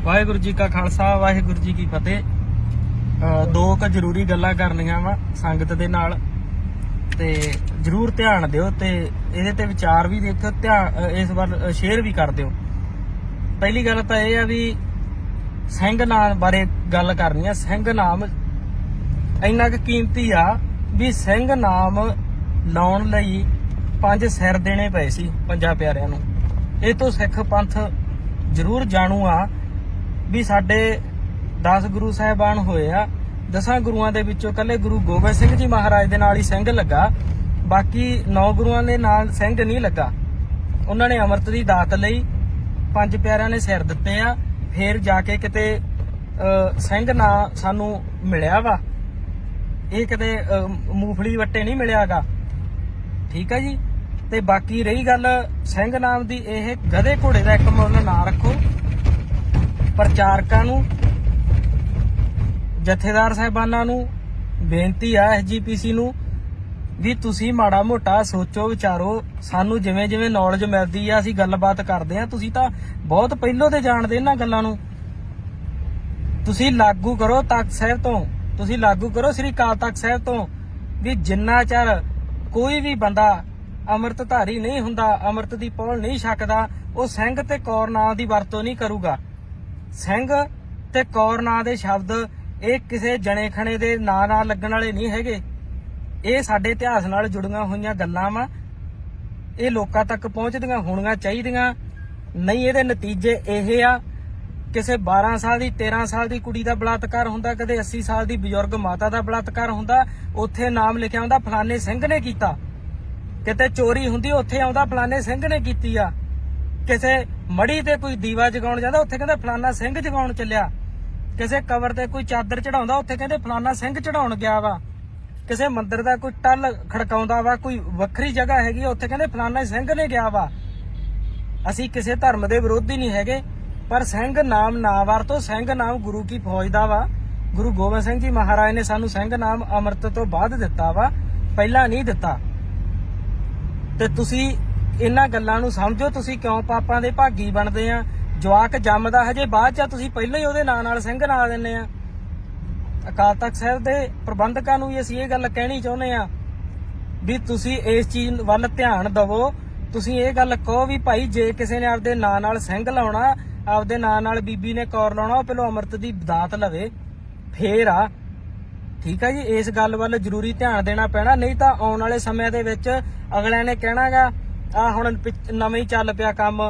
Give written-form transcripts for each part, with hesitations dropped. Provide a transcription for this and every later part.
वाहिगुरू जी का खालसा वाहिगुरू जी की फतेह। दो क जरूरी गल्लां करनियां वा संगत दे नाल ते जरूर ध्यान दिओ ते इहदे ते विचार भी देखो, ध्यान इस बार शेयर भी कर दिओ। पहली गल तां इह आ भी ਸਿੰਘ नाम बारे गल करनी है। ਸਿੰਘ नाम ਇੰਨਾ ਕੁ कीमती आ भी ਸਿੰਘ नाम ਲਾਉਣ ਲਈ 5 ਸਿਰ ਦੇਣੇ ਪਏ ਸੀ ਪੰਜਾਂ ਪਿਆਰਿਆਂ ਨੂੰ। ਇਹ ਤੋਂ ਸਿੱਖ ਪੰਥ ਜ਼ਰੂਰ ਜਾਣੂ ਆ ਵੀ ਸਾਡੇ 10 ਗੁਰੂ ਸਾਹਿਬਾਨ ਹੋਏ ਆ। 10 ਗੁਰੂਆਂ ਦੇ ਵਿੱਚੋਂ ਕੱਲੇ ਗੁਰੂ ਗੋਬਿੰਦ ਸਿੰਘ ਜੀ ਮਹਾਰਾਜ ਦੇ ਨਾਲ ਹੀ ਸਿੰਘ ਲੱਗਾ, ਬਾਕੀ 9 ਗੁਰੂਆਂ ਦੇ ਨਾਲ ਸਿੰਘ ਨਹੀਂ ਲੱਗਾ। ਉਹਨਾਂ ਨੇ ਅੰਮ੍ਰਿਤ ਦੀ ਦਾਤ ਲਈ 5 ਪਿਆਰਿਆਂ ਨੇ ਸਿਰ ਦਿੱਤੇ ਆ, ਫੇਰ ਜਾ ਕੇ ਕਿਤੇ ਸਿੰਘ ਨਾ ਸਾਨੂੰ ਮਿਲਿਆ ਵਾ। ਇਹ ਕਿਤੇ ਮੂੰਗਫਲੀ ਵੱਟੇ ਨਹੀਂ ਮਿਲਿਆਗਾ, ਠੀਕ ਹੈ ਜੀ। ਤੇ ਬਾਕੀ ਰਹੀ ਗੱਲ ਸਿੰਘ ਨਾਮ ਦੀ, ਇਹ ਗਧੇ ਘੋੜੇ ਦਾ ਇੱਕ ਮੁੱਲ ਨਾ ਰੱਖੋ। ਪ੍ਰਚਾਰਕਾਂ ਨੂੰ, ਜਥੇਦਾਰ ਸਾਹਿਬਾਨਾਂ ਨੂੰ ਬੇਨਤੀ ਆ, SGPC ਨੂੰ ਵੀ ਤੁਸੀਂ ਮਾੜਾ ਮੋਟਾ ਸੋਚੋ ਵਿਚਾਰੋ। ਸਾਨੂੰ ਜਿਵੇਂ ਜਿਵੇਂ ਨੌਲੇਜ ਮਿਲਦੀ ਆ ਅਸੀਂ ਗੱਲਬਾਤ ਕਰਦੇ ਆ। ਤੁਸੀਂ ਤਾਂ ਬਹੁਤ ਪਹਿਲੋਂ ਤੇ ਜਾਣਦੇ ਇਹਨਾਂ ਗੱਲਾਂ ਨੂੰ। ਤੁਸੀਂ ਲਾਗੂ ਕਰੋ ਤਖਤ ਸਾਹਿਬ ਤੋਂ, ਤੁਸੀਂ ਲਾਗੂ ਕਰੋ ਸ੍ਰੀ ਅਕਾਲ ਤਖਤ ਸਾਹਿਬ ਤੋਂ ਵੀ ਜਿੰਨਾ ਚਿਰ ਕੋਈ ਵੀ ਬੰਦਾ ਅੰਮ੍ਰਿਤਧਾਰੀ ਨਹੀਂ ਹੁੰਦਾ, ਅੰਮ੍ਰਿਤ ਦੀ ਪੌਲ ਨਹੀਂ ਛਕਦਾ, ਉਹ ਸਿੰਘ ਤੇ ਕੌਰ ਨਾਂ ਦੀ ਵਰਤੋਂ ਨਹੀਂ ਕਰੂਗਾ। ਸਿੰਘ ਤੇ ਕੌਰ ਨਾਂ ਦੇ ਸ਼ਬਦ ਇਹ ਕਿਸੇ ਜਣੇ ਖਣੇ ਦੇ ਨਾਂ ਨਾਲ ਲੱਗਣ ਵਾਲੇ ਨਹੀਂ ਹੈਗੇ। ਇਹ ਸਾਡੇ ਇਤਿਹਾਸ ਨਾਲ ਜੁੜੀਆਂ ਹੋਈਆਂ ਗੱਲਾਂ ਵਾ। ਇਹ ਲੋਕਾਂ ਤੱਕ ਪਹੁੰਚਦੀਆਂ ਹੋਣੀਆਂ ਚਾਹੀਦੀਆਂ। ਨਹੀਂ ਇਹਦੇ ਨਤੀਜੇ ਇਹ ਆ, ਕਿਸੇ 12 ਸਾਲ ਦੀ 13 ਸਾਲ ਦੀ ਕੁੜੀ ਦਾ ਬਲਾਤਕਾਰ ਹੁੰਦਾ, ਕਦੇ 80 ਸਾਲ ਦੀ ਬਜ਼ੁਰਗ ਮਾਤਾ ਦਾ ਬਲਾਤਕਾਰ ਹੁੰਦਾ, ਉੱਥੇ ਨਾਮ ਲਿਖਿਆ ਹੁੰਦਾ ਫਲਾਣੇ ਸਿੰਘ ਨੇ ਕੀਤਾ। ਕਿਤੇ ਚੋਰੀ ਹੁੰਦੀ ਉੱਥੇ ਆਉਂਦਾ ਫਲਾਣੇ ਸਿੰਘ ਨੇ ਕੀਤੀ ਆ। ਕਿਸੇ ਮੜੀ ਤੇ ਕੋਈ ਦੀਵਾ ਜਗਾਉਣ ਜਾਂਦਾ ਉੱਥੇ ਕਹਿੰਦੇ ਫਲਾਣਾ ਸਿੰਘ ਜਗਾਉਣ ਚੱਲਿਆ। ਕਿਸੇ ਕਬਰ ਤੇ ਕੋਈ ਚਾਦਰ ਚੜਾਉਂਦਾ ਉੱਥੇ ਕਹਿੰਦੇ ਫਲਾਣਾ ਸਿੰਘ ਚੜਾਉਣ ਗਿਆ ਵਾ। ਕਿਸੇ ਮੰਦਿਰ ਦਾ ਕੋਈ ਟੱਲ ਖੜਕਾਉਂਦਾ ਵਾ, ਕੋਈ ਵੱਖਰੀ ਜਗ੍ਹਾ ਹੈਗੀ ਉੱਥੇ ਕਹਿੰਦੇ ਫਲਾਣਾ ਸਿੰਘ ਨੇ ਗਿਆ ਵਾ। ਅਸੀਂ ਕਿਸੇ ਧਰਮ ਦੇ ਵਿਰੋਧੀ ਨਹੀਂ ਹੈਗੇ, ਪਰ ਸਿੰਘ ਨਾਮ ਨਾ ਵਰਤੋ। ਸਿੰਘ ਨਾਮ ਗੁਰੂ ਕੀ ਫੌਜ ਦਾ ਵਾ। ਗੁਰੂ ਗੋਬਿੰਦ ਸਿੰਘ ਜੀ ਮਹਾਰਾਜ ਨੇ ਸਾਨੂੰ ਸਿੰਘ ਨਾਮ ਅੰਮ੍ਰਿਤ ਤੋਂ ਬਾਅਦ ਦਿੱਤਾ ਵਾ, ਪਹਿਲਾਂ ਨਹੀਂ ਦਿੱਤਾ। ਤੇ ਤੁਸੀਂ ਇਹਨਾਂ ਗੱਲਾਂ ਨੂੰ ਸਮਝੋ। ਤੁਸੀਂ ਕਿਉਂ ਪਾਪਾਂ ਦੇ ਭਾਗੀ ਬਣਦੇ ਆ? ਜਵਾਕ ਜੰਮਦਾ ਹਜੇ ਬਾਅਦ ਚ, ਤੁਸੀਂ ਪਹਿਲਾਂ ਹੀ ਉਹਦੇ ਨਾਂ ਨਾਲ ਸਿੰਘ ਨਾਂ ਦਿੰਦੇ ਆ। ਅਕਾਲ ਤਖਤ ਸਾਹਿਬ ਦੇ ਪ੍ਰਬੰਧਕਾਂ ਨੂੰ ਵੀ ਅਸੀਂ ਇਹ ਗੱਲ ਕਹਿਣੀ ਚਾਹੁੰਦੇ ਆ ਵੀ ਤੁਸੀਂ ਇਸ ਚੀਜ਼ ਵੱਲ ਧਿਆਨ ਦਿਵੋ। ਤੁਸੀਂ ਇਹ ਗੱਲ ਕਹੋ ਵੀ ਭਾਈ ਜੇ ਕਿਸੇ ਨੇ ਆਪਦੇ ਨਾਂ ਨਾਲ ਸਿੰਘ ਲਾਉਣਾ, ਆਪਦੇ ਨਾਂ ਨਾਲ ਬੀਬੀ ਨੇ ਕੌਰ ਲਾਉਣਾ, ਉਹ ਪਹਿਲਾਂ ਅੰਮ੍ਰਿਤ ਦੀ ਦਾਤ ਲਵੇ ਫੇਰ ਆ, ਠੀਕ ਆ ਜੀ। ਇਸ ਗੱਲ ਵੱਲ ਜ਼ਰੂਰੀ ਧਿਆਨ ਦੇਣਾ ਪੈਣਾ, ਨਹੀਂ ਤਾਂ ਆਉਣ ਵਾਲੇ ਸਮਿਆਂ ਦੇ ਵਿੱਚ ਅਗਲਿਆਂ ਨੇ ਕਹਿਣਾਗਾ ਆ ਹੁਣ ਨਵਾਂ ਹੀ ਚੱਲ ਪਿਆ ਕੰਮ,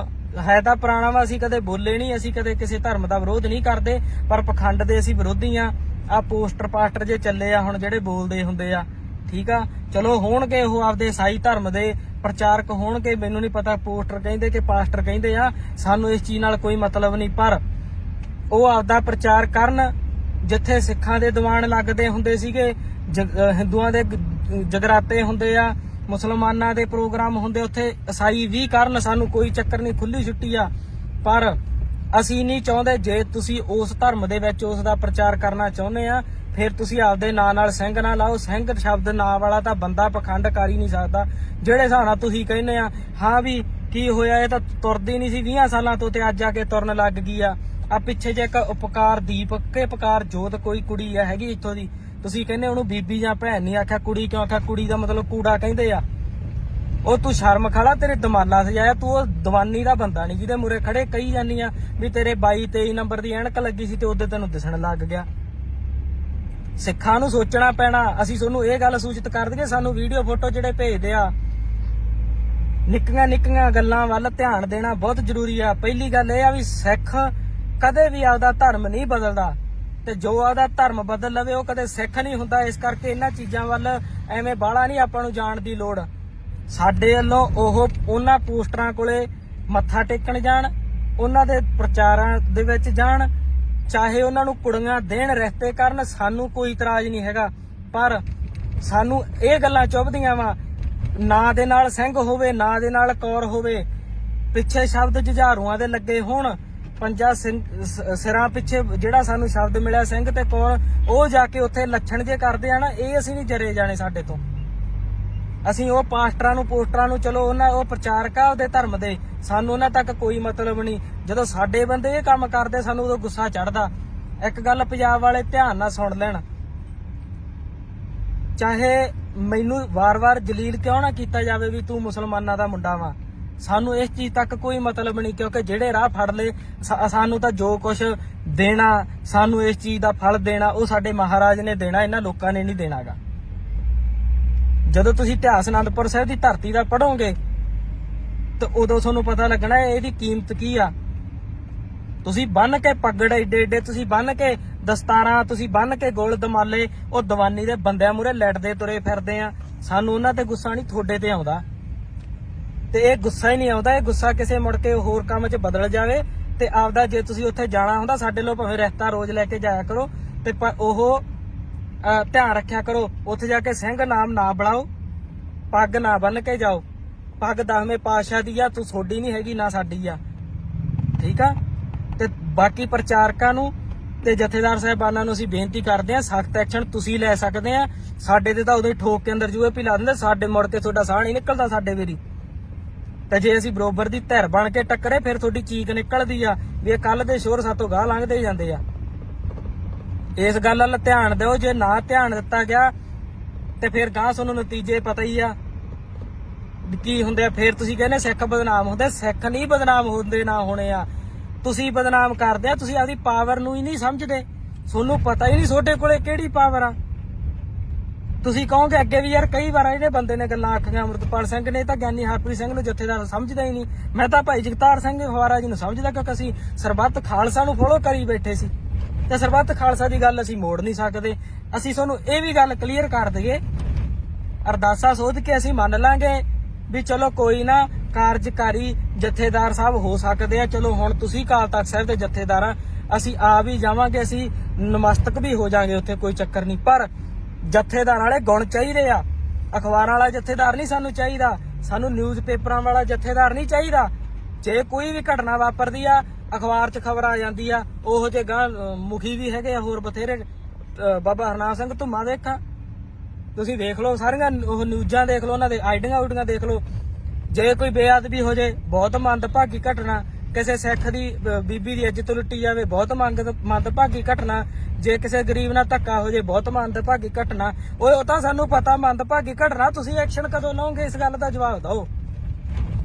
ਹੈ ਤਾਂ ਪੁਰਾਣਾ ਵਾ। ਅਸੀਂ ਕਦੇ ਬੋਲੇ ਨਹੀਂ, ਅਸੀਂ ਕਦੇ ਕਿਸੇ ਧਰਮ ਦਾ ਵਿਰੋਧ ਨਹੀਂ ਕਰਦੇ, ਪਰ ਪਖੰਡ ਦੇ ਅਸੀਂ ਵਿਰੋਧੀ ਆ। ਆ ਪੋਸਟਰ ਪਾਸਟਰ ਜੇ ਚੱਲੇ ਆ ਹੁਣ ਜਿਹੜੇ ਬੋਲਦੇ ਹੁੰਦੇ ਆ, ਠੀਕ ਆ। ਚਲੋ ਹੋਣਗੇ ਉਹ ਆਪਦੇ ਈਸਾਈ ਧਰਮ ਦੇ ਪ੍ਰਚਾਰਕ ਹੋਣਗੇ, ਮੈਨੂੰ ਨਹੀਂ ਪਤਾ ਪੋਸਟਰ ਕਹਿੰਦੇ ਕਿ ਪਾਸਟਰ ਕਹਿੰਦੇ ਆ, ਸਾਨੂੰ ਇਸ ਚੀਜ਼ ਨਾਲ ਕੋਈ ਮਤਲਬ ਨਹੀਂ। ਪਰ ਉਹ ਆਪਦਾ ਪ੍ਰਚਾਰ ਕਰਨ। ਜਿੱਥੇ ਸਿੱਖਾਂ ਦੇ ਦੀਵਾਨ ਲੱਗਦੇ ਹੁੰਦੇ ਸੀਗੇ, ਹਿੰਦੂਆਂ ਦੇ ਜਗਰਾਤੇ ਹੁੰਦੇ ਆ, ਮੁਸਲਮਾਨਾਂ ਦੇ ਪ੍ਰੋਗਰਾਮ ਹੁੰਦੇ, ਉੱਥੇ ਈਸਾਈ ਵੀ ਕਰਨ, ਸਾਨੂੰ ਕੋਈ ਚੱਕਰ ਨਹੀਂ, ਖੁੱਲੀ ਛੁੱਟੀ ਆ। ਪਰ ਅਸੀਂ ਨਹੀਂ ਚਾਹੁੰਦੇ, ਜੇ ਤੁਸੀਂ ਉਸ ਧਰਮ ਦੇ ਵਿੱਚ ਉਸ ਦਾ ਪ੍ਰਚਾਰ ਕਰਨਾ ਚਾਹੁੰਦੇ ਆ, ਫਿਰ ਤੁਸੀਂ ਆਪਦੇ ਨਾਂ ਨਾਲ ਸਿੰਘ ਨਾ ਲਾਓ। ਸਿੰਘ ਸ਼ਬਦ ਨਾਂ ਵਾਲਾ ਤਾਂ ਬੰਦਾ ਪਖੰਡ ਕਰ ਹੀ ਨਹੀਂ ਸਕਦਾ। ਜਿਹੜੇ ਹਿਸਾਬ ਨਾਲ ਤੁਸੀਂ ਕਹਿੰਦੇ ਆ ਹਾਂ ਵੀ ਕੀ ਹੋਇਆ, ਇਹ ਤਾਂ ਤੁਰਦੀ ਨਹੀਂ ਸੀ 20 ਸਾਲਾਂ ਤੋਂ ਤੇ ਅੱਜ ਆ ਕੇ ਤੁਰਨ ਲੱਗ ਗਈ ਆ। ਆ ਪਿੱਛੇ ਜੇ ਇੱਕ ਉਪਕਾਰ ਦੀਪ ਕੇ ਉਪਕਾਰ ਜੋਤ ਕੋਈ ਕੁੜੀ ਆ ਹੈਗੀ ਇੱਥੋਂ ਦੀ, ਤੁਸੀਂ ਕਹਿੰਦੇ ਉਹਨੂੰ ਬੀਬੀ ਜਾਂ ਭੈਣ ਨਹੀਂ ਆਖਿਆ, ਕੁੜੀ ਕਿਉਂ ਆਖਿਆ? ਕੁੜੀ ਦਾ ਮਤਲਬ ਕੂੜਾ ਕਹਿੰਦੇ ਆ। ਉਹ ਤੂੰ ਸ਼ਰਮ ਖਾਲਾ, ਤੇਰੇ ਦਮਾਲਾ ਸਜਾਇਆ, ਤੂੰ ਉਹ ਦੀਵਾਨੀ ਦਾ ਬੰਦਾ ਨਹੀਂ ਜਿਹਦੇ ਮੂਰੇ ਖੜੇ ਕਹੀ ਜਾਂਦੀ ਆ ਵੀ ਤੇਰੇ 22-23 ਨੰਬਰ ਦੀ ਐਨਕ ਲੱਗੀ ਸੀ ਤੇ ਉਹਦੇ ਤੈਨੂੰ ਦਿਸਣ ਲੱਗ ਗਿਆ। ਸਿੱਖਾਂ ਨੂੰ ਸੋਚਣਾ ਪੈਣਾ। ਅਸੀਂ ਤੁਹਾਨੂੰ ਇਹ ਗੱਲ ਸੂਚਿਤ ਕਰ ਦਈਏ, ਸਾਨੂੰ ਵੀਡੀਓ ਫੋਟੋ ਜਿਹੜੇ ਭੇਜਦੇ ਆ, ਨਿੱਕੀਆਂ ਨਿੱਕੀਆਂ ਗੱਲਾਂ ਵੱਲ ਧਿਆਨ ਦੇਣਾ ਬਹੁਤ ਜ਼ਰੂਰੀ ਆ। ਪਹਿਲੀ ਗੱਲ ਇਹ ਆ ਵੀ ਸਿੱਖ ਕਦੇ ਵੀ ਆਪਦਾ ਧਰਮ ਨਹੀਂ ਬਦਲਦਾ, ਤੇ ਜੋ ਆਪਦਾ ਧਰਮ ਬਦਲ ਲਵੇ ਉਹ ਕਦੇ ਸਿੱਖ ਨਹੀਂ ਹੁੰਦਾ। ਇਸ ਕਰਕੇ ਇਹਨਾਂ ਚੀਜ਼ਾਂ ਵੱਲ ਐਵੇਂ ਬਾਹਲਾ ਨਹੀਂ ਆਪਾਂ ਨੂੰ ਜਾਣ ਦੀ ਲੋੜ। ਸਾਡੇ ਵੱਲੋਂ ਉਹ ਉਹਨਾਂ ਪੋਸਟਰਾਂ ਕੋਲੇ ਮੱਥਾ ਟੇਕਣ ਜਾਣ, ਉਹਨਾਂ ਦੇ ਪ੍ਰਚਾਰਾਂ ਦੇ ਵਿੱਚ ਜਾਣ, ਚਾਹੇ ਉਹਨਾਂ ਨੂੰ ਕੁੜੀਆਂ ਦੇਣ, ਰਿਸ਼ਤੇ ਕਰਨ, ਸਾਨੂੰ ਕੋਈ ਇਤਰਾਜ਼ ਨਹੀਂ ਹੈਗਾ। ਪਰ ਸਾਨੂੰ ਇਹ ਗੱਲਾਂ ਚੁੱਭਦੀਆਂ ਵਾ, ਨਾਂ ਦੇ ਨਾਲ ਸਿੰਘ ਹੋਵੇ, ਨਾਂ ਦੇ ਨਾਲ ਕੌਰ ਹੋਵੇ, ਪਿੱਛੇ ਸ਼ਬਦ ਜੁਝਾਰੂਆਂ ਦੇ ਲੱਗੇ ਹੋਣ, 5 ਸਿਰਾਂ ਪਿੱਛੇ ਜਿਹੜਾ ਸਾਨੂੰ ਸ਼ਬਦ ਮਿਲਿਆ ਸਿੰਘ ਤੇ ਕੌਰ, ਉਹ ਜਾ ਕੇ ਉੱਥੇ ਲੱਛਣ ਜੇ ਕਰਦੇ ਆ ਨਾ, ਇਹ ਅਸੀਂ ਨਹੀਂ ਜਰੇ ਜਾਣੇ ਸਾਡੇ ਤੋਂ। ਅਸੀਂ ਉਹ ਪਾਸਟਰਾਂ ਨੂੰ ਪੋਸਟਰਾਂ ਨੂੰ ਚਲੋ ਉਹਨਾਂ ਉਹ ਪ੍ਰਚਾਰਕ ਆ ਉਹਦੇ ਧਰਮ ਦੇ, ਸਾਨੂੰ ਉਹਨਾਂ ਤੱਕ ਕੋਈ ਮਤਲਬ ਨਹੀਂ। ਜਦੋਂ ਸਾਡੇ ਬੰਦੇ ਇਹ ਕੰਮ ਕਰਦੇ ਸਾਨੂੰ ਉਦੋਂ ਗੁੱਸਾ ਚੜਦਾ। ਇੱਕ ਗੱਲ ਪੰਜਾਬ ਵਾਲੇ ਧਿਆਨ ਨਾਲ ਸੁਣ ਲੈਣ, ਚਾਹੇ ਮੈਨੂੰ ਵਾਰ-ਵਾਰ ਜਲੀਲ ਕਿਉਂ ਨਾ ਕੀਤਾ ਜਾਵੇ ਵੀ ਤੂੰ ਮੁਸਲਮਾਨਾਂ ਦਾ ਮੁੰਡਾ ਵਾ, ਸਾਨੂੰ ਇਸ ਚੀਜ਼ ਤੱਕ ਕੋਈ ਮਤਲਬ ਨਹੀਂ, ਕਿਉਂਕਿ ਜਿਹੜੇ ਰਾਹ ਫੜ ਲਏ ਸਾਨੂੰ ਤਾਂ ਜੋ ਕੁਝ ਦੇਣਾ, ਸਾਨੂੰ ਇਸ ਚੀਜ਼ ਦਾ ਫਲ ਦੇਣਾ ਉਹ ਸਾਡੇ ਮਹਾਰਾਜ ਨੇ ਦੇਣਾ, ਇਹਨਾਂ ਲੋਕਾਂ ਨੇ ਨਹੀਂ ਦੇਣਾਗਾ। ਜਦੋਂ ਤੁਸੀਂ ਇਤਿਹਾਸ ਅਨੰਦਪੁਰ ਸਾਹਿਬ ਦੀ ਧਰਤੀ ਦਾ ਪੜ੍ਹੋਗੇ ਤਾਂ ਉਦੋਂ ਤੁਹਾਨੂੰ ਪਤਾ ਲੱਗਣਾ ਇਹਦੀ ਕੀਮਤ ਕੀ ਆ। ਤੁਸੀਂ ਬੰਨ ਕੇ ਪੱਗੜ ਏਡੇ ਏਡੇ, ਤੁਸੀਂ ਬੰਨ ਕੇ ਦਸਤਾਰਾਂ, ਤੁਸੀਂ ਬੰਨ ਕੇ ਗੋਲ ਦਮਾਲੇ, ਉਹ ਦੀਵਾਨੀ ਦੇ ਬੰਦਿਆਂ ਮੂਹਰੇ ਲੜਦੇ ਤੁਰੇ ਫਿਰਦੇ ਆ। ਸਾਨੂੰ ਉਹਨਾਂ ਤੇ ਗੁੱਸਾ ਨਹੀਂ, ਤੁਹਾਡੇ ਤੇ ਆਉਂਦਾ। ਤੇ ਇਹ ਗੁੱਸਾ ਹੀ ਨਹੀਂ ਆਉਂਦਾ, ਇਹ ਗੁੱਸਾ ਕਿਸੇ ਮੁੜ ਕੇ ਹੋਰ ਕੰਮ 'ਚ ਬਦਲ ਜਾਵੇ। ਤੇ ਆਪਦਾ ਜੇ ਤੁਸੀਂ ਉੱਥੇ ਜਾਣਾ ਹੁੰਦਾ ਸਾਡੇ ਲੋ ਭਾਵੇਂ ਰਿਸ਼ਤਾ ਰੋਜ਼ ਲੈ ਕੇ ਜਾਇਆ ਕਰੋ, ਤੇ ਉਹ ਧਿਆਨ ਰੱਖਿਆ ਕਰੋ ਉੱਥੇ ਜਾ ਕੇ ਸਿੰਘ ਨਾਮ ਨਾ ਬਣਾਓ, ਪੱਗ ਨਾ ਬੰਨ ਕੇ ਜਾਓ। ਪੱਗ 10ਵੇਂ ਪਾਤਸ਼ਾਹ ਦੀ ਆ, ਤੂੰ ਤੁਹਾਡੀ ਨਹੀਂ ਹੈਗੀ ਨਾ ਸਾਡੀ ਆ, ਠੀਕ ਆ। ਤੇ ਬਾਕੀ ਪ੍ਰਚਾਰਕਾਂ ਨੂੰ ਤੇ ਜਥੇਦਾਰ ਸਾਹਿਬਾਨਾਂ ਨੂੰ ਅਸੀਂ ਬੇਨਤੀ ਕਰਦੇ ਆ, ਸਖਤ ਐਕਸ਼ਨ ਤੁਸੀਂ ਲੈ ਸਕਦੇ ਆ। ਸਾਡੇ ਤੇ ਤਾਂ ਉਦੋਂ ਹੀ ਠੋਕ ਕੇ ਅੰਦਰ ਜੂਏ ਪਿਲਾ ਦਿੰਦੇ, ਸਾਡੇ ਮੁੜ ਕੇ ਤੁਹਾਡਾ ਸਾਹ ਨਹੀਂ ਨਿਕਲਦਾ ਸਾਡੇ ਵੇਰੀ। ਤੇ ਜੇ ਅਸੀਂ ਬਰੋਬਰ ਦੀ ਧਿਰ ਬਣ ਕੇ ਟੱਕਰੇ ਫਿਰ ਤੁਹਾਡੀ ਚੀਕ ਨਿਕਲਦੀ ਆ ਵੀ ਇਹ ਕੱਲ ਦੇ ਸ਼ੋਰ ਸਾਤੋਂ ਗਾਹ ਲੰਘਦੇ ਜਾਂਦੇ ਆ। ਇਸ ਗੱਲ ਵੱਲ ਧਿਆਨ ਦਿਓ, ਜੇ ਨਾ ਧਿਆਨ ਦਿੱਤਾ ਗਿਆ ਤੇ ਫਿਰ ਗਾਹ ਤੁਹਾਨੂੰ ਨਤੀਜੇ ਪਤਾ ਹੀ ਆ ਕੀ ਹੁੰਦੇ ਆ। ਫਿਰ ਤੁਸੀਂ ਕਹਿੰਦੇ ਸਿੱਖ ਬਦਨਾਮ ਹੁੰਦੇ, ਸਿੱਖ ਨਹੀਂ ਬਦਨਾਮ ਹੁੰਦੇ ਨਾ ਹੋਣੇ ਆ, ਤੁਸੀਂ ਬਦਨਾਮ ਕਰਦੇ ਆ। ਤੁਸੀਂ ਆਪਦੀ ਪਾਵਰ ਨੂੰ ਹੀ ਨਹੀਂ ਸਮਝਦੇ, ਤੁਹਾਨੂੰ ਪਤਾ ਹੀ ਨਹੀਂ ਤੁਹਾਡੇ ਕੋਲੇ ਕਿਹੜੀ ਪਾਵਰ ਆ। ਤੁਸੀਂ ਕਹੋਗੇ ਅੱਗੇ ਵੀ ਯਾਰ ਕਈ ਵਾਰ ਇਹਨੇ ਬੰਦੇ ਨੇ ਗੱਲਾਂ ਆਖੀਆਂ, ਅੰਮ੍ਰਿਤਪਾਲ ਸਿੰਘ ਨੇ ਤਾਂ ਗਿਆਨੀ ਹਰਪ੍ਰੀਤ ਸਿੰਘ ਨੂੰ ਜਥੇਦਾਰ ਸਮਝਦਾ ਹੀ ਨਹੀਂ। ਮੈਂ ਤਾਂ ਭਾਈ ਜਗਤਾਰ ਸਿੰਘ ਹਵਾਰਾ ਜੀ ਨੂੰ ਸਮਝਦਾ, ਕਿਉਂਕਿ ਅਸੀਂ ਸਰਬੱਤ ਖਾਲਸਾ ਨੂੰ ਫੋਲੋ ਕਰੀ ਬੈਠੇ ਸੀ ਤੇ ਸਰਬੱਤ ਖਾਲਸਾ ਦੀ ਗੱਲ ਅਸੀਂ ਮੋੜ ਨਹੀਂ ਸਕਦੇ। ਅਸੀਂ ਤੁਹਾਨੂੰ ਇਹ ਵੀ ਗੱਲ ਕਲੀਅਰ ਕਰ ਦਈਏ, ਅਰਦਾਸਾ ਸੋਧ ਕੇ ਅਸੀਂ ਮੰਨ ਲਾਂਗੇ ਵੀ ਚਲੋ ਕੋਈ ਨਾ ਕਾਰਜਕਾਰੀ ਜਥੇਦਾਰ ਸਾਹਿਬ ਹੋ ਸਕਦੇ ਆ। ਚਲੋ ਹੁਣ ਤੁਸੀਂ ਅਕਾਲ ਤਖਤ ਸਾਹਿਬ ਦੇ ਜਥੇਦਾਰ ਆ, ਅਸੀਂ ਆ ਵੀ ਜਾਵਾਂਗੇ, ਅਸੀਂ ਨਮਸਤਕ ਵੀ ਹੋ ਜਾਾਂਗੇ ਉੱਥੇ, ਕੋਈ ਚੱਕਰ ਨਹੀਂ। ਪਰ ਜਥੇਦਾਰ ਵਾਲੇ ਗੁਣ ਚਾਹੀਦੇ ਆ। ਅਖਬਾਰਾਂ ਵਾਲਾ ਜਥੇਦਾਰ ਨਹੀਂ ਸਾਨੂੰ ਚਾਹੀਦਾ, ਸਾਨੂੰ ਨਿਊਜ਼ ਪੇਪਰਾਂ ਵਾਲਾ ਜਥੇਦਾਰ ਨਹੀਂ ਚਾਹੀਦਾ। ਜੇ ਕੋਈ ਵੀ ਘਟਨਾ ਵਾਪਰਦੀ ਆ ਅਖਬਾਰ 'ਚ ਖਬਰ ਆ ਜਾਂਦੀ ਆ, ਉਹੋ ਜਿਹੇ ਗਾਂ ਮੁਖੀ ਵੀ ਹੈਗੇ ਆ ਹੋਰ ਬਥੇਰੇ। ਬਾਬਾ ਹਰਨਾਮ ਸਿੰਘ ਧੁੰਮਾ ਦੇਖਾਂ, ਤੁਸੀਂ ਦੇਖ ਲਓ ਸਾਰੀਆਂ ਉਹ ਨਿਊਜ਼ਾਂ ਦੇਖ ਲਓ, ਉਹਨਾਂ ਦੇ ਆਈਡੀਆਂ ਦੇਖ ਲਓ। ਜੇ ਕੋਈ ਬੇਅਦਬੀ ਹੋ ਜੇ ਬਹੁਤ ਮੰਦਭਾਗੀ ਘਟਨਾ, ਕਿਸੇ ਸਿੱਖ ਦੀ ਬੀਬੀ ਦੀ ਇੱਜ਼ਤ ਲੁੱਟੀ ਜਾਵੇ ਬਹੁਤ ਮੰਦਭਾਗੀ ਘਟਨਾ, ਜੇ ਕਿਸੇ ਗਰੀਬ ਨਾਲ ਧੱਕਾ ਹੋ ਜੇ ਬਹੁਤ ਮੰਦਭਾਗੀ ਘਟਨਾ। ਉਹ ਤਾਂ ਸਾਨੂੰ ਪਤਾ ਮੰਦਭਾਗੀ ਘਟਨਾ, ਤੁਸੀਂ ਐਕਸ਼ਨ ਕਦੋਂ ਲਓਗੇ ਇਸ ਗੱਲ ਦਾ ਜਵਾਬ ਦਿਓ।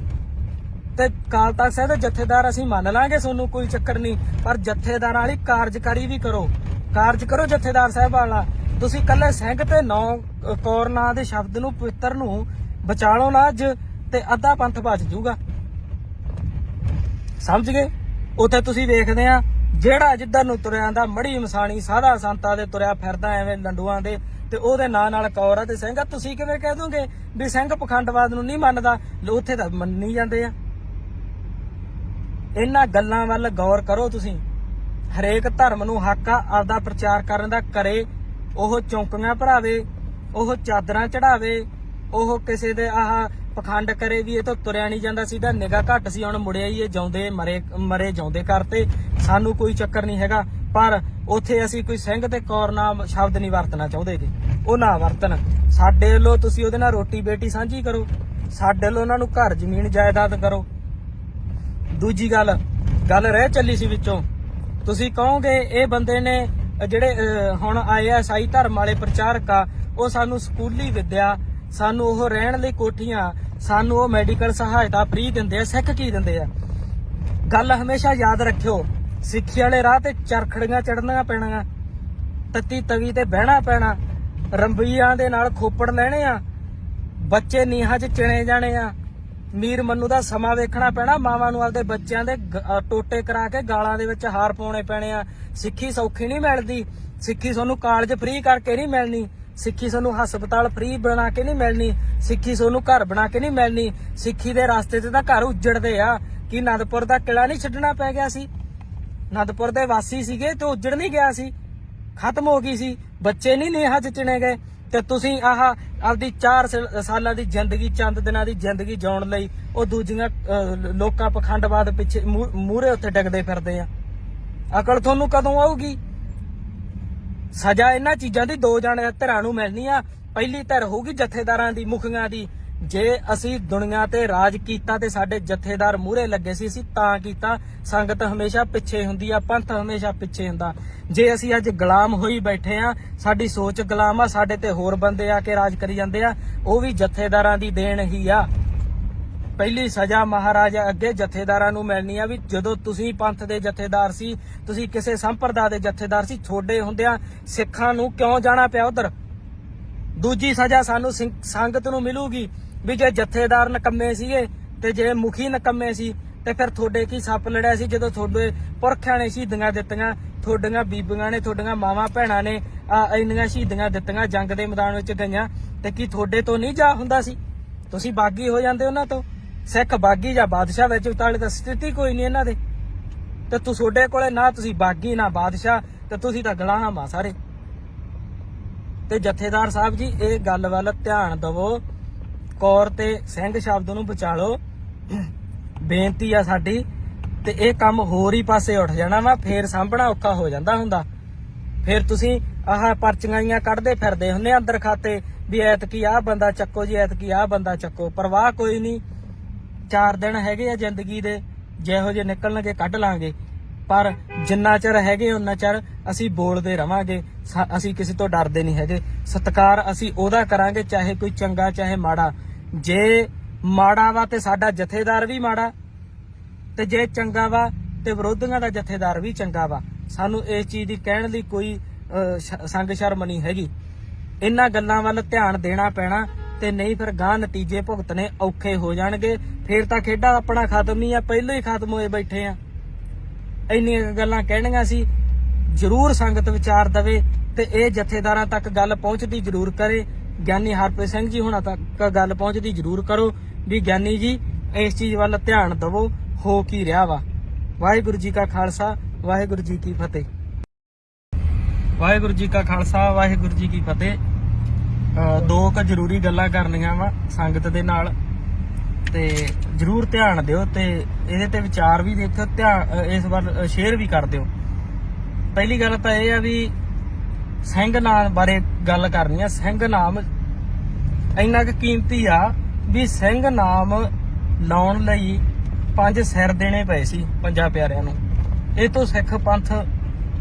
ਤੇ ਅਕਾਲ ਤਖਤ ਸਾਹਿਬ ਦੇ ਜਥੇਦਾਰ ਅਸੀਂ ਮੰਨ ਲਾਂਗੇ, ਤੁਹਾਨੂੰ ਕੋਈ ਚੱਕਰ ਨਹੀਂ, ਪਰ ਜਥੇਦਾਰਾਂ ਵਾਲੀ ਕਾਰਜਕਾਰੀ ਵੀ ਕਰੋ, ਕਾਰਜ ਕਰੋ ਜਥੇਦਾਰ ਸਾਹਿਬ ਵਾਲਾ। ਤੁਸੀਂ ਕੱਲੇ ਸਿੰਘ ਤੇ 9 ਕੌਰ ਨਾਂ ਦੇ ਸ਼ਬਦ ਨੂੰ ਪਵਿੱਤਰ ਨੂੰ ਬਚਾ ਲਓ ਨਾ ਅੱਜ, ਤੇ ਅੱਧਾ ਪੰਥ ਬਚ ਜਾਊਗਾ, ਸਮਝ ਗਏ। ਉੱਥੇ ਤੁਸੀਂ ਵੇਖਦੇ ਆ ਜਿਹੜਾ ਜਿੱਧਰ ਨੂੰ ਤੁਰਿਆ ਆਂਦਾ ਮੜੀ ਮਸਾਣੀ ਸਾਧਾ ਸੰਤਾਂ ਦੇ ਤੁਰਿਆ ਫਿਰਦਾ ਐਵੇਂ ਲੰਡੂਆਂ ਦੇ, ਤੇ ਉਹਦੇ ਨਾਂ ਨਾਲ ਕੌਰ ਆ ਤੇ ਸਿੰਘ ਆ। ਤੁਸੀਂ ਕਿਵੇਂ ਕਹਿ ਦੋਗੇ ਵੀ ਸਿੰਘ ਪਖੰਡਵਾਦ ਨੂੰ ਨਹੀਂ ਮੰਨਦਾ? ਉੱਥੇ ਤਾਂ ਮੰਨੀ ਜਾਂਦੇ ਆ। ਇਹਨਾਂ ਗੱਲਾਂ ਵੱਲ ਗੌਰ ਕਰੋ ਤੁਸੀਂ। ਹਰੇਕ ਧਰਮ ਨੂੰ ਹੱਕ ਆ ਆਪਦਾ ਪ੍ਰਚਾਰ ਕਰਨ ਦਾ, ਕਰੇ। ਉਹ ਚੌਂਕੀਆਂ ਭਰਾਵੇ, ਉਹ ਚਾਦਰਾਂ ਚੜਾਵੇ, ਉਹ ਕਿਸੇ ਦੇ ਆਹ ਪਖੰਡ ਕਰੇ ਵੀ ਇਹ ਤਾਂ ਤੁਰਿਆ ਨਹੀਂ ਜਾਂਦਾ ਸੀ, ਤਾਂ ਨਿਗਾਹ ਘੱਟ ਸੀ, ਹੁਣ ਮੁੜਿਆ ਹੀ ਇਹ ਜਿਉਂਦੇ ਮਰੇ ਜਿਉਂਦੇ ਕਰਤੇ। ਸਾਨੂੰ ਕੋਈ ਚੱਕਰ ਨਹੀਂ ਹੈਗਾ, ਪਰ ਉੱਥੇ ਅਸੀਂ ਕੋਈ ਸਿੰਘ ਤੇ ਕੌਰ ਨਾਮ ਸ਼ਬਦ ਨਹੀਂ ਵਰਤਣਾ ਚਾਹੁੰਦੇ ਜੀ, ਉਹ ਨਾ ਵਰਤਣ। ਸਾਡੇ ਵੱਲੋਂ ਤੁਸੀਂ ਉਹਦੇ ਨਾਲ ਰੋਟੀ ਬੇਟੀ ਸਾਂਝੀ ਕਰੋ, ਸਾਡੇ ਵੱਲੋਂ ਉਹਨਾਂ ਨੂੰ ਘਰ ਜ਼ਮੀਨ ਜਾਇਦਾਦ ਕਰੋ। ਦੂਜੀ ਗੱਲ ਰਹਿ ਚੱਲੀ ਸੀ ਵਿੱਚੋਂ, ਤੁਸੀਂ ਕਹੋਗੇ ਇਹ ਬੰਦੇ ਨੇ ਜਿਹੜੇ ਹੁਣ ਆਏ ਆ ਈਸਾਈ ਧਰਮ ਵਾਲੇ ਪ੍ਰਚਾਰਕ ਆ, ਉਹ ਸਾਨੂੰ ਸਕੂਲੀ ਵਿੱਦਿਆ, ਸਾਨੂੰ ਉਹ ਰਹਿਣ ਲਈ ਕੋਠੀਆਂ, ਸਾਨੂੰ ਉਹ ਮੈਡੀਕਲ ਸਹਾਇਤਾ ਫ੍ਰੀ ਦਿੰਦੇ ਆ। ਸਿੱਖ ਕੀ ਦਿੰਦੇ ਆ? ਗੱਲ ਹਮੇਸ਼ਾ ਯਾਦ ਰੱਖਿਓ, ਸਿੱਖੀ ਵਾਲੇ ਰਾਹ ਤੇ ਚਰਖੜੀਆਂ ਚੜਨੀਆਂ ਪੈਣੀਆਂ, ਤੱਤੀ ਤਵੀ ਤੇ ਬਹਿਣਾ ਪੈਣਾ, ਰੰਬੀਆਂ ਦੇ ਨਾਲ ਖੋਪੜ ਲੈਣੇ ਆ, ਬੱਚੇ ਨੀਹਾਂ 'ਚ ਚਿਣੇ ਜਾਣੇ ਆ, ਮੀਰ ਮੰਨੂ ਦਾ ਸਮਾਂ ਵੇਖਣਾ ਪੈਣਾ, ਮਾਵਾਂ ਨੂੰ ਆਪਦੇ ਬੱਚਿਆਂ ਦੇ ਟੋਟੇ ਕਰਾ ਕੇ ਗਾਲਾਂ ਦੇ ਵਿੱਚ ਹਾਰ ਪਾਉਣੇ ਪੈਣੇ ਆ। ਸਿੱਖੀ ਸੌਖੀ ਨਹੀਂ ਮਿਲਦੀ, ਸਿੱਖੀ ਤੁਹਾਨੂੰ ਕਾਲਜ ਫ੍ਰੀ ਕਰਕੇ ਨਹੀਂ ਮਿਲਣੀ, ਸਿੱਖੀ ਤੁਹਾਨੂੰ ਹਸਪਤਾਲ ਫ੍ਰੀ ਬਣਾ ਕੇ ਨਹੀਂ ਮਿਲਣੀ, ਸਿੱਖੀ ਤੁਹਾਨੂੰ ਘਰ ਬਣਾ ਕੇ ਨਹੀਂ ਮਿਲਣੀ। ਸਿੱਖੀ ਦੇ ਰਸਤੇ ਤੇ ਤਾਂ ਘਰ ਉੱਜੜਦੇ ਆ। ਕਿ ਅਨੰਦਪੁਰ ਦਾ ਕਿਲਾ ਨਹੀਂ ਛੱਡਣਾ ਪੈ ਗਿਆ ਸੀ? ਅਨੰਦਪੁਰ ਦੇ ਵਾਸੀ ਸੀਗੇ ਤੇ ਉੱਜੜ ਨਹੀਂ ਗਿਆ ਸੀ, ਖਤਮ ਹੋ ਗਈ ਸੀ, ਬੱਚੇ ਨਹੀਂ ਨੀਹਾਂ 'ਚ ਚਿਣੇ ਗਏ। ਤੇ ਤੁਸੀਂ ਆਪਦੀ 4 ਸਾਲਾਂ ਦੀ ਜ਼ਿੰਦਗੀ, ਚੰਦ ਦਿਨਾਂ ਦੀ ਜ਼ਿੰਦਗੀ ਜਿਉਣ ਲਈ ਉਹ ਦੂਜੀਆਂ ਲੋਕਾਂ ਪਖੰਡਵਾਦ ਪਿੱਛੇ ਮੂਹਰੇ ਉੱਤੇ ਡਿੱਗਦੇ ਫਿਰਦੇ ਆ। ਅਕਲ ਤੁਹਾਨੂੰ ਕਦੋਂ ਆਊਗੀ? ਸਜ਼ਾ ਇਹਨਾਂ ਚੀਜ਼ਾਂ ਦੀ 2 ਜਣੇ ਧਿਰਾਂ ਨੂੰ ਮਿਲਣੀ ਆ। ਪਹਿਲੀ ਧਿਰ ਹੋਊਗੀ ਜਥੇਦਾਰਾਂ ਦੀ, ਮੁਖੀਆਂ ਦੀ। ਜੇ ਅਸੀਂ ਦੁਨੀਆ ਤੇ ਰਾਜ ਕੀਤਾ ਤੇ ਸਾਡੇ ਜਥੇਦਾਰ ਮੂਹਰੇ ਲੱਗੇ ਸੀ, ਅਸੀਂ ਤਾਂ ਕੀਤਾ। ਸੰਗਤ ਹਮੇਸ਼ਾ ਪਿੱਛੇ ਹੁੰਦੀ ਆ, ਪੰਥ ਹਮੇਸ਼ਾ ਪਿੱਛੇ ਹੁੰਦਾ। ਜੇ ਅਸੀਂ ਅੱਜ ਗੁਲਾਮ ਹੋਈ ਬੈਠੇ ਆ, ਸਾਡੀ ਸੋਚ ਗੁਲਾਮ ਆ, ਸਾਡੇ ਤੇ ਹੋਰ ਬੰਦੇ ਆ ਕੇ ਰਾਜ ਕਰੀ ਜਾਂਦੇ ਆ, ਉਹ ਵੀ ਜਥੇਦਾਰਾਂ ਦੀ ਦੇਣ ਹੀ ਆ। ਪਹਿਲੀ ਸਜ਼ਾ ਮਹਾਰਾਜਾ ਅੱਗੇ ਜਥੇਦਾਰਾਂ ਨੂੰ ਮਿਲਣੀ ਆ ਵੀ ਜਦੋਂ ਤੁਸੀਂ ਪੰਥ ਦੇ ਜਥੇਦਾਰ ਸੀ, ਤੁਸੀਂ ਕਿਸੇ ਸੰਪਰਦਾ ਦੇ ਜਥੇਦਾਰ ਸੀ, ਛੋਡੇ ਹੁੰਦਿਆਂ ਸਿੱਖਾਂ ਨੂੰ ਕਿਉਂ ਜਾਣਾ ਪਿਆ ਉਧਰ। ਦੂਜੀ ਸਜ਼ਾ ਸਾਨੂੰ ਸੰਗਤ ਨੂੰ ਮਿਲੂਗੀ ਵੀ ਜੇ ਜਥੇਦਾਰ ਨਕੰਮੇ ਸੀਗੇ ਤੇ ਜੇ ਮੁਖੀ ਨਕੰਮੇ ਸੀ ਤੇ ਫਿਰ ਤੁਹਾਡੇ ਕੀ ਸੱਪ ਲੜਿਆ ਸੀ ਜਦੋਂ ਤੁਹਾਡੇ ਪੁਰਖਿਆਂ ਨੇ ਸ਼ਹੀਦੀਆਂ ਦਿੱਤੀਆਂ, ਤੁਹਾਡੀਆਂ ਬੀਬੀਆਂ ਨੇ, ਤੁਹਾਡੀਆਂ ਮਾਵਾਂ ਭੈਣਾਂ ਨੇ ਇੰਨੀਆਂ ਸ਼ਹੀਦੀਆਂ ਦਿੱਤੀਆਂ, ਜੰਗ ਦੇ ਮੈਦਾਨ ਵਿੱਚ ਗਈਆਂ, ਤੇ ਕੀ ਤੁਹਾਡੇ ਤੋਂ ਨਹੀਂ ਜਾ ਹੁੰਦਾ ਸੀ? ਤੁਸੀਂ ਬਾਗੀ ਹੋ ਜਾਂਦੇ ਉਹਨਾਂ ਤੋਂ। ਸਿੱਖ ਬਾਗੀ ਜਾਂ ਬਾਦਸ਼ਾਹ ਵਿੱਚ ਉਤਾਲੇ ਤਾਂ ਸਥਿਤੀ ਕੋਈ ਨਹੀਂ ਇਹਨਾਂ ਦੇ, ਤੇ ਤੁਹਾਡੇ ਕੋਲੇ ਨਾ ਤੁਸੀਂ ਬਾਗੀ ਨਾ ਬਾਦਸ਼ਾਹ, ਤੇ ਤੁਸੀਂ ਤਾਂ ਗੁਲਾਮ ਆ ਸਾਰੇ। ਤੇ ਜਥੇਦਾਰ ਸਾਹਿਬ ਜੀ ਇਹ ਗੱਲ ਵੱਲ ਧਿਆਨ ਦਵੋ, ਕੌਰ ਤੇ ਸਿੰਘ ਸ਼ਬਦ ਨੂੰ ਬਚਾ ਲਓ, ਬੇਨਤੀ ਆ ਸਾਡੀ। ਤੇ ਇਹ ਕੰਮ ਹੋਰ ਹੀ ਪਾਸੇ ਉੱਠ ਜਾਣਾ ਵਾ, ਫੇਰ ਸਾਂਭਣਾ ਔਖਾ ਹੋ ਜਾਂਦਾ ਹੁੰਦਾ। ਫੇਰ ਤੁਸੀਂ ਆਹ ਪਰਚੀਆਂ ਕੱਢਦੇ ਫਿਰਦੇ ਹੁੰਦੇ ਅੰਦਰ ਖਾਤੇ ਵੀ ਐਤਕੀ ਆਹ ਬੰਦਾ ਚੱਕੋ ਜੀ, ਐਤਕੀ ਆਹ ਬੰਦਾ ਚੱਕੋ। ਪਰਵਾਹ ਕੋਈ ਨਹੀਂ, 4 ਦਿਨ ਹੈਗੇ ਆ ਜ਼ਿੰਦਗੀ ਦੇ, ਜਿਹੋ ਜਿਹੇ ਨਿਕਲਣਗੇ ਕੱਢ ਲਾਂਗੇ। ਪਰ ਜਿੰਨਾ ਚਿਰ ਹੈਗੇ ਉਹਨਾਂ ਚਿਰ ਅਸੀਂ ਬੋਲਦੇ ਰਵਾਂਗੇ, ਅਸੀਂ ਕਿਸੇ ਤੋਂ ਡਰਦੇ ਨਹੀਂ ਹੈਗੇ। ਸਤਿਕਾਰ ਅਸੀਂ ਉਹਦਾ ਕਰਾਂਗੇ ਚਾਹੇ ਕੋਈ ਚੰਗਾ ਚਾਹੇ ਮਾੜਾ। ਜੇ ਮਾੜਾ ਵਾ ਤੇ ਸਾਡਾ ਜਥੇਦਾਰ ਵੀ ਮਾੜਾ, ਤੇ ਜੇ ਚੰਗਾ ਵਾ ਤੇ ਵਿਰੋਧੀਆਂ ਦਾ ਜਥੇਦਾਰ ਵੀ ਚੰਗਾ ਵਾ। ਸਾਨੂੰ ਇਸ ਚੀਜ਼ ਦੀ ਕਹਿਣ ਲਈ ਕੋਈ ਸੰਗ ਸ਼ਰਮ ਨਹੀਂ ਹੈਗੀ। ਇਹਨਾਂ ਗੱਲਾਂ ਵੱਲ ਧਿਆਨ ਦੇਣਾ ਪੈਣਾ, ਤੇ ਨਹੀਂ ਫਿਰ ਗਾਂ ਨਤੀਜੇ ਭੁਗਤਣੇ ਔਖੇ ਹੋ ਜਾਣਗੇ। ਫੇਰ ਤਾਂ ਖੇਡਾ ਆਪਣਾ ਖਤਮ ਹੀ ਆ, ਪਹਿਲਾਂ ਹੀ ਖਤਮ ਹੋਏ ਬੈਠੇ ਆ। ਇੰਨੀਆਂ ਗੱਲਾਂ ਕਹਿਣੀਆਂ ਸੀ, ਜ਼ਰੂਰ ਸੰਗਤ ਵਿਚਾਰ ਦਵੇ ਤੇ ਇਹ ਜਥੇਦਾਰਾਂ ਤੱਕ ਗੱਲ ਪਹੁੰਚਦੀ ਜ਼ਰੂਰ ਕਰੇ। ਗਿਆਨੀ ਹਰਪ੍ਰੀਤ ਸਿੰਘ ਜੀ ਹੁਣਾਂ ਤੱਕ ਗੱਲ ਪਹੁੰਚਦੀ ਜ਼ਰੂਰ ਕਰੋ ਵੀ ਗਿਆਨੀ ਜੀ ਇਸ ਚੀਜ਼ ਵੱਲ ਧਿਆਨ ਦਵੋ, ਹੋ ਕੀ ਰਿਹਾ ਵਾ। ਵਾਹਿਗੁਰੂ ਜੀ ਕਾ ਖਾਲਸਾ, ਵਾਹਿਗੁਰੂ ਜੀ ਕੀ ਫਤਿਹ। ਵਾਹਿਗੁਰੂ ਜੀ ਕਾ ਖਾਲਸਾ, ਵਾਹਿਗੁਰੂ ਜੀ ਕੀ ਫਤਿਹ। ਦੋ ਕੁ ਜ਼ਰੂਰੀ ਗੱਲਾਂ ਕਰਨੀਆਂ ਵਾ ਸੰਗਤ ਦੇ ਨਾਲ, ਤੇ ਜ਼ਰੂਰ ਧਿਆਨ ਦਿਓ ਤੇ ਇਹਦੇ ਤੇ ਵਿਚਾਰ ਵੀ ਦੇਖੋ, ਧਿਆਨ ਇਸ ਵੱਲ ਸ਼ੇਅਰ ਵੀ ਕਰ ਦਿਓ। ਪਹਿਲੀ ਗੱਲ ਤਾਂ ਇਹ ਆ ਵੀ ਸਿੰਘ ਨਾਮ ਬਾਰੇ ਗੱਲ ਕਰਨੀ ਆ। ਸਿੰਘ ਨਾਮ ਇੰਨਾ ਕੁ ਕੀਮਤੀ ਆ ਵੀ ਸਿੰਘ ਨਾਮ ਲਾਉਣ ਲਈ 5 ਸਿਰ ਦੇਣੇ ਪਏ ਸੀ ਪੰਜਾਂ ਪਿਆਰਿਆਂ ਨੂੰ। ਇਹ ਤੋਂ ਸਿੱਖ ਪੰਥ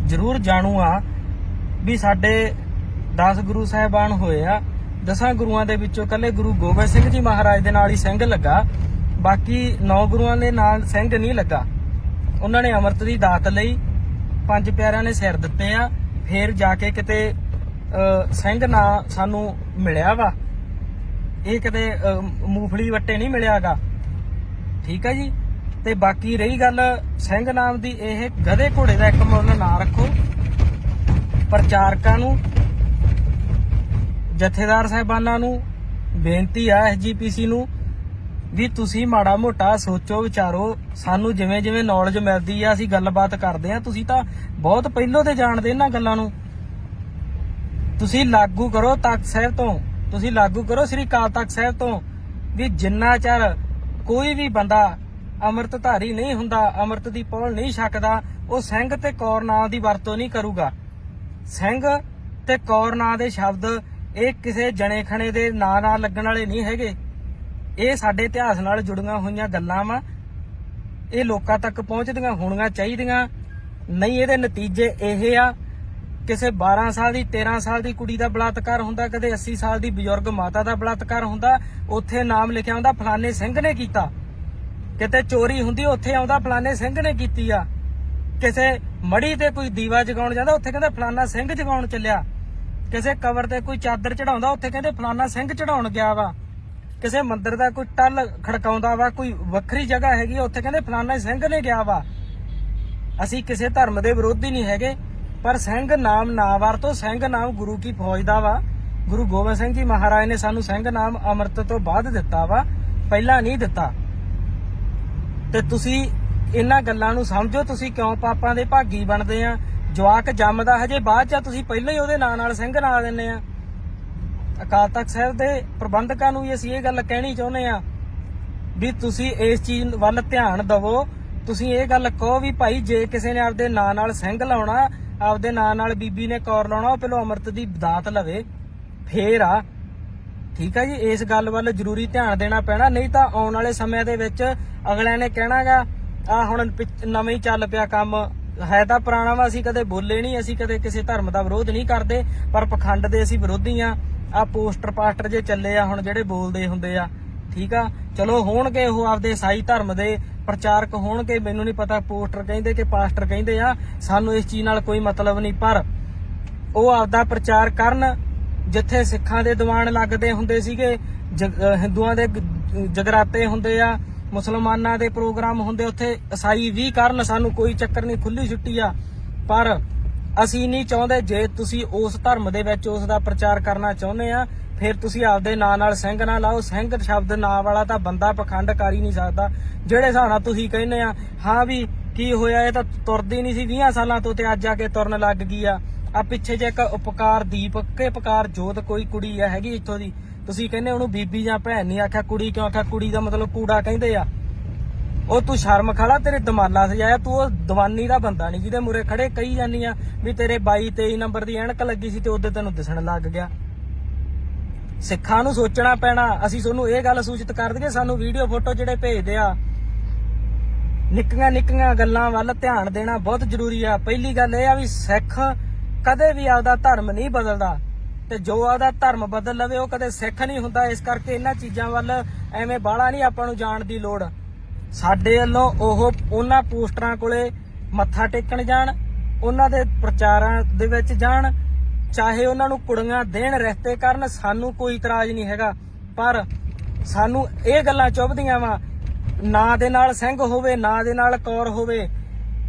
ਜ਼ਰੂਰ ਜਾਣੂ ਆ ਵੀ ਸਾਡੇ 10 ਗੁਰੂ ਸਾਹਿਬਾਨ ਹੋਏ ਆ। 10 ਗੁਰੂਆਂ ਦੇ ਵਿੱਚੋਂ ਕੱਲੇ ਗੁਰੂ ਗੋਬਿੰਦ ਸਿੰਘ ਜੀ ਮਹਾਰਾਜ ਦੇ ਨਾਲ ਹੀ ਸਿੰਘ ਲੱਗਾ, ਬਾਕੀ 9 ਗੁਰੂਆਂ ਦੇ ਨਾਲ ਸਿੰਘ ਨਹੀਂ ਲੱਗਾ। ਉਹਨਾਂ ਨੇ ਅੰਮ੍ਰਿਤ ਦੀ ਦਾਤ ਲਈ 5 ਪਿਆਰਿਆਂ ਨੇ ਸਿਰ ਦਿੱਤੇ ਆ, ਫੇਰ ਜਾ ਕੇ ਕਿਤੇ ਸਿੰਘ ਨਾ ਸਾਨੂੰ ਮਿਲਿਆ ਵਾ। ਇਹ ਕਿਤੇ ਮੂੰਗਫਲੀ ਵੱਟੇ ਨਹੀਂ ਮਿਲਿਆਗਾ, ਠੀਕ ਹੈ ਜੀ। ਤੇ ਬਾਕੀ ਰਹੀ ਗੱਲ ਸਿੰਘ ਨਾਮ ਦੀ, ਇਹ ਗਧੇ ਘੋੜੇ ਦਾ ਇੱਕ ਮੁੱਲ ਨਾ ਰੱਖੋ। ਪ੍ਰਚਾਰਕਾਂ ਨੂੰ, ਜਥੇਦਾਰ ਸਾਹਿਬਾਨਾਂ ਨੂੰ ਬੇਨਤੀ ਆ, SGPC ਨੂੰ ਵੀ ਤੁਸੀਂ ਮਾੜਾ ਮੋਟਾ ਸੋਚੋ ਵਿਚਾਰੋ। ਸਾਨੂੰ ਜਿਵੇਂ ਜਿਵੇਂ ਨੌਲੇਜ ਮਿਲਦੀ ਆ ਅਸੀਂ ਗੱਲਬਾਤ ਕਰਦੇ ਆ। ਤੁਸੀਂ ਤਾਂ ਬਹੁਤ ਪਹਿਲੋਂ ਤੇ ਜਾਣਦੇ ਇਹਨਾਂ ਗੱਲਾਂ ਨੂੰ। ਤੁਸੀਂ ਲਾਗੂ ਕਰੋ ਤਖਤ ਸਾਹਿਬ ਤੋਂ, ਤੁਸੀਂ ਲਾਗੂ ਕਰੋ ਸ੍ਰੀ ਅਕਾਲ ਤਖਤ ਸਾਹਿਬ ਤੋਂ ਵੀ ਜਿੰਨਾ ਚਿਰ ਕੋਈ ਵੀ ਬੰਦਾ ਅੰਮ੍ਰਿਤਧਾਰੀ ਨਹੀਂ ਹੁੰਦਾ, ਅੰਮ੍ਰਿਤ ਦੀ ਪੌਲ ਨਹੀਂ ਛਕਦਾ, ਉਹ ਸਿੰਘ ਤੇ ਕੌਰ ਨਾਂ ਦੀ ਵਰਤੋਂ ਨਹੀਂ ਕਰੂਗਾ। ਸਿੰਘ ਤੇ ਕੌਰ ਨਾਂ ਦੇ ਸ਼ਬਦ ਇਹ ਕਿਸੇ ਜਣੇ ਖਣੇ ਦੇ ਨਾਂ ਨਾਲ ਲੱਗਣ ਵਾਲੇ ਨਹੀਂ ਹੈਗੇ। ਇਹ ਸਾਡੇ ਇਤਿਹਾਸ ਨਾਲ ਜੁੜੀਆਂ ਹੋਈਆਂ ਗੱਲਾਂ ਵਾ, ਇਹ ਲੋਕਾਂ ਤੱਕ ਪਹੁੰਚਦੀਆਂ ਹੋਣੀਆਂ ਚਾਹੀਦੀਆਂ। ਨਹੀਂ ਇਹਦੇ ਨਤੀਜੇ ਇਹ ਆ, ਕਿਸੇ 12 ਸਾਲ ਦੀ 13 ਸਾਲ ਦੀ ਕੁੜੀ ਦਾ ਬਲਾਤਕਾਰ ਹੁੰਦਾ, ਕਦੇ 80 ਸਾਲ ਦੀ ਬਜ਼ੁਰਗ ਮਾਤਾ ਦਾ ਬਲਾਤਕਾਰ ਹੁੰਦਾ, ਉੱਥੇ ਨਾਮ ਲਿਖਿਆ ਹੁੰਦਾ ਫਲਾਣੇ ਸਿੰਘ ਨੇ ਕੀਤਾ। ਕਿਤੇ ਚੋਰੀ ਹੁੰਦੀ ਉੱਥੇ ਆਉਂਦਾ ਫਲਾਣੇ ਸਿੰਘ ਨੇ ਕੀਤੀ ਆ। ਕਿਸੇ ਮੜੀ ਤੇ ਕੋਈ ਦੀਵਾ ਜਗਾਉਣ ਜਾਂਦਾ, ਉੱਥੇ ਕਹਿੰਦੇ ਫਲਾਣਾ ਸਿੰਘ ਜਗਾਉਣ ਚੱਲਿਆ। ਕਿਸੇ ਕਬਰ ਤੇ ਕੋਈ ਚਾਦਰ ਚੜਾਉਂਦਾ, ਉੱਥੇ ਕਹਿੰਦੇ ਫਲਾਣਾ ਸਿੰਘ ਚੜਾਉਣ ਗਿਆ ਵਾ। ਕਿਸੇ ਮੰਦਿਰ ਦਾ ਕੋਈ ਟੱਲ ਖੜਕਾਉਂਦਾ ਵਾ, ਕੋਈ ਵੱਖਰੀ ਜਗ੍ਹਾ ਹੈਗੀ, ਉੱਥੇ ਕਹਿੰਦੇ ਫਲਾਣਾ ਸਿੰਘ ਨੇ ਗਿਆ ਵਾ। ਅਸੀਂ ਕਿਸੇ ਧਰਮ ਦੇ ਵਿਰੋਧੀ ਨਹੀਂ ਹੈਗੇ, ਪਰ ਸਿੰਘ ਨਾਮ ਨਾ ਵਰਤੋ। ਸਿੰਘ ਨਾਮ ਗੁਰੂ ਕੀ ਫੌਜ ਦਾ ਵਾ। ਗੁਰੂ ਗੋਬਿੰਦ ਸਿੰਘ ਜੀ ਮਹਾਰਾਜ ਨੇ ਸਾਨੂੰ ਸਿੰਘ ਨਾਮ ਅੰਮ੍ਰਿਤ ਤੋਂ ਬਾਅਦ ਦਿੱਤਾ ਵਾ, ਪਹਿਲਾਂ ਨਹੀਂ ਦਿੱਤਾ। ਤੇ ਤੁਸੀਂ ਇਹਨਾਂ ਗੱਲਾਂ ਨੂੰ ਸਮਝੋ, ਤੁਸੀਂ ਕਿਉਂ ਪਾਪਾਂ ਦੇ ਭਾਗੀ ਬਣਦੇ ਆ। ਜਵਾਕ ਜੰਮਦਾ ਹਜੇ ਬਾਅਦ ਚ, ਤੁਸੀਂ ਪਹਿਲਾਂ ਹੀ ਉਹਦੇ ਨਾਂ ਨਾਲ ਸਿੰਘ ਨਾਂ ਦਿੰਦੇ ਆ। ਅਕਾਲ ਤਖਤ ਸਾਹਿਬ ਦੇ ਪ੍ਰਬੰਧਕਾਂ ਨੂੰ ਵੀ ਅਸੀਂ ਇਹ ਗੱਲ ਕਹਿਣੀ ਚਾਹੁੰਦੇ ਆ ਵੀ ਤੁਸੀਂ ਇਸ ਚੀਜ਼ ਵੱਲ ਧਿਆਨ ਦਵੋ। ਤੁਸੀਂ ਇਹ ਗੱਲ ਕਹੋ ਵੀ ਭਾਈ ਜੇ ਕਿਸੇ ਨੇ ਆਪਦੇ ਨਾਂ ਨਾਲ ਸਿੰਘ ਲਾਉਣਾ, ਆਪਦੇ ਨਾਂ ਨਾਲ ਬੀਬੀ ਨੇ ਕੌਰ ਲਾਉਣਾ, ਉਹ ਪਹਿਲਾਂ ਅੰਮ੍ਰਿਤ ਦੀ ਦਾਤ ਲਵੇ, ਫੇਰ ਆ ਠੀਕ ਹੈ ਜੀ। ਇਸ ਗੱਲ ਵੱਲ ਜ਼ਰੂਰੀ ਧਿਆਨ ਦੇਣਾ ਪੈਣਾ, ਨਹੀਂ ਤਾਂ ਆਉਣ ਵਾਲੇ ਸਮਿਆਂ ਦੇ ਵਿੱਚ ਅਗਲਿਆਂ ਨੇ ਕਹਿਣਾਗਾ ਆ ਹੁਣ ਨਵੇਂ ਹੀ ਚੱਲ ਪਿਆ ਕੰਮ, ਹੈ ਤਾਂ ਪੁਰਾਣਾ ਵਾ, ਅਸੀਂ ਕਦੇ ਬੋਲੇ ਨਹੀਂ, ਅਸੀਂ ਕਦੇ ਕਿਸੇ ਧਰਮ ਦਾ ਵਿਰੋਧ ਨਹੀਂ ਕਰਦੇ, ਪਰ ਪਖੰਡ ਦੇ ਅਸੀਂ ਵਿਰੋਧੀ ਆ ਪੋਸਟਰ ਪਾਸਟਰ ਜੇ ਚੱਲੇ ਆ ਹੁਣ ਜਿਹੜੇ ਬੋਲਦੇ ਹੁੰਦੇ ਆ, ਠੀਕ ਆ। ਚਲੋ ਹੋਣਗੇ ਉਹ ਆਪਦੇ ਈਸਾਈ ਧਰਮ ਦੇ ਪ੍ਰਚਾਰਕ ਹੋਣਗੇ, ਮੈਨੂੰ ਨਹੀਂ ਪਤਾ ਪੋਸਟਰ ਕਹਿੰਦੇ ਕਿ ਪਾਸਟਰ ਕਹਿੰਦੇ ਆ, ਸਾਨੂੰ ਇਸ ਚੀਜ਼ ਨਾਲ ਕੋਈ ਮਤਲਬ ਨਹੀਂ, ਪਰ ਉਹ ਆਪਦਾ ਪ੍ਰਚਾਰ ਕਰਨ। ਜਿੱਥੇ ਸਿੱਖਾਂ ਦੇ ਦੀਵਾਨ ਲੱਗਦੇ ਹੁੰਦੇ ਸੀਗੇ, ਹਿੰਦੂਆਂ ਦੇ ਜਗਰਾਤੇ ਹੁੰਦੇ ਆ, ਮੁਸਲਮਾਨਾਂ ਦੇ ਪ੍ਰੋਗਰਾਮ ਹੁੰਦੇ, ਉੱਥੇ ਈਸਾਈ ਵੀ ਕਰਨ, ਸਾਨੂੰ ਕੋਈ ਚੱਕਰ ਨਹੀਂ, ਖੁੱਲੀ ਛੁੱਟੀ ਆ। ਪਰ ਅਸੀਂ ਨਹੀਂ ਚਾਹੁੰਦੇ, ਜੇ ਤੁਸੀਂ ਉਸ ਧਰਮ ਦੇ ਵਿੱਚ ਉਸ ਦਾ ਪ੍ਰਚਾਰ ਕਰਨਾ ਚਾਹੁੰਦੇ ਆ, ਫਿਰ ਤੁਸੀਂ ਆਪਦੇ ਨਾਂ ਨਾਲ ਸਿੰਘ ਨਾ ਲਾਓ। ਸਿੰਘ ਸ਼ਬਦ ਨਾਂ ਵਾਲਾ ਤਾਂ ਬੰਦਾ ਪਖੰਡ ਕਰ ਹੀ ਨਹੀਂ ਸਕਦਾ। ਜਿਹੜੇ ਹਿਸਾਬ ਨਾਲ ਤੁਸੀਂ ਕਹਿੰਦੇ ਆ ਹਾਂ ਵੀ ਕੀ ਹੋਇਆ, ਇਹ ਤਾਂ ਤੁਰਦੀ ਨਹੀਂ ਸੀ 20 ਸਾਲਾਂ ਤੋਂ ਤੇ ਅੱਜ ਆ ਕੇ ਤੁਰਨ ਲੱਗ ਗਈ ਆ ਪਿੱਛੇ ਜੇ ਇੱਕ ਉਪਕਾਰ ਦੀਪਕ ਉਪਕਾਰ ਜੋਤ ਕੋਈ ਕੁੜੀ ਆ ਹੈਗੀ ਇੱਥੋਂ ਦੀ, ਤੁਸੀਂ ਕਹਿੰਦੇ ਉਹਨੂੰ ਬੀਬੀ ਜਾਂ ਭੈਣ ਨਹੀਂ ਆਖਿਆ, ਕੁੜੀ ਕਿਉਂ ਆਖਿਆ? ਕੁੜੀ ਦਾ ਮਤਲਬ ਕੂੜਾ ਕਹਿੰਦੇ ਆ। ਉਹ ਤੂੰ ਸ਼ਰਮ ਖਾਲਾ, ਤੇਰੇ ਦਮਾਲਾ ਸਜਾਇਆ, ਤੂੰ ਉਹ ਦੀਵਾਨੀ ਦਾ ਬੰਦਾ ਨਹੀਂ ਜਿਹਦੇ ਮੂਰੇ ਖੜੇ ਕਹੀ ਜਾਂਦੀ ਆ ਵੀ ਤੇਰੇ 22-23 ਨੰਬਰ ਦੀ ਐਨਕ ਲੱਗੀ ਸੀ ਤੇ ਉਹਦੇ ਤੈਨੂੰ ਦਿਸਣ ਲੱਗ ਗਿਆ। ਸਿੱਖਾਂ ਨੂੰ ਸੋਚਣਾ ਪੈਣਾ। ਅਸੀਂ ਤੁਹਾਨੂੰ ਇਹ ਗੱਲ ਸੂਚਿਤ ਕਰ ਦਈਏ, ਸਾਨੂੰ ਵੀਡੀਓ ਫੋਟੋ ਜਿਹੜੇ ਭੇਜਦੇ ਆ, ਨਿੱਕੀਆਂ ਗੱਲਾਂ ਵੱਲ ਧਿਆਨ ਦੇਣਾ ਬਹੁਤ ਜ਼ਰੂਰੀ ਆ। ਪਹਿਲੀ ਗੱਲ ਇਹ ਆ ਵੀ ਸਿੱਖ ਕਦੇ ਵੀ ਆਪਦਾ ਧਰਮ ਨਹੀਂ ਬਦਲਦਾ, ਤੇ ਜੋ ਆਪਦਾ ਧਰਮ ਬਦਲ ਲਵੇ ਉਹ ਕਦੇ ਸਿੱਖ ਨਹੀਂ ਹੁੰਦਾ। ਇਸ ਕਰਕੇ ਇਹਨਾਂ ਚੀਜ਼ਾਂ ਵੱਲ ਐਵੇਂ ਬਾਹਲਾ ਨਹੀਂ ਆਪਾਂ ਨੂੰ ਜਾਣ ਦੀ ਲੋੜ। ਸਾਡੇ ਵੱਲੋਂ ਉਹਨਾਂ ਪੋਸਟਰਾਂ ਕੋਲੇ ਮੱਥਾ ਟੇਕਣ ਜਾਣ, ਉਹਨਾਂ ਦੇ ਪ੍ਰਚਾਰਾਂ ਦੇ ਵਿੱਚ ਜਾਣ, ਚਾਹੇ ਉਹਨਾਂ ਨੂੰ ਕੁੜੀਆਂ ਦੇਣ, ਰਿਸ਼ਤੇ ਕਰਨ, ਸਾਨੂੰ ਕੋਈ ਇਤਰਾਜ਼ ਨਹੀਂ ਹੈਗਾ। ਪਰ ਸਾਨੂੰ ਇਹ ਗੱਲਾਂ ਚੁੱਭਦੀਆਂ ਵਾ, ਨਾਂ ਦੇ ਨਾਲ ਸਿੰਘ ਹੋਵੇ, ਨਾਂ ਦੇ ਨਾਲ ਕੌਰ ਹੋਵੇ,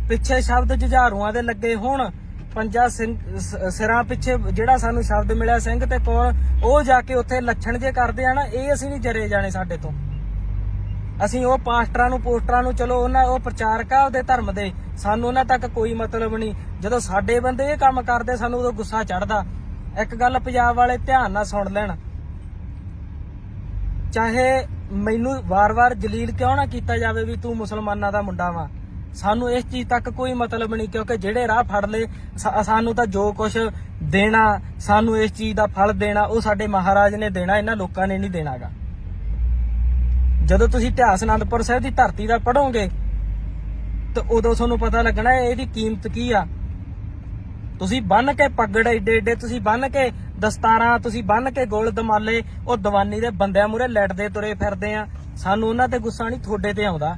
ਪਿੱਛੇ ਸ਼ਬਦ ਜੁਝਾਰੂਆਂ ਦੇ ਲੱਗੇ ਹੋਣ, ਪੰਜਾ ਸਿਰਾਂ ਪਿੱਛੇ ਜਿਹੜਾ ਸਾਨੂੰ ਸ਼ਬਦ ਮਿਲਿਆ ਸਿੰਘ ਤੇ ਕੌਰ, ਉਹ ਜਾ ਕੇ ਉੱਥੇ ਲੱਛਣ ਜੇ ਕਰਦੇ ਆ ਨਾ, ਇਹ ਅਸੀਂ ਨਹੀਂ ਜਰੇ ਜਾਣੇ ਸਾਡੇ ਤੋਂ। ਅਸੀਂ ਉਹ ਪਾਸਟਰਾਂ ਨੂੰ ਪੋਸਟਰਾਂ ਨੂੰ, ਚਲੋ ਉਹ ਪ੍ਰਚਾਰਕ ਆ ਉਹਦੇ ਧਰਮ ਦੇ, ਸਾਨੂੰ ਉਹਨਾਂ ਤੱਕ ਕੋਈ ਮਤਲਬ ਨਹੀਂ। ਜਦੋਂ ਸਾਡੇ ਬੰਦੇ ਇਹ ਕੰਮ ਕਰਦੇ ਸਾਨੂੰ ਉਦੋਂ ਗੁੱਸਾ ਚੜਦਾ। ਇੱਕ ਗੱਲ ਪੰਜਾਬ ਵਾਲੇ ਧਿਆਨ ਨਾਲ ਸੁਣ ਲੈਣ, ਚਾਹੇ ਮੈਨੂੰ ਵਾਰ-ਵਾਰ ਜਲੀਲ ਕਿਉਂ ਨਾ ਕੀਤਾ ਜਾਵੇ ਵੀ ਤੂੰ ਮੁਸਲਮਾਨਾਂ ਦਾ ਮੁੰਡਾ ਵਾ, ਸਾਨੂੰ ਇਸ ਚੀਜ਼ ਤੱਕ ਕੋਈ ਮਤਲਬ ਨਹੀਂ, ਕਿਉਂਕਿ ਜਿਹੜੇ ਰਾਹ ਫੜ ਲਏ ਸਾਨੂੰ ਤਾਂ ਜੋ ਕੁਝ ਦੇਣਾ, ਸਾਨੂੰ ਇਸ ਚੀਜ਼ ਦਾ ਫਲ ਦੇਣਾ, ਉਹ ਸਾਡੇ ਮਹਾਰਾਜ ਨੇ ਦੇਣਾ, ਇਹਨਾਂ ਲੋਕਾਂ ਨੇ ਨਹੀਂ ਦੇਣਾਗਾ। ਜਦੋਂ ਤੁਸੀਂ ਇਤਿਹਾਸ ਅਨੰਦਪੁਰ ਸਾਹਿਬ ਦੀ ਧਰਤੀ ਦਾ ਪੜੋਗੇ ਤਾਂ ਉਦੋਂ ਤੁਹਾਨੂੰ ਪਤਾ ਲੱਗਣਾ ਇਹਦੀ ਕੀਮਤ ਕੀ ਆ। ਤੁਸੀਂ ਬੰਨ ਕੇ ਪੱਗੜ ਏਡੇ ਤੁਸੀਂ ਬੰਨ ਕੇ ਦਸਤਾਰਾਂ, ਤੁਸੀਂ ਬੰਨ ਕੇ ਗੋਲ ਦਮਾਲੇ, ਉਹ ਦੀਵਾਨੀ ਦੇ ਬੰਦਿਆਂ ਮੂਹਰੇ ਲੈਟਦੇ ਤੁਰੇ ਫਿਰਦੇ ਆ। ਸਾਨੂੰ ਉਹਨਾਂ ਤੇ ਗੁੱਸਾ ਨਹੀਂ, ਤੁਹਾਡੇ ਤੇ ਆਉਂਦਾ।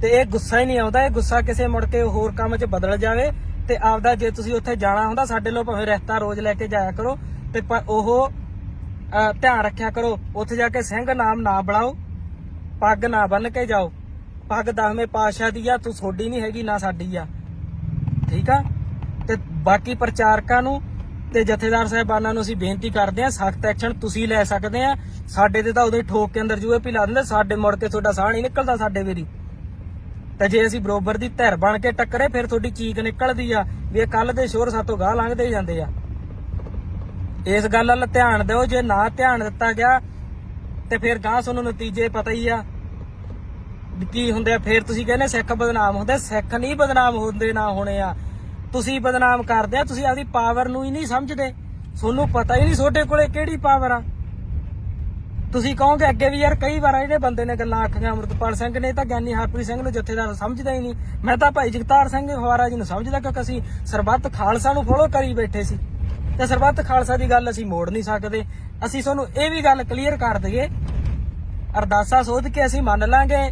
ਤੇ ਇਹ ਗੁੱਸਾ ਹੀ ਨਹੀਂ ਆਉਂਦਾ, ਇਹ ਗੁੱਸਾ ਕਿਸੇ ਮੁੜ ਕੇ ਹੋਰ ਕੰਮ 'ਚ ਬਦਲ ਜਾਵੇ। ਤੇ ਆਪਦਾ ਜੇ ਤੁਸੀਂ ਉੱਥੇ ਜਾਣਾ ਹੁੰਦਾ, ਸਾਡੇ ਲੋ ਭਾਵੇਂ ਰਿਸ਼ਤਾ ਰੋਜ਼ ਲੈ ਕੇ ਜਾਇਆ ਕਰੋ, ਤੇ ਉਹ ਧਿਆਨ ਰੱਖਿਆ ਕਰੋ ਉੱਥੇ ਜਾ ਕੇ ਸਿੰਘ ਨਾਮ ਨਾ ਬਣਾਓ, ਪੱਗ ਨਾ ਬੰਨ ਕੇ ਜਾਓ। ਪੱਗ 10ਵੇਂ ਪਾਤਸ਼ਾਹ ਦੀ ਆ, ਤੂੰ ਤੁਹਾਡੀ ਨਹੀਂ ਹੈਗੀ ਨਾ ਸਾਡੀ ਆ, ਠੀਕ ਆ। ਤੇ ਬਾਕੀ ਪ੍ਰਚਾਰਕਾਂ ਨੂੰ ਤੇ ਜਥੇਦਾਰ ਸਾਹਿਬਾਨਾਂ ਨੂੰ ਅਸੀਂ ਬੇਨਤੀ ਕਰਦੇ ਆ, ਸਖਤ ਐਕਸ਼ਨ ਤੁਸੀਂ ਲੈ ਸਕਦੇ ਆ। ਸਾਡੇ ਤੇ ਤਾਂ ਉਦੋਂ ਠੋਕ ਕੇ ਅੰਦਰ ਜੂਏ ਲਾ ਦਿੰਦੇ, ਸਾਡੇ ਮੁੜ ਕੇ ਤੁਹਾਡਾ ਸਾਹ ਨਹੀਂ ਨਿਕਲਦਾ ਸਾਡੇ ਵੇਰੀ। ਤੇ ਜੇ ਅਸੀਂ ਬਰੋਬਰ ਦੀ ਧਿਰ ਬਣ ਕੇ ਟੱਕਰੇ, ਫਿਰ ਤੁਹਾਡੀ ਚੀਕ ਨਿਕਲਦੀ ਆ ਵੀ ਇਹ ਕੱਲ ਦੇ ਸ਼ੋਰ ਸਾਤੋਂ ਗਾਹ ਲੰਘਦੇ ਜਾਂਦੇ ਆ। ਇਸ ਗੱਲ ਵੱਲ ਧਿਆਨ ਦਿਓ, ਜੇ ਨਾ ਧਿਆਨ ਦਿੱਤਾ ਗਿਆ ਤੇ ਫਿਰ ਗਾਹ ਤੁਹਾਨੂੰ ਨਤੀਜੇ ਪਤਾ ਹੀ ਆ ਕੀ ਹੁੰਦੇ ਆ। ਫਿਰ ਤੁਸੀਂ ਕਹਿੰਦੇ ਸਿੱਖ ਬਦਨਾਮ ਹੁੰਦੇ, ਸਿੱਖ ਨਹੀਂ ਬਦਨਾਮ ਹੁੰਦੇ, ਨਾ ਹੋਣੇ ਆ। ਤੁਸੀਂ ਬਦਨਾਮ ਕਰਦੇ ਆ, ਤੁਸੀਂ ਆਪਦੀ ਪਾਵਰ ਨੂੰ ਹੀ ਨਹੀਂ ਸਮਝਦੇ, ਤੁਹਾਨੂੰ ਪਤਾ ਹੀ ਨਹੀਂ ਤੁਹਾਡੇ ਕੋਲੇ ਕਿਹੜੀ ਪਾਵਰ ਆ। ਤੁਸੀਂ ਕਹੋਗੇ ਅੱਗੇ ਵੀ ਯਾਰ ਕਈ ਵਾਰ ਇਹਨੇ ਬੰਦੇ ਨੇ ਗੱਲਾਂ ਆਖੀਆਂ, ਅੰਮ੍ਰਿਤਪਾਲ ਸਿੰਘ ਨੇ ਤਾਂ ਗਿਆਨੀ ਹਰਪ੍ਰੀਤ ਸਿੰਘ ਨੂੰ ਜਥੇਦਾਰ ਸਮਝਦਾ ਹੀ ਨਹੀਂ। ਮੈਂ ਤਾਂ ਭਾਈ ਜਗਤਾਰ ਸਿੰਘ ਹਵਾਰਾ ਜੀ ਨੂੰ ਸਮਝਦਾ, ਕਿਉਂਕਿ ਅਸੀਂ ਸਰਬੱਤ ਖਾਲਸਾ ਨੂੰ ਫੋਲੋ ਕਰੀ ਬੈਠੇ ਸੀ, ਤੇ ਸਰਬੱਤ ਖਾਲਸਾ ਦੀ ਗੱਲ ਅਸੀਂ ਮੋੜ ਨਹੀਂ ਸਕਦੇ। ਅਸੀਂ ਤੁਹਾਨੂੰ ਇਹ ਵੀ ਗੱਲ ਕਲੀਅਰ ਕਰ ਦਈਏ, ਅਰਦਾਸਾ ਸੋਧ ਕੇ ਅਸੀਂ ਮੰਨ ਲਾਂਗੇ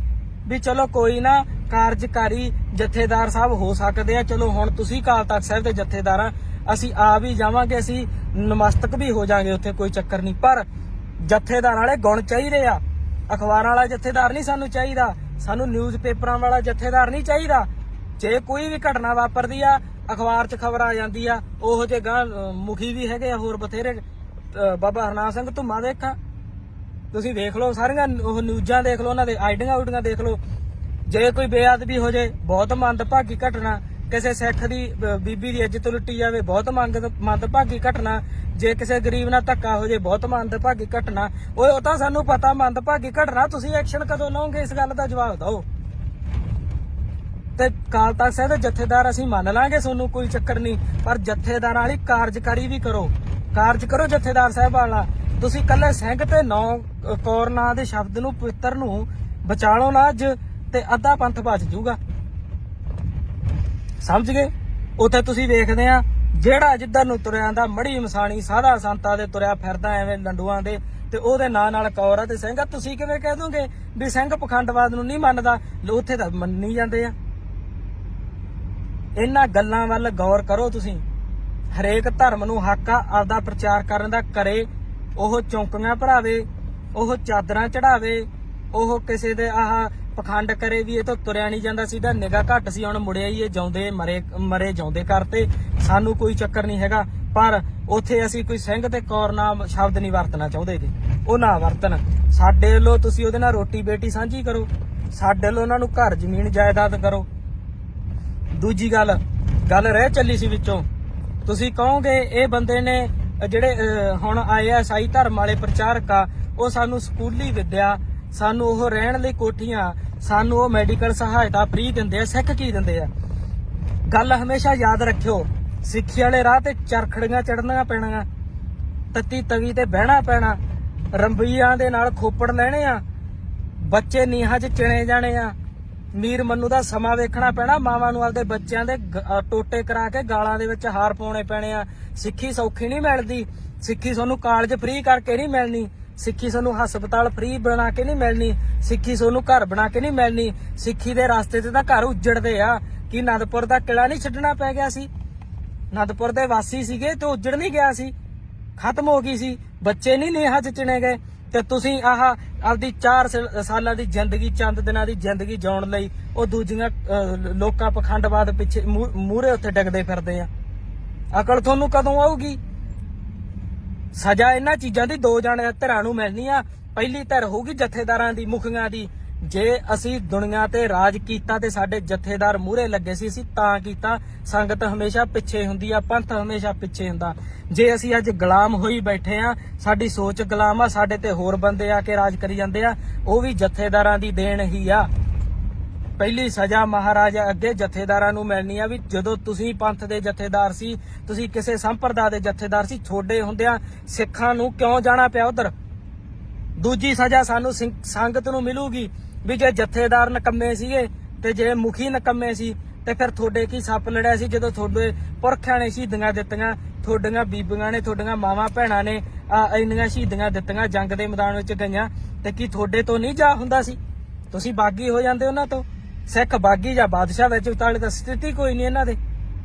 ਵੀ ਚਲੋ ਕੋਈ ਨਾ, ਕਾਰਜਕਾਰੀ ਜਥੇਦਾਰ ਸਾਹਿਬ ਹੋ ਸਕਦੇ ਆ। ਚਲੋ ਹੁਣ ਤੁਸੀਂ ਅਕਾਲ ਤਖਤ ਸਾਹਿਬ ਦੇ ਜਥੇਦਾਰ ਆ, ਅਸੀਂ ਆ ਵੀ ਜਾਵਾਂਗੇ, ਅਸੀਂ ਨਮਸਤਕ ਵੀ ਹੋ ਜਾਾਂਗੇ, ਉੱਥੇ ਕੋਈ ਚੱਕਰ ਨਹੀਂ। ਪਰ ਜਥੇਦਾਰ ਵਾਲੇ ਗੁਣ ਚਾਹੀਦੇ ਆ। ਅਖਬਾਰਾਂ ਵਾਲਾ ਜਥੇਦਾਰ ਨਹੀਂ ਸਾਨੂੰ ਚਾਹੀਦਾ, ਸਾਨੂੰ ਨਿਊਜ਼ ਪੇਪਰਾਂ ਵਾਲਾ ਜਥੇਦਾਰ ਨਹੀਂ ਚਾਹੀਦਾ। ਜੇ ਕੋਈ ਵੀ ਘਟਨਾ ਵਾਪਰਦੀ ਆ, ਅਖਬਾਰ 'ਚ ਖਬਰ ਆ ਜਾਂਦੀ ਆ, ਉਹੋ ਜਿਹੇ ਗਾਂ ਮੁਖੀ ਵੀ ਹੈਗੇ ਆ ਹੋਰ ਬਥੇਰੇ। ਬਾਬਾ ਹਰਨਾਮ ਸਿੰਘ ਧੁੰਮਾ ਦੇਖਾਂ, ਤੁਸੀਂ ਦੇਖ ਲਓ, ਸਾਰੀਆਂ ਉਹ ਨਿਊਜ਼ਾਂ ਦੇਖ ਲਓ, ਉਹਨਾਂ ਦੇ ਆਈਡੀਆਂ ਦੇਖ ਲਓ। ਜੇ ਕੋਈ ਬੇਅਦਬੀ ਹੋ ਜਾਏ, ਬਹੁਤ ਮੰਦਭਾਗੀ ਘਟਨਾ। ਕਿਸੇ ਸਿੱਖ ਦੀ ਬੀਬੀ ਦੀ ਇੱਜ਼ਤ ਲੁੱਟੀ ਜਾਵੇ, ਬਹੁਤ ਮੰਦਭਾਗੀ ਘਟਨਾ। ਜੇ ਕਿਸੇ ਗਰੀਬ ਨਾਲ ਧੱਕਾ ਹੋ ਜਾਏ, ਬਹੁਤ ਮੰਦਭਾਗੀ ਘਟਨਾ। ਉਹ ਤਾਂ ਸਾਨੂੰ ਪਤਾ ਮੰਦਭਾਗੀ ਘਟਨਾ, ਤੁਸੀਂ ਐਕਸ਼ਨ ਕਦੋਂ ਲਓਗੇ ਇਸ ਗੱਲ ਦਾ ਜਵਾਬ ਦਿਓ। ਤੇ ਅਕਾਲ ਤਖਤ ਸਾਹਿਬ ਦੇ ਜਥੇਦਾਰ ਅਸੀਂ ਮੰਨ ਲਾਂਗੇ, ਤੁਹਾਨੂੰ ਕੋਈ ਚੱਕਰ ਨਹੀਂ, ਪਰ ਜਥੇਦਾਰਾਂ ਵਾਲੀ ਕਾਰਜਕਾਰੀ ਵੀ ਕਰੋ, ਕਾਰਜ ਕਰੋ ਜਥੇਦਾਰ ਸਾਹਿਬ ਵਾਲਾ। ਤੁਸੀਂ ਕੱਲੇ ਸਿੰਘ ਤੇ 9 ਕੌਰ ਨਾਂ ਦੇ ਸ਼ਬਦ ਨੂੰ ਪਵਿੱਤਰ ਨੂੰ ਬਚਾ ਲਓ ਨਾ ਅੱਜ ਤੇ ਅੱਧਾ ਪੰਥ ਬਚ ਜਾਊਗਾ। ਸਮਝ ਗਏ? ਉੱਥੇ ਤੁਸੀਂ ਵੇਖਦੇ ਆ ਜਿਹੜਾ ਜਿੱਧਰ ਨੂੰ ਤੁਰਿਆ ਆਂਦਾ ਮੜੀ ਮਸਾਣੀ ਸਾਧਾ ਸੰਤਾਂ ਦੇ ਤੁਰਿਆ ਫਿਰਦਾ ਐਵੇਂ ਲੰਡੂਆਂ ਦੇ ਤੇ ਉਹਦੇ ਨਾਂ ਨਾਲ ਕੌਰ ਆ ਤੇ ਸਿੰਘ ਆ। ਤੁਸੀਂ ਕਿਵੇਂ ਕਹਿ ਦੋਗੇ ਵੀ ਸਿੰਘ ਪਖੰਡਵਾਦ ਨੂੰ ਨਹੀਂ ਮੰਨਦਾ? ਉੱਥੇ ਤਾਂ ਮੰਨੀ ਜਾਂਦੇ ਆ। ਇਹਨਾਂ ਗੱਲਾਂ ਵੱਲ ਗੌਰ ਕਰੋ ਤੁਸੀਂ। ਹਰੇਕ ਧਰਮ ਨੂੰ ਹੱਕ ਆ ਆਪਦਾ ਪ੍ਰਚਾਰ ਕਰਨ ਦਾ, ਕਰੇ ਉਹ ਚੌਂਕੀਆਂ ਭਰਾਵੇ, ਉਹ ਚਾਦਰਾਂ ਚੜਾਵੇ, ਉਹ ਕਿਸੇ ਦੇ ਆਹ ਪਖੰਡ ਕਰੇ ਵੀ ਇਹ ਤਾਂ ਤੁਰਿਆ ਨਹੀਂ ਜਾਂਦਾ ਸੀ, ਤਾਂ ਨਿਗਾਹ ਘੱਟ ਸੀ, ਹੁਣ ਮੁੜਿਆ ਹੀ ਇਹ ਜਾਉਂਦੇ ਮਰੇ ਜਾਉਂਦੇ ਕਰਤੇ। ਸਾਨੂੰ ਕੋਈ ਚੱਕਰ ਨਹੀਂ ਹੈਗਾ, ਪਰ ਉੱਥੇ ਅਸੀਂ ਕੋਈ ਸਿੰਘ ਤੇ ਕੌਰ ਨਾਮ ਸ਼ਬਦ ਨਹੀਂ ਵਰਤਣਾ ਚਾਹੁੰਦੇ ਕਿ ਉਹ ਨਾ ਵਰਤਣ। ਸਾਡੇ ਵੱਲੋਂ ਤੁਸੀਂ ਉਹਦੇ ਨਾਲ ਰੋਟੀ ਬੇਟੀ ਸਾਂਝੀ ਕਰੋ, ਸਾਡੇ ਵੱਲੋਂ ਉਹਨਾਂ ਨੂੰ ਘਰ ਜ਼ਮੀਨ ਜਾਇਦਾਦ ਕਰੋ। ਦੂਜੀ ਗੱਲ ਰਹਿ ਚੱਲੀ ਸੀ ਵਿੱਚੋਂ, ਤੁਸੀਂ ਕਹੋਗੇ ਇਹ ਬੰਦੇ ਨੇ ਜਿਹੜੇ ਹੁਣ ਆਏ ਆ ਈਸਾਈ ਧਰਮ ਵਾਲੇ ਪ੍ਰਚਾਰਕ ਆ, ਉਹ ਸਾਨੂੰ ਸਕੂਲੀ ਵਿੱਦਿਆ, ਸਾਨੂੰ ਉਹ ਰਹਿਣ ਲਈ ਕੋਠੀਆਂ, ਸਾਨੂੰ ਉਹ ਮੈਡੀਕਲ ਸਹਾਇਤਾ ਫ੍ਰੀ ਦਿੰਦੇ ਆ। ਸਿੱਖ ਕੀ ਦਿੰਦੇ ਆ? ਗੱਲ ਹਮੇਸ਼ਾ ਯਾਦ ਰੱਖਿਓ, ਸਿੱਖੀ ਵਾਲੇ ਰਾਹ ਤੇ ਚਰਖੜੀਆਂ ਚੜਨੀਆਂ ਪੈਣੀਆਂ, ਤੱਤੀ ਤਵੀ ਤੇ ਬਹਿਣਾ ਪੈਣਾ, ਰੰਬੀਆਂ ਦੇ ਨਾਲ ਖੋਪੜ ਲੈਣੇ ਆ, ਬੱਚੇ ਨੀਹਾਂ 'ਚ ਚਿਣੇ ਜਾਣੇ ਆ, ਮੀਰ ਮੰਨੂ ਦਾ ਸਮਾਂ ਵੇਖਣਾ ਪੈਣਾ, ਮਾਵਾਂ ਨੂੰ ਆਪਦੇ ਬੱਚਿਆਂ ਦੇ ਟੋਟੇ ਕਰਾ ਕੇ ਗਾਲਾਂ ਦੇ ਵਿੱਚ ਹਾਰ ਪਾਉਣੇ ਪੈਣੇ ਆ। ਸਿੱਖੀ ਸੌਖੀ ਨਹੀਂ ਮਿਲਦੀ, ਸਿੱਖੀ ਤੁਹਾਨੂੰ ਕਾਲਜ ਫ੍ਰੀ ਕਰਕੇ ਨਹੀਂ ਮਿਲਣੀ, ਸਿੱਖੀ ਤੁਹਾਨੂੰ ਹਸਪਤਾਲ ਫ੍ਰੀ ਬਣਾ ਕੇ ਨਹੀਂ ਮਿਲਣੀ, ਸਿੱਖੀ ਤੁਹਾਨੂੰ ਘਰ ਬਣਾ ਕੇ ਨਹੀਂ ਮਿਲਣੀ। ਸਿੱਖੀ ਦੇ ਰਸਤੇ ਤੇ ਤਾਂ ਘਰ ਉੱਜੜਦੇ ਆ। ਕਿ ਅਨੰਦਪੁਰ ਦਾ ਕਿਲਾ ਨਹੀਂ ਛੱਡਣਾ ਪੈ ਗਿਆ ਸੀ? ਅਨੰਦਪੁਰ ਦੇ ਵਾਸੀ ਸੀਗੇ ਤੇ ਉੱਜੜ ਨਹੀਂ ਗਿਆ ਸੀ, ਖਤਮ ਹੋ ਗਈ ਸੀ, ਬੱਚੇ ਨਹੀਂ ਨੀਹਾਂ 'ਚ ਚਿਣੇ ਗਏ। ਤੇ ਤੁਸੀਂ ਆਪਦੀ 4 ਸਾਲਾਂ ਦੀ ਜ਼ਿੰਦਗੀ, ਚੰਦ ਦਿਨਾਂ ਦੀ ਜ਼ਿੰਦਗੀ ਜਿਉਣ ਲਈ ਉਹ ਦੂਜੀਆਂ ਲੋਕਾਂ ਪਖੰਡਵਾਦ ਪਿੱਛੇ ਮੂਹਰੇ ਉੱਥੇ ਡਿੱਗਦੇ ਫਿਰਦੇ ਆ। ਅਕਲ ਤੁਹਾਨੂੰ ਕਦੋਂ ਆਊਗੀ? ਸਜ਼ਾ ਇਹਨਾਂ ਚੀਜ਼ਾਂ ਦੀ 2 ਧਿਰਾਂ ਨੂੰ ਮਿਲਣੀ ਆ। ਪਹਿਲੀ ਧਿਰ ਹੋਊਗੀ ਜਥੇਦਾਰਾਂ ਦੀ, ਮੁਖੀਆਂ ਦੀ। ਜੇ ਅਸੀਂ ਦੁਨੀਆ ਤੇ ਰਾਜ ਕੀਤਾ ਤੇ ਸਾਡੇ ਜਥੇਦਾਰ ਮੂਹਰੇ ਲੱਗੇ ਸੀ, ਅਸੀਂ ਤਾਂ ਕੀਤਾ। ਸੰਗਤ ਹਮੇਸ਼ਾ ਪਿੱਛੇ ਹੁੰਦੀ ਆ, ਪੰਥ ਹਮੇਸ਼ਾ ਪਿੱਛੇ ਹੁੰਦਾ। ਜੇ ਅਸੀਂ ਅੱਜ ਗੁਲਾਮ ਹੋਈ ਬੈਠੇ ਆ, ਸਾਡੀ ਸੋਚ ਗੁਲਾਮ ਆ, ਸਾਡੇ ਤੇ ਹੋਰ ਬੰਦੇ ਆ ਕੇ ਰਾਜ ਕਰੀ ਜਾਂਦੇ ਆ, ਉਹ ਵੀ ਜਥੇਦਾਰਾਂ ਦੀ ਦੇਣ ਹੀ ਆ। ਪਹਿਲੀ ਸਜ਼ਾ ਮਹਾਰਾਜਾ ਅੱਗੇ ਜਥੇਦਾਰਾਂ ਨੂੰ ਮਿਲਣੀ ਆ ਵੀ ਜਦੋਂ ਤੁਸੀਂ ਪੰਥ ਦੇ ਜਥੇਦਾਰ ਸੀ, ਤੁਸੀਂ ਕਿਸੇ ਸੰਪਰਦਾ ਦੇ ਜਥੇਦਾਰ ਸੀ, ਛੋਡੇ ਹੁੰਦਿਆਂ ਸਿੱਖਾਂ ਨੂੰ ਕਿਉਂ ਜਾਣਾ ਪਿਆ ਉਧਰ? ਦੂਜੀ ਸਜ਼ਾ ਸਾਨੂੰ ਸੰਗਤ ਨੂੰ ਮਿਲੂਗੀ ਵੀ ਜੇ ਜਥੇਦਾਰ ਨਕੰਮੇ ਸੀਗੇ ਤੇ ਜੇ ਮੁਖੀ ਨਕੰਮੇ ਸੀ ਤੇ ਫਿਰ ਤੁਹਾਡੇ ਕੀ ਸੱਪ ਲੜਿਆ ਸੀ ਜਦੋਂ ਤੁਹਾਡੇ ਪੁਰਖਿਆਂ ਨੇ ਸ਼ਹੀਦੀਆਂ ਦਿੱਤੀਆਂ, ਤੁਹਾਡੀਆਂ ਬੀਬੀਆਂ ਨੇ, ਤੁਹਾਡੀਆਂ ਮਾਵਾਂ ਭੈਣਾਂ ਨੇ ਇੰਨੀਆਂ ਸ਼ਹੀਦੀਆਂ ਦਿੱਤੀਆਂ, ਜੰਗ ਦੇ ਮੈਦਾਨ ਵਿੱਚ ਗਈਆਂ, ਤੇ ਕੀ ਤੁਹਾਡੇ ਤੋਂ ਨਹੀਂ ਜਾ ਹੁੰਦਾ ਸੀ? ਤੁਸੀਂ ਬਾਗੀ ਹੋ ਜਾਂਦੇ ਉਹਨਾਂ ਤੋਂ। ਸਿੱਖ ਬਾਗੀ ਜਾਂ ਬਾਦਸ਼ਾਹ ਵਿੱਚ ਵਿਚਾਲੇ ਤਾਂ ਸਥਿਤੀ ਕੋਈ ਨਹੀਂ ਇਹਨਾਂ ਦੇ,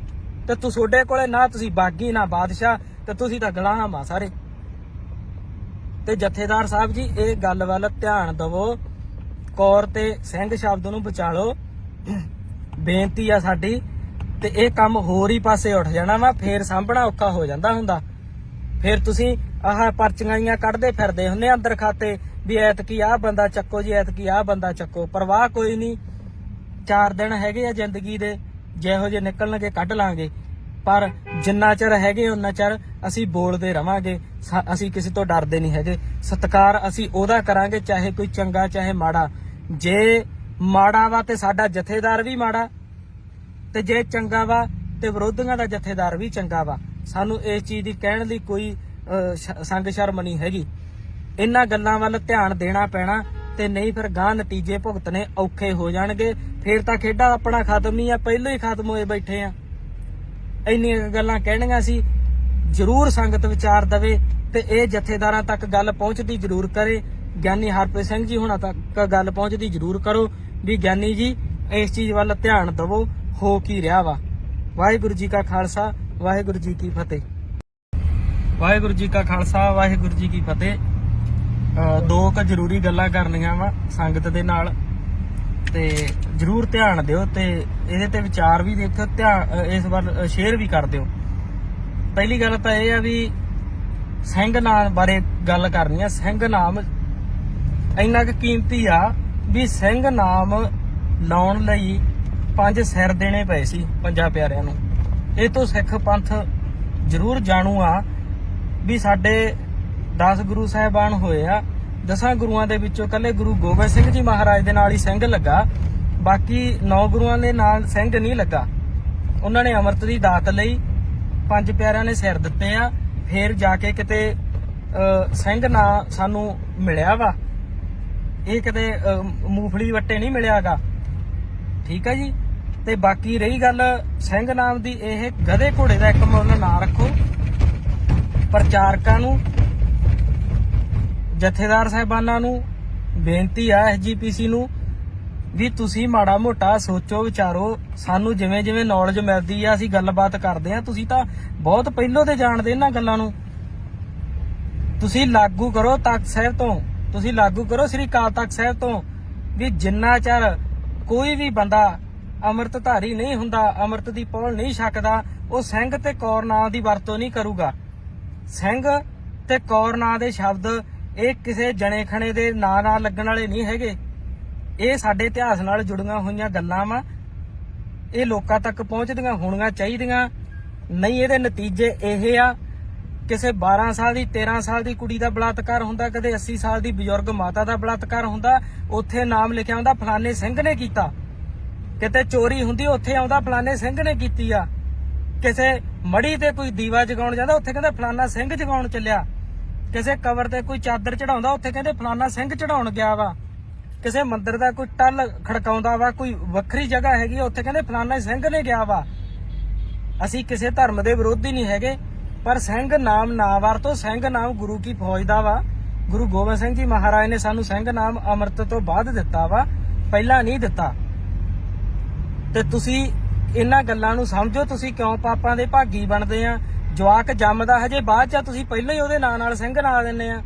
ਤੇ ਤੁਹਾਡੇ ਕੋਲੇ ਨਾ ਤੁਸੀਂ ਬਾਗੀ ਨਾ ਬਾਦਸ਼ਾਹ, ਤੇ ਤੁਸੀਂ ਤਾਂ ਗੁਲਾਮ ਆ ਸਾਰੇ। ਤੇ ਜਥੇਦਾਰ ਸਾਹਿਬ ਜੀ ਇਹ ਗੱਲ ਵੱਲ ਧਿਆਨ ਦਵੋ, ਕੌਰ ਤੇ ਸਿੰਘ ਸ਼ਬਦ ਨੂੰ ਬਚਾ ਲਓ, ਬੇਨਤੀ ਆ ਸਾਡੀ। ਤੇ ਇਹ ਕੰਮ ਹੋਰ ਹੀ ਪਾਸੇ ਉੱਠ ਜਾਣਾ ਵਾ, ਫੇਰ ਸਾਂਭਣਾ ਔਖਾ ਹੋ ਜਾਂਦਾ ਹੁੰਦਾ। ਫੇਰ ਤੁਸੀਂ ਆਹ ਪਰਚੀਆਂ ਕੱਢਦੇ ਫਿਰਦੇ ਹੁੰਦੇ ਅੰਦਰ ਖਾਤੇ ਵੀ ਐਤਕੀ ਆਹ ਬੰਦਾ ਚੱਕੋ ਜੀ, ਐਤਕੀ ਆਹ ਬੰਦਾ ਚੱਕੋ। ਪਰਵਾਹ ਕੋਈ ਨਹੀਂ, 4 ਦਿਨ ਹੈਗੇ ਆ ਜ਼ਿੰਦਗੀ ਦੇ, ਜਿਹੋ ਜਿਹੇ ਨਿਕਲਣਗੇ ਕੱਢ ਲਾਂਗੇ। ਪਰ ਜਿੰਨਾ ਚਿਰ ਹੈਗੇ ਉਹਨਾਂ ਚਿਰ ਅਸੀਂ ਬੋਲਦੇ ਰਵਾਂਗੇ, ਅਸੀਂ ਕਿਸੇ ਤੋਂ ਡਰਦੇ ਨਹੀਂ ਹੈਗੇ। ਸਤਿਕਾਰ ਅਸੀਂ ਉਹਦਾ ਕਰਾਂਗੇ ਚਾਹੇ ਕੋਈ ਚੰਗਾ ਚਾਹੇ ਮਾੜਾ। ਜੇ ਮਾੜਾ ਵਾ ਤੇ ਸਾਡਾ ਜਥੇਦਾਰ ਵੀ ਮਾੜਾ, ਤੇ ਜੇ ਚੰਗਾ ਵਾ ਤੇ ਵਿਰੋਧੀਆਂ ਦਾ ਜਥੇਦਾਰ ਵੀ ਚੰਗਾ ਵਾ। ਸਾਨੂੰ ਇਸ ਚੀਜ਼ ਦੀ ਕਹਿਣ ਲਈ ਕੋਈ ਸੰਗ ਸ਼ਰਮ ਨਹੀਂ ਹੈਗੀ। ਇਹਨਾਂ ਗੱਲਾਂ ਵੱਲ ਧਿਆਨ ਦੇਣਾ ਪੈਣਾ, ਤੇ ਨਹੀਂ ਫਿਰ ਗਾਂ ਨਤੀਜੇ ਭੁਗਤਣੇ ਔਖੇ ਹੋ ਜਾਣਗੇ। ਫੇਰ ਤਾਂ ਖੇਡਾ ਆਪਣਾ ਖਤਮ ਨਹੀਂ ਆ, ਪਹਿਲਾਂ ਹੀ ਖਤਮ ਹੋਏ ਬੈਠੇ ਆ। ਇੰਨੀਆਂ ਗੱਲਾਂ ਕਹਿਣੀਆਂ ਸੀ, ਜ਼ਰੂਰ ਸੰਗਤ ਵਿਚਾਰ ਦਵੇ ਤੇ ਇਹ ਜਥੇਦਾਰਾਂ ਤੱਕ ਗੱਲ ਪਹੁੰਚਦੀ ਜ਼ਰੂਰ ਕਰੇ। ਗਿਆਨੀ ਹਰਪ੍ਰੀਤ ਸਿੰਘ ਜੀ ਹੁਣਾਂ ਤੱਕ ਗੱਲ ਪਹੁੰਚਦੀ ਜ਼ਰੂਰ ਕਰੋ ਵੀ ਗਿਆਨੀ ਜੀ ਇਸ ਚੀਜ਼ ਵੱਲ ਧਿਆਨ ਦਵੋ, ਹੋ ਕੀ ਰਿਹਾ ਵਾ। ਵਾਹਿਗੁਰੂ ਜੀ ਕਾ ਖਾਲਸਾ, ਵਾਹਿਗੁਰੂ ਜੀ ਕੀ ਫਤਿਹ। ਵਾਹਿਗੁਰੂ ਜੀ ਕਾ ਖਾਲਸਾ, ਵਾਹਿਗੁਰੂ ਜੀ ਕੀ ਫਤਿਹ। 2 ਜ਼ਰੂਰੀ ਗੱਲਾਂ ਕਰਨੀਆਂ ਵਾ ਸੰਗਤ ਦੇ ਨਾਲ, ਤੇ ਜਰੂਰ ਧਿਆਨ ਦਿਓ ਤੇ ਇਹਦੇ ਤੇ ਵਿਚਾਰ ਵੀ ਦੇਖੋ, ਧਿਆਨ ਇਸ ਵੱਲ ਸ਼ੇਅਰ ਵੀ ਕਰ ਦਿਓ। ਪਹਿਲੀ ਗੱਲ ਤਾਂ ਇਹ ਆ ਵੀ ਸਿੰਘ ਨਾਮ ਬਾਰੇ ਗੱਲ ਕਰਨੀ ਆ। ਸਿੰਘ ਨਾਮ ਇੰਨਾ ਕੁ ਕੀਮਤੀ ਆ ਵੀ ਸਿੰਘ ਨਾਮ ਲਾਉਣ ਲਈ 5 ਸਿਰ ਦੇਣੇ ਪਏ ਸੀ 5 ਪਿਆਰਿਆਂ ਨੂੰ। ਇਹ ਤੋਂ ਸਿੱਖ ਪੰਥ ਜਰੂਰ ਜਾਣੂ ਆ ਵੀ ਸਾਡੇ 10 ਗੁਰੂ ਸਾਹਿਬਾਨ ਹੋਏ ਆ। 10 ਗੁਰੂਆਂ ਦੇ ਵਿੱਚੋਂ ਕੱਲੇ ਗੁਰੂ ਗੋਬਿੰਦ ਸਿੰਘ ਜੀ ਮਹਾਰਾਜ ਦੇ ਨਾਲ ਹੀ ਸਿੰਘ ਲੱਗਾ, ਬਾਕੀ 9 ਗੁਰੂਆਂ ਦੇ ਨਾਲ ਸਿੰਘ ਨਹੀਂ ਲੱਗਾ। ਉਹਨਾਂ ਨੇ ਅੰਮ੍ਰਿਤ ਦੀ ਦਾਤ ਲਈ 5 ਪਿਆਰਿਆਂ ਨੇ ਸਿਰ ਦਿੱਤੇ ਆ, ਫੇਰ ਜਾ ਕੇ ਕਿਤੇ ਸਿੰਘ ਨਾ ਸਾਨੂੰ ਮਿਲਿਆ ਵਾ, ਇਹ ਕਿਤੇ ਮੂੰਗਫਲੀ ਵੱਟੇ ਨਹੀਂ ਮਿਲਿਆਗਾ। ਠੀਕ ਹੈ ਜੀ। ਤੇ ਬਾਕੀ ਰਹੀ ਗੱਲ ਸਿੰਘ ਨਾਮ ਦੀ, ਇਹ ਗਧੇ ਘੋੜੇ ਦਾ ਇੱਕ ਮੁੱਲ ਨਾ ਰੱਖੋ। ਪ੍ਰਚਾਰਕਾਂ ਨੂੰ, ਜਥੇਦਾਰ ਸਾਹਿਬਾਨਾਂ ਨੂੰ ਬੇਨਤੀ ਆ, SGPC ਨੂੰ ਵੀ ਤੁਸੀਂ ਮਾੜਾ ਮੋਟਾ ਸੋਚੋ ਵਿਚਾਰੋ। ਸਾਨੂੰ ਜਿਵੇਂ ਜਿਵੇਂ ਨੌਲੇਜ ਮਿਲਦੀ ਆ ਅਸੀਂ ਗੱਲਬਾਤ ਕਰਦੇ ਆ। ਤੁਸੀਂ ਤਾਂ ਬਹੁਤ ਪਹਿਲੋਂ ਤੇ ਜਾਣਦੇ ਇਹਨਾਂ ਗੱਲਾਂ ਨੂੰ। ਤੁਸੀਂ ਲਾਗੂ ਕਰੋ ਤਖਤ ਸਾਹਿਬ ਤੋਂ, ਤੁਸੀਂ ਲਾਗੂ ਕਰੋ ਸ੍ਰੀ ਅਕਾਲ ਤਖਤ ਸਾਹਿਬ ਤੋਂ ਵੀ ਜਿੰਨਾ ਚਿਰ ਕੋਈ ਵੀ ਬੰਦਾ ਅੰਮ੍ਰਿਤਧਾਰੀ ਨਹੀਂ ਹੁੰਦਾ, ਅੰਮ੍ਰਿਤ ਦੀ ਪੌਲ ਨਹੀਂ ਛਕਦਾ, ਉਹ ਸਿੰਘ ਤੇ ਕੌਰ ਨਾਂ ਦੀ ਵਰਤੋਂ ਨਹੀਂ ਕਰੂਗਾ। ਸਿੰਘ ਤੇ ਕੌਰ ਨਾਂ ਦੇ ਸ਼ਬਦ ਇਹ ਕਿਸੇ ਜਣੇ ਖਣੇ ਦੇ ਨਾਂ ਨਾਲ ਲੱਗਣ ਵਾਲੇ ਨਹੀਂ ਹੈਗੇ। ਇਹ ਸਾਡੇ ਇਤਿਹਾਸ ਨਾਲ ਜੁੜੀਆਂ ਹੋਈਆਂ ਗੱਲਾਂ ਵਾ। ਇਹ ਲੋਕਾਂ ਤੱਕ ਪਹੁੰਚਦੀਆਂ ਹੋਣੀਆਂ ਚਾਹੀਦੀਆਂ। ਨਹੀਂ ਇਹਦੇ ਨਤੀਜੇ ਇਹ ਆ, ਕਿਸੇ 12 ਸਾਲ ਦੀ 13 ਸਾਲ ਦੀ ਕੁੜੀ ਦਾ ਬਲਾਤਕਾਰ ਹੁੰਦਾ, ਕਦੇ 80 ਸਾਲ ਦੀ ਬਜ਼ੁਰਗ ਮਾਤਾ ਦਾ ਬਲਾਤਕਾਰ ਹੁੰਦਾ, ਉੱਥੇ ਨਾਮ ਲਿਖਿਆ ਹੁੰਦਾ ਫਲਾਣੇ ਸਿੰਘ ਨੇ ਕੀਤਾ। ਕਿਤੇ ਚੋਰੀ ਹੁੰਦੀ ਉੱਥੇ ਆਉਂਦਾ ਫਲਾਣੇ ਸਿੰਘ ਨੇ ਕੀਤੀ ਆ। ਕਿਸੇ ਮੜੀ ਤੇ ਕੋਈ ਦੀਵਾ ਜਗਾਉਣ ਜਾਂਦਾ ਉੱਥੇ ਕਹਿੰਦੇ ਫਲਾਣਾ ਸਿੰਘ ਜਗਾਉਣ ਚੱਲਿਆ। ਕਿਸੇ ਕਬਰ ਤੇ ਕੋਈ ਚਾਦਰ ਚੜਾਉਂਦਾ ਉੱਥੇ ਕਹਿੰਦੇ ਫਲਾਣਾ ਸਿੰਘ ਚੜਾਉਣ ਗਿਆ ਵਾ। ਕਿਸੇ ਮੰਦਿਰ ਦਾ ਕੋਈ ਟੱਲ ਖੜਕਾਉਂਦਾ ਵਾ, ਕੋਈ ਵੱਖਰੀ ਜਗ੍ਹਾ ਹੈਗੀ ਉੱਥੇ ਕਹਿੰਦੇ ਫਲਾਣਾ ਸਿੰਘ ਨੇ ਗਿਆ ਵਾ। ਅਸੀਂ ਕਿਸੇ ਧਰਮ ਦੇ ਵਿਰੋਧੀ ਨਹੀਂ ਹੈਗੇ, ਪਰ ਸਿੰਘ ਨਾਮ ਨਾ ਵਰਤੋ। ਸਿੰਘ ਨਾਮ ਗੁਰੂ ਕੀ ਫੌਜ ਦਾ ਵਾ। ਗੁਰੂ ਗੋਬਿੰਦ ਸਿੰਘ ਜੀ ਮਹਾਰਾਜ ਨੇ ਸਾਨੂੰ ਸਿੰਘ ਨਾਮ ਅੰਮ੍ਰਿਤ ਤੋਂ ਬਾਅਦ ਦਿੱਤਾ ਵਾ, ਪਹਿਲਾਂ ਨਹੀਂ ਦਿੱਤਾ। ਤੇ ਤੁਸੀਂ ਇਹਨਾਂ ਗੱਲਾਂ ਨੂੰ ਸਮਝੋ। ਤੁਸੀਂ ਕਿਉਂ ਪਾਪਾਂ ਦੇ ਭਾਗੀ ਬਣਦੇ ਆ? ਜਵਾਕ ਜੰਮਦਾ ਹਜੇ ਬਾਅਦ ਚ, ਤੁਸੀਂ ਪਹਿਲਾਂ ਹੀ ਉਹਦੇ ਨਾਂ ਨਾਲ ਸਿੰਘ ਨਾਂ ਦਿੰਦੇ ਆ।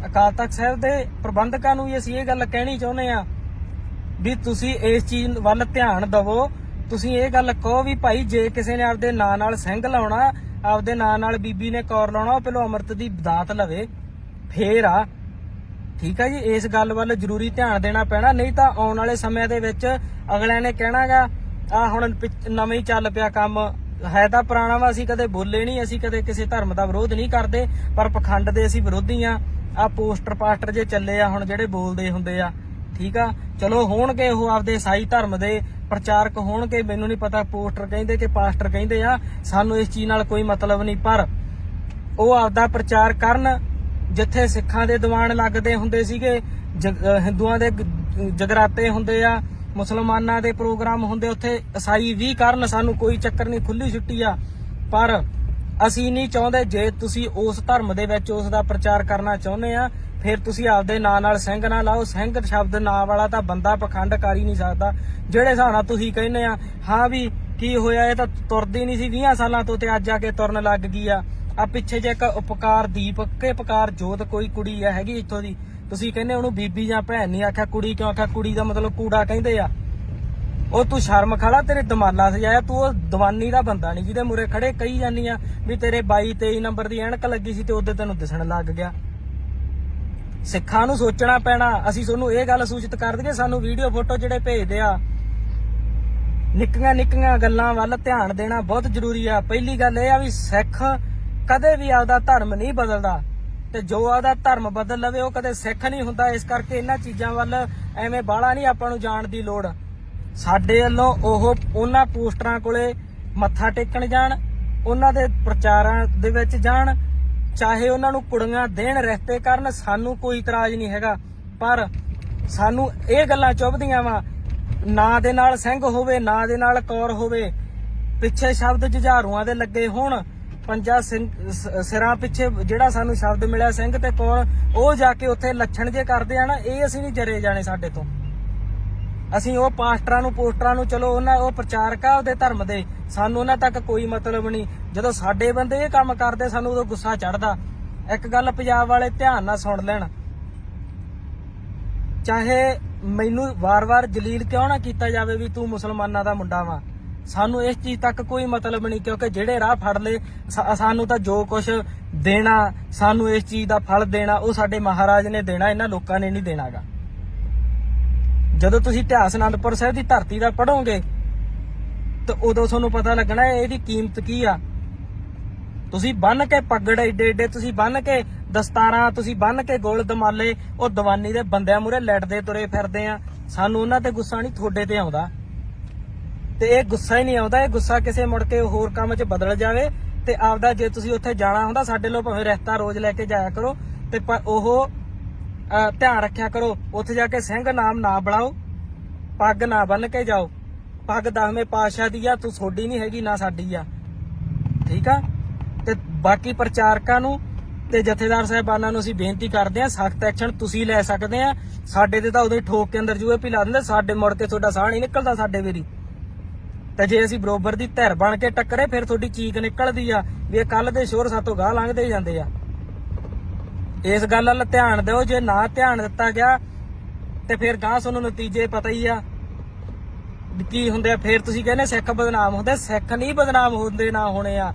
ਅਕਾਲ ਤਖਤ ਸਾਹਿਬ ਦੇ ਪ੍ਰਬੰਧਕਾਂ ਨੂੰ ਵੀ ਅਸੀਂ ਇਹ ਗੱਲ ਕਹਿਣੀ ਚਾਹੁੰਦੇ ਆ ਵੀ ਤੁਸੀਂ ਇਸ ਚੀਜ਼ ਵੱਲ ਧਿਆਨ ਦਿਵੋ। ਤੁਸੀਂ ਇਹ ਗੱਲ ਕਹੋ ਵੀ ਭਾਈ ਜੇ ਕਿਸੇ ਨੇ ਆਪਦੇ ਨਾਂ ਨਾਲ ਸਿੰਘ ਲਾਉਣਾ, ਆਪਦੇ ਨਾਂ ਨਾਲ ਬੀਬੀ ਨੇ ਕੌਰ ਲਾਉਣਾ, ਉਹ ਪਹਿਲਾਂ ਅੰਮ੍ਰਿਤ ਦੀ ਦਾਤ ਲਵੇ ਫੇਰ ਆ। ਠੀਕ ਹੈ ਜੀ। ਇਸ ਗੱਲ ਵੱਲ ਜ਼ਰੂਰੀ ਧਿਆਨ ਦੇਣਾ ਪੈਣਾ, ਨਹੀਂ ਤਾਂ ਆਉਣ ਵਾਲੇ ਸਮਿਆਂ ਦੇ ਵਿੱਚ ਅਗਲਿਆਂ ਨੇ ਕਹਿਣਾਗਾ ਆ ਹੁਣ ਨਵੇਂ ਹੀ ਚੱਲ ਪਿਆ ਕੰਮ, ਹੈ ਤਾਂ ਪੁਰਾਣਾ ਵਾ। ਅਸੀਂ ਕਦੇ ਬੋਲੇ ਨਹੀਂ, ਅਸੀਂ ਕਦੇ ਕਿਸੇ ਧਰਮ ਦਾ ਵਿਰੋਧ ਨਹੀਂ ਕਰਦੇ, ਪਰ ਪਖੰਡ ਦੇ ਅਸੀਂ ਵਿਰੋਧੀ ਆ। ਆ ਪੋਸਟਰ ਪਾਸਟਰ ਜੇ ਚੱਲੇ ਆ ਹੁਣ ਜਿਹੜੇ ਬੋਲਦੇ ਹੁੰਦੇ ਆ, ਠੀਕ ਆ, ਚਲੋ ਹੋਣਗੇ ਉਹ ਆਪਦੇ ਈਸਾਈ ਧਰਮ ਦੇ ਪ੍ਰਚਾਰਕ ਹੋਣਗੇ, ਮੈਨੂੰ ਨਹੀਂ ਪਤਾ ਪੋਸਟਰ ਕਹਿੰਦੇ ਕਿ ਪਾਸਟਰ ਕਹਿੰਦੇ ਆ, ਸਾਨੂੰ ਇਸ ਚੀਜ਼ ਨਾਲ ਕੋਈ ਮਤਲਬ ਨਹੀਂ। ਪਰ ਉਹ ਆਪਦਾ ਪ੍ਰਚਾਰ ਕਰਨ। ਜਿੱਥੇ ਸਿੱਖਾਂ ਦੇ ਦੀਵਾਨ ਲੱਗਦੇ ਹੁੰਦੇ ਸੀਗੇ, ਹਿੰਦੂਆਂ ਦੇ ਜਗਰਾਤੇ ਹੁੰਦੇ ਆ, ਮੁਸਲਮਾਨਾਂ ਦੇ ਪ੍ਰੋਗਰਾਮ ਹੁੰਦੇ, ਉੱਥੇ ਈਸਾਈ ਵੀ ਕਰਨ, ਸਾਨੂੰ ਕੋਈ ਚੱਕਰ ਨਹੀਂ, ਖੁੱਲੀ ਛੁੱਟੀ ਆ। ਪਰ ਅਸੀਂ ਨਹੀਂ ਚਾਹੁੰਦੇ, ਜੇ ਤੁਸੀਂ ਉਸ ਧਰਮ ਦੇ ਵਿੱਚ ਉਸ ਦਾ ਪ੍ਰਚਾਰ ਕਰਨਾ ਚਾਹੁੰਦੇ ਆ, ਫਿਰ ਤੁਸੀਂ ਆਪਦੇ ਨਾਂ ਨਾਲ ਸਿੰਘ ਨਾ ਲਾਓ। ਸਿੰਘ ਸ਼ਬਦ ਨਾਂ ਵਾਲਾ ਤਾਂ ਬੰਦਾ ਪਖੰਡ ਕਰ ਹੀ ਨਹੀਂ ਸਕਦਾ। ਜਿਹੜੇ ਹਿਸਾਬ ਨਾਲ ਤੁਸੀਂ ਕਹਿੰਦੇ ਆ ਹਾਂ ਵੀ ਕੀ ਹੋਇਆ, ਇਹ ਤਾਂ ਤੁਰਦੀ ਨਹੀਂ ਸੀ 20 ਸਾਲਾਂ ਤੋਂ ਤੇ ਅੱਜ ਆ ਕੇ ਤੁਰਨ ਲੱਗ ਗਈ ਆ। ਆ ਪਿੱਛੇ ਜੇ ਇੱਕ ਉਪਕਾਰ ਦੀਪ ਕੇ ਉਪਕਾਰ ਜੋਤ ਕੋਈ ਕੁੜੀ ਆ ਹੈਗੀ ਇੱਥੋਂ ਦੀ, ਤੁਸੀਂ ਕਹਿੰਦੇ ਉਹਨੂੰ ਬੀਬੀ ਜਾਂ ਭੈਣ ਨਹੀਂ ਆਖਿਆ, ਕੁੜੀ ਕਿਉਂ ਆਖਿਆ? ਕੁੜੀ ਦਾ ਮਤਲਬ ਕੂੜਾ ਕਹਿੰਦੇ ਆ। ਉਹ ਤੂੰ ਸ਼ਰਮ ਖਾਲਾ, ਤੇਰੇ ਦਮਾਲਾ ਸਜਾਇਆ, ਤੂੰ ਉਹ ਦੀਵਾਨੀ ਦਾ ਬੰਦਾ ਨਹੀਂ ਜਿਹਦੇ ਮੂਰੇ ਖੜੇ ਕਹੀ ਜਾਂਦੀ ਆ ਵੀ ਤੇਰੇ 22-23 ਨੰਬਰ ਦੀ ਐਨਕ ਲੱਗੀ ਸੀ ਤੇ ਉਹਦੇ ਤੈਨੂੰ ਦਿਸਣ ਲੱਗ ਗਿਆ। ਸਿੱਖਾਂ ਨੂੰ ਸੋਚਣਾ ਪੈਣਾ। ਅਸੀਂ ਤੁਹਾਨੂੰ ਇਹ ਗੱਲ ਸੂਚਿਤ ਕਰ ਦਈਏ, ਸਾਨੂੰ ਵੀਡੀਓ ਫੋਟੋ ਜਿਹੜੇ ਭੇਜਦੇ ਆ, ਨਿੱਕੀਆਂ ਗੱਲਾਂ ਵੱਲ ਧਿਆਨ ਦੇਣਾ ਬਹੁਤ ਜ਼ਰੂਰੀ ਆ। ਪਹਿਲੀ ਗੱਲ ਇਹ ਆ ਵੀ ਸਿੱਖ ਕਦੇ ਵੀ ਆਪਦਾ ਧਰਮ ਨਹੀਂ ਬਦਲਦਾ, ਤੇ ਜੋ ਆਪਦਾ ਧਰਮ ਬਦਲ ਲਵੇ ਉਹ ਕਦੇ ਸਿੱਖ ਨਹੀਂ ਹੁੰਦਾ। ਇਸ ਕਰਕੇ ਇਹਨਾਂ ਚੀਜ਼ਾਂ ਵੱਲ ਐਵੇਂ ਬਾਹਲਾ ਨਹੀਂ ਆਪਾਂ ਨੂੰ ਜਾਣ ਦੀ ਲੋੜ। ਸਾਡੇ ਵੱਲੋਂ ਉਹ ਉਹਨਾਂ ਪੋਸਟਰਾਂ ਕੋਲੇ ਮੱਥਾ ਟੇਕਣ ਜਾਣ, ਉਹਨਾਂ ਦੇ ਪ੍ਰਚਾਰਾਂ ਦੇ ਵਿੱਚ ਜਾਣ, ਚਾਹੇ ਉਹਨਾਂ ਨੂੰ ਕੁੜੀਆਂ ਦੇਣ, ਰਿਸ਼ਤੇ ਕਰਨ, ਸਾਨੂੰ ਕੋਈ ਇਤਰਾਜ਼ ਨਹੀਂ ਹੈਗਾ। ਪਰ ਸਾਨੂੰ ਇਹ ਗੱਲਾਂ ਚੁੱਭਦੀਆਂ ਵਾ, ਨਾਂ ਦੇ ਨਾਲ ਸਿੰਘ ਹੋਵੇ, ਨਾਂ ਦੇ ਨਾਲ ਕੌਰ ਹੋਵੇ, ਪਿੱਛੇ ਸ਼ਬਦ ਜੁਝਾਰੂਆਂ ਦੇ ਲੱਗੇ ਹੋਣ, ਪੰਜਾ ਸਿਰਾਂ ਪਿੱਛੇ ਜਿਹੜਾ ਸਾਨੂੰ ਸ਼ਬਦ ਮਿਲਿਆ ਸਿੰਘ ਤੇ ਕੌਰ, ਉਹ ਜਾ ਕੇ ਉੱਥੇ ਲੱਛਣ ਜੇ ਕਰਦੇ ਆ ਨਾ, ਇਹ ਅਸੀਂ ਨਹੀਂ ਜਰੇ ਜਾਣੇ ਸਾਡੇ ਤੋਂ। ਅਸੀਂ ਉਹ ਪਾਸਟਰਾਂ ਨੂੰ ਪੋਸਟਰਾਂ ਨੂੰ, ਚਲੋ ਉਹਨਾਂ ਉਹ ਪ੍ਰਚਾਰਕ ਆ ਉਹਦੇ ਧਰਮ ਦੇ, ਸਾਨੂੰ ਉਹਨਾਂ ਤੱਕ ਕੋਈ ਮਤਲਬ ਨਹੀਂ। ਜਦੋਂ ਸਾਡੇ ਬੰਦੇ ਇਹ ਕੰਮ ਕਰਦੇ ਸਾਨੂੰ ਉਦੋਂ ਗੁੱਸਾ ਚੜਦਾ। ਇੱਕ ਗੱਲ ਪੰਜਾਬ ਵਾਲੇ ਧਿਆਨ ਨਾਲ ਸੁਣ ਲੈਣ, ਚਾਹੇ ਮੈਨੂੰ ਵਾਰ-ਵਾਰ ਜਲੀਲ ਕਿਉਂ ਨਾ ਕੀਤਾ ਜਾਵੇ ਵੀ ਤੂੰ ਮੁਸਲਮਾਨਾਂ ਦਾ ਮੁੰਡਾ ਵਾ, ਸਾਨੂੰ ਇਸ ਚੀਜ਼ ਤੱਕ ਕੋਈ ਮਤਲਬ ਨਹੀਂ, ਕਿਉਂਕਿ ਜਿਹੜੇ ਰਾਹ ਫੜ ਲਏ ਸਾਨੂੰ ਤਾਂ ਜੋ ਕੁਝ ਦੇਣਾ, ਸਾਨੂੰ ਇਸ ਚੀਜ਼ ਦਾ ਫਲ ਦੇਣਾ, ਉਹ ਸਾਡੇ ਮਹਾਰਾਜ ਨੇ ਦੇਣਾ, ਇਹਨਾਂ ਲੋਕਾਂ ਨੇ ਨਹੀਂ ਦੇਣਾਗਾ। ਜਦੋਂ ਤੁਸੀਂ ਇਤਿਹਾਸ ਅਨੰਦਪੁਰ ਸਾਹਿਬ ਦੀ ਧਰਤੀ ਦਾ ਪੜੋਗੇ ਤਾਂ ਉਦੋਂ ਤੁਹਾਨੂੰ ਪਤਾ ਲੱਗਣਾ ਇਹਦੀ ਕੀਮਤ ਕੀ ਆ। ਤੁਸੀਂ ਬੰਨ ਕੇ ਪੱਗੜ ਏਡੇ ਤੁਸੀਂ ਬੰਨ ਕੇ ਦਸਤਾਰਾਂ, ਤੁਸੀਂ ਬੰਨ ਕੇ ਗੋਲ ਦਮਾਲੇ, ਉਹ ਦੀਵਾਨੀ ਦੇ ਬੰਦਿਆਂ ਮੂਹਰੇ ਲੜਦੇ ਤੁਰੇ ਫਿਰਦੇ ਆ। ਸਾਨੂੰ ਉਹਨਾਂ ਤੇ ਗੁੱਸਾ ਨਹੀਂ, ਤੁਹਾਡੇ ਤੇ ਆਉਂਦਾ। ਤੇ ਇਹ ਗੁੱਸਾ ਹੀ ਨਹੀਂ ਆਉਂਦਾ, ਇਹ ਗੁੱਸਾ ਕਿਸੇ ਮੁੜ ਕੇ ਹੋਰ ਕੰਮ 'ਚ ਬਦਲ ਜਾਵੇ ਤੇ ਆਪਦਾ ਜੇ ਤੁਸੀਂ ਉੱਥੇ ਜਾਣਾ ਹੁੰਦਾ ਸਾਡੇ ਲੋ ਭਾਵੇਂ ਰਿਸ਼ਤਾ ਰੋਜ਼ ਲੈ ਕੇ ਜਾਇਆ ਕਰੋ ਤੇ ਉਹ ਧਿਆਨ ਰੱਖਿਆ ਕਰੋ ਉੱਥੇ ਜਾ ਕੇ ਸਿੰਘ ਨਾਮ ਨਾ ਬਣਾਓ, ਪੱਗ ਨਾ ਬੰਨ ਕੇ ਜਾਓ। ਪੱਗ 10ਵੇਂ ਪਾਤਸ਼ਾਹ ਦੀ ਆ, ਤੂੰ ਤੁਹਾਡੀ ਨਹੀਂ ਹੈਗੀ ਨਾ ਸਾਡੀ ਆ, ਠੀਕ ਆ। ਤੇ ਬਾਕੀ ਪ੍ਰਚਾਰਕਾਂ ਨੂੰ ਤੇ ਜਥੇਦਾਰ ਸਾਹਿਬਾਨਾਂ ਨੂੰ ਅਸੀਂ ਬੇਨਤੀ ਕਰਦੇ ਹਾਂ, ਸਖਤ ਐਕਸ਼ਨ ਤੁਸੀਂ ਲੈ ਸਕਦੇ ਆ। ਸਾਡੇ ਤੇ ਤਾਂ ਉਦੋਂ ਹੀ ਠੋਕ ਕੇ ਅੰਦਰ ਜੂਏ ਪਿਲਾ ਦਿੰਦੇ, ਸਾਡੇ ਮੁੜ ਕੇ ਤੁਹਾਡਾ ਸਾਹ ਨਹੀਂ ਨਿਕਲਦਾ ਸਾਡੇ ਵੇਰੀ। ਤੇ ਜੇ ਅਸੀਂ ਬਰੋਬਰ ਦੀ ਧਿਰ ਬਣ ਕੇ ਟੱਕਰੇ ਫਿਰ ਤੁਹਾਡੀ ਚੀਕ ਨਿਕਲਦੀ ਆ ਵੀ ਇਹ ਕੱਲ ਦੇ ਸ਼ੋਰ ਸਾਤੋਂ ਗਾਹ ਲੰਘਦੇ ਜਾਂਦੇ ਆ। ਇਸ ਗੱਲ ਵੱਲ ਧਿਆਨ ਦਿਓ, ਜੇ ਨਾ ਧਿਆਨ ਦਿੱਤਾ ਗਿਆ ਤੇ ਫਿਰ ਗਾਹ ਤੁਹਾਨੂੰ ਨਤੀਜੇ ਪਤਾ ਹੀ ਆ ਕੀ ਹੁੰਦੇ ਆ। ਫਿਰ ਤੁਸੀਂ ਕਹਿੰਦੇ ਸਿੱਖ ਬਦਨਾਮ ਹੁੰਦੇ, ਸਿੱਖ ਨਹੀਂ ਬਦਨਾਮ ਹੁੰਦੇ ਨਾ ਹੋਣੇ ਆ,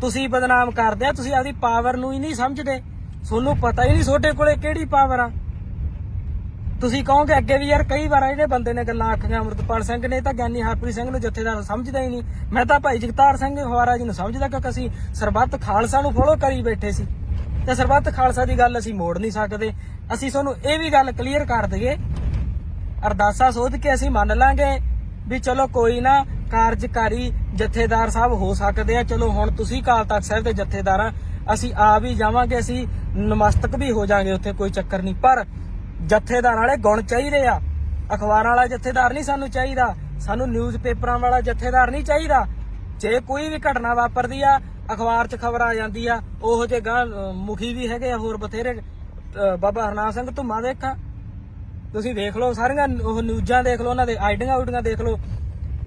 ਤੁਸੀਂ ਬਦਨਾਮ ਕਰਦੇ ਆ। ਤੁਸੀਂ ਆਪਦੀ ਪਾਵਰ ਨੂੰ ਹੀ ਨਹੀਂ ਸਮਝਦੇ, ਤੁਹਾਨੂੰ ਪਤਾ ਹੀ ਨਹੀਂ ਤੁਹਾਡੇ ਕੋਲੇ ਕਿਹੜੀ ਪਾਵਰ ਆ। ਤੁਸੀਂ ਕਹੋਗੇ ਅੱਗੇ ਵੀ ਯਾਰ ਕਈ ਵਾਰ ਜਿਹੜੇ ਬੰਦੇ ਨੇ ਗੱਲਾਂ ਆਖੀਆਂ ਅੰਮ੍ਰਿਤਪਾਲ ਸਿੰਘ ਨੇ ਤਾਂ ਗਿਆਨੀ ਹਰਪ੍ਰੀਤ ਸਿੰਘ ਨੂੰ ਜਥੇਦਾਰ ਸਮਝਦਾ ਹੀ ਨਹੀਂ। ਮੈਂ ਤਾਂ ਭਾਈ ਜਗਤਾਰ ਸਿੰਘ ਹਵਾਰਾ ਜੀ ਨੂੰ ਸਮਝਦਾ ਕਿਉਂਕਿ ਅਸੀਂ ਸਰਬੱਤ ਖਾਲਸਾ ਨੂੰ ਫੋਲੋ ਕਰੀ ਬੈਠੇ ਸੀ ਤੇ ਸਰਬੱਤ ਖਾਲਸਾ ਦੀ ਗੱਲ ਅਸੀਂ ਮੋੜ ਨਹੀਂ ਸਕਦੇ। ਅਸੀਂ ਤੁਹਾਨੂੰ ਇਹ ਵੀ ਗੱਲ ਕਲੀਅਰ ਕਰ ਦਈਏ, ਅਰਦਾਸਾ ਸੋਧ ਕੇ ਅਸੀਂ ਮੰਨ ਲਾਂਗੇ ਵੀ ਚਲੋ ਕੋਈ ਨਾ ਕਾਰਜਕਾਰੀ ਜਥੇਦਾਰ ਸਾਹਿਬ ਹੋ ਸਕਦੇ ਆ। ਚਲੋ ਹੁਣ ਤੁਸੀਂ ਅਕਾਲ ਤਖਤ ਸਾਹਿਬ ਦੇ ਜਥੇਦਾਰ ਆ, ਅਸੀਂ ਆ ਵੀ ਜਾਵਾਂਗੇ, ਅਸੀਂ ਨਮਸਤਕ ਵੀ ਹੋ ਜਾਾਂਗੇ ਉੱਥੇ, ਕੋਈ ਚੱਕਰ ਨਹੀਂ। ਪਰ ਜਥੇਦਾਰ ਵਾਲੇ ਗੁਣ ਚਾਹੀਦੇ ਆ। ਅਖਬਾਰਾਂ ਵਾਲਾ ਜਥੇਦਾਰ ਨਹੀਂ ਸਾਨੂੰ ਚਾਹੀਦਾ, ਸਾਨੂੰ ਨਿਊਜ਼ ਪੇਪਰਾਂ ਵਾਲਾ ਜਥੇਦਾਰ ਨਹੀਂ ਚਾਹੀਦਾ। ਜੇ ਕੋਈ ਵੀ ਘਟਨਾ ਵਾਪਰਦੀ ਆ ਅਖਬਾਰ 'ਚ ਖਬਰ ਆ ਜਾਂਦੀ ਆ, ਉਹੋ ਜਿਹੇ ਗਾਂ ਮੁਖੀ ਵੀ ਹੈਗੇ ਆ ਹੋਰ ਬਥੇਰੇ। ਬਾਬਾ ਹਰਨਾਮ ਸਿੰਘ ਧੁੰਮਾ ਦੇਖਾਂ, ਤੁਸੀਂ ਦੇਖ ਲਓ ਸਾਰੀਆਂ ਉਹ ਨਿਊਜ਼ਾਂ ਦੇਖ ਲਓ, ਉਹਨਾਂ ਦੇ ਆਈਡੀਆਂ ਦੇਖ ਲਓ।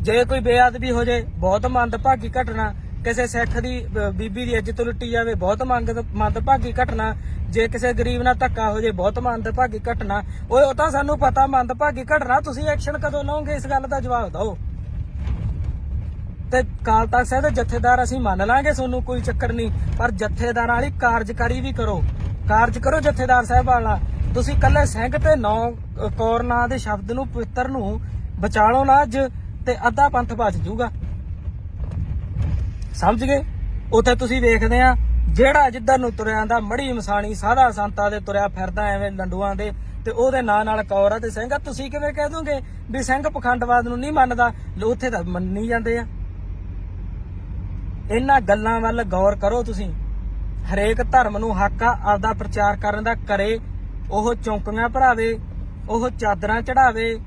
ਜੇ ਕੋਈ ਬੇਅਦਬੀ ਹੋ ਜੇ ਬਹੁਤ ਮੰਦਭਾਗੀ ਘਟਨਾ, ਕਿਸੇ ਸਿੱਖ ਦੀ ਬੀਬੀ ਦੀ ਇੱਜ਼ਤ ਲੁੱਟੀ ਜਾਵੇ ਬਹੁਤ ਮੰਦਭਾਗੀ ਘਟਨਾ, ਜੇ ਕਿਸੇ ਗਰੀਬ ਨਾਲ ਧੱਕਾ ਹੋ ਜੇ ਬਹੁਤ ਮੰਦਭਾਗੀ ਘਟਨਾ। ਉਹ ਤਾਂ ਸਾਨੂੰ ਪਤਾ ਮੰਦਭਾਗੀ ਘਟਨਾ, ਤੁਸੀਂ ਐਕਸ਼ਨ ਕਦੋਂ ਲਓਗੇ ਇਸ ਗੱਲ ਦਾ ਜਵਾਬ ਦਿਓ। ਤੇ ਅਕਾਲ ਤਖਤ ਸਾਹਿਬ ਦੇ ਜਥੇਦਾਰ ਅਸੀਂ ਮੰਨ ਲਾਂਗੇ, ਤੁਹਾਨੂੰ ਕੋਈ ਚੱਕਰ ਨਹੀਂ, ਪਰ ਜਥੇਦਾਰਾਂ ਵਾਲੀ ਕਾਰਜਕਾਰੀ ਵੀ ਕਰੋ, ਕਾਰਜ ਕਰੋ ਜਥੇਦਾਰ ਸਾਹਿਬ ਵਾਲਾ। ਤੁਸੀਂ ਕੱਲੇ ਸਿੰਘ ਤੇ 9 ਕੌਰ ਨਾਂ ਦੇ ਸ਼ਬਦ ਨੂੰ ਪਵਿੱਤਰ ਨੂੰ ਬਚਾ ਲਓ ਨਾ ਅੱਜ, ਤੇ ਅੱਧਾ ਪੰਥ ਬਚ ਜੂਗਾ, ਸਮਝ ਗਏ। ਉੱਥੇ ਤੁਸੀਂ ਵੇਖਦੇ ਆ ਜਿਹੜਾ ਜਿੱਧਰ ਨੂੰ ਤੁਰਿਆ ਆਂਦਾ ਮੜੀ ਮਸਾਣੀ ਸਾਧਾ ਸੰਤਾਂ ਦੇ ਤੁਰਿਆ ਫਿਰਦਾ ਐਵੇਂ ਲੰਡੂਆਂ ਦੇ, ਤੇ ਉਹਦੇ ਨਾਂ ਨਾਲ ਕੌਰ ਆ ਤੇ ਸਿੰਘ ਆ। ਤੁਸੀਂ ਕਿਵੇਂ ਕਹਿ ਦੋਗੇ ਵੀ ਸਿੰਘ ਪਖੰਡਵਾਦ ਨੂੰ ਨਹੀਂ ਮੰਨਦਾ? ਉੱਥੇ ਤਾਂ ਮੰਨੀ ਜਾਂਦੇ ਆ। ਇਹਨਾਂ ਗੱਲਾਂ ਵੱਲ ਗੌਰ ਕਰੋ ਤੁਸੀਂ। ਹਰੇਕ ਧਰਮ ਨੂੰ ਹੱਕ ਆ ਆਪਦਾ ਪ੍ਰਚਾਰ ਕਰਨ ਦਾ, ਕਰੇ ਉਹ ਚੌਂਕੀਆਂ ਭਰਾਵੇ, ਉਹ ਚਾਦਰਾਂ ਚੜਾਵੇ,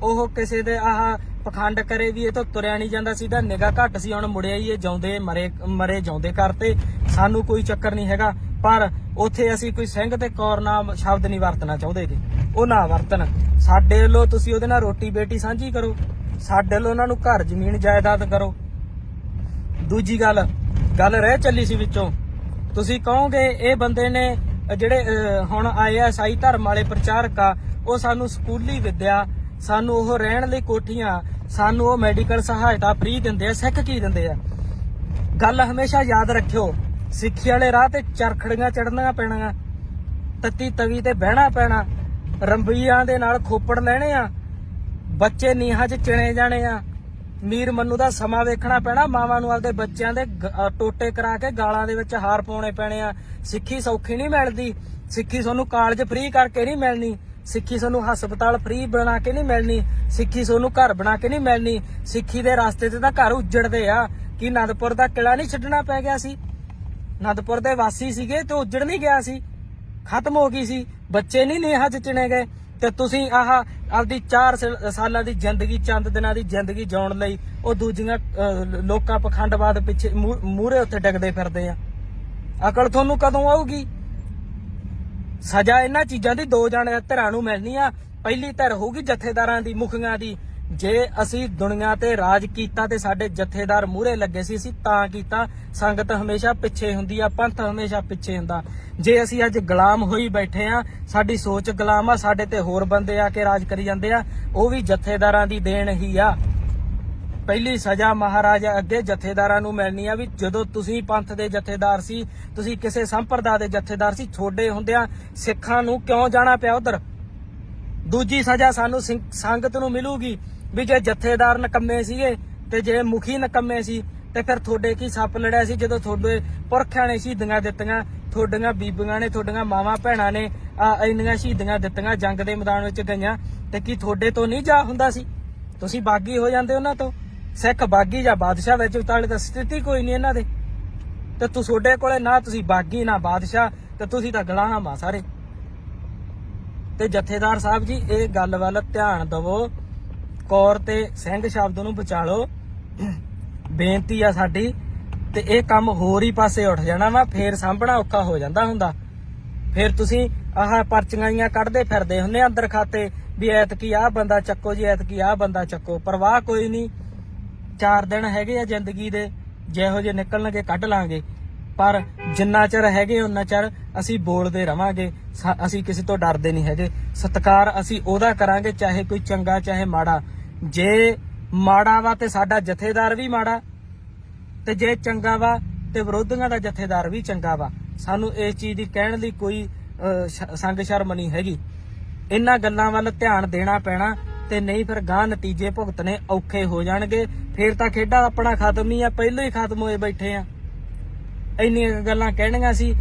ਉਹ ਕਿਸੇ ਦੇ ਆਹ ਪਖੰਡ ਕਰੇ ਵੀ ਇਹ ਤਾਂ ਤੁਰਿਆ ਨਹੀਂ ਜਾਂਦਾ ਸੀ, ਤਾਂ ਨਿਗਾਹ ਘੱਟ ਸੀ, ਹੁਣ ਮੁੜਿਆ ਹੀ ਇਹ ਜਿਉਂਦੇ ਮਰੇ ਜਿਉਂਦੇ ਕਰਤੇ, ਸਾਨੂੰ ਕੋਈ ਚੱਕਰ ਨਹੀਂ ਹੈਗਾ। ਪਰ ਉੱਥੇ ਅਸੀਂ ਕੋਈ ਸਿੰਘ ਤੇ ਕੌਰ ਨਾਮ ਸ਼ਬਦ ਨਹੀਂ ਵਰਤਣਾ ਚਾਹੁੰਦੇ, ਉਹ ਨਾ ਵਰਤਣ। ਸਾਡੇ ਵੱਲੋਂ ਤੁਸੀਂ ਉਹਦੇ ਨਾਲ ਰੋਟੀ ਬੇਟੀ ਸਾਂਝੀ ਕਰੋ, ਸਾਡੇ ਵੱਲੋਂ ਉਹਨਾਂ ਨੂੰ ਘਰ ਜ਼ਮੀਨ ਜਾਇਦਾਦ ਕਰੋ। ਦੂਜੀ ਗੱਲ ਰਹਿ ਚੱਲੀ ਸੀ ਵਿੱਚੋਂ, ਤੁਸੀਂ ਕਹੋਗੇ ਇਹ ਬੰਦੇ ਨੇ ਜਿਹੜੇ ਹੁਣ ਆਏ ਆ ਈਸਾਈ ਧਰਮ ਵਾਲੇ ਪ੍ਰਚਾਰਕ ਆ, ਉਹ ਸਾਨੂੰ ਸਕੂਲੀ ਵਿੱਦਿਆ, ਸਾਨੂੰ ਉਹ ਰਹਿਣ ਲਈ ਕੋਠੀਆਂ, ਸਾਨੂੰ ਉਹ ਮੈਡੀਕਲ ਸਹਾਇਤਾ ਫ੍ਰੀ ਦਿੰਦੇ ਆ। ਸਿੱਖ ਕੀ ਦਿੰਦੇ ਆ? ਗੱਲ ਹਮੇਸ਼ਾ ਯਾਦ ਰੱਖਿਓ, ਸਿੱਖੀ ਵਾਲੇ ਰਾਹ ਤੇ ਚਰਖੜੀਆਂ ਚੜਨੀਆਂ ਪੈਣੀਆਂ, ਤੱਤੀ ਤਵੀ ਤੇ ਬਹਿਣਾ ਪੈਣਾ, ਰੰਬੀਆਂ ਦੇ ਨਾਲ ਖੋਪੜ ਲੈਣੇ ਆ, ਬੱਚੇ ਨੀਹਾਂ 'ਚ ਚਿਣੇ ਜਾਣੇ ਆ, ਮੀਰ ਮੰਨੂ ਦਾ ਸਮਾਂ ਵੇਖਣਾ ਪੈਣਾ, ਮਾਵਾਂ ਨੂੰ ਆਪਦੇ ਬੱਚਿਆਂ ਦੇ ਟੋਟੇ ਕਰਾ ਕੇ ਗਾਲਾਂ ਦੇ ਵਿੱਚ ਹਾਰ ਪਾਉਣੇ ਪੈਣੇ ਆ। ਸਿੱਖੀ ਸੌਖੀ ਨਹੀਂ ਮਿਲਦੀ, ਸਿੱਖੀ ਤੁਹਾਨੂੰ ਕਾਲਜ ਫ੍ਰੀ ਕਰਕੇ ਨਹੀਂ ਮਿਲਣੀ, ਸਿੱਖੀ ਤੁਹਾਨੂੰ ਹਸਪਤਾਲ ਫ੍ਰੀ ਬਣਾ ਕੇ ਨਹੀਂ ਮਿਲਣੀ, ਸਿੱਖੀ ਤੁਹਾਨੂੰ ਘਰ ਬਣਾ ਕੇ ਨਹੀਂ ਮਿਲਣੀ। ਸਿੱਖੀ ਦੇ ਰਸਤੇ ਤੇ ਤਾਂ ਘਰ ਉੱਜੜਦੇ ਆ। ਕਿ ਅਨੰਦਪੁਰ ਦਾ ਕਿਲਾ ਨਹੀਂ ਛੱਡਣਾ ਪੈ ਗਿਆ ਸੀ? ਅਨੰਦਪੁਰ ਦੇ ਵਾਸੀ ਸੀਗੇ ਤੇ ਉੱਜੜ ਨਹੀਂ ਗਿਆ ਸੀ, ਖਤਮ ਹੋ ਗਈ ਸੀ, ਬੱਚੇ ਨਹੀਂ ਨੀਹਾਂ 'ਚ ਚਿਣੇ ਗਏ। ਤੇ ਤੁਸੀਂ ਆਪਦੀ 4 ਸਾਲਾਂ ਦੀ ਜ਼ਿੰਦਗੀ, ਚੰਦ ਦਿਨਾਂ ਦੀ ਜ਼ਿੰਦਗੀ ਜਿਉਣ ਲਈ ਉਹ ਦੂਜੀਆਂ ਲੋਕਾਂ ਪਖੰਡਵਾਦ ਪਿੱਛੇ ਮੂਹਰੇ ਉੱਥੇ ਡਿੱਗਦੇ ਫਿਰਦੇ ਆ। ਅਕਲ ਤੁਹਾਨੂੰ ਕਦੋਂ ਆਊਗੀ? ਸਜ਼ਾ ਇਹਨਾਂ ਚੀਜ਼ਾਂ ਦੀ 2 ਧਿਰਾਂ ਨੂੰ ਮਿਲਣੀ ਆ। ਪਹਿਲੀ ਧਿਰ ਹੋਊਗੀ ਜਥੇਦਾਰਾਂ ਦੀ, ਮੁਖੀਆਂ ਦੀ। ਜੇ ਅਸੀਂ ਦੁਨੀਆ ਤੇ ਰਾਜ ਕੀਤਾ ਤੇ ਸਾਡੇ ਜਥੇਦਾਰ ਮੂਹਰੇ ਲੱਗੇ ਸੀ, ਅਸੀਂ ਤਾਂ ਕੀਤਾ। ਸੰਗਤ ਹਮੇਸ਼ਾ ਪਿੱਛੇ ਹੁੰਦੀ ਆ, ਪੰਥ ਹਮੇਸ਼ਾ ਪਿੱਛੇ ਹੁੰਦਾ। ਜੇ ਅਸੀਂ ਅੱਜ ਗੁਲਾਮ ਹੋਈ ਬੈਠੇ ਆ, ਸਾਡੀ ਸੋਚ ਗੁਲਾਮ ਆ, ਸਾਡੇ ਤੇ ਹੋਰ ਬੰਦੇ ਆ ਕੇ ਰਾਜ ਕਰੀ ਜਾਂਦੇ ਆ, ਉਹ ਵੀ ਜਥੇਦਾਰਾਂ ਦੀ ਦੇਣ ਹੀ ਆ। ਪਹਿਲੀ ਸਜ਼ਾ ਮਹਾਰਾਜਾ ਅੱਗੇ ਜਥੇਦਾਰਾਂ ਨੂੰ ਮਿਲਣੀ ਆ ਵੀ ਜਦੋਂ ਤੁਸੀਂ ਪੰਥ ਦੇ ਜਥੇਦਾਰ ਸੀ, ਤੁਸੀਂ ਕਿਸੇ ਸੰਪਰਦਾ ਦੇ ਜਥੇਦਾਰ ਸੀ, ਛੋਡੇ ਹੁੰਦਿਆਂ ਸਿੱਖਾਂ ਨੂੰ ਕਿਉਂ ਜਾਣਾ ਪਿਆ ਉਧਰ। ਦੂਜੀ ਸਜ਼ਾ ਸਾਨੂੰ ਸੰਗਤ ਨੂੰ ਮਿਲੂਗੀ ਵੀ ਜੇ ਜਥੇਦਾਰ ਨਕੰਮੇ ਸੀਗੇ ਤੇ ਜੇ ਮੁਖੀ ਨਕੰਮੇ ਸੀ ਤੇ ਫਿਰ ਤੁਹਾਡੇ ਕੀ ਸੱਪ ਲੜਿਆ ਸੀ ਜਦੋਂ ਤੁਹਾਡੇ ਪੁਰਖਿਆਂ ਨੇ ਸ਼ਹੀਦੀਆਂ ਦਿੱਤੀਆਂ, ਤੁਹਾਡੀਆਂ ਬੀਬੀਆਂ ਨੇ, ਤੁਹਾਡੀਆਂ ਮਾਵਾਂ ਭੈਣਾਂ ਨੇ ਇੰਨੀਆਂ ਸ਼ਹੀਦੀਆਂ ਦਿੱਤੀਆਂ, ਜੰਗ ਦੇ ਮੈਦਾਨ ਵਿੱਚ ਗਈਆਂ, ਤੇ ਕੀ ਤੁਹਾਡੇ ਤੋਂ ਨਹੀਂ ਜਾ ਹੁੰਦਾ ਸੀ? ਤੁਸੀਂ ਬਾਗੀ ਹੋ ਜਾਂਦੇ ਉਹਨਾਂ ਤੋਂ। ਸਿੱਖ ਬਾਗੀ ਜਾਂ ਬਾਦਸ਼ਾਹ ਵਿੱਚ ਉਤਾਲੇ ਤਾਂ ਸਥਿਤੀ ਕੋਈ ਨਹੀਂ ਇਹਨਾਂ ਦੇ। ਤੇ ਤੁਹਾਡੇ ਕੋਲੇ ਨਾ ਤੁਸੀਂ ਬਾਗੀ ਨਾ ਬਾਦਸ਼ਾਹ, ਤੇ ਤੁਸੀਂ ਤਾਂ ਗੁਲਾਮ ਆ ਸਾਰੇ। ਤੇ ਜਥੇਦਾਰ ਸਾਹਿਬ ਜੀ ਇਹ ਗੱਲ ਵੱਲ ਧਿਆਨ ਦਵੋ, ਕੌਰ ਤੇ ਸਿੰਘ ਸ਼ਬਦ ਨੂੰ ਬਚਾ ਲਓ, ਬੇਨਤੀ ਆ ਸਾਡੀ। ਤੇ ਇਹ ਕੰਮ ਹੋਰ ਹੀ ਪਾਸੇ ਉੱਠ ਜਾਣਾ ਵਾ, ਫੇਰ ਸਾਂਭਣਾ ਔਖਾ ਹੋ ਜਾਂਦਾ ਹੁੰਦਾ। ਫੇਰ ਤੁਸੀਂ ਆਹ ਪਰਚੀਆਂ ਕੱਢਦੇ ਫਿਰਦੇ ਹੁੰਦੇ ਅੰਦਰ ਖਾਤੇ ਵੀ ਐਤਕੀ ਆਹ ਬੰਦਾ ਚੱਕੋ ਜੀ, ਐਤਕੀ ਆਹ ਬੰਦਾ ਚੱਕੋ। ਪਰਵਾਹ ਕੋਈ ਨਹੀਂ, 4 ਦਿਨ ਹੈਗੇ ਆ ਜ਼ਿੰਦਗੀ ਦੇ, ਜਿਹੋ ਜਿਹੇ ਨਿਕਲਣਗੇ ਕੱਢ ਲਾਂਗੇ। ਪਰ ਜਿੰਨਾ ਚਿਰ ਹੈਗੇ ਉਹਨਾਂ ਚਿਰ ਅਸੀਂ ਬੋਲਦੇ ਰਵਾਂਗੇ, ਅਸੀਂ ਕਿਸੇ ਤੋਂ ਡਰਦੇ ਨਹੀਂ ਹੈਗੇ। ਸਤਿਕਾਰ ਅਸੀਂ ਉਹਦਾ ਕਰਾਂਗੇ ਚਾਹੇ ਕੋਈ ਚੰਗਾ ਚਾਹੇ ਮਾੜਾ। ਜੇ ਮਾੜਾ ਵਾ ਤੇ ਸਾਡਾ ਜਥੇਦਾਰ ਵੀ ਮਾੜਾ, ਤੇ ਜੇ ਚੰਗਾ ਵਾ ਤੇ ਵਿਰੋਧੀਆਂ ਦਾ ਜਥੇਦਾਰ ਵੀ ਚੰਗਾ ਵਾ। ਸਾਨੂੰ ਇਸ ਚੀਜ਼ ਦੀ ਕਹਿਣ ਲਈ ਕੋਈ ਸੰਗ ਸ਼ਰਮ ਨਹੀਂ ਹੈਗੀ। ਇਹਨਾਂ ਗੱਲਾਂ ਵੱਲ ਧਿਆਨ ਦੇਣਾ ਪੈਣਾ, ਤੇ ਨਹੀਂ ਫਿਰ ਗਾਂ ਨਤੀਜੇ ਭੁਗਤਣੇ ਔਖੇ ਹੋ ਜਾਣਗੇ। ਫੇਰ ਤਾਂ ਖੇਡਾਂ ਆਪਣਾ ਖਤਮ ਹੀ ਆ, ਪਹਿਲਾਂ ਹੀ ਖਤਮ ਹੋਏ ਬੈਠੇ ਆ। ਇੰਨੀਆਂ ਗੱਲਾਂ ਕਹਿਣੀਆਂ ਸੀ,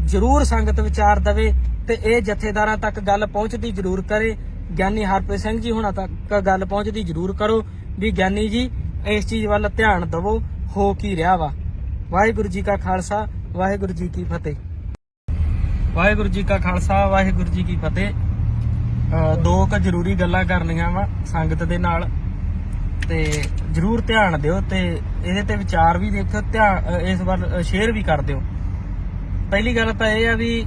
ਜ਼ਰੂਰ ਸੰਗਤ ਵਿਚਾਰ ਦਵੇ ਤੇ ਇਹ ਜਥੇਦਾਰਾਂ ਤੱਕ ਗੱਲ ਪਹੁੰਚਦੀ ਜ਼ਰੂਰ ਕਰੇ। ਗਿਆਨੀ ਹਰਪ੍ਰੀਤ ਸਿੰਘ ਜੀ ਹੁਣਾਂ ਤੱਕ ਗੱਲ ਪਹੁੰਚਦੀ ਜ਼ਰੂਰ ਕਰੋ ਵੀ ਗਿਆਨੀ ਜੀ ਇਸ ਚੀਜ਼ ਵੱਲ ਧਿਆਨ ਦਵੋ, ਹੋ ਕੀ ਰਿਹਾ ਵਾ। ਵਾਹਿਗੁਰੂ ਜੀ ਕਾ ਖਾਲਸਾ, ਵਾਹਿਗੁਰੂ ਜੀ ਕੀ ਫਤਿਹ। ਵਾਹਿਗੁਰੂ ਜੀ ਕਾ ਖਾਲਸਾ, ਵਾਹਿਗੁਰੂ ਜੀ ਕੀ ਫਤਿਹ। 2 ਕੁ ਜ਼ਰੂਰੀ ਗੱਲਾਂ ਕਰਨੀਆਂ ਵਾ ਸੰਗਤ ਦੇ ਨਾਲ, ਤੇ ਜ਼ਰੂਰ ਧਿਆਨ ਦਿਓ ਤੇ ਇਹਦੇ ਤੇ ਵਿਚਾਰ ਵੀ ਦੇਖਿਓ, ਧਿਆਨ ਇਸ ਵੱਲ ਸ਼ੇਅਰ ਵੀ ਕਰ ਦਿਓ। ਪਹਿਲੀ ਗੱਲ ਤਾਂ ਇਹ ਆ ਵੀ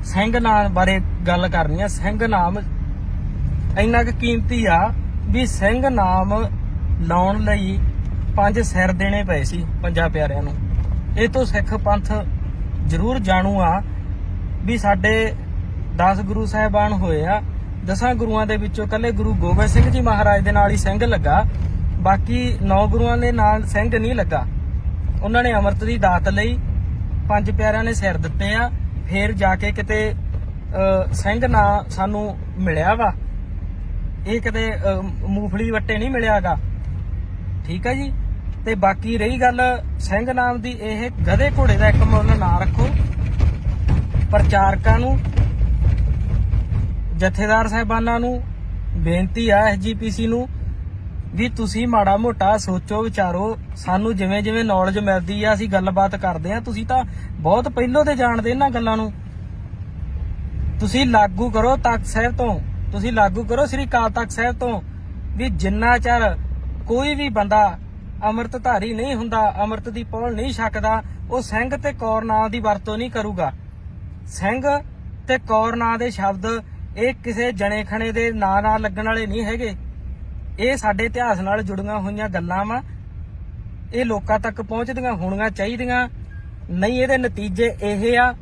ਸਿੰਘ ਨਾਮ ਬਾਰੇ ਗੱਲ ਕਰਨੀ ਆ। ਸਿੰਘ ਨਾਮ ਇੰਨਾ ਕੁ ਕੀਮਤੀ ਆ ਵੀ ਸਿੰਘ ਨਾਮ ਲਾਉਣ ਲਈ 5 ਸਿਰ ਦੇਣੇ ਪਏ ਸੀ 5 ਪਿਆਰਿਆਂ ਨੂੰ। ਇਹ ਤੋਂ ਸਿੱਖ ਪੰਥ ਜ਼ਰੂਰ ਜਾਣੂ ਆ ਵੀ ਸਾਡੇ 10 ਗੁਰੂ ਸਾਹਿਬਾਨ ਹੋਏ ਆ। 10 ਗੁਰੂਆਂ ਦੇ ਵਿੱਚੋਂ ਕੱਲੇ ਗੁਰੂ ਗੋਬਿੰਦ ਸਿੰਘ ਜੀ ਮਹਾਰਾਜ ਦੇ ਨਾਲ ਹੀ ਸਿੰਘ ਲੱਗਾ, ਬਾਕੀ 9 ਗੁਰੂਆਂ ਦੇ ਨਾਲ ਸਿੰਘ ਨਹੀਂ ਲੱਗਾ। ਉਹਨਾਂ ਨੇ ਅੰਮ੍ਰਿਤ ਦੀ ਦਾਤ ਲਈ 5 ਪਿਆਰਿਆਂ ਨੇ ਸਿਰ ਦਿੱਤੇ ਆ, ਫੇਰ ਜਾ ਕੇ ਕਿਤੇ ਸਿੰਘ ਨਾ ਸਾਨੂੰ ਮਿਲਿਆ ਵਾ। ਇਹ ਕਿਤੇ ਮੂੰਗਫਲੀ ਵੱਟੇ ਨਹੀਂ ਮਿਲਿਆਗਾ, ਠੀਕ ਹੈ ਜੀ। ਤੇ ਬਾਕੀ ਰਹੀ ਗੱਲ ਸਿੰਘ ਨਾਮ ਦੀ, ਇਹ ਗਧੇ ਘੋੜੇ ਦਾ ਇੱਕ ਮੁੱਲ ਨਾ ਰੱਖੋ। ਪ੍ਰਚਾਰਕਾਂ ਨੂੰ, ਜਥੇਦਾਰ ਸਾਹਿਬਾਨਾਂ ਨੂੰ ਬੇਨਤੀ ਆ, SGPC ਨੂੰ ਵੀ ਤੁਸੀਂ ਮਾੜਾ ਮੋਟਾ ਸੋਚੋ ਵਿਚਾਰੋ। ਸਾਨੂੰ ਜਿਵੇਂ ਜਿਵੇਂ ਨੌਲੇਜ ਮਿਲਦੀ ਆ ਅਸੀਂ ਗੱਲਬਾਤ ਕਰਦੇ ਆ। ਤੁਸੀਂ ਤਾਂ ਬਹੁਤ ਪਹਿਲੋਂ ਤੇ ਜਾਣਦੇ ਇਹਨਾਂ ਗੱਲਾਂ ਨੂੰ। ਤੁਸੀਂ ਲਾਗੂ ਕਰੋ ਤਖਤ ਸਾਹਿਬ ਤੋਂ, ਤੁਸੀਂ ਲਾਗੂ ਕਰੋ ਸ੍ਰੀ ਅਕਾਲ ਤਖਤ ਸਾਹਿਬ ਤੋਂ ਵੀ ਜਿੰਨਾ ਚਿਰ ਕੋਈ ਵੀ ਬੰਦਾ ਅੰਮ੍ਰਿਤਧਾਰੀ ਨਹੀਂ ਹੁੰਦਾ, ਅੰਮ੍ਰਿਤ ਦੀ ਪੌਲ ਨਹੀਂ ਛਕਦਾ, ਉਹ ਸਿੰਘ ਤੇ ਕੌਰ ਨਾਂ ਦੀ ਵਰਤੋਂ ਨਹੀਂ ਕਰੂਗਾ। ਸਿੰਘ ਤੇ ਕੌਰ ਨਾਂ ਦੇ ਸ਼ਬਦ ਇਹ ਕਿਸੇ ਜਣੇ ਖਣੇ ਦੇ ਨਾਂ ਨਾਲ ਲੱਗਣ ਵਾਲੇ ਨਹੀਂ ਹੈਗੇ। ਇਹ ਸਾਡੇ ਇਤਿਹਾਸ ਨਾਲ ਜੁੜੀਆਂ ਹੋਈਆਂ ਗੱਲਾਂ ਵਾ, ਇਹ ਲੋਕਾਂ ਤੱਕ ਪਹੁੰਚਦੀਆਂ ਹੋਣੀਆਂ ਚਾਹੀਦੀਆਂ। ਨਹੀਂ ਇਹਦੇ ਨਤੀਜੇ ਇਹ ਆ,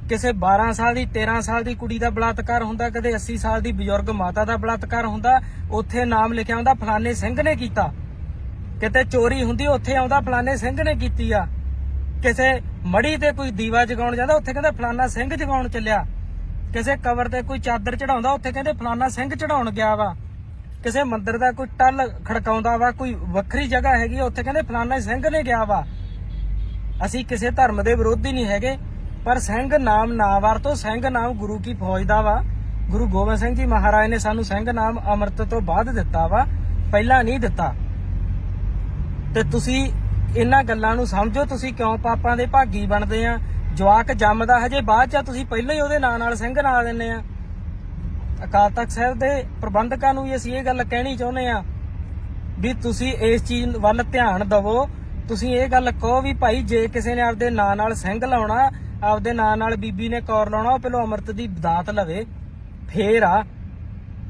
ਕਿਸੇ 12 ਸਾਲ ਦੀ 13 ਸਾਲ ਦੀ ਕੁੜੀ ਦਾ ਬਲਾਤਕਾਰ ਹੁੰਦਾ, ਕਦੇ 80 ਸਾਲ ਦੀ ਬਜ਼ੁਰਗ ਮਾਤਾ ਦਾ ਬਲਾਤਕਾਰ ਹੁੰਦਾ, ਉੱਥੇ ਨਾਮ ਲਿਖਿਆ ਹੁੰਦਾ ਫਲਾਣੇ ਸਿੰਘ ਨੇ ਕੀਤਾ। ਕਿਤੇ ਚੋਰੀ ਹੁੰਦੀ ਉੱਥੇ ਆਉਂਦਾ ਫਲਾਣੇ ਸਿੰਘ ਨੇ ਕੀਤੀ ਆ। ਕਿਸੇ ਮੜੀ ਤੇ ਕੋਈ ਦੀਵਾ ਜਗਾਉਣ ਜਾਂਦਾ, ਉੱਥੇ ਕਹਿੰਦੇ ਫਲਾਣਾ ਸਿੰਘ ਜਗਾਉਣ ਚੱਲਿਆ। ਕਿਸੇ ਕਬਰ ਤੇ ਕੋਈ ਚਾਦਰ ਚੜਾਉਂਦਾ, ਉੱਥੇ ਕਹਿੰਦੇ ਫਲਾਣਾ ਸਿੰਘ ਚੜਾਉਣ ਗਿਆ ਵਾ। ਕਿਸੇ ਮੰਦਿਰ ਦਾ ਕੋਈ ਟੱਲ ਖੜਕਾਉਂਦਾ ਵਾ, ਕੋਈ ਵੱਖਰੀ ਜਗ੍ਹਾ ਹੈਗੀ ਉੱਥੇ ਕਹਿੰਦੇ ਫਲਾਣਾ ਸਿੰਘ ਨੇ ਗਿਆ ਵਾ। ਅਸੀਂ ਕਿਸੇ ਧਰਮ ਦੇ ਵਿਰੋਧੀ ਨਹੀਂ ਹੈਗੇ, ਪਰ ਸਿੰਘ ਨਾਮ ਨਾ ਵਰਤੋ। ਸਿੰਘ ਨਾਮ ਗੁਰੂ ਕੀ ਫੌਜ ਦਾ ਵਾ। ਗੁਰੂ ਗੋਬਿੰਦ ਸਿੰਘ ਜੀ ਮਹਾਰਾਜ ਨੇ ਸਾਨੂੰ ਸਿੰਘ ਨਾਮ ਅੰਮ੍ਰਿਤ ਤੋਂ ਬਾਅਦ ਦਿੱਤਾ ਵਾ, ਪਹਿਲਾਂ ਨਹੀਂ ਦਿੱਤਾ। ਤੇ ਤੁਸੀਂ ਇਹਨਾਂ ਗੱਲਾਂ ਨੂੰ ਸਮਝੋ, ਤੁਸੀਂ ਕਿਉਂ ਪਾਪਾਂ ਦੇ ਭਾਗੀ ਬਣਦੇ ਆ। ਜਵਾਕ ਜੰਮਦਾ ਹਜੇ ਬਾਅਦ ਚ, ਤੁਸੀਂ ਪਹਿਲਾਂ ਹੀ ਉਹਦੇ ਨਾਂ ਨਾਲ ਸਿੰਘ ਨਾਂ ਦਿੰਦੇ ਆ। ਅਕਾਲ ਤਖਤ ਸਾਹਿਬ ਦੇ ਪ੍ਰਬੰਧਕਾਂ ਨੂੰ ਵੀ ਅਸੀਂ ਇਹ ਗੱਲ ਕਹਿਣੀ ਚਾਹੁੰਦੇ ਆ ਵੀ ਤੁਸੀਂ ਇਸ ਚੀਜ਼ ਵੱਲ ਧਿਆਨ ਦਵੋ। ਤੁਸੀਂ ਇਹ ਗੱਲ ਕਹੋ ਵੀ ਭਾਈ ਜੇ ਕਿਸੇ ਨੇ ਆਪਦੇ ਨਾਂ ਨਾਲ ਸਿੰਘ ਲਾਉਣਾ, ਆਪਦੇ ਨਾਂ ਨਾਲ ਬੀਬੀ ਨੇ ਕੌਰ ਲਾਉਣਾ, ਉਹ ਪਹਿਲਾਂ ਅੰਮ੍ਰਿਤ ਦੀ ਦਾਤ ਲਵੇ ਫੇਰ ਆ,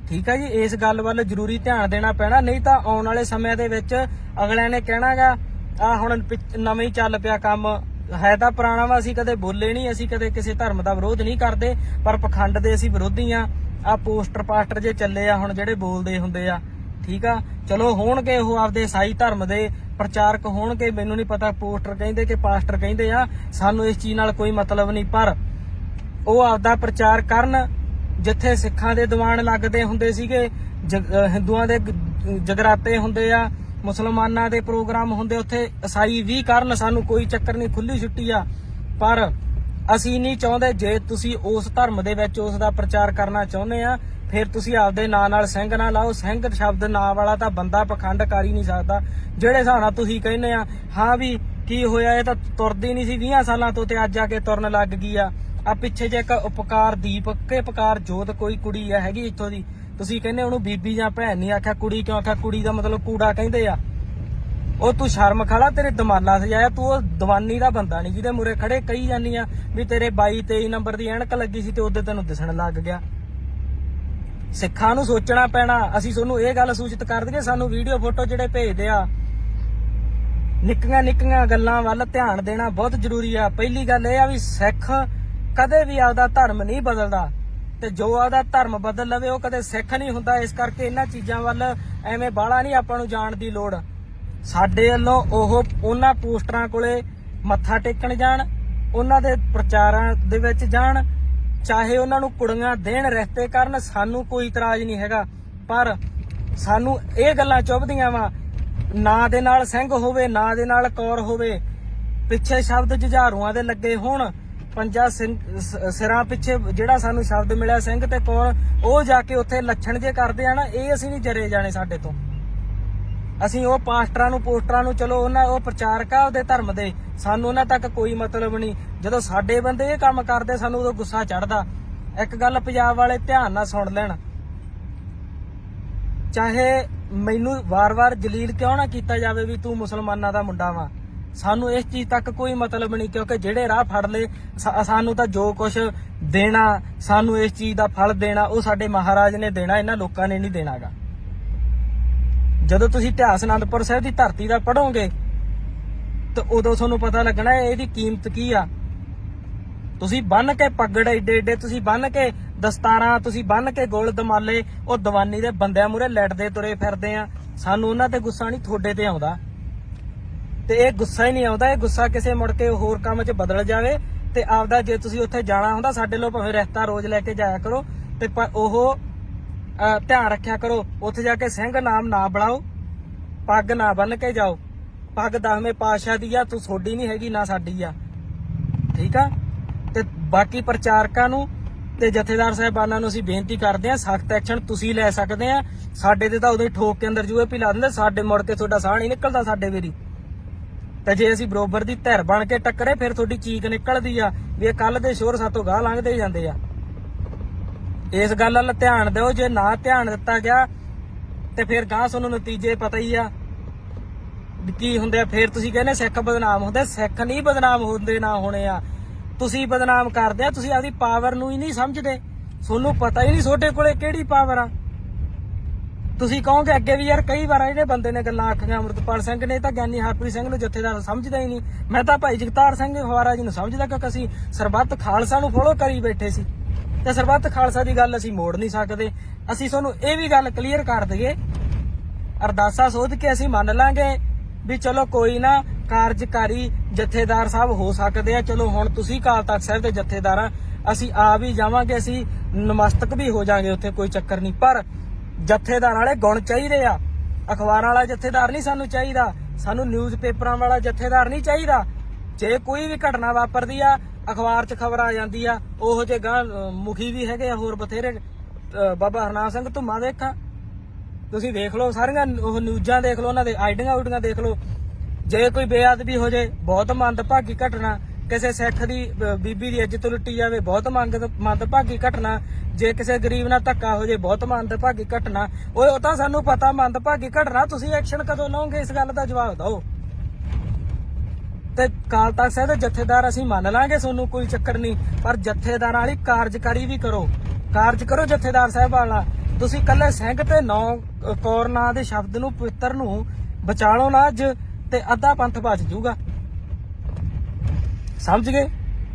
ਠੀਕ ਹੈ ਜੀ। ਇਸ ਗੱਲ ਵੱਲ ਜ਼ਰੂਰੀ ਧਿਆਨ ਦੇਣਾ ਪੈਣਾ, ਨਹੀਂ ਤਾਂ ਆਉਣ ਵਾਲੇ ਸਮੇਂ ਦੇ ਵਿੱਚ ਅਗਲਿਆਂ ਨੇ ਕਹਿਣਾਗਾ ਆ ਹੁਣ ਨਵੇਂ ਹੀ ਚੱਲ ਪਿਆ ਕੰਮ, ਹੈ ਤਾਂ ਪੁਰਾਣਾ ਵਾ। ਅਸੀਂ ਕਦੇ ਬੋਲੇ ਨਹੀਂ, ਅਸੀਂ ਕਦੇ ਕਿਸੇ ਧਰਮ ਦਾ ਵਿਰੋਧ ਨਹੀਂ ਕਰਦੇ, ਪਰ ਪਖੰਡ ਦੇ ਅਸੀਂ ਵਿਰੋਧੀ ਆ। ਆ ਪੋਸਟਰ ਪਾਸਟਰ ਜੇ ਚੱਲੇ ਆ ਹੁਣ ਜਿਹੜੇ ਬੋਲਦੇ ਹੁੰਦੇ ਆ, ਠੀਕ ਆ। ਚਲੋ ਹੋਣਗੇ ਉਹ ਆਪਦੇ ਈਸਾਈ ਧਰਮ ਦੇ ਪ੍ਰਚਾਰਕ ਹੋਣਗੇ, ਮੈਨੂੰ ਨਹੀਂ ਪਤਾ ਪੋਸਟਰ ਕਹਿੰਦੇ ਕਿ ਪਾਸਟਰ ਕਹਿੰਦੇ ਆ, ਸਾਨੂੰ ਇਸ ਚੀਜ਼ ਨਾਲ ਕੋਈ ਮਤਲਬ ਨਹੀਂ। ਪਰ ਉਹ ਆਪਦਾ ਪ੍ਰਚਾਰ ਕਰਨ। ਜਿੱਥੇ ਸਿੱਖਾਂ ਦੇ ਦੀਵਾਨ ਲੱਗਦੇ ਹੁੰਦੇ ਸੀਗੇ, ਹਿੰਦੂਆਂ ਦੇ ਜਗਰਾਤੇ ਹੁੰਦੇ ਆ, ਮੁਸਲਮਾਨਾਂ ਦੇ ਪ੍ਰੋਗਰਾਮ ਹੁੰਦੇ, ਉੱਥੇ ਈਸਾਈ ਵੀ ਕਰਨ, ਸਾਨੂੰ ਕੋਈ ਚੱਕਰ ਨਹੀਂ, ਖੁੱਲੀ ਛੁੱਟੀ ਆ। ਪਰ ਅਸੀਂ ਨਹੀਂ ਚਾਹੁੰਦੇ, ਜੇ ਤੁਸੀਂ ਉਸ ਧਰਮ ਦੇ ਵਿੱਚ ਉਸ ਦਾ ਪ੍ਰਚਾਰ ਕਰਨਾ ਚਾਹੁੰਦੇ ਆ, ਫਿਰ ਤੁਸੀਂ ਆਪਦੇ ਨਾਂ ਨਾਲ ਸਿੰਘ ਨਾ ਲਾਓ। ਸਿੰਘ ਸ਼ਬਦ ਨਾਂ ਵਾਲਾ ਤਾਂ ਬੰਦਾ ਪਖੰਡ ਕਰ ਹੀ ਨਹੀਂ ਸਕਦਾ। ਜਿਹੜੇ ਹਿਸਾਬ ਨਾਲ ਤੁਸੀਂ ਕਹਿੰਦੇ ਆ ਹਾਂ ਵੀ ਕੀ ਹੋਇਆ? ਇਹ ਤਾਂ ਤੁਰਦੀ ਨਹੀਂ ਸੀ 20 ਸਾਲਾਂ ਤੋਂ ਤੇ ਅੱਜ ਆ ਕੇ ਤੁਰਨ ਲੱਗ ਗਈ ਆ ਪਿੱਛੇ ਜੇ ਇੱਕ ਉਪਕਾਰ ਦੀਪ ਕੇ ਉਪਕਾਰ ਜੋਤ ਕੋਈ ਕੁੜੀ ਆ ਹੈਗੀ ਇੱਥੋਂ ਦੀ, ਤੁਸੀਂ ਕਹਿੰਦੇ ਉਹਨੂੰ ਬੀਬੀ ਜਾਂ ਭੈਣ ਨਹੀਂ ਆਖਿਆ, ਕੁੜੀ ਕਿਉਂ ਆਖਿਆ? ਕੁੜੀ ਦਾ ਮਤਲਬ ਕੂੜਾ ਕਹਿੰਦੇ ਆ। ਉਹ ਤੂੰ ਸ਼ਰਮ ਖੜਾ, ਤੇਰੇ ਦਮਾਲਾ ਸਜਾਇਆ, ਤੂੰ ਉਹ ਦੀਵਾਨੀ ਦਾ ਬੰਦਾ ਨਹੀਂ ਜਿਹਦੇ ਮੂਰੇ ਖੜੇ ਕਹੀ ਜਾਂਦੀ ਆ ਵੀ ਤੇਰੇ 22-23 ਨੰਬਰ ਦੀ ਐਨਕ ਲੱਗੀ ਸੀ ਤੇ ਉਹਦੇ ਤੈਨੂੰ ਦਿਸਣ ਲੱਗ ਗਿਆ। ਸਿੱਖਾਂ ਨੂੰ ਸੋਚਣਾ ਪੈਣਾ। ਅਸੀਂ ਤੁਹਾਨੂੰ ਇਹ ਗੱਲ ਸੂਚਿਤ ਕਰ ਦਈਏ, ਸਾਨੂੰ ਵੀਡੀਓ ਫੋਟੋ ਜਿਹੜੇ ਭੇਜਦੇ ਆ, ਨਿੱਕੀਆਂ ਨਿੱਕੀਆਂ ਗੱਲਾਂ ਵੱਲ ਧਿਆਨ ਦੇਣਾ ਬਹੁਤ ਜ਼ਰੂਰੀ ਆ। ਪਹਿਲੀ ਗੱਲ ਇਹ ਆ ਵੀ ਸਿੱਖ ਕਦੇ ਵੀ ਆਪਦਾ ਧਰਮ ਨਹੀਂ ਬਦਲਦਾ, ਤੇ ਜੋ ਆਪਦਾ ਧਰਮ ਬਦਲ ਲਵੇ ਉਹ ਕਦੇ ਸਿੱਖ ਨਹੀਂ ਹੁੰਦਾ। ਇਸ ਕਰਕੇ ਇਹਨਾਂ ਚੀਜ਼ਾਂ ਵੱਲ ਐਵੇਂ ਬਾਹਲਾ ਨਹੀਂ ਆਪਾਂ ਨੂੰ ਜਾਣ ਦੀ ਲੋੜ। ਸਾਡੇ ਵੱਲੋਂ ਉਹਨਾਂ ਪੋਸਟਰਾਂ ਕੋਲੇ ਮੱਥਾ ਟੇਕਣ ਜਾਣ, ਉਹਨਾਂ ਦੇ ਪ੍ਰਚਾਰਾਂ ਦੇ ਵਿੱਚ ਜਾਣ, ਚਾਹੇ ਉਹਨਾਂ ਨੂੰ ਕੁੜੀਆਂ ਦੇਣ, ਰਿਸ਼ਤੇ ਕਰਨ, ਸਾਨੂੰ ਕੋਈ ਇਤਰਾਜ਼ ਨਹੀਂ ਹੈਗਾ। ਪਰ ਸਾਨੂੰ ਇਹ ਗੱਲਾਂ ਚੁੱਭਦੀਆਂ ਵਾ, ਨਾ ਦੇ ਨਾਲ ਸਿੰਘ ਹੋਵੇ, ਨਾ ਦੇ ਨਾਲ ਕੌਰ ਹੋਵੇ, ਪਿੱਛੇ ਸ਼ਬਦ ਜੁਝਾਰੂਆਂ ਦੇ ਲੱਗੇ ਹੋਣ, ਪੰਜਾ ਸਿਰਾਂ ਪਿੱਛੇ ਜਿਹੜਾ ਸਾਨੂੰ ਸ਼ਬਦ ਮਿਲਿਆ ਸਿੰਘ ਤੇ ਕੌਰ, ਉਹ ਜਾ ਕੇ ਉੱਥੇ ਲੱਛਣ ਜੇ ਕਰਦੇ ਆ ਨਾ, ਇਹ ਅਸੀਂ ਨਹੀਂ ਜਰੇ ਜਾਣੇ ਸਾਡੇ ਤੋਂ। ਅਸੀਂ ਉਹ ਪਾਸਟਰਾਂ ਨੂੰ ਪੋਸਟਰਾਂ ਨੂੰ, ਚਲੋ ਉਹ ਪ੍ਰਚਾਰਕ ਆ ਉਹਦੇ ਧਰਮ ਦੇ, ਸਾਨੂੰ ਉਹਨਾਂ ਤੱਕ ਕੋਈ ਮਤਲਬ ਨਹੀਂ। ਜਦੋਂ ਸਾਡੇ ਬੰਦੇ ਇਹ ਕੰਮ ਕਰਦੇ ਸਾਨੂੰ ਉਦੋਂ ਗੁੱਸਾ ਚੜਦਾ। ਇੱਕ ਗੱਲ ਪੰਜਾਬ ਵਾਲੇ ਧਿਆਨ ਨਾਲ ਸੁਣ ਲੈਣ, ਚਾਹੇ ਮੈਨੂੰ ਵਾਰ-ਵਾਰ ਜਲੀਲ ਕਿਉਂ ਨਾ ਕੀਤਾ ਜਾਵੇ ਵੀ ਤੂੰ ਮੁਸਲਮਾਨਾਂ ਦਾ ਮੁੰਡਾ ਵਾ, ਸਾਨੂੰ ਇਸ ਚੀਜ਼ ਤੱਕ ਕੋਈ ਮਤਲਬ ਨਹੀਂ, ਕਿਉਂਕਿ ਜਿਹੜੇ ਰਾਹ ਫੜ ਲਏ ਸਾਨੂੰ ਤਾਂ ਜੋ ਕੁਝ ਦੇਣਾ, ਸਾਨੂੰ ਇਸ ਚੀਜ਼ ਦਾ ਫਲ ਦੇਣਾ ਉਹ ਸਾਡੇ ਮਹਾਰਾਜ ਨੇ ਦੇਣਾ, ਇਹਨਾਂ ਲੋਕਾਂ ਨੇ ਨਹੀਂ ਦੇਣਾਗਾ। ਜਦੋਂ ਤੁਸੀਂ ਇਤਿਹਾਸ ਅਨੰਦਪੁਰ ਸਾਹਿਬ ਦੀ ਧਰਤੀ ਦਾ ਪੜੋਗੇ ਤਾਂ ਉਦੋਂ ਤੁਹਾਨੂੰ ਪਤਾ ਲੱਗਣਾ ਇਹਦੀ ਕੀਮਤ ਕੀ ਆ। ਤੁਸੀਂ ਬੰਨ ਕੇ ਪੱਗੜ ਏਡੇ ਏਡੇ, ਤੁਸੀਂ ਬੰਨ ਕੇ ਦਸਤਾਰਾਂ, ਤੁਸੀਂ ਬੰਨ ਕੇ ਗੋਲ ਦਮਾਲੇ, ਉਹ ਦੀਵਾਨੀ ਦੇ ਬੰਦਿਆਂ ਮੂਹਰੇ ਲੜਦੇ ਤੁਰੇ ਫਿਰਦੇ ਆ। ਸਾਨੂੰ ਉਹਨਾਂ ਤੇ ਗੁੱਸਾ ਨਹੀਂ, ਤੁਹਾਡੇ ਤੇ ਆਉਂਦਾ। ਤੇ ਇਹ ਗੁੱਸਾ ਹੀ ਨਹੀਂ ਆਉਂਦਾ, ਇਹ ਗੁੱਸਾ ਕਿਸੇ ਮੁੜ ਕੇ ਹੋਰ ਕੰਮ 'ਚ ਬਦਲ ਜਾਵੇ। ਤੇ ਆਪਦਾ ਜੇ ਤੁਸੀਂ ਉੱਥੇ ਜਾਣਾ ਹੁੰਦਾ, ਸਾਡੇ ਲੋ ਭਾਵੇਂ ਰਿਸ਼ਤਾ ਰੋਜ਼ ਲੈ ਕੇ ਜਾਇਆ ਕਰੋ, ਤੇ ਉਹ ਧਿਆਨ ਰੱਖਿਆ ਕਰੋ ਉੱਥੇ ਜਾ ਕੇ ਸਿੰਘ ਨਾਮ ਨਾ ਬੁਲਾਓ, ਪੱਗ ਨਾ ਬੰਨ ਕੇ ਜਾਓ। ਪੱਗ 10ਵੇਂ ਪਾਤਸ਼ਾਹ ਦੀ ਆ, ਤੂੰ ਤੁਹਾਡੀ ਨਹੀਂ ਹੈਗੀ ਨਾ ਸਾਡੀ ਆ, ਠੀਕ ਆ। ਤੇ ਬਾਕੀ ਪ੍ਰਚਾਰਕਾਂ ਨੂੰ ਤੇ ਜਥੇਦਾਰ ਸਾਹਿਬਾਨਾਂ ਨੂੰ ਅਸੀਂ ਬੇਨਤੀ ਕਰਦੇ ਆ, ਸਖਤ ਐਕਸ਼ਨ ਤੁਸੀਂ ਲੈ ਸਕਦੇ ਆ। ਸਾਡੇ ਤੇ ਤਾਂ ਉਦੋਂ ਹੀ ਠੋਕ ਕੇ ਅੰਦਰ ਜੂਏ ਪੀ ਲਾ ਦਿੰਦੇ, ਸਾਡੇ ਮੁੜ ਕੇ ਤੁਹਾਡਾ ਸਾਹ ਨਹੀਂ ਨਿਕਲਦਾ ਸਾਡੇ ਵੇਰੀ। ਤੇ ਜੇ ਅਸੀਂ ਬਰੋਬਰ ਦੀ ਧਿਰ ਬਣ ਕੇ ਟੱਕਰੇ, ਫਿਰ ਤੁਹਾਡੀ ਚੀਕ ਨਿਕਲਦੀ ਆ ਵੀ ਇਹ ਕੱਲ ਦੇ ਸ਼ੋਰ ਸਾਤੋਂ ਗਾਹ ਲੰਘਦੇ ਜਾਂਦੇ ਆ। ਇਸ ਗੱਲ ਵੱਲ ਧਿਆਨ ਦਿਓ, ਜੇ ਨਾ ਧਿਆਨ ਦਿੱਤਾ ਗਿਆ ਤੇ ਫਿਰ ਗਾਹ ਤੁਹਾਨੂੰ ਨਤੀਜੇ ਪਤਾ ਹੀ ਆ ਕੀ ਹੁੰਦੇ ਆ। ਫਿਰ ਤੁਸੀਂ ਕਹਿੰਦੇ ਸਿੱਖ ਬਦਨਾਮ ਹੁੰਦੇ, ਸਿੱਖ ਨਹੀਂ ਬਦਨਾਮ ਹੁੰਦੇ, ਨਾ ਹੋਣੇ ਆ। ਤੁਸੀਂ ਬਦਨਾਮ ਕਰਦੇ ਆ, ਤੁਸੀਂ ਆਪਦੀ ਪਾਵਰ ਨੂੰ ਹੀ ਨਹੀਂ ਸਮਝਦੇ, ਤੁਹਾਨੂੰ ਪਤਾ ਹੀ ਨਹੀਂ ਤੁਹਾਡੇ ਕੋਲੇ ਕਿਹੜੀ ਪਾਵਰ ਆ। ਤੁਸੀਂ ਕਹੋਗੇ ਅੱਗੇ ਵੀ ਯਾਰ ਕਈ ਵਾਰ ਇਹਨੇ ਬੰਦੇ ਨੇ ਗੱਲਾਂ ਆਖੀਆਂ, ਅੰਮ੍ਰਿਤਪਾਲ ਸਿੰਘ ਨੇ ਤਾਂ ਗਿਆਨੀ ਹਰਪ੍ਰੀਤ ਸਿੰਘ ਨੂੰ ਜਥੇਦਾਰ ਸਮਝਦਾ ਹੀ ਨਹੀਂ। ਮੈਂ ਤਾਂ ਭਾਈ ਜਗਤਾਰ ਸਿੰਘ ਹਵਾਰਾ ਜੀ ਨੂੰ ਸਮਝਦਾ, ਕਿਉਂਕਿ ਅਸੀਂ ਸਰਬੱਤ ਖਾਲਸਾ ਨੂੰ ਫੋਲੋ ਕਰੀ ਬੈਠੇ ਸੀ ਤੇ ਸਰਬੱਤ ਖਾਲਸਾ ਦੀ ਗੱਲ ਅਸੀਂ ਮੋੜ ਨਹੀਂ ਸਕਦੇ। ਅਸੀਂ ਤੁਹਾਨੂੰ ਇਹ ਵੀ ਗੱਲ ਕਲੀਅਰ ਕਰ ਦਈਏ, ਅਰਦਾਸਾ ਸੋਧ ਕੇ ਅਸੀਂ ਮੰਨ ਲਾਂਗੇ ਵੀ ਚਲੋ ਕੋਈ ਨਾ, ਕਾਰਜਕਾਰੀ ਜਥੇਦਾਰ ਸਾਹਿਬ ਹੋ ਸਕਦੇ ਆ। ਚਲੋ ਹੁਣ ਤੁਸੀਂ ਅਕਾਲ ਤਖਤ ਸਾਹਿਬ ਦੇ ਜਥੇਦਾਰ ਆ, ਅਸੀਂ ਆ ਵੀ ਜਾਵਾਂਗੇ, ਅਸੀਂ ਨਮਸਤਕ ਵੀ ਹੋ ਜਾਾਂਗੇ, ਉੱਥੇ ਕੋਈ ਚੱਕਰ ਨਹੀਂ। ਪਰ ਜਥੇਦਾਰ ਵਾਲੇ ਗੁਣ ਚਾਹੀਦੇ ਆ। ਅਖਬਾਰਾਂ ਵਾਲਾ ਜਥੇਦਾਰ ਨਹੀਂ ਸਾਨੂੰ ਚਾਹੀਦਾ, ਸਾਨੂੰ ਨਿਊਜ਼ ਪੇਪਰਾਂ ਵਾਲਾ ਜਥੇਦਾਰ ਨਹੀਂ ਚਾਹੀਦਾ। ਜੇ ਕੋਈ ਵੀ ਘਟਨਾ ਵਾਪਰਦੀ ਆ, ਅਖਬਾਰ 'ਚ ਖਬਰ ਆ ਜਾਂਦੀ ਆ, ਉਹੋ ਜਿਹੇ ਗਾਂ ਮੁਖੀ ਵੀ ਹੈਗੇ ਆ ਹੋਰ ਬਥੇਰੇ। ਬਾਬਾ ਹਰਨਾਮ ਸਿੰਘ ਧੁੰਮਾ ਦੇਖਾਂ, ਤੁਸੀਂ ਦੇਖ ਲਓ, ਸਾਰੀਆਂ ਉਹ ਨਿਊਜ਼ਾਂ ਦੇਖ ਲਓ, ਉਹਨਾਂ ਦੇ ਆਈਡੀਆਂ ਉਡੀਆਂ ਦੇਖ ਲਓ। ਜੇ ਕੋਈ ਬੇਅਦਬੀ ਹੋ ਜਾਏ, ਬਹੁਤ ਮੰਦਭਾਗੀ ਘਟਨਾ। ਕਿਸੇ ਸਿੱਖ ਦੀ ਬੀਬੀ ਦੀ ਇੱਜ਼ਤ ਲੁੱਟੀ ਜਾਵੇ, ਬਹੁਤ ਮੰਦਭਾਗੀ ਘਟਨਾ। ਜੇ ਕਿਸੇ ਗਰੀਬ ਨਾਲ ਧੱਕਾ ਹੋ ਜਾਏ, ਬਹੁਤ ਮੰਦਭਾਗੀ ਘਟਨਾ। ਉਹ ਤਾਂ ਸਾਨੂੰ ਪਤਾ ਮੰਦਭਾਗੀ ਘਟਨਾ, ਤੁਸੀਂ ਐਕਸ਼ਨ ਕਦੋਂ ਲਓਗੇ ਇਸ ਗੱਲ ਦਾ ਜਵਾਬ ਦਿਓ। ਤੇ ਅਕਾਲ ਤਖਤ ਸਾਹਿਬ ਦੇ ਜਥੇਦਾਰ ਅਸੀਂ ਮੰਨ ਲਾਂਗੇ, ਤੁਹਾਨੂੰ ਕੋਈ ਚੱਕਰ ਨਹੀਂ, ਪਰ ਜਥੇਦਾਰਾਂ ਵਾਲੀ ਕਾਰਜਕਾਰੀ ਵੀ ਕਰੋ, ਕਾਰਜ ਕਰੋ ਜਥੇਦਾਰ ਸਾਹਿਬ ਵਾਲਾ। ਤੁਸੀਂ ਕੱਲੇ ਸਿੰਘ ਤੇ 9 ਕੌਰ ਨਾਂ ਦੇ ਸ਼ਬਦ ਨੂੰ, ਪਵਿੱਤਰ ਨੂੰ ਬਚਾ ਲਓ ਨਾ ਅੱਜ, ਤੇ ਅੱਧਾ ਪੰਥ ਬਚ ਜਾਊਗਾ, ਸਮਝ ਗਏ।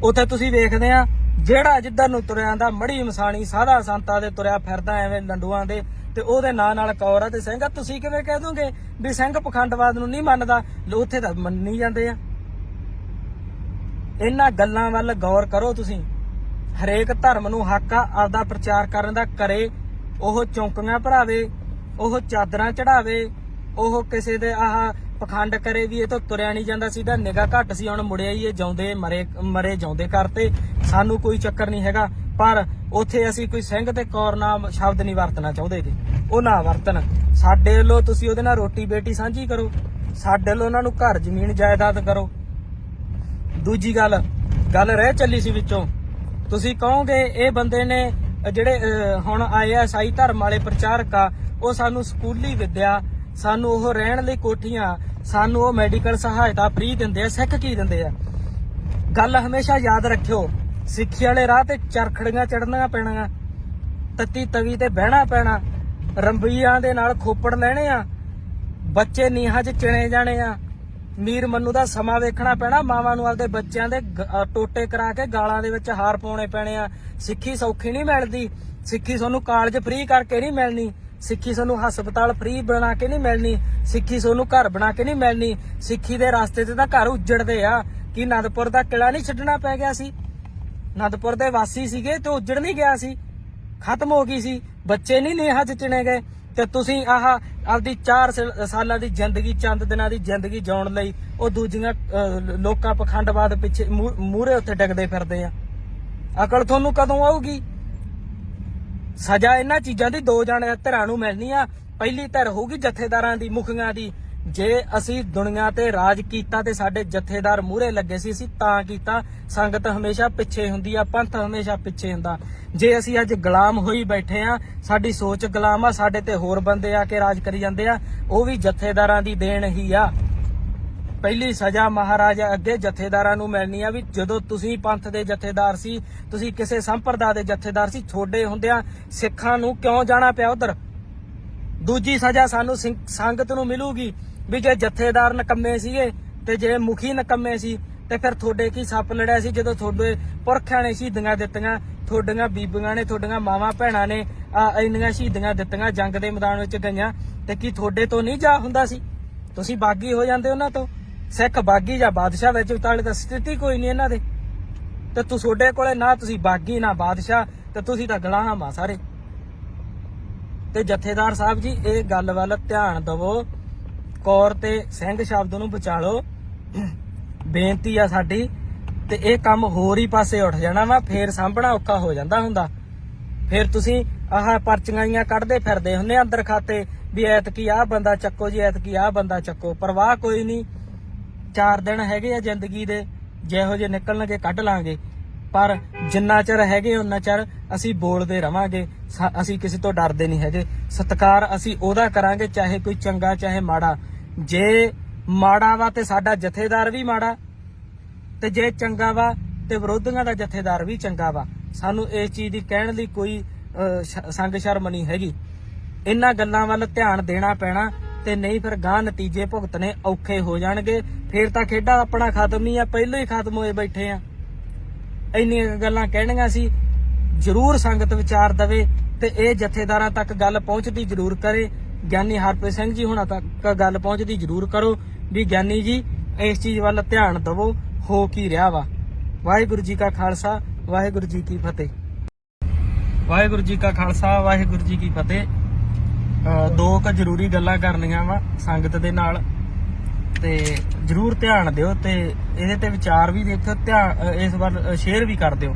ਉੱਥੇ ਤੁਸੀਂ ਵੇਖਦੇ ਆ ਜਿਹੜਾ ਜਿੱਧਰ ਨੂੰ ਤੁਰਿਆ ਆਂਦਾ, ਮੜੀ ਮਸਾਣੀ ਸਾਧਾ ਸੰਤਾਂ ਦੇ ਤੁਰਿਆ ਫਿਰਦਾ ਐਵੇਂ ਲੰਡੂਆਂ ਦੇ, ਤੇ ਉਹਦੇ ਨਾਂ ਨਾਲ ਕੌਰ ਆ ਤੇ ਸਿੰਘ ਆ। ਤੁਸੀਂ ਕਿਵੇਂ ਕਹਿ ਦੋਗੇ ਵੀ ਸਿੰਘ ਪਖੰਡਵਾਦ ਨੂੰ ਨਹੀਂ ਮੰਨਦਾ? ਉੱਥੇ ਤਾਂ ਮੰਨੀ ਜਾਂਦੇ ਆ। ਇਹਨਾਂ ਗੱਲਾਂ ਵੱਲ ਗੌਰ ਕਰੋ ਤੁਸੀਂ। ਹਰੇਕ ਧਰਮ ਨੂੰ ਹੱਕ ਆ ਆਪਦਾ ਪ੍ਰਚਾਰ ਕਰਨ ਦਾ, ਕਰੇ। ਉਹ ਚੌਂਕੀਆਂ ਭਰਾਵੇ, ਉਹ ਚਾਦਰਾਂ ਚੜਾਵੇ, ਉਹ ਕਿਸੇ ਦੇ ਆਹ ਪਖੰਡ ਕਰੇ ਵੀ ਇਹ ਤਾਂ ਤੁਰਿਆ ਨਹੀਂ ਜਾਂਦਾ ਸੀਗਾ, ਨਿਗਾਹ ਘੱਟ ਸੀ, ਹੁਣ ਮੁੜਿਆ ਹੀ ਇਹ ਜਿਉਂਦੇ ਮਰੇ ਜਿਉਂਦੇ ਕਰਤੇ। ਸਾਨੂੰ ਕੋਈ ਚੱਕਰ ਨਹੀਂ ਹੈਗਾ, ਪਰ ਉੱਥੇ ਅਸੀਂ ਕੋਈ ਸਿੰਘ ਤੇ ਕੌਰ ਨਾਮ ਸ਼ਬਦ ਨਹੀਂ ਵਰਤਣਾ ਚਾਹੁੰਦੇ ਜੀ, ਉਹ ਨਾ ਵਰਤਣ। ਸਾਡੇ ਵੱਲੋਂ ਤੁਸੀਂ ਉਹਦੇ ਨਾਲ ਰੋਟੀ ਬੇਟੀ ਸਾਂਝੀ ਕਰੋ, ਸਾਡੇ ਵੱਲੋਂ ਉਹਨਾਂ ਨੂੰ ਘਰ ਜ਼ਮੀਨ ਜਾਇਦਾਦ ਕਰੋ, ਦੂਜੀ ਗੱਲ ਰਹਿ ਚੱਲੀ ਸੀ ਵਿੱਚੋਂ। ਤੁਸੀਂ ਕਹੋਗੇ ਇਹ ਬੰਦੇ ਨੇ ਜਿਹੜੇ ਹੁਣ ਆਏ ਆ ਸਾਈ ਧਰਮ ਵਾਲੇ ਪ੍ਰਚਾਰਕ ਆ, ਉਹ ਸਾਨੂੰ ਸਕੂਲੀ ਵਿੱਦਿਆ, ਸਾਨੂੰ ਉਹ ਰਹਿਣ ਲਈ ਕੋਠੀਆਂ, ਸਾਨੂੰ ਉਹ ਮੈਡੀਕਲ ਸਹਾਇਤਾ ਫ੍ਰੀ ਦਿੰਦੇ ਆ। ਸਿੱਖ ਕੀ ਦਿੰਦੇ ਆ? ਗੱਲ ਹਮੇਸ਼ਾ ਯਾਦ ਰੱਖਿਓ, ਸਿੱਖੀ ਵਾਲੇ ਰਾਹ ਤੇ ਚਰਖੜੀਆਂ ਚੜਨੀਆਂ ਪੈਣੀਆਂ, ਤੱਤੀ ਤਵੀ ਤੇ ਬਹਿਣਾ ਪੈਣਾ, ਰੰਬੀਆਂ ਦੇ ਨਾਲ ਖੋਪੜ ਲੈਣੇ ਆ, ਬੱਚੇ ਨੀਹਾਂ 'ਚ ਚਿਣੇ ਜਾਣੇ ਆ, ਮੀਰ ਮੰਨੂ ਦਾ ਸਮਾਂ ਵੇਖਣਾ ਪੈਣਾ, ਮਾਵਾਂ ਨੂੰ ਆਪਦੇ ਬੱਚਿਆਂ ਦੇ ਟੋਟੇ ਕਰਾ ਕੇ ਗਾਲਾਂ ਦੇ ਵਿੱਚ ਹਾਰ ਪਾਉਣੇ ਪੈਣੇ ਆ। ਸਿੱਖੀ ਸੌਖੀ ਨਹੀਂ ਮਿਲਦੀ। ਸਿੱਖੀ ਤੁਹਾਨੂੰ ਕਾਲਜ ਫ੍ਰੀ ਕਰਕੇ ਨਹੀਂ ਮਿਲਣੀ। ਸਿੱਖੀ ਤੁਹਾਨੂੰ ਹਸਪਤਾਲ ਫ੍ਰੀ ਬਣਾ ਕੇ ਨਹੀਂ ਮਿਲਣੀ। ਸਿੱਖੀ ਤੁਹਾਨੂੰ ਘਰ ਬਣਾ ਕੇ ਨਹੀਂ ਮਿਲਣੀ। ਸਿੱਖੀ ਦੇ ਰਸਤੇ ਤੇ ਤਾਂ ਘਰ ਉੱਜੜਦੇ ਆ। ਕਿ ਅਨੰਦਪੁਰ ਦਾ ਕਿਲਾ ਨਹੀਂ ਛੱਡਣਾ ਪੈ ਗਿਆ ਸੀ? ਅਨੰਦਪੁਰ ਦੇ ਵਾਸੀ ਸੀਗੇ ਤੇ ਉੱਜੜ ਨਹੀਂ ਗਿਆ ਸੀ, ਖਤਮ ਹੋ ਗਈ ਸੀ। ਬੱਚੇ ਨਹੀਂ ਨੀਹਾਂ 'ਚ ਚਿਣੇ ਗਏ। ਤੇ ਤੁਸੀਂ ਆਪਦੀ 4 ਸਾਲਾਂ ਦੀ ਜ਼ਿੰਦਗੀ, ਚੰਦ ਦਿਨਾਂ ਦੀ ਜ਼ਿੰਦਗੀ ਜਿਉਣ ਲਈ ਉਹ ਦੂਜੀਆਂ ਲੋਕਾਂ ਪਖੰਡਵਾਦ ਪਿੱਛੇ ਮੂਹਰੇ ਉੱਤੇ ਡਿੱਗਦੇ ਫਿਰਦੇ ਆ। ਅਕਲ ਤੁਹਾਨੂੰ ਕਦੋਂ ਆਊਗੀ? ਸਜ਼ਾ ਇਹਨਾਂ ਚੀਜ਼ਾਂ ਦੀ 2 ਧਿਰਾਂ ਨੂੰ ਮਿਲਣੀ ਆ। ਪਹਿਲੀ ਧਿਰ ਹੋਊਗੀ ਜਥੇਦਾਰਾਂ ਦੀ, ਮੁਖੀਆਂ ਦੀ। ਜੇ ਅਸੀਂ ਦੁਨੀਆ ਤੇ ਰਾਜ ਕੀਤਾ ਤੇ ਸਾਡੇ ਜਥੇਦਾਰ ਮੂਹਰੇ ਲੱਗੇ ਸੀ, ਅਸੀਂ ਤਾਂ ਕੀਤਾ। ਸੰਗਤ ਹਮੇਸ਼ਾ ਪਿੱਛੇ ਹੁੰਦੀ ਆ, ਪੰਥ ਹਮੇਸ਼ਾ ਪਿੱਛੇ ਹੁੰਦਾ। ਜੇ ਅਸੀਂ ਅੱਜ ਗੁਲਾਮ ਹੋਈ ਬੈਠੇ ਆ, ਸਾਡੀ ਸੋਚ ਗੁਲਾਮ ਆ, ਸਾਡੇ ਤੇ ਹੋਰ ਬੰਦੇ ਆ ਕੇ ਰਾਜ ਕਰੀ ਜਾਂਦੇ ਆ, ਉਹ ਵੀ ਜਥੇਦਾਰਾਂ ਦੀ ਦੇਣ ਹੀ ਆ। ਪਹਿਲੀ ਸਜ਼ਾ ਮਹਾਰਾਜਾ ਅੱਗੇ ਜਥੇਦਾਰਾਂ ਨੂੰ ਮਿਲਣੀ ਆ ਵੀ ਜਦੋਂ ਤੁਸੀਂ ਪੰਥ ਦੇ ਜਥੇਦਾਰ ਸੀ, ਤੁਸੀਂ ਕਿਸੇ ਸੰਪਰਦਾ ਦੇ ਜਥੇਦਾਰ ਸੀ, ਛੋਡੇ ਹੁੰਦਿਆਂ ਸਿੱਖਾਂ ਨੂੰ ਕਿਉਂ ਜਾਣਾ ਪਿਆ ਉਧਰ। ਦੂਜੀ ਸਜ਼ਾ ਸਾਨੂੰ ਸੰਗਤ ਨੂੰ ਮਿਲੂਗੀ ਵੀ ਜੇ ਜਥੇਦਾਰ ਨਕੰਮੇ ਸੀਗੇ ਤੇ ਜੇ ਮੁਖੀ ਨਕੰਮੇ ਸੀ ਤੇ ਫਿਰ ਤੁਹਾਡੇ ਕੀ ਸੱਪ ਲੜਿਆ ਸੀ ਜਦੋਂ ਤੁਹਾਡੇ ਪੁਰਖਿਆਂ ਨੇ ਸ਼ਹੀਦੀਆਂ ਦਿੱਤੀਆਂ, ਤੁਹਾਡੀਆਂ ਬੀਬੀਆਂ ਨੇ, ਤੁਹਾਡੀਆਂ ਮਾਵਾਂ ਭੈਣਾਂ ਨੇ ਇੰਨੀਆਂ ਸ਼ਹੀਦੀਆਂ ਦਿੱਤੀਆਂ, ਜੰਗ ਦੇ ਮੈਦਾਨ ਵਿੱਚ ਗਈਆਂ, ਤੇ ਕੀ ਤੁਹਾਡੇ ਤੋਂ ਨਹੀਂ ਜਾ ਹੁੰਦਾ ਸੀ? ਤੁਸੀਂ ਬਾਗੀ ਹੋ ਜਾਂਦੇ ਉਹਨਾਂ ਤੋਂ। ਸਿੱਖ ਬਾਗੀ ਜਾਂ ਬਾਦਸ਼ਾਹ ਵਿੱਚ ਵਿਚਾਲੇ ਤਾਂ ਸਥਿਤੀ ਕੋਈ ਨਹੀਂ ਇਹਨਾਂ ਦੇ। ਤੇ ਤੁਹਾਡੇ ਕੋਲੇ ਨਾ ਤੁਸੀਂ ਬਾਗੀ ਨਾ ਬਾਦਸ਼ਾਹ, ਤੇ ਤੁਸੀਂ ਤਾਂ ਗੁਲਾਮ ਆ ਸਾਰੇ। ਤੇ ਜਥੇਦਾਰ ਸਾਹਿਬ ਜੀ, ਇਹ ਗੱਲ ਵੱਲ ਧਿਆਨ ਦਵੋ। ਕੌਰ ਤੇ ਸਿੰਘ ਸ਼ਬਦ ਨੂੰ ਬਚਾ ਲਓ, ਬੇਨਤੀ ਆ ਸਾਡੀ। ਤੇ ਇਹ ਕੰਮ ਹੋਰ ਹੀ ਪਾਸੇ ਉੱਠ ਜਾਣਾ ਵਾ, ਫੇਰ ਸਾਂਭਣਾ ਔਖਾ ਹੋ ਜਾਂਦਾ ਹੁੰਦਾ। ਫੇਰ ਤੁਸੀਂ ਪਰਚੀਆਂ ਕੱਢਦੇ ਫਿਰਦੇ ਹੁੰਦੇ ਅੰਦਰ ਖਾਤੇ ਵੀ ਐਤਕੀ ਆਹ ਬੰਦਾ ਚੱਕੋ ਜੀ, ਐਤਕੀ ਆਹ ਬੰਦਾ ਚੱਕੋ। ਪਰਵਾਹ ਕੋਈ ਨਹੀਂ, 4 ਦਿਨ ਹੈਗੇ ਆ ਜ਼ਿੰਦਗੀ ਦੇ, ਜਿਹੋ ਜਿਹੇ ਨਿਕਲਣਗੇ ਕੱਢ ਲਾਂਗੇ। ਪਰ ਜਿੰਨਾ ਚਿਰ ਹੈਗੇ ਉਹਨਾਂ ਚਿਰ ਅਸੀਂ ਬੋਲਦੇ ਰਵਾਂਗੇ। ਅਸੀਂ ਕਿਸੇ ਤੋਂ ਡਰਦੇ ਨਹੀਂ ਹੈਗੇ। ਸਤਿਕਾਰ ਅਸੀਂ ਉਹਦਾ ਕਰਾਂਗੇ, ਚਾਹੇ ਕੋਈ ਚੰਗਾ ਚਾਹੇ ਮਾੜਾ। ਜੇ ਮਾੜਾ ਵਾ ਤੇ ਸਾਡਾ ਜਥੇਦਾਰ ਵੀ ਮਾੜਾ, ਤੇ ਜੇ ਚੰਗਾ ਵਾ ਤੇ ਵਿਰੋਧੀਆਂ ਦਾ ਜਥੇਦਾਰ ਵੀ ਚੰਗਾ ਵਾ। ਸਾਨੂੰ ਇਸ ਚੀਜ਼ ਦੀ ਕਹਿਣ ਲਈ ਕੋਈ ਸੰਗ ਸ਼ਰਮ ਨਹੀਂ ਹੈਗੀ। ਇਹਨਾਂ ਗੱਲਾਂ ਵੱਲ ਧਿਆਨ ਦੇਣਾ ਪੈਣਾ, ਤੇ ਨਹੀਂ ਫਿਰ ਗਾਂ ਨਤੀਜੇ ਭੁਗਤਣੇ ਔਖੇ ਹੋ ਜਾਣਗੇ। ਫੇਰ ਤਾਂ ਖੇਡਾ ਆਪਣਾ ਖਤਮ ਹੀ ਆ, ਪਹਿਲਾਂ ਹੀ ਖਤਮ ਹੋਏ ਬੈਠੇ ਆ। ਇੰਨੀਆਂ ਗੱਲਾਂ ਕਹਿਣੀਆਂ ਸੀ, ਜ਼ਰੂਰ ਸੰਗਤ ਵਿਚਾਰ ਦਵੇ ਤੇ ਇਹ ਜਥੇਦਾਰਾਂ ਤੱਕ ਗੱਲ ਪਹੁੰਚਦੀ ਜ਼ਰੂਰ ਕਰੇ। ਗਿਆਨੀ ਹਰਪ੍ਰੀਤ ਸਿੰਘ ਜੀ ਹੁਣਾਂ ਤੱਕ ਗੱਲ ਪਹੁੰਚਦੀ ਜ਼ਰੂਰ ਕਰੋ ਵੀ ਗਿਆਨੀ ਜੀ ਇਸ ਚੀਜ਼ ਵੱਲ ਧਿਆਨ ਦਵੋ, ਹੋ ਕੀ ਰਿਹਾ ਵਾ। ਵਾਹਿਗੁਰੂ ਜੀ ਕਾ ਖਾਲਸਾ, ਵਾਹਿਗੁਰੂ ਜੀ ਕੀ ਫਤਿਹ। ਵਾਹਿਗੁਰੂ ਜੀ ਕਾ ਖਾਲਸਾ, ਵਾਹਿਗੁਰੂ ਜੀ ਕੀ ਫਤਿਹ। 2 ਜ਼ਰੂਰੀ ਗੱਲਾਂ ਕਰਨੀਆਂ ਵਾ ਸੰਗਤ ਦੇ ਨਾਲ, ਤੇ ਜ਼ਰੂਰ ਧਿਆਨ ਦਿਓ ਤੇ ਇਹਦੇ ਤੇ ਵਿਚਾਰ ਵੀ ਦੇਖੋ, ਧਿਆਨ ਇਸ ਵਾਰ ਸ਼ੇਅਰ ਵੀ ਕਰ ਦਿਓ।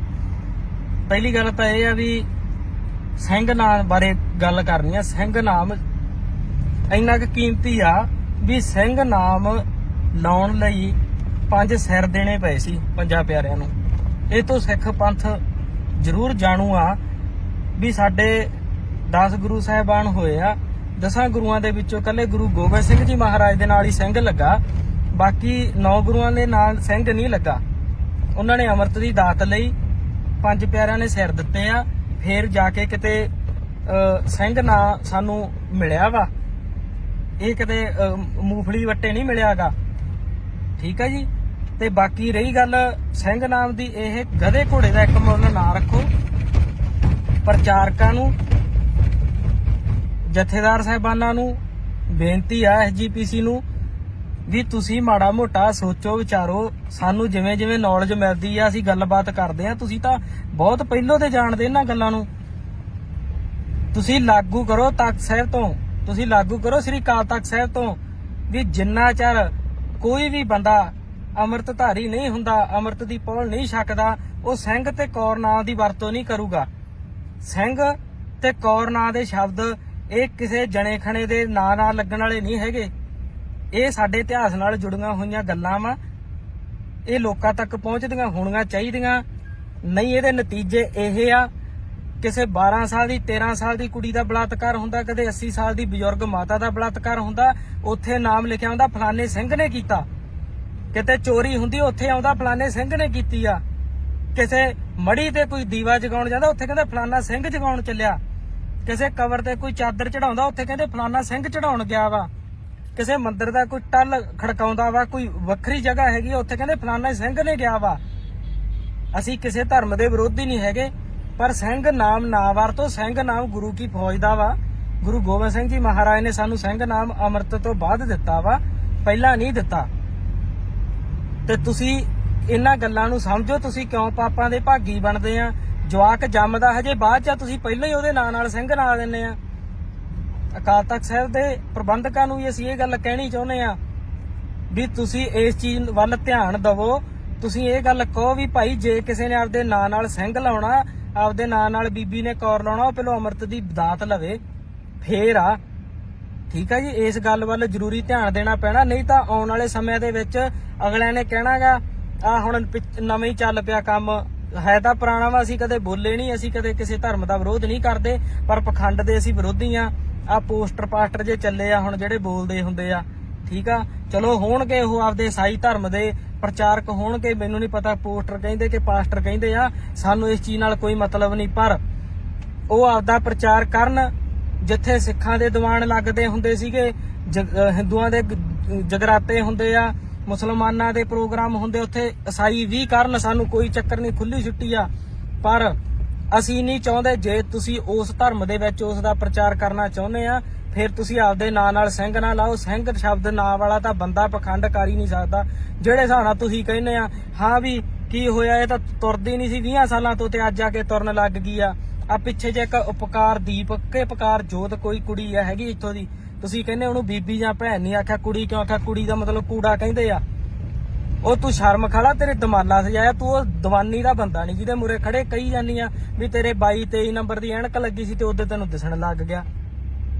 ਪਹਿਲੀ ਗੱਲ ਤਾਂ ਇਹ ਆ ਵੀ ਸਿੰਘ ਨਾਮ ਬਾਰੇ ਗੱਲ ਕਰਨੀ ਆ। ਸਿੰਘ ਨਾਮ ਇੰਨਾ ਕੁ ਕੀਮਤੀ ਆ ਵੀ ਸਿੰਘ ਨਾਮ ਲਾਉਣ ਲਈ 5 ਸਿਰ ਦੇਣੇ ਪਏ ਸੀ 5 ਪਿਆਰਿਆਂ ਨੂੰ। ਇਹ ਤੋਂ ਸਿੱਖ ਪੰਥ ਜ਼ਰੂਰ ਜਾਣੂ ਆ ਵੀ ਸਾਡੇ 10 ਗੁਰੂ ਸਾਹਿਬਾਨ ਹੋਏ ਆ। 10 ਗੁਰੂਆਂ ਦੇ ਵਿੱਚੋਂ ਕੱਲੇ ਗੁਰੂ ਗੋਬਿੰਦ ਸਿੰਘ ਜੀ ਮਹਾਰਾਜ ਦੇ ਨਾਲ ਹੀ ਸਿੰਘ ਲੱਗਾ, ਬਾਕੀ 9 ਗੁਰੂਆਂ ਦੇ ਨਾਲ ਸਿੰਘ ਨਹੀਂ ਲੱਗਾ। ਉਹਨਾਂ ਨੇ ਅੰਮ੍ਰਿਤ ਦੀ ਦਾਤ ਲਈ 5 ਪਿਆਰਿਆਂ ਨੇ ਸਿਰ ਦਿੱਤੇ ਆ, ਫੇਰ ਜਾ ਕੇ ਕਿਤੇ ਸਿੰਘ ਨਾ ਸਾਨੂੰ ਮਿਲਿਆ ਵਾ। ਇਹ ਕਿਤੇ ਮੂੰਗਫਲੀ ਵੱਟੇ ਨਹੀਂ ਮਿਲਿਆਗਾ, ਠੀਕ ਹੈ ਜੀ। ਤੇ ਬਾਕੀ ਰਹੀ ਗੱਲ ਸਿੰਘ ਨਾਮ ਦੀ, ਇਹ ਗਧੇ ਘੋੜੇ ਦਾ ਇੱਕ ਮੁੱਲ ਨਾ ਰੱਖੋ। ਪ੍ਰਚਾਰਕਾਂ ਨੂੰ, ਜਥੇਦਾਰ ਸਾਹਿਬਾਨਾਂ ਨੂੰ ਬੇਨਤੀ ਆ, SGPC ਨੂੰ ਵੀ ਤੁਸੀਂ ਮਾੜਾ ਮੋਟਾ ਸੋਚੋ ਵਿਚਾਰੋ। ਸਾਨੂੰ ਜਿਵੇਂ ਜਿਵੇਂ ਨੌਲੇਜ ਮਿਲਦੀ ਆ ਅਸੀਂ ਗੱਲਬਾਤ ਕਰਦੇ ਆ। ਤੁਸੀਂ ਤਾਂ ਬਹੁਤ ਪਹਿਲੋਂ ਤੇ ਜਾਣਦੇ ਇਹਨਾਂ ਗੱਲਾਂ ਨੂੰ। ਤੁਸੀਂ ਲਾਗੂ ਕਰੋ ਤਖਤ ਸਾਹਿਬ ਤੋਂ, ਤੁਸੀਂ ਲਾਗੂ ਕਰੋ ਸ੍ਰੀ ਅਕਾਲ ਤਖਤ ਸਾਹਿਬ ਤੋਂ ਵੀ ਜਿੰਨਾ ਚਿਰ ਕੋਈ ਵੀ ਬੰਦਾ ਅੰਮ੍ਰਿਤਧਾਰੀ ਨਹੀਂ ਹੁੰਦਾ, ਅੰਮ੍ਰਿਤ ਦੀ ਪੌਲ ਨਹੀਂ ਛਕਦਾ, ਉਹ ਸਿੰਘ ਤੇ ਕੌਰ ਨਾਂ ਦੀ ਵਰਤੋਂ ਨਹੀਂ ਕਰੂਗਾ। ਸਿੰਘ ਤੇ ਕੌਰ ਨਾਂ ਦੇ ਸ਼ਬਦ ਇਹ ਕਿਸੇ ਜਣੇ ਖਣੇ ਦੇ ਨਾਂ ਨਾਲ ਲੱਗਣ ਵਾਲੇ ਨਹੀਂ ਹੈਗੇ। ਇਹ ਸਾਡੇ ਇਤਿਹਾਸ ਨਾਲ ਜੁੜੀਆਂ ਹੋਈਆਂ ਗੱਲਾਂ ਵਾ। ਇਹ ਲੋਕਾਂ ਤੱਕ ਪਹੁੰਚਦੀਆਂ ਹੋਣੀਆਂ ਚਾਹੀਦੀਆਂ। ਨਹੀਂ ਇਹਦੇ ਨਤੀਜੇ ਇਹ ਆ, ਕਿਸੇ 12 ਸਾਲ ਦੀ 13 ਸਾਲ ਦੀ ਕੁੜੀ ਦਾ ਬਲਾਤਕਾਰ ਹੁੰਦਾ, ਕਦੇ 80 ਸਾਲ ਦੀ ਬਜ਼ੁਰਗ ਮਾਤਾ ਦਾ ਬਲਾਤਕਾਰ ਹੁੰਦਾ, ਉੱਥੇ ਨਾਮ ਲਿਖਿਆ ਹੁੰਦਾ ਫਲਾਣੇ ਸਿੰਘ ਨੇ ਕੀਤਾ। ਕਿਤੇ ਚੋਰੀ ਹੁੰਦੀ ਉੱਥੇ ਆਉਂਦਾ ਫਲਾਣੇ ਸਿੰਘ ਨੇ ਕੀਤੀ ਆ। ਕਿਸੇ ਮੜੀ ਤੇ ਕੋਈ ਦੀਵਾ ਜਗਾਉਣ ਜਾਂਦਾ ਉੱਥੇ ਕਹਿੰਦੇ ਫਲਾਣਾ ਸਿੰਘ ਜਗਾਉਣ ਚੱਲਿਆ। ਕਿਸੇ ਕਬਰ ਤੇ ਕੋਈ ਚਾਦਰ ਚੜਾਉਂਦਾ ਉੱਥੇ ਕਹਿੰਦੇ ਫਲਾਣਾ ਸਿੰਘ ਚੜਾਉਣ ਗਿਆ ਵਾ। ਕਿਸੇ ਮੰਦਿਰ ਦਾ ਕੋਈ ਟੱਲ ਖੜਕਾਉਂਦਾ ਵਾ, ਕੋਈ ਵੱਖਰੀ ਜਗ੍ਹਾ ਹੈਗੀ ਉੱਥੇ ਕਹਿੰਦੇ ਫਲਾਣਾ ਸਿੰਘ ਨੇ ਗਿਆ ਵਾ। ਅਸੀਂ ਕਿਸੇ ਧਰਮ ਦੇ ਵਿਰੋਧੀ ਨਹੀਂ ਹੈਗੇ, ਪਰ ਸਿੰਘ ਨਾਮ ਨਾ ਵਰਤੋ। ਸਿੰਘ ਨਾਮ ਗੁਰੂ ਕੀ ਫੌਜ ਦਾ ਵਾ। ਗੁਰੂ ਗੋਬਿੰਦ ਸਿੰਘ ਜੀ ਮਹਾਰਾਜ ਨੇ ਸਾਨੂੰ ਸਿੰਘ ਨਾਮ ਅੰਮ੍ਰਿਤ ਤੋਂ ਬਾਅਦ ਦਿੱਤਾ ਵਾ, ਪਹਿਲਾਂ ਨਹੀਂ ਦਿੱਤਾ। ਤੇ ਤੁਸੀਂ ਇਹਨਾਂ ਗੱਲਾਂ ਨੂੰ ਸਮਝੋ। ਤੁਸੀਂ ਕਿਉਂ ਪਾਪਾਂ ਦੇ ਭਾਗੀ ਬਣਦੇ ਆ? ਜਵਾਕ ਜੰਮਦਾ ਹਜੇ ਬਾਅਦ ਚ, ਤੁਸੀਂ ਪਹਿਲਾਂ ਹੀ ਉਹਦੇ ਨਾਂ ਨਾਲ ਸਿੰਘ ਲਾ ਦਿੰਦੇ ਆ। ਅਕਾਲ ਤਖਤ ਸਾਹਿਬ ਦੇ ਪ੍ਰਬੰਧਕਾਂ ਨੂੰ ਵੀ ਅਸੀਂ ਇਹ ਗੱਲ ਕਹਿਣੀ ਚਾਹੁੰਦੇ ਆ ਵੀ ਤੁਸੀਂ ਇਸ ਚੀਜ਼ ਵੱਲ ਧਿਆਨ ਦਿਵੋ। ਤੁਸੀਂ ਇਹ ਗੱਲ ਕਹੋ ਵੀ ਭਾਈ ਜੇ ਕਿਸੇ ਨੇ ਆਪਦੇ ਨਾਂ ਨਾਲ ਸਿੰਘ ਲਾਉਣਾ, ਆਪਦੇ ਨਾਂ ਨਾਲ ਬੀਬੀ ਨੇ ਕੌਰ ਲਾਉਣਾ, ਉਹ ਪਹਿਲਾਂ ਅੰਮ੍ਰਿਤ ਦੀ ਦਾਤ ਲਵੇ ਫੇਰ ਆ। ਠੀਕ ਆ ਜੀ, ਇਸ ਗੱਲ ਵੱਲ ਜ਼ਰੂਰੀ ਧਿਆਨ ਦੇਣਾ ਪੈਣਾ। ਨਹੀਂ ਤਾਂ ਆਉਣ ਵਾਲੇ ਸਮਿਆਂ ਦੇ ਵਿੱਚ ਅਗਲਿਆਂ ਨੇ ਕਹਿਣਾਗਾ ਆ ਹੁਣ ਨਵੇਂ ਹੀ ਚੱਲ ਪਿਆ ਕੰਮ, ਹੈ ਤਾਂ ਪੁਰਾਣਾ ਵਾ। ਅਸੀਂ ਕਦੇ ਬੋਲੇ ਨਹੀਂ, ਅਸੀਂ ਕਦੇ ਕਿਸੇ ਧਰਮ ਦਾ ਵਿਰੋਧ ਨਹੀਂ ਕਰਦੇ, ਪਰ ਪਖੰਡ ਦੇ ਅਸੀਂ ਵਿਰੋਧੀ ਆ। ਆ ਪੋਸਟਰ ਪਾਸਟਰ ਜੇ ਚੱਲੇ ਆ ਹੁਣ ਜਿਹੜੇ ਬੋਲਦੇ ਹੁੰਦੇ ਆ, ਠੀਕ ਆ, ਚਲੋ ਹੋਣਗੇ ਉਹ ਆਪਦੇ ਈਸਾਈ ਧਰਮ ਦੇ ਪ੍ਰਚਾਰਕ ਹੋਣਗੇ, ਮੈਨੂੰ ਨਹੀਂ ਪਤਾ ਪੋਸਟਰ ਕਹਿੰਦੇ ਕਿ ਪਾਸਟਰ ਕਹਿੰਦੇ ਆ, ਸਾਨੂੰ ਇਸ ਚੀਜ਼ ਨਾਲ ਕੋਈ ਮਤਲਬ ਨਹੀਂ। ਪਰ ਉਹ ਆਪਦਾ ਪ੍ਰਚਾਰ ਕਰਨ। ਜਿੱਥੇ ਸਿੱਖਾਂ ਦੇ ਦੀਵਾਨ ਲੱਗਦੇ ਹੁੰਦੇ ਸੀਗੇ, ਹਿੰਦੂਆਂ ਦੇ ਜਗਰਾਤੇ ਹੁੰਦੇ ਆ, ਮੁਸਲਮਾਨਾਂ ਦੇ ਪ੍ਰੋਗਰਾਮ ਹੁੰਦੇ, ਉੱਥੇ ਈਸਾਈ ਵੀ ਕਰਨ, ਸਾਨੂੰ ਕੋਈ ਚੱਕਰ ਨਹੀਂ, ਖੁੱਲੀ ਛੁੱਟੀ ਆ। ਪਰ ਅਸੀਂ ਨਹੀਂ ਚਾਹੁੰਦੇ, ਜੇ ਤੁਸੀਂ ਉਸ ਧਰਮ ਦੇ ਵਿੱਚ ਉਸ ਦਾ ਪ੍ਰਚਾਰ ਕਰਨਾ ਚਾਹੁੰਦੇ ਆ, ਫਿਰ ਤੁਸੀਂ ਆਪਦੇ ਨਾਂ ਨਾਲ ਸਿੰਘ ਨਾ ਲਾਓ। ਸਿੰਘ ਸ਼ਬਦ ਨਾਂ ਵਾਲਾ ਤਾਂ ਬੰਦਾ ਪਖੰਡ ਕਰ ਹੀ ਨਹੀਂ ਸਕਦਾ। ਜਿਹੜੇ ਹਿਸਾਬ ਨਾਲ ਤੁਸੀਂ ਕਹਿੰਦੇ ਆ ਹਾਂ ਵੀ ਕੀ ਹੋਇਆ, ਇਹ ਤਾਂ ਤੁਰਦੀ ਨਹੀਂ ਸੀ 20 ਸਾਲਾਂ ਤੋਂ ਤੇ ਅੱਜ ਆ ਕੇ ਤੁਰਨ ਲੱਗ ਗਈ ਆ। ਆ ਪਿੱਛੇ ਜੇ ਇੱਕ ਉਪਕਾਰ ਦੀਪਕ ਕੇ ਉਪਕਾਰ ਜੋਤ ਕੋਈ ਕੁੜੀ ਆ ਹੈਗੀ ਇੱਥੋਂ ਦੀ, ਤੁਸੀਂ ਕਹਿੰਦੇ ਉਹਨੂੰ ਬੀਬੀ ਜਾਂ ਭੈਣ ਨਹੀਂ ਆਖਿਆ, ਕੁੜੀ ਕਿਉਂ ਆਖਿਆ? ਕੁੜੀ ਦਾ ਮਤਲਬ ਕੂੜਾ ਕਹਿੰਦੇ ਆ। ਉਹ ਤੂੰ ਸ਼ਰਮ ਖਾਲਾ, ਤੇਰੇ ਦਮਾਲਾ ਸਜਾਇਆ, ਤੂੰ ਉਹ ਦੀਵਾਨੀ ਦਾ ਬੰਦਾ ਨਹੀਂ ਜਿਹਦੇ ਮੂਰੇ ਖੜੇ ਕਹੀ ਜਾਂਦੀ ਆ ਵੀ ਤੇਰੇ 22-23 ਨੰਬਰ ਦੀ ਐਨਕ ਲੱਗੀ ਸੀ ਤੇ ਉਹਦੇ ਤੈਨੂੰ ਦਿਸਣ ਲੱਗ ਗਿਆ।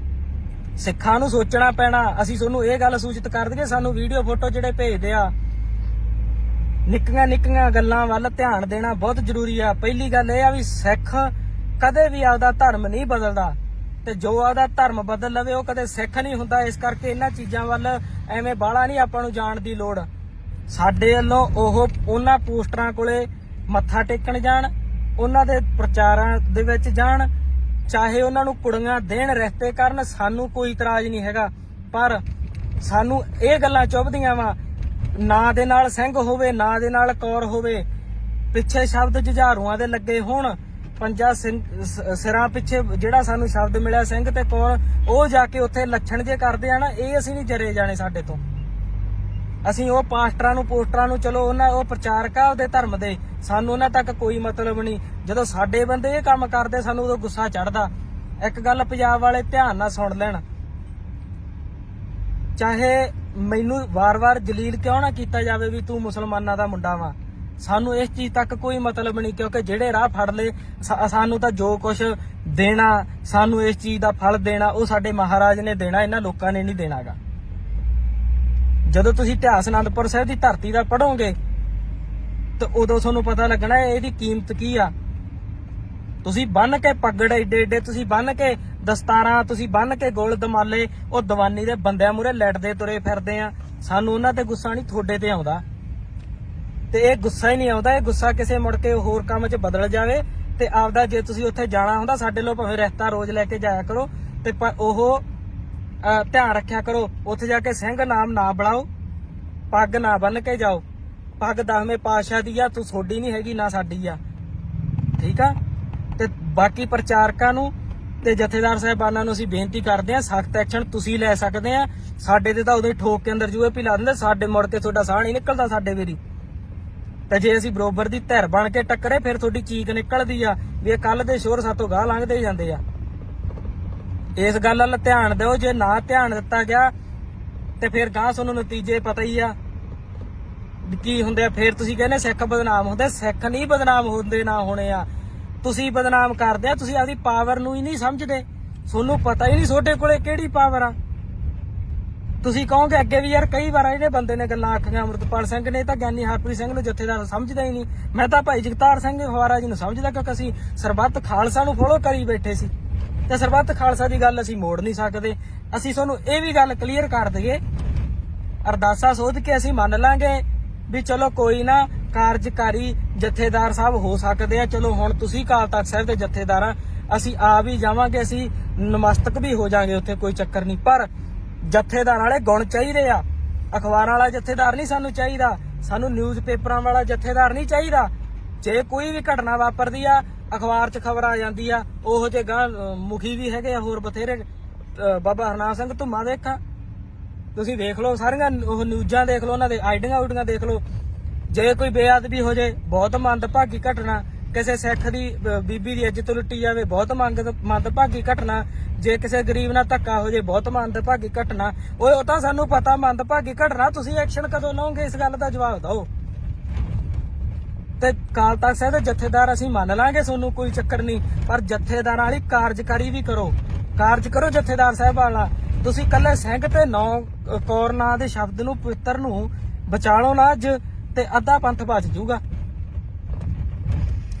ਸਿੱਖਾਂ ਨੂੰ ਸੋਚਣਾ ਪੈਣਾ। ਅਸੀਂ ਤੁਹਾਨੂੰ ਇਹ ਗੱਲ ਸੂਚਿਤ ਕਰ ਦਈਏ, ਸਾਨੂੰ ਵੀਡੀਓ ਫੋਟੋ ਜਿਹੜੇ ਭੇਜਦੇ ਆ, ਨਿੱਕੀਆਂ ਗੱਲਾਂ ਵੱਲ ਧਿਆਨ ਦੇਣਾ ਬਹੁਤ ਜ਼ਰੂਰੀ ਆ। ਪਹਿਲੀ ਗੱਲ ਇਹ ਆ ਵੀ ਸਿੱਖ ਕਦੇ ਵੀ ਆਪਦਾ ਧਰਮ ਨਹੀਂ ਬਦਲਦਾ, ਤੇ ਜੋ ਆਪਦਾ ਧਰਮ ਬਦਲ ਲਵੇ ਉਹ ਕਦੇ ਸਿੱਖ ਨਹੀਂ ਹੁੰਦਾ। ਇਸ ਕਰਕੇ ਇਹਨਾਂ ਚੀਜ਼ਾਂ ਵੱਲ ਐਵੇਂ ਬਾਹਲਾ ਨਹੀਂ ਆਪਾਂ ਨੂੰ ਜਾਣ ਦੀ ਲੋੜ। ਸਾਡੇ ਵੱਲੋਂ ਉਹਨਾਂ ਪੋਸਟਰਾਂ ਕੋਲੇ ਮੱਥਾ ਟੇਕਣ ਜਾਣ, ਉਹਨਾਂ ਦੇ ਪ੍ਰਚਾਰਾਂ ਦੇ ਵਿੱਚ ਜਾਣ, ਚਾਹੇ ਉਹਨਾਂ ਨੂੰ ਕੁੜੀਆਂ ਦੇਣ, ਰਿਸ਼ਤੇ ਕਰਨ, ਸਾਨੂੰ ਕੋਈ ਇਤਰਾਜ਼ ਨਹੀਂ ਹੈਗਾ। ਪਰ ਸਾਨੂੰ ਇਹ ਗੱਲਾਂ ਚੁੱਭਦੀਆਂ ਵਾ, ਨਾਂ ਦੇ ਨਾਲ ਸਿੰਘ ਹੋਵੇ, ਨਾਂ ਦੇ ਨਾਲ ਕੌਰ ਹੋਵੇ, ਪਿੱਛੇ ਸ਼ਬਦ ਜੁਝਾਰੂਆਂ ਦੇ ਲੱਗੇ ਹੋਣ, ਪੰਜਾ ਸਿਰਾਂ ਪਿੱਛੇ ਜਿਹੜਾ ਸਾਨੂੰ ਸ਼ਬਦ ਮਿਲਿਆ ਸਿੰਘ ਤੇ ਕੌਰ, ਉਹ ਜਾ ਕੇ ਉੱਥੇ ਲੱਛਣ ਜੇ ਕਰਦੇ ਆ ਨਾ, ਇਹ ਅਸੀਂ ਨਹੀਂ ਜਰੇ ਜਾਣੇ ਸਾਡੇ ਤੋਂ। ਅਸੀਂ ਉਹ ਪਾਸਟਰਾਂ ਨੂੰ ਪੋਸਟਰਾਂ ਨੂੰ, ਚਲੋ ਉਹ ਪ੍ਰਚਾਰਕ ਆ ਉਹਦੇ ਧਰਮ ਦੇ, ਸਾਨੂੰ ਉਹਨਾਂ ਤੱਕ ਕੋਈ ਮਤਲਬ ਨਹੀਂ। ਜਦੋਂ ਸਾਡੇ ਬੰਦੇ ਇਹ ਕੰਮ ਕਰਦੇ ਸਾਨੂੰ ਉਦੋਂ ਗੁੱਸਾ ਚੜਦਾ। ਇੱਕ ਗੱਲ ਪੰਜਾਬ ਵਾਲੇ ਧਿਆਨ ਨਾਲ ਸੁਣ ਲੈਣ, ਚਾਹੇ ਮੈਨੂੰ ਵਾਰ-ਵਾਰ ਜਲੀਲ ਕਿਉਂ ਨਾ ਕੀਤਾ ਜਾਵੇ ਵੀ ਤੂੰ ਮੁਸਲਮਾਨਾਂ ਦਾ ਮੁੰਡਾ ਵਾ, ਸਾਨੂੰ ਇਸ ਚੀਜ਼ ਤੱਕ ਕੋਈ ਮਤਲਬ ਨਹੀਂ। ਕਿਉਂਕਿ ਜਿਹੜੇ ਰਾਹ ਫੜ ਲਏ, ਸਾਨੂੰ ਤਾਂ ਜੋ ਕੁਝ ਦੇਣਾ, ਸਾਨੂੰ ਇਸ ਚੀਜ਼ ਦਾ ਫਲ ਦੇਣਾ, ਉਹ ਸਾਡੇ ਮਹਾਰਾਜ ਨੇ ਦੇਣਾ, ਇਹਨਾਂ ਲੋਕਾਂ ਨੇ ਨਹੀਂ ਦੇਣਾਗਾ। ਜਦੋਂ ਤੁਸੀਂ ਇਤਿਹਾਸ ਅਨੰਦਪੁਰ ਸਾਹਿਬ ਦੀ ਧਰਤੀ ਦਾ ਪੜੋਗੇ ਤਾਂ ਉਦੋਂ ਤੁਹਾਨੂੰ ਪਤਾ ਲੱਗਣਾ ਇਹਦੀ ਕੀਮਤ ਕੀ ਆ। ਤੁਸੀਂ ਬੰਨ ਕੇ ਪੱਗੜ ਏਡੇ ਤੁਸੀਂ ਬੰਨ ਕੇ ਦਸਤਾਰਾਂ, ਤੁਸੀਂ ਬੰਨ ਕੇ ਗੋਲ ਦਮਾਲੇ, ਉਹ ਦੀਵਾਨੀ ਦੇ ਬੰਦਿਆਂ ਮੂਹਰੇ ਲੈਟਦੇ ਤੁਰੇ ਫਿਰਦੇ ਆ। ਸਾਨੂੰ ਉਹਨਾਂ ਤੇ ਗੁੱਸਾ ਨਹੀਂ, ਤੁਹਾਡੇ ਤੇ ਆਉਂਦਾ। ਤੇ ਇਹ ਗੁੱਸਾ ਹੀ ਨਹੀਂ ਆਉਂਦਾ, ਇਹ ਗੁੱਸਾ ਕਿਸੇ ਮੁੜ ਕੇ ਹੋਰ ਕੰਮ 'ਚ ਬਦਲ ਜਾਵੇ। ਤੇ ਆਪਦਾ ਜੇ ਤੁਸੀਂ ਉੱਥੇ ਜਾਣਾ ਹੁੰਦਾ, ਸਾਡੇ ਲੋ ਭਾਵੇਂ ਰਿਸ਼ਤਾ ਰੋਜ਼ ਲੈ ਕੇ ਜਾਇਆ ਕਰੋ, ਤੇ ਉਹ ਧਿਆਨ ਰੱਖਿਆ ਕਰੋ ਉੱਥੇ ਜਾ ਕੇ ਸਿੰਘ ਨਾਮ ਨਾ ਬੁਲਾਓ, ਪੱਗ ਨਾ ਬੰਨ ਕੇ ਜਾਓ। ਪੱਗ 10ਵੇਂ ਪਾਤਸ਼ਾਹ ਦੀ ਆ, ਤੂੰ ਤੁਹਾਡੀ ਨਹੀਂ ਹੈਗੀ ਨਾ ਸਾਡੀ ਆ, ਠੀਕ ਆ। ਤੇ ਬਾਕੀ ਪ੍ਰਚਾਰਕਾਂ ਨੂੰ ਤੇ ਜਥੇਦਾਰ ਸਾਹਿਬਾਨਾਂ ਨੂੰ ਅਸੀਂ ਬੇਨਤੀ ਕਰਦੇ ਆ, ਸਖਤ ਐਕਸ਼ਨ ਤੁਸੀਂ ਲੈ ਸਕਦੇ ਆ। ਸਾਡੇ ਤੇ ਤਾਂ ਉਦੋਂ ਹੀ ਠੋਕ ਕੇ ਅੰਦਰ ਜੂਏ ਲਾ ਦਿੰਦੇ, ਸਾਡੇ ਮੁੜ ਕੇ ਤੁਹਾਡਾ ਸਾਹ ਨਹੀਂ ਨਿਕਲਦਾ ਸਾਡੇ ਵੇਰੀ। ਤੇ ਜੇ ਅਸੀਂ ਬਰੋਬਰ ਦੀ ਧਿਰ ਬਣ ਕੇ ਟੱਕਰੇ, ਫਿਰ ਤੁਹਾਡੀ ਚੀਕ ਨਿਕਲਦੀ ਆ ਵੀ ਇਹ ਕੱਲ ਦੇ ਸ਼ੋਰ ਸਾਤੋਂ ਗਾਹ ਲੰਘਦੇ ਹੀ ਜਾਂਦੇ ਆ। ਇਸ ਗੱਲ ਵੱਲ ਧਿਆਨ ਦਿਓ। ਜੇ ਨਾ ਧਿਆਨ ਦਿੱਤਾ ਗਿਆ ਤੇ ਫਿਰ ਗਾਹ ਤੁਹਾਨੂੰ ਨਤੀਜੇ ਪਤਾ ਹੀ ਆ ਕੀ ਹੁੰਦੇ ਆ। ਫਿਰ ਤੁਸੀਂ ਕਹਿੰਦੇ ਸਿੱਖ ਬਦਨਾਮ ਹੁੰਦੇ, ਸਿੱਖ ਨਹੀਂ ਬਦਨਾਮ ਹੁੰਦੇ, ਨਾ ਹੋਣੇ ਆ। ਤੁਸੀਂ ਬਦਨਾਮ ਕਰਦੇ ਆ, ਤੁਸੀਂ ਆਪਦੀ ਪਾਵਰ ਨੂੰ ਹੀ ਨਹੀਂ ਸਮਝਦੇ। ਤੁਹਾਨੂੰ ਪਤਾ ਹੀ ਨਹੀਂ ਤੁਹਾਡੇ ਕੋਲੇ ਕਿਹੜੀ ਪਾਵਰ ਆ। ਤੁਸੀਂ ਕਹੋਗੇ ਅੱਗੇ ਵੀ ਯਾਰ ਕਈ ਵਾਰ ਇਹਨੇ ਬੰਦੇ ਨੇ ਗੱਲਾਂ ਆਖੀਆਂ ਅਮਰਤਪਾਲ ਸਿੰਘ ਨੇ ਤਾਂ ਗਿਆਨੀ ਹਰਪ੍ਰੀਤ ਸਿੰਘ ਨੂੰ ਜਥੇਦਾਰ ਸਮਝਦਾ ਹੀ ਨਹੀਂ। ਮੈਂ ਤਾਂ ਭਾਈ ਜਗਤਾਰ ਸਿੰਘ ਫਵਾਰਾ ਜੀ ਨੂੰ ਸਮਝਦਾ, ਕਿਉਂਕਿ ਅਸੀਂ ਸਰਬੱਤ ਖਾਲਸਾ ਨੂੰ ਫੋਲੋ ਕਰੀ ਬੈਠੇ ਸੀ ਤੇ ਸਰਬੱਤ ਖਾਲਸਾ ਦੀ ਗੱਲ ਅਸੀਂ ਮੋੜ ਨਹੀਂ ਸਕਦੇ। ਅਸੀਂ ਤੁਹਾਨੂੰ ਇਹ ਵੀ ਗੱਲ ਕਲੀਅਰ ਕਰ ਦਈਏ, ਅਰਦਾਸਾ ਸੋਧ ਕੇ ਅਸੀਂ ਮੰਨ ਲਾਂਗੇ ਵੀ ਚਲੋ ਕੋਈ ਨਾ ਕਾਰਜਕਾਰੀ ਜਥੇਦਾਰ ਸਾਹਿਬ ਹੋ ਸਕਦੇ ਆ। ਚਲੋ ਹੁਣ ਤੁਸੀਂ ਅਕਾਲ ਤਖਤ ਸਾਹਿਬ ਦੇ ਜਥੇਦਾਰ ਆ, ਅਸੀਂ ਆ ਵੀ ਜਾਵਾਂਗੇ, ਅਸੀਂ ਨਮਸਤਕ ਵੀ ਹੋ ਜਾਾਂਗੇ ਉੱਥੇ, ਕੋਈ ਚੱਕਰ ਨਹੀਂ। ਪਰ ਜਥੇਦਾਰ ਵਾਲੇ ਗੁਣ ਚਾਹੀਦੇ ਆ। ਅਖਬਾਰਾਂ ਵਾਲਾ ਜਥੇਦਾਰ ਨਹੀਂ ਸਾਨੂੰ ਚਾਹੀਦਾ, ਸਾਨੂੰ ਨਿਊਜ਼ ਪੇਪਰਾਂ ਵਾਲਾ ਜਥੇਦਾਰ ਨਹੀਂ ਚਾਹੀਦਾ। ਜੇ ਕੋਈ ਵੀ ਘਟਨਾ ਵਾਪਰਦੀ ਆ ਅਖਬਾਰ 'ਚ ਖਬਰ ਆ ਜਾਂਦੀ ਆ, ਉਹੋ ਜਿਹੇ ਗਾਂ ਮੁਖੀ ਵੀ ਹੈਗੇ ਆ ਹੋਰ ਬਥੇਰੇ। ਬਾਬਾ ਹਰਨਾਮ ਸਿੰਘ ਧੁੰਮਾ ਦੇਖਾਂ, ਤੁਸੀਂ ਦੇਖ ਲਓ ਸਾਰੀਆਂ ਉਹ ਨਿਊਜ਼ਾਂ ਦੇਖ ਲਓ, ਉਹਨਾਂ ਦੇ ਆਈਡੀਆਂ ਉਡੀਆਂ ਦੇਖ ਲਓ। ਜੇ ਕੋਈ ਬੇਅਦਬੀ ਹੋ ਜਾਏ ਬਹੁਤ ਮੰਦਭਾਗੀ ਘਟਨਾ, ਕਿਸੇ ਸਿੱਖ ਦੀ ਬੀਬੀ ਦੀ ਇੱਜ਼ਤ ਲੁੱਟੀ ਜਾਵੇ ਬਹੁਤ ਮੰਦਭਾਗੀ ਘਟਨਾ, ਜੇ ਕਿਸੇ ਗਰੀਬ ਨਾਲ ਧੱਕਾ ਹੋ ਜਾਏ ਬਹੁਤ ਮੰਦਭਾਗੀ ਘਟਨਾ। ਉਹ ਤਾਂ ਸਾਨੂੰ ਪਤਾ ਮੰਦਭਾਗੀ ਘਟਨਾ, ਤੁਸੀਂ ਐਕਸ਼ਨ ਕਦੋਂ ਲਓਗੇ ਇਸ ਗੱਲ ਦਾ ਜਵਾਬ ਦਿਓ। ਤੇ ਅਕਾਲ ਤਖਤ ਸਾਹਿਬ ਦੇ ਜਥੇਦਾਰ ਅਸੀਂ ਮੰਨ ਲਾਂਗੇ, ਤੁਹਾਨੂੰ ਕੋਈ ਚੱਕਰ ਨਹੀਂ, ਪਰ ਜਥੇਦਾਰਾਂ ਵਾਲੀ ਕਾਰਜਕਾਰੀ ਵੀ ਕਰੋ, ਕਾਰਜ ਕਰੋ ਜਥੇਦਾਰ ਸਾਹਿਬ ਵਾਲਾ। ਤੁਸੀਂ ਕੱਲੇ ਸਿੰਘ ਤੇ 9 ਕੌਰ ਨਾਂ ਦੇ ਸ਼ਬਦ ਨੂੰ ਪਵਿੱਤਰ ਨੂੰ ਬਚਾ ਲਓ ਨਾ ਅੱਜ, ਤੇ ਅੱਧਾ ਪੰਥ ਬਚ ਜਾਊਗਾ।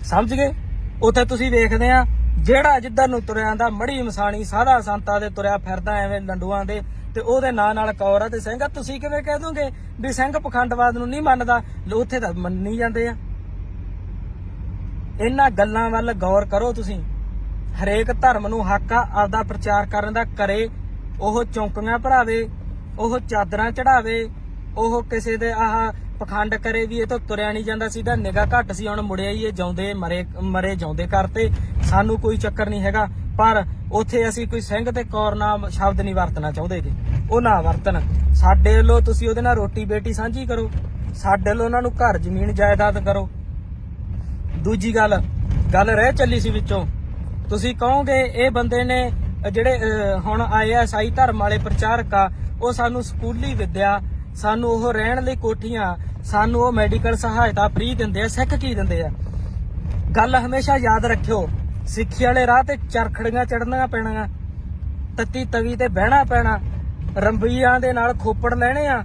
ਸਮਝ ਗਏ? ਉੱਥੇ ਤੁਸੀਂ ਵੇਖਦੇ ਆ ਜਿਹੜਾ ਜਿੱਧਰ ਨੂੰ ਤੁਰਿਆ ਆਂਦਾ ਮੜੀ ਮਸਾਣੀ ਸਾਧਾ ਸੰਤਾਂ ਦੇ ਤੁਰਿਆ ਫਿਰਦਾ ਐਵੇਂ ਲੰਡੂਆਂ ਦੇ, ਤੇ ਉਹਦੇ ਨਾਂ ਨਾਲ ਕੌਰ ਆ ਤੇ ਸਿੰਘ ਆ। ਤੁਸੀਂ ਕਿਵੇਂ ਕਹਿ ਦੋਗੇ ਵੀ ਸਿੰਘ ਪਖੰਡਵਾਦ ਨੂੰ ਨਹੀਂ ਮੰਨਦਾ? ਉੱਥੇ ਤਾਂ ਮੰਨੀ ਜਾਂਦੇ ਆ। ਇਹਨਾਂ ਗੱਲਾਂ ਵੱਲ ਗੌਰ ਕਰੋ ਤੁਸੀਂ। ਹਰੇਕ ਧਰਮ ਨੂੰ ਹੱਕ ਆ ਆਪਦਾ ਪ੍ਰਚਾਰ ਕਰਨ ਦਾ, ਕਰੇ। ਉਹ ਚੌਂਕੀਆਂ ਭਰਾਵੇ, ਉਹ ਚਾਦਰਾਂ ਚੜਾਵੇ, ਉਹ ਕਿਸੇ ਦੇ ਆਹ ਪਖੰਡ ਕਰੇ ਵੀ ਇਹ ਤਾਂ ਤੁਰਿਆ ਨਹੀਂ ਜਾਂਦਾ ਸੀ, ਤਾਂ ਨਿਗਾਹ ਘੱਟ ਸੀ, ਹੁਣ ਮੁੜਿਆ ਹੀ ਇਹ ਜਿਉਂਦੇ ਮਰੇ ਜਿਉਂਦੇ ਕਰਤੇ। ਸਾਨੂੰ ਕੋਈ ਚੱਕਰ ਨਹੀਂ ਹੈਗਾ, ਪਰ ਉੱਥੇ ਅਸੀਂ ਕੋਈ ਸਿੰਘ ਤੇ ਕੌਰ ਨਾਮ ਸ਼ਬਦ ਨਹੀਂ ਵਰਤਣਾ ਚਾਹੁੰਦੇ ਜੀ, ਉਹ ਨਾ ਵਰਤਣ। ਸਾਡੇ ਵੱਲੋਂ ਤੁਸੀਂ ਉਹਦੇ ਨਾਲ ਰੋਟੀ ਬੇਟੀ ਸਾਂਝੀ ਕਰੋ, ਸਾਡੇ ਵੱਲੋਂ ਉਹਨਾਂ ਨੂੰ ਘਰ ਜ਼ਮੀਨ ਜਾਇਦਾਦ ਕਰੋ। ਦੂਜੀ ਗੱਲ ਰਹਿ ਚੱਲੀ ਸੀ ਵਿੱਚੋਂ, ਤੁਸੀਂ ਕਹੋਗੇ ਇਹ ਬੰਦੇ ਨੇ ਜਿਹੜੇ ਹੁਣ ਆਏ ਆ ਈਸਾਈ ਧਰਮ ਵਾਲੇ ਪ੍ਰਚਾਰਕ ਆ, ਉਹ ਸਾਨੂੰ ਸਕੂਲੀ ਵਿੱਦਿਆ, ਸਾਨੂੰ ਉਹ ਰਹਿਣ ਲਈ ਕੋਠੀਆਂ, ਸਾਨੂੰ ਉਹ ਮੈਡੀਕਲ ਸਹਾਇਤਾ ਫ੍ਰੀ ਦਿੰਦੇ ਆ। ਸਿੱਖ ਕੀ ਦਿੰਦੇ ਆ? ਗੱਲ ਹਮੇਸ਼ਾ ਯਾਦ ਰੱਖਿਓ, ਸਿੱਖੀ ਵਾਲੇ ਰਾਹ ਤੇ ਚਰਖੜੀਆਂ ਚੜਨੀਆਂ ਪੈਣੀਆਂ, ਤੱਤੀ ਤਵੀ ਤੇ ਬਹਿਣਾ ਪੈਣਾ, ਰੰਬੀਆਂ ਦੇ ਨਾਲ ਖੋਪੜ ਲੈਣੇ ਆ,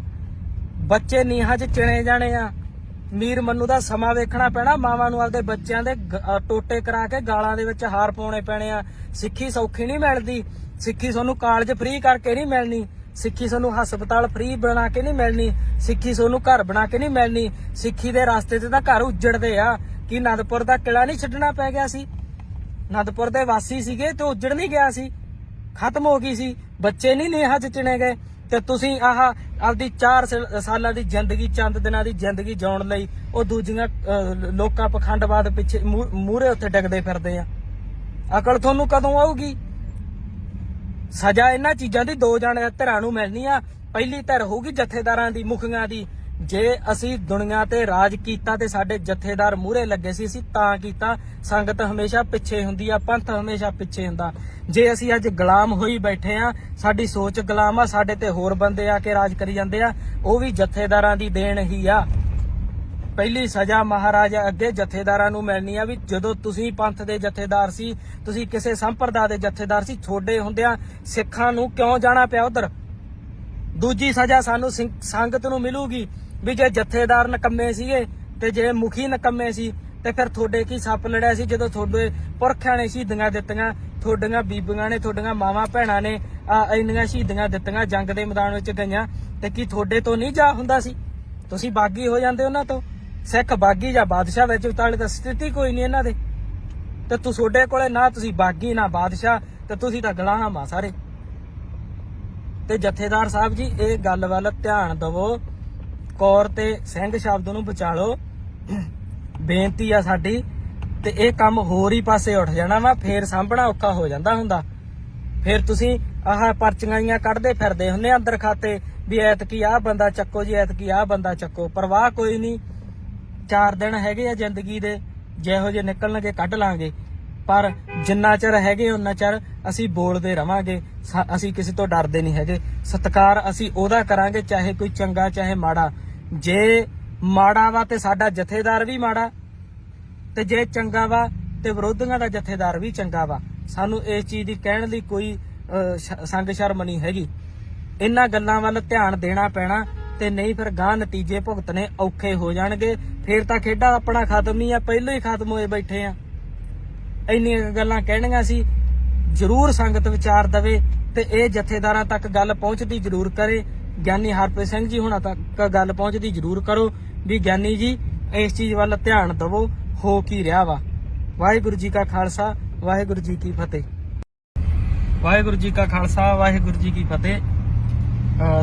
ਬੱਚੇ ਨੀਹਾਂ 'ਚ ਚਿਣੇ ਜਾਣੇ ਆ, ਮੀਰ ਮੰਨੂ ਦਾ ਸਮਾਂ ਵੇਖਣਾ ਪੈਣਾ, ਮਾਵਾਂ ਨੂੰ ਆਪਦੇ ਬੱਚਿਆਂ ਦੇ ਟੋਟੇ ਕਰਾ ਕੇ ਗਾਲਾਂ ਦੇ ਵਿੱਚ ਹਾਰ ਪਾਉਣੇ ਪੈਣੇ ਆ। ਸਿੱਖੀ ਸੌਖੀ ਨਹੀਂ ਮਿਲਦੀ, ਸਿੱਖੀ ਤੁਹਾਨੂੰ ਕਾਲਜ ਫ੍ਰੀ ਕਰਕੇ ਨਹੀਂ ਮਿਲਣੀ, ਸਿੱਖੀ ਤੁਹਾਨੂੰ ਹਸਪਤਾਲ ਫ੍ਰੀ ਬਣਾ ਕੇ ਨਹੀਂ ਮਿਲਣੀ, ਸਿੱਖੀ ਤੁਹਾਨੂੰ ਘਰ ਬਣਾ ਕੇ ਨਹੀਂ ਮਿਲਣੀ। ਸਿੱਖੀ ਦੇ ਰਸਤੇ ਤੇ ਤਾਂ ਘਰ ਉੱਜੜਦੇ ਆ। ਕਿ ਅਨੰਦਪੁਰ ਦਾ ਕਿਲਾ ਨਹੀਂ ਛੱਡਣਾ ਪੈ ਗਿਆ ਸੀ? ਅਨੰਦਪੁਰ ਦੇ ਵਾਸੀ ਸੀਗੇ ਤੇ ਉੱਜੜ ਨਹੀਂ ਗਿਆ ਸੀ, ਖਤਮ ਹੋ ਗਈ ਸੀ, ਬੱਚੇ ਨਹੀਂ ਨੀਹਾਂ 'ਚ ਚਿਣੇ ਗਏ। ਤੇ ਤੁਸੀਂ ਆਪਦੀ 4 ਸਾਲਾਂ ਦੀ ਜ਼ਿੰਦਗੀ, ਚੰਦ ਦਿਨਾਂ ਦੀ ਜ਼ਿੰਦਗੀ ਜਿਉਣ ਲਈ ਉਹ ਦੂਜੀਆਂ ਲੋਕਾਂ ਪਖੰਡਵਾਦ ਪਿੱਛੇ ਮੂਹਰੇ ਉੱਥੇ ਡਿੱਗਦੇ ਫਿਰਦੇ ਆ। ਅਕਲ ਤੁਹਾਨੂੰ ਕਦੋਂ ਆਊਗੀ? ਸਜ਼ਾ ਇਹਨਾਂ ਚੀਜ਼ਾਂ ਦੀ 2 ਧਿਰਾਂ ਨੂੰ ਮਿਲਣੀ ਆ। ਪਹਿਲੀ ਧਿਰ ਹੋਊਗੀ ਜਥੇਦਾਰਾਂ ਦੀ, ਮੁਖੀਆਂ ਦੀ। ਜੇ ਅਸੀਂ ਦੁਨੀਆ ਤੇ ਰਾਜ ਕੀਤਾ ਤੇ ਸਾਡੇ ਜਥੇਦਾਰ ਮੂਹਰੇ ਲੱਗੇ ਸੀ, ਅਸੀਂ ਤਾਂ ਕੀਤਾ। ਸੰਗਤ ਹਮੇਸ਼ਾ ਪਿੱਛੇ ਹੁੰਦੀ ਆ, ਪੰਥ ਹਮੇਸ਼ਾ ਪਿੱਛੇ ਹੁੰਦਾ। ਜੇ ਅਸੀਂ ਅੱਜ ਗੁਲਾਮ ਹੋਈ ਬੈਠੇ ਆ, ਸਾਡੀ ਸੋਚ ਗੁਲਾਮ ਆ, ਸਾਡੇ ਤੇ ਹੋਰ ਬੰਦੇ ਆ ਕੇ ਰਾਜ ਕਰੀ ਜਾਂਦੇ ਆ, ਉਹ ਵੀ ਜਥੇਦਾਰਾਂ ਦੀ ਦੇਣ ਹੀ ਆ। ਪਹਿਲੀ ਸਜ਼ਾ ਮਹਾਰਾਜਾ ਅੱਗੇ ਜਥੇਦਾਰਾਂ ਨੂੰ ਮਿਲਣੀ ਆ ਵੀ ਜਦੋਂ ਤੁਸੀਂ ਪੰਥ ਦੇ ਜਥੇਦਾਰ ਸੀ, ਤੁਸੀਂ ਕਿਸੇ ਸੰਪਰਦਾ ਦੇ ਜਥੇਦਾਰ ਸੀ, ਛੋਡੇ ਹੁੰਦਿਆਂ ਸਿੱਖਾਂ ਨੂੰ ਕਿਉਂ ਜਾਣਾ ਪਿਆ ਉਧਰ। ਦੂਜੀ ਸਜ਼ਾ ਸਾਨੂੰ ਸੰਗਤ ਨੂੰ ਮਿਲੂਗੀ ਵੀ ਜੇ ਜਥੇਦਾਰ ਨਕੰਮੇ ਸੀਗੇ ਤੇ ਜੇ ਮੁਖੀ ਨਕੰਮੇ ਸੀ ਤੇ ਫਿਰ ਤੁਹਾਡੇ ਕੀ ਸੱਪ ਲੜਿਆ ਸੀ ਜਦੋਂ ਤੁਹਾਡੇ ਪੁਰਖਿਆਂ ਨੇ ਸ਼ਹੀਦੀਆਂ ਦਿੱਤੀਆਂ, ਤੁਹਾਡੀਆਂ ਬੀਬੀਆਂ ਨੇ, ਤੁਹਾਡੀਆਂ ਮਾਵਾਂ ਭੈਣਾਂ ਨੇ ਇੰਨੀਆਂ ਸ਼ਹੀਦੀਆਂ ਦਿੱਤੀਆਂ, ਜੰਗ ਦੇ ਮੈਦਾਨ ਵਿੱਚ ਗਈਆਂ, ਤੇ ਕੀ ਤੁਹਾਡੇ ਤੋਂ ਨਹੀਂ ਜਾ ਹੁੰਦਾ ਸੀ? ਤੁਸੀਂ ਬਾਗੀ ਹੋ ਜਾਂਦੇ ਉਹਨਾਂ ਤੋਂ। ਸਿੱਖ ਬਾਗੀ ਜਾਂ ਬਾਦਸ਼ਾਹ ਵਿੱਚ ਵਿਚਾਲੇ ਤਾਂ ਸਥਿਤੀ ਕੋਈ ਨਹੀਂ ਇਹਨਾਂ ਦੇ, ਤੇ ਤੁਹਾਡੇ ਕੋਲੇ ਨਾ ਤੁਸੀਂ ਬਾਗੀ ਨਾ ਬਾਦਸ਼ਾਹ, ਤੇ ਤੁਸੀਂ ਤਾਂ ਗੁਲਾਮ ਆ ਸਾਰੇ। ਤੇ ਜਥੇਦਾਰ ਸਾਹਿਬ ਜੀ ਇਹ ਗੱਲ ਵੱਲ ਧਿਆਨ ਦਵੋ, ਕੌਰ ਤੇ ਸਿੰਘ ਸ਼ਬਦ ਨੂੰ ਬਚਾ ਲਓ, ਬੇਨਤੀ ਆ ਸਾਡੀ। ਤੇ ਇਹ ਕੰਮ ਹੋਰ ਹੀ ਪਾਸੇ ਉੱਠ ਜਾਣਾ ਵਾ, ਫੇਰ ਸਾਂਭਣਾ ਔਖਾ ਹੋ ਜਾਂਦਾ ਹੁੰਦਾ। ਫੇਰ ਤੁਸੀਂ ਆਹ ਪਰਚੀਆਂ ਕੱਢਦੇ ਫਿਰਦੇ ਹੁੰਦੇ ਆ ਅੰਦਰ ਖਾਤੇ ਵੀ ਐਤਕੀ ਆਹ ਬੰਦਾ ਚੱਕੋ ਜੀ, ਐਤਕੀ ਆਹ ਬੰਦਾ ਚੱਕੋ। ਪਰਵਾਹ ਕੋਈ ਨਹੀਂ, 4 ਦਿਨ ਹੈਗੇ ਆ ਜ਼ਿੰਦਗੀ ਦੇ, ਜਿਹੋ ਜਿਹੇ ਨਿਕਲਣਗੇ ਕੱਢ ਲਾਂਗੇ। ਪਰ ਜਿੰਨਾ ਚਿਰ ਹੈਗੇ ਉਹਨਾਂ ਚਿਰ ਅਸੀਂ ਬੋਲਦੇ ਰਵਾਂਗੇ, ਅਸੀਂ ਕਿਸੇ ਤੋਂ ਡਰਦੇ ਨਹੀਂ ਹੈਗੇ। ਸਤਿਕਾਰ ਅਸੀਂ ਉਹਦਾ ਕਰਾਂਗੇ ਚਾਹੇ ਕੋਈ ਚੰਗਾ ਚਾਹੇ ਮਾੜਾ। ਜੇ ਮਾੜਾ ਵਾ ਤੇ ਸਾਡਾ ਜਥੇਦਾਰ ਵੀ ਮਾੜਾ, ਤੇ ਜੇ ਚੰਗਾ ਵਾ ਤੇ ਵਿਰੋਧੀਆਂ ਦਾ ਜਥੇਦਾਰ ਵੀ ਚੰਗਾ ਵਾ। ਸਾਨੂੰ ਇਸ ਚੀਜ਼ ਦੀ ਕਹਿਣ ਲਈ ਕੋਈ ਸੰਗ ਸ਼ਰਮ ਨਹੀਂ ਹੈਗੀ। ਇਹਨਾਂ ਗੱਲਾਂ ਵੱਲ ਧਿਆਨ ਦੇਣਾ ਪੈਣਾ, ਤੇ ਨਹੀਂ ਫਿਰ ਗਾਂ ਨਤੀਜੇ ਭੁਗਤਣੇ ਔਖੇ ਹੋ ਜਾਣਗੇ। ਫਿਰ ਤਾਂ ਖੇਡਾਂ ਆਪਣਾ ਖਤਮ ਨਹੀਂ ਆ, ਪਹਿਲਾਂ ਹੀ ਖਤਮ ਹੋਏ ਬੈਠੇ ਆ। ਇੰਨੀਆਂ ਗੱਲਾਂ ਕਹਿਣੀਆਂ ਸੀ, ਜ਼ਰੂਰ ਸੰਗਤ ਵਿਚਾਰ ਦਵੇ ਤੇ ਇਹ ਜਥੇਦਾਰਾਂ ਤੱਕ ਗੱਲ ਪਹੁੰਚਦੀ ਜ਼ਰੂਰ ਕਰੇ। ਗਿਆਨੀ ਹਰਪ੍ਰੀਤ ਸਿੰਘ ਜੀ ਹੁਣਾਂ ਤੱਕ ਗੱਲ ਪਹੁੰਚਦੀ ਜ਼ਰੂਰ ਕਰੋ ਵੀ ਗਿਆਨੀ ਜੀ ਇਸ ਚੀਜ਼ ਵੱਲ ਧਿਆਨ ਦਵੋ, ਹੋ ਕੀ ਰਿਹਾ ਵਾ। ਵਾਹਿਗੁਰੂ ਜੀ ਕਾ ਖਾਲਸਾ, ਵਾਹਿਗੁਰੂ ਜੀ ਕੀ ਫਤਿਹ। ਵਾਹਿਗੁਰੂ ਜੀ ਕਾ ਖਾਲਸਾ, ਵਾਹਿਗੁਰੂ ਜੀ ਕੀ ਫਤਿਹ।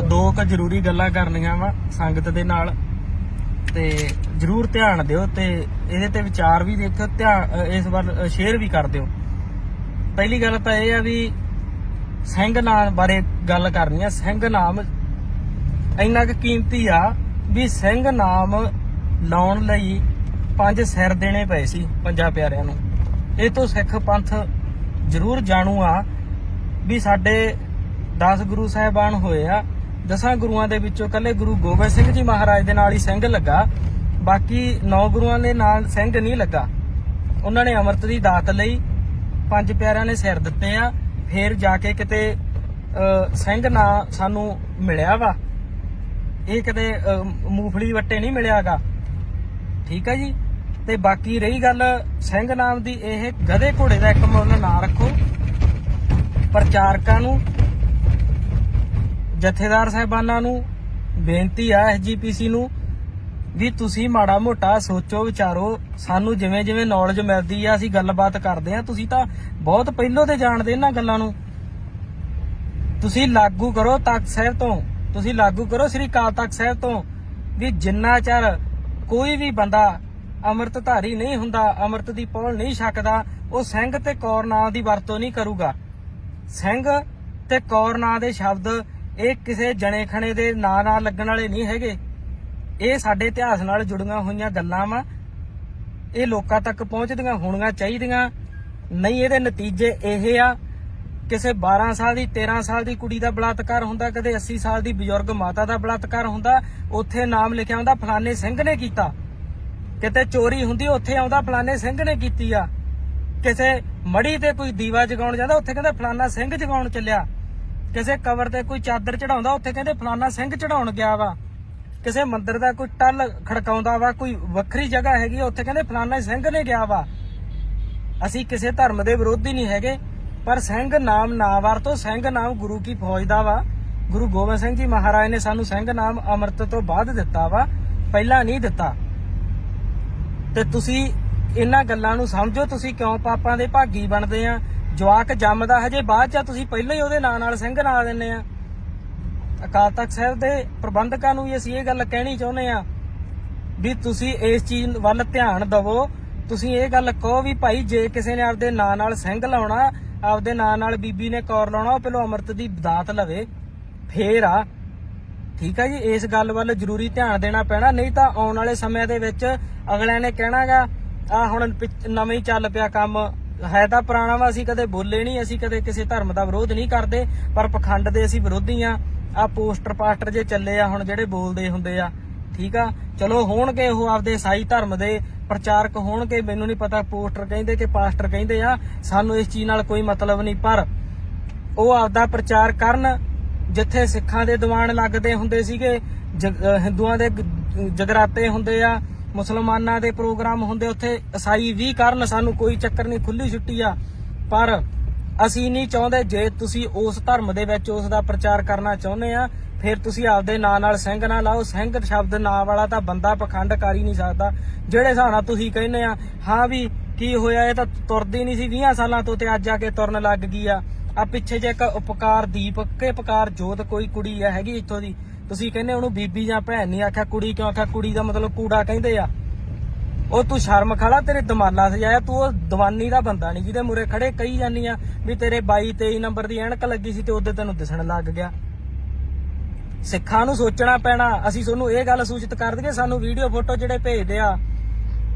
ਦੋ ਕੁ ਜ਼ਰੂਰੀ ਗੱਲਾਂ ਕਰਨੀਆਂ ਵਾ ਸੰਗਤ ਦੇ ਨਾਲ, ਤੇ ਜ਼ਰੂਰ ਧਿਆਨ ਦਿਓ ਤੇ ਇਹਦੇ ਤੇ ਵਿਚਾਰ ਵੀ ਦੇਖੋ, ਧਿਆਨ ਇਸ ਵੱਲ ਸ਼ੇਅਰ ਵੀ ਕਰ ਦਿਓ। ਪਹਿਲੀ ਗੱਲ ਤਾਂ ਇਹ ਆ ਵੀ ਸਿੰਘ ਨਾਮ ਬਾਰੇ ਗੱਲ ਕਰਨੀ ਆ। ਸਿੰਘ ਨਾਮ ਇੰਨਾ ਕੁ ਕੀਮਤੀ ਆ ਵੀ ਸਿੰਘ ਨਾਮ ਲਾਉਣ ਲਈ 5 ਸਿਰ ਦੇਣੇ ਪਏ ਸੀ ਪੰਜਾਂ ਪਿਆਰਿਆਂ ਨੂੰ। ਇਹ ਤੋਂ ਸਿੱਖ ਪੰਥ ਜ਼ਰੂਰ ਜਾਣੂ ਆ ਵੀ ਸਾਡੇ 10 ਗੁਰੂ ਸਾਹਿਬਾਨ ਹੋਏ ਆ। 10 ਗੁਰੂਆਂ ਦੇ ਵਿੱਚੋਂ ਕੱਲੇ ਗੁਰੂ ਗੋਬਿੰਦ ਸਿੰਘ ਜੀ ਮਹਾਰਾਜ ਦੇ ਨਾਲ ਹੀ ਸਿੰਘ ਲੱਗਾ, ਬਾਕੀ 9 ਗੁਰੂਆਂ ਦੇ ਨਾਲ ਸਿੰਘ ਨਹੀਂ ਲੱਗਾ। ਉਹਨਾਂ ਨੇ ਅੰਮ੍ਰਿਤ ਦੀ ਦਾਤ ਲਈ 5 ਪਿਆਰਿਆਂ ਨੇ ਸਿਰ ਦਿੱਤੇ ਆ, ਫੇਰ ਜਾ ਕੇ ਕਿਤੇ ਸਿੰਘ ਨਾ ਸਾਨੂੰ ਮਿਲਿਆ ਵਾ। ਇਹ ਕਿਤੇ ਮੂੰਗਫਲੀ ਵੱਟੇ ਨਹੀਂ ਮਿਲਿਆਗਾ, ਠੀਕ ਹੈ ਜੀ। ਤੇ ਬਾਕੀ ਰਹੀ ਗੱਲ ਸਿੰਘ ਨਾਮ ਦੀ, ਇਹ ਗਧੇ ਘੋੜੇ ਦਾ ਇੱਕ ਮੁੱਲ ਨਾ ਰੱਖੋ। ਪ੍ਰਚਾਰਕਾਂ ਨੂੰ, ਜਥੇਦਾਰ ਸਾਹਿਬਾਨਾਂ ਨੂੰ ਬੇਨਤੀ ਆ, SGPC ਨੂੰ ਵੀ ਤੁਸੀਂ ਮਾੜਾ ਮੋਟਾ ਸੋਚੋ ਵਿਚਾਰੋ। ਸਾਨੂੰ ਜਿਵੇਂ ਜਿਵੇਂ ਨੌਲੇਜ ਮਿਲਦੀ ਆ ਅਸੀਂ ਗੱਲਬਾਤ ਕਰਦੇ ਆ। ਤੁਸੀਂ ਤਾਂ ਬਹੁਤ ਪਹਿਲੋਂ ਤੇ ਜਾਣਦੇ ਇਹਨਾਂ ਗੱਲਾਂ ਨੂੰ। ਤੁਸੀਂ ਲਾਗੂ ਕਰੋ ਤਖਤ ਸਾਹਿਬ ਤੋਂ, ਤੁਸੀਂ ਲਾਗੂ ਕਰੋ ਸ੍ਰੀ ਅਕਾਲ ਤਖਤ ਸਾਹਿਬ ਤੋਂ ਵੀ ਜਿੰਨਾ ਚਿਰ ਕੋਈ ਵੀ ਬੰਦਾ ਅੰਮ੍ਰਿਤਧਾਰੀ ਨਹੀਂ ਹੁੰਦਾ, ਅੰਮ੍ਰਿਤ ਦੀ ਪੌਲ ਨਹੀਂ ਛਕਦਾ, ਉਹ ਸਿੰਘ ਤੇ ਕੌਰ ਨਾਂ ਦੀ ਵਰਤੋਂ ਨਹੀਂ ਕਰੂਗਾ। ਸਿੰਘ ਤੇ ਕੌਰ ਨਾਂ ਦੇ ਸ਼ਬਦ ਇਹ ਕਿਸੇ ਜਣੇ ਖਣੇ ਦੇ ਨਾਂ ਨਾਲ ਲੱਗਣ ਵਾਲੇ ਨਹੀਂ ਹੈਗੇ। ਇਹ ਸਾਡੇ ਇਤਿਹਾਸ ਨਾਲ ਜੁੜੀਆਂ ਹੋਈਆਂ ਗੱਲਾਂ ਵਾ। ਇਹ ਲੋਕਾਂ ਤੱਕ ਪਹੁੰਚਦੀਆਂ ਹੋਣੀਆਂ ਚਾਹੀਦੀਆਂ। ਨਹੀਂ ਇਹਦੇ ਨਤੀਜੇ ਇਹ ਆ, ਕਿਸੇ 12 ਸਾਲ ਦੀ 13 ਸਾਲ ਦੀ ਕੁੜੀ ਦਾ ਬਲਾਤਕਾਰ ਹੁੰਦਾ, ਕਦੇ 80 ਸਾਲ ਦੀ ਬਜ਼ੁਰਗ ਮਾਤਾ ਦਾ ਬਲਾਤਕਾਰ ਹੁੰਦਾ, ਉੱਥੇ ਨਾਮ ਲਿਖਿਆ ਹੁੰਦਾ ਫਲਾਣੇ ਸਿੰਘ ਨੇ ਕੀਤਾ। ਕਿਤੇ ਚੋਰੀ ਹੁੰਦੀ, ਉੱਥੇ ਆਉਂਦਾ ਫਲਾਣੇ ਸਿੰਘ ਨੇ ਕੀਤੀ ਆ। ਕਿਸੇ ਮੜੀ ਤੇ ਕੋਈ ਦੀਵਾ ਜਗਾਉਣ ਜਾਂਦਾ, ਉੱਥੇ ਕਹਿੰਦੇ ਫਲਾਣਾ ਸਿੰਘ ਜਗਾਉਣ ਚੱਲਿਆ। ਕਿਸੇ ਕਬਰ ਤੇ ਕੋਈ ਚਾਦਰ ਚੜਾਉਂਦਾ, ਉੱਥੇ ਕਹਿੰਦੇ ਫਲਾਣਾ ਸਿੰਘ ਚੜਾਉਣ ਗਿਆ ਵਾ। ਕਿਸੇ ਮੰਦਿਰ ਦਾ ਕੋਈ ਟੱਲ ਖੜਕਾਉਂਦਾ ਵਾ, ਕੋਈ ਵੱਖਰੀ ਜਗ੍ਹਾ ਹੈਗੀ, ਉੱਥੇ ਕਹਿੰਦੇ ਫਲਾਣਾ ਸਿੰਘ ਨੇ ਗਿਆ ਵਾ। ਅਸੀਂ ਕਿਸੇ ਧਰਮ ਦੇ ਵਿਰੋਧੀ ਨਹੀਂ ਹੈਗੇ, ਪਰ ਸਿੰਘ ਨਾਮ ਨਾ ਵਰਤੋ। ਸਿੰਘ ਨਾਮ ਗੁਰੂ ਕੀ ਫੌਜ ਦਾ ਵਾ। ਗੁਰੂ ਗੋਬਿੰਦ ਸਿੰਘ ਜੀ ਮਹਾਰਾਜ ਨੇ ਸਾਨੂੰ ਸਿੰਘ ਨਾਮ ਅੰਮ੍ਰਿਤ ਤੋਂ ਬਾਅਦ ਦਿੱਤਾ ਵਾ, ਪਹਿਲਾਂ ਨਹੀਂ ਦਿੱਤਾ। ਤੇ ਤੁਸੀਂ ਇਹਨਾਂ ਗੱਲਾਂ ਨੂੰ ਸਮਝੋ। ਤੁਸੀਂ ਕਿਉਂ ਪਾਪਾਂ ਦੇ ਭਾਗੀ ਬਣਦੇ ਆ? ਜਵਾਕ ਜੰਮਦਾ ਹਜੇ ਬਾਅਦ ਚ, ਤੁਸੀਂ ਪਹਿਲਾਂ ਹੀ ਉਹਦੇ ਨਾਂ ਨਾਲ ਸਿੰਘ ਨਾਂ ਦਿੰਦੇ ਆ। ਅਕਾਲ ਤਖਤ ਸਾਹਿਬ ਦੇ ਪ੍ਰਬੰਧਕਾਂ ਨੂੰ ਵੀ ਅਸੀਂ ਇਹ ਗੱਲ ਕਹਿਣੀ ਚਾਹੁੰਦੇ ਆ ਵੀ ਤੁਸੀਂ ਇਸ ਚੀਜ਼ ਵੱਲ ਧਿਆਨ ਦਵੋ। ਤੁਸੀਂ ਇਹ ਗੱਲ ਕਹੋ ਵੀ ਭਾਈ ਜੇ ਕਿਸੇ ਨੇ ਆਪਦੇ ਨਾਂ ਨਾਲ ਸਿੰਘ ਲਾਉਣਾ, ਆਪਦੇ ਨਾਂ ਨਾਲ ਬੀਬੀ ਨੇ ਕੌਰ ਲਾਉਣਾ, ਉਹ ਪਹਿਲਾਂ ਅੰਮ੍ਰਿਤ ਦੀ ਦਾਤ ਲਵੇ ਫੇਰ ਆ, ਠੀਕ ਆ ਜੀ। ਇਸ ਗੱਲ ਵੱਲ ਜ਼ਰੂਰੀ ਧਿਆਨ ਦੇਣਾ ਪੈਣਾ, ਨਹੀਂ ਤਾਂ ਆਉਣ ਵਾਲੇ ਸਮਿਆਂ ਦੇ ਵਿੱਚ ਅਗਲਿਆਂ ਨੇ ਕਹਿਣਾਗਾ ਆ ਹੁਣ ਨਵੇਂ ਹੀ ਚੱਲ ਪਿਆ ਕੰਮ, ਹੈ ਤਾਂ ਪੁਰਾਣਾ ਵਾ। ਅਸੀਂ ਕਦੇ ਬੋਲੇ ਨਹੀਂ, ਅਸੀਂ ਕਦੇ ਕਿਸੇ ਧਰਮ ਦਾ ਵਿਰੋਧ ਨਹੀਂ ਕਰਦੇ, ਪਰ ਪਖੰਡ ਦੇ ਅਸੀਂ ਵਿਰੋਧੀ ਆ। ਆ ਪੋਸਟਰ ਪਾਸਟਰ ਜੇ ਚੱਲੇ ਆ ਹੁਣ ਜਿਹੜੇ ਬੋਲਦੇ ਹੁੰਦੇ ਆ, ਠੀਕ ਆ। ਚਲੋ ਹੋਣਗੇ ਉਹ ਆਪਦੇ ਈਸਾਈ ਧਰਮ ਦੇ ਪ੍ਰਚਾਰਕ ਹੋਣਗੇ, ਮੈਨੂੰ ਨਹੀਂ ਪਤਾ ਪੋਸਟਰ ਕਹਿੰਦੇ ਕਿ ਪਾਸਟਰ ਕਹਿੰਦੇ ਆ, ਸਾਨੂੰ ਇਸ ਚੀਜ਼ ਨਾਲ ਕੋਈ ਮਤਲਬ ਨਹੀਂ। ਪਰ ਉਹ ਆਪਦਾ ਪ੍ਰਚਾਰ ਕਰਨ। ਜਿੱਥੇ ਸਿੱਖਾਂ ਦੇ ਦੀਵਾਨ ਲੱਗਦੇ ਹੁੰਦੇ ਸੀਗੇ, ਹਿੰਦੂਆਂ ਦੇ ਜਗਰਾਤੇ ਹੁੰਦੇ ਆ, ਮੁਸਲਮਾਨਾਂ ਦੇ ਪ੍ਰੋਗਰਾਮ ਹੁੰਦੇ, ਉੱਥੇ ਈਸਾਈ ਵੀ ਕਰਨ, ਸਾਨੂੰ ਕੋਈ ਚੱਕਰ ਨਹੀਂ, ਖੁੱਲੀ ਛੁੱਟੀ ਆ। ਪਰ ਅਸੀਂ ਨਹੀਂ ਚਾਹੁੰਦੇ, ਜੇ ਤੁਸੀਂ ਉਸ ਧਰਮ ਦੇ ਵਿੱਚ ਉਸ ਦਾ ਪ੍ਰਚਾਰ ਕਰਨਾ ਚਾਹੁੰਦੇ ਆ, ਫਿਰ ਤੁਸੀਂ ਆਪਦੇ ਨਾਂ ਨਾਲ ਸਿੰਘ ਨਾ ਲਾਓ। ਸਿੰਘ ਸ਼ਬਦ ਨਾਂ ਵਾਲਾ ਤਾਂ ਬੰਦਾ ਪਖੰਡ ਕਰ ਹੀ ਨਹੀਂ ਸਕਦਾ। ਜਿਹੜੇ ਹਿਸਾਬ ਨਾਲ ਤੁਸੀਂ ਕਹਿੰਦੇ ਆ ਹਾਂ ਵੀ ਕੀ ਹੋਇਆ, ਇਹ ਤਾਂ ਤੁਰਦੀ ਨਹੀਂ ਸੀ 20 ਸਾਲਾਂ ਤੋਂ ਤੇ ਅੱਜ ਆ ਕੇ ਤੁਰਨ ਲੱਗ ਗਈ ਆ। ਆ ਪਿੱਛੇ ਜੇ ਇੱਕ ਉਪਕਾਰ ਦੀਪ ਕੇ ਉਪਕਾਰ ਜੋਤ ਕੋਈ ਕੁੜੀ ਆ ਹੈਗੀ ਇੱਥੋਂ ਦੀ, ਤੁਸੀਂ ਕਹਿੰਦੇ ਉਹਨੂੰ ਬੀਬੀ ਜਾਂ ਭੈਣ ਨਹੀਂ ਆਖਿਆ, ਕੁੜੀ ਕਿਉਂ ਆਖਿਆ? ਕੁੜੀ ਦਾ ਮਤਲਬ ਕੂੜਾ ਕਹਿੰਦੇ ਆ। ਉਹ ਤੂੰ ਸ਼ਰਮ ਖੜਾ, ਤੇਰੇ ਦਮਾਲਾ ਸਜਾਇਆ, ਤੂੰ ਉਹ ਦੀਵਾਨੀ ਦਾ ਬੰਦਾ ਨਹੀਂ ਜਿਹਦੇ ਮੂਰੇ ਖੜੇ ਕਹੀ ਜਾਂਦੀ ਆ ਵੀ ਤੇਰੇ 22-23 ਨੰਬਰ ਦੀ ਐਨਕ ਲੱਗੀ ਸੀ ਤੇ ਉਹਦੇ ਤੈਨੂੰ ਦਿਸਣ ਲੱਗ ਗਿਆ। ਸਿੱਖਾਂ ਨੂੰ ਸੋਚਣਾ ਪੈਣਾ। ਅਸੀਂ ਤੁਹਾਨੂੰ ਇਹ ਗੱਲ ਸੂਚਿਤ ਕਰ ਦਈਏ, ਸਾਨੂੰ ਵੀਡੀਓ ਫੋਟੋ ਜਿਹੜੇ ਭੇਜਦੇ ਆ,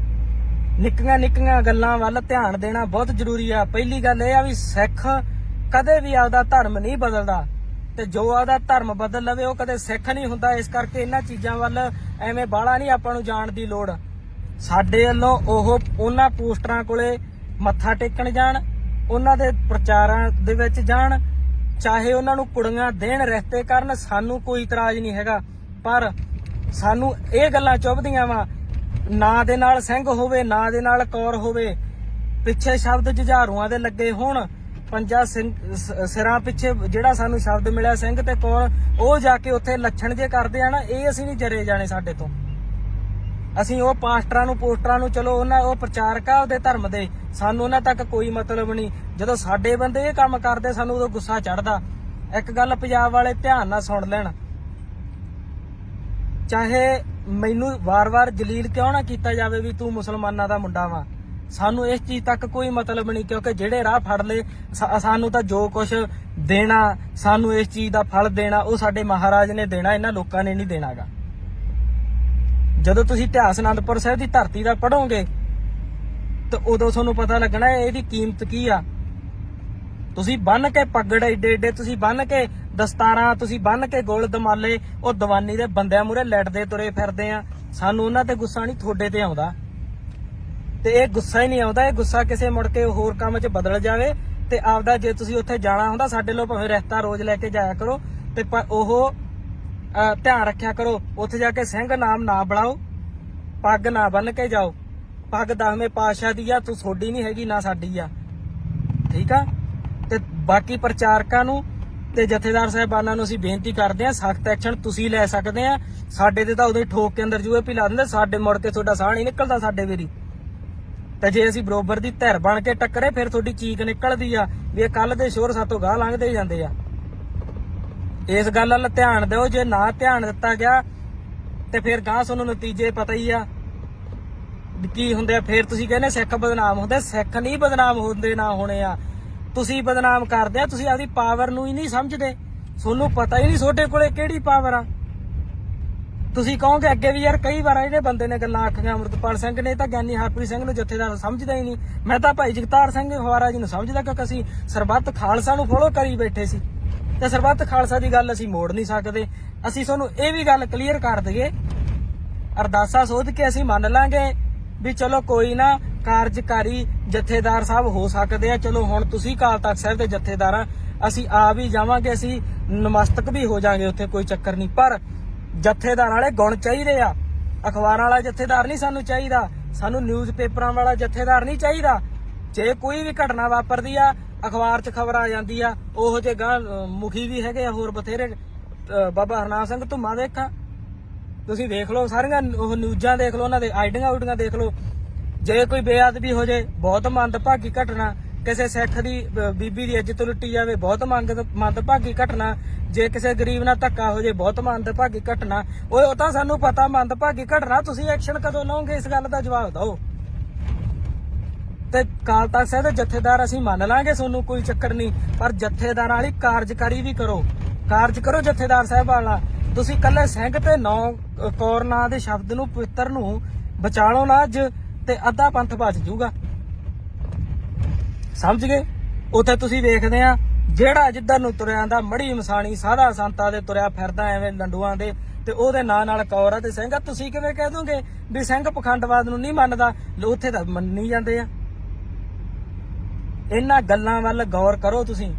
ਨਿੱਕੀਆਂ ਗੱਲਾਂ ਵੱਲ ਧਿਆਨ ਦੇਣਾ ਬਹੁਤ ਜ਼ਰੂਰੀ ਆ। ਪਹਿਲੀ ਗੱਲ ਇਹ ਆ ਵੀ ਸਿੱਖ ਕਦੇ ਵੀ ਆਪਦਾ ਧਰਮ ਨਹੀਂ ਬਦਲਦਾ, ਤੇ ਜੋ ਆਪਦਾ ਧਰਮ ਬਦਲ ਲਵੇ ਉਹ ਕਦੇ ਸਿੱਖ ਨਹੀਂ ਹੁੰਦਾ। ਇਸ ਕਰਕੇ ਇਹਨਾਂ ਚੀਜ਼ਾਂ ਵੱਲ ਐਵੇਂ ਬਾਹਲਾ ਨਹੀਂ ਆਪਾਂ ਨੂੰ ਜਾਣ ਦੀ ਲੋੜ। ਸਾਡੇ ਵੱਲੋਂ ਉਹ ਉਹਨਾਂ ਪੋਸਟਰਾਂ ਕੋਲੇ ਮੱਥਾ ਟੇਕਣ ਜਾਣ, ਉਹਨਾਂ ਦੇ ਪ੍ਰਚਾਰਾਂ ਦੇ ਵਿੱਚ ਜਾਣ, ਚਾਹੇ ਉਹਨਾਂ ਨੂੰ ਕੁੜੀਆਂ ਦੇਣ, ਰਿਸ਼ਤੇ ਕਰਨ, ਸਾਨੂੰ ਕੋਈ ਇਤਰਾਜ਼ ਨਹੀਂ ਹੈਗਾ। ਪਰ ਸਾਨੂੰ ਇਹ ਗੱਲਾਂ ਚੁੱਭਦੀਆਂ ਵਾ, ਨਾ ਦੇ ਨਾਲ ਸਿੰਘ ਹੋਵੇ, ਨਾ ਦੇ ਨਾਲ ਕੌਰ ਹੋਵੇ, ਪਿੱਛੇ ਸ਼ਬਦ ਜੁਝਾਰੂਆਂ ਦੇ ਲੱਗੇ ਹੋਣ, ਪੰਜਾ ਸਿਰਾਂ ਪਿੱਛੇ ਜਿਹੜਾ ਸਾਨੂੰ ਸ਼ਬਦ ਮਿਲਿਆ ਸਿੰਘ ਤੇ ਕੌਰ, ਉਹ ਜਾ ਕੇ ਉੱਥੇ ਲੱਛਣ ਜੇ ਕਰਦੇ ਆ ਨਾ, ਇਹ ਅਸੀਂ ਨਹੀਂ ਜਰੇ ਜਾਣੇ ਸਾਡੇ ਤੋਂ। ਅਸੀਂ ਉਹ ਪਾਸਟਰਾਂ ਨੂੰ, ਪੋਸਟਰਾਂ ਨੂੰ, ਚਲੋ ਉਹਨਾਂ, ਉਹ ਪ੍ਰਚਾਰਕ ਆ ਉਹਦੇ ਧਰਮ ਦੇ, ਸਾਨੂੰ ਉਹਨਾਂ ਤੱਕ ਕੋਈ ਮਤਲਬ ਨਹੀਂ। ਜਦੋਂ ਸਾਡੇ ਬੰਦੇ ਇਹ ਕੰਮ ਕਰਦੇ ਸਾਨੂੰ ਉਦੋਂ ਗੁੱਸਾ ਚੜਦਾ। ਇੱਕ ਗੱਲ ਪੰਜਾਬ ਵਾਲੇ ਧਿਆਨ ਨਾਲ ਸੁਣ ਲੈਣ, ਚਾਹੇ ਮੈਨੂੰ ਵਾਰ-ਵਾਰ ਜਲੀਲ ਕਿਉਂ ਨਾ ਕੀਤਾ ਜਾਵੇ ਵੀ ਤੂੰ ਮੁਸਲਮਾਨਾਂ ਦਾ ਮੁੰਡਾ ਵਾ, ਸਾਨੂੰ ਇਸ ਚੀਜ਼ ਤੱਕ ਕੋਈ ਮਤਲਬ ਨਹੀਂ, ਕਿਉਂਕਿ ਜਿਹੜੇ ਰਾਹ ਫੜ ਲਏ ਸਾਨੂੰ ਤਾਂ ਜੋ ਕੁਝ ਦੇਣਾ, ਸਾਨੂੰ ਇਸ ਚੀਜ਼ ਦਾ ਫਲ ਦੇਣਾ, ਉਹ ਸਾਡੇ ਮਹਾਰਾਜ ਨੇ ਦੇਣਾ, ਇਹਨਾਂ ਲੋਕਾਂ ਨੇ ਨਹੀਂ ਦੇਣਾਗਾ। ਜਦੋਂ ਤੁਸੀਂ ਇਤਿਹਾਸ ਅਨੰਦਪੁਰ ਸਾਹਿਬ ਦੀ ਧਰਤੀ ਦਾ ਪੜ੍ਹੋਗੇ ਤਾਂ ਉਦੋਂ ਤੁਹਾਨੂੰ ਪਤਾ ਲੱਗਣਾ ਇਹਦੀ ਕੀਮਤ ਕੀ ਆ। ਤੁਸੀਂ ਬੰਨ ਕੇ ਪੱਗੜ ਏਡੇ ਏਡੇ, ਤੁਸੀਂ ਬੰਨ ਕੇ ਦਸਤਾਰਾਂ, ਤੁਸੀਂ ਬੰਨ ਕੇ ਗੋਲ ਦਮਾਲੇ, ਉਹ ਦੀਵਾਨੀ ਦੇ ਬੰਦਿਆਂ ਮੂਹਰੇ ਲੈਟਦੇ ਤੁਰੇ ਫਿਰਦੇ ਆ। ਸਾਨੂੰ ਉਹਨਾਂ ਤੇ ਗੁੱਸਾ ਨਹੀਂ, ਤੁਹਾਡੇ ਤੇ ਆਉਂਦਾ। ਤੇ ਇਹ ਗੁੱਸਾ ਹੀ ਨਹੀਂ ਆਉਂਦਾ, ਇਹ ਗੁੱਸਾ ਕਿਸੇ ਮੁੜ ਕੇ ਹੋਰ ਕੰਮ 'ਚ ਬਦਲ ਜਾਵੇ। ਤੇ ਆਪਦਾ ਜੇ ਤੁਸੀਂ ਉੱਥੇ ਜਾਣਾ ਹੁੰਦਾ, ਸਾਡੇ ਲੋ ਭਾਵੇਂ ਰਿਸ਼ਤਾ ਰੋਜ਼ ਲੈ ਕੇ ਜਾਇਆ ਕਰੋ, ਤੇ ਉਹ ਧਿਆਨ ਰੱਖਿਆ ਕਰੋ ਉੱਥੇ ਜਾ ਕੇ ਸਿੰਘ ਨਾਮ ਨਾ ਬਣਾਓ, ਪੱਗ ਨਾ ਬੰਨ ਕੇ ਜਾਓ। ਪੱਗ 10ਵੇਂ ਪਾਤਸ਼ਾਹ ਦੀ ਆ, ਤੂੰ ਤੁਹਾਡੀ ਨਹੀਂ ਹੈਗੀ, ਨਾ ਸਾਡੀ ਆ, ਠੀਕ ਆ। ਤੇ ਬਾਕੀ ਪ੍ਰਚਾਰਕਾਂ ਨੂੰ ਤੇ ਜਥੇਦਾਰ ਸਾਹਿਬਾਨਾਂ ਨੂੰ ਅਸੀਂ ਬੇਨਤੀ ਕਰਦੇ ਹਾਂ, ਸਖਤ ਐਕਸ਼ਨ ਤੁਸੀਂ ਲੈ ਸਕਦੇ ਆ। ਸਾਡੇ ਤੇ ਤਾਂ ਉਦੋਂ ਹੀ ਠੋਕ ਕੇ ਅੰਦਰ ਜੂਏ ਪਿਲਾ ਦਿੰਦੇ, ਸਾਡੇ ਮੁੜ ਕੇ ਤੁਹਾਡਾ ਸਾਹ ਨਹੀਂ ਨਿਕਲਦਾ ਸਾਡੇ ਵੇਰੀ। ਤੇ ਜੇ ਅਸੀਂ ਬਰੋਬਰ ਦੀ ਧਿਰ ਬਣ ਕੇ ਟੱਕਰੇ, ਫਿਰ ਤੁਹਾਡੀ ਚੀਕ ਨਿਕਲਦੀ ਆ ਵੀ ਇਹ ਕੱਲ ਦੇ ਸ਼ੋਰ ਸਾਤੋਂ ਗਾਹ ਲੰਘਦੇ ਜਾਂਦੇ ਆ। ਇਸ ਗੱਲ ਵੱਲ ਧਿਆਨ ਦਿਓ, ਜੇ ਨਾ ਧਿਆਨ ਦਿੱਤਾ ਗਿਆ ਤੇ ਫਿਰ ਗਾਹ ਤੁਹਾਨੂੰ ਨਤੀਜੇ ਪਤਾ ਹੀ ਆ ਕੀ ਹੁੰਦੇ ਆ। ਫਿਰ ਤੁਸੀਂ ਕਹਿੰਦੇ ਸਿੱਖ ਬਦਨਾਮ ਹੁੰਦੇ, ਸਿੱਖ ਨਹੀਂ ਬਦਨਾਮ ਹੁੰਦੇ, ਨਾ ਹੋਣੇ ਆ। ਤੁਸੀਂ ਬਦਨਾਮ ਕਰਦੇ ਆ, ਤੁਸੀਂ ਆਪਦੀ ਪਾਵਰ ਨੂੰ ਹੀ ਨਹੀਂ ਸਮਝਦੇ, ਤੁਹਾਨੂੰ ਪਤਾ ਹੀ ਨਹੀਂ ਤੁਹਾਡੇ ਕੋਲੇ ਕਿਹੜੀ ਪਾਵਰ ਆ। ਤੁਸੀਂ ਕਹੋਗੇ ਅੱਗੇ ਵੀ ਯਾਰ ਕਈ ਵਾਰ ਇਹਨੇ ਬੰਦੇ ਨੇ ਗੱਲਾਂ ਆਖੀਆਂ, ਅੰਮ੍ਰਿਤਪਾਲ ਸਿੰਘ ਨੇ ਤਾਂ ਗਿਆਨੀ ਹਰਪ੍ਰੀਤ ਸਿੰਘ ਨੂੰ ਜਥੇਦਾਰ ਸਮਝਦਾ ਹੀ ਨਹੀਂ। ਮੈਂ ਤਾਂ ਭਾਈ ਜਗਤਾਰ ਸਿੰਘ ਹਵਾਰਾ ਜੀ ਨੂੰ ਸਮਝਦਾ, ਕਿਉਂਕਿ ਅਸੀਂ ਸਰਬੱਤ ਖਾਲਸਾ ਨੂੰ ਫੋਲੋ ਕਰੀ ਬੈਠੇ ਸੀ ਤੇ ਸਰਬੱਤ ਖਾਲਸਾ ਦੀ ਗੱਲ ਅਸੀਂ ਮੋੜ ਨਹੀਂ ਸਕਦੇ। ਅਸੀਂ ਤੁਹਾਨੂੰ ਇਹ ਵੀ ਗੱਲ ਕਲੀਅਰ ਕਰ ਦਈਏ, ਅਰਦਾਸਾ ਸੋਧ ਕੇ ਅਸੀਂ ਮੰਨ ਲਾਂਗੇ ਵੀ ਚਲੋ ਕੋਈ ਨਾ, ਕਾਰਜਕਾਰੀ ਜਥੇਦਾਰ ਸਾਹਿਬ ਹੋ ਸਕਦੇ ਆ। ਚਲੋ ਹੁਣ ਤੁਸੀਂ ਅਕਾਲ ਤਖਤ ਸਾਹਿਬ ਦੇ ਜਥੇਦਾਰ ਆ, ਅਸੀਂ ਆ ਵੀ ਜਾਵਾਂਗੇ, ਅਸੀਂ ਨਮਸਤਕ ਵੀ ਹੋ ਜਾਾਂਗੇ, ਉੱਥੇ ਕੋਈ ਚੱਕਰ ਨਹੀਂ। ਪਰ ਜਥੇਦਾਰ ਵਾਲੇ ਗੁਣ ਚਾਹੀਦੇ ਆ। ਅਖਬਾਰਾਂ ਵਾਲਾ ਜਥੇਦਾਰ ਨਹੀਂ ਸਾਨੂੰ ਚਾਹੀਦਾ, ਸਾਨੂੰ ਨਿਊਜ਼ ਪੇਪਰਾਂ ਵਾਲਾ ਜਥੇਦਾਰ ਨਹੀਂ ਚਾਹੀਦਾ। ਜੇ ਕੋਈ ਵੀ ਘਟਨਾ ਵਾਪਰਦੀ ਆ, ਅਖਬਾਰ 'ਚ ਖਬਰ ਆ ਜਾਂਦੀ ਆ, ਉਹੋ ਜਿਹੇ ਗਾਂ ਮੁਖੀ ਵੀ ਹੈਗੇ ਆ ਹੋਰ ਬਥੇਰੇ। ਬਾਬਾ ਹਰਨਾਮ ਸਿੰਘ ਧੁੰਮਾ ਦੇਖਾਂ, ਤੁਸੀਂ ਦੇਖ ਲਓ, ਸਾਰੀਆਂ ਉਹ ਨਿਊਜ਼ਾਂ ਦੇਖ ਲਓ, ਉਹਨਾਂ ਦੇ ਆਈਡੀਆਂ ਦੇਖ ਲਓ। ਜੇ ਕੋਈ ਬੇਅਦਬੀ ਹੋ ਜੇ, ਬਹੁਤ ਮੰਦਭਾਗੀ ਘਟਨਾ। ਕਿਸੇ ਸਿੱਖ ਦੀ ਬੀਬੀ ਦੀ ਇੱਜ਼ਤ ਲੁੱਟੀ ਜਾਵੇ, ਬਹੁਤ ਮੰਦਭਾਗੀ ਘਟਨਾ। ਜੇ ਕਿਸੇ ਗਰੀਬ ਨਾਲ ਧੱਕਾ ਹੋ ਜੇ, ਬਹੁਤ ਮੰਦਭਾਗੀ ਘਟਨਾ। ਉਹ ਤਾਂ ਸਾਨੂੰ ਪਤਾ ਮੰਦਭਾਗੀ ਘਟਨਾ, ਤੁਸੀਂ ਐਕਸ਼ਨ ਕਦੋਂ ਲਓਗੇ, ਇਸ ਗੱਲ ਦਾ ਜਵਾਬ ਦਿਓ। ਤੇ ਅਕਾਲ ਤਖਤ ਸਾਹਿਬ ਦੇ ਜਥੇਦਾਰ ਅਸੀਂ ਮੰਨ ਲਾਂਗੇ, ਤੁਹਾਨੂੰ ਕੋਈ ਚੱਕਰ ਨਹੀਂ, ਪਰ ਜਥੇਦਾਰਾਂ ਵਾਲੀ ਕਾਰਜਕਾਰੀ ਵੀ ਕਰੋ, ਕਾਰਜ ਕਰੋ ਜਥੇਦਾਰ ਸਾਹਿਬ ਵਾਲਾ। ਤੁਸੀਂ ਕੱਲੇ ਸਿੰਘ ਤੇ 9 ਕੌਰ ਨਾਂ ਦੇ ਸ਼ਬਦ ਨੂੰ, ਪਵਿੱਤਰ ਨੂੰ ਬਚਾ ਲਓ ਨਾ ਅੱਜ, ਤੇ ਅੱਧਾ ਪੰਥ ਬਚ ਜੂਗਾ। ਸਮਝ ਗਏ? ਉੱਥੇ ਤੁਸੀਂ ਵੇਖਦੇ ਆ ਜਿਹੜਾ ਜਿੱਧਰ ਨੂੰ ਤੁਰਿਆ ਆਂਦਾ, ਮੜੀ ਮਸਾਣੀ ਸਾਧਾ ਸੰਤਾਂ ਦੇ ਤੁਰਿਆ ਫਿਰਦਾ ਐਵੇਂ ਲੰਡੂਆਂ ਦੇ, ਤੇ ਉਹਦੇ ਨਾਂ ਨਾਲ ਕੌਰ ਆ ਤੇ ਸਿੰਘ ਆ। ਤੁਸੀਂ ਕਿਵੇਂ ਕਹਿ ਦੋਗੇ ਵੀ ਸਿੰਘ ਪਖੰਡਵਾਦ ਨੂੰ ਨਹੀਂ ਮੰਨਦਾ? ਉੱਥੇ ਤਾਂ ਮੰਨੀ ਜਾਂਦੇ ਆ। ਇਹਨਾਂ ਗੱਲਾਂ ਵੱਲ ਗੌਰ ਕਰੋ ਤੁਸੀਂ।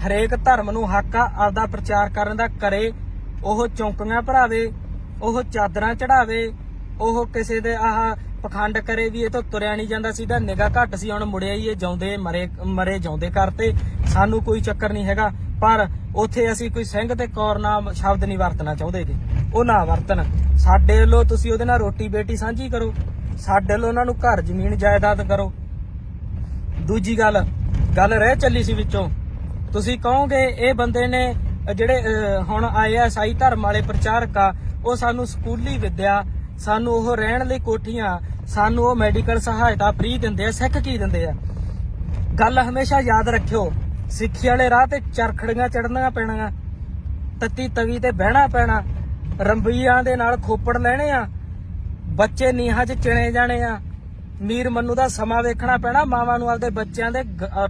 ਹਰੇਕ ਧਰਮ ਨੂੰ ਹੱਕ ਆ ਆਪਦਾ ਪ੍ਰਚਾਰ ਕਰਨ ਦਾ, ਕਰੇ। ਉਹ ਚੌਂਕੀਆਂ ਭਰਾਵੇ, ਉਹ ਚਾਦਰਾਂ ਚੜਾਵੇ, ਉਹ ਕਿਸੇ ਦੇ ਆਹ ਪਖੰਡ ਕਰੇ ਵੀ ਇਹ ਤਾਂ ਤੁਰਿਆ ਨਹੀਂ ਜਾਂਦਾ ਸੀ, ਤਾਂ ਨਿਗਾਹ ਘੱਟ ਸੀ, ਹੁਣ ਮੁੜਿਆ ਹੀ ਇਹ ਜਿਉਂਦੇ ਮਰੇ ਜਿਉਂਦੇ ਕਰਤੇ। ਸਾਨੂੰ ਕੋਈ ਚੱਕਰ ਨਹੀਂ ਹੈਗਾ, ਪਰ ਉੱਥੇ ਅਸੀਂ ਕੋਈ ਸਿੰਘ ਤੇ ਕੌਰ ਨਾਮ ਸ਼ਬਦ ਨਹੀਂ ਵਰਤਣਾ ਚਾਹੁੰਦੇਗੇ, ਉਹ ਨਾ ਵਰਤਣ। ਸਾਡੇ ਵੱਲੋਂ ਤੁਸੀਂ ਉਹਦੇ ਨਾਲ ਰੋਟੀ ਬੇਟੀ ਸਾਂਝੀ ਕਰੋ, ਸਾਡੇ ਵੱਲੋਂ ਉਹਨਾਂ ਨੂੰ ਘਰ ਜ਼ਮੀਨ ਜਾਇਦਾਦ ਕਰੋ। ਦੂਜੀ ਗੱਲ ਰਹਿ ਚੱਲੀ ਸੀ ਵਿੱਚੋਂ, ਤੁਸੀਂ ਕਹੋਗੇ ਇਹ ਬੰਦੇ ਨੇ ਜਿਹੜੇ ਹੁਣ ਆਏ ਆ ਈਸਾਈ ਧਰਮ ਵਾਲੇ ਪ੍ਰਚਾਰਕ ਆ, ਉਹ ਸਾਨੂੰ ਸਕੂਲੀ ਵਿੱਦਿਆ, ਸਾਨੂੰ ਉਹ ਰਹਿਣ ਲਈ ਕੋਠੀਆਂ, ਸਾਨੂੰ ਉਹ ਮੈਡੀਕਲ ਸਹਾਇਤਾ ਫ੍ਰੀ ਦਿੰਦੇ ਆ। ਸਿੱਖ ਕੀ ਦਿੰਦੇ ਆ? ਗੱਲ ਹਮੇਸ਼ਾ ਯਾਦ ਰੱਖਿਓ, ਸਿੱਖੀ ਵਾਲੇ ਰਾਹ ਤੇ ਚਰਖੜੀਆਂ ਚੜਨੀਆਂ ਪੈਣੀਆਂ, ਤੱਤੀ ਤਵੀ ਤੇ ਬਹਿਣਾ ਪੈਣਾ, ਰੰਬੀਆਂ ਦੇ ਨਾਲ ਖੋਪੜ ਲੈਣੇ ਆ, ਬੱਚੇ ਨੀਹਾਂ 'ਚ ਚਿਣੇ ਜਾਣੇ ਆ, ਮੀਰ ਮੰਨੂ ਦਾ ਸਮਾਂ ਵੇਖਣਾ ਪੈਣਾ, ਮਾਵਾਂ ਨੂੰ ਆਪਦੇ ਬੱਚਿਆਂ ਦੇ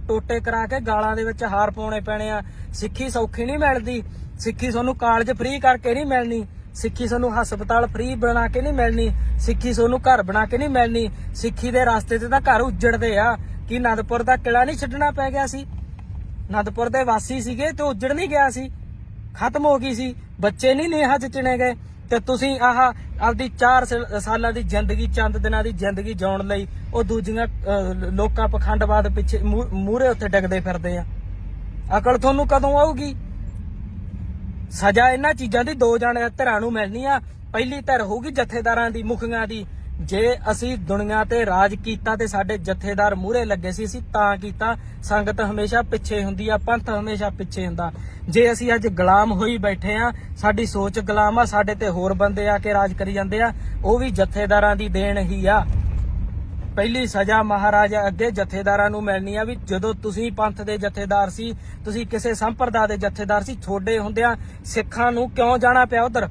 ਟੋਟੇ ਕਰਾ ਕੇ ਗਾਲਾਂ ਦੇ ਵਿੱਚ ਹਾਰ ਪਾਉਣੇ ਪੈਣੇ ਆ। ਸਿੱਖੀ ਸੌਖੀ ਨਹੀਂ ਮਿਲਦੀ, ਸਿੱਖੀ ਤੁਹਾਨੂੰ ਕਾਲਜ ਫ੍ਰੀ ਕਰਕੇ ਨਹੀਂ ਮਿਲਣੀ, ਸਿੱਖੀ ਤੁਹਾਨੂੰ ਹਸਪਤਾਲ ਫ੍ਰੀ ਬਣਾ ਕੇ ਨਹੀਂ ਮਿਲਣੀ, ਸਿੱਖੀ ਤੁਹਾਨੂੰ ਘਰ ਬਣਾ ਕੇ ਨਹੀਂ ਮਿਲਣੀ। ਸਿੱਖੀ ਦੇ ਰਸਤੇ ਤੇ ਤਾਂ ਘਰ ਉੱਜੜਦੇ ਆ। ਕੀ ਅਨੰਦਪੁਰ ਦਾ ਕਿਲਾ ਨਹੀਂ ਛੱਡਣਾ ਪੈ ਗਿਆ ਸੀ? ਅਨੰਦਪੁਰ ਦੇ ਵਾਸੀ ਸੀਗੇ ਤੇ ਉੱਜੜ ਨਹੀਂ ਗਿਆ ਸੀ, ਖਤਮ ਹੋ ਗਈ ਸੀ, ਬੱਚੇ ਨਹੀਂ ਨੀਹਾਂ 'ਚ ਚਿਣੇ ਗਏ। ਤੇ ਤੁਸੀਂ ਆਪਦੀ 4 ਸਾਲਾਂ ਦੀ ਜ਼ਿੰਦਗੀ, ਚੰਦ ਦਿਨਾਂ ਦੀ ਜ਼ਿੰਦਗੀ ਜਿਉਣ ਲਈ ਉਹ ਦੂਜੀਆਂ ਲੋਕਾਂ ਪਖੰਡਵਾਦ ਪਿੱਛੇ ਮੂਹਰੇ ਉੱਥੇ ਡਿੱਗਦੇ ਫਿਰਦੇ ਆ। ਅਕਲ ਤੁਹਾਨੂੰ ਕਦੋਂ ਆਊਗੀ? ਸਜ਼ਾ ਇਹਨਾਂ ਚੀਜ਼ਾਂ ਦੀ 2 ਧਿਰਾਂ ਨੂੰ ਮਿਲਣੀ ਆ। ਪਹਿਲੀ ਧਿਰ ਹੋਊਗੀ ਜਥੇਦਾਰਾਂ ਦੀ, ਮੁਖੀਆਂ ਦੀ। ਜੇ ਅਸੀਂ ਦੁਨੀਆ ਤੇ ਰਾਜ ਕੀਤਾ ਤੇ ਸਾਡੇ ਜਥੇਦਾਰ ਮੂਹਰੇ ਲੱਗੇ ਸੀ, ਅਸੀਂ ਤਾਂ ਕੀਤਾ। ਸੰਗਤ ਹਮੇਸ਼ਾ ਪਿੱਛੇ ਹੁੰਦੀ ਆ, ਪੰਥ ਹਮੇਸ਼ਾ ਪਿੱਛੇ ਹੁੰਦਾ। ਜੇ ਅਸੀਂ ਅੱਜ ਗੁਲਾਮ ਹੋਈ ਬੈਠੇ ਆ, ਸਾਡੀ ਸੋਚ ਗੁਲਾਮ ਆ, ਸਾਡੇ ਤੇ ਹੋਰ ਬੰਦੇ ਆ ਕੇ ਰਾਜ ਕਰੀ ਜਾਂਦੇ ਆ, ਉਹ ਵੀ ਜਥੇਦਾਰਾਂ ਦੀ ਦੇਣ ਹੀ ਆ। ਪਹਿਲੀ ਸਜ਼ਾ ਮਹਾਰਾਜਾ ਅੱਗੇ ਜਥੇਦਾਰਾਂ ਨੂੰ ਮਿਲਣੀ ਆ ਵੀ ਜਦੋਂ ਤੁਸੀਂ ਪੰਥ ਦੇ ਜਥੇਦਾਰ ਸੀ, ਤੁਸੀਂ ਕਿਸੇ ਸੰਪਰਦਾ ਦੇ ਜਥੇਦਾਰ ਸੀ, ਛੋਡੇ ਹੁੰਦਿਆਂ ਸਿੱਖਾਂ ਨੂੰ ਕਿਉਂ ਜਾਣਾ ਪਿਆ ਉਧਰ।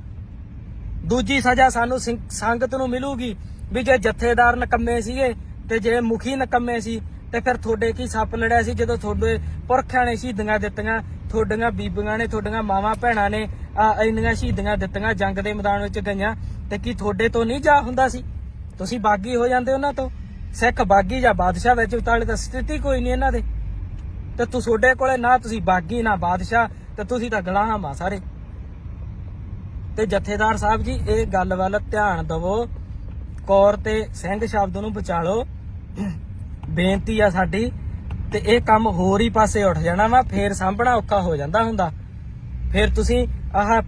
ਦੂਜੀ ਸਜ਼ਾ ਸਾਨੂੰ ਸੰਗਤ ਨੂੰ ਮਿਲੂਗੀ ਵੀ ਜੇ ਜਥੇਦਾਰ ਨਕੰਮੇ ਸੀਗੇ ਤੇ ਜੇ ਮੁਖੀ ਨਕੰਮੇ ਸੀ ਤੇ ਫਿਰ ਤੁਹਾਡੇ ਕੀ ਸੱਪ ਲੜਿਆ ਸੀ ਜਦੋਂ ਤੁਹਾਡੇ ਪੁਰਖਿਆਂ ਨੇ ਸ਼ਹੀਦੀਆਂ ਦਿੱਤੀਆਂ, ਤੁਹਾਡੀਆਂ ਬੀਬੀਆਂ ਨੇ, ਤੁਹਾਡੀਆਂ ਮਾਵਾਂ ਭੈਣਾਂ ਨੇ ਇੰਨੀਆਂ ਸ਼ਹੀਦੀਆਂ ਦਿੱਤੀਆਂ, ਜੰਗ ਦੇ ਮੈਦਾਨ ਵਿੱਚ ਗਈਆਂ, ਤੇ ਕੀ ਤੁਹਾਡੇ ਤੋਂ ਨਹੀਂ ਜਾ ਹੁੰਦਾ ਸੀ? ਤੁਸੀਂ ਬਾਗੀ ਹੋ ਜਾਂਦੇ ਉਹਨਾਂ ਤੋਂ। ਸਿੱਖ ਬਾਗੀ ਜਾਂ ਬਾਦਸ਼ਾਹ ਵਿੱਚ ਉਤਾਲੇ ਤਾਂ ਸਥਿਤੀ ਕੋਈ ਨਹੀਂ ਇਹਨਾਂ ਦੇ। ਤੇ ਤੁਹਾਡੇ ਕੋਲੇ ਨਾ ਤੁਸੀਂ ਬਾਗੀ ਨਾ ਬਾਦਸ਼ਾਹ, ਤੇ ਤੁਸੀਂ ਤਾਂ ਗੁਲਾਮ ਆ ਸਾਰੇ। ਤੇ ਜਥੇਦਾਰ ਸਾਹਿਬ ਜੀ ਇਹ ਗੱਲ ਵੱਲ ਧਿਆਨ ਦਵੋ, ਕੌਰ ਤੇ ਸਿੰਘ ਸ਼ਬਦ ਨੂੰ ਬਚਾ ਲਓ, ਬੇਨਤੀ ਆ ਸਾਡੀ। ਤੇ ਇਹ ਕੰਮ ਹੋਰ ਹੀ ਪਾਸੇ ਉੱਠ ਜਾਣਾ ਵਾ, ਫੇਰ ਸਾਂਭਣਾ ਔਖਾ ਹੋ ਜਾਂਦਾ ਹੁੰਦਾ। ਫੇਰ ਤੁਸੀਂ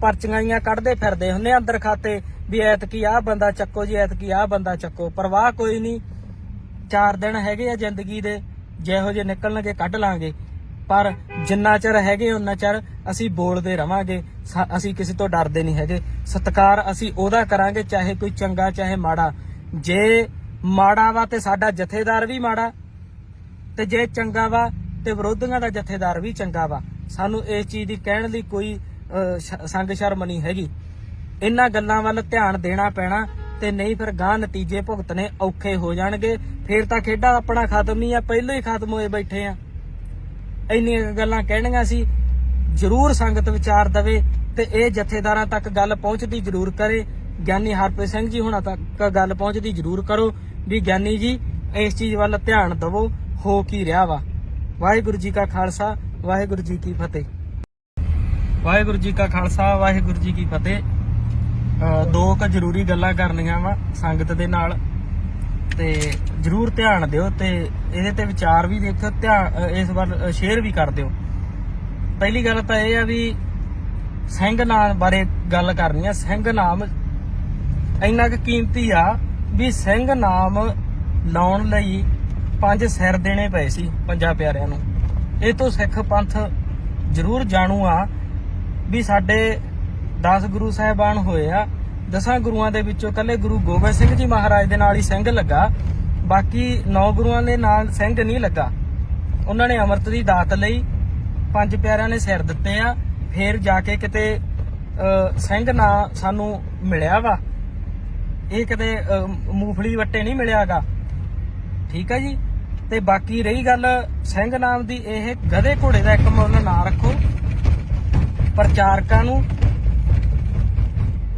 ਪਰਚੀਆਂ ਕੱਢਦੇ ਫਿਰਦੇ ਹੁੰਦੇ ਅੰਦਰ ਖਾਤੇ ਵੀ ਐਤਕੀ ਆਹ ਬੰਦਾ ਚੱਕੋ ਜੀ, ਐਤਕੀ ਆਹ ਬੰਦਾ ਚੱਕੋ। ਪਰਵਾਹ ਕੋਈ ਨਹੀਂ, 4 ਦਿਨ ਹੈਗੇ ਆ ਜ਼ਿੰਦਗੀ ਦੇ, ਜਿਹੋ ਜਿਹੇ ਨਿਕਲਣਗੇ ਕੱਢ ਲਾਂਗੇ। ਪਰ ਜਿੰਨਾ ਚਿਰ ਹੈਗੇ ਉਹਨਾਂ ਚਿਰ ਅਸੀਂ ਬੋਲਦੇ ਰਵਾਂਗੇ, ਅਸੀਂ ਕਿਸੇ ਤੋਂ ਡਰਦੇ ਨਹੀਂ ਹੈਗੇ। ਸਤਿਕਾਰ ਅਸੀਂ ਉਹਦਾ ਕਰਾਂਗੇ ਚਾਹੇ ਕੋਈ ਚੰਗਾ ਚਾਹੇ ਮਾੜਾ। ਜੇ ਮਾੜਾ ਵਾ ਤੇ ਸਾਡਾ ਜਥੇਦਾਰ ਵੀ ਮਾੜਾ, ਤੇ ਜੇ ਚੰਗਾ ਵਾ ਤੇ ਵਿਰੋਧੀਆਂ ਦਾ ਜਥੇਦਾਰ ਵੀ ਚੰਗਾ ਵਾ। ਸਾਨੂੰ ਇਸ ਚੀਜ਼ ਦੀ ਕਹਿਣ ਲਈ ਕੋਈ ਸੰਗ ਸ਼ਰਮ ਨਹੀਂ ਹੈਗੀ। ਇਹਨਾਂ ਗੱਲਾਂ ਵੱਲ ਧਿਆਨ ਦੇਣਾ ਪੈਣਾ, ਤੇ ਨਹੀਂ ਫਿਰ ਗਾਂ ਨਤੀਜੇ ਭੁਗਤਣੇ ਔਖੇ ਹੋ ਜਾਣਗੇ। ਫੇਰ ਤਾਂ ਖੇਡਾ ਆਪਣਾ ਖਤਮ ਨਹੀਂ ਆ, ਪਹਿਲਾਂ ਹੀ ਖਤਮ ਹੋਏ ਬੈਠੇ ਆ। ਇੰਨੀਆਂ ਗੱਲਾਂ ਕਹਿਣੀਆਂ ਸੀ, ਜ਼ਰੂਰ ਸੰਗਤ ਵਿਚਾਰ ਦਵੇ ਤੇ ਇਹ ਜਥੇਦਾਰਾਂ ਤੱਕ ਗੱਲ ਪਹੁੰਚਦੀ ਜ਼ਰੂਰ ਕਰੇ। ਗਿਆਨੀ ਹਰਪ੍ਰੀਤ ਸਿੰਘ ਜੀ ਹੁਣਾਂ ਤੱਕ ਗੱਲ ਪਹੁੰਚਦੀ ਜ਼ਰੂਰ ਕਰੋ ਵੀ ਗਿਆਨੀ ਜੀ ਇਸ ਚੀਜ਼ ਵੱਲ ਧਿਆਨ ਦਵੋ, ਹੋ ਕੀ ਰਿਹਾ ਵਾ। ਵਾਹਿਗੁਰੂ ਜੀ ਕਾ ਖਾਲਸਾ, ਵਾਹਿਗੁਰੂ ਜੀ ਕੀ ਫਤਿਹ। ਵਾਹਿਗੁਰੂ ਜੀ ਕਾ ਖਾਲਸਾ, ਵਾਹਿਗੁਰੂ ਜੀ ਕੀ ਫਤਿਹ। 2 ਕੁ ਜ਼ਰੂਰੀ ਗੱਲਾਂ ਕਰਨੀਆਂ ਵਾ ਸੰਗਤ ਦੇ ਨਾਲ, ਤੇ ਜ਼ਰੂਰ ਧਿਆਨ ਦਿਓ ਤੇ ਇਹਦੇ ਤੇ ਵਿਚਾਰ ਵੀ ਦੇਖਿਓ, ਧਿਆਨ ਇਸ ਵੱਲ ਸ਼ੇਅਰ ਵੀ ਕਰ ਦਿਓ। ਪਹਿਲੀ ਗੱਲ ਤਾਂ ਇਹ ਆ ਵੀ ਸਿੰਘ ਨਾਮ ਬਾਰੇ ਗੱਲ ਕਰਨੀ ਆ। ਸਿੰਘ ਨਾਮ ਇੰਨਾ ਕੁ ਕੀਮਤੀ ਆ ਵੀ ਸਿੰਘ ਨਾਮ ਲਾਉਣ ਲਈ 5 ਸਿਰ ਦੇਣੇ ਪਏ ਸੀ 5 ਪਿਆਰਿਆਂ ਨੂੰ। ਇਹ ਤੋਂ ਸਿੱਖ ਪੰਥ ਜ਼ਰੂਰ ਜਾਣੂ ਆ ਵੀ ਸਾਡੇ 10 ਗੁਰੂ ਸਾਹਿਬਾਨ ਹੋਏ ਆ। 10 ਗੁਰੂਆਂ ਦੇ ਵਿੱਚੋਂ ਕੱਲੇ ਗੁਰੂ ਗੋਬਿੰਦ ਸਿੰਘ ਜੀ ਮਹਾਰਾਜ ਦੇ ਨਾਲ ਹੀ ਸਿੰਘ ਲੱਗਾ, ਬਾਕੀ 9 ਗੁਰੂਆਂ ਦੇ ਨਾਲ ਸਿੰਘ ਨਹੀਂ ਲੱਗਾ। ਉਹਨਾਂ ਨੇ ਅੰਮ੍ਰਿਤ ਦੀ ਦਾਤ ਲਈ 5 ਪਿਆਰਿਆਂ ਨੇ ਸਿਰ ਦਿੱਤੇ ਆ, ਫੇਰ ਜਾ ਕੇ ਕਿਤੇ ਸਿੰਘ ਨਾ ਸਾਨੂੰ ਮਿਲਿਆ ਵਾ। ਇਹ ਕਿਤੇ ਮੂੰਗਫਲੀ ਵੱਟੇ ਨਹੀਂ ਮਿਲਿਆਗਾ, ਠੀਕ ਆ ਜੀ। ਤੇ ਬਾਕੀ ਰਹੀ ਗੱਲ ਸਿੰਘ ਨਾਮ ਦੀ, ਇਹ ਗਧੇ ਘੋੜੇ ਦਾ ਇੱਕ ਮੁੱਲ ਨਾ ਰੱਖੋ। ਪ੍ਰਚਾਰਕਾਂ ਨੂੰ,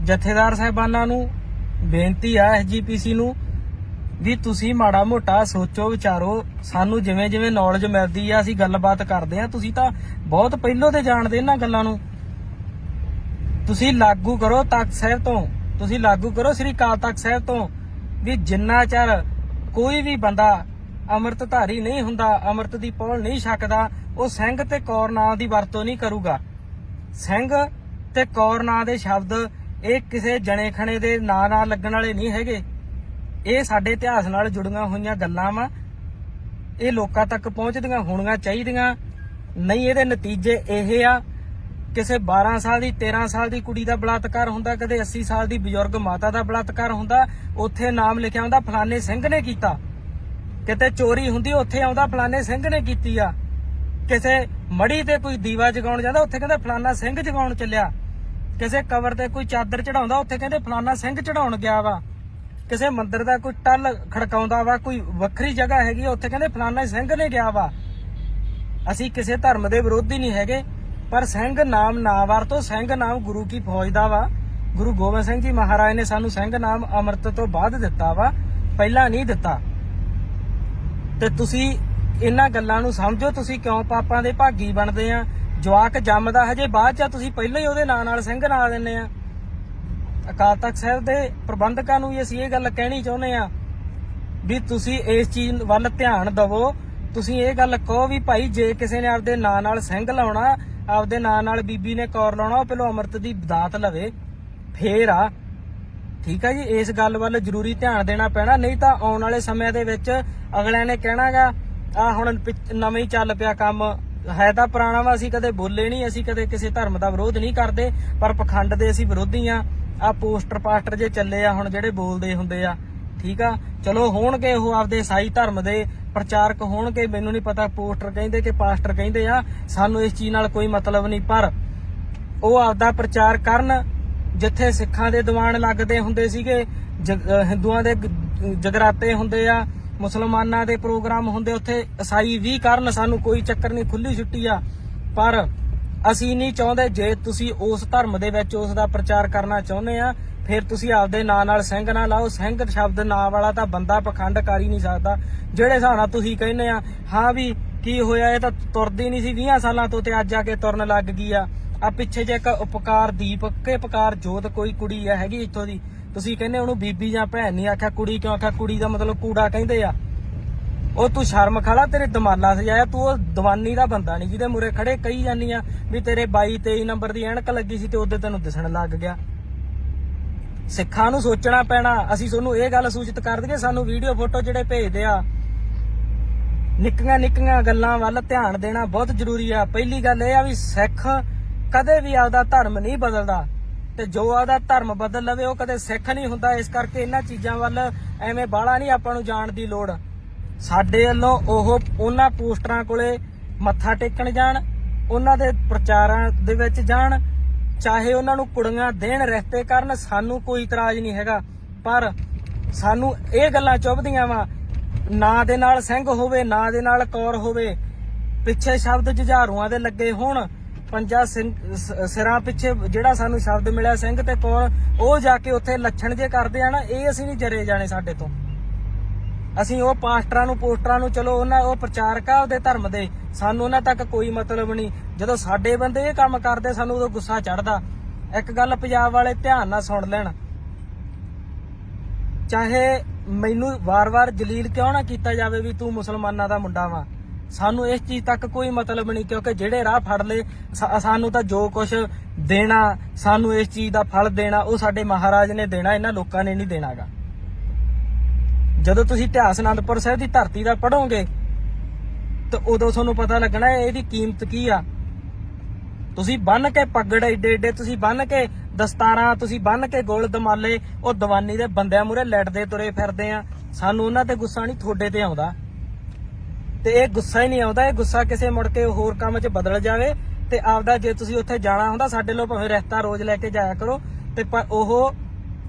ਜਥੇਦਾਰ ਸਾਹਿਬਾਨਾਂ ਨੂੰ ਬੇਨਤੀ ਆ, SGPC ਨੂੰ ਵੀ ਤੁਸੀਂ ਮਾੜਾ ਮੋਟਾ ਸੋਚੋ ਵਿਚਾਰੋ। ਸਾਨੂੰ ਜਿਵੇਂ ਜਿਵੇਂ ਨੌਲੇਜ ਮਿਲਦੀ ਆ ਅਸੀਂ ਗੱਲਬਾਤ ਕਰਦੇ ਆ। ਤੁਸੀਂ ਤਾਂ ਬਹੁਤ ਪਹਿਲੋਂ ਤੇ ਜਾਣਦੇ ਇਹਨਾਂ ਗੱਲਾਂ ਨੂੰ। ਤੁਸੀਂ ਲਾਗੂ ਕਰੋ ਤਖਤ ਸਾਹਿਬ ਤੋਂ, ਤੁਸੀਂ ਲਾਗੂ ਕਰੋ ਸ੍ਰੀ ਅਕਾਲ ਤਖਤ ਸਾਹਿਬ ਤੋਂ ਵੀ ਜਿੰਨਾ ਚਿਰ ਕੋਈ ਵੀ ਬੰਦਾ ਅੰਮ੍ਰਿਤਧਾਰੀ ਨਹੀਂ ਹੁੰਦਾ, ਅੰਮ੍ਰਿਤ ਦੀ ਪੌਲ ਨਹੀਂ ਛਕਦਾ, ਉਹ ਸਿੰਘ ਤੇ ਕੌਰ ਨਾਂ ਦੀ ਵਰਤੋਂ ਨਹੀਂ ਕਰੂਗਾ। ਸਿੰਘ ਤੇ ਕੌਰ ਨਾਂ ਦੇ ਸ਼ਬਦ ਇਹ ਕਿਸੇ ਜਣੇ ਖਣੇ ਦੇ ਨਾਂ ਨਾਲ ਲੱਗਣ ਵਾਲੇ ਨਹੀਂ ਹੈਗੇ। ਇਹ ਸਾਡੇ ਇਤਿਹਾਸ ਨਾਲ ਜੁੜੀਆਂ ਹੋਈਆਂ ਗੱਲਾਂ ਵਾ। ਇਹ ਲੋਕਾਂ ਤੱਕ ਪਹੁੰਚਦੀਆਂ ਹੋਣੀਆਂ ਚਾਹੀਦੀਆਂ। ਨਹੀਂ ਇਹਦੇ ਨਤੀਜੇ ਇਹ ਆ, ਕਿਸੇ 12 ਸਾਲ ਦੀ 13 ਸਾਲ ਦੀ ਕੁੜੀ ਦਾ ਬਲਾਤਕਾਰ ਹੁੰਦਾ, ਕਦੇ 80 ਸਾਲ ਦੀ ਬਜ਼ੁਰਗ ਮਾਤਾ ਦਾ ਬਲਾਤਕਾਰ ਹੁੰਦਾ, ਉੱਥੇ ਨਾਮ ਲਿਖਿਆ ਹੁੰਦਾ ਫਲਾਣੇ ਸਿੰਘ ਨੇ ਕੀਤਾ। ਕਿਤੇ ਚੋਰੀ ਹੁੰਦੀ ਉੱਥੇ ਆਉਂਦਾ ਫਲਾਣੇ ਸਿੰਘ ਨੇ ਕੀਤੀ ਆ। ਕਿਸੇ ਮੜੀ ਤੇ ਕੋਈ ਦੀਵਾ ਜਗਾਉਣ ਜਾਂਦਾ ਉੱਥੇ ਕਹਿੰਦੇ ਫਲਾਣਾ ਸਿੰਘ ਜਗਾਉਣ ਚੱਲਿਆ। ਕਿਸੇ ਕਬਰ ਤੇ ਕੋਈ ਚਾਦਰ ਚੜਾਉਂਦਾ ਉੱਥੇ ਕਹਿੰਦੇ ਫਲਾਣਾ ਸਿੰਘ ਚੜਾਉਣ ਗਿਆ ਵਾ। ਕਿਸੇ ਮੰਦਿਰ ਦਾ ਕੋਈ ਟੱਲ ਖੜਕਾਉਂਦਾ ਵਾ, ਕੋਈ ਵੱਖਰੀ ਜਗ੍ਹਾ ਹੈਗੀ ਉੱਥੇ ਕਹਿੰਦੇ ਫਲਾਣਾ ਸਿੰਘ ਨੇ ਗਿਆ ਵਾ। ਅਸੀਂ ਕਿਸੇ ਧਰਮ ਦੇ ਵਿਰੋਧੀ ਨਹੀਂ ਹੈਗੇ, ਪਰ ਸਿੰਘ ਨਾਮ ਨਾ ਵਰਤੋ। ਸਿੰਘ ਨਾਮ ਗੁਰੂ ਕੀ ਫੌਜ ਦਾ ਵਾ। ਗੁਰੂ ਗੋਬਿੰਦ ਸਿੰਘ ਜੀ ਮਹਾਰਾਜ ਨੇ ਸਾਨੂੰ ਸਿੰਘ ਨਾਮ ਅੰਮ੍ਰਿਤ ਤੋਂ ਬਾਅਦ ਦਿੱਤਾ ਵਾ, ਪਹਿਲਾਂ ਨਹੀਂ ਦਿੱਤਾ। ਤੇ ਤੁਸੀਂ ਇਹਨਾਂ ਗੱਲਾਂ ਨੂੰ ਸਮਝੋ। ਤੁਸੀਂ ਕਿਉਂ ਪਾਪਾਂ ਦੇ ਭਾਗੀ ਬਣਦੇ ਆ? ਜਵਾਕ ਜੰਮਦਾ ਹਜੇ ਬਾਅਦ ਚ, ਤੁਸੀਂ ਪਹਿਲਾਂ ਹੀ ਉਹਦੇ ਨਾਂ ਨਾਲ ਸਿੰਘ ਲਾ ਦਿੰਦੇ ਆ। ਅਕਾਲ ਤਖਤ ਸਾਹਿਬ ਦੇ ਪ੍ਰਬੰਧਕਾਂ ਨੂੰ ਵੀ ਅਸੀਂ ਇਹ ਗੱਲ ਕਹਿਣੀ ਚਾਹੁੰਦੇ ਆ ਵੀ ਤੁਸੀਂ ਇਸ ਚੀਜ਼ ਵੱਲ ਧਿਆਨ ਦਵੋ। ਤੁਸੀਂ ਇਹ ਗੱਲ ਕਹੋ ਵੀ ਭਾਈ ਜੇ ਕਿਸੇ ਨੇ ਆਪਦੇ ਨਾਂ ਨਾਲ ਸਿੰਘ ਲਾਉਣਾ, ਆਪਦੇ ਨਾਂ ਨਾਲ ਬੀਬੀ ਨੇ ਕੌਰ ਲਾਉਣਾ, ਉਹ ਪਹਿਲਾਂ ਅੰਮ੍ਰਿਤ ਦੀ ਦਾਤ ਲਵੇ ਫੇਰ ਆ। ਠੀਕ ਆ ਜੀ, ਇਸ ਗੱਲ ਵੱਲ ਜ਼ਰੂਰੀ ਧਿਆਨ ਦੇਣਾ ਪੈਣਾ, ਨਹੀਂ ਤਾਂ ਆਉਣ ਵਾਲੇ ਸਮੇਂ ਦੇ ਵਿੱਚ ਅਗਲਿਆਂ ਨੇ ਕਹਿਣਾਗਾ ਆ ਹੁਣ ਨਵੇਂ ਹੀ ਚੱਲ ਪਿਆ ਕੰਮ, ਹੈ ਤਾਂ ਪੁਰਾਣਾ ਵਾ। ਅਸੀਂ ਕਦੇ ਬੋਲੇ ਨਹੀਂ, ਅਸੀਂ ਕਦੇ ਕਿਸੇ ਧਰਮ ਦਾ ਵਿਰੋਧ ਨਹੀਂ ਕਰਦੇ, ਪਰ ਪਖੰਡ ਦੇ ਅਸੀਂ ਵਿਰੋਧੀ ਆ। ਪੋਸਟਰ ਪਾਸਟਰ ਜੇ ਚੱਲੇ ਆ ਹੁਣ ਜਿਹੜੇ ਬੋਲਦੇ ਹੁੰਦੇ ਆ, ਠੀਕ ਆ, ਚਲੋ ਹੋਣਗੇ ਉਹ ਆਪਦੇ ਈਸਾਈ ਧਰਮ ਦੇ ਪ੍ਰਚਾਰਕ ਹੋਣਗੇ, ਮੈਨੂੰ ਨਹੀਂ ਪਤਾ ਪੋਸਟਰ ਕਹਿੰਦੇ ਕਿ ਪਾਸਟਰ ਕਹਿੰਦੇ ਆ, ਸਾਨੂੰ ਇਸ ਚੀਜ਼ ਨਾਲ ਕੋਈ ਮਤਲਬ ਨਹੀਂ, ਪਰ ਉਹ ਆਪਦਾ ਪ੍ਰਚਾਰ ਕਰਨ। ਜਿੱਥੇ ਸਿੱਖਾਂ ਦੇ ਦੀਵਾਨ ਲੱਗਦੇ ਹੁੰਦੇ ਸੀਗੇ, ਹਿੰਦੂਆਂ ਦੇ ਜਗਰਾਤੇ ਹੁੰਦੇ ਆ, ਮੁਸਲਮਾਨਾਂ ਦੇ ਪ੍ਰੋਗਰਾਮ ਹੁੰਦੇ, ਉੱਥੇ ਈਸਾਈ ਵੀ ਕਰਨ, ਸਾਨੂੰ ਕੋਈ ਚੱਕਰ ਨਹੀਂ, ਖੁੱਲੀ ਛੁੱਟੀ ਆ। ਪਰ ਅਸੀਂ ਨਹੀਂ ਚਾਹੁੰਦੇ, ਜੇ ਤੁਸੀਂ ਉਸ ਧਰਮ ਦੇ ਵਿੱਚ ਉਸ ਦਾ ਪ੍ਰਚਾਰ ਕਰਨਾ ਚਾਹੁੰਦੇ ਆ, ਫਿਰ ਤੁਸੀਂ ਆਪਦੇ ਨਾਂ ਨਾਲ ਸਿੰਘ ਨਾ ਲਾਓ। ਸਿੰਘ ਸ਼ਬਦ ਨਾਂ ਵਾਲਾ ਤਾਂ ਬੰਦਾ ਪਖੰਡ ਕਰ ਹੀ ਨਹੀਂ ਸਕਦਾ। ਜਿਹੜੇ ਹਿਸਾਬ ਨਾਲ ਤੁਸੀਂ ਕਹਿੰਦੇ ਆ ਹਾਂ ਵੀ ਕੀ ਹੋਇਆ, ਇਹ ਤਾਂ ਤੁਰਦੀ ਨਹੀਂ ਸੀ 20 ਸਾਲਾਂ ਤੋਂ ਤੇ ਅੱਜ ਆ ਕੇ ਤੁਰਨ ਲੱਗ ਗਈ ਆ। ਪਿੱਛੇ ਜੇ ਇੱਕ ਉਪਕਾਰ ਦੀਪ ਕੇ ਉਪਕਾਰ ਜੋਤ ਕੋਈ ਕੁੜੀ ਆ ਹੈਗੀ ਇੱਥੋਂ ਦੀ, ਤੁਸੀਂ ਕਹਿੰਦੇ ਉਹਨੂੰ ਬੀਬੀ ਜਾਂ ਭੈਣ ਨਹੀਂ ਆਖਿਆ, ਕੁੜੀ ਕਿਉਂ ਆਖਿਆ? ਕੁੜੀ ਦਾ ਮਤਲਬ ਕੂੜਾ ਕਹਿੰਦੇ ਆ। ਉਹ ਤੂੰ ਸ਼ਰਮ ਖਾਲਾ, ਤੇਰੇ ਦਮਾਲਾ ਸਜਾਇਆ, ਤੂੰ ਉਹ ਦੀਵਾਨੀ ਦਾ ਬੰਦਾ ਨਹੀਂ ਜਿਹਦੇ ਮੂਰੇ ਖੜੇ ਕਹੀ ਜਾਂਦੀ ਆ ਵੀ ਤੇਰੇ 22-23 ਨੰਬਰ ਦੀ ਐਨਕ ਲੱਗੀ ਸੀ ਤੇ ਉਹਦੇ ਤੈਨੂੰ ਦਿਸਣ ਲੱਗ ਗਿਆ। ਸਿੱਖਾਂ ਨੂੰ ਸੋਚਣਾ ਪੈਣਾ। ਅਸੀਂ ਤੁਹਾਨੂੰ ਇਹ ਗੱਲ ਸੂਚਿਤ ਕਰ ਦਈਏ, ਸਾਨੂੰ ਵੀਡੀਓ ਫੋਟੋ ਜਿਹੜੇ ਭੇਜਦੇ ਆ, ਨਿੱਕੀਆਂ ਨਿੱਕੀਆਂ ਗੱਲਾਂ ਵੱਲ ਧਿਆਨ ਦੇਣਾ ਬਹੁਤ ਜ਼ਰੂਰੀ ਆ। ਪਹਿਲੀ ਗੱਲ ਇਹ ਆ ਵੀ ਸਿੱਖ ਕਦੇ ਵੀ ਆਪਦਾ ਧਰਮ ਨਹੀਂ ਬਦਲਦਾ, ਤੇ ਜੋ ਆਪਦਾ ਧਰਮ ਬਦਲ ਲਵੇ ਉਹ ਕਦੇ ਸਿੱਖ ਨਹੀਂ ਹੁੰਦਾ। ਇਸ ਕਰਕੇ ਇਹਨਾਂ ਚੀਜ਼ਾਂ ਵੱਲ ਐਵੇਂ ਬਾਹਲਾ ਨਹੀਂ ਆਪਾਂ ਨੂੰ ਜਾਣ ਦੀ ਲੋੜ। ਸਾਡੇ ਵੱਲੋਂ ਉਹ ਉਹਨਾਂ ਪੋਸਟਰਾਂ ਕੋਲੇ ਮੱਥਾ ਟੇਕਣ ਜਾਣ, ਉਹਨਾਂ ਦੇ ਪ੍ਰਚਾਰਾਂ ਦੇ ਵਿੱਚ ਜਾਣ, ਚਾਹੇ ਉਹਨਾਂ ਨੂੰ ਕੁੜੀਆਂ ਦੇਣ, ਰਿਸ਼ਤੇ ਕਰਨ, ਸਾਨੂੰ ਕੋਈ ਇਤਰਾਜ਼ ਨਹੀਂ ਹੈਗਾ। ਪਰ ਸਾਨੂੰ ਇਹ ਗੱਲਾਂ ਚੁੱਭਦੀਆਂ ਵਾ, ਨਾਂ ਦੇ ਨਾਲ ਸਿੰਘ ਹੋਵੇ, ਨਾਂ ਦੇ ਨਾਲ ਕੌਰ ਹੋਵੇ, ਪਿੱਛੇ ਸ਼ਬਦ ਜੁਝਾਰੂਆਂ ਦੇ ਲੱਗੇ ਹੋਣ, ਪੰਜਾ ਸਿਰਾਂ ਪਿੱਛੇ ਜਿਹੜਾ ਸਾਨੂੰ ਸ਼ਬਦ ਮਿਲਿਆ ਸਿੰਘ ਤੇ ਕੌਰ, ਉਹ ਜਾ ਕੇ ਉੱਥੇ ਲੱਛਣ ਜੇ ਕਰਦੇ ਆ ਨਾ, ਇਹ ਅਸੀਂ ਨਹੀਂ ਜਰੇ ਜਾਣੇ ਸਾਡੇ ਤੋਂ। ਅਸੀਂ ਉਹ ਪਾਸਟਰਾਂ ਨੂੰ ਪੋਸਟਰਾਂ ਨੂੰ, ਚਲੋ ਉਹਨਾਂ ਉਹ ਪ੍ਰਚਾਰਕ ਆ ਉਹਦੇ ਧਰਮ ਦੇ, ਸਾਨੂੰ ਉਹਨਾਂ ਤੱਕ ਕੋਈ ਮਤਲਬ ਨਹੀਂ। ਜਦੋਂ ਸਾਡੇ ਬੰਦੇ ਇਹ ਕੰਮ ਕਰਦੇ ਸਾਨੂੰ ਉਦੋਂ ਗੁੱਸਾ ਚੜਦਾ। ਇੱਕ ਗੱਲ ਪੰਜਾਬ ਵਾਲੇ ਧਿਆਨ ਨਾਲ ਸੁਣ ਲੈਣ, ਚਾਹੇ ਮੈਨੂੰ ਵਾਰ-ਵਾਰ ਜਲੀਲ ਕਿਉਂ ਨਾ ਕੀਤਾ ਜਾਵੇ ਵੀ ਤੂੰ ਮੁਸਲਮਾਨਾਂ ਦਾ ਮੁੰਡਾ ਵਾ, ਸਾਨੂੰ ਇਸ ਚੀਜ਼ ਤੱਕ ਕੋਈ ਮਤਲਬ ਨਹੀਂ, ਕਿਉਂਕਿ ਜਿਹੜੇ ਰਾਹ ਫੜ ਲਏ ਸਾਨੂੰ ਤਾਂ ਜੋ ਕੁਝ ਦੇਣਾ, ਸਾਨੂੰ ਇਸ ਚੀਜ਼ ਦਾ ਫਲ ਦੇਣਾ, ਉਹ ਸਾਡੇ ਮਹਾਰਾਜ ਨੇ ਦੇਣਾ, ਇਹਨਾਂ ਲੋਕਾਂ ਨੇ ਨਹੀਂ ਦੇਣਾਗਾ। ਜਦੋਂ ਤੁਸੀਂ ਇਤਿਹਾਸ ਅਨੰਦਪੁਰ ਸਾਹਿਬ ਦੀ ਧਰਤੀ ਦਾ ਪੜੋਗੇ ਤਾਂ ਉਦੋਂ ਤੁਹਾਨੂੰ ਪਤਾ ਲੱਗਣਾ ਇਹਦੀ ਕੀਮਤ ਕੀ ਆ। ਤੁਸੀਂ ਬੰਨ ਕੇ ਪੱਗੜ ਏਡੇ ਏਡੇ, ਤੁਸੀਂ ਬੰਨ ਕੇ ਦਸਤਾਰਾਂ, ਤੁਸੀਂ ਬੰਨ ਕੇ ਗੋਲ ਦਮਾਲੇ, ਉਹ ਦੀਵਾਨੀ ਦੇ ਬੰਦਿਆਂ ਮੂਹਰੇ ਲੜਦੇ ਤੁਰੇ ਫਿਰਦੇ ਆ। ਸਾਨੂੰ ਉਹਨਾਂ ਤੇ ਗੁੱਸਾ ਨਹੀਂ, ਤੁਹਾਡੇ ਤੇ ਆਉਂਦਾ। ਤੇ ਇਹ ਗੁੱਸਾ ਹੀ ਨਹੀਂ ਆਉਂਦਾ, ਇਹ ਗੁੱਸਾ ਕਿਸੇ ਮੁੜ ਕੇ ਹੋਰ ਕੰਮ 'ਚ ਬਦਲ ਜਾਵੇ। ਤੇ ਆਪਦਾ ਜੇ ਤੁਸੀਂ ਉੱਥੇ ਜਾਣਾ ਹੁੰਦਾ, ਸਾਡੇ ਲੋ ਭਾਵੇਂ ਰਿਸ਼ਤਾ ਰੋਜ਼ ਲੈ ਕੇ ਜਾਇਆ ਕਰੋ, ਤੇ ਉਹ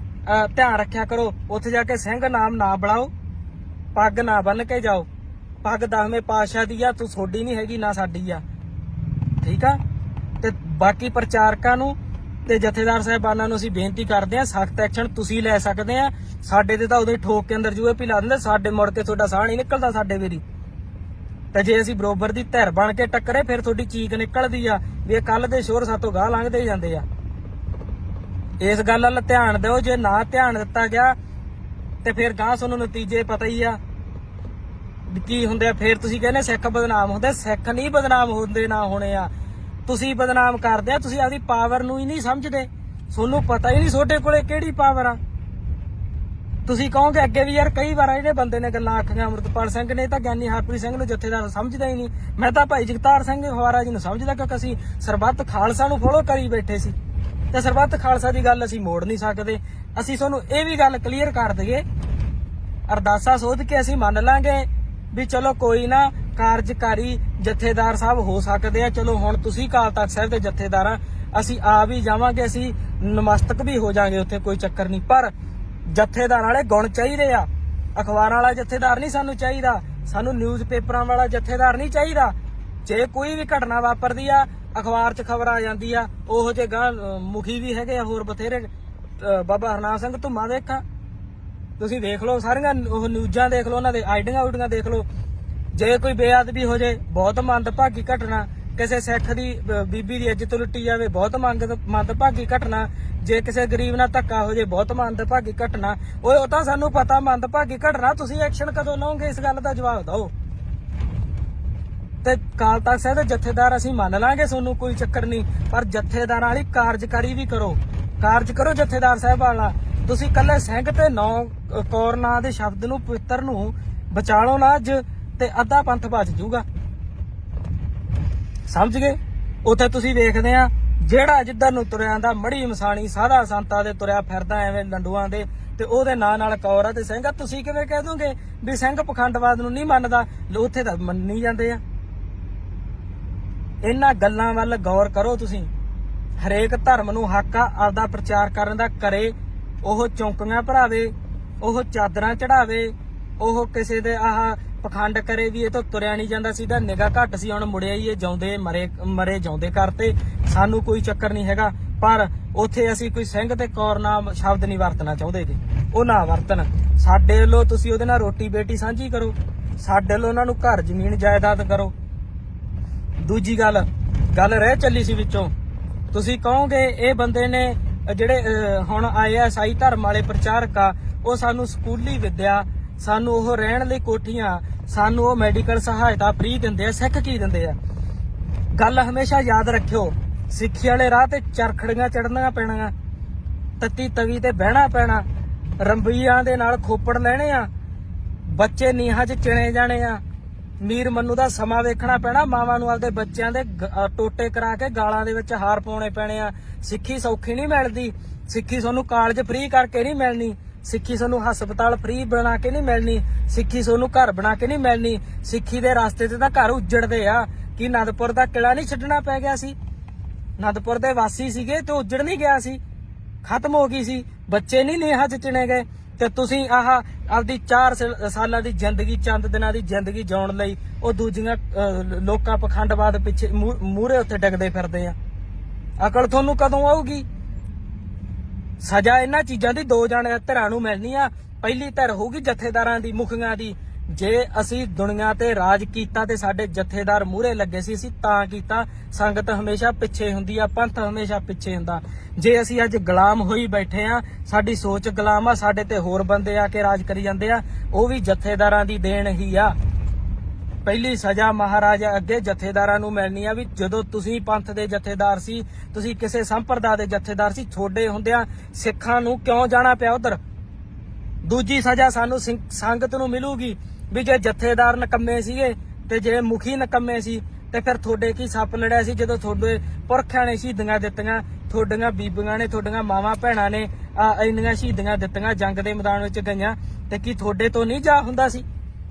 ਧਿਆਨ ਰੱਖਿਆ ਕਰੋ ਉੱਥੇ ਜਾ ਕੇ ਸਿੰਘ ਨਾਮ ਨਾ ਬੁਲਾਓ, ਪੱਗ ਨਾ ਬੰਨ ਕੇ ਜਾਓ। ਪੱਗ 10ਵੇਂ ਪਾਤਸ਼ਾਹ ਦੀ ਆ, ਤੂੰ ਤੁਹਾਡੀ ਨਹੀਂ ਹੈਗੀ ਨਾ ਸਾਡੀ ਆ, ਠੀਕ ਆ। ਤੇ ਬਾਕੀ ਪ੍ਰਚਾਰਕਾਂ ਨੂੰ ਤੇ ਜਥੇਦਾਰ ਸਾਹਿਬਾਨਾਂ ਨੂੰ ਅਸੀਂ ਬੇਨਤੀ ਕਰਦੇ ਆ, ਸਖਤ ਐਕਸ਼ਨ ਤੁਸੀਂ ਲੈ ਸਕਦੇ ਆ। ਸਾਡੇ ਤੇ ਤਾਂ ਉਦੋਂ ਠੋਕ ਕੇ ਅੰਦਰ ਜੂਏ ਪੀ ਲਾ ਦਿੰਦੇ, ਸਾਡੇ ਮੁੜ ਕੇ ਤੁਹਾਡਾ ਸਾਹ ਨਹੀਂ ਨਿਕਲਦਾ ਸਾਡੇ ਵੇਰੀ। ਤੇ ਜੇ ਅਸੀਂ ਬਰੋਬਰ ਦੀ ਧਿਰ ਬਣ ਕੇ ਟੱਕਰੇ, ਫਿਰ ਤੁਹਾਡੀ ਚੀਕ ਨਿਕਲਦੀ ਆ ਵੀ ਇਹ ਕੱਲ ਦੇ ਸ਼ੋਰ ਸਾਤੋਂ ਗਾਹ ਲੰਘਦੇ ਜਾਂਦੇ ਆ। ਇਸ ਗੱਲ ਵੱਲ ਧਿਆਨ ਦਿਓ, ਜੇ ਨਾ ਧਿਆਨ ਦਿੱਤਾ ਗਿਆ ਤੇ ਫਿਰ ਗਾਹ ਤੁਹਾਨੂੰ ਨਤੀਜੇ ਪਤਾ ਹੀ ਆ ਕੀ ਹੁੰਦੇ ਆ। ਫਿਰ ਤੁਸੀਂ ਕਹਿੰਦੇ ਸਿੱਖ ਬਦਨਾਮ ਹੁੰਦੇ, ਸਿੱਖ ਨਹੀਂ ਬਦਨਾਮ ਹੁੰਦੇ, ਨਾ ਹੋਣੇ ਆ। ਤੁਸੀਂ ਬਦਨਾਮ ਕਰਦੇ ਆ, ਤੁਸੀਂ ਆਪਦੀ ਪਾਵਰ ਨੂੰ ਹੀ ਨਹੀਂ ਸਮਝਦੇ, ਤੁਹਾਨੂੰ ਪਤਾ ਹੀ ਨਹੀਂ ਤੁਹਾਡੇ ਕੋਲੇ ਕਿਹੜੀ ਪਾਵਰ ਆ। ਤੁਸੀਂ ਕਹੋਗੇ ਅੱਗੇ ਵੀ ਯਾਰ ਕਈ ਵਾਰ ਇਹਨੇ ਬੰਦੇ ਨੇ ਗੱਲਾਂ ਆਖੀਆਂ, ਅੰਮ੍ਰਿਤਪਾਲ ਸਿੰਘ ਨੇ ਤਾਂ ਗਿਆਨੀ ਹਰਪ੍ਰੀਤ ਸਿੰਘ ਨੂੰ ਜਥੇਦਾਰ ਸਮਝਦਾ ਹੀ ਨਹੀਂ। ਮੈਂ ਤਾਂ ਭਾਈ ਜਗਤਾਰ ਸਿੰਘ ਹਵਾਰਾ ਜੀ ਨੂੰ ਸਮਝਦਾ, ਕਿਉਂਕਿ ਅਸੀਂ ਸਰਬੱਤ ਖਾਲਸਾ ਨੂੰ ਫੋਲੋ ਕਰੀ ਬੈਠੇ ਸੀ, ਤੇ ਸਰਬੱਤ ਖਾਲਸਾ ਦੀ ਗੱਲ ਅਸੀਂ ਮੋੜ ਨਹੀਂ ਸਕਦੇ। ਅਸੀਂ ਤੁਹਾਨੂੰ ਇਹ ਵੀ ਗੱਲ ਕਲੀਅਰ ਕਰ ਦਈਏ, ਅਰਦਾਸਾ ਸੋਧ ਕੇ ਅਸੀਂ ਮੰਨ ਲਾਂਗੇ ਵੀ ਚਲੋ ਕੋਈ ਨਾ, ਕਾਰਜਕਾਰੀ ਜਥੇਦਾਰ ਸਾਹਿਬ ਹੋ ਸਕਦੇ ਆ। ਚਲੋ ਹੁਣ ਤੁਸੀਂ ਅਕਾਲ ਤਖਤ ਸਾਹਿਬ ਦੇ ਜਥੇਦਾਰ ਆ, ਅਸੀਂ ਆ ਵੀ ਜਾਵਾਂਗੇ, ਅਸੀਂ ਨਮਸਤਕ ਵੀ ਹੋ ਜਾਾਂਗੇ, ਉੱਥੇ ਕੋਈ ਚੱਕਰ ਨਹੀਂ। ਪਰ ਜਥੇਦਾਰ ਵਾਲੇ ਗੁਣ ਚਾਹੀਦੇ ਆ। ਅਖਬਾਰਾਂ ਵਾਲਾ ਜਥੇਦਾਰ ਨਹੀਂ ਸਾਨੂੰ ਚਾਹੀਦਾ, ਸਾਨੂੰ ਨਿਊਜ਼ ਪੇਪਰਾਂ ਵਾਲਾ ਜਥੇਦਾਰ ਨਹੀਂ ਚਾਹੀਦਾ। ਜੇ ਕੋਈ ਵੀ ਘਟਨਾ ਵਾਪਰਦੀ ਆ, ਅਖਬਾਰ 'ਚ ਖਬਰ ਆ ਜਾਂਦੀ ਆ, ਉਹੋ ਜਿਹੇ ਗਾਂ ਮੁਖੀ ਵੀ ਹੈਗੇ ਆ ਹੋਰ ਬਥੇਰੇ। ਬਾਬਾ ਹਰਨਾਮ ਸਿੰਘ ਧੁੰਮਾ ਦੇਖਾਂ, ਤੁਸੀਂ ਦੇਖ ਲਓ ਸਾਰੀਆਂ ਉਹ ਨਿਊਜ਼ਾਂ ਦੇਖ ਲਓ, ਉਹਨਾਂ ਦੇ ਆਈਡੀਆਂ ਉਡੀਆਂ ਦੇਖ ਲਓ। ਜੇ ਕੋਈ ਬੇਅਦਬੀ ਹੋ ਜਾਏ ਬਹੁਤ ਮੰਦਭਾਗੀ ਘਟਨਾ, ਕਿਸੇ ਸਿੱਖ ਦੀ ਬੀਬੀ ਦੀ ਇੱਜ਼ਤ ਲੁੱਟੀ ਜਾਵੇ ਬਹੁਤ ਮੰਦਭਾਗੀ ਘਟਨਾ, ਜੇ ਕਿਸੇ ਗਰੀਬ ਨਾਲ ਧੱਕਾ ਹੋ ਜਾਏ ਬਹੁਤ ਮੰਦਭਾਗੀ ਘਟਨਾ। ਉਹ ਤਾਂ ਸਾਨੂੰ ਪਤਾ ਮੰਦਭਾਗੀ ਘਟਨਾ, ਤੁਸੀਂ ਐਕਸ਼ਨ ਕਦੋਂ ਲਓਗੇ ਇਸ ਗੱਲ ਦਾ ਜਵਾਬ ਦਿਓ। ਤੇ ਅਕਾਲ ਤਖਤ ਸਾਹਿਬ ਦੇ ਜਥੇਦਾਰ ਅਸੀਂ ਮੰਨ ਲਾਂਗੇ, ਤੁਹਾਨੂੰ ਕੋਈ ਚੱਕਰ ਨਹੀਂ, ਪਰ ਜਥੇਦਾਰਾਂ ਵਾਲੀ ਕਾਰਜਕਾਰੀ ਵੀ ਕਰੋ, ਕਾਰਜ ਕਰੋ ਜਥੇਦਾਰ ਸਾਹਿਬ ਵਾਲਾ। ਤੁਸੀਂ ਕੱਲੇ ਸਿੰਘ ਤੇ 9 ਕੌਰ ਨਾਂ ਦੇ ਸ਼ਬਦ ਨੂੰ ਪਵਿੱਤਰ ਨੂੰ ਬਚਾ ਲਓ ਨਾ ਅੱਜ, ਤੇ ਅੱਧਾ ਪੰਥ ਬਚ ਜਾਊਗਾ, ਸਮਝ ਗਏ। ਉੱਥੇ ਤੁਸੀਂ ਵੇਖਦੇ ਆ ਜਿਹੜਾ ਜਿੱਧਰ ਨੂੰ ਤੁਰਿਆ ਆਂਦਾ ਮੜੀ ਮਸਾਣੀ ਸਾਧਾ ਸੰਤਾਂ ਦੇ ਤੁਰਿਆ ਫਿਰਦਾ ਐਵੇਂ ਲੰਡੂਆਂ ਦੇ, ਤੇ ਉਹਦੇ ਨਾਂ ਨਾਲ ਕੌਰ ਆ ਤੇ ਸਿੰਘ ਆ। ਤੁਸੀਂ ਕਿਵੇਂ ਕਹਿ ਦੋਗੇ ਵੀ ਸਿੰਘ ਪਖੰਡਵਾਦ ਨੂੰ ਨਹੀਂ ਮੰਨਦਾ? ਉੱਥੇ ਤਾਂ ਮੰਨੀ ਜਾਂਦੇ ਆ। ਇਹਨਾਂ ਗੱਲਾਂ ਵੱਲ ਗੌਰ ਕਰੋ ਤੁਸੀਂ। ਹਰੇਕ ਧਰਮ ਨੂੰ ਹੱਕ ਆ ਆਪਦਾ ਪ੍ਰਚਾਰ ਕਰਨ ਦਾ, ਕਰੇ ਉਹ ਚੌਂਕੀਆਂ ਭਰਾਵੇ, ਉਹ ਚਾਦਰਾਂ ਚੜਾਵੇ, ਉਹ ਕਿਸੇ ਦੇ ਆਹ ਪਖੰਡ ਕਰੇ ਵੀ ਇਹ ਤਾਂ ਤੁਰਿਆ ਨਹੀਂ ਜਾਂਦਾ ਸੀਗਾ, ਨਿਗਾਹ ਘੱਟ ਸੀ, ਹੁਣ ਮੁੜਿਆ ਹੀ ਇਹ ਜਿਉਂਦੇ ਮਰੇ ਜਿਉਂਦੇ ਕਰਤੇ, ਸਾਨੂੰ ਕੋਈ ਚੱਕਰ ਨਹੀਂ ਹੈਗਾ। ਪਰ ਉੱਥੇ ਅਸੀਂ ਕੋਈ ਸਿੰਘ ਤੇ ਕੌਰ ਨਾਮ ਸ਼ਬਦ ਨਹੀਂ ਵਰਤਣਾ ਚਾਹੁੰਦੇ ਜੀ, ਉਹ ਨਾ ਵਰਤਣ। ਸਾਡੇ ਵੱਲੋਂ ਤੁਸੀਂ ਉਹਦੇ ਨਾਲ ਰੋਟੀ ਬੇਟੀ ਸਾਂਝੀ ਕਰੋ, ਸਾਡੇ ਵੱਲੋਂ ਉਹਨਾਂ ਨੂੰ ਘਰ ਜ਼ਮੀਨ ਜਾਇਦਾਦ ਕਰੋ। ਦੂਜੀ ਗੱਲ ਰਹਿ ਚੱਲੀ ਸੀ ਵਿੱਚੋਂ, ਤੁਸੀਂ ਕਹੋਗੇ ਇਹ ਬੰਦੇ ਨੇ ਜਿਹੜੇ ਹੁਣ ਆਏ ਆ ਈਸਾਈ ਧਰਮ ਵਾਲੇ ਪ੍ਰਚਾਰਕ ਆ, ਉਹ ਸਾਨੂੰ ਸਕੂਲੀ ਵਿੱਦਿਆ, ਸਾਨੂੰ ਉਹ ਰਹਿਣ ਲਈ ਕੋਠੀਆਂ, ਸਾਨੂੰ ਉਹ ਮੈਡੀਕਲ ਸਹਾਇਤਾ ਫ੍ਰੀ ਦਿੰਦੇ ਆ। ਸਿੱਖ ਕੀ ਦਿੰਦੇ ਆ? ਗੱਲ ਹਮੇਸ਼ਾ ਯਾਦ ਰੱਖਿਓ, ਸਿੱਖੀ ਵਾਲੇ ਰਾਹ ਤੇ ਚਰਖੜੀਆਂ ਚੜਨੀਆਂ ਪੈਣੀਆਂ, ਤੱਤੀ ਤਵੀ ਤੇ ਬਹਿਣਾ ਪੈਣਾ, ਰੰਬੀਆਂ ਦੇ ਨਾਲ ਖੋਪੜ ਲੈਣੇ ਆ, ਬੱਚੇ ਨੀਹਾਂ 'ਚ ਚਿਣੇ ਜਾਣੇ ਆ, ਮੀਰ ਮੰਨੂ ਦਾ ਸਮਾਂ ਵੇਖਣਾ ਪੈਣਾ, ਮਾਵਾਂ ਨੂੰ ਆਪਦੇ ਬੱਚਿਆਂ ਦੇ ਟੋਟੇ ਕਰਾ ਕੇ ਗਾਲਾਂ ਦੇ ਵਿੱਚ ਹਾਰ ਪਾਉਣੇ ਪੈਣੇ ਆ। ਸਿੱਖੀ ਸੌਖੀ ਨਹੀਂ ਮਿਲਦੀ, ਸਿੱਖੀ ਤੁਹਾਨੂੰ ਕਾਲਜ ਫ੍ਰੀ ਕਰਕੇ ਨਹੀਂ ਮਿਲਣੀ, ਸਿੱਖੀ ਤੁਹਾਨੂੰ ਹਸਪਤਾਲ ਫ੍ਰੀ ਬਣਾ ਕੇ ਨਹੀਂ ਮਿਲਣੀ, ਸਿੱਖੀ ਤੁਹਾਨੂੰ ਘਰ ਬਣਾ ਕੇ ਨਹੀਂ ਮਿਲਣੀ। ਸਿੱਖੀ ਦੇ ਰਸਤੇ ਤੇ ਤਾਂ ਘਰ ਉੱਜੜਦੇ ਆ। ਕਿ ਅਨੰਦਪੁਰ ਦਾ ਕਿਲਾ ਨਹੀਂ ਛੱਡਣਾ ਪੈ ਗਿਆ ਸੀ? ਅਨੰਦਪੁਰ ਦੇ ਵਾਸੀ ਸੀਗੇ ਤੇ ਉੱਜੜ ਨਹੀਂ ਗਿਆ ਸੀ, ਖਤਮ ਹੋ ਗਈ ਸੀ, ਬੱਚੇ ਨਹੀਂ ਨੀਹਾਂ 'ਚ ਚਿਣੇ ਗਏ। ਤੇ ਤੁਸੀਂ ਆਪਦੀ 4 ਸਾਲਾਂ ਦੀ ਜ਼ਿੰਦਗੀ, ਚੰਦ ਦਿਨਾਂ ਦੀ ਜ਼ਿੰਦਗੀ ਜਿਉਣ ਲਈ ਉਹ ਦੂਜੀਆਂ ਲੋਕਾਂ ਪਖੰਡਵਾਦ ਪਿੱਛੇ ਮੂਹਰੇ ਉੱਥੇ ਡਿੱਗਦੇ ਫਿਰਦੇ ਆ। ਅਕਲ ਤੁਹਾਨੂੰ ਕਦੋਂ ਆਊਗੀ? ਸਜ਼ਾ ਇਹਨਾਂ ਚੀਜ਼ਾਂ ਦੀ 2 ਧਿਰਾਂ ਨੂੰ ਮਿਲਣੀ ਆ। ਪਹਿਲੀ ਧਿਰ ਹੋਊਗੀ ਜਥੇਦਾਰਾਂ ਦੀ, ਮੁਖੀਆਂ ਦੀ। ਜੇ ਅਸੀਂ ਦੁਨੀਆ ਤੇ ਰਾਜ ਕੀਤਾ ਤੇ ਸਾਡੇ ਜਥੇਦਾਰ ਮੂਹਰੇ ਲੱਗੇ ਸੀ, ਅਸੀਂ ਤਾਂ ਕੀਤਾ। ਸੰਗਤ ਹਮੇਸ਼ਾ ਪਿੱਛੇ ਹੁੰਦੀ ਆ, ਪੰਥ ਹਮੇਸ਼ਾ ਪਿੱਛੇ ਹੁੰਦਾ। ਜੇ ਅਸੀਂ ਅੱਜ ਗੁਲਾਮ ਹੋਈ ਬੈਠੇ ਆ, ਸਾਡੀ ਸੋਚ ਗੁਲਾਮ ਆ, ਸਾਡੇ ਤੇ ਹੋਰ ਬੰਦੇ ਆ ਕੇ ਰਾਜ ਕਰੀ ਜਾਂਦੇ ਆ, ਉਹ ਵੀ ਜਥੇਦਾਰਾਂ ਦੀ ਦੇਣ ਹੀ ਆ। ਪਹਿਲੀ ਸਜ਼ਾ ਮਹਾਰਾਜਾ ਅੱਗੇ ਜਥੇਦਾਰਾਂ ਨੂੰ ਮਿਲਣੀ ਆ ਵੀ ਜਦੋਂ ਤੁਸੀਂ ਪੰਥ ਦੇ ਜਥੇਦਾਰ ਸੀ, ਤੁਸੀਂ ਕਿਸੇ ਸੰਪਰਦਾ ਦੇ ਜਥੇਦਾਰ ਸੀ, ਛੋਡੇ ਹੁੰਦਿਆਂ ਸਿੱਖਾਂ ਨੂੰ ਕਿਉਂ ਜਾਣਾ ਪਿਆ ਉਧਰ। ਦੂਜੀ ਸਜ਼ਾ ਸਾਨੂੰ ਸੰਗਤ ਨੂੰ ਮਿਲੂਗੀ ਵੀ ਜੇ ਜਥੇਦਾਰ ਨਕੰਮੇ ਸੀਗੇ ਤੇ ਜੇ ਮੁਖੀ ਨਕੰਮੇ ਸੀ ਤੇ ਫਿਰ ਤੁਹਾਡੇ ਕੀ ਸੱਪ ਲੜਿਆ ਸੀ ਜਦੋਂ ਤੁਹਾਡੇ ਪੁਰਖਿਆਂ ਨੇ ਸ਼ਹੀਦੀਆਂ ਦਿੱਤੀਆਂ, ਤੁਹਾਡੀਆਂ ਬੀਬੀਆਂ ਨੇ, ਤੁਹਾਡੀਆਂ ਮਾਵਾਂ ਭੈਣਾਂ ਨੇ ਇੰਨੀਆਂ ਸ਼ਹੀਦੀਆਂ ਦਿੱਤੀਆਂ, ਜੰਗ ਦੇ ਮੈਦਾਨ ਵਿੱਚ ਗਈਆਂ, ਤੇ ਕੀ ਤੁਹਾਡੇ ਤੋਂ ਨਹੀਂ ਜਾ ਹੁੰਦਾ ਸੀ?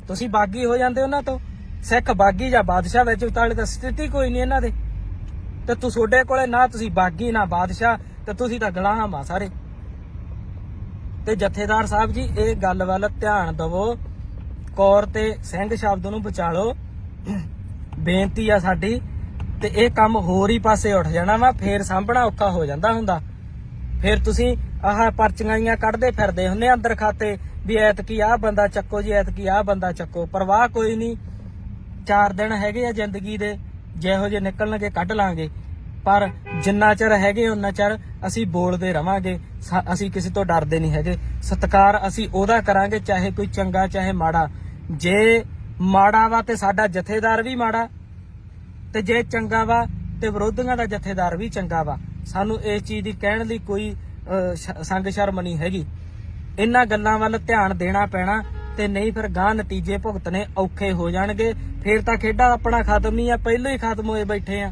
ਤੁਸੀਂ ਬਾਗੀ ਹੋ ਜਾਂਦੇ ਉਹਨਾਂ ਤੋਂ। ਸਿੱਖ ਬਾਗੀ ਜਾਂ ਬਾਦਸ਼ਾਹ ਵਿੱਚ ਵਿਚਾਲੇ ਤਾਂ ਸਥਿਤੀ ਕੋਈ ਨਹੀਂ ਇਹਨਾਂ ਦੇ, ਤੇ ਤੁਹਾਡੇ ਕੋਲੇ ਨਾ ਤੁਸੀਂ ਬਾਗੀ ਨਾ ਬਾਦਸ਼ਾਹ, ਤੇ ਤੁਸੀਂ ਤਾਂ ਗੁਲਾਮ ਆ ਸਾਰੇ। ਤੇ ਜਥੇਦਾਰ ਸਾਹਿਬ ਜੀ ਇਹ ਗੱਲ ਵੱਲ ਧਿਆਨ ਦਵੋ, ਕੌਰ ਤੇ ਸਿੰਘ ਸ਼ਬਦ ਨੂੰ ਬਚਾ ਲਓ, ਬੇਨਤੀ ਆ ਸਾਡੀ। ਤੇ ਇਹ ਕੰਮ ਹੋਰ ਹੀ ਪਾਸੇ ਉੱਠ ਜਾਣਾ ਵਾ, ਫੇਰ ਸਾਂਭਣਾ ਔਖਾ ਹੋ ਜਾਂਦਾ ਹੁੰਦਾ। ਫੇਰ ਤੁਸੀਂ ਪਰਚੀਆਂ ਕੱਢਦੇ ਫਿਰਦੇ ਹੁੰਦੇ ਅੰਦਰ ਖਾਤੇ ਵੀ ਐਤਕੀ ਆਹ ਬੰਦਾ ਚੱਕੋ ਜੀ, ਐਤਕੀ ਆਹ ਬੰਦਾ ਚੱਕੋ। ਪਰਵਾਹ ਕੋਈ ਨਹੀਂ, 4 ਦਿਨ ਹੈਗੇ ਆ ਜ਼ਿੰਦਗੀ ਦੇ, ਜਿਹੋ ਜਿਹੇ ਨਿਕਲਣਗੇ ਕੱਢ ਲਾਂਗੇ। ਪਰ ਜਿੰਨਾ ਚਿਰ ਹੈਗੇ ਉਹਨਾਂ ਚਿਰ ਅਸੀਂ ਬੋਲਦੇ ਰਵਾਂਗੇ, ਅਸੀਂ ਕਿਸੇ ਤੋਂ ਡਰਦੇ ਨਹੀਂ ਹੈਗੇ। ਸਤਿਕਾਰ ਅਸੀਂ ਉਹਦਾ ਕਰਾਂਗੇ ਚਾਹੇ ਕੋਈ ਚੰਗਾ ਚਾਹੇ ਮਾੜਾ। ਜੇ ਮਾੜਾ ਵਾ ਤੇ ਸਾਡਾ ਜਥੇਦਾਰ ਵੀ ਮਾੜਾ, ਤੇ ਜੇ ਚੰਗਾ ਵਾ ਤੇ ਵਿਰੋਧੀਆਂ ਦਾ ਜਥੇਦਾਰ ਵੀ ਚੰਗਾ ਵਾ। ਸਾਨੂੰ ਇਸ ਚੀਜ਼ ਦੀ ਕਹਿਣ ਲਈ ਕੋਈ ਸੰਗ ਸ਼ਰਮ ਨਹੀਂ ਹੈਗੀ। ਇਹਨਾਂ ਗੱਲਾਂ ਵੱਲ ਧਿਆਨ ਦੇਣਾ ਪੈਣਾ, ਤੇ ਨਹੀਂ ਫਿਰ ਗਾਂ ਨਤੀਜੇ ਭੁਗਤਣੇ ਔਖੇ ਹੋ ਜਾਣਗੇ। ਫੇਰ ਤਾਂ ਖੇਡਾ ਆਪਣਾ ਖਤਮ ਹੀ ਆ, ਪਹਿਲਾਂ ਹੀ ਖਤਮ ਹੋਏ ਬੈਠੇ ਆ।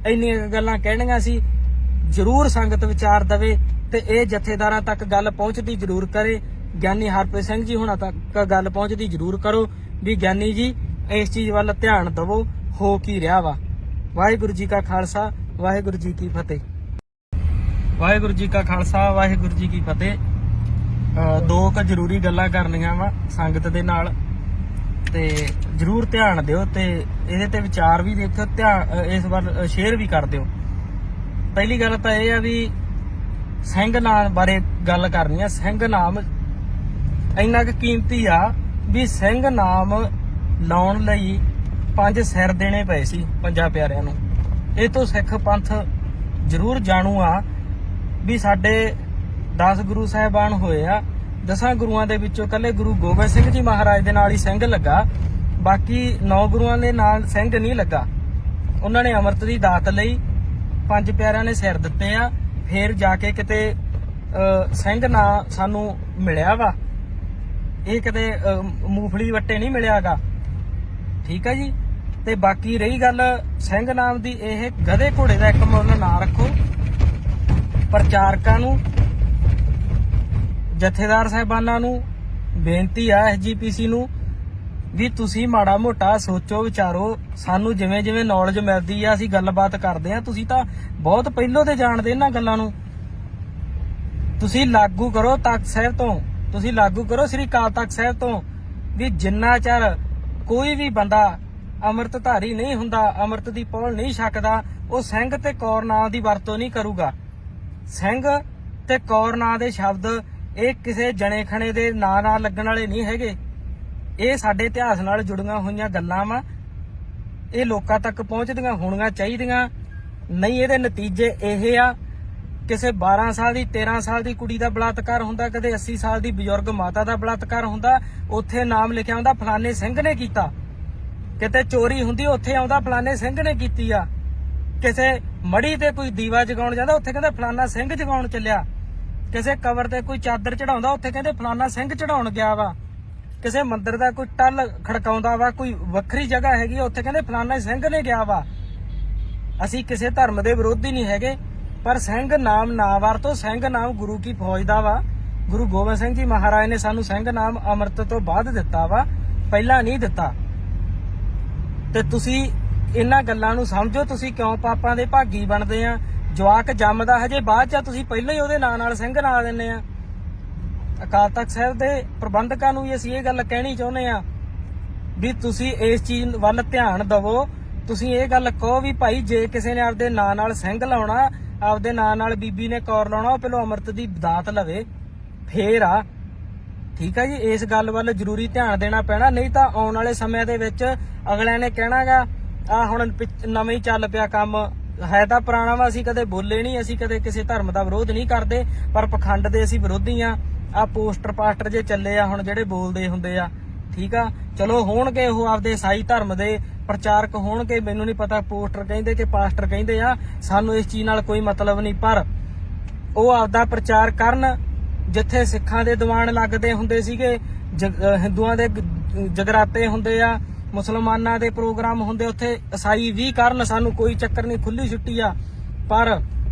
ਇੰਨੀਆਂ ਗੱਲਾਂ ਕਹਿਣੀਆਂ ਸੀ, ਜ਼ਰੂਰ ਸੰਗਤ ਵਿਚਾਰ ਦਵੇ ਤੇ ਇਹ ਜਥੇਦਾਰਾਂ ਤੱਕ ਗੱਲ ਪਹੁੰਚਦੀ ਜ਼ਰੂਰ ਕਰੇ। ਗਿਆਨੀ ਹਰਪ੍ਰੀਤ ਸਿੰਘ ਜੀ ਹੁਣਾਂ ਤੱਕ ਗੱਲ ਪਹੁੰਚਦੀ ਜ਼ਰੂਰ ਕਰੋ ਵੀ ਗਿਆਨੀ ਜੀ ਇਸ ਚੀਜ਼ ਵੱਲ ਧਿਆਨ ਦਵੋ, ਹੋ ਕੀ ਰਿਹਾ ਵਾ। ਵਾਹਿਗੁਰੂ ਜੀ ਕਾ ਖਾਲਸਾ, ਵਾਹਿਗੁਰੂ ਜੀ ਕੀ ਫਤਿਹ। ਵਾਹਿਗੁਰੂ ਜੀ ਕਾ ਖਾਲਸਾ, ਵਾਹਿਗੁਰੂ ਜੀ ਕੀ ਫਤਿਹ। 2 ਜ਼ਰੂਰੀ ਗੱਲਾਂ ਕਰਨੀਆਂ ਵਾ ਸੰਗਤ ਦੇ ਨਾਲ, ਤੇ ਜ਼ਰੂਰ ਧਿਆਨ ਦਿਓ ਤੇ ਇਹਦੇ ਤੇ ਵਿਚਾਰ ਵੀ ਦੇਖਿਓ, ਧਿਆਨ ਇਸ ਵਾਰ ਸ਼ੇਅਰ ਵੀ ਕਰ ਦਿਓ। ਪਹਿਲੀ ਗੱਲ ਤਾਂ ਇਹ ਆ ਵੀ ਸਿੰਘ ਨਾਮ ਬਾਰੇ ਗੱਲ ਕਰਨੀ ਆ। ਸਿੰਘ ਨਾਮ ਇੰਨਾ ਕੁ ਕੀਮਤੀ ਆ ਵੀ ਸਿੰਘ ਨਾਮ ਲਾਉਣ ਲਈ 5 ਸਿਰ ਦੇਣੇ ਪਏ ਸੀ ਪੰਜਾਂ ਪਿਆਰਿਆਂ ਨੂੰ। ਇਹ ਤੋਂ ਸਿੱਖ ਪੰਥ ਜ਼ਰੂਰ ਜਾਣੂ ਆ ਵੀ ਸਾਡੇ 10 ਗੁਰੂ ਸਾਹਿਬਾਨ ਹੋਏ ਆ। 10 ਗੁਰੂਆਂ ਦੇ ਵਿੱਚੋਂ ਕੱਲੇ ਗੁਰੂ ਗੋਬਿੰਦ ਸਿੰਘ ਜੀ ਮਹਾਰਾਜ ਦੇ ਨਾਲ ਹੀ ਸਿੰਘ ਲੱਗਾ, ਬਾਕੀ 9 ਗੁਰੂਆਂ ਦੇ ਨਾਲ ਸਿੰਘ ਨਹੀਂ ਲੱਗਾ। ਉਹਨਾਂ ਨੇ ਅੰਮ੍ਰਿਤ ਦੀ ਦਾਤ ਲਈ 5 ਪਿਆਰਿਆਂ ਨੇ ਸਿਰ ਦਿੱਤੇ ਆ, ਫੇਰ ਜਾ ਕੇ ਕਿਤੇ ਸਿੰਘ ਨਾ ਸਾਨੂੰ ਮਿਲਿਆ ਵਾ। ਇਹ ਕਿਤੇ ਮੂੰਗਫਲੀ ਵੱਟੇ ਨਹੀਂ ਮਿਲਿਆਗਾ, ਠੀਕ ਹੈ ਜੀ। ਤੇ ਬਾਕੀ ਰਹੀ ਗੱਲ ਸਿੰਘ ਨਾਮ ਦੀ, ਇਹ ਗਧੇ ਘੋੜੇ ਦਾ ਇੱਕ ਮੁੱਲ ਨਾ ਰੱਖੋ। ਪ੍ਰਚਾਰਕਾਂ ਨੂੰ, ਜਥੇਦਾਰ ਸਾਹਿਬਾਨਾਂ ਨੂੰ ਬੇਨਤੀ ਆ, SGPC ਨੂੰ ਵੀ ਤੁਸੀਂ ਮਾੜਾ ਮੋਟਾ ਸੋਚੋ ਵਿਚਾਰੋ। ਸਾਨੂੰ ਜਿਵੇਂ ਜਿਵੇਂ ਨੌਲੇਜ ਮਿਲਦੀ ਆ ਅਸੀਂ ਗੱਲਬਾਤ ਕਰਦੇ ਆ। ਤੁਸੀਂ ਤਾਂ ਬਹੁਤ ਪਹਿਲੋਂ ਤੇ ਜਾਣਦੇ ਇਹਨਾਂ ਗੱਲਾਂ ਨੂੰ। ਤੁਸੀਂ ਲਾਗੂ ਕਰੋ ਤਖਤ ਸਾਹਿਬ ਤੋਂ, ਤੁਸੀਂ ਲਾਗੂ ਕਰੋ ਸ੍ਰੀ ਅਕਾਲ ਤਖਤ ਸਾਹਿਬ ਤੋਂ ਵੀ ਜਿੰਨਾ ਚਿਰ ਕੋਈ ਵੀ ਬੰਦਾ ਅੰਮ੍ਰਿਤਧਾਰੀ ਨਹੀਂ ਹੁੰਦਾ, ਅੰਮ੍ਰਿਤ ਦੀ ਪੌਲ ਨਹੀਂ ਛਕਦਾ, ਉਹ ਸਿੰਘ ਤੇ ਕੌਰ ਨਾਂ ਦੀ ਵਰਤੋਂ ਨਹੀਂ ਕਰੂਗਾ। ਸਿੰਘ ਤੇ ਕੌਰ ਨਾਂ ਦੇ ਸ਼ਬਦ ਇਹ ਕਿਸੇ ਜਣੇ ਖਣੇ ਦੇ ਨਾਂ ਨਾਲ ਲੱਗਣ ਵਾਲੇ ਨਹੀਂ ਹੈਗੇ। ਇਹ ਸਾਡੇ ਇਤਿਹਾਸ ਨਾਲ ਜੁੜੀਆਂ ਹੋਈਆਂ ਗੱਲਾਂ ਵਾ। ਇਹ ਲੋਕਾਂ ਤੱਕ ਪਹੁੰਚਦੀਆਂ ਹੋਣੀਆਂ ਚਾਹੀਦੀਆਂ। ਨਹੀਂ ਇਹਦੇ ਨਤੀਜੇ ਇਹ ਆ, ਕਿਸੇ 12 ਸਾਲ ਦੀ 13 ਸਾਲ ਦੀ ਕੁੜੀ ਦਾ ਬਲਾਤਕਾਰ ਹੁੰਦਾ, ਕਦੇ 80 ਸਾਲ ਦੀ ਬਜ਼ੁਰਗ ਮਾਤਾ ਦਾ ਬਲਾਤਕਾਰ ਹੁੰਦਾ, ਉੱਥੇ ਨਾਮ ਲਿਖਿਆ ਹੁੰਦਾ ਫਲਾਣੇ ਸਿੰਘ ਨੇ ਕੀਤਾ। ਕਿਤੇ ਚੋਰੀ ਹੁੰਦੀ ਉੱਥੇ ਆਉਂਦਾ ਫਲਾਣੇ ਸਿੰਘ ਨੇ ਕੀਤੀ ਆ। ਕਿਸੇ ਮੜੀ ਤੇ ਕੋਈ ਦੀਵਾ ਜਗਾਉਣ ਜਾਂਦਾ ਉੱਥੇ ਕਹਿੰਦੇ ਫਲਾਣਾ ਸਿੰਘ ਜਗਾਉਣ ਚੱਲਿਆ। ਕਿਸੇ ਕਬਰ ਤੇ ਕੋਈ ਚਾਦਰ ਚੜਾਉਂਦਾ ਉੱਥੇ ਕਹਿੰਦੇ ਫਲਾਣਾ ਸਿੰਘ ਚੜਾਉਣ ਗਿਆ ਵਾ। ਕਿਸੇ ਮੰਦਿਰ ਦਾ ਕੋਈ ਟੱਲ ਖੜਕਾਉਂਦਾ ਵਾ, ਕੋਈ ਵੱਖਰੀ ਜਗ੍ਹਾ ਹੈਗੀ ਉੱਥੇ ਕਹਿੰਦੇ ਫਲਾਣਾ ਸਿੰਘ ਨੇ ਗਿਆ ਵਾ। ਅਸੀਂ ਕਿਸੇ ਧਰਮ ਦੇ ਵਿਰੋਧੀ ਨਹੀਂ ਹੈਗੇ, ਪਰ ਸਿੰਘ ਨਾਮ ਨਾ ਵਰਤੋ। ਸਿੰਘ ਨਾਮ ਗੁਰੂ ਕੀ ਫੌਜ ਦਾ ਵਾ। ਗੁਰੂ ਗੋਬਿੰਦ ਸਿੰਘ ਜੀ ਮਹਾਰਾਜ ਨੇ ਸਾਨੂੰ ਸਿੰਘ ਨਾਮ ਅੰਮ੍ਰਿਤ ਤੋਂ ਬਾਅਦ ਦਿੱਤਾ ਵਾ, ਪਹਿਲਾਂ ਨਹੀਂ ਦਿੱਤਾ। ਤੇ ਤੁਸੀਂ ਇਹਨਾਂ ਗੱਲਾਂ ਨੂੰ ਸਮਝੋ। ਤੁਸੀਂ ਕਿਉਂ ਪਾਪਾਂ ਦੇ ਭਾਗੀ ਬਣਦੇ ਆ? ਜਵਾਕ ਜੰਮਦਾ ਹਜੇ ਬਾਅਦ ਚ, ਤੁਸੀਂ ਪਹਿਲਾਂ ਹੀ ਉਹਦੇ ਨਾਂ ਨਾਲ ਸਿੰਘ ਲਾ ਦਿੰਦੇ ਆ। ਅਕਾਲ ਤਖਤ ਸਾਹਿਬ ਦੇ ਪ੍ਰਬੰਧਕਾਂ ਨੂੰ ਵੀ ਅਸੀਂ ਇਹ ਗੱਲ ਕਹਿਣੀ ਚਾਹੁੰਦੇ ਆ ਵੀ ਤੁਸੀਂ ਇਸ ਚੀਜ਼ ਵੱਲ ਧਿਆਨ ਦਿਵੋ। ਤੁਸੀਂ ਇਹ ਗੱਲ ਕਹੋ ਵੀ ਭਾਈ ਜੇ ਕਿਸੇ ਨੇ ਆਪਦੇ ਨਾਂ ਨਾਲ ਸਿੰਘ ਲਾਉਣਾ, ਆਪਦੇ ਨਾਂ ਨਾਲ ਬੀਬੀ ਨੇ ਕੌਰ ਲਾਉਣਾ, ਉਹ ਪਹਿਲਾਂ ਅੰਮ੍ਰਿਤ ਦੀ ਦਾਤ ਲਵੇ ਫੇਰ ਆ, ਠੀਕ ਆ ਜੀ। ਇਸ ਗੱਲ ਵੱਲ ਜ਼ਰੂਰੀ ਧਿਆਨ ਦੇਣਾ ਪੈਣਾ, ਨਹੀਂ ਤਾਂ ਆਉਣ ਵਾਲੇ ਸਮਿਆਂ ਦੇ ਵਿੱਚ ਅਗਲਿਆਂ ਨੇ ਕਹਿਣਾਗਾ ਆ ਹੁਣ ਨਵੇਂ ਹੀ ਚੱਲ ਪਿਆ ਕੰਮ, ਹੈ ਤਾਂ ਪੁਰਾਣਾ ਵਾ। ਅਸੀਂ ਕਦੇ ਬੋਲੇ ਨਹੀਂ, ਅਸੀਂ ਕਦੇ ਕਿਸੇ ਧਰਮ ਦਾ ਵਿਰੋਧ ਨਹੀਂ ਕਰਦੇ, ਪਰ ਪਖੰਡ ਦੇ ਅਸੀਂ ਵਿਰੋਧੀ ਆ। ਆ ਪੋਸਟਰ ਪਾਸਟਰ ਜੇ ਚੱਲੇ ਆ ਹੁਣ ਜਿਹੜੇ ਬੋਲਦੇ ਹੁੰਦੇ ਆ, ਠੀਕ ਆ। ਚਲੋ ਹੋਣਗੇ ਉਹ ਆਪਦੇ ਈਸਾਈ ਧਰਮ ਦੇ ਪ੍ਰਚਾਰਕ ਹੋਣਗੇ, ਮੈਨੂੰ ਨਹੀਂ ਪਤਾ ਪੋਸਟਰ ਕਹਿੰਦੇ ਕਿ ਪਾਸਟਰ ਕਹਿੰਦੇ ਆ, ਸਾਨੂੰ ਇਸ ਚੀਜ਼ ਨਾਲ ਕੋਈ ਮਤਲਬ ਨਹੀਂ। ਪਰ ਉਹ ਆਪਦਾ ਪ੍ਰਚਾਰ ਕਰਨ। ਜਿੱਥੇ ਸਿੱਖਾਂ ਦੇ ਦੀਵਾਨ ਲੱਗਦੇ ਹੁੰਦੇ ਸੀਗੇ, ਹਿੰਦੂਆਂ ਦੇ ਜਗਰਾਤੇ ਹੁੰਦੇ ਆ, ਮੁਸਲਮਾਨਾਂ ਦੇ ਪ੍ਰੋਗਰਾਮ ਹੁੰਦੇ, ਉੱਥੇ ਈਸਾਈ ਵੀ ਕਰਨ, ਸਾਨੂੰ ਕੋਈ ਚੱਕਰ ਨਹੀਂ, ਖੁੱਲੀ ਛੁੱਟੀ ਆ। ਪਰ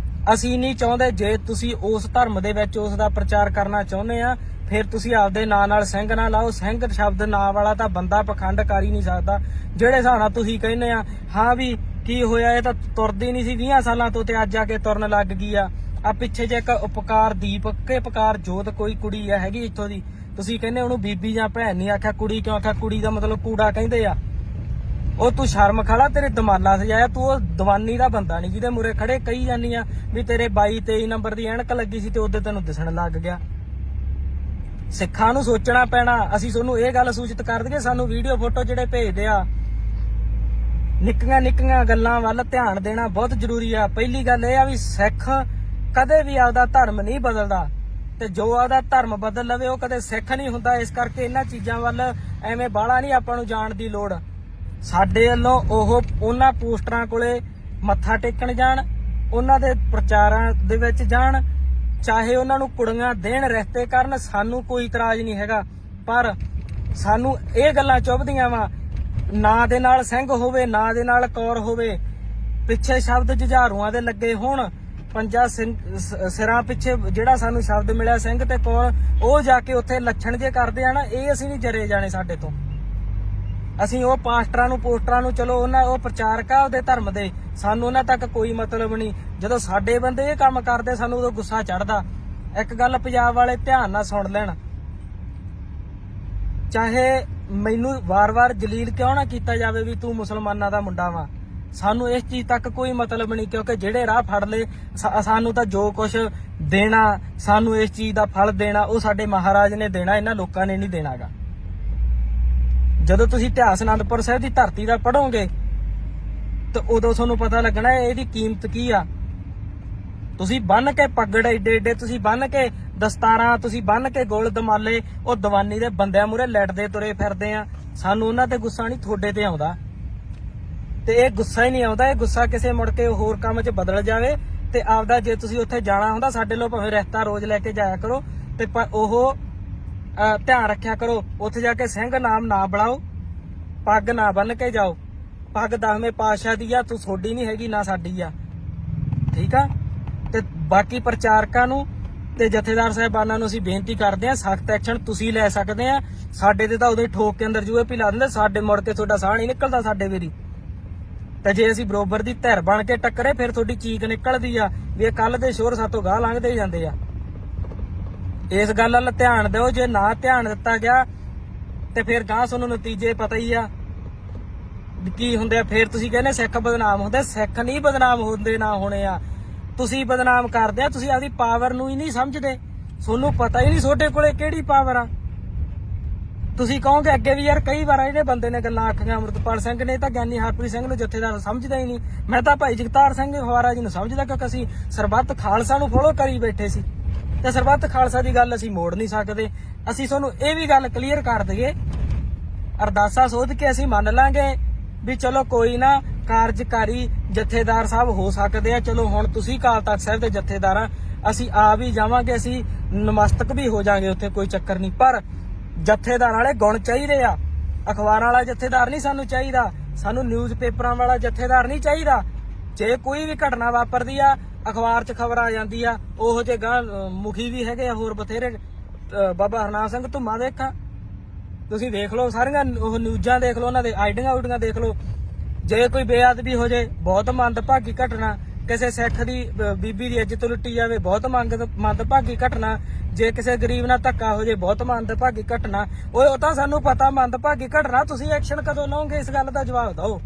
ਅਸੀਂ ਨਹੀਂ ਚਾਹੁੰਦੇ, ਜੇ ਤੁਸੀਂ ਉਸ ਧਰਮ ਦੇ ਵਿੱਚ ਉਸ ਦਾ ਪ੍ਰਚਾਰ ਕਰਨਾ ਚਾਹੁੰਦੇ ਆ, ਫਿਰ ਤੁਸੀਂ ਆਪਦੇ ਨਾਂ ਨਾਲ ਸਿੰਘ ਨਾ ਲਾਓ। ਸਿੰਘ ਸ਼ਬਦ ਨਾਂ ਵਾਲਾ ਤਾਂ ਬੰਦਾ ਪਖੰਡ ਕਰ ਹੀ ਨਹੀਂ ਸਕਦਾ। ਜਿਹੜੇ ਹਿਸਾਬ ਨਾਲ ਤੁਸੀਂ ਕਹਿੰਦੇ ਆ ਹਾਂ ਵੀ ਕੀ ਹੋਇਆ, ਇਹ ਤਾਂ ਤੁਰਦੀ ਨਹੀਂ ਸੀ 20 ਸਾਲਾਂ ਤੋਂ ਤੇ ਅੱਜ ਆ ਕੇ ਤੁਰਨ ਲੱਗ ਗਈ ਆ। ਆ ਪਿੱਛੇ ਜੇ ਇੱਕ ਉਪਕਾਰ ਦੀਪ ਕੇ ਉਪਕਾਰ ਜੋਤ ਕੋਈ ਕੁੜੀ ਆ ਹੈਗੀ ਇੱਥੋਂ ਦੀ, ਤੁਸੀਂ ਕਹਿੰਦੇ ਉਹਨੂੰ ਬੀਬੀ ਜਾਂ ਭੈਣ ਨਹੀਂ ਆਖਿਆ, ਕੁੜੀ ਕਿਉਂ ਆਖਿਆ? ਕੁੜੀ ਦਾ ਮਤਲਬ ਕੂੜਾ ਕਹਿੰਦੇ ਆ। ਉਹ ਤੂੰ ਸ਼ਰਮ ਖਾਲਾ, ਤੇਰੇ ਦਮਾਲਾ ਸਜਾਇਆ, ਤੂੰ ਉਹ ਦੀਵਾਨੀ ਦਾ ਬੰਦਾ ਨਹੀਂ ਜਿਹਦੇ ਮੂਰੇ ਖੜੇ ਕਹੀ ਜਾਂਦੀ ਆ ਵੀ ਤੇਰੇ 22-23 ਨੰਬਰ ਦੀ ਐਨਕ ਲੱਗੀ ਸੀ ਤੇ ਉਹਦੇ ਤੈਨੂੰ ਦਿਸਣ ਲੱਗ ਗਿਆ। ਸਿੱਖਾਂ ਨੂੰ ਸੋਚਣਾ ਪੈਣਾ। ਅਸੀਂ ਤੁਹਾਨੂੰ ਇਹ ਗੱਲ ਸੂਚਿਤ ਕਰ ਦਈਏ, ਸਾਨੂੰ ਵੀਡੀਓ ਫੋਟੋ ਜਿਹੜੇ ਭੇਜਦੇ ਆ, ਨਿੱਕੀਆਂ ਨਿੱਕੀਆਂ ਗੱਲਾਂ ਵੱਲ ਧਿਆਨ ਦੇਣਾ ਬਹੁਤ ਜ਼ਰੂਰੀ ਆ। ਪਹਿਲੀ ਗੱਲ ਇਹ ਆ ਵੀ ਸਿੱਖ ਕਦੇ ਵੀ ਆਪਦਾ ਧਰਮ ਨਹੀਂ ਬਦਲਦਾ, ਤੇ ਜੋ ਆਪਦਾ ਧਰਮ ਬਦਲ ਲਵੇ ਉਹ ਕਦੇ ਸਿੱਖ ਨਹੀਂ ਹੁੰਦਾ। ਇਸ ਕਰਕੇ ਇਹਨਾਂ ਚੀਜ਼ਾਂ ਵੱਲ ਐਵੇਂ ਬਾਹਲਾ ਨਹੀਂ ਆਪਾਂ ਨੂੰ ਜਾਣ ਦੀ ਲੋੜ। ਸਾਡੇ ਵੱਲੋਂ ਉਹਨਾਂ ਪੋਸਟਰਾਂ ਕੋਲੇ ਮੱਥਾ ਟੇਕਣ ਜਾਣ, ਉਹਨਾਂ ਦੇ ਪ੍ਰਚਾਰਾਂ ਦੇ ਵਿੱਚ ਜਾਣ, ਚਾਹੇ ਉਹਨਾਂ ਨੂੰ ਕੁੜੀਆਂ ਦੇਣ, ਰਿਸ਼ਤੇ ਕਰਨ, ਸਾਨੂੰ ਕੋਈ ਇਤਰਾਜ਼ ਨਹੀਂ ਹੈਗਾ। ਪਰ ਸਾਨੂੰ ਇਹ ਗੱਲਾਂ ਚੁੱਭਦੀਆਂ ਵਾ, ਨਾਂ ਦੇ ਨਾਲ ਸਿੰਘ ਹੋਵੇ, ਨਾਂ ਦੇ ਨਾਲ ਕੌਰ ਹੋਵੇ, ਪਿੱਛੇ ਸ਼ਬਦ ਜੁਝਾਰੂਆਂ ਦੇ ਲੱਗੇ ਹੋਣ, ਪੰਜਾ ਸਿਰਾਂ ਪਿੱਛੇ ਜਿਹੜਾ ਸਾਨੂੰ ਸ਼ਬਦ ਮਿਲਿਆ ਸਿੰਘ ਤੇ ਕੌਰ, ਉਹ ਜਾ ਕੇ ਉੱਥੇ ਲੱਛਣ ਜੇ ਕਰਦੇ ਆ ਨਾ, ਇਹ ਅਸੀਂ ਨਹੀਂ ਜਰੇ ਜਾਣੇ ਸਾਡੇ ਤੋਂ। ਅਸੀਂ ਉਹ ਪਾਸਟਰਾਂ ਨੂੰ ਪੋਸਟਰਾਂ ਨੂੰ, ਚਲੋ ਉਹ ਪ੍ਰਚਾਰਕ ਆ ਉਹਦੇ ਧਰਮ ਦੇ, ਸਾਨੂੰ ਉਹਨਾਂ ਤੱਕ ਕੋਈ ਮਤਲਬ ਨਹੀਂ। ਜਦੋਂ ਸਾਡੇ ਬੰਦੇ ਇਹ ਕੰਮ ਕਰਦੇ ਸਾਨੂੰ ਉਦੋਂ ਗੁੱਸਾ ਚੜਦਾ। ਇੱਕ ਗੱਲ ਪੰਜਾਬ ਵਾਲੇ ਧਿਆਨ ਨਾਲ ਸੁਣ ਲੈਣ, ਚਾਹੇ ਮੈਨੂੰ ਵਾਰ-ਵਾਰ ਜਲੀਲ ਕਿਉਂ ਨਾ ਕੀਤਾ ਜਾਵੇ ਵੀ ਤੂੰ ਮੁਸਲਮਾਨਾਂ ਦਾ ਮੁੰਡਾ ਵਾ, ਸਾਨੂੰ ਇਸ ਚੀਜ਼ ਤੱਕ ਕੋਈ ਮਤਲਬ ਨਹੀਂ, ਕਿਉਂਕਿ ਜਿਹੜੇ ਰਾਹ ਫੜ ਲਏ ਸਾਨੂੰ ਤਾਂ ਜੋ ਕੁਛ ਦੇਣਾ, ਸਾਨੂੰ ਇਸ ਚੀਜ਼ ਦਾ ਫਲ ਦੇਣਾ ਉਹ ਸਾਡੇ ਮਹਾਰਾਜ ਨੇ ਦੇਣਾ, ਇਹਨਾਂ ਲੋਕਾਂ ਨੇ ਨਹੀਂ ਦੇਣਾਗਾ। ਜਦੋਂ ਤੁਸੀਂ ਇਤਿਹਾਸ ਅਨੰਦਪੁਰ ਸਾਹਿਬ ਦੀ ਧਰਤੀ ਦਾ ਪੜ੍ਹੋਗੇ ਤੇ ਉਦੋਂ ਤੁਹਾਨੂੰ ਪਤਾ ਲੱਗਣਾ ਇਹਦੀ ਕੀਮਤ ਕੀ ਆ। ਤੁਸੀਂ ਬੰਨ ਕੇ ਪੱਗੜ ਏਡੇ ਏਡੇ ਤੁਸੀਂ ਬੰਨ ਕੇ ਦਸਤਾਰਾਂ ਤੁਸੀਂ ਬੰਨ ਕੇ ਗੋਲ ਦਮਾਲੇ ਉਹ ਦੀਵਾਨੀ ਦੇ ਬੰਦਿਆਂ ਮੂਹਰੇ ਲੈਟਦੇ ਤੁਰੇ ਫਿਰਦੇ ਆ। ਸਾਨੂੰ ਉਹਨਾਂ ਤੇ ਗੁੱਸਾ ਨਹੀਂ, ਤੁਹਾਡੇ ਤੇ ਆਉਂਦਾ। ਤੇ ਇਹ ਗੁੱਸਾ ਹੀ ਨਹੀਂ ਆਉਂਦਾ, ਇਹ ਗੁੱਸਾ ਕਿਸੇ ਮੁੜ ਕੇ ਹੋਰ ਕੰਮ 'ਚ ਬਦਲ ਜਾਵੇ। ਤੇ ਆਪਦਾ ਜੇ ਤੁਸੀਂ ਉੱਥੇ ਜਾਣਾ ਹੁੰਦਾ ਸਾਡੇ ਲੋ ਭਾਵੇਂ ਰਿਸ਼ਤਾ ਰੋਜ਼ ਲੈ ਕੇ ਜਾਇਆ ਕਰੋ ਤੇ ਉਹ ਧਿਆਨ ਰੱਖਿਆ ਕਰੋ ਉੱਥੇ ਜਾ ਕੇ ਸਿੰਘ ਨਾਮ ਨਾ ਬਣਾਓ, ਪੱਗ ਨਾ ਬੰਨ ਕੇ ਜਾਓ। ਪੱਗ 10ਵੇਂ ਪਾਤਸ਼ਾਹ ਦੀ ਆ, ਤੂੰ ਤੁਹਾਡੀ ਨਹੀਂ ਹੈਗੀ ਨਾ ਸਾਡੀ ਆ, ਠੀਕ ਆ। ਤੇ ਬਾਕੀ ਪ੍ਰਚਾਰਕਾਂ ਨੂੰ ਤੇ ਜਥੇਦਾਰ ਸਾਹਿਬਾਨਾਂ ਨੂੰ ਅਸੀਂ ਬੇਨਤੀ ਕਰਦੇ ਆ, ਸਖਤ ਐਕਸ਼ਨ ਤੁਸੀਂ ਲੈ ਸਕਦੇ ਆ। ਸਾਡੇ ਤੇ ਤਾਂ ਉਦੋਂ ਹੀ ਠੋਕ ਕੇ ਅੰਦਰ ਜੂਏ ਲਾ ਦਿੰਦੇ, ਸਾਡੇ ਮੁੜ ਕੇ ਤੁਹਾਡਾ ਸਾਹ ਨਹੀਂ ਨਿਕਲਦਾ ਸਾਡੇ ਵੇਰੀ। ਤੇ ਜੇ ਅਸੀਂ ਬਰੋਬਰ ਦੀ ਧਿਰ ਬਣ ਕੇ ਟੱਕਰੇ ਫਿਰ ਤੁਹਾਡੀ ਚੀਕ ਨਿਕਲਦੀ ਆ ਵੀ ਇਹ ਕੱਲ ਦੇ ਸ਼ੋਰ ਸਾਤੋਂ ਗਾਹ ਲੰਘਦੇ ਹੀ ਜਾਂਦੇ ਆ। ਇਸ ਗੱਲ ਵੱਲ ਧਿਆਨ ਦਿਓ, ਜੇ ਨਾ ਧਿਆਨ ਦਿੱਤਾ ਗਿਆ ਤੇ ਫਿਰ ਗਾਹ ਤੁਹਾਨੂੰ ਨਤੀਜੇ ਪਤਾ ਹੀ ਆ ਕੀ ਹੁੰਦੇ ਆ। ਫਿਰ ਤੁਸੀਂ ਕਹਿੰਦੇ ਸਿੱਖ ਬਦਨਾਮ ਹੁੰਦੇ, ਸਿੱਖ ਨਹੀਂ ਬਦਨਾਮ ਹੁੰਦੇ, ਨਾ ਹੋਣੇ ਆ। ਤੁਸੀਂ ਬਦਨਾਮ ਕਰਦੇ ਆ, ਤੁਸੀਂ ਆਪਦੀ ਪਾਵਰ ਨੂੰ ਹੀ ਨਹੀਂ ਸਮਝਦੇ, ਤੁਹਾਨੂੰ ਪਤਾ ਹੀ ਨਹੀਂ ਤੁਹਾਡੇ ਕੋਲੇ ਕਿਹੜੀ ਪਾਵਰ ਆ। ਤੁਸੀਂ ਕਹੋਗੇ ਅੱਗੇ ਵੀ ਯਾਰ ਕਈ ਵਾਰ ਇਹਨੇ ਬੰਦੇ ਨੇ ਗੱਲਾਂ ਆਖੀਆਂ, ਅੰਮ੍ਰਿਤਪਾਲ ਸਿੰਘ ਨੇ ਤਾਂ ਗਿਆਨੀ ਹਰਪ੍ਰੀਤ ਸਿੰਘ ਨੂੰ ਜਥੇਦਾਰ ਸਮਝਦਾ ਹੀ ਨਹੀਂ। ਮੈਂ ਤਾਂ ਭਾਈ ਜਗਤਾਰ ਸਿੰਘ ਫਵਾਰਾ ਜੀ ਨੂੰ ਸਮਝਦਾ, ਕਿਉਂਕਿ ਅਸੀਂ ਸਰਬੱਤ ਖਾਲਸਾ ਨੂੰ ਫੋਲੋ ਕਰੀ ਬੈਠੇ ਸੀ ਤੇ ਸਰਬੱਤ ਖਾਲਸਾ ਦੀ ਗੱਲ ਅਸੀਂ ਮੋੜ ਨਹੀਂ ਸਕਦੇ। ਅਸੀਂ ਤੁਹਾਨੂੰ ਇਹ ਵੀ ਗੱਲ ਕਲੀਅਰ ਕਰ ਦਈਏ, ਅਰਦਾਸਾ ਸੋਧ ਕੇ ਅਸੀਂ ਮੰਨ ਲਾਂਗੇ ਵੀ ਚਲੋ ਕੋਈ ਨਾ ਕਾਰਜਕਾਰੀ ਜਥੇਦਾਰ ਸਾਹਿਬ ਹੋ ਸਕਦੇ ਆ। ਚਲੋ ਹੁਣ ਤੁਸੀਂ ਅਕਾਲ ਤਖਤ ਸਾਹਿਬ ਦੇ ਜਥੇਦਾਰ ਆ, ਅਸੀਂ ਆ ਵੀ ਜਾਵਾਂਗੇ, ਅਸੀਂ ਨਮਸਤਕ ਵੀ ਹੋ ਜਾਾਂਗੇ ਉੱਥੇ, ਕੋਈ ਚੱਕਰ ਨਹੀਂ। ਪਰ ਜਥੇਦਾਰ ਵਾਲੇ ਗੁਣ ਚਾਹੀਦੇ ਆ। ਅਖਬਾਰਾਂ ਵਾਲਾ ਜਥੇਦਾਰ ਨਹੀਂ ਸਾਨੂੰ ਚਾਹੀਦਾ, ਸਾਨੂੰ ਨਿਊਜ਼ ਪੇਪਰਾਂ ਵਾਲਾ ਜਥੇਦਾਰ ਨਹੀਂ ਚਾਹੀਦਾ। ਜੇ ਕੋਈ ਵੀ ਘਟਨਾ ਵਾਪਰਦੀ ਆ ਅਖਬਾਰ 'ਚ ਖਬਰ ਆ ਜਾਂਦੀ ਆ, ਉਹੋ ਜਿਹੇ ਗਾਂ ਮੁਖੀ ਵੀ ਹੈਗੇ ਆ ਹੋਰ ਬਥੇਰੇ। ਬਾਬਾ ਹਰਨਾਮ ਸਿੰਘ ਧੁੰਮਾ ਦੇਖਾਂ, ਤੁਸੀਂ ਦੇਖ ਲਓ ਸਾਰੀਆਂ ਉਹ ਨਿਊਜ਼ਾਂ ਦੇਖ ਲਓ, ਉਹਨਾਂ ਦੇ ਆਈਡੀਆਂ ਦੇਖ ਲਓ। ਜੇ ਕੋਈ ਬੇਅਦਬੀ ਹੋ ਜਾਏ ਬਹੁਤ ਮੰਦਭਾਗੀ ਘਟਨਾ, ਕਿਸੇ ਸਿੱਖ ਦੀ ਬੀਬੀ ਦੀ ਇੱਜ਼ਤ ਲੁੱਟੀ ਜਾਵੇ ਬਹੁਤ ਮੰਦਭਾਗੀ ਘਟਨਾ, ਜੇ ਕਿਸੇ ਗਰੀਬ ਨਾਲ ਧੱਕਾ ਹੋ ਜਾਏ ਬਹੁਤ ਮੰਦਭਾਗੀ ਘਟਨਾ। ਉਹ ਤਾਂ ਸਾਨੂੰ ਪਤਾ ਮੰਦਭਾਗੀ ਘਟਨਾ, ਤੁਸੀਂ ਐਕਸ਼ਨ ਕਦੋਂ ਲਓਗੇ ਇਸ ਗੱਲ ਦਾ ਜਵਾਬ ਦਿਓ।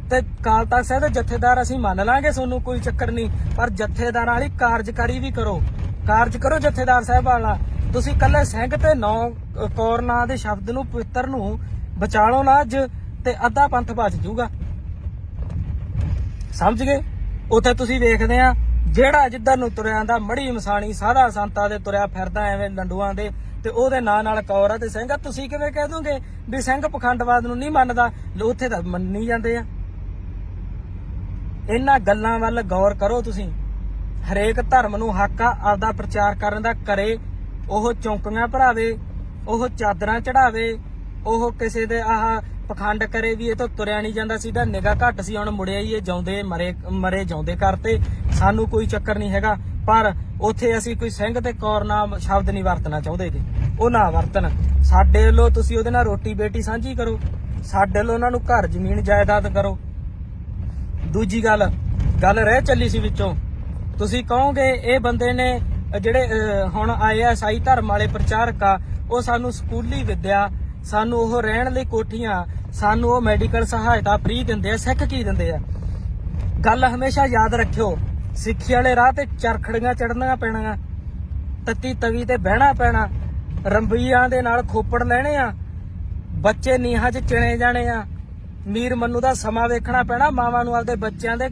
ਤੇ ਅਕਾਲ ਤਖਤ ਸਾਹਿਬ ਦੇ ਜਥੇਦਾਰ ਅਸੀਂ ਮੰਨ ਲਾਂਗੇ, ਤੁਹਾਨੂੰ ਕੋਈ ਚੱਕਰ ਨਹੀਂ, ਪਰ ਜਥੇਦਾਰਾਂ ਵਾਲੀ ਕਾਰਜਕਾਰੀ ਵੀ ਕਰੋ, ਕਾਰਜ ਕਰੋ ਜਥੇਦਾਰ ਸਾਹਿਬ ਵਾਲਾ। ਤੁਸੀਂ ਕੱਲੇ ਸਿੰਘ ਤੇ 9 ਕੌਰ ਨਾਂ ਦੇ ਸ਼ਬਦ ਨੂੰ ਪਵਿੱਤਰ ਨੂੰ ਬਚਾ ਲਓ ਨਾ ਅੱਜ, ਤੇ ਅੱਧਾ ਪੰਥ ਬਚ ਜਾਊਗਾ, ਸਮਝ ਗਏ। ਉੱਥੇ ਤੁਸੀਂ ਵੇਖਦੇ ਆ ਜਿਹੜਾ ਜਿੱਧਰ ਨੂੰ ਤੁਰਿਆ ਆਂਦਾ ਮੜੀ ਮਸਾਣੀ ਸਾਧਾ ਸੰਤਾਂ ਦੇ ਤੁਰਿਆ ਫਿਰਦਾ ਐਵੇਂ ਲੰਡੂਆਂ ਦੇ, ਤੇ ਉਹਦੇ ਨਾਂ ਨਾਲ ਕੌਰ ਆ ਤੇ ਸਿੰਘ ਆ। ਤੁਸੀਂ ਕਿਵੇਂ ਕਹਿ ਦੋਗੇ ਵੀ ਸਿੰਘ ਪਖੰਡਵਾਦ ਨੂੰ ਨਹੀਂ ਮੰਨਦਾ? ਉੱਥੇ ਤਾਂ ਮੰਨੀ ਜਾਂਦੇ ਆ। ਇਹਨਾਂ ਗੱਲਾਂ ਵੱਲ ਗੌਰ ਕਰੋ ਤੁਸੀਂ। ਹਰੇਕ ਧਰਮ ਨੂੰ ਹੱਕ ਆ ਆਪਦਾ ਪ੍ਰਚਾਰ ਕਰਨ ਦਾ, ਕਰੇ ਉਹ ਚੌਂਕੀਆਂ ਭਰਾਵੇ, ਉਹ ਚਾਦਰਾਂ ਚੜਾਵੇ, ਉਹ ਕਿਸੇ ਦੇ ਆਹ ਪਖੰਡ ਕਰੇ ਵੀ ਇਹ ਤਾਂ ਤੁਰਿਆ ਨਹੀਂ ਜਾਂਦਾ ਸੀ, ਤਾਂ ਨਿਗਾਹ ਘੱਟ ਸੀ, ਹੁਣ ਮੁੜਿਆ ਹੀ ਇਹ ਜਾਉਂਦੇ ਮਰੇ ਜਾਉਂਦੇ ਕਰਤੇ। ਸਾਨੂੰ ਕੋਈ ਚੱਕਰ ਨਹੀਂ ਹੈਗਾ, ਪਰ ਉੱਥੇ ਅਸੀਂ ਕੋਈ ਸਿੰਘ ਤੇ ਕੌਰ ਨਾਮ ਸ਼ਬਦ ਨਹੀਂ ਵਰਤਣਾ ਚਾਹੁੰਦੇ ਕਿ ਉਹ ਨਾ ਵਰਤਣ। ਸਾਡੇ ਵੱਲੋਂ ਤੁਸੀਂ ਉਹਦੇ ਨਾਲ ਰੋਟੀ ਬੇਟੀ ਸਾਂਝੀ ਕਰੋ, ਸਾਡੇ ਵੱਲੋਂ ਉਹਨਾਂ ਨੂੰ ਘਰ ਜ਼ਮੀਨ ਜਾਇਦਾਦ ਕਰੋ। ਦੂਜੀ ਗੱਲ ਰਹਿ ਚੱਲੀ ਸੀ ਵਿੱਚੋਂ, ਤੁਸੀਂ ਕਹੋਗੇ ਇਹ ਬੰਦੇ ਨੇ ਜਿਹੜੇ ਹੁਣ ਆਏ ਆ ਈਸਾਈ ਧਰਮ ਵਾਲੇ ਪ੍ਰਚਾਰਕ ਆ, ਉਹ ਸਾਨੂੰ ਸਕੂਲੀ ਵਿੱਦਿਆ, ਸਾਨੂੰ ਉਹ ਰਹਿਣ ਲਈ ਕੋਠੀਆਂ, ਸਾਨੂੰ ਉਹ ਮੈਡੀਕਲ ਸਹਾਇਤਾ ਫ੍ਰੀ ਦਿੰਦੇ ਆ। ਸਿੱਖ ਕੀ ਦਿੰਦੇ ਆ? ਗੱਲ ਹਮੇਸ਼ਾ ਯਾਦ ਰੱਖਿਓ, ਸਿੱਖੀ ਵਾਲੇ ਰਾਹ ਤੇ ਚਰਖੜੀਆਂ ਚੜਨੀਆਂ ਪੈਣੀਆਂ, ਤੱਤੀ ਤਵੀ ਤੇ ਬਹਿਣਾ ਪੈਣਾ, ਰੰਬੀਆਂ ਦੇ ਨਾਲ ਖੋਪੜ ਲੈਣੇ ਆ, ਬੱਚੇ ਨੀਹਾਂ 'ਚ ਚਿਣੇ ਜਾਣੇ ਆ, ਮੀਰ ਮੰਨੂ ਦਾ ਸਮਾਂ ਵੇਖਣਾ ਪੈਣਾ, ਮਾਵਾਂ ਨੂੰ ਆਪਦੇ ਬੱਚਿਆਂ ਦੇ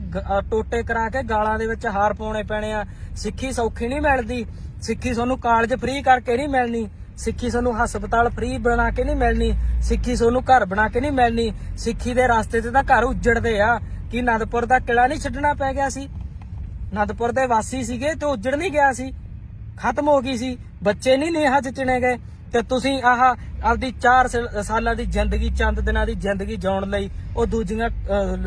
ਟੋਟੇ ਕਰਾ ਕੇ ਗਾਲਾਂ ਦੇ ਵਿੱਚ ਹਾਰ ਪਾਉਣੇ ਪੈਣੇ ਆ। ਸਿੱਖੀ ਸੌਖੀ ਨਹੀਂ ਮਿਲਦੀ, ਸਿੱਖੀ ਤੁਹਾਨੂੰ ਕਾਲਜ ਫ੍ਰੀ ਕਰਕੇ ਨਹੀਂ ਮਿਲਣੀ, ਸਿੱਖੀ ਤੁਹਾਨੂੰ ਹਸਪਤਾਲ ਫ੍ਰੀ ਬਣਾ ਕੇ ਨਹੀਂ ਮਿਲਣੀ, ਸਿੱਖੀ ਤੁਹਾਨੂੰ ਘਰ ਬਣਾ ਕੇ ਨਹੀਂ ਮਿਲਣੀ। ਸਿੱਖੀ ਦੇ ਰਸਤੇ ਤੇ ਤਾਂ ਘਰ ਉੱਜੜਦੇ ਆ। ਕਿ ਅਨੰਦਪੁਰ ਦਾ ਕਿਲਾ ਨਹੀਂ ਛੱਡਣਾ ਪੈ ਗਿਆ ਸੀ? ਅਨੰਦਪੁਰ ਦੇ ਵਾਸੀ ਸੀਗੇ ਤੇ ਉੱਜੜ ਨਹੀਂ ਗਿਆ ਸੀ, ਖਤਮ ਹੋ ਗਈ ਸੀ, ਬੱਚੇ ਨਹੀਂ ਨੀਹਾਂ 'ਚ ਚਿਣੇ ਗਏ। ਤੇ ਤੁਸੀਂ ਆਹ ਆਪਦੀ 4 ਸਾਲਾਂ ਦੀ ਜ਼ਿੰਦਗੀ, ਚੰਦ ਦਿਨਾਂ ਦੀ ਜ਼ਿੰਦਗੀ ਜਿਉਣ ਲਈ ਉਹ ਦੂਜੀਆਂ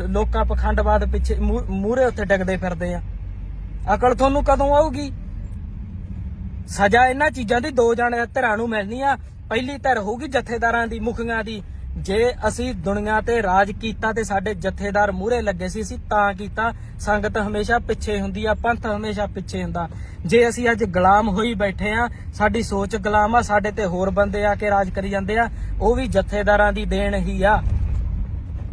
ਲੋਕਾਂ ਪਖੰਡਵਾਦ ਪਿੱਛੇ ਮੂਹਰੇ ਉੱਥੇ ਡਿੱਗਦੇ ਫਿਰਦੇ ਆ। ਅਕਲ ਤੁਹਾਨੂੰ ਕਦੋਂ ਆਊਗੀ? ਸਜ਼ਾ ਇਹਨਾਂ ਚੀਜ਼ਾਂ ਦੀ 2 ਧਿਰਾਂ ਨੂੰ ਮਿਲਣੀ ਆ। ਪਹਿਲੀ ਧਿਰ ਹੋਊਗੀ ਜਥੇਦਾਰਾਂ ਦੀ, ਮੁਖੀਆਂ ਦੀ। ਜੇ ਅਸੀਂ ਦੁਨੀਆ ਤੇ ਰਾਜ ਕੀਤਾ ਤੇ ਸਾਡੇ ਜਥੇਦਾਰ ਮੂਹਰੇ ਲੱਗੇ ਸੀ, ਅਸੀਂ ਤਾਂ ਕੀਤਾ। ਸੰਗਤ ਹਮੇਸ਼ਾ ਪਿੱਛੇ ਹੁੰਦੀ ਆ, ਪੰਥ ਹਮੇਸ਼ਾ ਪਿੱਛੇ ਹੁੰਦਾ। ਜੇ ਅਸੀਂ ਅੱਜ ਗੁਲਾਮ ਹੋਈ ਬੈਠੇ ਆ, ਸਾਡੀ ਸੋਚ ਗੁਲਾਮ ਆ, ਸਾਡੇ ਤੇ ਹੋਰ ਬੰਦੇ ਆ ਕੇ ਰਾਜ ਕਰੀ ਜਾਂਦੇ ਆ, ਉਹ ਵੀ ਜਥੇਦਾਰਾਂ ਦੀ ਦੇਣ ਹੀ ਆ।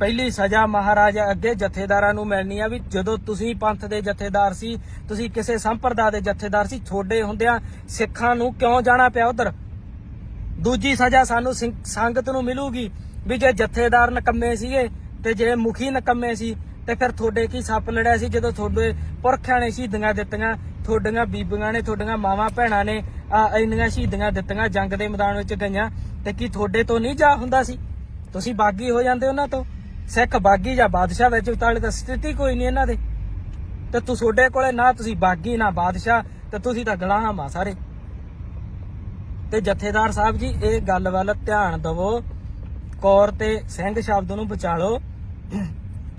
ਪਹਿਲੀ ਸਜ਼ਾ ਮਹਾਰਾਜਾ ਅੱਗੇ ਜਥੇਦਾਰਾਂ ਨੂੰ ਮਿਲਣੀ ਆ ਵੀ ਜਦੋਂ ਤੁਸੀਂ ਪੰਥ ਦੇ ਜਥੇਦਾਰ ਸੀ, ਤੁਸੀਂ ਕਿਸੇ ਸੰਪਰਦਾ ਦੇ ਜਥੇਦਾਰ ਸੀ, ਤੁਹਾਡੇ ਹੁੰਦਿਆਂ ਸਿੱਖਾਂ ਨੂੰ ਕਿਉਂ ਜਾਣਾ ਪਿਆ ਉਧਰ? ਦੂਜੀ ਸਜ਼ਾ ਸਾਨੂੰ ਸੰਗਤ ਨੂੰ ਮਿਲੂਗੀ ਵੀ ਜੇ ਜਥੇਦਾਰ ਨਕੰਮੇ ਸੀਗੇ ਤੇ ਜੇ ਮੁਖੀ ਨਕੰਮੇ ਸੀ ਤੇ ਫਿਰ ਤੁਹਾਡੇ ਕੀ ਸੱਪ ਲੜਿਆ ਸੀ ਜਦੋਂ ਤੁਹਾਡੇ ਪੁਰਖਿਆਂ ਨੇ ਸ਼ਹੀਦੀਆਂ ਦਿੱਤੀਆਂ, ਤੁਹਾਡੀਆਂ ਬੀਬੀਆਂ ਨੇ, ਤੁਹਾਡੀਆਂ ਮਾਵਾਂ ਭੈਣਾਂ ਨੇ ਇੰਨੀਆਂ ਸ਼ਹੀਦੀਆਂ ਦਿੱਤੀਆਂ, ਜੰਗ ਦੇ ਮੈਦਾਨ ਵਿੱਚ ਗਈਆਂ, ਤੇ ਕੀ ਤੁਹਾਡੇ ਤੋਂ ਨਹੀਂ ਜਾ ਹੁੰਦਾ ਸੀ? ਤੁਸੀਂ ਬਾਗੀ ਹੋ ਜਾਂਦੇ ਉਹਨਾਂ ਤੋਂ। ਸਿੱਖ ਬਾਗੀ ਜਾਂ ਬਾਦਸ਼ਾਹ ਵਿੱਚ ਵਿਚਾਲੇ ਤਾਂ ਸਥਿਤੀ ਕੋਈ ਨਹੀਂ ਇਹਨਾਂ ਦੇ, ਤੇ ਤੁਹਾਡੇ ਕੋਲੇ ਨਾ ਤੁਸੀਂ ਬਾਗੀ ਨਾ ਬਾਦਸ਼ਾਹ, ਤੇ ਤੁਸੀਂ ਤਾਂ ਗੁਲਾਮ ਆ ਸਾਰੇ। ਤੇ ਜਥੇਦਾਰ ਸਾਹਿਬ ਜੀ ਇਹ ਗੱਲ ਵੱਲ ਧਿਆਨ ਦਵੋ, ਕੌਰ ਤੇ ਸਿੰਘ ਸ਼ਬਦ ਨੂੰ ਬਚਾ ਲਓ,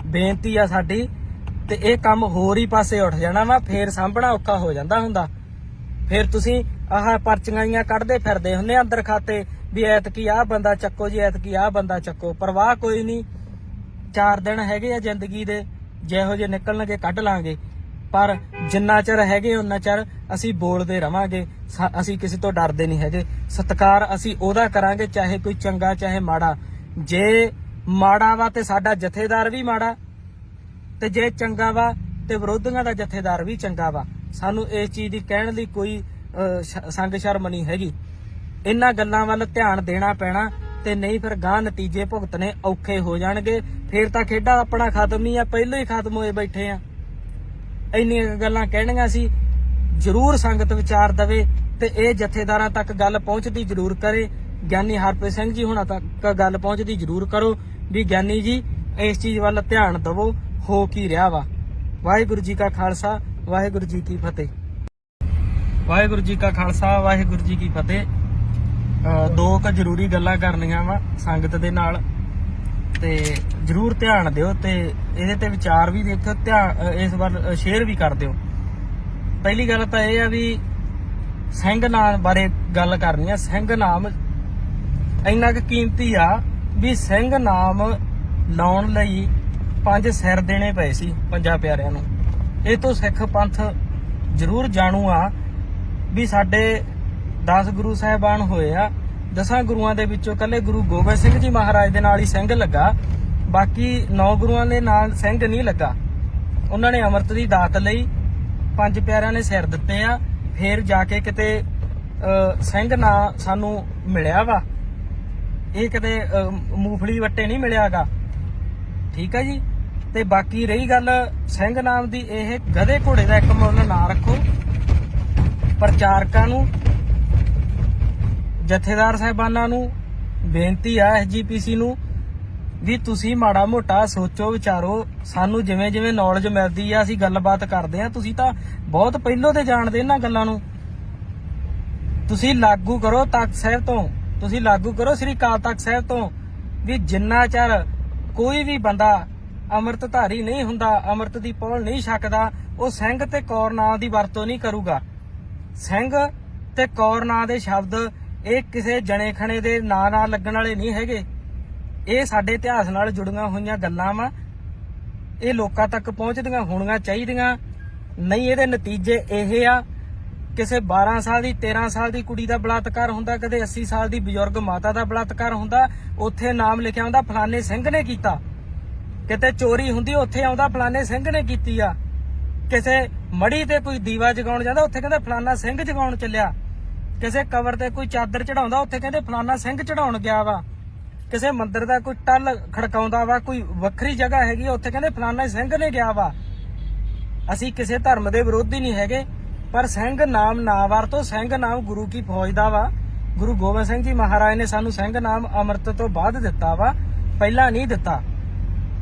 ਬੇਨਤੀ ਆ ਸਾਡੀ। ਤੇ ਇਹ ਕੰਮ ਹੋਰ ਹੀ ਪਾਸੇ ਉੱਠ ਜਾਣਾ ਵਾ, ਫੇਰ ਸਾਂਭਣਾ ਔਖਾ ਹੋ ਜਾਂਦਾ ਹੁੰਦਾ। ਫੇਰ ਤੁਸੀਂ ਆਹ ਪਰਚੀਆਂ ਕੱਢਦੇ ਫਿਰਦੇ ਹੁੰਦੇ ਅੰਦਰ ਖਾਤੇ ਵੀ ਐਤਕੀ ਆਹ ਬੰਦਾ ਚੱਕੋ ਜੀ, ਐਤਕੀ ਆਹ ਬੰਦਾ ਚੱਕੋ। ਪਰਵਾਹ ਕੋਈ ਨਹੀਂ, 4 ਦਿਨ ਹੈਗੇ ਆ ਜ਼ਿੰਦਗੀ ਦੇ, ਜਿਹੋ ਜਿਹੇ ਨਿਕਲਣਗੇ ਕੱਢ ਲਾਂਗੇ, ਪਰ ਜਿੰਨਾ ਚਿਰ ਹੈਗੇ ਉਹਨਾਂ ਚਿਰ ਅਸੀਂ ਬੋਲਦੇ ਰਵਾਂਗੇ। ਅਸੀਂ ਕਿਸੇ ਤੋਂ ਡਰਦੇ ਨਹੀਂ ਹੈਗੇ। ਸਤਿਕਾਰ ਅਸੀਂ ਉਹਦਾ ਕਰਾਂਗੇ ਚਾਹੇ ਕੋਈ ਚੰਗਾ ਚਾਹੇ ਮਾੜਾ। ਜੇ ਮਾੜਾ ਵਾ ਤੇ ਸਾਡਾ ਜਥੇਦਾਰ ਵੀ ਮਾੜਾ, ਤੇ ਜੇ ਚੰਗਾ ਵਾ ਤੇ ਵਿਰੋਧੀਆਂ ਦਾ ਜਥੇਦਾਰ ਵੀ ਚੰਗਾ ਵਾ। ਸਾਨੂੰ ਇਸ ਚੀਜ਼ ਦੀ ਕਹਿਣ ਲਈ ਕੋਈ ਸੰਗ ਸ਼ਰਮ ਨਹੀਂ ਹੈਗੀ। ਇਹਨਾਂ ਗੱਲਾਂ ਵੱਲ ਧਿਆਨ ਦੇਣਾ ਪੈਣਾ, ਤੇ ਨਹੀਂ ਫਿਰ ਗਾਂ ਨਤੀਜੇ ਭੁਗਤਣੇ ਔਖੇ ਹੋ ਜਾਣਗੇ। ਫੇਰ ਤਾਂ ਖੇਡਾ ਆਪਣਾ ਖਤਮ ਹੀ ਆ, ਪਹਿਲਾਂ ਹੀ ਖਤਮ ਹੋਏ ਬੈਠੇ ਆ। ਇੰਨੀਆਂ ਗੱਲਾਂ ਕਹਿਣੀਆਂ ਸੀ, ਜ਼ਰੂਰ ਸੰਗਤ ਵਿਚਾਰ ਦਵੇ ਤੇ ਇਹ ਜਥੇਦਾਰਾਂ ਤੱਕ ਗੱਲ ਪਹੁੰਚਦੀ ਜ਼ਰੂਰ ਕਰੇ। ਗਿਆਨੀ ਹਰਪ੍ਰੀਤ ਸਿੰਘ ਜੀ ਹੁਣਾਂ ਤੱਕ ਗੱਲ ਪਹੁੰਚਦੀ ਜ਼ਰੂਰ ਕਰੋ ਵੀ ਗਿਆਨੀ ਜੀ ਇਸ ਚੀਜ਼ ਵੱਲ ਧਿਆਨ ਦਵੋ, ਹੋ ਕੀ ਰਿਹਾ ਵਾ। ਵਾਹਿਗੁਰੂ ਜੀ ਕਾ ਖਾਲਸਾ, ਵਾਹਿਗੁਰੂ ਜੀ ਕੀ ਫਤਿਹ। ਵਾਹਿਗੁਰੂ ਜੀ ਕਾ ਖਾਲਸਾ, ਵਾਹਿਗੁਰੂ ਜੀ ਕੀ ਫਤਿਹ। ਦੋ ਕੁ ਜ਼ਰੂਰੀ ਗੱਲਾਂ ਕਰਨੀਆਂ ਵਾ ਸੰਗਤ ਦੇ ਨਾਲ, ਤੇ ਜ਼ਰੂਰ ਧਿਆਨ ਦਿਓ ਤੇ ਇਹਦੇ ਤੇ ਵਿਚਾਰ ਵੀ ਦੇਖੋ, ਇਸ ਵੱਲ ਸ਼ੇਅਰ ਵੀ ਕਰ ਦਿਓ। ਪਹਿਲੀ ਗੱਲ ਤਾਂ ਇਹ ਆ ਵੀ ਸਿੰਘ ਨਾਮ ਬਾਰੇ ਗੱਲ ਕਰਨੀ ਆ। ਸਿੰਘ ਨਾਮ ਇੰਨਾ ਕੁ ਕੀਮਤੀ ਆ ਵੀ ਸਿੰਘ ਨਾਮ ਲਾਉਣ ਲਈ 5 ਸਿਰ ਦੇਣੇ ਪਏ ਸੀ ਪੰਜਾਂ ਪਿਆਰਿਆਂ ਨੂੰ। ਇਹ ਤੋਂ ਸਿੱਖ ਪੰਥ ਜ਼ਰੂਰ ਜਾਣੂ ਆ ਵੀ ਸਾਡੇ 10 ਗੁਰੂ ਸਾਹਿਬਾਨ ਹੋਏ ਆ। 10 ਗੁਰੂਆਂ ਦੇ ਵਿੱਚੋਂ ਕੱਲੇ ਗੁਰੂ ਗੋਬਿੰਦ ਸਿੰਘ ਜੀ ਮਹਾਰਾਜ ਦੇ ਨਾਲ ਹੀ ਸਿੰਘ ਲੱਗਾ, ਬਾਕੀ 9 ਗੁਰੂਆਂ ਦੇ ਨਾਲ ਸਿੰਘ ਨਹੀਂ ਲੱਗਾ। ਉਹਨਾਂ ਨੇ ਅੰਮ੍ਰਿਤ ਦੀ ਦਾਤ ਲਈ 5 ਪਿਆਰਿਆਂ ਨੇ ਸਿਰ ਦਿੱਤੇ ਆ, ਫੇਰ ਜਾ ਕੇ ਕਿਤੇ ਸਿੰਘ ਨਾ ਸਾਨੂੰ ਮਿਲਿਆ ਵਾ। ਇਹ ਕਿਤੇ ਮੂੰਗਫਲੀ ਵੱਟੇ ਨਹੀਂ ਮਿਲਿਆਗਾ, ਠੀਕ ਆ ਜੀ। ਤੇ ਬਾਕੀ ਰਹੀ ਗੱਲ ਸਿੰਘ ਨਾਮ ਦੀ, ਇਹ ਗਧੇ ਘੋੜੇ ਦਾ ਇੱਕ ਮੁੱਲ ਨਾ ਰੱਖੋ। ਪ੍ਰਚਾਰਕਾਂ ਨੂੰ, ਜਥੇਦਾਰ ਸਾਹਿਬਾਨਾਂ ਨੂੰ ਬੇਨਤੀ ਆ, SGPC ਨੂੰ ਵੀ ਤੁਸੀਂ ਮਾੜਾ ਮੋਟਾ ਸੋਚੋ ਵਿਚਾਰੋ। ਸਾਨੂੰ ਜਿਵੇਂ ਜਿਵੇਂ ਨੌਲੇਜ ਮਿਲਦੀ ਆ ਅਸੀਂ ਗੱਲਬਾਤ ਕਰਦੇ ਆ। ਤੁਸੀਂ ਤਾਂ ਬਹੁਤ ਪਹਿਲੋਂ ਤੇ ਜਾਣਦੇ ਇਹਨਾਂ ਗੱਲਾਂ ਨੂੰ। ਤੁਸੀਂ ਲਾਗੂ ਕਰੋ ਤਖਤ ਸਾਹਿਬ ਤੋਂ, ਤੁਸੀਂ ਲਾਗੂ ਕਰੋ ਸ੍ਰੀ ਅਕਾਲ ਤਖਤ ਸਾਹਿਬ ਤੋਂ ਵੀ ਜਿੰਨਾ ਚਿਰ ਕੋਈ ਵੀ ਬੰਦਾ ਅੰਮ੍ਰਿਤਧਾਰੀ ਨਹੀਂ ਹੁੰਦਾ, ਅੰਮ੍ਰਿਤ ਦੀ ਪੌਲ ਨਹੀਂ ਛਕਦਾ, ਉਹ ਸਿੰਘ ਤੇ ਕੌਰ ਨਾਂ ਦੀ ਵਰਤੋਂ ਨਹੀਂ ਕਰੂਗਾ। ਸਿੰਘ ਤੇ ਕੌਰ ਨਾਂ ਦੇ ਸ਼ਬਦ ਇਹ ਕਿਸੇ ਜਣੇ ਖਣੇ ਦੇ ਨਾਂ ਨਾਲ ਲੱਗਣ ਵਾਲੇ ਨਹੀਂ ਹੈਗੇ। ਇਹ ਸਾਡੇ ਇਤਿਹਾਸ ਨਾਲ ਜੁੜੀਆਂ ਹੋਈਆਂ ਗੱਲਾਂ ਵਾ। ਇਹ ਲੋਕਾਂ ਤੱਕ ਪਹੁੰਚਦੀਆਂ ਹੋਣੀਆਂ ਚਾਹੀਦੀਆਂ। ਨਹੀਂ ਇਹਦੇ ਨਤੀਜੇ ਇਹ ਆ, ਕਿਸੇ 12 ਸਾਲ ਦੀ 13 ਸਾਲ ਦੀ ਕੁੜੀ ਦਾ ਬਲਾਤਕਾਰ ਹੁੰਦਾ, ਕਦੇ 80 ਸਾਲ ਦੀ ਬਜ਼ੁਰਗ ਮਾਤਾ ਦਾ ਬਲਾਤਕਾਰ ਹੁੰਦਾ, ਉੱਥੇ ਨਾਮ ਲਿਖਿਆ ਹੁੰਦਾ ਫਲਾਣੇ ਸਿੰਘ ਨੇ ਕੀਤਾ। ਕਿਤੇ ਚੋਰੀ ਹੁੰਦੀ ਉੱਥੇ ਆਉਂਦਾ ਫਲਾਣੇ ਸਿੰਘ ਨੇ ਕੀਤੀ ਆ। ਕਿਸੇ ਮੜੀ ਤੇ ਕੋਈ ਦੀਵਾ ਜਗਾਉਣ ਜਾਂਦਾ ਉੱਥੇ ਕਹਿੰਦੇ ਫਲਾਣਾ ਸਿੰਘ ਜਗਾਉਣ ਚੱਲਿਆ। ਕਿਸੇ ਕਬਰ ਤੇ ਕੋਈ ਚਾਦਰ ਚੜਾਉਂਦਾ ਉੱਥੇ ਕਹਿੰਦੇ ਫਲਾਣਾ ਸਿੰਘ ਚੜਾਉਣ ਗਿਆ ਵਾ। ਕਿਸੇ ਮੰਦਿਰ ਦਾ ਕੋਈ ਟੱਲ ਖੜਕਾਉਂਦਾ ਵਾ, ਕੋਈ ਵੱਖਰੀ ਜਗ੍ਹਾ ਹੈਗੀ ਉੱਥੇ ਕਹਿੰਦੇ ਫਲਾਣਾ ਸਿੰਘ ਨੇ ਗਿਆ ਵਾ। ਅਸੀਂ ਕਿਸੇ ਧਰਮ ਦੇ ਵਿਰੋਧੀ ਨਹੀਂ ਹੈਗੇ, ਪਰ ਸਿੰਘ ਨਾਮ ਨਾ ਵਰਤੋ। ਸਿੰਘ ਨਾਮ ਗੁਰੂ ਕੀ ਫੌਜ ਦਾ ਵਾ। ਗੁਰੂ ਗੋਬਿੰਦ ਸਿੰਘ ਜੀ ਮਹਾਰਾਜ ਨੇ ਸਾਨੂੰ ਸਿੰਘ ਨਾਮ ਅੰਮ੍ਰਿਤ ਤੋਂ ਬਾਅਦ ਦਿੱਤਾ ਵਾ, ਪਹਿਲਾਂ ਨਹੀਂ ਦਿੱਤਾ।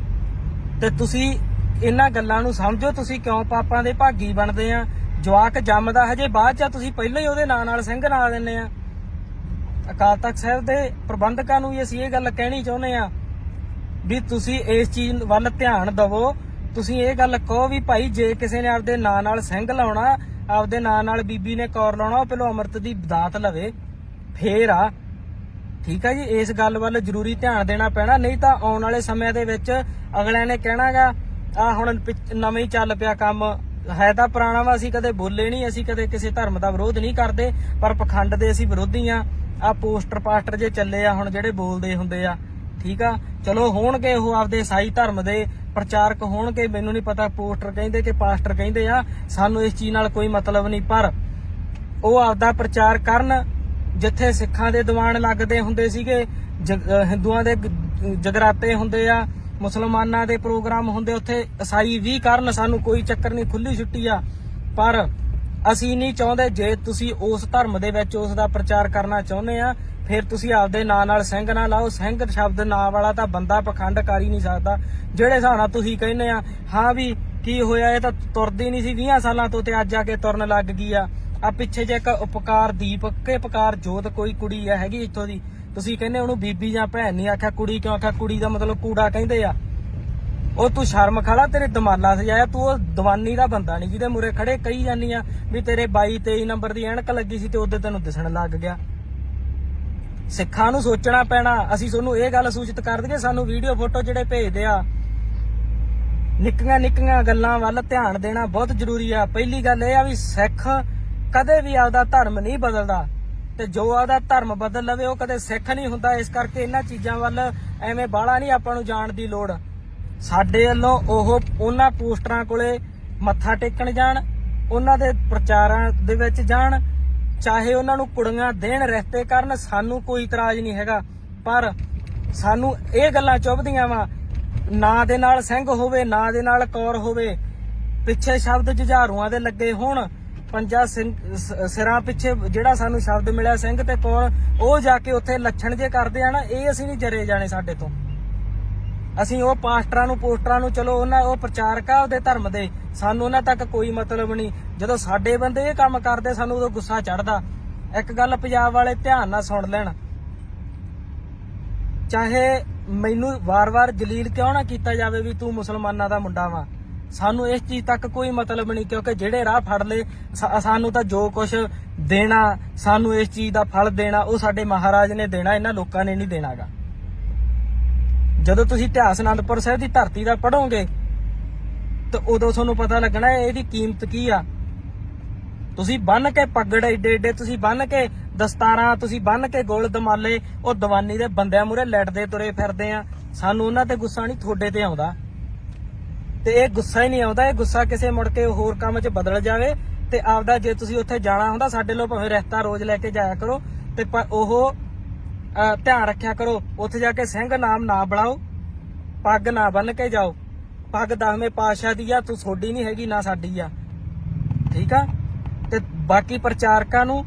ਤੇ ਤੁਸੀਂ ਇਹਨਾਂ ਗੱਲਾਂ ਨੂੰ ਸਮਝੋ। ਤੁਸੀਂ ਕਿਉਂ ਪਾਪਾਂ ਦੇ ਭਾਗੀ ਬਣਦੇ ਆ? ਜਵਾਕ ਜੰਮਦਾ ਹਜੇ ਬਾਅਦ ਚ, ਤੁਸੀਂ ਪਹਿਲਾਂ ਹੀ ਉਹਦੇ ਨਾਂ ਨਾਲ ਸਿੰਘ ਨਾਂ ਦਿੰਦੇ ਆ। ਅਕਾਲ ਤਖਤ ਸਾਹਿਬ ਦੇ ਪ੍ਰਬੰਧਕਾਂ ਨੂੰ ਵੀ ਅਸੀਂ ਇਹ ਗੱਲ ਕਹਿਣੀ ਚਾਹੁੰਦੇ ਆ ਵੀ ਤੁਸੀਂ ਇਸ ਚੀਜ਼ ਵੱਲ ਧਿਆਨ ਦਵੋ। ਤੁਸੀਂ ਇਹ ਗੱਲ ਕਹੋ ਵੀ ਭਾਈ ਜੇ ਕਿਸੇ ਨੇ ਆਪਦੇ ਨਾਂ ਨਾਲ ਸਿੰਘ ਲਾਉਣਾ, ਆਪਦੇ ਨਾਂ ਨਾਲ ਬੀਬੀ ਨੇ ਕੌਰ ਲਾਉਣਾ, ਉਹ ਪਹਿਲਾਂ ਅੰਮ੍ਰਿਤ ਦੀ ਦਾਤ ਲਵੇ ਫੇਰ ਆ, ਠੀਕ ਆ ਜੀ। ਇਸ ਗੱਲ ਵੱਲ ਜ਼ਰੂਰੀ ਧਿਆਨ ਦੇਣਾ ਪੈਣਾ, ਨਹੀਂ ਤਾਂ ਆਉਣ ਵਾਲੇ ਸਮਿਆਂ ਦੇ ਵਿੱਚ ਅਗਲਿਆਂ ਨੇ ਕਹਿਣਾਗਾ ਆ ਹੁਣ ਨਵੇਂ ਹੀ ਚੱਲ ਪਿਆ ਕੰਮ, ਹੈ ਤਾਂ ਪੁਰਾਣਾ ਵਾ। ਅਸੀਂ ਕਦੇ ਬੋਲੇ ਨਹੀਂ, ਅਸੀਂ ਕਦੇ ਕਿਸੇ ਧਰਮ ਦਾ ਵਿਰੋਧ ਨਹੀਂ ਕਰਦੇ, ਪਰ ਪਖੰਡ ਦੇ ਅਸੀਂ ਵਿਰੋਧੀ ਆ। ਆ ਪੋਸਟਰ ਪਾਸਟਰ ਜੇ ਚੱਲੇ ਆ ਹੁਣ ਜਿਹੜੇ ਬੋਲਦੇ ਹੁੰਦੇ ਆ, ਠੀਕ ਆ। ਚਲੋ ਹੋਣਗੇ ਉਹ ਆਪਦੇ ਈਸਾਈ ਧਰਮ ਦੇ ਪ੍ਰਚਾਰਕ ਹੋਣਗੇ, ਮੈਨੂੰ ਨਹੀਂ ਪਤਾ ਪੋਸਟਰ ਕਹਿੰਦੇ ਕਿ ਪਾਸਟਰ ਕਹਿੰਦੇ ਆ, ਸਾਨੂੰ ਇਸ ਚੀਜ਼ ਨਾਲ ਕੋਈ ਮਤਲਬ ਨਹੀਂ। ਪਰ ਉਹ ਆਪਦਾ ਪ੍ਰਚਾਰ ਕਰਨ, ਜਿੱਥੇ ਸਿੱਖਾਂ ਦੇ ਦੀਵਾਨ ਲੱਗਦੇ ਹੁੰਦੇ ਸੀਗੇ, ਹਿੰਦੂਆਂ ਦੇ ਜਗਰਾਤੇ ਹੁੰਦੇ ਆ, ਮੁਸਲਮਾਨਾਂ ਦੇ ਪ੍ਰੋਗਰਾਮ ਹੁੰਦੇ, ਉੱਥੇ ਈਸਾਈ ਵੀ ਕਰਨ, ਸਾਨੂੰ ਕੋਈ ਚੱਕਰ ਨਹੀਂ, ਖੁੱਲੀ ਛੁੱਟੀ ਆ। ਪਰ ਅਸੀਂ ਨਹੀਂ ਚਾਹੁੰਦੇ, ਜੇ ਤੁਸੀਂ ਉਸ ਧਰਮ ਦੇ ਵਿੱਚ ਉਸ ਦਾ ਪ੍ਰਚਾਰ ਕਰਨਾ ਚਾਹੁੰਦੇ ਆ, ਫਿਰ ਤੁਸੀਂ ਆਪਦੇ ਨਾਂ ਨਾਲ ਸਿੰਘ ਨਾ ਲਾਓ। ਸਿੰਘ ਸ਼ਬਦ ਨਾਂ ਵਾਲਾ ਤਾਂ ਬੰਦਾ ਪਖੰਡ ਕਰ ਹੀ ਨਹੀਂ ਸਕਦਾ। ਜਿਹੜੇ ਹਿਸਾਬ ਨਾਲ ਤੁਸੀਂ ਕਹਿੰਦੇ ਆ ਹਾਂ ਵੀ ਕੀ ਹੋਇਆ, ਇਹ ਤਾਂ ਤੁਰਦੀ ਨਹੀਂ ਸੀ 20 ਸਾਲਾਂ ਤੋਂ ਤੇ ਅੱਜ ਆ ਕੇ ਤੁਰਨ ਲੱਗ ਗਈ ਆ ਪਿੱਛੇ ਜੇ ਇੱਕ ਉਪਕਾਰ ਦੀਪ ਕੇ ਉਪਕਾਰ ਜੋਤ ਕੋਈ ਕੁੜੀ ਆ ਹੈਗੀ ਇੱਥੋਂ ਦੀ, ਤੁਸੀਂ ਕਹਿੰਦੇ ਉਹਨੂੰ ਬੀਬੀ ਜਾਂ ਭੈਣ ਨਹੀਂ ਆਖਿਆ, ਕੁੜੀ ਕਿਉਂ ਆਖਿਆ? ਕੁੜੀ ਦਾ ਮਤਲਬ ਕੂੜਾ ਕਹਿੰਦੇ ਆ। ਉਹ ਤੂੰ ਸ਼ਰਮ ਖੜਾ, ਤੇਰੇ ਦਮਾਲਾ ਸਜਾਇਆ, ਤੂੰ ਉਹ ਦੀਵਾਨੀ ਦਾ ਬੰਦਾ ਨਹੀਂ ਜਿਹਦੇ ਮੂਰੇ ਖੜੇ ਕਹੀ ਜਾਂਦੀ ਆ ਵੀ ਤੇਰੇ 22-23 ਨੰਬਰ ਦੀ ਐਨਕ ਲੱਗੀ ਸੀ ਤੇ ਉਹਦੇ ਤੈਨੂੰ ਦਿਸਣ ਲੱਗ ਗਿਆ। ਸਿੱਖਾਂ ਨੂੰ ਸੋਚਣਾ ਪੈਣਾ। ਅਸੀਂ ਤੁਹਾਨੂੰ ਇਹ ਗੱਲ ਸੂਚਿਤ ਕਰ ਦਈਏ, ਸਾਨੂੰ ਵੀਡੀਓ ਫੋਟੋ ਜਿਹੜੇ ਭੇਜਦੇ ਆ, ਨਿੱਕੀਆਂ ਗੱਲਾਂ ਵੱਲ ਧਿਆਨ ਦੇਣਾ ਬਹੁਤ ਜ਼ਰੂਰੀ ਆ। ਪਹਿਲੀ ਗੱਲ ਇਹ ਆ ਵੀ ਸਿੱਖ ਕਦੇ ਵੀ ਆਪਦਾ ਧਰਮ ਨਹੀਂ ਬਦਲਦਾ, ਤੇ ਜੋ ਆਪਦਾ ਧਰਮ ਬਦਲ ਲਵੇ ਉਹ ਕਦੇ ਸਿੱਖ ਨਹੀਂ ਹੁੰਦਾ। ਇਸ ਕਰਕੇ ਇਹਨਾਂ ਚੀਜ਼ਾਂ ਵੱਲ ਐਵੇਂ ਬਾਹਲਾ ਨਹੀਂ ਆਪਾਂ ਨੂੰ ਜਾਣ ਦੀ ਲੋੜ। ਸਾਡੇ ਵੱਲੋਂ ਉਹਨਾਂ ਪੋਸਟਰਾਂ ਕੋਲੇ ਮੱਥਾ ਟੇਕਣ ਜਾਣ, ਉਹਨਾਂ ਦੇ ਪ੍ਰਚਾਰਾਂ ਦੇ ਵਿੱਚ ਜਾਣ, ਚਾਹੇ ਉਹਨਾਂ ਨੂੰ ਕੁੜੀਆਂ ਦੇਣ, ਰਿਸ਼ਤੇ ਕਰਨ, ਸਾਨੂੰ ਕੋਈ ਇਤਰਾਜ਼ ਨਹੀਂ ਹੈਗਾ। ਪਰ ਸਾਨੂੰ ਇਹ ਗੱਲਾਂ ਚੁੱਭਦੀਆਂ ਵਾ, ਨਾਂ ਦੇ ਨਾਲ ਸਿੰਘ ਹੋਵੇ, ਨਾਂ ਦੇ ਨਾਲ ਕੌਰ ਹੋਵੇ, ਪਿੱਛੇ ਸ਼ਬਦ ਜੁਝਾਰੂਆਂ ਦੇ ਲੱਗੇ ਹੋਣ, ਪੰਜਾ ਸਿਰਾਂ ਪਿੱਛੇ ਜਿਹੜਾ ਸਾਨੂੰ ਸ਼ਬਦ ਮਿਲਿਆ ਸਿੰਘ ਤੇ ਕੌਰ, ਉਹ ਜਾ ਕੇ ਉੱਥੇ ਲੱਛਣ ਜੇ ਕਰਦੇ ਆ ਨਾ, ਇਹ ਅਸੀਂ ਨਹੀਂ ਜਰੇ ਜਾਣੇ ਸਾਡੇ ਤੋਂ। ਅਸੀਂ ਉਹ ਪਾਸਟਰਾਂ ਨੂੰ ਪੋਸਟਰਾਂ ਨੂੰ, ਚਲੋ ਉਹ ਪ੍ਰਚਾਰਕ ਆ ਉਹਦੇ ਧਰਮ ਦੇ, ਸਾਨੂੰ ਉਹਨਾਂ ਤੱਕ ਕੋਈ ਮਤਲਬ ਨਹੀਂ। ਜਦੋਂ ਸਾਡੇ ਬੰਦੇ ਇਹ ਕੰਮ ਕਰਦੇ ਸਾਨੂੰ ਉਦੋਂ ਗੁੱਸਾ ਚੜਦਾ। ਇੱਕ ਗੱਲ ਪੰਜਾਬ ਵਾਲੇ ਧਿਆਨ ਨਾਲ ਸੁਣ ਲੈਣ, ਚਾਹੇ ਮੈਨੂੰ ਵਾਰ-ਵਾਰ ਜਲੀਲ ਕਿਉਂ ਨਾ ਕੀਤਾ ਜਾਵੇ ਵੀ ਤੂੰ ਮੁਸਲਮਾਨਾਂ ਦਾ ਮੁੰਡਾ ਵਾ, ਸਾਨੂੰ ਇਸ ਚੀਜ਼ ਤੱਕ ਕੋਈ ਮਤਲਬ ਨਹੀਂ, ਕਿਉਂਕਿ ਜਿਹੜੇ ਰਾਹ ਫੜ ਲਏ ਸਾਨੂੰ ਤਾਂ ਜੋ ਕੁਝ ਦੇਣਾ, ਸਾਨੂੰ ਇਸ ਚੀਜ਼ ਦਾ ਫਲ ਦੇਣਾ, ਉਹ ਸਾਡੇ ਮਹਾਰਾਜ ਨੇ ਦੇਣਾ, ਇਹਨਾਂ ਲੋਕਾਂ ਨੇ ਨਹੀਂ ਦੇਣਾਗਾ। ਜਦੋਂ ਤੁਸੀਂ ਇਤਿਹਾਸ ਅਨੰਦਪੁਰ ਸਾਹਿਬ ਦੀ ਧਰਤੀ ਦਾ ਪੜੋਗੇ ਤਾਂ ਉਦੋਂ ਤੁਹਾਨੂੰ ਪਤਾ ਲੱਗਣਾ ਇਹਦੀ ਕੀਮਤ ਕੀ ਆ। ਤੁਸੀਂ ਬੰਨ ਕੇ ਪੱਗੜ ਏਡੇ ਤੁਸੀਂ ਬੰਨ ਕੇ ਦਸਤਾਰਾਂ, ਤੁਸੀਂ ਬੰਨ ਕੇ ਗੋਲ ਦਮਾਲੇ, ਉਹ ਦੀਵਾਨੀ ਦੇ ਬੰਦਿਆਂ ਮੂਹਰੇ ਲੈਟਦੇ ਤੁਰੇ ਫਿਰਦੇ ਆ। ਸਾਨੂੰ ਉਹਨਾਂ ਤੇ ਗੁੱਸਾ ਨਹੀਂ, ਤੁਹਾਡੇ ਤੇ ਆਉਂਦਾ। ਤੇ ਇਹ ਗੁੱਸਾ ਹੀ ਨਹੀਂ ਆਉਂਦਾ, ਇਹ ਗੁੱਸਾ ਕਿਸੇ ਮੁੜ ਕੇ ਹੋਰ ਕੰਮ 'ਚ ਬਦਲ ਜਾਵੇ। ਤੇ ਆਪਦਾ ਜੇ ਤੁਸੀਂ ਉੱਥੇ ਜਾਣਾ ਹੁੰਦਾ, ਸਾਡੇ ਲੋ ਭਾਵੇਂ ਰਿਸ਼ਤਾ ਰੋਜ਼ ਲੈ ਕੇ ਜਾਇਆ ਕਰੋ, ਤੇ ਉਹ ਧਿਆਨ ਰੱਖਿਆ ਕਰੋ ਉੱਥੇ ਜਾ ਕੇ ਸਿੰਘ ਨਾਮ ਨਾ ਬਣਾਓ, ਪੱਗ ਨਾ ਬੰਨ ਕੇ ਜਾਓ। ਪੱਗ 10ਵੇਂ ਪਾਤਸ਼ਾਹ ਦੀ ਆ, ਤੂੰ ਤੁਹਾਡੀ ਨਹੀਂ ਹੈਗੀ, ਨਾ ਸਾਡੀ ਆ, ਠੀਕ ਆ। ਤੇ ਬਾਕੀ ਪ੍ਰਚਾਰਕਾਂ ਨੂੰ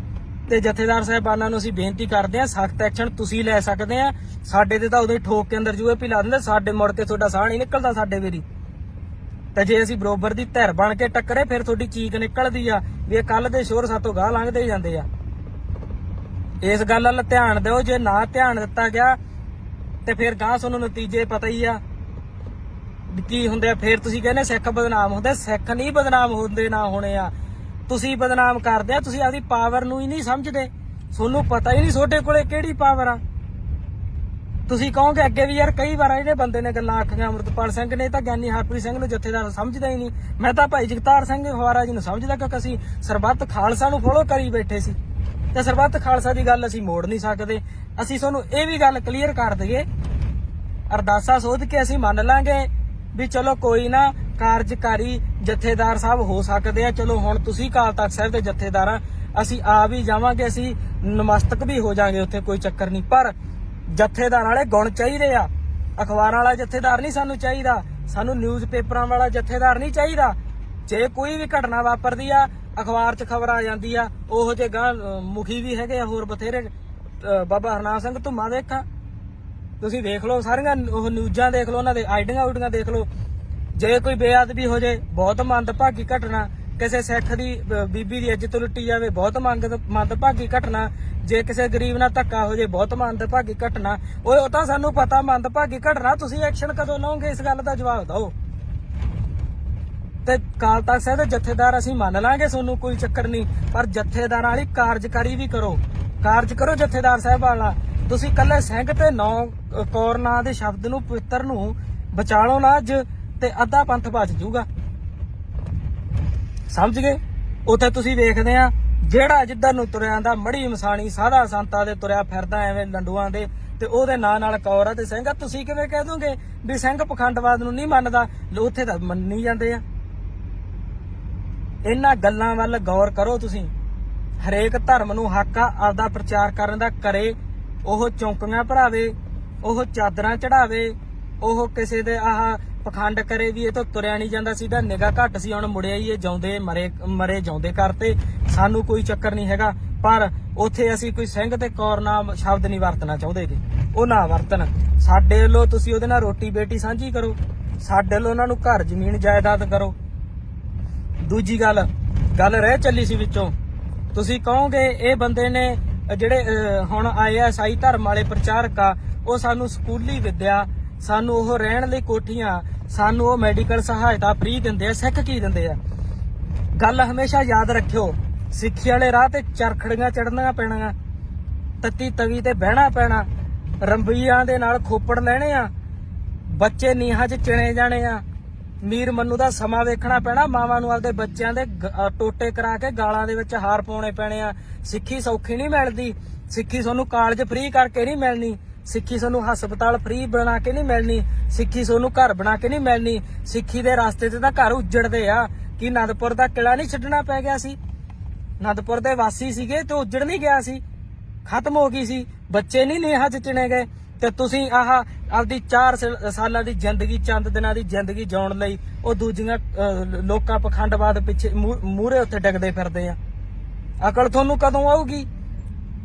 ਤੇ ਜਥੇਦਾਰ ਸਾਹਿਬਾਨਾਂ ਨੂੰ ਅਸੀਂ ਬੇਨਤੀ ਕਰਦੇ ਆ, ਸਖਤ ਐਕਸ਼ਨ ਤੁਸੀਂ ਲੈ ਸਕਦੇ ਆ। ਸਾਡੇ ਤੇ ਤਾਂ ਉਦੋਂ ਹੀ ਠੋਕ ਕੇ ਅੰਦਰ ਜੂਏ ਪਿਲਾ ਦਿੰਦੇ, ਸਾਡੇ ਮੁੜ ਕੇ ਤੁਹਾਡਾ ਸਾਹ ਨਹੀਂ ਨਿਕਲਦਾ ਸਾਡੇ ਵੇਰੀ। ਤੇ ਜੇ ਅਸੀਂ ਬਰੋਬਰ ਦੀ ਧਿਰ ਬਣ ਕੇ ਟੱਕਰੇ, ਫਿਰ ਤੁਹਾਡੀ ਚੀਕ ਨਿਕਲਦੀ ਆ ਵੀ ਇਹ ਕੱਲ ਦੇ ਸ਼ੋਰ ਸਾਤੋਂ ਗਾਹ ਲੰਘਦੇ ਜਾਂਦੇ ਆ। ਇਸ ਗੱਲ ਵੱਲ ਧਿਆਨ ਦਿਓ। ਜੇ ਨਾ ਧਿਆਨ ਦਿੱਤਾ ਗਿਆ ਤੇ ਫਿਰ ਗਾਹ ਤੁਹਾਨੂੰ ਨਤੀਜੇ ਪਤਾ ਹੀ ਆ ਕੀ ਹੁੰਦੇ ਆ। ਫਿਰ ਤੁਸੀਂ ਕਹਿੰਦੇ ਸਿੱਖ ਬਦਨਾਮ ਹੁੰਦੇ, ਸਿੱਖ ਨਹੀਂ ਬਦਨਾਮ ਹੁੰਦੇ, ਨਾ ਹੋਣੇ ਆ। ਤੁਸੀਂ ਬਦਨਾਮ ਕਰਦੇ ਆ, ਤੁਸੀਂ ਆਪਦੀ ਪਾਵਰ ਨੂੰ ਹੀ ਨਹੀਂ ਸਮਝਦੇ, ਤੁਹਾਨੂੰ ਪਤਾ ਹੀ ਨਹੀਂ ਤੁਹਾਡੇ ਕੋਲੇ ਕਿਹੜੀ ਪਾਵਰ ਆ। ਤੁਸੀਂ ਕਹੋਗੇ ਅੱਗੇ ਵੀ ਯਾਰ ਕਈ ਵਾਰ ਇਹਨੇ ਬੰਦੇ ਨੇ ਗੱਲਾਂ ਆਖੀਆਂ, ਅੰਮ੍ਰਿਤਪਾਲ ਸਿੰਘ ਨੇ ਤਾਂ ਗਿਆਨੀ ਹਰਪ੍ਰੀਤ ਸਿੰਘ ਨੂੰ ਜਥੇਦਾਰ ਸਮਝਦਾ ਹੀ ਨਹੀਂ। ਮੈਂ ਤਾਂ ਭਾਈ ਜਗਤਾਰ ਸਿੰਘ ਹਵਾਰਾ ਜੀ ਨੂੰ ਸਮਝਦਾ, ਕਿਉਂਕਿ ਅਸੀਂ ਸਰਬੱਤ ਖਾਲਸਾ ਨੂੰ ਫੋਲੋ ਕਰੀ ਬੈਠੇ ਸੀ ਤੇ ਸਰਬੱਤ ਖਾਲਸਾ ਦੀ ਗੱਲ ਅਸੀਂ ਮੋੜ ਨਹੀਂ ਸਕਦੇ। ਅਸੀਂ ਤੁਹਾਨੂੰ ਇਹ ਵੀ ਗੱਲ ਕਲੀਅਰ ਕਰ ਦਈਏ, ਅਰਦਾਸਾ ਸੋਧ ਕੇ ਅਸੀਂ ਮੰਨ ਲਾਂਗੇ ਵੀ ਚਲੋ ਕੋਈ ਨਾ, ਕਾਰਜਕਾਰੀ ਜਥੇਦਾਰ ਸਾਹਿਬ ਹੋ ਸਕਦੇ ਆ। ਚਲੋ ਹੁਣ ਤੁਸੀਂ ਅਕਾਲ ਤਖਤ ਸਾਹਿਬ ਦੇ ਜਥੇਦਾਰ ਆ, ਅਸੀਂ ਆ ਵੀ ਜਾਵਾਂਗੇ, ਅਸੀਂ ਨਮਸਤਕ ਵੀ ਹੋ ਜਾਾਂਗੇ, ਉੱਥੇ ਕੋਈ ਚੱਕਰ ਨਹੀਂ। ਪਰ ਜਥੇਦਾਰ ਵਾਲੇ ਗੁਣ ਚਾਹੀਦੇ ਆ। ਅਖਬਾਰਾਂ ਵਾਲਾ ਜਥੇਦਾਰ ਨਹੀਂ ਸਾਨੂੰ ਚਾਹੀਦਾ, ਸਾਨੂੰ ਨਿਊਜ਼ ਪੇਪਰਾਂ ਵਾਲਾ ਜਥੇਦਾਰ ਨਹੀਂ ਚਾਹੀਦਾ। ਜੇ ਕੋਈ ਵੀ ਘਟਨਾ ਵਾਪਰਦੀ ਆ, ਅਖਬਾਰ 'ਚ ਖਬਰ ਆ ਜਾਂਦੀ ਆ, ਉਹੋ ਜਿਹੇ ਗਾਂ ਮੁਖੀ ਵੀ ਹੈਗੇ ਆ ਹੋਰ ਬਥੇਰੇ। ਬਾਬਾ ਹਰਨਾਮ ਸਿੰਘ ਧੁੰਮਾ ਦੇਖਾਂ, ਤੁਸੀਂ ਦੇਖ ਲਓ, ਸਾਰੀਆਂ ਉਹ ਨਿਊਜ਼ਾਂ ਦੇਖ ਲਓ, ਉਹਨਾਂ ਦੇ ਆਈਡੀਆਂ ਦੇਖ ਲਓ। ਜੇ ਕੋਈ ਬੇਅਦਬੀ ਹੋ ਜੇ, ਬਹੁਤ ਮੰਦਭਾਗੀ ਘਟਨਾ। ਕਿਸੇ ਸਿੱਖ ਦੀ ਬੀਬੀ ਦੀ ਇੱਜ਼ਤ ਲੁੱਟੀ ਜਾਵੇ, ਬਹੁਤ ਮੰਦਭਾਗੀ ਘਟਨਾ। ਜੇ ਕਿਸੇ ਗਰੀਬ ਨਾਲ ਧੱਕਾ ਹੋ ਜੇ, ਬਹੁਤ ਮੰਦਭਾਗੀ ਘਟਨਾ। ਉਹ ਤਾਂ ਸਾਨੂੰ ਪਤਾ ਮੰਦਭਾਗੀ ਘਟਨਾ, ਤੁਸੀਂ ਐਕਸ਼ਨ ਕਦੋਂ ਲਓਗੇ ਇਸ ਗੱਲ ਦਾ ਜਵਾਬ ਦਿਓ। ਤੇ ਅਕਾਲ ਤਖਤ ਸਾਹਿਬ ਦੇ ਜਥੇਦਾਰ ਅਸੀਂ ਮੰਨ ਲਾਂਗੇ, ਤੁਹਾਨੂੰ ਕੋਈ ਚੱਕਰ ਨਹੀਂ, ਪਰ ਜਥੇਦਾਰਾਂ ਵਾਲੀ ਕਾਰਜਕਾਰੀ ਵੀ ਕਰੋ, ਕਾਰਜ ਕਰੋ ਜਥੇਦਾਰ ਸਾਹਿਬ ਵਾਲਾ। ਤੁਸੀਂ ਕੱਲੇ ਸਿੰਘ ਤੇ 9 ਕੌਰ ਨਾਂ ਦੇ ਸ਼ਬਦ ਨੂੰ, ਪਵਿੱਤਰ ਨੂੰ ਬਚਾ ਲਓ ਨਾ ਅੱਜ, ਤੇ ਅੱਧਾ ਪੰਥ ਬਚ ਜੂਗਾ। ਸਮਝ ਗਏ? ਉੱਥੇ ਤੁਸੀਂ ਵੇਖਦੇ ਆ ਜਿਹੜਾ ਜਿੱਧਰ ਨੂੰ ਤੁਰਿਆ ਆਂਦਾ, ਮੜੀ ਮਸਾਣੀ ਸਾਧਾ ਸੰਤਾਂ ਦੇ ਤੁਰਿਆ ਫਿਰਦਾ ਐਵੇਂ ਲੰਡੂਆਂ ਦੇ, ਤੇ ਉਹਦੇ ਨਾਂ ਨਾਲ ਕੌਰ ਆ ਤੇ ਸਿੰਘ ਆ। ਤੁਸੀਂ ਕਿਵੇਂ ਕਹਿ ਦੋਗੇ ਵੀ ਸਿੰਘ ਪਖੰਡਵਾਦ ਨੂੰ ਨਹੀਂ ਮੰਨਦਾ? ਉੱਥੇ ਤਾਂ ਮੰਨੀ ਜਾਂਦੇ ਆ। ਇਹਨਾਂ ਗੱਲਾਂ ਵੱਲ ਗੌਰ ਕਰੋ ਤੁਸੀਂ। ਹਰੇਕ ਧਰਮ ਨੂੰ ਹੱਕ ਆ ਆਪਦਾ ਪ੍ਰਚਾਰ ਕਰਨ ਦਾ, ਕਰੇ। ਉਹ ਚੌਂਕੀਆਂ ਭਰਾਵੇ, ਉਹ ਚਾਦਰਾਂ ਚੜਾਵੇ, ਉਹ ਕਿਸੇ ਦੇ ਆਹ ਪਖੰਡ ਕਰੇ ਵੀ ਇਹ ਤਾਂ ਤੁਰਿਆ ਨਹੀਂ ਜਾਂਦਾ ਸੀ, ਤਾਂ ਨਿਗਾਹ ਘੱਟ ਸੀ, ਹੁਣ ਮੁੜਿਆ ਹੀ ਇਹ ਜਿਉਂਦੇ ਮਰੇ ਜਿਉਂਦੇ ਕਰਤੇ। ਸਾਨੂੰ ਕੋਈ ਚੱਕਰ ਨਹੀਂ ਹੈਗਾ, ਪਰ ਉੱਥੇ ਅਸੀਂ ਕੋਈ ਸਿੰਘ ਤੇ ਕੌਰ ਨਾਮ ਸ਼ਬਦ ਨਹੀਂ ਵਰਤਣਾ ਚਾਹੁੰਦੇਗੇ, ਉਹ ਨਾ ਵਰਤਣ। ਸਾਡੇ ਵੱਲੋਂ ਤੁਸੀਂ ਉਹਦੇ ਨਾਲ ਰੋਟੀ ਬੇਟੀ ਸਾਂਝੀ ਕਰੋ, ਸਾਡੇ ਵੱਲੋਂ ਉਹਨਾਂ ਨੂੰ ਘਰ ਜ਼ਮੀਨ ਜਾਇਦਾਦ ਕਰੋ। ਦੂਜੀ ਗੱਲ ਰਹਿ ਚੱਲੀ ਸੀ ਵਿੱਚੋਂ, ਤੁਸੀਂ ਕਹੋਗੇ ਇਹ ਬੰਦੇ ਨੇ ਜਿਹੜੇ ਹੁਣ ਆਏ ਆ ਈਸਾਈ ਧਰਮ ਵਾਲੇ ਪ੍ਰਚਾਰਕ ਆ, ਉਹ ਸਾਨੂੰ ਸਕੂਲੀ ਵਿੱਦਿਆ, ਸਾਨੂੰ ਉਹ ਰਹਿਣ ਲਈ ਕੋਠੀਆਂ, ਸਾਨੂੰ ਉਹ ਮੈਡੀਕਲ ਸਹਾਇਤਾ ਫ੍ਰੀ ਦਿੰਦੇ ਆ। ਸਿੱਖ ਕੀ ਦਿੰਦੇ ਆ? ਗੱਲ ਹਮੇਸ਼ਾ ਯਾਦ ਰੱਖਿਓ, ਸਿੱਖੀ ਵਾਲੇ ਰਾਹ ਤੇ ਚਰਖੜੀਆਂ ਚੜਨੀਆਂ ਪੈਣੀਆਂ, ਤੱਤੀ ਤਵੀ ਤੇ ਬਹਿਣਾ ਪੈਣਾ, ਰੰਬੀਆਂ ਦੇ ਨਾਲ ਖੋਪੜ ਲੈਣੇ ਆ, ਬੱਚੇ ਨੀਹਾਂ 'ਚ ਚਿਣੇ ਜਾਣੇ ਆ, ਮੀਰ ਮੰਨੂ ਦਾ ਸਮਾਂ ਵੇਖਣਾ ਪੈਣਾ, ਮਾਵਾਂ ਨੂੰ ਆਪਦੇ ਬੱਚਿਆਂ ਦੇ ਟੋਟੇ ਕਰਾ ਕੇ ਗਾਲਾਂ ਦੇ ਵਿੱਚ ਹਾਰ ਪਾਉਣੇ ਪੈਣੇ ਆ। ਸਿੱਖੀ ਸੌਖੀ ਨਹੀਂ ਮਿਲਦੀ, ਸਿੱਖੀ ਤੁਹਾਨੂੰ ਕਾਲਜ ਫ੍ਰੀ ਕਰਕੇ ਨਹੀਂ ਮਿਲਣੀ, ਸਿੱਖੀ ਤੁਹਾਨੂੰ ਹਸਪਤਾਲ ਫ੍ਰੀ ਬਣਾ ਕੇ ਨਹੀਂ ਮਿਲਣੀ, ਸਿੱਖੀ ਤੁਹਾਨੂੰ ਘਰ ਬਣਾ ਕੇ ਨਹੀਂ ਮਿਲਣੀ। ਸਿੱਖੀ ਦੇ ਰਸਤੇ ਤੇ ਤਾਂ ਘਰ ਉੱਜੜਦੇ ਆ। ਕਿ ਅਨੰਦਪੁਰ ਦਾ ਕਿਲਾ ਨਹੀਂ ਛੱਡਣਾ ਪੈ ਗਿਆ ਸੀ? ਅਨੰਦਪੁਰ ਦੇ ਵਾਸੀ ਸੀਗੇ ਤੇ ਉੱਜੜ ਨਹੀਂ ਗਿਆ ਸੀ, ਖਤਮ ਹੋ ਗਈ ਸੀ, ਬੱਚੇ ਨਹੀਂ ਨੀਹਾਂ 'ਚ ਚਿਣੇ ਗਏ। ਤੇ ਤੁਸੀਂ ਆਪਦੀ 4 ਸਾਲਾਂ ਦੀ ਜ਼ਿੰਦਗੀ, ਚੰਦ ਦਿਨਾਂ ਦੀ ਜ਼ਿੰਦਗੀ ਜਿਉਣ ਲਈ ਉਹ ਦੂਜੀਆਂ ਲੋਕਾਂ ਪਖੰਡਵਾਦ ਪਿੱਛੇ ਮੂਹਰੇ ਉੱਤੇ ਡਿੱਗਦੇ ਫਿਰਦੇ ਆ। ਅਕਲ ਤੁਹਾਨੂੰ ਕਦੋਂ ਆਊਗੀ?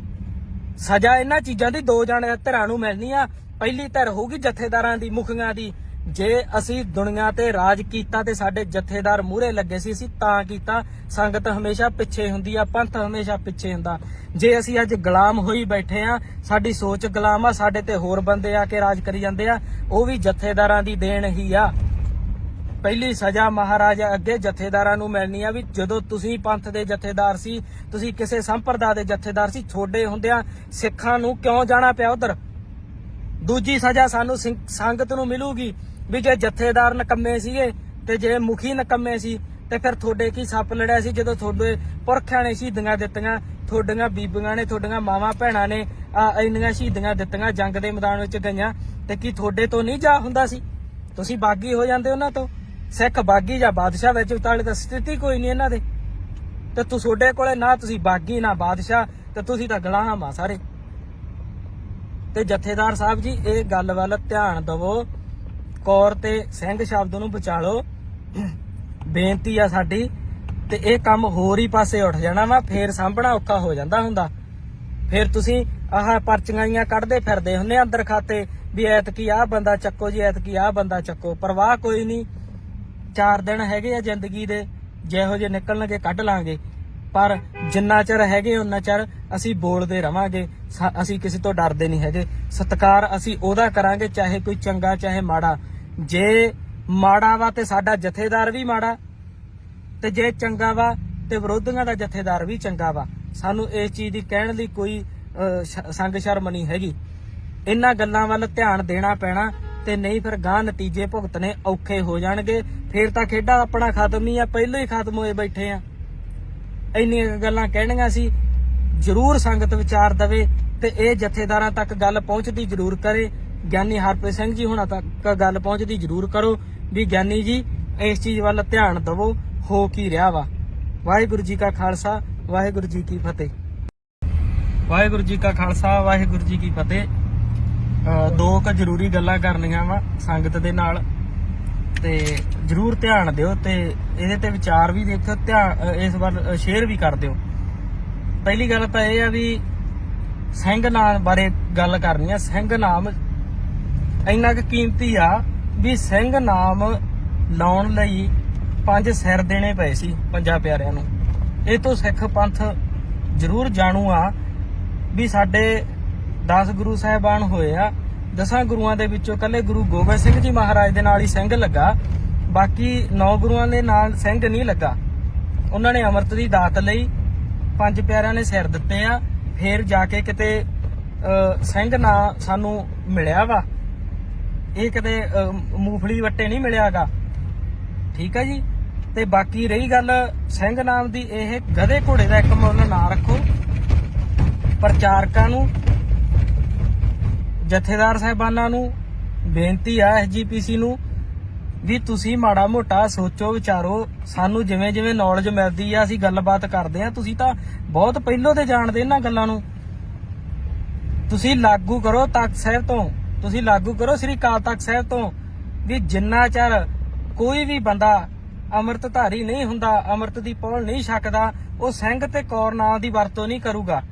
ਸਜ਼ਾ ਇਹਨਾਂ ਚੀਜ਼ਾਂ ਦੀ 2 ਧਿਰਾਂ ਨੂੰ ਮਿਲਣੀ ਆ। ਪਹਿਲੀ ਧਿਰ ਹੋਊਗੀ ਜਥੇਦਾਰਾਂ ਦੀ, ਮੁਖੀਆਂ ਦੀ। ਜੇ ਅਸੀਂ ਦੁਨੀਆ ਤੇ ਰਾਜ ਕੀਤਾ ਤੇ ਸਾਡੇ ਜਥੇਦਾਰ ਮੂਹਰੇ ਲੱਗੇ ਸੀ, ਅਸੀਂ ਤਾਂ ਕੀਤਾ। ਸੰਗਤ ਹਮੇਸ਼ਾ ਪਿੱਛੇ ਹੁੰਦੀ ਆ, ਪੰਥ ਹਮੇਸ਼ਾ ਪਿੱਛੇ ਹੁੰਦਾ। ਜੇ ਅਸੀਂ ਅੱਜ ਗੁਲਾਮ ਹੋਈ ਬੈਠੇ ਆ, ਸਾਡੀ ਸੋਚ ਗੁਲਾਮ ਆ, ਸਾਡੇ ਤੇ ਹੋਰ ਬੰਦੇ ਆ ਕੇ ਰਾਜ ਕਰੀ ਜਾਂਦੇ ਆ, ਉਹ ਵੀ ਜਥੇਦਾਰਾਂ ਦੀ ਦੇਣ ਹੀ ਆ। ਪਹਿਲੀ ਸਜ਼ਾ ਮਹਾਰਾਜਾ ਅੱਗੇ ਜਥੇਦਾਰਾਂ ਨੂੰ ਮਿਲਣੀ ਆ ਵੀ ਜਦੋਂ ਤੁਸੀਂ ਪੰਥ ਦੇ ਜਥੇਦਾਰ ਸੀ, ਤੁਸੀਂ ਕਿਸੇ ਸੰਪਰਦਾ ਦੇ ਜਥੇਦਾਰ ਸੀ, ਛੋਡੇ ਹੁੰਦਿਆਂ ਸਿੱਖਾਂ ਨੂੰ ਕਿਉਂ ਜਾਣਾ ਪਿਆ ਉਧਰ। ਦੂਜੀ ਸਜ਼ਾ ਸਾਨੂੰ ਸੰਗਤ ਨੂੰ ਮਿਲੂਗੀ ਵੀ ਜੇ ਜਥੇਦਾਰ ਨਕੰਮੇ ਸੀਗੇ ਤੇ ਜੇ ਮੁਖੀ ਨਕੰਮੇ ਸੀ ਤੇ ਫਿਰ ਤੁਹਾਡੇ ਕੀ ਸੱਪ ਲੜਿਆ ਸੀ ਜਦੋਂ ਤੁਹਾਡੇ ਪੁਰਖਿਆਂ ਨੇ ਸ਼ਹੀਦੀਆਂ ਦਿੱਤੀਆਂ, ਤੁਹਾਡੀਆਂ ਬੀਬੀਆਂ ਨੇ, ਤੁਹਾਡੀਆਂ ਮਾਵਾਂ ਭੈਣਾਂ ਨੇ ਇੰਨੀਆਂ ਸ਼ਹੀਦੀਆਂ ਦਿੱਤੀਆਂ, ਜੰਗ ਦੇ ਮੈਦਾਨ ਵਿੱਚ ਗਈਆਂ, ਤੇ ਕੀ ਤੁਹਾਡੇ ਤੋਂ ਨਹੀਂ ਜਾ ਹੁੰਦਾ ਸੀ? ਤੁਸੀਂ ਬਾਗੀ ਹੋ ਜਾਂਦੇ ਉਹਨਾਂ ਤੋਂ। ਸਿੱਖ ਬਾਗੀ ਜਾਂ ਬਾਦਸ਼ਾਹ ਵਿੱਚ ਉਤਾਲੇ ਤਾਂ ਸਥਿਤੀ ਕੋਈ ਨਹੀਂ ਇਹਨਾਂ ਦੇ। ਤੇ ਤੁਹਾਡੇ ਕੋਲੇ ਨਾ ਤੁਸੀਂ ਬਾਗੀ ਨਾ ਬਾਦਸ਼ਾਹ, ਤੇ ਤੁਸੀਂ ਤਾਂ ਗੁਲਾਮ ਆ ਸਾਰੇ। ਤੇ ਜਥੇਦਾਰ ਸਾਹਿਬ ਜੀ ਇਹ ਗੱਲ ਵੱਲ ਧਿਆਨ ਦਵੋ, ਕੌਰ ਤੇ ਸਿੰਘ ਸ਼ਬਦ ਨੂੰ ਬਚਾ ਲਓ, ਬੇਨਤੀ ਆ ਸਾਡੀ। ਤੇ ਇਹ ਕੰਮ ਹੋਰ ਹੀ ਪਾਸੇ ਉੱਠ ਜਾਣਾ ਵਾ, ਫੇਰ ਸਾਂਭਣਾ ਔਖਾ ਹੋ ਜਾਂਦਾ ਹੁੰਦਾ। ਫੇਰ ਤੁਸੀਂ ਆਹ ਪਰਚੀਆਂ ਕੱਢਦੇ ਫਿਰਦੇ ਹੁੰਦੇ ਅੰਦਰ ਖਾਤੇ ਵੀ ਐਤਕੀ ਆਹ ਬੰਦਾ ਚੱਕੋ ਜੀ, ਐਤਕੀ ਆਹ ਬੰਦਾ ਚੱਕੋ। ਪਰਵਾਹ ਕੋਈ ਨਹੀਂ, 4 ਦਿਨ ਹੈਗੇ ਆ ਜ਼ਿੰਦਗੀ ਦੇ, ਜਿਹੋ ਜਿਹੇ ਨਿਕਲਣਗੇ ਕੱਢ ਲਾਂਗੇ। ਪਰ ਜਿੰਨਾ ਚਿਰ ਹੈਗੇ ਉਹਨਾਂ ਚਿਰ ਅਸੀਂ ਬੋਲਦੇ ਰਵਾਂਗੇ, ਅਸੀਂ ਕਿਸੇ ਤੋਂ ਡਰਦੇ ਨਹੀਂ ਹੈਗੇ। ਸਤਿਕਾਰ ਅਸੀਂ ਉਹਦਾ ਕਰਾਂਗੇ ਚਾਹੇ ਕੋਈ ਚੰਗਾ ਚਾਹੇ ਮਾੜਾ। ਜੇ ਮਾੜਾ ਵਾ ਤੇ ਸਾਡਾ ਜਥੇਦਾਰ ਵੀ ਮਾੜਾ, ਤੇ ਜੇ ਚੰਗਾ ਵਾ ਤੇ ਵਿਰੋਧੀਆਂ ਦਾ ਜਥੇਦਾਰ ਵੀ ਚੰਗਾ ਵਾ। ਸਾਨੂੰ ਇਸ ਚੀਜ਼ ਦੀ ਕਹਿਣ ਲਈ ਕੋਈ ਸੰਗ ਸ਼ਰਮ ਨਹੀਂ ਹੈਗੀ। ਇਹਨਾਂ ਗੱਲਾਂ ਵੱਲ ਧਿਆਨ ਦੇਣਾ ਪੈਣਾ, ਤੇ ਨਹੀਂ ਫਿਰ ਗਾਂ ਨਤੀਜੇ ਭੁਗਤਣੇ ਔਖੇ ਹੋ ਜਾਣਗੇ। ਫੇਰ ਤਾਂ ਖੇਡਾ ਆਪਣਾ ਖਤਮ ਹੀ ਆ, ਪਹਿਲਾਂ ਹੀ ਖਤਮ ਹੋਏ ਬੈਠੇ ਆ। ਇੰਨੀਆਂ ਗੱਲਾਂ ਕਹਿਣੀਆਂ ਸੀ, ਜ਼ਰੂਰ ਸੰਗਤ ਵਿਚਾਰ ਦਵੇ ਤੇ ਇਹ ਜਥੇਦਾਰਾਂ ਤੱਕ ਗੱਲ ਪਹੁੰਚਦੀ ਜ਼ਰੂਰ ਕਰੇ। ਗਿਆਨੀ ਹਰਪ੍ਰੀਤ ਸਿੰਘ ਜੀ ਹੁਣਾਂ ਤੱਕ ਗੱਲ ਪਹੁੰਚਦੀ ਜ਼ਰੂਰ ਕਰੋ ਵੀ ਗਿਆਨੀ ਜੀ ਇਸ ਚੀਜ਼ ਵੱਲ ਧਿਆਨ ਦਵੋ, ਹੋ ਕੀ ਰਿਹਾ ਵਾ। ਵਾਹਿਗੁਰੂ ਜੀ ਕਾ ਖਾਲਸਾ, ਵਾਹਿਗੁਰੂ ਜੀ ਕੀ ਫਤਿਹ। ਵਾਹਿਗੁਰੂ ਜੀ ਕਾ ਖਾਲਸਾ, ਵਾਹਿਗੁਰੂ ਜੀ ਕੀ ਫਤਿਹ। 2 ਕੁ ਜ਼ਰੂਰੀ ਗੱਲਾਂ ਕਰਨੀਆਂ ਵਾ ਸੰਗਤ ਦੇ ਨਾਲ, ਤੇ ਜ਼ਰੂਰ ਧਿਆਨ ਦਿਓ ਤੇ ਇਹਦੇ ਤੇ ਵਿਚਾਰ ਵੀ ਦੇਖਿਓ, ਧਿਆਨ ਇਸ ਵੱਲ ਸ਼ੇਅਰ ਵੀ ਕਰ ਦਿਓ। ਪਹਿਲੀ ਗੱਲ ਤਾਂ ਇਹ ਆ ਵੀ ਸਿੰਘ ਨਾਮ ਬਾਰੇ ਗੱਲ ਕਰਨੀ ਆ। ਸਿੰਘ ਨਾਮ ਇੰਨਾ ਕੁ ਕੀਮਤੀ ਆ ਵੀ ਸਿੰਘ ਨਾਮ ਲਾਉਣ ਲਈ 5 ਸਿਰ ਦੇਣੇ ਪਏ ਸੀ 5 ਪਿਆਰਿਆਂ ਨੂੰ। ਇਹ ਤੋਂ ਸਿੱਖ ਪੰਥ ਜ਼ਰੂਰ ਜਾਣੂ ਆ ਵੀ ਸਾਡੇ 10 ਗੁਰੂ ਸਾਹਿਬਾਨ ਹੋਏ ਆ। 10 ਗੁਰੂਆਂ ਦੇ ਵਿੱਚੋਂ ਕੱਲੇ ਗੁਰੂ ਗੋਬਿੰਦ ਸਿੰਘ ਜੀ ਮਹਾਰਾਜ ਦੇ ਨਾਲ ਹੀ ਸਿੰਘ ਲੱਗਾ, ਬਾਕੀ 9 ਗੁਰੂਆਂ ਦੇ ਨਾਲ ਸਿੰਘ ਨਹੀਂ ਲੱਗਾ। ਉਹਨਾਂ ਨੇ ਅੰਮ੍ਰਿਤ ਦੀ ਦਾਤ ਲਈ 5 ਪਿਆਰਿਆਂ ਨੇ ਸਿਰ ਦਿੱਤੇ ਆ, ਫੇਰ ਜਾ ਕੇ ਕਿਤੇ ਸਿੰਘ ਨਾ ਸਾਨੂੰ ਮਿਲਿਆ ਵਾ। ਇਹ ਕਿਤੇ ਮੂੰਗਫਲੀ ਵੱਟੇ ਨਹੀਂ ਮਿਲਿਆਗਾ, ਠੀਕ ਆ ਜੀ। ਤੇ ਬਾਕੀ ਰਹੀ ਗੱਲ ਸਿੰਘ ਨਾਮ ਦੀ, ਇਹ ਗਧੇ ਘੋੜੇ ਦਾ ਇੱਕ ਮੁੱਲ ਨਾ ਰੱਖੋ। ਪ੍ਰਚਾਰਕਾਂ ਨੂੰ, ਜਥੇਦਾਰ ਸਾਹਿਬਾਨਾਂ ਨੂੰ ਬੇਨਤੀ ਆ, SGPC ਨੂੰ ਵੀ ਤੁਸੀਂ ਮਾੜਾ ਮੋਟਾ ਸੋਚੋ ਵਿਚਾਰੋ। ਸਾਨੂੰ ਜਿਵੇਂ ਜਿਵੇਂ ਨੌਲੇਜ ਮਿਲਦੀ ਆ ਅਸੀਂ ਗੱਲਬਾਤ ਕਰਦੇ ਆ, ਤੁਸੀਂ ਤਾਂ ਬਹੁਤ ਪਹਿਲੋਂ ਦੇ ਜਾਣਦੇ ਇਹਨਾਂ ਗੱਲਾਂ ਨੂੰ। ਤੁਸੀਂ ਲਾਗੂ ਕਰੋ ਤਖਤ ਸਾਹਿਬ ਤੋਂ, ਤੁਸੀਂ ਲਾਗੂ ਕਰੋ ਸ੍ਰੀ ਅਕਾਲ ਤਖਤ ਸਾਹਿਬ ਤੋਂ ਵੀ ਜਿੰਨਾ ਚਿਰ ਕੋਈ ਵੀ ਬੰਦਾ ਅੰਮ੍ਰਿਤਧਾਰੀ ਨਹੀਂ ਹੁੰਦਾ, ਅੰਮ੍ਰਿਤ ਦੀ ਪੌਲ ਨਹੀਂ ਛਕਦਾ, ਉਹ ਸਿੰਘ ਤੇ ਕੌਰ ਨਾਂ ਦੀ ਵਰਤੋਂ ਨਹੀਂ ਕਰੂਗਾ।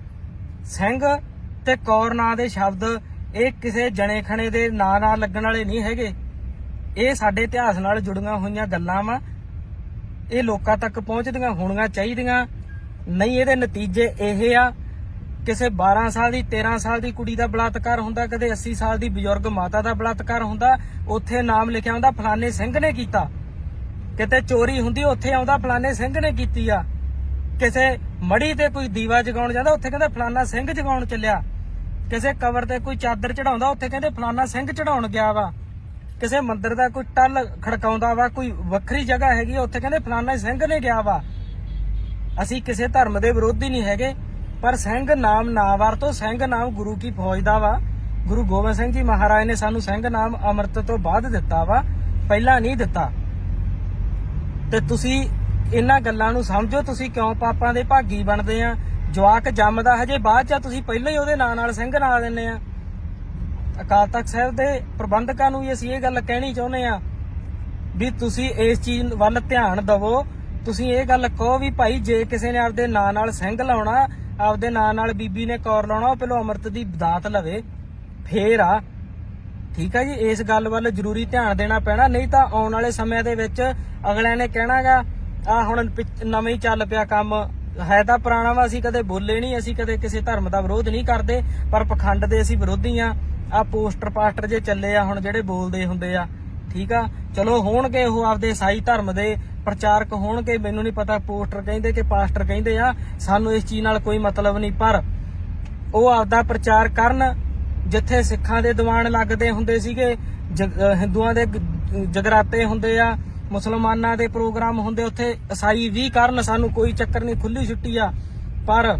ਸਿੰਘ ਤੇ ਕੌਰ ਨਾਂ ਦੇ ਸ਼ਬਦ ਇਹ ਕਿਸੇ ਜਣੇ ਖਣੇ ਦੇ ਨਾਂ ਨਾਲ ਲੱਗਣ ਵਾਲੇ ਨਹੀਂ ਹੈਗੇ। ਇਹ ਸਾਡੇ ਇਤਿਹਾਸ ਨਾਲ ਜੁੜੀਆਂ ਹੋਈਆਂ ਗੱਲਾਂ ਵਾ। ਇਹ ਲੋਕਾਂ ਤੱਕ ਪਹੁੰਚਦੀਆਂ ਹੋਣੀਆਂ ਚਾਹੀਦੀਆਂ। ਨਹੀਂ ਇਹਦੇ ਨਤੀਜੇ ਇਹ ਆ, ਕਿਸੇ 12 ਸਾਲ ਦੀ 13 ਸਾਲ ਦੀ ਕੁੜੀ ਦਾ ਬਲਾਤਕਾਰ ਹੁੰਦਾ, ਕਦੇ 80 ਸਾਲ ਦੀ ਬਜ਼ੁਰਗ ਮਾਤਾ ਦਾ ਬਲਾਤਕਾਰ ਹੁੰਦਾ, ਉੱਥੇ ਨਾਮ ਲਿਖਿਆ ਹੁੰਦਾ ਫਲਾਣੇ ਸਿੰਘ ਨੇ ਕੀਤਾ। ਕਿਤੇ ਚੋਰੀ ਹੁੰਦੀ ਉੱਥੇ ਆਉਂਦਾ ਫਲਾਣੇ ਸਿੰਘ ਨੇ ਕੀਤੀ ਆ। ਕਿਸੇ ਮੜੀ ਤੇ ਕੋਈ ਦੀਵਾ ਜਗਾਉਣ ਜਾਂਦਾ ਉੱਥੇ ਕਹਿੰਦੇ ਫਲਾਣਾ ਸਿੰਘ ਜਗਾਉਣ ਚੱਲਿਆ। ਕਿਸੇ ਕਬਰ ਤੇ ਕੋਈ ਚਾਦਰ ਚੜਾਉਂਦਾ ਉੱਥੇ ਕਹਿੰਦੇ ਫਲਾਣਾ ਸਿੰਘ ਚੜਾਉਣ ਗਿਆ ਵਾ। ਕਿਸੇ ਮੰਦਿਰ ਦਾ ਕੋਈ ਟੱਲ ਖੜਕਾਉਂਦਾ ਵਾ, ਕੋਈ ਵੱਖਰੀ ਜਗ੍ਹਾ ਹੈਗੀ ਉੱਥੇ ਕਹਿੰਦੇ ਫਲਾਣਾ ਸਿੰਘ ਨੇ ਗਿਆ ਵਾ। ਅਸੀਂ ਕਿਸੇ ਧਰਮ ਦੇ ਵਿਰੋਧੀ ਨਹੀਂ ਹੈਗੇ, ਪਰ ਸਿੰਘ ਨਾਮ ਨਾ ਵਰਤੋ। ਸਿੰਘ ਨਾਮ ਗੁਰੂ ਕੀ ਫੌਜ ਦਾ ਵਾ। ਗੁਰੂ ਗੋਬਿੰਦ ਸਿੰਘ ਜੀ ਮਹਾਰਾਜ ਨੇ ਸਾਨੂੰ ਸਿੰਘ ਨਾਮ ਅੰਮ੍ਰਿਤ ਤੋਂ ਬਾਅਦ ਦਿੱਤਾ ਵਾ, ਪਹਿਲਾਂ ਨਹੀਂ ਦਿੱਤਾ। ਤੇ ਤੁਸੀਂ ਇਹਨਾਂ ਗੱਲਾਂ ਨੂੰ ਸਮਝੋ। ਤੁਸੀਂ ਕਿਉਂ ਪਾਪਾਂ ਦੇ ਭਾਗੀ ਬਣਦੇ ਆ? ਜਵਾਕ ਜੰਮਦਾ ਹਜੇ ਬਾਅਦ ਚ, ਤੁਸੀਂ ਪਹਿਲਾਂ ਹੀ ਉਹਦੇ ਨਾਂ ਨਾਲ ਸਿੰਘ ਨਾਂ ਦਿੰਦੇ ਆ। ਅਕਾਲ ਤਖਤ ਸਾਹਿਬ ਦੇ ਪ੍ਰਬੰਧਕਾਂ ਨੂੰ ਵੀ ਅਸੀਂ ਇਹ ਗੱਲ ਕਹਿਣੀ ਚਾਹੁੰਦੇ ਆ ਵੀ ਤੁਸੀਂ ਇਸ ਚੀਜ਼ ਵੱਲ ਧਿਆਨ ਦਿਵੋ। ਤੁਸੀਂ ਇਹ ਗੱਲ ਕਹੋ ਵੀ ਭਾਈ ਜੇ ਕਿਸੇ ਨੇ ਆਪਦੇ ਨਾਂ ਨਾਲ ਸਿੰਘ ਲਾਉਣਾ, ਆਪਦੇ ਨਾਂ ਨਾਲ ਬੀਬੀ ਨੇ ਕੌਰ ਲਾਉਣਾ, ਉਹ ਪਹਿਲਾਂ ਅੰਮ੍ਰਿਤ ਦੀ ਦਾਤ ਲਵੇ ਫੇਰ ਆ। ਠੀਕ ਆ ਜੀ, ਇਸ ਗੱਲ ਵੱਲ ਜ਼ਰੂਰੀ ਧਿਆਨ ਦੇਣਾ ਪੈਣਾ। ਨਹੀਂ ਤਾਂ ਆਉਣ ਵਾਲੇ ਸਮੇਂ ਦੇ ਵਿੱਚ ਅਗਲਿਆਂ ਨੇ ਕਹਿਣਾਗਾ ਆ ਹੁਣ ਨਵੇਂ ਹੀ ਚੱਲ ਪਿਆ ਕੰਮ, ਹੈ ਤਾਂ ਪੁਰਾਣਾ ਵਾ। ਅਸੀਂ ਕਦੇ ਬੋਲੇ ਨਹੀਂ, ਅਸੀਂ ਕਦੇ ਕਿਸੇ ਧਰਮ ਦਾ ਵਿਰੋਧ ਨਹੀਂ ਕਰਦੇ, ਪਰ ਪਖੰਡ ਦੇ ਅਸੀਂ ਵਿਰੋਧੀ ਆ। ਆ ਪੋਸਟਰ ਪਾਸਟਰ ਜੇ ਚੱਲੇ ਆ ਹੁਣ ਜਿਹੜੇ ਬੋਲਦੇ ਹੁੰਦੇ ਆ, ਠੀਕ ਆ, ਚਲੋ ਹੋਣਗੇ ਉਹ ਆਪਦੇ ਈਸਾਈ ਧਰਮ ਦੇ ਪ੍ਰਚਾਰਕ ਹੋਣਗੇ, ਮੈਨੂੰ ਨਹੀਂ ਪਤਾ ਪੋਸਟਰ ਕਹਿੰਦੇ ਕਿ ਪਾਸਟਰ ਕਹਿੰਦੇ ਆ, ਸਾਨੂੰ ਇਸ ਚੀਜ਼ ਨਾਲ ਕੋਈ ਮਤਲਬ ਨਹੀਂ। ਪਰ ਉਹ ਆਪਦਾ ਪ੍ਰਚਾਰ ਕਰਨ। ਜਿੱਥੇ ਸਿੱਖਾਂ ਦੇ ਦੀਵਾਨ ਲੱਗਦੇ ਹੁੰਦੇ ਸੀਗੇ, ਹਿੰਦੂਆਂ ਦੇ ਜਗਰਾਤੇ ਹੁੰਦੇ ਆ, ਮੁਸਲਮਾਨਾਂ ਦੇ ਪ੍ਰੋਗਰਾਮ ਹੁੰਦੇ, ਉੱਥੇ ਈਸਾਈ ਵੀ ਕਰਨ, ਸਾਨੂੰ ਕੋਈ ਚੱਕਰ ਨਹੀਂ, ਖੁੱਲੀ ਛੁੱਟੀ ਆ। ਪਰ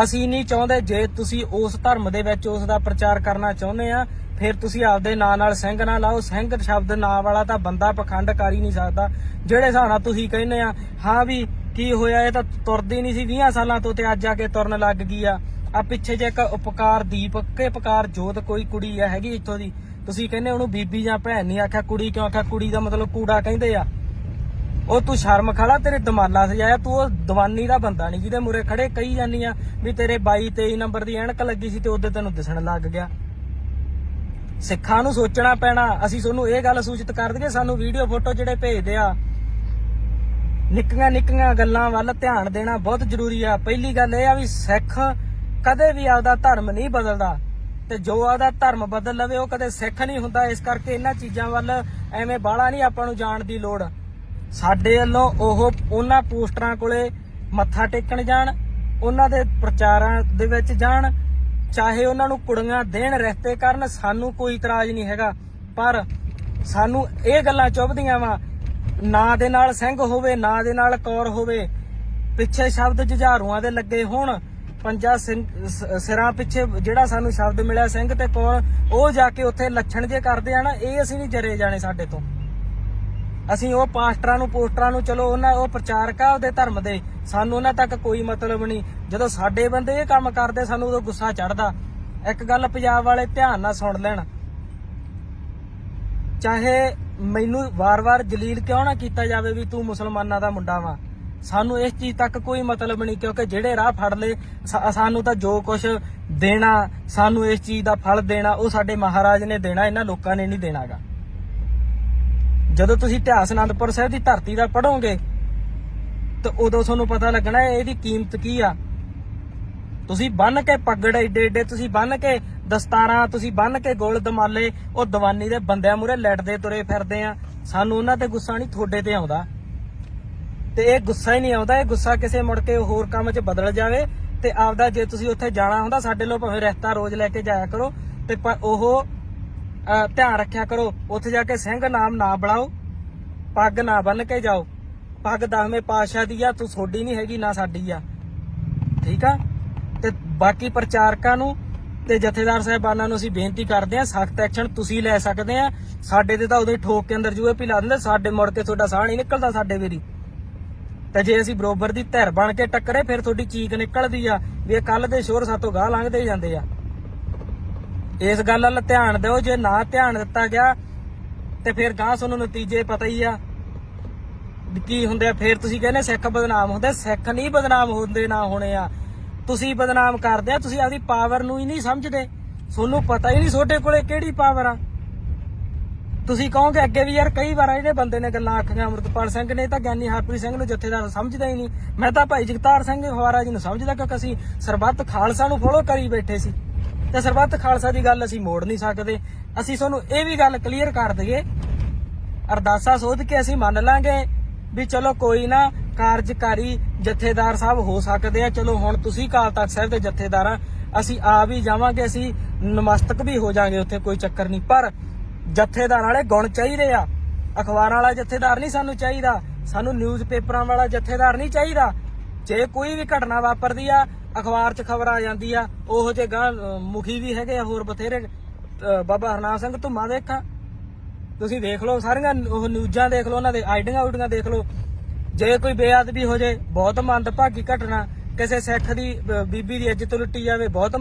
ਅਸੀਂ ਨਹੀਂ ਚਾਹੁੰਦੇ। ਜੇ ਤੁਸੀਂ ਉਸ ਧਰਮ ਦੇ ਵਿੱਚ ਉਸ ਦਾ ਪ੍ਰਚਾਰ ਕਰਨਾ ਚਾਹੁੰਦੇ ਆ, ਫਿਰ ਤੁਸੀਂ ਆਪਦੇ ਨਾਂ ਨਾਲ ਸਿੰਘ ਨਾ ਲਾਓ। ਸਿੰਘ ਸ਼ਬਦ ਨਾਂ ਵਾਲਾ ਤਾਂ ਬੰਦਾ ਪਖੰਡ ਕਰ ਹੀ ਨਹੀਂ ਸਕਦਾ। ਜਿਹੜੇ ਹਿਸਾਬ ਨਾਲ ਤੁਸੀਂ ਕਹਿੰਦੇ ਆ ਹਾਂ ਵੀ ਕੀ ਹੋਇਆ, ਇਹ ਤਾਂ ਤੁਰਦੀ ਨਹੀਂ ਸੀ 20 ਸਾਲਾਂ ਤੋਂ ਤੇ ਅੱਜ ਆ ਕੇ ਤੁਰਨ ਲੱਗ ਗਈ ਆ। ਆ ਪਿੱਛੇ ਜੇ ਇੱਕ ਉਪਕਾਰ ਦੀਪ ਕੇ ਉਪਕਾਰ ਜੋਤ ਕੋਈ ਕੁੜੀ ਆ ਹੈਗੀ ਇੱਥੋਂ ਦੀ, ਤੁਸੀਂ ਕਹਿੰਦੇ ਉਹਨੂੰ ਬੀਬੀ ਜਾਂ ਭੈਣ ਨਹੀਂ ਆਖਿਆ, ਕੁੜੀ ਕਿਉਂ ਆਖਿਆ? ਕੁੜੀ ਦਾ ਮਤਲਬ ਕੂੜਾ ਕਹਿੰਦੇ ਆ। ਉਹ ਤੂੰ ਸ਼ਰਮ ਖਾਲਾ, ਤੇਰੇ ਦਮਾਲਾ ਸਜਾਇਆ, ਤੂੰ ਉਹ ਦੀਵਾਨੀ ਦਾ ਬੰਦਾ ਨਹੀਂ ਜਿਹਦੇ ਮੂਰੇ ਖੜੇ ਕਹੀ ਜਾਂਦੀ ਆ ਵੀ ਤੇਰੇ 22-23 ਨੰਬਰ ਦੀ ਐਨਕ ਲੱਗੀ ਸੀ ਤੇ ਉਹਦੇ ਤੈਨੂੰ ਦਿਸਣ ਲੱਗ ਗਿਆ। ਸਿੱਖਾਂ ਨੂੰ ਸੋਚਣਾ ਪੈਣਾ। ਅਸੀਂ ਤੁਹਾਨੂੰ ਇਹ ਗੱਲ ਸੂਚਿਤ ਕਰ ਦਈਏ, ਸਾਨੂੰ ਵੀਡੀਓ ਫੋਟੋ ਜਿਹੜੇ ਭੇਜਦੇ ਆ, ਨਿੱਕੀਆਂ ਨਿੱਕੀਆਂ ਗੱਲਾਂ ਵੱਲ ਧਿਆਨ ਦੇਣਾ ਬਹੁਤ ਜ਼ਰੂਰੀ ਆ। ਪਹਿਲੀ ਗੱਲ ਇਹ ਆ ਵੀ ਸਿੱਖ ਕਦੇ ਵੀ ਆਪਦਾ ਧਰਮ ਨਹੀਂ ਬਦਲਦਾ, ਤੇ ਜੋ ਆਪਦਾ ਧਰਮ ਬਦਲ ਲਵੇ ਉਹ ਕਦੇ ਸਿੱਖ ਨਹੀਂ ਹੁੰਦਾ। ਇਸ ਕਰਕੇ ਇਹਨਾਂ ਚੀਜ਼ਾਂ ਵੱਲ ਐਵੇਂ ਬਾਹਲਾ ਨਹੀਂ ਆਪਾਂ ਨੂੰ ਜਾਣ ਦੀ ਲੋੜ। ਸਾਡੇ ਵੱਲੋਂ ਉਹ ਉਹਨਾਂ ਪੋਸਟਰਾਂ ਕੋਲੇ ਮੱਥਾ ਟੇਕਣ ਜਾਣ, ਉਹਨਾਂ ਦੇ ਪ੍ਰਚਾਰਾਂ ਦੇ ਵਿੱਚ ਜਾਣ, ਚਾਹੇ ਉਹਨਾਂ ਨੂੰ ਕੁੜੀਆਂ ਦੇਣ, ਰਿਸ਼ਤੇ ਕਰਨ, ਸਾਨੂੰ ਕੋਈ ਇਤਰਾਜ਼ ਨਹੀਂ ਹੈਗਾ। ਪਰ ਸਾਨੂੰ ਇਹ ਗੱਲਾਂ ਚੁੱਭਦੀਆਂ ਵਾ, ਨਾਂ ਦੇ ਨਾਲ ਸਿੰਘ ਹੋਵੇ, ਨਾਂ ਦੇ ਨਾਲ ਕੌਰ ਹੋਵੇ, ਪਿੱਛੇ ਸ਼ਬਦ ਜੁਝਾਰੂਆਂ ਦੇ ਲੱਗੇ ਹੋਣ, ਪੰਜਾ ਸਿਰਾਂ ਪਿੱਛੇ ਜਿਹੜਾ ਸਾਨੂੰ ਸ਼ਬਦ ਮਿਲਿਆ ਸਿੰਘ ਤੇ ਕੌਰ, ਉਹ ਜਾ ਕੇ ਉੱਥੇ ਲੱਛਣ ਜੇ ਕਰਦੇ ਆ ਨਾ, ਇਹ ਅਸੀਂ ਨਹੀਂ ਜਰੇ ਜਾਣੇ ਸਾਡੇ ਤੋਂ। ਅਸੀਂ ਉਹ ਪਾਸਟਰਾਂ ਨੂੰ ਪੋਸਟਰਾਂ ਨੂੰ, ਚਲੋ ਉਹਨਾਂ ਉਹ ਪ੍ਰਚਾਰਕ ਆ ਉਹਦੇ ਧਰਮ ਦੇ, ਸਾਨੂੰ ਉਹਨਾਂ ਤੱਕ ਕੋਈ ਮਤਲਬ ਨਹੀਂ। ਜਦੋਂ ਸਾਡੇ ਬੰਦੇ ਇਹ ਕੰਮ ਕਰਦੇ ਸਾਨੂੰ ਉਦੋਂ ਗੁੱਸਾ ਚੜਦਾ। ਇੱਕ ਗੱਲ ਪੰਜਾਬ ਵਾਲੇ ਧਿਆਨ ਨਾਲ ਸੁਣ ਲੈਣ, ਚਾਹੇ ਮੈਨੂੰ ਵਾਰ-ਵਾਰ ਜਲੀਲ ਕਿਉਂ ਨਾ ਕੀਤਾ ਜਾਵੇ ਵੀ ਤੂੰ ਮੁਸਲਮਾਨਾਂ ਦਾ ਮੁੰਡਾ ਵਾ, ਸਾਨੂੰ ਇਸ ਚੀਜ਼ ਤੱਕ ਕੋਈ ਮਤਲਬ ਨਹੀਂ। ਕਿਉਂਕਿ ਜਿਹੜੇ ਰਾਹ ਫੜ ਲਏ, ਸਾਨੂੰ ਤਾਂ ਜੋ ਕੁਝ ਦੇਣਾ, ਸਾਨੂੰ ਇਸ ਚੀਜ਼ ਦਾ ਫਲ ਦੇਣਾ, ਉਹ ਸਾਡੇ ਮਹਾਰਾਜ ਨੇ ਦੇਣਾ, ਇਹਨਾਂ ਲੋਕਾਂ ਨੇ ਨਹੀਂ ਦੇਣਾਗਾ। ਜਦੋਂ ਤੁਸੀਂ ਇਤਿਹਾਸ ਅਨੰਦਪੁਰ ਸਾਹਿਬ ਦੀ ਧਰਤੀ ਦਾ ਪੜੋਗੇ ਤਾਂ ਉਦੋਂ ਤੁਹਾਨੂੰ ਪਤਾ ਲੱਗਣਾ ਇਹਦੀ ਕੀਮਤ ਕੀ ਆ। ਤੁਸੀਂ ਬੰਨ ਕੇ ਪੱਗੜ ਏਡੇ ਏਡੇ, ਤੁਸੀਂ ਬੰਨ ਕੇ ਦਸਤਾਰਾਂ, ਤੁਸੀਂ ਬੰਨ ਕੇ ਗੋਲ ਦਮਾਲੇ, ਉਹ ਦੀਵਾਨੀ ਦੇ ਬੰਦਿਆਂ ਮੂਹਰੇ ਲੜਦੇ ਤੁਰੇ ਫਿਰਦੇ ਆ। ਸਾਨੂੰ ਉਹਨਾਂ ਤੇ ਗੁੱਸਾ ਨਹੀਂ, ਤੁਹਾਡੇ ਤੇ ਆਉਂਦਾ। ਤੇ ਇਹ ਗੁੱਸਾ ਹੀ ਨਹੀਂ ਆਉਂਦਾ, ਇਹ ਗੁੱਸਾ ਕਿਸੇ ਮੁੜ ਕੇ ਹੋਰ ਕੰਮ 'ਚ ਬਦਲ ਜਾਵੇ। ਤੇ ਆਪਦਾ ਜੇ ਤੁਸੀਂ ਉੱਥੇ ਜਾਣਾ ਹੁੰਦਾ, ਸਾਡੇ ਲੋ ਭਾਵੇਂ ਰਿਸ਼ਤਾ ਰੋਜ਼ ਲੈ ਕੇ ਜਾਇਆ ਕਰੋ, ਤੇ ਉਹ ਧਿਆਨ ਰੱਖਿਆ ਕਰੋ ਉੱਥੇ ਜਾ ਕੇ ਸਿੰਘ ਨਾਮ ਨਾ ਬੁਲਾਓ, ਪੱਗ ਨਾ ਬੰਨ ਕੇ ਜਾਓ। ਪੱਗ 10ਵੇਂ ਪਾਤਸ਼ਾਹ ਦੀ ਆ, ਤੂੰ ਤੁਹਾਡੀ ਨਹੀਂ ਹੈਗੀ ਨਾ ਸਾਡੀ ਆ, ਠੀਕ ਆ। ਤੇ ਬਾਕੀ ਪ੍ਰਚਾਰਕਾਂ ਨੂੰ ਤੇ ਜਥੇਦਾਰ ਸਾਹਿਬਾਨਾਂ ਨੂੰ ਅਸੀਂ ਬੇਨਤੀ ਕਰਦੇ ਆ, ਸਖਤ ਐਕਸ਼ਨ ਤੁਸੀਂ ਲੈ ਸਕਦੇ ਆ। ਸਾਡੇ ਤੇ ਤਾਂ ਉਦੋਂ ਠੋਕ ਕੇ ਅੰਦਰ ਜੂਏ ਪੀ ਲਾ ਦਿੰਦੇ, ਸਾਡੇ ਮੁੜ ਕੇ ਤੁਹਾਡਾ ਸਾਹ ਨਹੀਂ ਨਿਕਲਦਾ ਸਾਡੇ ਵੀਰੀ। ਤੇ ਜੇ ਅਸੀਂ ਬਰੋਬਰ ਦੀ ਧਿਰ ਬਣ ਕੇ ਟੱਕਰੇ ਫਿਰ ਤੁਹਾਡੀ ਚੀਕ ਨਿਕਲਦੀ ਆ ਵੀ ਇਹ ਕੱਲ ਦੇ ਸ਼ੋਰ ਸਾਤੋਂ ਗਾਹ ਲੰਘਦੇ ਜਾਂਦੇ ਆ। ਇਸ ਗੱਲ ਵੱਲ ਧਿਆਨ ਦਿਓ। ਜੇ ਨਾ ਧਿਆਨ ਦਿੱਤਾ ਗਿਆ ਤੇ ਫਿਰ ਗਾਹ ਤੁਹਾਨੂੰ ਨਤੀਜੇ ਪਤਾ ਹੀ ਆ ਕੀ ਹੁੰਦੇ ਆ। ਫਿਰ ਤੁਸੀਂ ਕਹਿੰਦੇ ਸਿੱਖ ਬਦਨਾਮ ਹੁੰਦੇ, ਸਿੱਖ ਨਹੀਂ ਬਦਨਾਮ ਹੁੰਦੇ ਨਾ ਹੋਣੇ ਆ, ਤੁਸੀਂ ਬਦਨਾਮ ਕਰਦੇ ਆ। ਤੁਸੀਂ ਆਪਦੀ ਪਾਵਰ ਨੂੰ ਹੀ ਨਹੀਂ ਸਮਝਦੇ, ਤੁਹਾਨੂੰ ਪਤਾ ਹੀ ਨਹੀਂ ਤੁਹਾਡੇ ਕੋਲੇ ਕਿਹੜੀ ਪਾਵਰ ਆ। ਤੁਸੀਂ ਕਹੋਗੇ ਅੱਗੇ ਵੀ ਯਾਰ ਕਈ ਵਾਰ ਇਹਨੇ ਬੰਦੇ ਨੇ ਗੱਲਾਂ ਆਖੀਆਂ, ਅੰਮ੍ਰਿਤਪਾਲ ਸਿੰਘ ਨੇ ਤਾਂ ਗਿਆਨੀ ਹਰਪ੍ਰੀਤ ਸਿੰਘ ਨੂੰ ਜਥੇਦਾਰ ਸਮਝਦਾ ਹੀ ਨਹੀਂ। ਮੈਂ ਤਾਂ ਭਾਈ ਜਗਤਾਰ ਸਿੰਘ ਹਵਾਰਾ ਜੀ ਨੂੰ ਸਮਝਦਾ ਕਿਉਂਕਿ ਅਸੀਂ ਸਰਬੱਤ ਖਾਲਸਾ ਨੂੰ ਫੋਲੋ ਕਰੀ ਬੈਠੇ ਸੀ ਤੇ ਸਰਬੱਤ ਖਾਲਸਾ ਦੀ ਗੱਲ ਅਸੀਂ ਮੋੜ ਨਹੀਂ ਸਕਦੇ। ਅਸੀਂ ਤੁਹਾਨੂੰ ਇਹ ਵੀ ਗੱਲ ਕਲੀਅਰ ਕਰ ਦਈਏ, ਅਰਦਾਸਾ ਸੋਧ ਕੇ ਅਸੀਂ ਮੰਨ ਲਾਂਗੇ ਵੀ ਚਲੋ ਕੋਈ ਨਾ ਕਾਰਜਕਾਰੀ ਜਥੇਦਾਰ ਸਾਹਿਬ ਹੋ ਸਕਦੇ ਆ। ਚਲੋ ਹੁਣ ਤੁਸੀਂ ਅਕਾਲ ਤਖਤ ਸਾਹਿਬ ਦੇ ਜਥੇਦਾਰ ਆ, ਅਸੀਂ ਆ ਵੀ ਜਾਵਾਂਗੇ, ਅਸੀਂ ਨਮਸਤਕ ਵੀ ਹੋ ਜਾਾਂਗੇ ਉੱਥੇ, ਕੋਈ ਚੱਕਰ ਨਹੀਂ। ਪਰ ਜਥੇਦਾਰ ਵਾਲੇ ਗੁਣ ਚਾਹੀਦੇ ਆ। ਅਖਬਾਰਾਂ ਵਾਲਾ ਜਥੇਦਾਰ ਨਹੀਂ ਸਾਨੂੰ ਚਾਹੀਦਾ, ਸਾਨੂੰ ਨਿਊਜ਼ ਪੇਪਰਾਂ ਵਾਲਾ ਜਥੇਦਾਰ ਨਹੀਂ ਚਾਹੀਦਾ। ਜੇ ਕੋਈ ਵੀ ਘਟਨਾ ਵਾਪਰਦੀ ਆ ਅਖਬਾਰ 'ਚ ਖਬਰ ਆ ਜਾਂਦੀ ਆ, ਉਹੋ ਜਿਹੇ ਗਾਂ ਮੁਖੀ ਵੀ ਹੈਗੇ ਆ ਹੋਰ ਬਥੇਰੇ। ਬਾਬਾ ਹਰਨਾਮ ਸਿੰਘ ਧੁੰਮਾ ਦੇਖਾਂ, ਤੁਸੀਂ ਦੇਖ ਲਓ ਸਾਰੀਆਂ ਉਹ ਨਿਊਜ਼ਾਂ ਦੇਖ ਲਓ, ਉਹਨਾਂ ਦੇ ਆਈਡੀਆਂ ਉਡੀਆਂ ਦੇਖ ਲਓ। ਜੇ ਕੋਈ ਬੇਅਦਬੀ ਹੋ ਜੇ ਬਹੁਤ ਮੰਦਭਾਗੀ ਘਟਨਾ, ਕਿਸੇ ਸਿੱਖ ਦੀ ਬੀਬੀ ਦੀ ਇੱਜ਼ਤ ਲੁੱਟੀ ਜਾਵੇ ਬਹੁਤ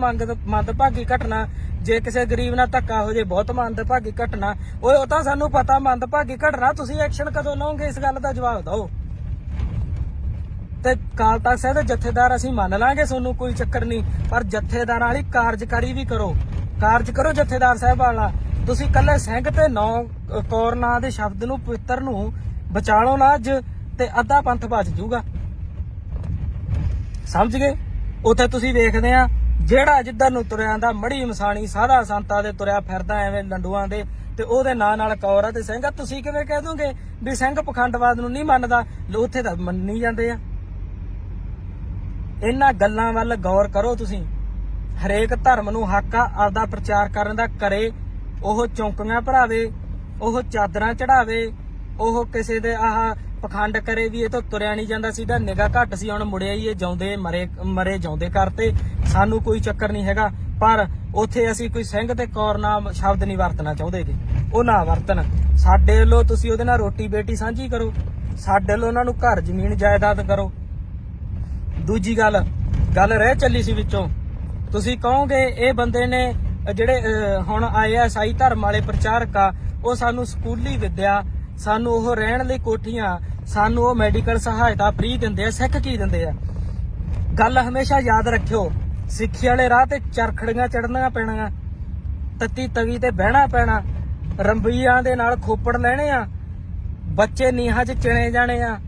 ਮੰਦਭਾਗੀ ਘਟਨਾ, ਜੇ ਕਿਸੇ ਗਰੀਬ ਨਾਲ ਧੱਕਾ ਹੋ ਜੇ ਬਹੁਤ ਮੰਦਭਾਗੀ ਘਟਨਾ। ਉਹ ਤਾਂ ਸਾਨੂੰ ਪਤਾ ਮੰਦਭਾਗੀ ਘਟਨਾ, ਤੁਸੀਂ ਐਕਸ਼ਨ ਕਦੋਂ ਲਓਗੇ ਇਸ ਗੱਲ ਦਾ ਜਵਾਬ ਦਿਓ। ਤੇ ਅਕਾਲ ਤਖਤ ਸਾਹਿਬ ਦੇ ਜਥੇਦਾਰ ਅਸੀਂ ਮੰਨ ਲਾਂਗੇ, ਤੁਹਾਨੂੰ ਕੋਈ ਚੱਕਰ ਨਹੀਂ, ਪਰ ਜਥੇਦਾਰਾਂ ਵਾਲੀ ਕਾਰਜਕਾਰੀ ਵੀ ਕਰੋ, ਕਾਰਜ ਕਰੋ ਜਥੇਦਾਰ ਸਾਹਿਬ ਵਾਲਾ। ਤੁਸੀਂ ਕੱਲੇ ਸਿੰਘ ਤੇ 9 ਕੌਰ ਨਾਂ ਦੇ ਸ਼ਬਦ ਨੂੰ ਪਵਿੱਤਰ ਨੂੰ ਬਚਾ ਲਓ ਨਾ ਅੱਜ, ਤੇ ਅੱਧਾ ਪੰਥ ਬਚ ਜਾਊਗਾ। ਸਮਝ ਗਏ? ਉੱਥੇ ਤੁਸੀਂ ਵੇਖਦੇ ਆ ਜਿਹੜਾ ਜਿੱਧਰ ਨੂੰ ਤੁਰਿਆ ਆਂਦਾ ਮੜੀ ਮਸਾਣੀ ਸਾਧਾ ਸੰਤਾਂ ਦੇ ਤੁਰਿਆ ਫਿਰਦਾ ਐਵੇਂ ਲੰਡੂਆਂ ਦੇ, ਤੇ ਉਹਦੇ ਨਾਂ ਨਾਲ ਕੌਰ ਆ ਤੇ ਸਿੰਘ ਆ। ਤੁਸੀਂ ਕਿਵੇਂ ਕਹਿ ਦੋਗੇ ਵੀ ਸਿੰਘ ਪਖੰਡਵਾਦ ਨੂੰ ਨਹੀਂ ਮੰਨਦਾ? ਉੱਥੇ ਤਾਂ ਮੰਨੀ ਜਾਂਦੇ ਆ। ਇਹਨਾਂ ਗੱਲਾਂ ਵੱਲ ਗੌਰ ਕਰੋ ਤੁਸੀਂ। ਹਰੇਕ ਧਰਮ ਨੂੰ ਹੱਕ ਆ ਆਪਦਾ ਪ੍ਰਚਾਰ ਕਰਨ ਦਾ, ਕਰੇ ਉਹ ਚੌਂਕੀਆਂ ਭਰਾਵੇ, ਉਹ ਚਾਦਰਾਂ ਚੜਾਵੇ, ਉਹ ਕਿਸੇ ਦੇ ਆਹ ਪਖੰਡ ਕਰੇ ਵੀ ਇਹ ਤਾਂ ਤੁਰਿਆ ਨਹੀਂ ਜਾਂਦਾ ਸੀਗਾ, ਨਿਗਾਹ ਘੱਟ ਸੀ, ਹੁਣ ਮੁੜਿਆ ਹੀ ਇਹ ਜਿਉਂਦੇ ਮਰੇ ਜਿਉਂਦੇ ਕਰਤੇ, ਸਾਨੂੰ ਕੋਈ ਚੱਕਰ ਨਹੀਂ ਹੈਗਾ। ਪਰ ਉੱਥੇ ਅਸੀਂ ਕੋਈ ਸਿੰਘ ਤੇ ਕੌਰ ਨਾਮ ਸ਼ਬਦ ਨਹੀਂ ਵਰਤਣਾ ਚਾਹੁੰਦੇ, ਉਹ ਨਾ ਵਰਤਣ। ਸਾਡੇ ਵੱਲੋਂ ਤੁਸੀਂ ਉਹਦੇ ਨਾਲ ਰੋਟੀ ਬੇਟੀ ਸਾਂਝੀ ਕਰੋ, ਸਾਡੇ ਵੱਲੋਂ ਉਹਨਾਂ ਨੂੰ ਘਰ ਜ਼ਮੀਨ ਜਾਇਦਾਦ ਕਰੋ। ਦੂਜੀ ਗੱਲ ਰਹਿ ਚੱਲੀ ਸੀ ਵਿੱਚੋਂ, ਤੁਸੀਂ ਕਹੋਗੇ ਇਹ ਬੰਦੇ ਨੇ ਜਿਹੜੇ ਹੁਣ ਆਏ ਆ ਈਸਾਈ ਧਰਮ ਵਾਲੇ ਪ੍ਰਚਾਰਕ ਆ, ਉਹ ਸਾਨੂੰ ਸਕੂਲੀ ਵਿੱਦਿਆ, ਸਾਨੂੰ ਉਹ ਰਹਿਣ ਲਈ ਕੋਠੀਆਂ, ਸਾਨੂੰ ਉਹ ਮੈਡੀਕਲ ਸਹਾਇਤਾ ਫ੍ਰੀ ਦਿੰਦੇ ਆ। ਸਿੱਖ ਕੀ ਦਿੰਦੇ ਆ? ਗੱਲ ਹਮੇਸ਼ਾ ਯਾਦ ਰੱਖਿਓ, ਸਿੱਖੀ ਵਾਲੇ ਰਾਹ ਤੇ ਚਰਖੜੀਆਂ ਚੜਨੀਆਂ ਪੈਣੀਆਂ, ਤੱਤੀ ਤਵੀ ਤੇ ਬਹਿਣਾ ਪੈਣਾ, ਰੰਬੀਆਂ ਦੇ ਨਾਲ ਖੋਪੜ ਲੈਣੇ ਆ, ਬੱਚੇ ਨੀਹਾਂ 'ਚ ਚਿਣੇ ਜਾਣੇ ਆ,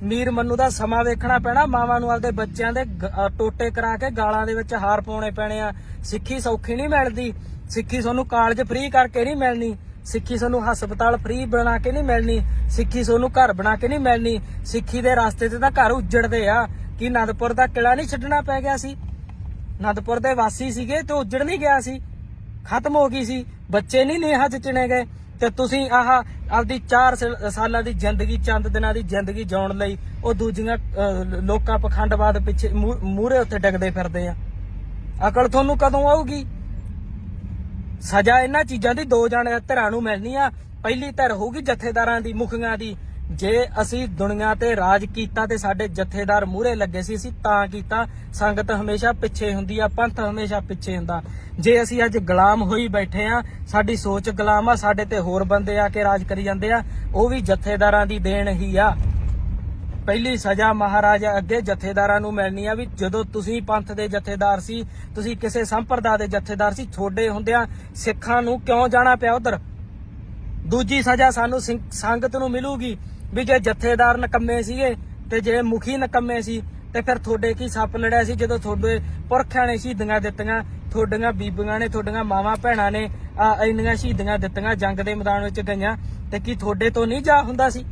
ਮੀਰ ਮੰਨੂ ਦਾ ਸਮਾਂ ਵੇਖਣਾ ਪੈਣਾ, ਮਾਵਾਂ ਨੂੰ ਆਪਦੇ ਬੱਚਿਆਂ ਦੇ ਟੋਟੇ ਕਰਾ ਕੇ ਗਾਲਾਂ ਦੇ ਵਿੱਚ ਹਾਰ ਪਾਉਣੇ ਪੈਣੇ ਆ। ਸਿੱਖੀ ਸੌਖੀ ਨਹੀਂ ਮਿਲਦੀ, ਸਿੱਖੀ ਤੁਹਾਨੂੰ ਕਾਲਜ ਫ੍ਰੀ ਕਰਕੇ ਨਹੀਂ ਮਿਲਣੀ, ਸਿੱਖੀ ਤੁਹਾਨੂੰ ਹਸਪਤਾਲ ਫ੍ਰੀ ਬਣਾ ਕੇ ਨਹੀਂ ਮਿਲਣੀ, ਸਿੱਖੀ ਤੁਹਾਨੂੰ ਘਰ ਬਣਾ ਕੇ ਨਹੀਂ ਮਿਲਣੀ। ਸਿੱਖੀ ਦੇ ਰਸਤੇ ਤੇ ਤਾਂ ਘਰ ਉੱਜੜਦੇ ਆ। ਕਿ ਅਨੰਦਪੁਰ ਦਾ ਕਿਲਾ ਨਹੀਂ ਛੱਡਣਾ ਪੈ ਗਿਆ ਸੀ? ਅਨੰਦਪੁਰ ਦੇ ਵਾਸੀ ਸੀਗੇ ਤੇ ਉੱਜੜ ਨਹੀਂ ਗਿਆ ਸੀ, ਖਤਮ ਹੋ ਗਈ ਸੀ, ਬੱਚੇ ਨਹੀਂ ਨੀਹਾਂ 'ਚ ਚਿਣੇ ਗਏ। ਤੇ ਤੁਸੀਂ ਆਹ ਆਪਦੀ 4 ਸਾਲਾਂ ਦੀ ਜ਼ਿੰਦਗੀ, ਚੰਦ ਦਿਨਾਂ ਦੀ ਜ਼ਿੰਦਗੀ ਜਿਉਣ ਲਈ ਉਹ ਦੂਜੀਆਂ ਲੋਕਾਂ ਪਖੰਡਵਾਦ ਪਿੱਛੇ ਮੂਹਰੇ ਉੱਤੇ ਡਿੱਗਦੇ ਫਿਰਦੇ ਆ। ਅਕਲ ਤੁਹਾਨੂੰ ਕਦੋਂ ਆਊਗੀ? ਸਜ਼ਾ ਇਹਨਾਂ ਚੀਜ਼ਾਂ ਦੀ 2 ਧਿਰਾਂ ਨੂੰ ਮਿਲਣੀ ਆ। ਪਹਿਲੀ ਧਿਰ ਹੋਊਗੀ ਜਥੇਦਾਰਾਂ ਦੀ, ਮੁਖੀਆਂ ਦੀ। ਜੇ ਅਸੀਂ ਦੁਨੀਆ ਤੇ ਰਾਜ ਕੀਤਾ ਤੇ ਸਾਡੇ ਜਥੇਦਾਰ ਮੂਹਰੇ ਲੱਗੇ ਸੀ, ਅਸੀਂ ਤਾਂ ਕੀਤਾ। ਸੰਗਤ ਹਮੇਸ਼ਾ ਪਿੱਛੇ ਹੁੰਦੀ ਆ, ਪੰਥ ਹਮੇਸ਼ਾ ਪਿੱਛੇ ਹੁੰਦਾ। ਜੇ ਅਸੀਂ ਅੱਜ ਗੁਲਾਮ ਹੋਈ ਬੈਠੇ ਆ, ਸਾਡੀ ਸੋਚ ਗੁਲਾਮ ਆ, ਸਾਡੇ ਤੇ ਹੋਰ ਬੰਦੇ ਆ ਕੇ ਰਾਜ ਕਰੀ ਜਾਂਦੇ ਆ, ਉਹ ਵੀ ਜਥੇਦਾਰਾਂ ਦੀ ਦੇਣ ਹੀ ਆ। ਪਹਿਲੀ ਸਜ਼ਾ ਮਹਾਰਾਜਾ ਅੱਗੇ ਜਥੇਦਾਰਾਂ ਨੂੰ ਮਿਲਣੀ ਆ ਵੀ ਜਦੋਂ ਤੁਸੀਂ ਪੰਥ ਦੇ ਜਥੇਦਾਰ ਸੀ, ਤੁਸੀਂ ਕਿਸੇ ਸੰਪਰਦਾ ਦੇ ਜਥੇਦਾਰ ਸੀ, ਛੋਡੇ ਹੁੰਦਿਆਂ ਸਿੱਖਾਂ ਨੂੰ ਕਿਉਂ ਜਾਣਾ ਪਿਆ ਉਧਰ। ਦੂਜੀ ਸਜ਼ਾ ਸਾਨੂੰ ਸੰਗਤ ਨੂੰ ਮਿਲੂਗੀ ਵੀ ਜੇ ਜਥੇਦਾਰ ਨਕੰਮੇ ਸੀਗੇ ਤੇ ਜੇ ਮੁਖੀ ਨਕੰਮੇ ਸੀ ਤੇ ਫਿਰ ਤੁਹਾਡੇ ਕੀ ਸੱਪ ਲੜਿਆ ਸੀ ਜਦੋਂ ਤੁਹਾਡੇ ਪੁਰਖਿਆਂ ਨੇ ਸ਼ਹੀਦੀਆਂ ਦਿੱਤੀਆਂ, ਤੁਹਾਡੀਆਂ ਬੀਬੀਆਂ ਨੇ, ਤੁਹਾਡੀਆਂ ਮਾਵਾਂ ਭੈਣਾਂ ਨੇ ਇੰਨੀਆਂ ਸ਼ਹੀਦੀਆਂ ਦਿੱਤੀਆਂ, ਜੰਗ ਦੇ ਮੈਦਾਨ ਵਿੱਚ ਗਈਆਂ, ਤੇ ਕੀ ਤੁਹਾਡੇ ਤੋਂ ਨਹੀਂ ਜਾ ਹੁੰਦਾ ਸੀ?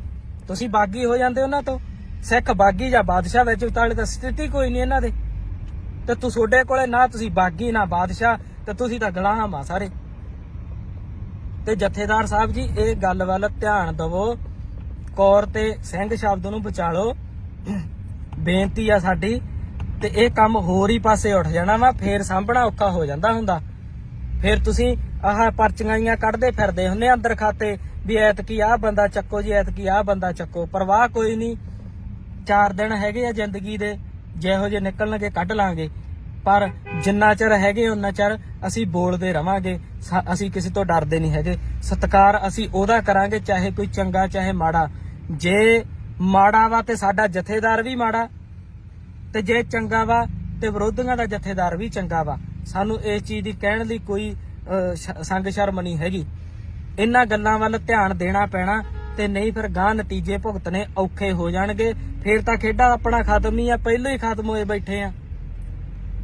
ਤੁਸੀਂ ਬਾਗੀ ਹੋ ਜਾਂਦੇ ਉਹਨਾਂ ਤੋਂ। ਸਿੱਖ ਬਾਗੀ ਜਾਂ ਬਾਦਸ਼ਾਹ ਵਿੱਚ ਵਿਚਾਲੇ ਤਾਂ ਸਥਿਤੀ ਕੋਈ ਨਹੀਂ ਇਹਨਾਂ ਦੇ, ਤੇ ਤੁਹਾਡੇ ਕੋਲੇ ਨਾ ਤੁਸੀਂ ਬਾਗੀ ਨਾ ਬਾਦਸ਼ਾਹ, ਤੇ ਤੁਸੀਂ ਤਾਂ ਗੁਲਾਮ ਆ ਸਾਰੇ। ਤੇ ਜਥੇਦਾਰ ਸਾਹਿਬ ਜੀ ਇਹ ਗੱਲ ਵੱਲ ਧਿਆਨ ਦਵੋ, ਕੌਰ ਤੇ ਸਿੰਘ ਸ਼ਬਦ ਨੂੰ ਬਚਾ ਲਓ, ਬੇਨਤੀ ਆ ਸਾਡੀ। ਤੇ ਇਹ ਕੰਮ ਹੋਰ ਹੀ ਪਾਸੇ ਉੱਠ ਜਾਣਾ ਵਾ, ਫੇਰ ਸਾਂਭਣਾ ਔਖਾ ਹੋ ਜਾਂਦਾ ਹੁੰਦਾ। ਫਿਰ ਤੁਸੀਂ ਆਹ ਪਰਚੀਆਂ ਕੱਢਦੇ ਫਿਰਦੇ ਹੁੰਦੇ ਅੰਦਰ ਖਾਤੇ ਵੀ ਐਤਕੀ ਆਹ ਬੰਦਾ ਚੱਕੋ ਜੀ, ਐਤਕੀ ਆਹ ਬੰਦਾ ਚੱਕੋ। ਪਰਵਾਹ ਕੋਈ ਨਹੀਂ, 4 ਦਿਨ ਹੈਗੇ ਆ ਜ਼ਿੰਦਗੀ ਦੇ, ਜਿਹੋ ਜਿਹੇ ਨਿਕਲਣਗੇ ਕੱਢ ਲਾਂਗੇ, ਪਰ ਜਿੰਨਾ ਚਿਰ ਹੈਗੇ ਉਹਨਾਂ ਚਿਰ ਅਸੀਂ ਬੋਲਦੇ ਰਵਾਂਗੇ। ਅਸੀਂ ਕਿਸੇ ਤੋਂ ਡਰਦੇ ਨਹੀਂ ਹੈਗੇ। ਸਤਿਕਾਰ ਅਸੀਂ ਉਹਦਾ ਕਰਾਂਗੇ, ਚਾਹੇ ਕੋਈ ਚੰਗਾ ਚਾਹੇ ਮਾੜਾ। ਜੇ ਮਾੜਾ ਵਾ ਤੇ ਸਾਡਾ ਜਥੇਦਾਰ ਵੀ ਮਾੜਾ, ਤੇ ਜੇ ਚੰਗਾ ਵਾ ਤੇ ਵਿਰੋਧੀਆਂ ਦਾ ਜਥੇਦਾਰ ਵੀ ਚੰਗਾ ਵਾ। ਸਾਨੂੰ ਇਸ ਚੀਜ਼ ਦੀ ਕਹਿਣ ਲਈ ਕੋਈ ਸੰਗ ਸ਼ਰਮ ਨਹੀਂ ਹੈਗੀ। ਇਹਨਾਂ ਗੱਲਾਂ ਵੱਲ ਧਿਆਨ ਦੇਣਾ ਪੈਣਾ, ਤੇ ਨਹੀਂ ਫਿਰ ਗਾਂ ਨਤੀਜੇ ਭੁਗਤਣੇ ਔਖੇ ਹੋ ਜਾਣਗੇ। ਫਿਰ ਤਾਂ ਖੇਡਾ ਆਪਣਾ ਖਤਮ ਹੀ ਆ, ਪਹਿਲਾਂ ਹੀ ਖਤਮ ਹੋਏ ਬੈਠੇ ਆ।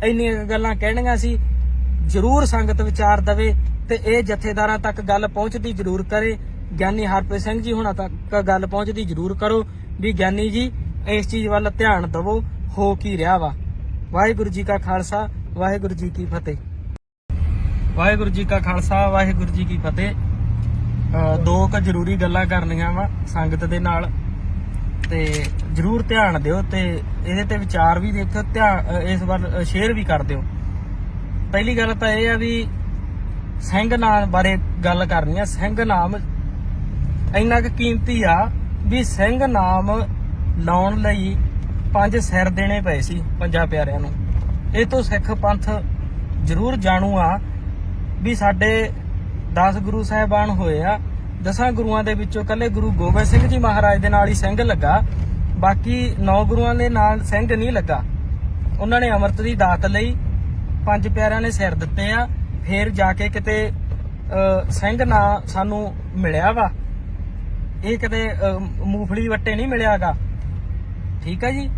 ਇੰਨੀਆਂ ਗੱਲਾਂ ਕਹਿਣੀਆਂ ਸੀ। ਜ਼ਰੂਰ ਸੰਗਤ ਵਿਚਾਰ ਦਵੇ ਤੇ ਇਹ ਜਥੇਦਾਰਾਂ ਤੱਕ ਗੱਲ ਪਹੁੰਚਦੀ ਜ਼ਰੂਰ ਕਰੇ। ਗਿਆਨੀ ਹਰਪ੍ਰੀਤ ਸਿੰਘ ਜੀ ਹੁਣਾਂ ਤੱਕ ਗੱਲ ਪਹੁੰਚਦੀ ਜ਼ਰੂਰ ਕਰੋ ਵੀ ਗਿਆਨੀ ਜੀ ਇਸ ਚੀਜ਼ ਵੱਲ ਧਿਆਨ ਦਵੋ, ਹੋ ਕੀ ਰਿਹਾ ਵਾ। ਵਾਹਿਗੁਰੂ ਜੀ ਕਾ ਖਾਲਸਾ, ਵਾਹਿਗੁਰੂ ਜੀ ਕੀ ਫਤਿਹ। ਵਾਹਿਗੁਰੂ ਜੀ ਕਾ ਖਾਲਸਾ, ਵਾਹਿਗੁਰੂ ਜੀ ਕੀ ਫਤਿਹ। ਦੋ ਕੁ ਜ਼ਰੂਰੀ ਗੱਲਾਂ ਕਰਨੀਆਂ ਵਾ ਸੰਗਤ ਦੇ ਨਾਲ, ਤੇ ਜ਼ਰੂਰ ਧਿਆਨ ਦਿਓ ਤੇ ਇਹਦੇ ਤੇ ਵਿਚਾਰ ਵੀ ਦੇਖੋ, ਧਿਆਨ ਇਸ ਵਾਰ ਸ਼ੇਅਰ ਵੀ ਕਰ ਦਿਓ। ਪਹਿਲੀ ਗੱਲ ਤਾਂ ਇਹ ਆ ਵੀ ਸਿੰਘ ਨਾਮ ਬਾਰੇ ਗੱਲ ਕਰਨੀ ਆ। ਸਿੰਘ ਨਾਮ ਇੰਨਾ ਕੁ ਕੀਮਤੀ ਆ ਵੀ ਸਿੰਘ ਨਾਮ ਲਾਉਣ ਲਈ 5 ਸਿਰ ਦੇਣੇ ਪਏ ਸੀ ਪੰਜਾਂ ਪਿਆਰਿਆਂ ਨੂੰ। ਇਹ ਤੋਂ ਸਿੱਖ ਪੰਥ ਜ਼ਰੂਰ ਜਾਣੂ ਆ ਵੀ ਸਾਡੇ 10 ਗੁਰੂ ਸਾਹਿਬਾਨ ਹੋਏ ਆ। 10 ਗੁਰੂਆਂ ਦੇ ਵਿੱਚੋਂ ਕੱਲੇ ਗੁਰੂ ਗੋਬਿੰਦ ਸਿੰਘ ਜੀ ਮਹਾਰਾਜ ਦੇ ਨਾਲ ਹੀ ਸਿੰਘ ਲੱਗਾ, ਬਾਕੀ 9 ਗੁਰੂਆਂ ਦੇ ਨਾਲ ਸਿੰਘ ਨਹੀਂ ਲੱਗਾ। ਉਹਨਾਂ ਨੇ ਅੰਮ੍ਰਿਤ ਦੀ ਦਾਤ ਲਈ 5 ਪਿਆਰਿਆਂ ਨੇ ਸਿਰ ਦਿੱਤੇ ਆ, ਫੇਰ ਜਾ ਕੇ ਕਿਤੇ ਸਿੰਘ ਨਾਂ ਸਾਨੂੰ ਮਿਲਿਆ ਵਾ। ਇਹ ਕਿਤੇ ਮੂੰਗਫਲੀ ਵੱਟੇ ਨਹੀਂ ਮਿਲਿਆਗਾ, ਠੀਕ ਹੈ ਜੀ।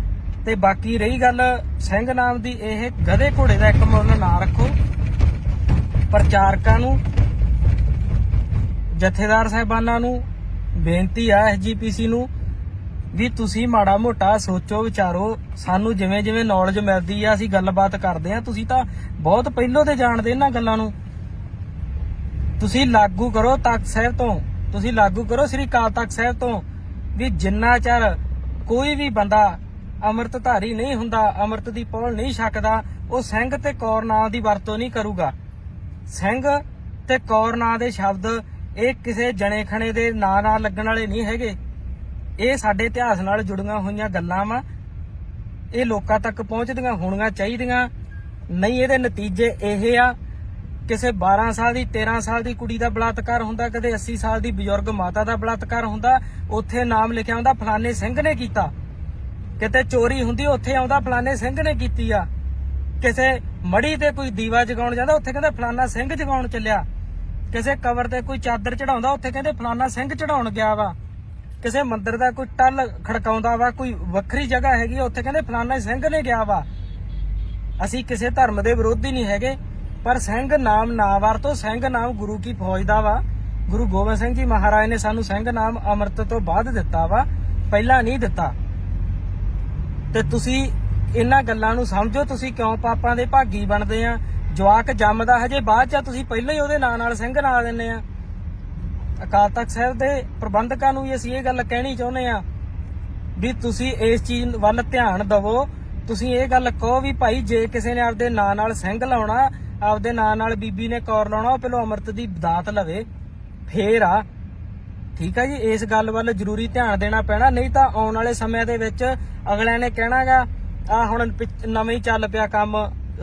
ਤੇ ਬਾਕੀ ਰਹੀ ਗੱਲ ਸਿੰਘ ਨਾਮ ਦੀ, ਇਹ ਗਧੇ ਘੋੜੇ ਦਾ ਇੱਕ ਮੁੱਲ ਨਾ ਰੱਖੋ। ਪ੍ਰਚਾਰਕਾਂ ਨੂੰ, ਜਥੇਦਾਰ ਸਾਹਿਬਾਨਾਂ ਨੂੰ ਬੇਨਤੀ ਆ, SGPC ਨੂੰ ਵੀ ਤੁਸੀਂ ਮਾੜਾ ਮੋਟਾ ਸੋਚੋ ਵਿਚਾਰੋ। ਸਾਨੂੰ ਜਿਵੇਂ ਜਿਵੇਂ ਨੌਲੇਜ ਮਿਲਦੀ ਆ ਅਸੀਂ ਗੱਲਬਾਤ ਕਰਦੇ ਆ। ਤੁਸੀਂ ਤਾਂ ਬਹੁਤ ਪਹਿਲੋਂ ਤੇ ਜਾਣਦੇ ਇਹਨਾਂ ਗੱਲਾਂ ਨੂੰ। ਤੁਸੀਂ ਲਾਗੂ ਕਰੋ ਤਖਤ ਸਾਹਿਬ ਤੋਂ, ਤੁਸੀਂ ਲਾਗੂ ਕਰੋ ਸ੍ਰੀ ਅਕਾਲ ਤਖਤ ਸਾਹਿਬ ਤੋਂ ਵੀ ਜਿੰਨਾ ਚਿਰ ਕੋਈ ਵੀ ਬੰਦਾ ਅੰਮ੍ਰਿਤਧਾਰੀ ਨਹੀਂ ਹੁੰਦਾ, ਅੰਮ੍ਰਿਤ ਦੀ ਪੌਲ ਨਹੀਂ ਛਕਦਾ, ਉਹ ਸਿੰਘ ਤੇ ਕੌਰ ਨਾਂ ਦੀ ਵਰਤੋਂ ਨਹੀਂ ਕਰੂਗਾ। ਸਿੰਘ ਤੇ ਕੌਰ ਨਾਂ ਦੇ ਸ਼ਬਦ ਇਹ ਕਿਸੇ ਜਣੇ ਖਣੇ ਦੇ ਨਾਂ ਨਾਲ ਲੱਗਣ ਵਾਲੇ ਨਹੀਂ ਹੈਗੇ। ਇਹ ਸਾਡੇ ਇਤਿਹਾਸ ਨਾਲ ਜੁੜੀਆਂ ਹੋਈਆਂ ਗੱਲਾਂ ਵਾ। ਇਹ ਲੋਕਾਂ ਤੱਕ ਪਹੁੰਚਦੀਆਂ ਹੋਣੀਆਂ ਚਾਹੀਦੀਆਂ। ਨਹੀਂ ਇਹਦੇ ਨਤੀਜੇ ਇਹ ਆ, ਕਿਸੇ 12 ਸਾਲ ਦੀ 13 ਸਾਲ ਦੀ ਕੁੜੀ ਦਾ ਬਲਾਤਕਾਰ ਹੁੰਦਾ, ਕਦੇ 80 ਸਾਲ ਦੀ ਬਜ਼ੁਰਗ ਮਾਤਾ ਦਾ ਬਲਾਤਕਾਰ ਹੁੰਦਾ, ਉੱਥੇ ਨਾਮ ਲਿਖਿਆ ਹੁੰਦਾ ਫਲਾਣੇ ਸਿੰਘ ਨੇ ਕੀਤਾ। ਕਿਤੇ ਚੋਰੀ ਹੁੰਦੀ, ਉੱਥੇ ਆਉਂਦਾ ਫਲਾਣੇ ਸਿੰਘ ਨੇ ਕੀਤੀ ਆ। ਕਿਸੇ ਮੜੀ ਤੇ ਕੋਈ ਦੀਵਾ ਜਗਾਉਣ ਜਾਂਦਾ, ਉੱਥੇ ਕਹਿੰਦੇ ਫਲਾਣਾ ਸਿੰਘ ਜਗਾਉਣ ਚੱਲਿਆ। ਕਿਸੇ ਕਬਰ ਤੇ ਕੋਈ ਚਾਦਰ ਚੜਾਉਂਦਾ, ਉੱਥੇ ਕਹਿੰਦੇ ਫਲਾਣਾ ਸਿੰਘ ਚੜਾਉਣ ਗਿਆ ਵਾ। ਕਿਸੇ ਮੰਦਿਰ ਦਾ ਕੋਈ ਟੱਲ ਖੜਕਾਉਂਦਾ ਵਾ, ਕੋਈ ਵੱਖਰੀ ਜਗ੍ਹਾ ਹੈਗੀ, ਉੱਥੇ ਕਹਿੰਦੇ ਫਲਾਣਾ ਸਿੰਘ ਨੇ ਗਿਆ ਵਾ। ਅਸੀਂ ਕਿਸੇ ਧਰਮ ਦੇ ਵਿਰੋਧੀ ਨਹੀਂ ਹੈਗੇ, ਪਰ ਸਿੰਘ ਨਾਮ ਨਾ ਵਰਤੋ। ਸਿੰਘ ਨਾਮ ਗੁਰੂ ਕੀ ਫੌਜ ਦਾ ਵਾ। ਗੁਰੂ ਗੋਬਿੰਦ ਸਿੰਘ ਜੀ ਮਹਾਰਾਜ ਨੇ ਸਾਨੂੰ ਸਿੰਘ ਨਾਮ ਅੰਮ੍ਰਿਤ ਤੋਂ ਬਾਅਦ ਦਿੱਤਾ ਵਾ, ਪਹਿਲਾਂ ਨਹੀਂ ਦਿੱਤਾ। ਤੇ ਤੁਸੀਂ ਇਹਨਾਂ ਗੱਲਾਂ ਨੂੰ ਸਮਝੋ। ਤੁਸੀਂ ਕਿਉਂ ਪਾਪਾਂ ਦੇ ਭਾਗੀ ਬਣਦੇ ਆ? ਜਵਾਕ ਜੰਮਦਾ ਹਜੇ ਬਾਅਦ ਚ, ਤੁਸੀਂ ਪਹਿਲਾਂ ਹੀ ਉਹਦੇ ਨਾਂ ਨਾਲ ਸਿੰਘ ਲਾ ਦਿੰਦੇ ਆ। ਅਕਾਲ ਤਖਤ ਸਾਹਿਬ ਦੇ ਪ੍ਰਬੰਧਕਾਂ ਨੂੰ ਵੀ ਅਸੀਂ ਇਹ ਗੱਲ ਕਹਿਣੀ ਚਾਹੁੰਦੇ ਆ ਵੀ ਤੁਸੀਂ ਇਸ ਚੀਜ਼ ਵੱਲ ਧਿਆਨ ਦਵੋ। ਤੁਸੀਂ ਇਹ ਗੱਲ ਕਹੋ ਵੀ ਭਾਈ ਜੇ ਕਿਸੇ ਨੇ ਆਪਦੇ ਨਾਂ ਨਾਲ ਸਿੰਘ ਲਾਉਣਾ, ਆਪਦੇ ਨਾਂ ਨਾਲ ਬੀਬੀ ਨੇ ਕੌਰ ਲਾਉਣਾ, ਉਹ ਪਹਿਲਾਂ ਅੰਮ੍ਰਿਤ ਦੀ ਦਾਤ ਲਵੇ ਫੇਰ ਆ, ਠੀਕ ਆ ਜੀ। ਇਸ ਗੱਲ ਵੱਲ ਜ਼ਰੂਰੀ ਧਿਆਨ ਦੇਣਾ ਪੈਣਾ, ਨਹੀਂ ਤਾਂ ਆਉਣ ਵਾਲੇ ਸਮਿਆਂ ਦੇ ਵਿੱਚ ਅਗਲਿਆਂ ਨੇ ਕਹਿਣਾਗਾ ਆ ਹੁਣ ਨਵੇਂ ਹੀ ਚੱਲ ਪਿਆ ਕੰਮ,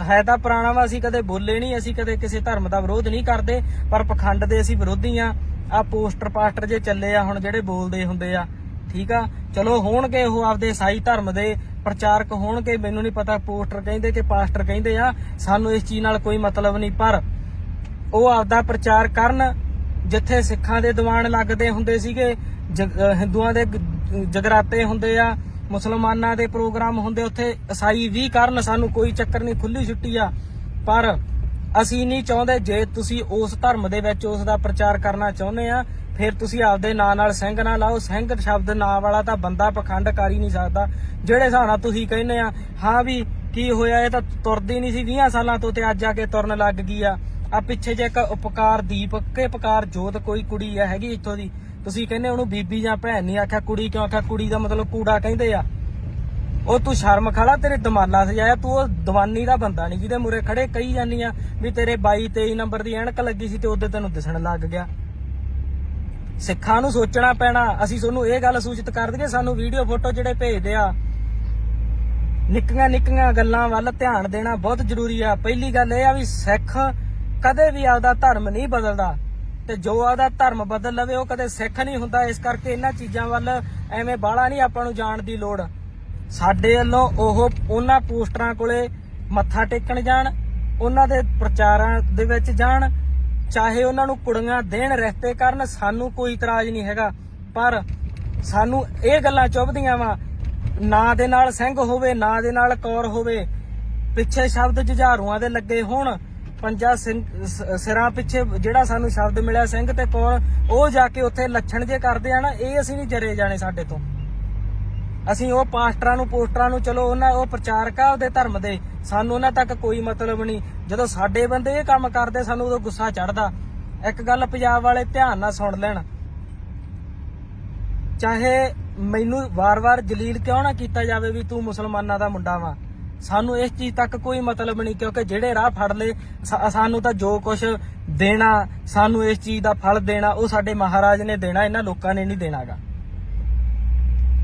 ਹੈ ਤਾਂ ਪੁਰਾਣਾ ਵਾ। ਅਸੀਂ ਕਦੇ ਬੋਲੇ ਨਹੀਂ, ਅਸੀਂ ਕਦੇ ਕਿਸੇ ਧਰਮ ਦਾ ਵਿਰੋਧ ਨਹੀਂ ਕਰਦੇ, ਪਰ ਪਖੰਡ ਦੇ ਅਸੀਂ ਵਿਰੋਧੀ ਆ। ਆ ਪੋਸਟਰ ਪਾਸਟਰ ਜੇ ਚੱਲੇ ਆ ਹੁਣ ਜਿਹੜੇ ਬੋਲਦੇ ਹੁੰਦੇ ਆ, ਠੀਕ ਆ। ਚਲੋ ਹੋਣਗੇ ਉਹ ਆਪਦੇ ਈਸਾਈ ਧਰਮ ਦੇ ਪ੍ਰਚਾਰਕ ਹੋਣਗੇ, ਮੈਨੂੰ ਨਹੀਂ ਪਤਾ ਪੋਸਟਰ ਕਹਿੰਦੇ ਕਿ ਪਾਸਟਰ ਕਹਿੰਦੇ ਆ, ਸਾਨੂੰ ਇਸ ਚੀਜ਼ ਨਾਲ ਕੋਈ ਮਤਲਬ ਨਹੀਂ। ਪਰ ਉਹ ਆਪਦਾ ਪ੍ਰਚਾਰ ਕਰਨ। ਜਿੱਥੇ ਸਿੱਖਾਂ ਦੇ ਦੀਵਾਨ ਲੱਗਦੇ ਹੁੰਦੇ ਸੀਗੇ, ਹਿੰਦੂਆਂ ਦੇ ਜਗਰਾਤੇ ਹੁੰਦੇ ਆ, ਮੁਸਲਮਾਨਾਂ ਦੇ ਪ੍ਰੋਗਰਾਮ ਹੁੰਦੇ, ਉੱਥੇ ਈਸਾਈ ਵੀ ਕਰਨ, ਸਾਨੂੰ ਕੋਈ ਚੱਕਰ ਨਹੀਂ, ਖੁੱਲੀ ਛੁੱਟੀ ਆ। ਪਰ ਅਸੀਂ ਨਹੀਂ ਚਾਹੁੰਦੇ, ਜੇ ਤੁਸੀਂ ਉਸ ਧਰਮ ਦੇ ਵਿੱਚ ਉਸ ਦਾ ਪ੍ਰਚਾਰ ਕਰਨਾ ਚਾਹੁੰਦੇ ਆ, ਫਿਰ ਤੁਸੀਂ ਆਪਦੇ ਨਾਂ ਨਾਲ ਸਿੰਘ ਨਾ ਲਾਓ। ਸਿੰਘ ਸ਼ਬਦ ਨਾਂ ਵਾਲਾ ਤਾਂ ਬੰਦਾ ਪਖੰਡ ਕਰ ਹੀ ਨਹੀਂ ਸਕਦਾ। ਜਿਹੜੇ ਹਿਸਾਬ ਨਾਲ ਤੁਸੀਂ ਕਹਿੰਦੇ ਆ ਹਾਂ ਵੀ ਕੀ ਹੋਇਆ, ਇਹ ਤਾਂ ਤੁਰਦੀ ਨਹੀਂ ਸੀ 20 ਸਾਲਾਂ ਤੋਂ ਤੇ ਅੱਜ ਆ ਕੇ ਤੁਰਨ ਲੱਗ ਗਈ ਆ। ਆ ਪਿੱਛੇ ਜੇ ਇੱਕ ਉਪਕਾਰ ਦੀਪ ਕੇ ਉਪਕਾਰ ਜੋਤ ਕੋਈ ਕੁੜੀ ਆ ਹੈਗੀ ਇੱਥੋਂ ਦੀ, ਤੁਸੀਂ ਕਹਿੰਦੇ ਉਹਨੂੰ ਬੀਬੀ ਜਾਂ ਭੈਣ ਨਹੀਂ ਆਖਿਆ, ਕੁੜੀ ਕਿਉਂ ਆਖਿਆ? ਕੁੜੀ ਦਾ ਮਤਲਬ ਕੂੜਾ ਕਹਿੰਦੇ ਆ। ਉਹ ਤੂੰ ਸ਼ਰਮ ਖਾਲਾ, ਤੇਰੇ ਦਮਾਲਾ ਸਜਾਇਆ, ਤੂੰ ਉਹ ਦੀਵਾਨੀ ਦਾ ਬੰਦਾ ਨਹੀਂ ਜਿਹਦੇ ਮੂਰੇ ਖੜੇ ਕਹੀ ਜਾਂਦੀ ਆ ਵੀ ਤੇਰੇ 22-23 ਨੰਬਰ ਦੀ ਐਨਕ ਲੱਗੀ ਸੀ ਤੇ ਉਹਦੇ ਤੈਨੂੰ ਦਿਸਣ ਲੱਗ ਗਿਆ। ਸਿੱਖਾਂ ਨੂੰ ਸੋਚਣਾ ਪੈਣਾ। ਅਸੀਂ ਤੁਹਾਨੂੰ ਇਹ ਗੱਲ ਸੂਚਿਤ ਕਰ ਦਈਏ, ਸਾਨੂੰ ਵੀਡੀਓ ਫੋਟੋ ਜਿਹੜੇ ਭੇਜਦੇ ਆ ਨਿੱਕੀਆਂ ਨਿੱਕੀਆਂ ਗੱਲਾਂ ਵੱਲ ਧਿਆਨ ਦੇਣਾ ਬਹੁਤ ਜ਼ਰੂਰੀ ਆ। ਪਹਿਲੀ ਗੱਲ ਇਹ ਆ ਵੀ ਸਿੱਖ ਕਦੇ ਵੀ ਆਪਦਾ ਧਰਮ ਨਹੀਂ ਬਦਲਦਾ, ਤੇ ਜੋ ਆਪਦਾ ਧਰਮ ਬਦਲ ਲਵੇ ਉਹ ਕਦੇ ਸਿੱਖ ਨਹੀਂ ਹੁੰਦਾ। ਇਸ ਕਰਕੇ ਇਹਨਾਂ ਚੀਜ਼ਾਂ ਵੱਲ ਐਵੇਂ ਬਾਹਲਾ ਨਹੀਂ ਆਪਾਂ ਨੂੰ ਜਾਣ ਦੀ ਲੋੜ। ਸਾਡੇ ਵੱਲੋਂ ਉਹਨਾਂ ਪੋਸਟਰਾਂ ਕੋਲੇ ਮੱਥਾ ਟੇਕਣ ਜਾਣ, ਉਹਨਾਂ ਦੇ ਪ੍ਰਚਾਰਾਂ ਦੇ ਵਿੱਚ ਜਾਣ, ਚਾਹੇ ਉਹਨਾਂ ਨੂੰ ਕੁੜੀਆਂ ਦੇਣ, ਰਿਸ਼ਤੇ ਕਰਨ, ਸਾਨੂੰ ਕੋਈ ਇਤਰਾਜ਼ ਨਹੀਂ ਹੈਗਾ। ਪਰ ਸਾਨੂੰ ਇਹ ਗੱਲਾਂ ਚੁੱਭਦੀਆਂ ਵਾ, ਨਾ ਦੇ ਨਾਲ ਸਿੰਘ ਹੋਵੇ, ਨਾ ਦੇ ਨਾਲ ਕੌਰ ਹੋਵੇ, ਪਿੱਛੇ ਸ਼ਬਦ ਜੁਝਾਰੂਆਂ ਦੇ ਲੱਗੇ ਹੋਣ, ਪੰਜਾ ਸਿਰਾਂ ਪਿੱਛੇ ਜਿਹੜਾ ਸਾਨੂੰ ਸ਼ਬਦ ਮਿਲਿਆ ਸਿੰਘ ਤੇ ਕੌਰ, ਉਹ ਜਾ ਕੇ ਉੱਥੇ ਲੱਛਣ ਜੇ ਕਰਦੇ ਆ ਨਾ, ਇਹ ਅਸੀਂ ਨਹੀਂ ਜਰੇ ਜਾਣੇ ਸਾਡੇ ਤੋਂ। ਅਸੀਂ ਉਹ ਪਾਸਟਰਾਂ ਨੂੰ, ਪੋਸਟਰਾਂ ਨੂੰ, ਚਲੋ ਉਹ ਪ੍ਰਚਾਰਕ ਆ ਉਹਦੇ ਧਰਮ ਦੇ, ਸਾਨੂੰ ਉਹਨਾਂ ਤੱਕ ਕੋਈ ਮਤਲਬ ਨਹੀਂ। ਜਦੋਂ ਸਾਡੇ ਬੰਦੇ ਇਹ ਕੰਮ ਕਰਦੇ ਸਾਨੂੰ ਉਦੋਂ ਗੁੱਸਾ ਚੜਦਾ। ਇੱਕ ਗੱਲ ਪੰਜਾਬ ਵਾਲੇ ਧਿਆਨ ਨਾਲ ਸੁਣ ਲੈਣ, ਚਾਹੇ ਮੈਨੂੰ ਵਾਰ-ਵਾਰ ਜਲੀਲ ਕਿਉਂ ਨਾ ਕੀਤਾ ਜਾਵੇ ਵੀ ਤੂੰ ਮੁਸਲਮਾਨਾਂ ਦਾ ਮੁੰਡਾ ਵਾ, ਸਾਨੂੰ ਇਸ ਚੀਜ਼ ਤੱਕ ਕੋਈ ਮਤਲਬ ਨਹੀਂ, ਕਿਉਂਕਿ ਜਿਹੜੇ ਰਾਹ ਫੜ ਲਏ ਸਾਨੂੰ ਤਾਂ ਜੋ ਕੁਝ ਦੇਣਾ, ਸਾਨੂੰ ਇਸ ਚੀਜ਼ ਦਾ ਫਲ ਦੇਣਾ, ਉਹ ਸਾਡੇ ਮਹਾਰਾਜ ਨੇ ਦੇਣਾ, ਇਹਨਾਂ ਲੋਕਾਂ ਨੇ ਨਹੀਂ ਦੇਣਾਗਾ।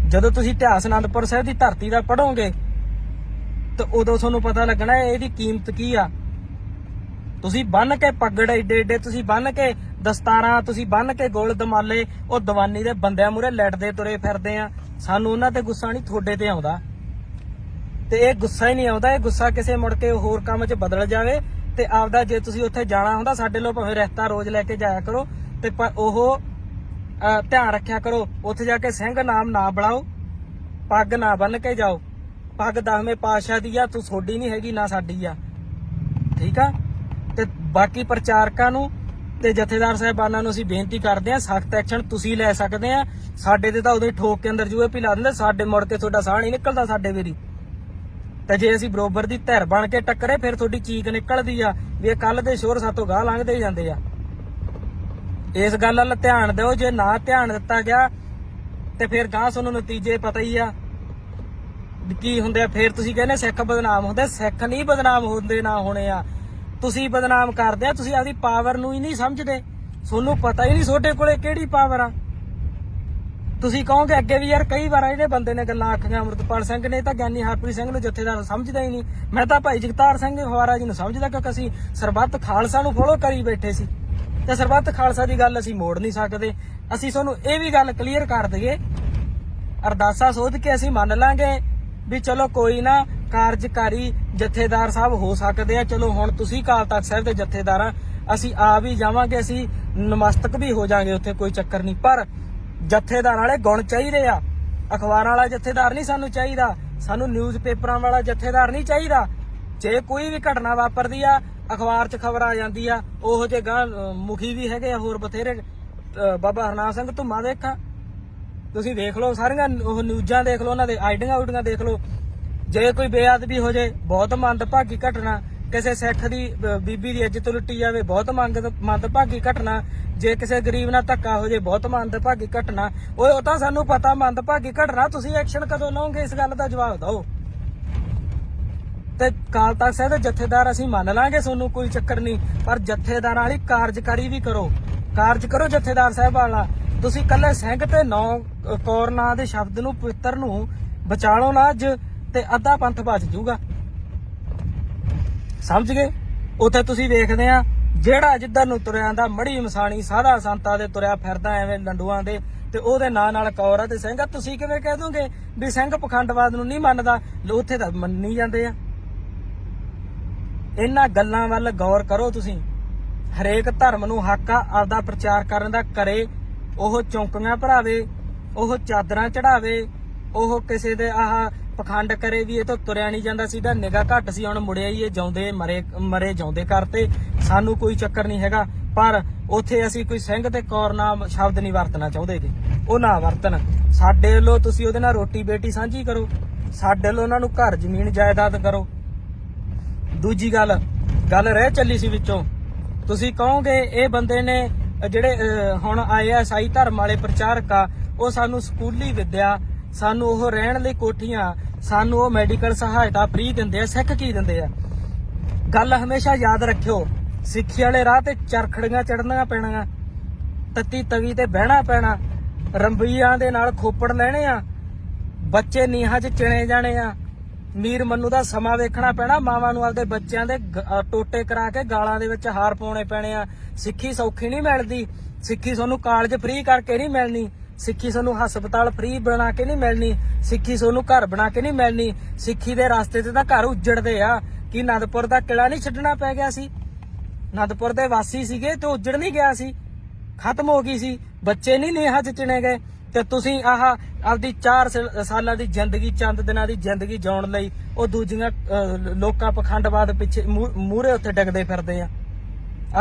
ਜਦੋਂ ਤੁਸੀਂ ਇਤਿਹਾਸ ਅਨੰਦਪੁਰ ਸਾਹਿਬ ਦੀ ਧਰਤੀ ਦਾ ਪੜੋਗੇ ਤਾਂ ਉਦੋਂ ਤੁਹਾਨੂੰ ਪਤਾ ਲੱਗਣਾ ਇਹਦੀ ਕੀਮਤ ਕੀ ਆ। ਤੁਸੀਂ ਬੰਨ ਕੇ ਪੱਗੜ ਏਡੇ ਏਡੇ, ਤੁਸੀਂ ਬੰਨ ਕੇ ਦਸਤਾਰਾਂ, ਤੁਸੀਂ ਬੰਨ ਕੇ ਗੋਲ ਦਮਾਲੇ, ਉਹ ਦੀਵਾਨੀ ਦੇ ਬੰਦਿਆਂ ਮੂਹਰੇ ਲੜਦੇ ਤੁਰੇ ਫਿਰਦੇ ਆ। ਸਾਨੂੰ ਉਹਨਾਂ ਤੇ ਗੁੱਸਾ ਨਹੀਂ, ਤੁਹਾਡੇ ਤੇ ਆਉਂਦਾ। ਤੇ ਇਹ ਗੁੱਸਾ ਹੀ ਨਹੀਂ ਆਉਂਦਾ, ਇਹ ਗੁੱਸਾ ਕਿਸੇ ਮੁੜ ਕੇ ਹੋਰ ਕੰਮ 'ਚ ਬਦਲ ਜਾਵੇ। ਤੇ ਆਪਦਾ ਜੇ ਤੁਸੀਂ ਉੱਥੇ ਜਾਣਾ ਹੁੰਦਾ, ਸਾਡੇ ਲੋ ਭਾਵੇਂ ਰਿਸ਼ਤਾ ਰੋਜ਼ ਲੈ ਕੇ ਜਾਇਆ ਕਰੋ, ਤੇ ਉਹ ਧਿਆਨ ਰੱਖਿਆ ਕਰੋ ਉੱਥੇ ਜਾ ਕੇ ਸਿੰਘ ਨਾਮ ਨਾ ਬਣਾਓ, ਪੱਗ ਨਾ ਬੰਨ ਕੇ ਜਾਓ। ਪੱਗ 10ਵੇਂ ਪਾਤਸ਼ਾਹ ਦੀ ਆ, ਤੂੰ ਤੁਹਾਡੀ ਨਹੀਂ ਹੈਗੀ, ਨਾ ਸਾਡੀ ਆ, ਠੀਕ ਆ। ਤੇ ਬਾਕੀ ਪ੍ਰਚਾਰਕਾਂ ਨੂੰ ਤੇ ਜਥੇਦਾਰ ਸਾਹਿਬਾਨਾਂ ਨੂੰ ਅਸੀਂ ਬੇਨਤੀ ਕਰਦੇ ਆ, ਸਖਤ ਐਕਸ਼ਨ ਤੁਸੀਂ ਲੈ ਸਕਦੇ ਆ। ਸਾਡੇ ਤੇ ਤਾਂ ਉਦੋਂ ਹੀ ਠੋਕ ਕੇ ਅੰਦਰ ਜੂਏ ਪਿਲਾ ਦਿੰਦੇ, ਸਾਡੇ ਮੁੜ ਕੇ ਤੁਹਾਡਾ ਸਾਹ ਨਹੀਂ ਨਿਕਲਦਾ ਸਾਡੇ ਵੇਰੀ। ਤੇ ਜੇ ਅਸੀਂ ਬਰੋਬਰ ਦੀ ਧਿਰ ਬਣ ਕੇ ਟੱਕਰੇ, ਫਿਰ ਤੁਹਾਡੀ ਚੀਕ ਨਿਕਲਦੀ ਆ ਵੀ ਇਹ ਕੱਲ ਦੇ ਸ਼ੋਰ ਸਾਤੋਂ ਗਾਹ ਲੰਘਦੇ ਹੀ ਜਾਂਦੇ ਆ। ਇਸ ਗੱਲ ਵੱਲ ਧਿਆਨ ਦਿਓ। ਜੇ ਨਾ ਧਿਆਨ ਦਿੱਤਾ ਗਿਆ ਤੇ ਫਿਰ ਗਾਹ ਤੁਹਾਨੂੰ ਨਤੀਜੇ ਪਤਾ ਹੀ ਆ ਕੀ ਹੁੰਦੇ ਆ। ਫਿਰ ਤੁਸੀਂ ਕਹਿੰਦੇ ਸਿੱਖ ਬਦਨਾਮ ਹੁੰਦੇ, ਸਿੱਖ ਨਹੀਂ ਬਦਨਾਮ ਹੁੰਦੇ, ਨਾ ਹੋਣੇ ਆ। ਤੁਸੀਂ ਬਦਨਾਮ ਕਰਦੇ ਆ, ਤੁਸੀਂ ਆਪਦੀ ਪਾਵਰ ਨੂੰ ਹੀ ਨਹੀਂ ਸਮਝਦੇ, ਤੁਹਾਨੂੰ ਪਤਾ ਹੀ ਨਹੀਂ ਤੁਹਾਡੇ ਕੋਲੇ ਕਿਹੜੀ ਪਾਵਰ ਆ। ਤੁਸੀਂ ਕਹੋਗੇ ਅੱਗੇ ਵੀ ਯਾਰ ਕਈ ਵਾਰ ਇਹਦੇ ਬੰਦੇ ਨੇ ਗੱਲਾਂ ਆਖੀਆਂ, ਅੰਮ੍ਰਿਤਪਾਲ ਸਿੰਘ ਨੇ ਤਾਂ ਗਿਆਨੀ ਹਰਪ੍ਰੀਤ ਸਿੰਘ ਨੂੰ ਜਥੇਦਾਰ ਸਮਝਦਾ ਹੀ ਨਹੀਂ। ਮੈਂ ਤਾਂ ਭਾਈ ਜਗਤਾਰ ਸਿੰਘ ਫਵਾਰਾ ਜੀ ਨੂੰ ਸਮਝਦਾ, ਕਿਉਂਕਿ ਅਸੀਂ ਸਰਬੱਤ ਖਾਲਸਾ ਨੂੰ ਫੋਲੋ ਕਰੀ ਬੈਠੇ ਸੀ, ਤੇ ਸਰਬੱਤ ਖਾਲਸਾ ਦੀ ਗੱਲ ਅਸੀਂ ਮੋੜ ਨਹੀਂ ਸਕਦੇ। ਅਸੀਂ ਤੁਹਾਨੂੰ ਇਹ ਵੀ ਗੱਲ ਕਲੀਅਰ ਕਰ ਦਈਏ, ਅਰਦਾਸਾ ਸੋਧ ਕੇ ਅਸੀਂ ਮੰਨ ਲਾਂਗੇ ਵੀ ਚਲੋ ਕੋਈ ਨਾ, ਕਾਰਜਕਾਰੀ ਜਥੇਦਾਰ ਸਾਹਿਬ ਹੋ ਸਕਦੇ ਆ। ਚਲੋ ਹੁਣ ਤੁਸੀਂ ਅਕਾਲ ਤਖਤ ਸਾਹਿਬ ਦੇ ਜਥੇਦਾਰ ਆ, ਅਸੀਂ ਆ ਵੀ ਜਾਵਾਂਗੇ, ਅਸੀਂ ਨਮਸਤਕ ਵੀ ਹੋ ਜਾਾਂਗੇ ਉੱਥੇ, ਕੋਈ ਚੱਕਰ ਨਹੀਂ। ਪਰ ਜਥੇਦਾਰ ਵਾਲੇ ਗੁਣ ਚਾਹੀਦੇ ਆ। ਅਖਬਾਰਾਂ ਵਾਲਾ ਜਥੇਦਾਰ ਨਹੀਂ ਸਾਨੂੰ ਚਾਹੀਦਾ, ਸਾਨੂੰ ਨਿਊਜ਼ ਪੇਪਰਾਂ ਵਾਲਾ ਜਥੇਦਾਰ ਨਹੀਂ ਚਾਹੀਦਾ। ਜੇ ਕੋਈ ਵੀ ਘਟਨਾ ਵਾਪਰਦੀ ਆ, ਅਖਬਾਰ 'ਚ ਖਬਰ ਆ ਜਾਂਦੀ ਆ, ਉਹੋ ਜਿਹੇ ਗਾਂ ਮੁਖੀ ਵੀ ਹੈਗੇ ਆ ਹੋਰ ਬਥੇਰੇ। ਬਾਬਾ ਹਰਨਾਮ ਸਿੰਘ ਧੁੰਮਾ ਦੇਖਾਂ, ਤੁਸੀਂ ਦੇਖ ਲਓ, ਸਾਰੀਆਂ ਉਹ ਨਿਊਜ਼ਾਂ ਦੇਖ ਲਓ, ਉਹਨਾਂ ਦੇ ਆਈਡੀਆਂ ਉਡੀਆਂ ਦੇਖ ਲਓ। ਜੇ ਕੋਈ ਬੇਅਦਬੀ ਹੋ ਜਾਏ, ਬਹੁਤ ਮੰਦਭਾਗੀ ਘਟਨਾ। ਕਿਸੇ ਸਿੱਖ ਦੀ ਬੀਬੀ ਦੀ ਇੱਜ਼ਤ ਲੁੱਟੀ ਜਾਵੇ, ਬਹੁਤ ਮੰਦਭਾਗੀ ਘਟਨਾ। ਜੇ ਕਿਸੇ ਗਰੀਬ ਨਾਲ ਧੱਕਾ ਹੋ ਜਾਏ, ਬਹੁਤ ਮੰਦਭਾਗੀ ਘਟਨਾ। ਉਹ ਤਾਂ ਸਾਨੂੰ ਪਤਾ ਮੰਦਭਾਗੀ ਘਟਨਾ, ਤੁਸੀਂ ਐਕਸ਼ਨ ਕਦੋਂ ਲਓਗੇ ਇਸ ਗੱਲ ਦਾ ਜਵਾਬ ਦਿਓ। ਤੇ ਅਕਾਲ ਤਖਤ ਸਾਹਿਬ ਦੇ ਜਥੇਦਾਰ ਅਸੀਂ ਮੰਨ ਲਾਂਗੇ, ਤੁਹਾਨੂੰ ਕੋਈ ਚੱਕਰ ਨਹੀਂ, ਪਰ ਜਥੇਦਾਰਾਂ ਵਾਲੀ ਕਾਰਜਕਾਰੀ ਵੀ ਕਰੋ, ਕਾਰਜ ਕਰੋ ਜਥੇਦਾਰ ਸਾਹਿਬ ਵਾਲਾ। ਤੁਸੀਂ ਕੱਲੇ ਸਿੰਘ ਤੇ 9 ਕੌਰ ਨਾਂ ਦੇ ਸ਼ਬਦ ਨੂੰ, ਪਵਿੱਤਰ ਨੂੰ ਬਚਾ ਲਓ ਨਾ ਅੱਜ, ਤੇ ਅੱਧਾ ਪੰਥ ਬਚ ਜਾਊਗਾ, ਸਮਝ ਗਏ। ਉੱਥੇ ਤੁਸੀਂ ਵੇਖਦੇ ਆ ਜਿਹੜਾ ਜਿੱਧਰ ਨੂੰ ਤੁਰਿਆ ਆਂਦਾ, ਮੜੀ ਮਸਾਣੀ ਸਾਧਾ ਸੰਤਾਂ ਦੇ ਤੁਰਿਆ ਫਿਰਦਾ ਐਵੇਂ ਲੰਡੂਆਂ ਦੇ, ਤੇ ਉਹਦੇ ਨਾਂ ਨਾਲ ਕੌਰ ਆ ਤੇ ਸਿੰਘ ਆ। ਤੁਸੀਂ ਕਿਵੇਂ ਕਹਿ ਦੋਗੇ ਵੀ ਸਿੰਘ ਪਖੰਡਵਾਦ ਨੂੰ ਨਹੀਂ ਮੰਨਦਾ? ਉੱਥੇ ਤਾਂ ਮੰਨੀ ਜਾਂਦੇ ਆ। ਇਹਨਾਂ ਗੱਲਾਂ ਵੱਲ ਗੌਰ ਕਰੋ ਤੁਸੀਂ। ਹਰੇਕ ਧਰਮ ਨੂੰ ਹੱਕ ਆ ਆਪਦਾ ਪ੍ਰਚਾਰ ਕਰਨ ਦਾ, ਕਰੇ। ਉਹ ਚੌਂਕੀਆਂ ਭਰਾਵੇ, ਉਹ ਚਾਦਰਾਂ ਚੜਾਵੇ, ਉਹ ਕਿਸੇ ਦੇ ਆਹ ਪਖੰਡ ਕਰੇ ਵੀ ਇਹ ਤਾਂ ਤੁਰਿਆ ਨਹੀਂ ਜਾਂਦਾ ਸੀ, ਤਾਂ ਨਿਗਾਹ ਘੱਟ ਸੀ, ਹੁਣ ਮੁੜਿਆ ਹੀ ਇਹ ਜਿਉਂਦੇ ਮਰੇ ਜਿਉਂਦੇ ਕਰਤੇ। ਸਾਨੂੰ ਕੋਈ ਚੱਕਰ ਨਹੀਂ ਹੈਗਾ, ਪਰ ਉੱਥੇ ਅਸੀਂ ਕੋਈ ਸਿੰਘ ਤੇ ਕੌਰ ਨਾਮ ਸ਼ਬਦ ਨਹੀਂ ਵਰਤਣਾ ਚਾਹੁੰਦੇ ਕਿ ਉਹ ਨਾ ਵਰਤਣ। ਸਾਡੇ ਵੱਲੋਂ ਤੁਸੀਂ ਉਹਦੇ ਨਾਲ ਰੋਟੀ ਬੇਟੀ ਸਾਂਝੀ ਕਰੋ, ਸਾਡੇ ਵੱਲੋਂ ਉਹਨਾਂ ਨੂੰ ਘਰ ਜ਼ਮੀਨ ਜਾਇਦਾਦ ਕਰੋ। ਦੂਜੀ ਗੱਲ ਰਹਿ ਚੱਲੀ ਸੀ ਵਿੱਚੋਂ, ਤੁਸੀਂ ਕਹੋਗੇ ਇਹ ਬੰਦੇ ਨੇ ਜਿਹੜੇ ਹੁਣ ਆਏ ਆ ਈਸਾਈ ਧਰਮ ਵਾਲੇ ਪ੍ਰਚਾਰਕ ਆ, ਉਹ ਸਾਨੂੰ ਸਕੂਲੀ ਵਿੱਦਿਆ, ਸਾਨੂੰ ਉਹ ਰਹਿਣ ਲਈ ਕੋਠੀਆਂ, ਸਾਨੂੰ ਉਹ ਮੈਡੀਕਲ ਸਹਾਇਤਾ ਫ੍ਰੀ ਦਿੰਦੇ ਆ। ਸਿੱਖ ਕੀ ਦਿੰਦੇ ਆ? ਗੱਲ ਹਮੇਸ਼ਾ ਯਾਦ ਰੱਖਿਓ, ਸਿੱਖੀ ਵਾਲੇ ਰਾਹ ਤੇ ਚਰਖੜੀਆਂ ਚੜਨੀਆਂ ਪੈਣੀਆਂ, ਤੱਤੀ ਤਵੀ ਤੇ ਬਹਿਣਾ ਪੈਣਾ, ਰੰਬੀਆਂ ਦੇ ਨਾਲ ਖੋਪੜ ਲੈਣੇ ਆ, ਬੱਚੇ ਨੀਹਾਂ 'ਚ ਚਿਣੇ ਜਾਣੇ ਆ, ਮੀਰ ਮੰਨੂ ਦਾ ਸਮਾਂ ਵੇਖਣਾ ਪੈਣਾ। ਮਾਵਾਂ ਨੂੰ ਆਪਦੇ ਬੱਚਿਆਂ ਦੇ ਟੋਟੇ ਕਰਾ ਕੇ ਗਾਲਾਂ ਦੇ ਵਿੱਚ ਹਾਰ ਪਾਉਣੇ ਪੈਣੇ ਆ। ਸਿੱਖੀ ਸੌਖੀ ਨਹੀਂ ਮਿਲਦੀ। ਸਿੱਖੀ ਤੁਹਾਨੂੰ ਕਾਲਜ ਫ੍ਰੀ ਕਰਕੇ ਨਹੀਂ ਮਿਲਣੀ। ਸਿੱਖੀ ਤੁਹਾਨੂੰ ਹਸਪਤਾਲ ਫ੍ਰੀ ਬਣਾ ਕੇ ਨਹੀਂ ਮਿਲਣੀ। ਸਿੱਖੀ ਤੁਹਾਨੂੰ ਘਰ ਬਣਾ ਕੇ ਨਹੀਂ ਮਿਲਣੀ। ਸਿੱਖੀ ਦੇ ਰਸਤੇ ਤੇ ਤਾਂ ਘਰ ਉੱਜੜਦੇ ਆ। ਕਿ ਅਨੰਦਪੁਰ ਦਾ ਕਿਲਾ ਨਹੀਂ ਛੱਡਣਾ ਪੈ ਗਿਆ ਸੀ? ਅਨੰਦਪੁਰ ਦੇ ਵਾਸੀ ਸੀਗੇ ਤੇ ਉੱਜੜ ਨਹੀਂ ਗਿਆ ਸੀ, ਖਤਮ ਹੋ ਗਈ ਸੀ। ਬੱਚੇ ਨਹੀਂ ਨੀਹਾਂ 'ਚ ਚਿਣੇ ਗਏ। ਤੇ ਤੁਸੀਂ ਆਪਦੀ 4 ਸਾਲਾਂ ਦੀ ਜ਼ਿੰਦਗੀ, ਚੰਦ ਦਿਨਾਂ ਦੀ ਜ਼ਿੰਦਗੀ ਜਿਉਣ ਲਈ ਉਹ ਦੂਜੀਆਂ ਲੋਕਾਂ ਪਖੰਡਵਾਦ ਪਿੱਛੇ ਮੂਹਰੇ ਉੱਥੇ ਡਿੱਗਦੇ ਫਿਰਦੇ ਆ।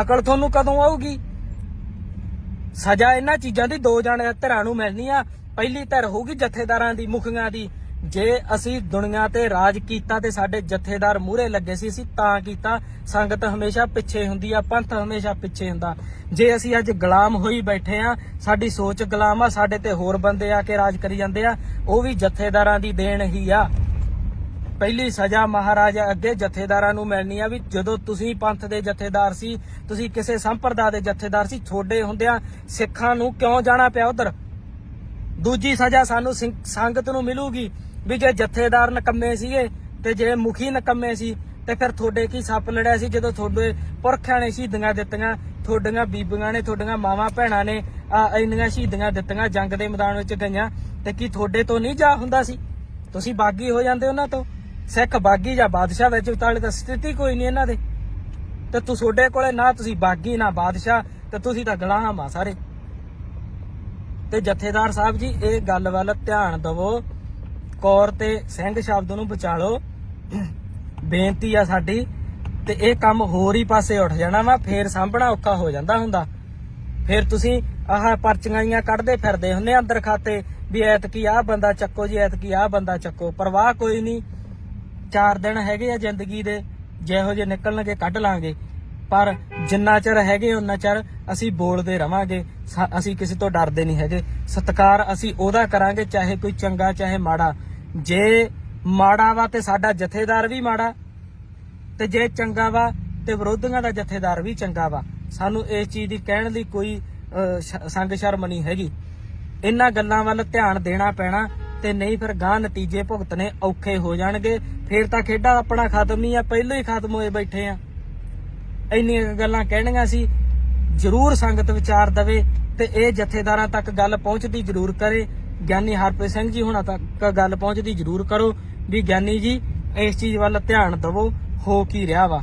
ਅਕਲ ਤੁਹਾਨੂੰ ਕਦੋਂ ਆਊਗੀ? ਸਜ਼ਾ ਇਹਨਾਂ ਚੀਜ਼ਾਂ ਦੀ 2 ਧਿਰਾਂ ਨੂੰ ਮਿਲਣੀ ਆ। ਪਹਿਲੀ ਧਿਰ ਹੋਊਗੀ ਜਥੇਦਾਰਾਂ ਦੀ, ਮੁਖੀਆਂ ਦੀ। ਜੇ ਅਸੀਂ ਦੁਨੀਆ ਤੇ ਰਾਜ ਕੀਤਾ ਤੇ ਸਾਡੇ ਜਥੇਦਾਰ ਮੂਹਰੇ ਲੱਗੇ ਸੀ, ਅਸੀਂ ਤਾਂ ਕੀਤਾ। ਸੰਗਤ ਹਮੇਸ਼ਾ ਪਿੱਛੇ ਹੁੰਦੀ ਆ, ਪੰਥ ਹਮੇਸ਼ਾ ਪਿੱਛੇ ਹੁੰਦਾ। ਜੇ ਅਸੀਂ ਅੱਜ ਗੁਲਾਮ ਹੋਈ ਬੈਠੇ ਆ, ਸਾਡੀ ਸੋਚ ਗੁਲਾਮ ਆ, ਸਾਡੇ ਤੇ ਹੋਰ ਬੰਦੇ ਆ ਕੇ ਰਾਜ ਕਰੀ ਜਾਂਦੇ ਆ, ਉਹ ਵੀ ਜਥੇਦਾਰਾਂ ਦੀ ਦੇਣ ਹੀ ਆ। ਪਹਿਲੀ ਸਜ਼ਾ ਮਹਾਰਾਜਾ ਅੱਗੇ ਜਥੇਦਾਰਾਂ ਨੂੰ ਮਿਲਣੀ ਆ ਵੀ ਜਦੋਂ ਤੁਸੀਂ ਪੰਥ ਦੇ ਜਥੇਦਾਰ ਸੀ, ਤੁਸੀਂ ਕਿਸੇ ਸੰਪਰਦਾ ਦੇ ਜਥੇਦਾਰ ਸੀ, ਛੋਡੇ ਹੁੰਦਿਆਂ ਸਿੱਖਾਂ ਨੂੰ ਕਿਉਂ ਜਾਣਾ ਪਿਆ ਉਧਰ। ਦੂਜੀ ਸਜ਼ਾ ਸਾਨੂੰ ਸੰਗਤ ਨੂੰ ਮਿਲੂਗੀ ਵੀ ਜੇ ਜਥੇਦਾਰ ਨਕੰਮੇ ਸੀਗੇ ਤੇ ਜੇ ਮੁਖੀ ਨਕੰਮੇ ਸੀ ਤੇ ਫਿਰ ਤੁਹਾਡੇ ਕੀ ਸੱਪ ਲੜਿਆ ਸੀ ਜਦੋਂ ਤੁਹਾਡੇ ਪੁਰਖਿਆਂ ਨੇ ਸ਼ਹੀਦੀਆਂ ਦਿੱਤੀਆਂ, ਤੁਹਾਡੀਆਂ ਬੀਬੀਆਂ ਨੇ, ਤੁਹਾਡੀਆਂ ਮਾਵਾਂ ਭੈਣਾਂ ਨੇ ਇੰਨੀਆਂ ਸ਼ਹੀਦੀਆਂ ਦਿੱਤੀਆਂ, ਜੰਗ ਦੇ ਮੈਦਾਨ ਵਿੱਚ ਗਈਆਂ, ਤੇ ਕੀ ਤੁਹਾਡੇ ਤੋਂ ਨਹੀਂ ਜਾ ਹੁੰਦਾ ਸੀ? ਤੁਸੀਂ ਬਾਗੀ ਹੋ ਜਾਂਦੇ ਉਹਨਾਂ ਤੋਂ। ਸਿੱਖ ਬਾਗੀ ਜਾਂ ਬਾਦਸ਼ਾਹ ਵਿੱਚ ਵਿਚਾਲੇ ਤਾਂ ਸਥਿਤੀ ਕੋਈ ਨਹੀਂ ਇਹਨਾਂ ਦੇ। ਤੇ ਤੁਹਾਡੇ ਕੋਲੇ ਨਾ ਤੁਸੀਂ ਬਾਗੀ ਨਾ ਬਾਦਸ਼ਾਹ, ਤੇ ਤੁਸੀਂ ਤਾਂ ਗੁਲਾਮ ਆ ਸਾਰੇ। ਤੇ ਜਥੇਦਾਰ ਸਾਹਿਬ ਜੀ ਇਹ ਗੱਲ ਵੱਲ ਧਿਆਨ ਦਵੋ। ਕੌਰ ਤੇ ਸਿੰਘ ਸ਼ਬਦ ਨੂੰ ਬਚਾ ਲਓ, ਬੇਨਤੀ ਆ ਸਾਡੀ। ਤੇ ਇਹ ਕੰਮ ਹੋਰ ਹੀ ਪਾਸੇ ਉੱਠ ਜਾਣਾ ਵਾ, ਫੇਰ ਸਾਂਭਣਾ ਔਖਾ ਹੋ ਜਾਂਦਾ ਹੁੰਦਾ। ਫੇਰ ਤੁਸੀਂ ਪਰਚੀਆਂ ਕੱਢਦੇ ਫਿਰਦੇ ਹੁੰਦੇ ਆ ਅੰਦਰ ਖਾਤੇ ਵੀ ਐਤਕੀ ਆਹ ਬੰਦਾ ਚੱਕੋ ਜੀ, ਐਤਕੀ ਆਹ ਬੰਦਾ ਚੱਕੋ। ਪਰਵਾਹ ਕੋਈ ਨਹੀਂ, 4 ਦਿਨ ਹੈਗੇ ਆ ਜ਼ਿੰਦਗੀ ਦੇ, ਜਿਹੋ ਜਿਹੇ ਨਿਕਲਣਗੇ ਕੱਢ ਲਾਂਗੇ। ਪਰ ਜਿੰਨਾ ਚਿਰ ਹੈਗੇ ਉਹਨਾਂ ਚਿਰ ਅਸੀਂ ਬੋਲਦੇ ਰਵਾਂਗੇ। ਅਸੀਂ ਕਿਸੇ ਤੋਂ ਡਰਦੇ ਨਹੀਂ ਹੈਗੇ। ਸਤਿਕਾਰ ਅਸੀਂ ਉਹਦਾ ਕਰਾਂਗੇ, ਚਾਹੇ ਕੋਈ ਚੰਗਾ ਚਾਹੇ ਮਾੜਾ। ਜੇ ਮਾੜਾ ਵਾ ਤੇ ਸਾਡਾ ਜਥੇਦਾਰ ਵੀ ਮਾੜਾ, ਤੇ ਜੇ ਚੰਗਾ ਵਾ ਤੇ ਵਿਰੋਧੀਆਂ ਦਾ ਜਥੇਦਾਰ ਵੀ ਚੰਗਾ ਵਾ। ਸਾਨੂੰ ਇਸ ਚੀਜ਼ ਦੀ ਕਹਿਣ ਦੀ ਕੋਈ ਸੰਗ ਸ਼ਰਮ ਨਹੀਂ ਹੈਗੀ। ਇਹਨਾਂ ਗੱਲਾਂ ਵੱਲ ਧਿਆਨ ਦੇਣਾ ਪੈਣਾ, ਤੇ ਨਹੀਂ ਫਿਰ ਗਾਂ ਨਤੀਜੇ ਭੁਗਤਣੇ ਔਖੇ ਹੋ ਜਾਣਗੇ। ਫੇਰ ਤਾਂ ਖੇਡਾ ਆਪਣਾ ਖਤਮ ਹੀ ਆ, ਪਹਿਲਾਂ ਹੀ ਖਤਮ ਹੋਏ ਬੈਠੇ ਆ। ਇੰਨੀਆਂ ਗੱਲਾਂ ਕਹਿਣੀਆਂ ਸੀ, ਜ਼ਰੂਰ ਸੰਗਤ ਵਿਚਾਰ ਦਵੇ ਤੇ ਇਹ ਜਥੇਦਾਰਾਂ ਤੱਕ ਗੱਲ ਪਹੁੰਚਦੀ ਜ਼ਰੂਰ ਕਰੇ। ਗਿਆਨੀ ਹਰਪ੍ਰੀਤ ਸਿੰਘ ਜੀ ਹੁਣਾਂ ਤੱਕ ਗੱਲ ਪਹੁੰਚਦੀ ਜ਼ਰੂਰ ਕਰੋ ਵੀ ਗਿਆਨੀ ਜੀ ਇਸ ਚੀਜ਼ ਵੱਲ ਧਿਆਨ ਦਵੋ, ਹੋ ਕੀ ਰਿਹਾ ਵਾ।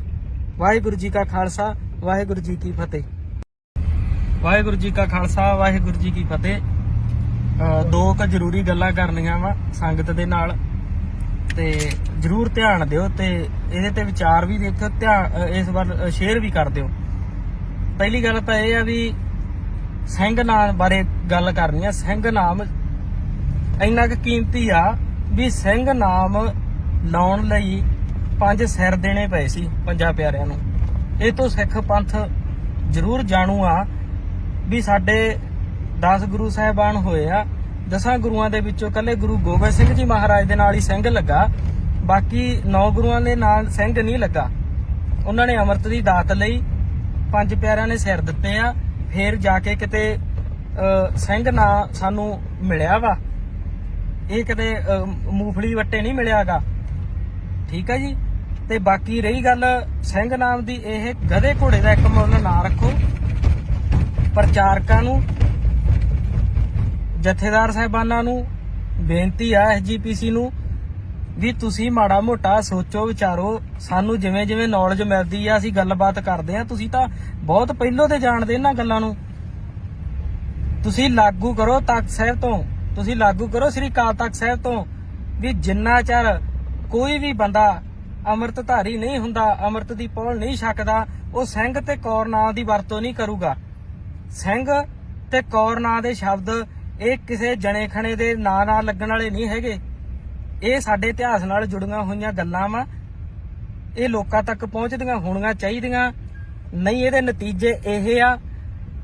ਵਾਹਿਗੁਰੂ ਜੀ ਕਾ ਖਾਲਸਾ, ਵਾਹਿਗੁਰੂ ਜੀ ਕੀ ਫਤਿਹ। ਵਾਹਿਗੁਰੂ ਜੀ ਕਾ ਖਾਲਸਾ, ਵਾਹਿਗੁਰੂ ਜੀ ਕੀ ਫਤਿਹ। 2 ਜ਼ਰੂਰੀ ਗੱਲਾਂ ਕਰਨੀਆਂ ਵਾ ਸੰਗਤ ਦੇ ਨਾਲ, ਤੇ ਜਰੂਰ ਧਿਆਨ ਦਿਓ ਤੇ ਇਹਦੇ ਤੇ ਵਿਚਾਰ ਵੀ ਦੇਖੋ, ਇਸ ਵਾਰ ਸ਼ੇਅਰ ਵੀ ਕਰ ਦਿਓ। ਪਹਿਲੀ ਗੱਲ ਤਾਂ ਇਹ ਆ ਵੀ ਸਿੰਘ ਨਾਮ ਬਾਰੇ ਗੱਲ ਕਰਨੀ ਆ। ਸਿੰਘ ਨਾਮ ਇੰਨਾ ਕੁ ਕੀਮਤੀ ਆ ਵੀ ਸਿੰਘ ਨਾਮ ਲਾਉਣ ਲਈ 5 ਸਿਰ ਦੇਣੇ ਪਏ ਸੀ 5 ਪਿਆਰਿਆਂ ਨੂੰ। ਇਹ ਤੋਂ ਸਿੱਖ ਪੰਥ ਜਰੂਰ ਜਾਣੂ ਆ ਵੀ ਸਾਡੇ 10 ਗੁਰੂ ਸਾਹਿਬਾਨ ਹੋਏ ਆ। 10 ਗੁਰੂਆਂ ਦੇ ਵਿੱਚੋਂ ਕੱਲੇ ਗੁਰੂ ਗੋਬਿੰਦ ਸਿੰਘ ਜੀ ਮਹਾਰਾਜ ਦੇ ਨਾਲ ਹੀ ਸਿੰਘ ਲੱਗਾ, ਬਾਕੀ 9 ਗੁਰੂਆਂ ਦੇ ਨਾਲ ਸਿੰਘ ਨਹੀਂ ਲੱਗਾ। ਉਹਨਾਂ ਨੇ ਅੰਮ੍ਰਿਤ ਦੀ ਦਾਤ ਲਈ 5 ਪਿਆਰਿਆਂ ਨੇ ਸਿਰ ਦਿੱਤੇ ਆ, ਫੇਰ ਜਾ ਕੇ ਕਿਤੇ ਸਿੰਘ ਨਾ ਸਾਨੂੰ ਮਿਲਿਆ ਵਾ। ਇਹ ਕਿਤੇ ਮੂੰਗਫਲੀ ਵੱਟੇ ਨਹੀਂ ਮਿਲਿਆਗਾ, ਠੀਕ ਹੈ ਜੀ। ਤੇ ਬਾਕੀ ਰਹੀ ਗੱਲ ਸਿੰਘ ਨਾਮ ਦੀ, ਇਹ ਗਧੇ ਘੋੜੇ ਦਾ ਇੱਕ ਮੁੱਲ ਨਾ ਰੱਖੋ। ਪ੍ਰਚਾਰਕਾਂ ਨੂੰ, ਜਥੇਦਾਰ ਸਾਹਿਬਾਨਾਂ ਨੂੰ ਬੇਨਤੀ ਆ, SGPC ਨੂੰ ਵੀ ਤੁਸੀਂ ਮਾੜਾ ਮੋਟਾ ਸੋਚੋ ਵਿਚਾਰੋ। ਸਾਨੂੰ ਜਿਵੇਂ ਜਿਵੇਂ ਨੌਲੇਜ ਮਿਲਦੀ ਆ ਅਸੀਂ ਗੱਲਬਾਤ ਕਰਦੇ ਆ। ਤੁਸੀਂ ਤਾਂ ਬਹੁਤ ਪਹਿਲੋਂ ਤੇ ਜਾਣਦੇ ਇਹਨਾਂ ਗੱਲਾਂ ਨੂੰ। ਤੁਸੀਂ ਲਾਗੂ ਕਰੋ ਤਖਤ ਸਾਹਿਬ ਤੋਂ, ਤੁਸੀਂ ਲਾਗੂ ਕਰੋ ਸ੍ਰੀ ਅਕਾਲ ਤਖਤ ਸਾਹਿਬ ਤੋਂ ਵੀ ਜਿੰਨਾ ਚਿਰ ਕੋਈ ਵੀ ਬੰਦਾ ਅੰਮ੍ਰਿਤਧਾਰੀ ਨਹੀਂ ਹੁੰਦਾ, ਅੰਮ੍ਰਿਤ ਦੀ ਪੌਲ ਨਹੀਂ ਛਕਦਾ, ਉਹ ਸਿੰਘ ਤੇ ਕੌਰ ਨਾਂ ਦੀ ਵਰਤੋਂ ਨਹੀਂ ਕਰੂਗਾ। ਸਿੰਘ ਤੇ ਕੌਰ ਨਾਂ ਦੇ ਸ਼ਬਦ ਇਹ ਕਿਸੇ ਜਣੇ ਖਣੇ ਦੇ ਨਾਂ ਨਾਲ ਲੱਗਣ ਵਾਲੇ ਨਹੀਂ ਹੈਗੇ। ਇਹ ਸਾਡੇ ਇਤਿਹਾਸ ਨਾਲ ਜੁੜੀਆਂ ਹੋਈਆਂ ਗੱਲਾਂ ਵਾ। ਇਹ ਲੋਕਾਂ ਤੱਕ ਪਹੁੰਚਦੀਆਂ ਹੋਣੀਆਂ ਚਾਹੀਦੀਆਂ। ਨਹੀਂ ਇਹਦੇ ਨਤੀਜੇ ਇਹ ਆ,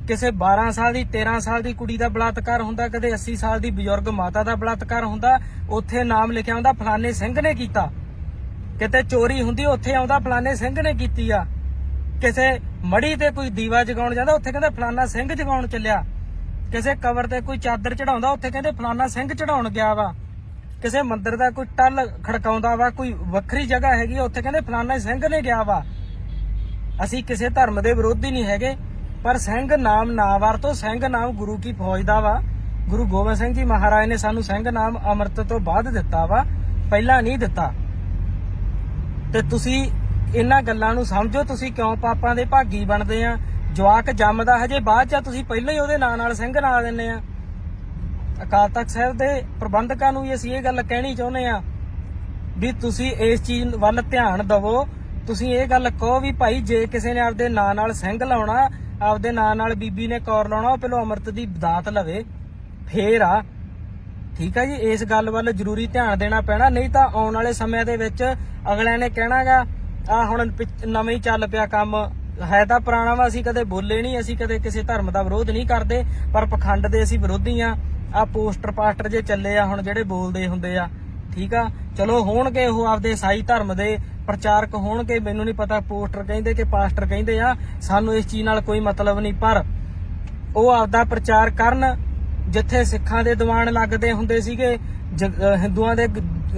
ਕਿਸੇ 12 ਸਾਲ ਦੀ 13 ਸਾਲ ਦੀ ਕੁੜੀ ਦਾ ਬਲਾਤਕਾਰ ਹੁੰਦਾ, ਕਦੇ 80 ਸਾਲ ਦੀ ਬਜ਼ੁਰਗ ਮਾਤਾ ਦਾ ਬਲਾਤਕਾਰ ਹੁੰਦਾ, ਉੱਥੇ ਨਾਮ ਲਿਖਿਆ ਹੁੰਦਾ ਫਲਾਣੇ ਸਿੰਘ ਨੇ ਕੀਤਾ। ਕਿਤੇ ਚੋਰੀ ਹੁੰਦੀ ਉੱਥੇ ਆਉਂਦਾ ਫਲਾਣੇ ਸਿੰਘ ਨੇ ਕੀਤੀ ਆ। ਕਿਸੇ ਮੜੀ ਤੇ ਕੋਈ ਦੀਵਾ ਜਗਾਉਣ ਜਾਂਦਾ ਉੱਥੇ ਕਹਿੰਦੇ ਫਲਾਣਾ ਸਿੰਘ ਜਗਾਉਣ ਚੱਲਿਆ। ਕਿਸੇ ਕਬਰ ਤੇ ਕੋਈ ਚਾਦਰ ਚੜਾਉਂਦਾ ਉੱਥੇ ਕਹਿੰਦੇ ਫਲਾਣਾ ਸਿੰਘ ਚੜਾਉਣ ਗਿਆ ਵਾ। ਕਿਸੇ ਮੰਦਿਰ ਦਾ ਕੋਈ ਟੱਲ ਖੜਕਾਉਂਦਾ ਵਾ, ਕੋਈ ਵੱਖਰੀ ਜਗ੍ਹਾ ਹੈਗੀ ਆ, ਉੱਥੇ ਕਹਿੰਦੇ ਫਲਾਣਾ ਸਿੰਘ ਨੇ ਗਿਆ ਵਾ। ਅਸੀਂ ਕਿਸੇ ਧਰਮ ਦੇ ਵਿਰੋਧੀ ਨਹੀਂ ਹੈਗੇ, ਪਰ ਸਿੰਘ ਨਾਮ ਨਾ ਵਰਤੋ। ਸਿੰਘ ਨਾਮ ਗੁਰੂ ਕੀ ਫੌਜ ਦਾ ਵਾ। ਗੁਰੂ ਗੋਬਿੰਦ ਸਿੰਘ ਜੀ ਮਹਾਰਾਜ ਨੇ ਸਾਨੂੰ ਸਿੰਘ ਨਾਮ ਅੰਮ੍ਰਿਤ ਤੋਂ ਬਾਅਦ ਦਿੱਤਾ ਵਾ, ਪਹਿਲਾਂ ਨਹੀਂ ਦਿੱਤਾ। ਤੇ ਤੁਸੀਂ ਇਹਨਾਂ ਗੱਲਾਂ ਨੂੰ ਸਮਝੋ। ਤੁਸੀਂ ਕਿਉਂ ਪਾਪਾਂ ਦੇ ਭਾਗੀ ਬਣਦੇ ਆ? ਜਵਾਕ ਜੰਮਦਾ ਹਜੇ ਬਾਅਦ ਚ, ਤੁਸੀਂ ਪਹਿਲਾਂ ਹੀ ਉਹਦੇ ਨਾਂ ਨਾਲ ਸਿੰਘ ਲਾ ਦਿੰਦੇ ਆ। ਅਕਾਲ ਤਖਤ ਸਾਹਿਬ ਦੇ ਪ੍ਰਬੰਧਕਾਂ ਨੂੰ ਵੀ ਅਸੀਂ ਇਹ ਗੱਲ ਕਹਿਣੀ ਚਾਹੁੰਦੇ ਆ ਵੀ ਤੁਸੀਂ ਇਸ ਚੀਜ਼ ਵੱਲ ਧਿਆਨ ਦਿਵੋ। ਤੁਸੀਂ ਇਹ ਗੱਲ ਕਹੋ ਵੀ ਭਾਈ ਜੇ ਕਿਸੇ ਨੇ ਆਪਦੇ ਨਾਂ ਨਾਲ ਸਿੰਘ ਲਾਉਣਾ, ਆਪਦੇ ਨਾਂ ਨਾਲ ਬੀਬੀ ਨੇ ਕੌਰ ਲਾਉਣਾ, ਉਹ ਪਹਿਲਾਂ ਅੰਮ੍ਰਿਤ ਦੀ ਦਾਤ ਲਵੇ ਫੇਰ ਆ। ਠੀਕ ਆ ਜੀ, ਇਸ ਗੱਲ ਵੱਲ ਜ਼ਰੂਰੀ ਧਿਆਨ ਦੇਣਾ ਪੈਣਾ, ਨਹੀਂ ਤਾਂ ਆਉਣ ਵਾਲੇ ਸਮਿਆਂ ਦੇ ਵਿੱਚ ਅਗਲਿਆਂ ਨੇ ਕਹਿਣਾਗਾ ਆ ਹੁਣ ਨਵੇਂ ਹੀ ਚੱਲ ਪਿਆ ਕੰਮ, ਹੈ ਤਾਂ ਪੁਰਾਣਾ ਵਾ। ਅਸੀਂ ਕਦੇ ਬੋਲੇ ਨਹੀਂ, ਅਸੀਂ ਕਦੇ ਕਿਸੇ ਧਰਮ ਦਾ ਵਿਰੋਧ ਨਹੀਂ ਕਰਦੇ, ਪਰ ਪਖੰਡ ਦੇ ਅਸੀਂ ਵਿਰੋਧੀ ਆ। ਆ ਪੋਸਟਰ ਪਾਸਟਰ ਜੇ ਚੱਲੇ ਆ ਹੁਣ ਜਿਹੜੇ ਬੋਲਦੇ ਹੁੰਦੇ ਆ, ਠੀਕ ਆ, ਚਲੋ ਹੋਣਗੇ ਉਹ ਆਪਦੇ ਈਸਾਈ ਧਰਮ ਦੇ ਪ੍ਰਚਾਰਕ ਹੋਣਗੇ, ਮੈਨੂੰ ਨਹੀਂ ਪਤਾ ਪੋਸਟਰ ਕਹਿੰਦੇ ਕਿ ਪਾਸਟਰ ਕਹਿੰਦੇ ਆ, ਸਾਨੂੰ ਇਸ ਚੀਜ਼ ਨਾਲ ਕੋਈ ਮਤਲਬ ਨਹੀਂ। ਪਰ ਉਹ ਆਪਦਾ ਪ੍ਰਚਾਰ ਕਰਨ। ਜਿੱਥੇ ਸਿੱਖਾਂ ਦੇ ਦੀਵਾਨ ਲੱਗਦੇ ਹੁੰਦੇ ਸੀਗੇ, ਹਿੰਦੂਆਂ ਦੇ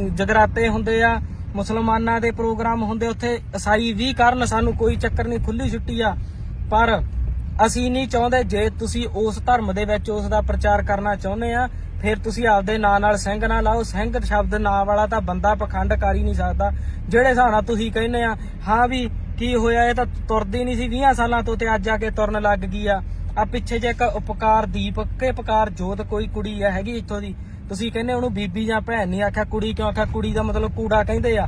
ਜਗਰਾਤੇ ਹੁੰਦੇ ਆ, ਮੁਸਲਮਾਨਾਂ ਦੇ ਪ੍ਰੋਗਰਾਮ ਹੁੰਦੇ, ਉੱਥੇ ਈਸਾਈ ਵੀ ਕਰਨ, ਸਾਨੂੰ ਕੋਈ ਚੱਕਰ ਨਹੀਂ, ਖੁੱਲੀ ਛੁੱਟੀ ਆ। ਪਰ ਅਸੀਂ ਨਹੀਂ ਚਾਹੁੰਦੇ, ਜੇ ਤੁਸੀਂ ਉਸ ਧਰਮ ਦੇ ਵਿੱਚ ਉਸ ਦਾ ਪ੍ਰਚਾਰ ਕਰਨਾ ਚਾਹੁੰਦੇ ਆ, ਫਿਰ ਤੁਸੀਂ ਆਪਦੇ ਨਾਂ ਨਾਲ ਸਿੰਘ ਨਾ ਲਾਓ। ਸਿੰਘ ਸ਼ਬਦ ਨਾਂ ਵਾਲਾ ਤਾਂ ਬੰਦਾ ਪਖੰਡ ਕਰ ਹੀ ਨਹੀਂ ਸਕਦਾ। ਜਿਹੜੇ ਹਿਸਾਬ ਨਾਲ ਤੁਸੀਂ ਕਹਿੰਦੇ ਆ ਹਾਂ ਵੀ ਕੀ ਹੋਇਆ, ਇਹ ਤਾਂ ਤੁਰਦੀ ਨਹੀਂ ਸੀ 20 ਸਾਲਾਂ ਤੋਂ ਤੇ ਅੱਜ ਆ ਕੇ ਤੁਰਨ ਲੱਗ ਗਈ ਆ। ਆ ਪਿੱਛੇ ਜੇ ਇੱਕ ਉਪਕਾਰ ਦੀਪ ਕੇ ਉਪਕਾਰ ਜੋਤ ਕੋਈ ਕੁੜੀ ਆ ਹੈਗੀ ਇੱਥੋਂ ਦੀ, ਤੁਸੀਂ ਕਹਿੰਦੇ ਉਹਨੂੰ ਬੀਬੀ ਜਾਂ ਭੈਣ ਨਹੀਂ ਆਖਿਆ, ਕੁੜੀ ਕਿਉਂ ਆਖਿਆ? ਕੁੜੀ ਦਾ ਮਤਲਬ ਕੂੜਾ ਕਹਿੰਦੇ ਆ।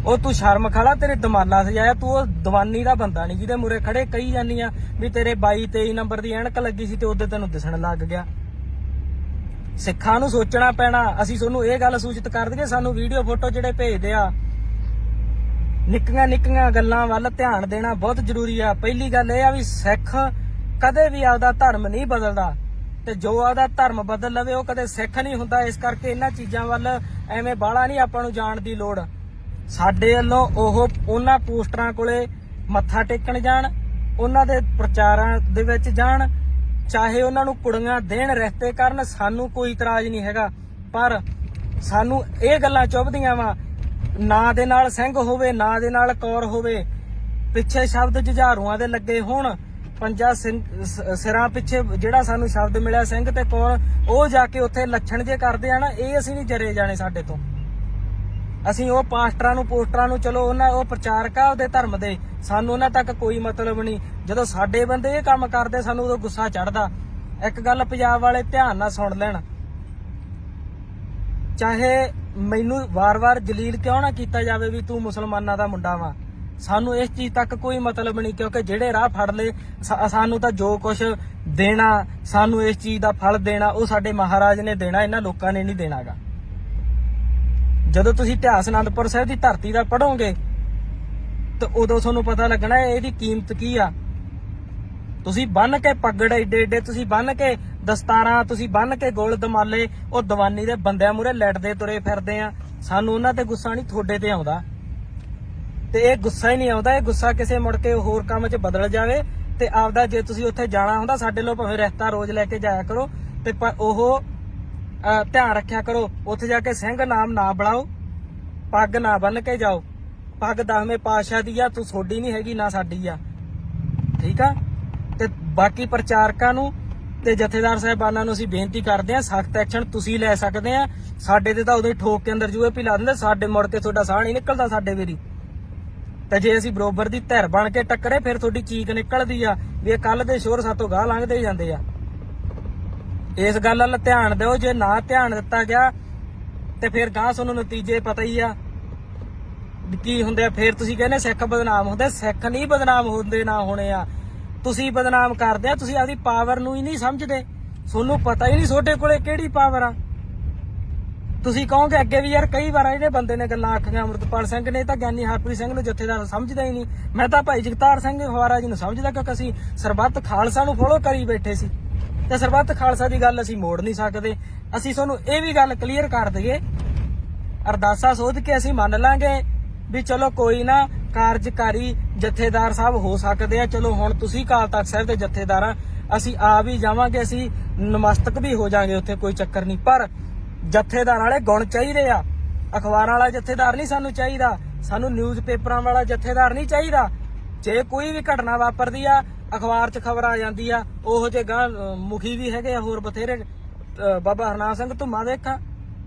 ਉਹ ਤੂੰ ਸ਼ਰਮ ਖੜਾ, ਤੇਰੇ ਦਮਾਲਾ ਸਜਾਇਆ, ਤੂੰ ਉਹ ਦੀਵਾਨੀ ਦਾ ਬੰਦਾ ਨਹੀਂ ਜਿਹਦੇ ਮੂਰੇ ਖੜੇ ਕਹੀ ਜਾਂਦੀ ਆ ਵੀ ਤੇਰੇ 22-23 ਨੰਬਰ ਦੀ ਐਨਕ ਲੱਗੀ ਸੀ ਤੇ ਉਹਦੇ ਤੈਨੂੰ ਦਿਸਣ ਲੱਗ ਗਿਆ। ਸਿੱਖਾਂ ਨੂੰ ਸੋਚਣਾ ਪੈਣਾ। ਅਸੀਂ ਤੁਹਾਨੂੰ ਇਹ ਗੱਲ ਸੂਚਿਤ ਕਰ ਦਈਏ, ਸਾਨੂੰ ਵੀਡੀਓ ਫੋਟੋ ਜਿਹੜੇ ਭੇਜਦੇ ਆ, ਨਿੱਕੀਆਂ ਗੱਲਾਂ ਵੱਲ ਧਿਆਨ ਦੇਣਾ ਬਹੁਤ ਜ਼ਰੂਰੀ ਆ। ਪਹਿਲੀ ਗੱਲ ਇਹ ਆ ਵੀ ਸਿੱਖ ਕਦੇ ਵੀ ਆਪਦਾ ਧਰਮ ਨਹੀਂ ਬਦਲਦਾ, ਤੇ ਜੋ ਆਪਦਾ ਧਰਮ ਬਦਲ ਲਵੇ ਉਹ ਕਦੇ ਸਿੱਖ ਨਹੀਂ ਹੁੰਦਾ। ਇਸ ਕਰਕੇ ਇਹਨਾਂ ਚੀਜ਼ਾਂ ਵੱਲ ਐਵੇਂ ਬਾਹਲਾ ਨਹੀਂ ਆਪਾਂ ਨੂੰ ਜਾਣ ਦੀ ਲੋੜ। ਸਾਡੇ ਵੱਲੋਂ ਉਹ ਉਹਨਾਂ ਪੋਸਟਰਾਂ ਕੋਲੇ ਮੱਥਾ ਟੇਕਣ ਜਾਣ, ਉਹਨਾਂ ਦੇ ਪ੍ਰਚਾਰਾਂ ਦੇ ਵਿੱਚ ਜਾਣ, ਚਾਹੇ ਉਹਨਾਂ ਨੂੰ ਕੁੜੀਆਂ ਦੇਣ, ਰਿਸ਼ਤੇ ਕਰਨ, ਸਾਨੂੰ ਕੋਈ ਇਤਰਾਜ਼ ਨਹੀਂ ਹੈਗਾ। ਪਰ ਸਾਨੂੰ ਇਹ ਗੱਲਾਂ ਚੁੱਭਦੀਆਂ ਵਾ, ਨਾਂ ਦੇ ਨਾਲ ਸਿੰਘ ਹੋਵੇ, ਨਾਂ ਦੇ ਨਾਲ ਕੌਰ ਹੋਵੇ, ਪਿੱਛੇ ਸ਼ਬਦ ਜੁਝਾਰੂਆਂ ਦੇ ਲੱਗੇ ਹੋਣ, ਪੰਜਾ ਸਿਰਾਂ ਪਿੱਛੇ ਜਿਹੜਾ ਸਾਨੂੰ ਸ਼ਬਦ ਮਿਲਿਆ ਸਿੰਘ ਤੇ ਕੌਰ, ਉਹ ਜਾ ਕੇ ਉੱਥੇ ਲੱਛਣ ਜੇ ਕਰਦੇ ਆ ਨਾ, ਇਹ ਅਸੀਂ ਨਹੀਂ ਜਰੇ ਜਾਣੇ ਸਾਡੇ ਤੋਂ। ਅਸੀਂ ਉਹ ਪਾਸਟਰਾਂ ਨੂੰ ਪੋਸਟਰਾਂ ਨੂੰ, ਚਲੋ ਉਹਨਾਂ ਉਹ ਪ੍ਰਚਾਰਕ ਆ ਉਹਦੇ ਧਰਮ ਦੇ, ਸਾਨੂੰ ਉਹਨਾਂ ਤੱਕ ਕੋਈ ਮਤਲਬ ਨਹੀਂ। ਜਦੋਂ ਸਾਡੇ ਬੰਦੇ ਇਹ ਕੰਮ ਕਰਦੇ ਸਾਨੂੰ ਉਦੋਂ ਗੁੱਸਾ ਚੜਦਾ। ਇੱਕ ਗੱਲ ਪੰਜਾਬ ਵਾਲੇ ਧਿਆਨ ਨਾਲ ਸੁਣ ਲੈਣ, ਚਾਹੇ ਮੈਨੂੰ ਵਾਰ-ਵਾਰ ਜਲੀਲ ਕਿਉਂ ਨਾ ਕੀਤਾ ਜਾਵੇ ਵੀ ਤੂੰ ਮੁਸਲਮਾਨਾਂ ਦਾ ਮੁੰਡਾ ਵਾ, ਸਾਨੂੰ ਇਸ ਚੀਜ਼ ਤੱਕ ਕੋਈ ਮਤਲਬ ਨਹੀਂ, ਕਿਉਂਕਿ ਜਿਹੜੇ ਰਾਹ ਫੜ ਲਏ ਸਾਨੂੰ ਤਾਂ ਜੋ ਕੁਝ ਦੇਣਾ, ਸਾਨੂੰ ਇਸ ਚੀਜ਼ ਦਾ ਫਲ ਦੇਣਾ, ਉਹ ਸਾਡੇ ਮਹਾਰਾਜ ਨੇ ਦੇਣਾ, ਇਹਨਾਂ ਲੋਕਾਂ ਨੇ ਨਹੀਂ ਦੇਣਾਗਾ। ਜਦੋਂ ਤੁਸੀਂ ਇਤਿਹਾਸ ਅਨੰਦਪੁਰ ਸਾਹਿਬ ਦੀ ਧਰਤੀ ਦਾ ਪੜੋਗੇ ਤਾਂ ਉਦੋਂ ਤੁਹਾਨੂੰ ਪਤਾ ਲੱਗਣਾ ਇਹਦੀ ਕੀਮਤ ਕੀ ਆ। ਤੁਸੀਂ ਬੰਨ ਕੇ ਪੱਗੜ ਏਡੇ ਤੁਸੀਂ ਬੰਨ ਕੇ ਦਸਤਾਰਾਂ, ਤੁਸੀਂ ਬੰਨ ਕੇ ਗੋਲ ਦਮਾਲੇ, ਉਹ ਦੀਵਾਨੀ ਦੇ ਬੰਦਿਆਂ ਮੂਹਰੇ ਲੜਦੇ ਤੁਰੇ ਫਿਰਦੇ ਆ। ਸਾਨੂੰ ਉਹਨਾਂ ਤੇ ਗੁੱਸਾ ਨਹੀਂ, ਤੁਹਾਡੇ ਤੇ ਆਉਂਦਾ। ਤੇ ਇਹ ਗੁੱਸਾ ਹੀ ਨਹੀਂ ਆਉਂਦਾ, ਇਹ ਗੁੱਸਾ ਕਿਸੇ ਮੁੜ ਕੇ ਹੋਰ ਕੰਮ 'ਚ ਬਦਲ ਜਾਵੇ। ਤੇ ਆਪਦਾ ਜੇ ਤੁਸੀਂ ਉੱਥੇ ਜਾਣਾ ਹੁੰਦਾ, ਸਾਡੇ ਲੋ ਭਾਵੇਂ ਰਿਸ਼ਤਾ ਰੋਜ਼ ਲੈ ਕੇ ਜਾਇਆ ਕਰੋ, ਤੇ ਉਹ ਧਿਆਨ ਰੱਖਿਆ ਕਰੋ ਉੱਥੇ ਜਾ ਕੇ ਸਿੰਘ ਨਾਮ ਨਾ ਬਣਾਓ, ਪੱਗ ਨਾ ਬੰਨ ਕੇ ਜਾਓ। ਪੱਗ 10ਵੇਂ ਪਾਤਸ਼ਾਹ ਦੀ ਆ, ਤੂੰ ਤੁਹਾਡੀ ਨਹੀਂ ਹੈਗੀ, ਨਾ ਸਾਡੀ ਆ, ਠੀਕ ਆ। ਤੇ ਬਾਕੀ ਪ੍ਰਚਾਰਕਾਂ ਨੂੰ ਤੇ ਜਥੇਦਾਰ ਸਾਹਿਬਾਨਾਂ ਨੂੰ ਅਸੀਂ ਬੇਨਤੀ ਕਰਦੇ ਆ, ਸਖਤ ਐਕਸ਼ਨ ਤੁਸੀਂ ਲੈ ਸਕਦੇ ਆ। ਸਾਡੇ ਤੇ ਤਾਂ ਉਦੋਂ ਹੀ ਠੋਕ ਕੇ ਅੰਦਰ ਜੂਏ ਪਿਲਾ ਦਿੰਦੇ, ਸਾਡੇ ਮੁੜ ਕੇ ਤੁਹਾਡਾ ਸਾਹ ਨਹੀਂ ਨਿਕਲਦਾ ਸਾਡੇ ਵੇਰੀ। ਤੇ ਜੇ ਅਸੀਂ ਬਰੋਬਰ ਦੀ ਧਿਰ ਬਣ ਕੇ ਟੱਕਰੇ, ਫਿਰ ਤੁਹਾਡੀ ਚੀਕ ਨਿਕਲਦੀ ਆ ਵੀ ਇਹ ਕੱਲ ਦੇ ਸ਼ੋਰ ਸਾਤੋਂ ਗਾਹ ਲੰਘਦੇ ਜਾਂਦੇ ਆ। ਇਸ ਗੱਲ ਵੱਲ ਧਿਆਨ ਦਿਓ। ਜੇ ਨਾ ਧਿਆਨ ਦਿੱਤਾ ਗਿਆ ਤੇ ਫਿਰ ਗਾਹ ਤੁਹਾਨੂੰ ਨਤੀਜੇ ਪਤਾ ਹੀ ਆ ਕੀ ਹੁੰਦੇ ਆ। ਫਿਰ ਤੁਸੀਂ ਕਹਿੰਦੇ ਸਿੱਖ ਬਦਨਾਮ ਹੁੰਦੇ, ਸਿੱਖ ਨਹੀਂ ਬਦਨਾਮ ਹੁੰਦੇ, ਨਾ ਹੋਣੇ ਆ। ਤੁਸੀਂ ਬਦਨਾਮ ਕਰਦੇ ਆ, ਤੁਸੀਂ ਆਪਦੀ ਪਾਵਰ ਨੂੰ ਹੀ ਨਹੀਂ ਸਮਝਦੇ, ਤੁਹਾਨੂੰ ਪਤਾ ਹੀ ਨਹੀਂ ਤੁਹਾਡੇ ਕੋਲੇ ਕਿਹੜੀ ਪਾਵਰ ਆ। ਤੁਸੀਂ ਕਹੋਗੇ ਅੱਗੇ ਵੀ ਯਾਰ ਕਈ ਵਾਰ ਇਹਨੇ ਬੰਦੇ ਨੇ ਗੱਲਾਂ ਆਖੀਆਂ, ਅੰਮ੍ਰਿਤਪਾਲ ਸਿੰਘ ਨੇ ਤਾਂ ਗਿਆਨੀ ਹਰਪ੍ਰੀਤ ਸਿੰਘ ਨੂੰ ਜਥੇਦਾਰ ਸਮਝਦਾ ਹੀ ਨਹੀਂ। ਮੈਂ ਤਾਂ ਭਾਈ ਜਗਤਾਰ ਸਿੰਘ ਹਵਾਰਾ ਜੀ ਨੂੰ ਸਮਝਦਾ, ਕਿਉਂਕਿ ਅਸੀਂ ਸਰਬੱਤ ਖਾਲਸਾ ਨੂੰ ਫੋਲੋ ਕਰੀ ਬੈਠੇ ਸੀ ਤੇ ਸਰਬੱਤ ਖਾਲਸਾ ਦੀ ਗੱਲ ਅਸੀਂ ਮੋੜ ਨਹੀਂ ਸਕਦੇ। ਅਸੀਂ ਤੁਹਾਨੂੰ ਇਹ ਵੀ ਗੱਲ ਕਲੀਅਰ ਕਰ ਦਈਏ, ਅਰਦਾਸਾ ਸੋਧ ਕੇ ਅਸੀਂ ਮੰਨ ਲਾਂਗੇ ਵੀ ਚਲੋ ਕੋਈ ਨਾ, ਕਾਰਜਕਾਰੀ ਜਥੇਦਾਰ ਸਾਹਿਬ ਹੋ ਸਕਦੇ ਆ। ਚਲੋ ਹੁਣ ਤੁਸੀਂ ਅਕਾਲ ਤਖਤ ਸਾਹਿਬ ਦੇ ਜਥੇਦਾਰ ਆ, ਅਸੀਂ ਆ ਵੀ ਜਾਵਾਂਗੇ, ਅਸੀਂ ਨਮਸਤਕ ਵੀ ਹੋ ਜਾਾਂਗੇ, ਉੱਥੇ ਕੋਈ ਚੱਕਰ ਨਹੀਂ। ਪਰ ਜਥੇਦਾਰ ਵਾਲੇ ਗੁਣ ਚਾਹੀਦੇ ਆ। ਅਖਬਾਰਾਂ ਵਾਲਾ ਜਥੇਦਾਰ ਨਹੀਂ ਸਾਨੂੰ ਚਾਹੀਦਾ, ਸਾਨੂੰ ਨਿਊਜ਼ਪੇਪਰਾਂ ਵਾਲਾ ਜਥੇਦਾਰ ਨਹੀਂ ਚਾਹੀਦਾ। ਜੇ ਕੋਈ ਵੀ ਘਟਨਾ ਵਾਪਰਦੀ ਆ ਅਖਬਾਰ 'ਚ ਖਬਰ ਆ ਜਾਂਦੀ ਆ। ਉਹੋ ਜਿਹੇ ਗਾਂ ਮੁਖੀ ਵੀ ਹੈਗੇ ਆ ਹੋਰ ਬਥੇਰੇ। ਬਾਬਾ ਹਰਨਾਮ ਸਿੰਘ ਧੁੰਮਾ ਦੇਖਾਂ,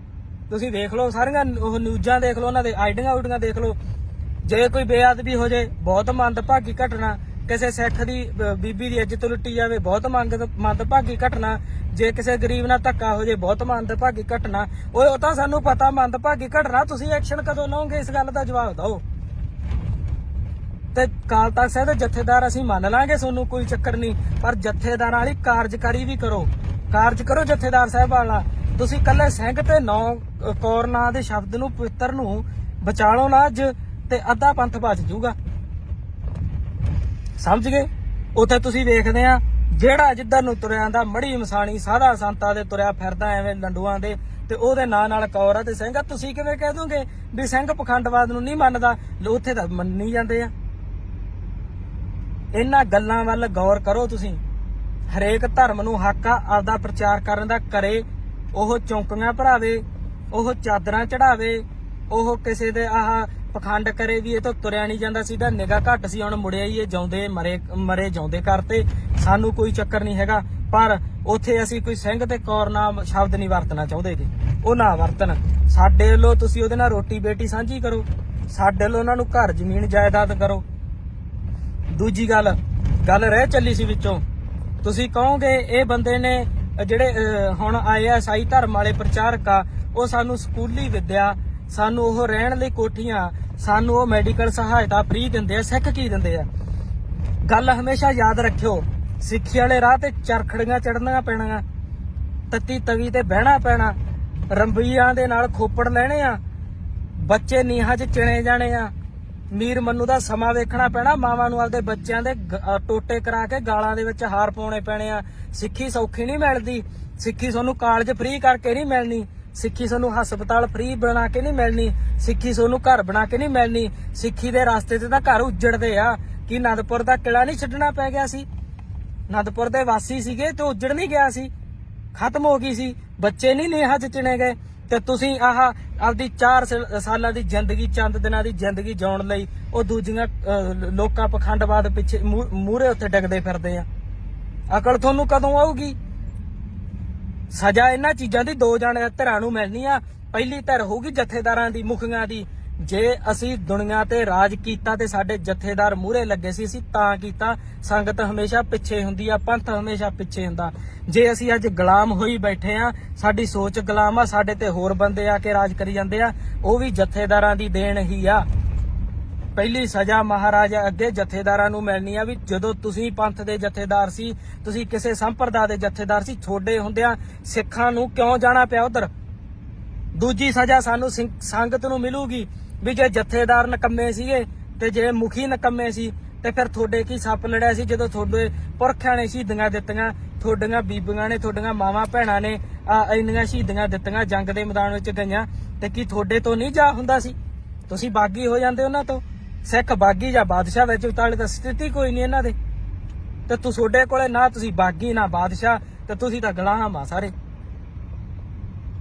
ਤੁਸੀਂ ਦੇਖ ਲਓ ਸਾਰੀਆਂ ਉਹ ਨਿਊਜ਼ਾਂ ਦੇਖ ਲਓ, ਉਹਨਾਂ ਦੇ ਆਈਡੀਆਂ ਦੇਖ ਲਓ। ਜੇ ਕੋਈ ਬੇਅਦਬੀ ਹੋ ਜੇ ਬਹੁਤ ਮੰਦਭਾਗੀ ਘਟਨਾ, ਕਿਸੇ ਸਿੱਖ ਦੀ ਬੀਬੀ ਦੀ ਇੱਜ਼ਤ ਲੁੱਟੀ ਜਾਵੇ ਬਹੁਤ ਮੰਦਭਾਗੀ ਘਟਨਾ, ਜੇ ਕਿਸੇ ਗਰੀਬ ਨਾਲ ਧੱਕਾ ਹੋ ਜੇ ਬਹੁਤ ਮੰਦਭਾਗੀ ਘਟਨਾ। ਉਹ ਤਾਂ ਸਾਨੂੰ ਪਤਾ ਮੰਦਭਾਗੀ ਘਟਨਾ, ਤੁਸੀਂ ਐਕਸ਼ਨ ਕਦੋਂ ਲਓਗੇ ਇਸ ਗੱਲ ਦਾ ਜਵਾਬ ਦਿਓ। ਤੇ ਅਕਾਲ ਤਖਤ ਸਾਹਿਬ ਦੇ ਜਥੇਦਾਰ ਅਸੀਂ ਮੰਨ ਲਾਂਗੇ, ਤੁਹਾਨੂੰ ਕੋਈ ਚੱਕਰ ਨਹੀਂ, ਪਰ ਜਥੇਦਾਰਾਂ ਵਾਲੀ ਕਾਰਜਕਾਰੀ ਵੀ ਕਰੋ, ਕਾਰਜ ਕਰੋ ਜਥੇਦਾਰ ਸਾਹਿਬ ਵਾਲਾ। ਤੁਸੀਂ ਕੱਲੇ ਸਿੰਘ ਤੇ 9 ਕੌਰ ਨਾਂ ਦੇ ਸ਼ਬਦ ਨੂੰ ਪਵਿੱਤਰ ਨੂੰ ਬਚਾ ਲਓ ਨਾ ਅੱਜ, ਤੇ ਅੱਧਾ ਪੰਥ ਬਚ ਜੂਗਾ। ਸਮਝ ਗਏ? ਉੱਥੇ ਤੁਸੀਂ ਵੇਖਦੇ ਆ ਜਿਹੜਾ ਜਿੱਧਰ ਨੂੰ ਤੁਰਿਆ ਆਂਦਾ ਮੜੀ ਮਸਾਣੀ ਸਾਧਾ ਸੰਤਾਂ ਦੇ ਤੁਰਿਆ ਫਿਰਦਾ ਐਵੇਂ ਲੰਡੂਆਂ ਦੇ, ਤੇ ਉਹਦੇ ਨਾਂ ਨਾਲ ਕੌਰ ਆ ਤੇ ਸਿੰਘ ਆ। ਤੁਸੀਂ ਕਿਵੇਂ ਕਹਿ ਦੋਗੇ ਵੀ ਸਿੰਘ ਪਖੰਡਵਾਦ ਨੂੰ ਨਹੀਂ ਮੰਨਦਾ? ਉੱਥੇ ਤਾਂ ਮੰਨੀ ਜਾਂਦੇ ਆ। ਇਹਨਾਂ ਗੱਲਾਂ ਵੱਲ ਗੌਰ ਕਰੋ ਤੁਸੀਂ। ਹਰੇਕ ਧਰਮ ਨੂੰ ਹੱਕ ਆ ਆਪਦਾ ਪ੍ਰਚਾਰ ਕਰਨ ਦਾ, ਕਰੇ। ਉਹ ਚੌਂਕੀਆਂ ਭਰਾਵੇ, ਉਹ ਚਾਦਰਾਂ ਚੜਾਵੇ, ਉਹ ਕਿਸੇ ਦੇ ਆਹ ਪਖੰਡ ਕਰੇ ਵੀ ਇਹ ਤਾਂ ਤੁਰਿਆ ਨਹੀਂ ਜਾਂਦਾ ਸੀ, ਤਾਂ ਨਿਗਾਹ ਘੱਟ ਸੀ, ਹੁਣ ਮੁੜਿਆ ਹੀ ਇਹ ਜਿਉਂਦੇ ਮਰੇ ਜਿਉਂਦੇ ਕਰਤੇ। ਸਾਨੂੰ ਕੋਈ ਚੱਕਰ ਨਹੀਂ ਹੈਗਾ, ਪਰ ਉੱਥੇ ਅਸੀਂ ਕੋਈ ਸਿੰਘ ਤੇ ਕੌਰ ਨਾਮ ਸ਼ਬਦ ਨਹੀਂ ਵਰਤਣਾ ਚਾਹੁੰਦੇ ਗੇ। ਉਹ ਨਾ ਵਰਤਣ। ਸਾਡੇ ਵੱਲੋਂ ਤੁਸੀਂ ਉਹਦੇ ਨਾਲ ਰੋਟੀ ਬੇਟੀ ਸਾਂਝੀ ਕਰੋ, ਸਾਡੇ ਵੱਲੋਂ ਉਹਨਾਂ ਨੂੰ ਘਰ ਜ਼ਮੀਨ ਜਾਇਦਾਦ ਕਰੋ। ਦੂਜੀ ਗੱਲ ਰਹਿ ਚੱਲੀ ਸੀ ਵਿੱਚੋਂ, ਤੁਸੀਂ ਕਹੋਗੇ ਇਹ ਬੰਦੇ ਨੇ ਜਿਹੜੇ ਹੁਣ ਆਏ ਆ ਈਸਾਈ ਧਰਮ ਵਾਲੇ ਪ੍ਰਚਾਰਕ ਆ, ਉਹ ਸਾਨੂੰ ਸਕੂਲੀ ਵਿੱਦਿਆ, ਸਾਨੂੰ ਉਹ ਰਹਿਣ ਲਈ ਕੋਠੀਆਂ, ਸਾਨੂੰ ਉਹ ਮੈਡੀਕਲ ਸਹਾਇਤਾ ਫ੍ਰੀ ਦਿੰਦੇ ਆ। ਸਿੱਖ ਕੀ ਦਿੰਦੇ ਆ? ਗੱਲ ਹਮੇਸ਼ਾ ਯਾਦ ਰੱਖਿਓ, ਸਿੱਖੀ ਵਾਲੇ ਰਾਹ ਤੇ ਚਰਖੜੀਆਂ ਚੜਨੀਆਂ ਪੈਣੀਆਂ, ਤੱਤੀ ਤਵੀ ਤੇ ਬਹਿਣਾ ਪੈਣਾ, ਰੰਬੀਆਂ ਦੇ ਨਾਲ ਖੋਪੜ ਲੈਣੇ ਆ, ਬੱਚੇ ਨੀਹਾਂ 'ਚ ਚਿਣੇ ਜਾਣੇ ਆ, ਮੀਰ ਮੰਨੂ ਦਾ ਸਮਾਂ ਵੇਖਣਾ ਪੈਣਾ, ਮਾਵਾਂ ਨੂੰ ਆਪਦੇ ਬੱਚਿਆਂ ਦੇ ਟੋਟੇ ਕਰਾ ਕੇ ਗਾਲਾਂ ਦੇ ਵਿੱਚ ਹਾਰ ਪਾਉਣੇ ਪੈਣੇ ਆ। ਸਿੱਖੀ ਸੌਖੀ ਨਹੀਂ ਮਿਲਦੀ, ਸਿੱਖੀ ਤੁਹਾਨੂੰ ਕਾਲਜ ਫ੍ਰੀ ਕਰਕੇ ਨਹੀਂ ਮਿਲਣੀ, ਸਿੱਖੀ ਤੁਹਾਨੂੰ ਹਸਪਤਾਲ ਫ੍ਰੀ ਬਣਾ ਕੇ ਨਹੀਂ ਮਿਲਣੀ, ਸਿੱਖੀ ਤੁਹਾਨੂੰ ਘਰ ਬਣਾ ਕੇ ਨਹੀਂ ਮਿਲਣੀ। ਸਿੱਖੀ ਦੇ ਰਸਤੇ ਤੇ ਤਾਂ ਘਰ ਉੱਜੜਦੇ ਆ। ਕਿ ਅਨੰਦਪੁਰ ਦਾ ਕਿਲਾ ਨਹੀਂ ਛੱਡਣਾ ਪੈ ਗਿਆ ਸੀ? ਅਨੰਦਪੁਰ ਦੇ ਵਾਸੀ ਸੀਗੇ ਤੇ ਉੱਜੜ ਨਹੀਂ ਗਿਆ ਸੀ, ਖਤਮ ਹੋ ਗਈ ਸੀ, ਬੱਚੇ ਨਹੀਂ ਨੀਹਾਂ 'ਚ ਚਿਣੇ ਗਏ। ਤੇ ਤੁਸੀਂ ਆਪਦੀ 4 ਸਾਲਾਂ ਦੀ ਜ਼ਿੰਦਗੀ, ਚੰਦ ਦਿਨਾਂ ਦੀ ਜ਼ਿੰਦਗੀ ਜਿਉਣ ਲਈ ਉਹ ਦੂਜੀਆਂ ਲੋਕਾਂ ਪਖੰਡਵਾਦ ਪਿੱਛੇ ਮੂਹਰੇ ਉੱਥੇ ਡਿੱਗਦੇ ਫਿਰਦੇ ਆ। ਅਕਲ ਤੁਹਾਨੂੰ ਕਦੋਂ ਆਊਗੀ? ਸਜ਼ਾ ਇਹਨਾਂ ਚੀਜ਼ਾਂ ਦੀ 2 ਧਿਰਾਂ ਨੂੰ ਮਿਲਣੀ ਆ। ਪਹਿਲੀ ਧਿਰ ਹੋਊਗੀ ਜਥੇਦਾਰਾਂ ਦੀ, ਮੁਖੀਆਂ ਦੀ। ਜੇ ਅਸੀਂ ਦੁਨੀਆ ਤੇ ਰਾਜ ਕੀਤਾ ਤੇ ਸਾਡੇ ਜਥੇਦਾਰ ਮੂਹਰੇ ਲੱਗੇ ਸੀ, ਅਸੀਂ ਤਾਂ ਕੀਤਾ। ਸੰਗਤ ਹਮੇਸ਼ਾ ਪਿੱਛੇ ਹੁੰਦੀ ਆ, ਪੰਥ ਹਮੇਸ਼ਾ ਪਿੱਛੇ ਹੁੰਦਾ। ਜੇ ਅਸੀਂ ਅੱਜ ਗੁਲਾਮ ਹੋਈ ਬੈਠੇ ਆ, ਸਾਡੀ ਸੋਚ ਗੁਲਾਮ ਆ, ਸਾਡੇ ਤੇ ਹੋਰ ਬੰਦੇ ਆ ਕੇ ਰਾਜ ਕਰੀ ਜਾਂਦੇ ਆ, ਉਹ ਵੀ ਜਥੇਦਾਰਾਂ ਦੀ ਦੇਣ ਹੀ ਆ। ਪਹਿਲੀ ਸਜ਼ਾ ਮਹਾਰਾਜਾ ਅੱਗੇ ਜਥੇਦਾਰਾਂ ਨੂੰ ਮਿਲਣੀ ਆ ਵੀ ਜਦੋਂ ਤੁਸੀਂ ਪੰਥ ਦੇ ਜਥੇਦਾਰ ਸੀ, ਤੁਸੀਂ ਕਿਸੇ ਸੰਪਰਦਾ ਦੇ ਜਥੇਦਾਰ ਸੀ, ਛੋਡੇ ਹੁੰਦਿਆਂ ਸਿੱਖਾਂ ਨੂੰ ਕਿਉਂ ਜਾਣਾ ਪਿਆ ਉਧਰ। ਦੂਜੀ ਸਜ਼ਾ ਸਾਨੂੰ ਸੰਗਤ ਨੂੰ ਮਿਲੂਗੀ ਵੀ ਜੇ ਜਥੇਦਾਰ ਨਕੰਮੇ ਸੀਗੇ ਤੇ ਜੇ ਮੁਖੀ ਨਕੰਮੇ ਸੀ ਤੇ ਫਿਰ ਤੁਹਾਡੇ ਕੀ ਸੱਪ ਲੜਿਆ ਸੀ ਜਦੋਂ ਤੁਹਾਡੇ ਪੁਰਖਿਆਂ ਨੇ ਸ਼ਹੀਦੀਆਂ ਦਿੱਤੀਆਂ, ਤੁਹਾਡੀਆਂ ਬੀਬੀਆਂ ਨੇ, ਤੁਹਾਡੀਆਂ ਮਾਵਾਂ ਭੈਣਾਂ ਨੇ ਇੰਨੀਆਂ ਸ਼ਹੀਦੀਆਂ ਦਿੱਤੀਆਂ, ਜੰਗ ਦੇ ਮੈਦਾਨ ਵਿੱਚ ਗਈਆਂ, ਤੇ ਕੀ ਤੁਹਾਡੇ ਤੋਂ ਨਹੀਂ ਜਾ ਹੁੰਦਾ ਸੀ? ਤੁਸੀਂ ਬਾਗੀ ਹੋ ਜਾਂਦੇ ਉਹਨਾਂ ਤੋਂ। ਸਿੱਖ ਬਾਗੀ ਜਾਂ ਬਾਦਸ਼ਾਹ ਵਿੱਚ ਉਤਾਲੇ ਤਾਂ ਸਥਿਤੀ ਕੋਈ ਨਹੀਂ ਇਹਨਾਂ ਦੇ। ਤੇ ਤੁਹਾਡੇ ਕੋਲੇ ਨਾ ਤੁਸੀਂ ਬਾਗੀ ਨਾ ਬਾਦਸ਼ਾਹ, ਤੇ ਤੁਸੀਂ ਤਾਂ ਗੁਲਾਮ ਆ ਸਾਰੇ।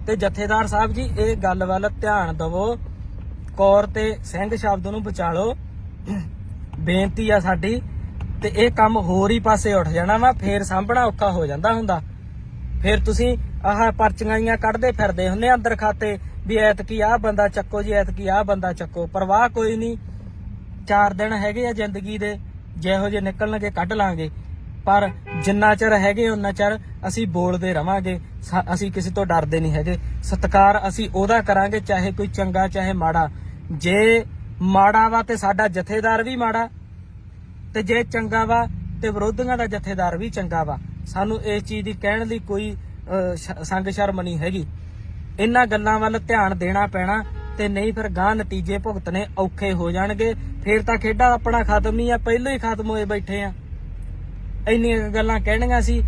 ਤੇ ਜਥੇਦਾਰ ਸਾਹਿਬ ਜੀ ਇਹ ਗੱਲ ਵੱਲ ਧਿਆਨ ਦਵੋ, ਕੌਰ ਤੇ ਸਿੰਘ ਸ਼ਬਦ ਨੂੰ ਬਚਾ ਲਓ, ਬੇਨਤੀ ਆ ਸਾਡੀ। ਤੇ ਇਹ ਕੰਮ ਹੋਰ ਹੀ ਪਾਸੇ ਉੱਠ ਜਾਣਾ ਵਾ, ਫੇਰ ਸਾਂਭਣਾ ਔਖਾ ਹੋ ਜਾਂਦਾ ਹੁੰਦਾ। ਫੇਰ ਤੁਸੀਂ ਆਹ ਪਰਚੀਆਂ ਕੱਢਦੇ ਫਿਰਦੇ ਹੁੰਦੇ ਅੰਦਰ ਖਾਤੇ ਵੀ ਐਤਕੀ ਆਹ ਬੰਦਾ ਚੱਕੋ ਜੀ, ਐਤਕੀ ਆਹ ਬੰਦਾ ਚੱਕੋ। ਪਰਵਾਹ ਕੋਈ ਨਹੀਂ, 4 ਦਿਨ ਹੈਗੇ ਆ ਜ਼ਿੰਦਗੀ ਦੇ, ਜਿਹੋ ਜਿਹੇ ਨਿਕਲਣਗੇ ਕੱਢ ਲਾਂਗੇ। ਪਰ ਜਿੰਨਾ ਚਿਰ ਹੈਗੇ ਉਹਨਾਂ ਚਿਰ ਅਸੀਂ ਬੋਲਦੇ ਰਵਾਂਗੇ, ਅਸੀਂ ਕਿਸੇ ਤੋਂ ਡਰਦੇ ਨਹੀਂ ਹੈਗੇ। ਸਤਿਕਾਰ ਅਸੀਂ ਉਹਦਾ ਕਰਾਂਗੇ ਚਾਹੇ ਕੋਈ ਚੰਗਾ ਚਾਹੇ ਮਾੜਾ। ਜੇ ਮਾੜਾ ਵਾ ਤੇ ਸਾਡਾ ਜਥੇਦਾਰ ਵੀ ਮਾੜਾ, ਤੇ ਜੇ ਚੰਗਾ ਵਾ ਤੇ ਵਿਰੋਧੀਆਂ ਦਾ ਜਥੇਦਾਰ ਵੀ ਚੰਗਾ ਵਾ। ਸਾਨੂੰ ਇਸ ਚੀਜ਼ ਦੀ ਕਹਿਣ ਲਈ ਕੋਈ ਸੰਗ ਸ਼ਰਮ ਨਹੀਂ ਹੈਗੀ। ਇਹਨਾਂ ਗੱਲਾਂ ਵੱਲ ਧਿਆਨ ਦੇਣਾ ਪੈਣਾ, ਤੇ ਨਹੀਂ ਫਿਰ ਗਾਂ ਨਤੀਜੇ ਭੁਗਤਣੇ ਔਖੇ ਹੋ ਜਾਣਗੇ। ਫੇਰ ਤਾਂ ਖੇਡਾਂ ਆਪਣਾ ਖਤਮ ਹੀ ਆ, ਪਹਿਲਾਂ ਹੀ ਖਤਮ ਹੋਏ ਬੈਠੇ ਆ। ਇੰਨੀਆਂ ਗੱਲਾਂ ਕਹਿਣੀਆਂ ਸੀ,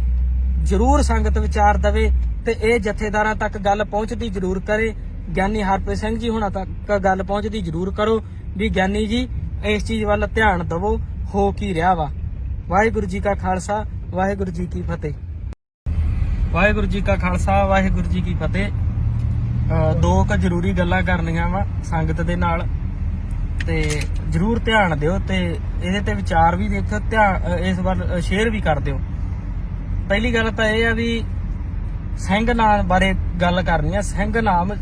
ਜ਼ਰੂਰ ਸੰਗਤ ਵਿਚਾਰ ਦਵੇ ਤੇ ਇਹ ਜਥੇਦਾਰਾਂ ਤੱਕ ਗੱਲ ਪਹੁੰਚਦੀ ਜ਼ਰੂਰ ਕਰੇ। ਗਿਆਨੀ ਹਰਪ੍ਰੀਤ ਸਿੰਘ ਜੀ ਹੁਣਾਂ ਤੱਕ ਗੱਲ ਪਹੁੰਚਦੀ ਜ਼ਰੂਰ ਕਰੋ ਵੀ ਗਿਆਨੀ ਜੀ ਇਸ ਚੀਜ਼ ਵੱਲ ਧਿਆਨ ਦਵੋ, ਹੋ ਕੀ ਰਿਹਾ ਵਾ। ਵਾਹਿਗੁਰੂ ਜੀ ਕਾ ਖਾਲਸਾ, ਵਾਹਿਗੁਰੂ ਜੀ ਕੀ ਫਤਿਹ। ਵਾਹਿਗੁਰੂ ਜੀ ਕਾ ਖਾਲਸਾ, ਵਾਹਿਗੁਰੂ ਜੀ ਕੀ ਫਤਿਹ। ਦੋ ਕੁ ਜ਼ਰੂਰੀ ਗੱਲਾਂ ਕਰਨੀਆਂ ਵਾ ਸੰਗਤ ਦੇ ਨਾਲ ਤੇ ਜਰੂਰ ਧਿਆਨ ਦਿਓ ਤੇ ਇਹਦੇ ਤੇ ਵਿਚਾਰ ਵੀ ਦੇਖਿਓ, ਧਿਆਨ ਇਸ ਵੱਲ ਸ਼ੇਅਰ ਵੀ ਕਰ ਦਿਓ। ਪਹਿਲੀ ਗੱਲ ਤਾਂ ਇਹ ਆ ਵੀ ਸਿੰਘ ਨਾਮ ਬਾਰੇ ਗੱਲ ਕਰਨੀ ਆ। ਸਿੰਘ ਨਾਮ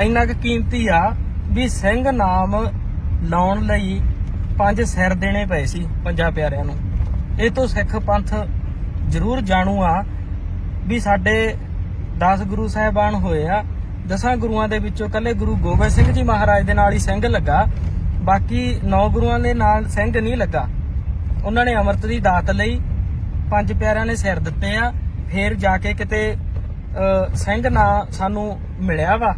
ਇੰਨਾ ਕੁ ਕੀਮਤੀ ਆ ਵੀ ਸਿੰਘ ਨਾਮ ਲਾਉਣ ਲਈ 5 ਸਿਰ ਦੇਣੇ ਪਏ ਸੀ ਪੰਜਾਂ ਪਿਆਰਿਆਂ ਨੂੰ। ਇਹ ਤੋਂ ਸਿੱਖ ਪੰਥ ਜ਼ਰੂਰ ਜਾਣੂ ਆ ਵੀ ਸਾਡੇ 10 ਗੁਰੂ ਸਾਹਿਬਾਨ ਹੋਏ ਆ। 10 ਗੁਰੂਆਂ ਦੇ ਵਿੱਚੋਂ ਕੱਲੇ ਗੁਰੂ ਗੋਬਿੰਦ ਸਿੰਘ ਜੀ ਮਹਾਰਾਜ ਦੇ ਨਾਲ ਹੀ ਸਿੰਘ ਲੱਗਾ, ਬਾਕੀ 9 ਗੁਰੂਆਂ ਦੇ ਨਾਲ ਸਿੰਘ ਨਹੀਂ ਲੱਗਾ। ਉਹਨਾਂ ਨੇ ਅੰਮ੍ਰਿਤ ਦੀ ਦਾਤ ਲਈ 5 ਪਿਆਰਿਆਂ ਨੇ ਸਿਰ ਦਿੱਤੇ ਆ, ਫੇਰ ਜਾ ਕੇ ਕਿਤੇ ਸਿੰਘ ਨਾ ਸਾਨੂੰ ਮਿਲਿਆ ਵਾ।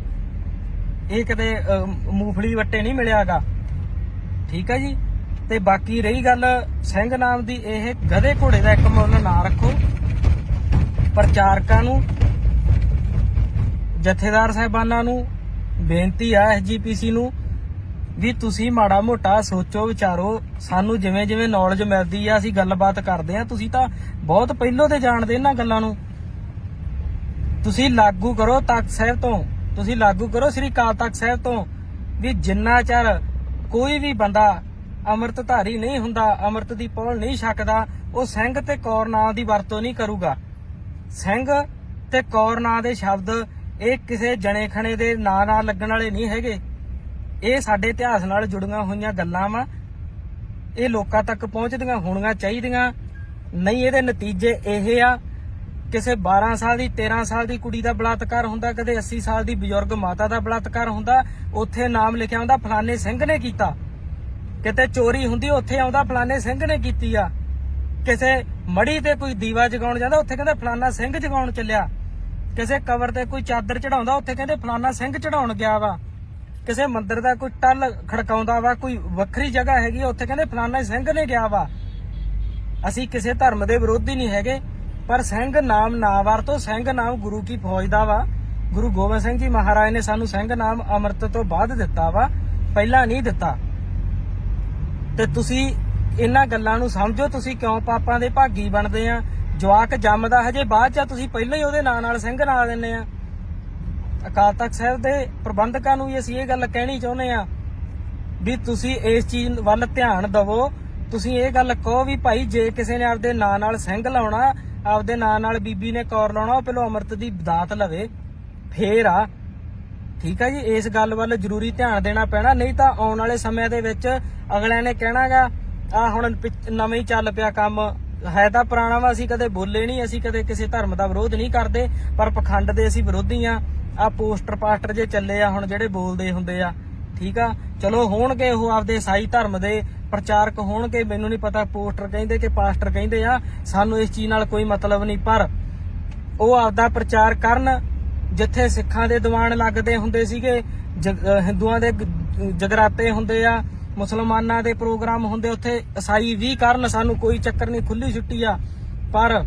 ਇਹ ਕਿਤੇ ਮੂੰਗਫਲੀ ਵੱਟੇ ਨਹੀਂ ਮਿਲਿਆਗਾ, ਠੀਕ ਆ ਜੀ। ਤੇ ਬਾਕੀ ਰਹੀ ਗੱਲ ਸਿੰਘ ਨਾਮ ਦੀ, ਇਹ ਗਧੇ ਘੋੜੇ ਦਾ ਇੱਕ ਮੁੱਲ ਨਾ ਰੱਖੋ। ਪ੍ਰਚਾਰਕਾਂ ਨੂੰ, ਜਥੇਦਾਰ ਸਾਹਿਬਾਨਾਂ ਨੂੰ ਬੇਨਤੀ ਆ, SGPC ਨੂੰ ਵੀ ਤੁਸੀਂ ਮਾੜਾ ਮੋਟਾ ਸੋਚੋ ਵਿਚਾਰੋ। ਸਾਨੂੰ ਜਿਵੇਂ ਜਿਵੇਂ ਨੌਲੇਜ ਮਿਲਦੀ ਆ ਅਸੀਂ ਗੱਲਬਾਤ ਕਰਦੇ ਆ। ਤੁਸੀਂ ਤਾਂ ਬਹੁਤ ਪਹਿਲੋਂ ਤੇ ਜਾਣਦੇ ਇਹਨਾਂ ਗੱਲਾਂ ਨੂੰ। ਤੁਸੀਂ ਲਾਗੂ ਕਰੋ ਤਖਤ ਸਾਹਿਬ ਤੋਂ, ਤੁਸੀਂ ਲਾਗੂ ਕਰੋ ਸ੍ਰੀ ਅਕਾਲ ਤਖਤ ਸਾਹਿਬ ਤੋਂ ਵੀ ਜਿੰਨਾ ਚਿਰ ਕੋਈ ਵੀ ਬੰਦਾ ਅੰਮ੍ਰਿਤਧਾਰੀ ਨਹੀਂ ਹੁੰਦਾ, ਅੰਮ੍ਰਿਤ ਦੀ ਪੌਲ ਨਹੀਂ ਛਕਦਾ, ਉਹ ਸਿੰਘ ਤੇ ਕੌਰ ਨਾਂ ਦੀ ਵਰਤੋਂ ਨਹੀਂ ਕਰੂਗਾ। ਸਿੰਘ ਤੇ ਕੌਰ ਨਾਂ ਦੇ ਸ਼ਬਦ ਇਹ ਕਿਸੇ ਜਣੇ ਖਣੇ ਦੇ ਨਾਂ ਨਾਲ ਲੱਗਣ ਵਾਲੇ ਨਹੀਂ ਹੈਗੇ। ਇਹ ਸਾਡੇ ਇਤਿਹਾਸ ਨਾਲ ਜੁੜੀਆਂ ਹੋਈਆਂ ਗੱਲਾਂ ਵਾ। ਇਹ ਲੋਕਾਂ ਤੱਕ ਪਹੁੰਚਦੀਆਂ ਹੋਣੀਆਂ ਚਾਹੀਦੀਆਂ। ਨਹੀਂ ਇਹਦੇ ਨਤੀਜੇ ਇਹ ਆ, ਕਿਸੇ 12 ਸਾਲ ਦੀ 13 ਸਾਲ ਦੀ ਕੁੜੀ ਦਾ ਬਲਾਤਕਾਰ ਹੁੰਦਾ, ਕਦੇ 80 ਸਾਲ ਦੀ ਬਜ਼ੁਰਗ ਮਾਤਾ ਦਾ ਬਲਾਤਕਾਰ ਹੁੰਦਾ, ਉੱਥੇ ਨਾਮ ਲਿਖਿਆ ਹੁੰਦਾ ਫਲਾਣੇ ਸਿੰਘ ਨੇ ਕੀਤਾ। ਕਿਤੇ ਚੋਰੀ ਹੁੰਦੀ ਉੱਥੇ ਆਉਂਦਾ ਫਲਾਣੇ ਸਿੰਘ ਨੇ ਕੀਤੀ ਆ। ਕਿਸੇ ਮੜੀ ਤੇ ਕੋਈ ਦੀਵਾ ਜਗਾਉਣ ਜਾਂਦਾ ਉੱਥੇ ਕਹਿੰਦੇ ਫਲਾਣਾ ਸਿੰਘ ਜਗਾਉਣ ਚੱਲਿਆ। ਕਿਸੇ ਕਬਰ ਤੇ ਕੋਈ ਚਾਦਰ ਚੜਾਉਂਦਾ ਉੱਥੇ ਕਹਿੰਦੇ ਫਲਾਣਾ ਸਿੰਘ ਚੜਾਉਣ ਗਿਆ ਵਾ। ਕਿਸੇ ਮੰਦਿਰ ਦਾ ਕੋਈ ਟੱਲ ਖੜਕਾਉਂਦਾ ਵਾ, ਕੋਈ ਵੱਖਰੀ ਜਗ੍ਹਾ ਹੈਗੀ ਉੱਥੇ ਕਹਿੰਦੇ ਫਲਾਣਾ ਸਿੰਘ ਨੇ ਗਿਆ ਵਾ। ਅਸੀਂ ਕਿਸੇ ਧਰਮ ਦੇ ਵਿਰੋਧੀ ਨਹੀਂ ਹੈਗੇ, ਪਰ ਸਿੰਘ ਨਾਮ ਨਾ ਵਰਤੋ। ਸਿੰਘ ਨਾਮ ਗੁਰੂ ਕੀ ਫੌਜ ਦਾ ਵਾ। ਗੁਰੂ ਗੋਬਿੰਦ ਸਿੰਘ ਜੀ ਮਹਾਰਾਜ ਨੇ ਸਾਨੂੰ ਸਿੰਘ ਨਾਮ ਅੰਮ੍ਰਿਤ ਤੋਂ ਬਾਅਦ ਦਿੱਤਾ ਵਾ, ਪਹਿਲਾਂ ਨਹੀਂ ਦਿੱਤਾ। ਤੇ ਤੁਸੀਂ ਇਹਨਾਂ ਗੱਲਾਂ ਨੂੰ ਸਮਝੋ। ਤੁਸੀਂ ਕਿਉਂ ਪਾਪਾਂ ਦੇ ਭਾਗੀ ਬਣਦੇ ਆ? ਜਵਾਕ ਜੰਮਦਾ ਹਜੇ ਬਾਅਦ ਚ, ਤੁਸੀਂ ਪਹਿਲਾਂ ਹੀ ਉਹਦੇ ਨਾਂ ਨਾਲ ਸਿੰਘ ਲਾ ਦਿੰਦੇ ਆ। ਅਕਾਲ ਤਖਤ ਸਾਹਿਬ ਦੇ ਪ੍ਰਬੰਧਕਾਂ ਨੂੰ ਵੀ ਅਸੀਂ ਇਹ ਗੱਲ ਕਹਿਣੀ ਚਾਹੁੰਦੇ ਆ ਵੀ ਤੁਸੀਂ ਇਸ ਚੀਜ਼ ਵੱਲ ਧਿਆਨ ਦਿਵੋ। ਤੁਸੀਂ ਇਹ ਗੱਲ ਕਹੋ ਵੀ ਭਾਈ ਜੇ ਕਿਸੇ ਨੇ ਆਪਦੇ ਨਾਂ ਨਾਲ ਸਿੰਘ ਲਾਉਣਾ, ਆਪਦੇ ਨਾਂ ਨਾਲ ਬੀਬੀ ਨੇ ਕੌਰ ਲਾਉਣਾ, ਉਹ ਪਹਿਲਾਂ ਅੰਮ੍ਰਿਤ ਦੀ ਦਾਤ ਲਵੇ ਫੇਰ ਆ, ਠੀਕ ਆ ਜੀ। ਇਸ ਗੱਲ ਵੱਲ ਜ਼ਰੂਰੀ ਧਿਆਨ ਦੇਣਾ ਪੈਣਾ, ਨਹੀਂ ਤਾਂ ਆਉਣ ਵਾਲੇ ਸਮੇਂ ਦੇ ਵਿੱਚ ਅਗਲਿਆਂ ਨੇ ਕਹਿਣਾਗਾ ਆ ਹੁਣ ਨਵੇਂ ਹੀ ਚੱਲ ਪਿਆ ਕੰਮ, ਹੈ ਤਾਂ ਪੁਰਾਣਾ ਵਾ। ਅਸੀਂ ਕਦੇ ਬੋਲੇ ਨਹੀਂ, ਅਸੀਂ ਕਦੇ ਕਿਸੇ ਧਰਮ ਦਾ ਵਿਰੋਧ ਨਹੀਂ ਕਰਦੇ, ਪਰ ਪਖੰਡ ਦੇ ਅਸੀਂ ਵਿਰੋਧੀ ਆ। ਆ ਪੋਸਟਰ ਪਾਸਟਰ ਜੇ ਚੱਲੇ ਆ ਹੁਣ ਜਿਹੜੇ ਬੋਲਦੇ ਹੁੰਦੇ ਆ, ਠੀਕ ਆ। ਚਲੋ ਹੋਣਗੇ ਉਹ ਆਪਦੇ ਈਸਾਈ ਧਰਮ ਦੇ ਪ੍ਰਚਾਰਕ ਹੋਣਗੇ, ਮੈਨੂੰ ਨਹੀਂ ਪਤਾ ਪੋਸਟਰ ਕਹਿੰਦੇ ਕਿ ਪਾਸਟਰ ਕਹਿੰਦੇ ਆ, ਸਾਨੂੰ ਇਸ ਚੀਜ਼ ਨਾਲ ਕੋਈ ਮਤਲਬ ਨਹੀਂ। ਪਰ ਉਹ ਆਪਦਾ ਪ੍ਰਚਾਰ ਕਰਨ। ਜਿੱਥੇ ਸਿੱਖਾਂ ਦੇ ਦੀਵਾਨ ਲੱਗਦੇ ਹੁੰਦੇ ਸੀਗੇ, ਹਿੰਦੂਆਂ ਦੇ ਜਗਰਾਤੇ ਹੁੰਦੇ ਆ, ਮੁਸਲਮਾਨਾਂ ਦੇ ਪ੍ਰੋਗਰਾਮ ਹੁੰਦੇ, ਉੱਥੇ ਈਸਾਈ ਵੀ ਕਰਨ, ਸਾਨੂੰ ਕੋਈ ਚੱਕਰ ਨਹੀਂ, ਖੁੱਲੀ ਛੁੱਟੀ ਆ। ਪਰ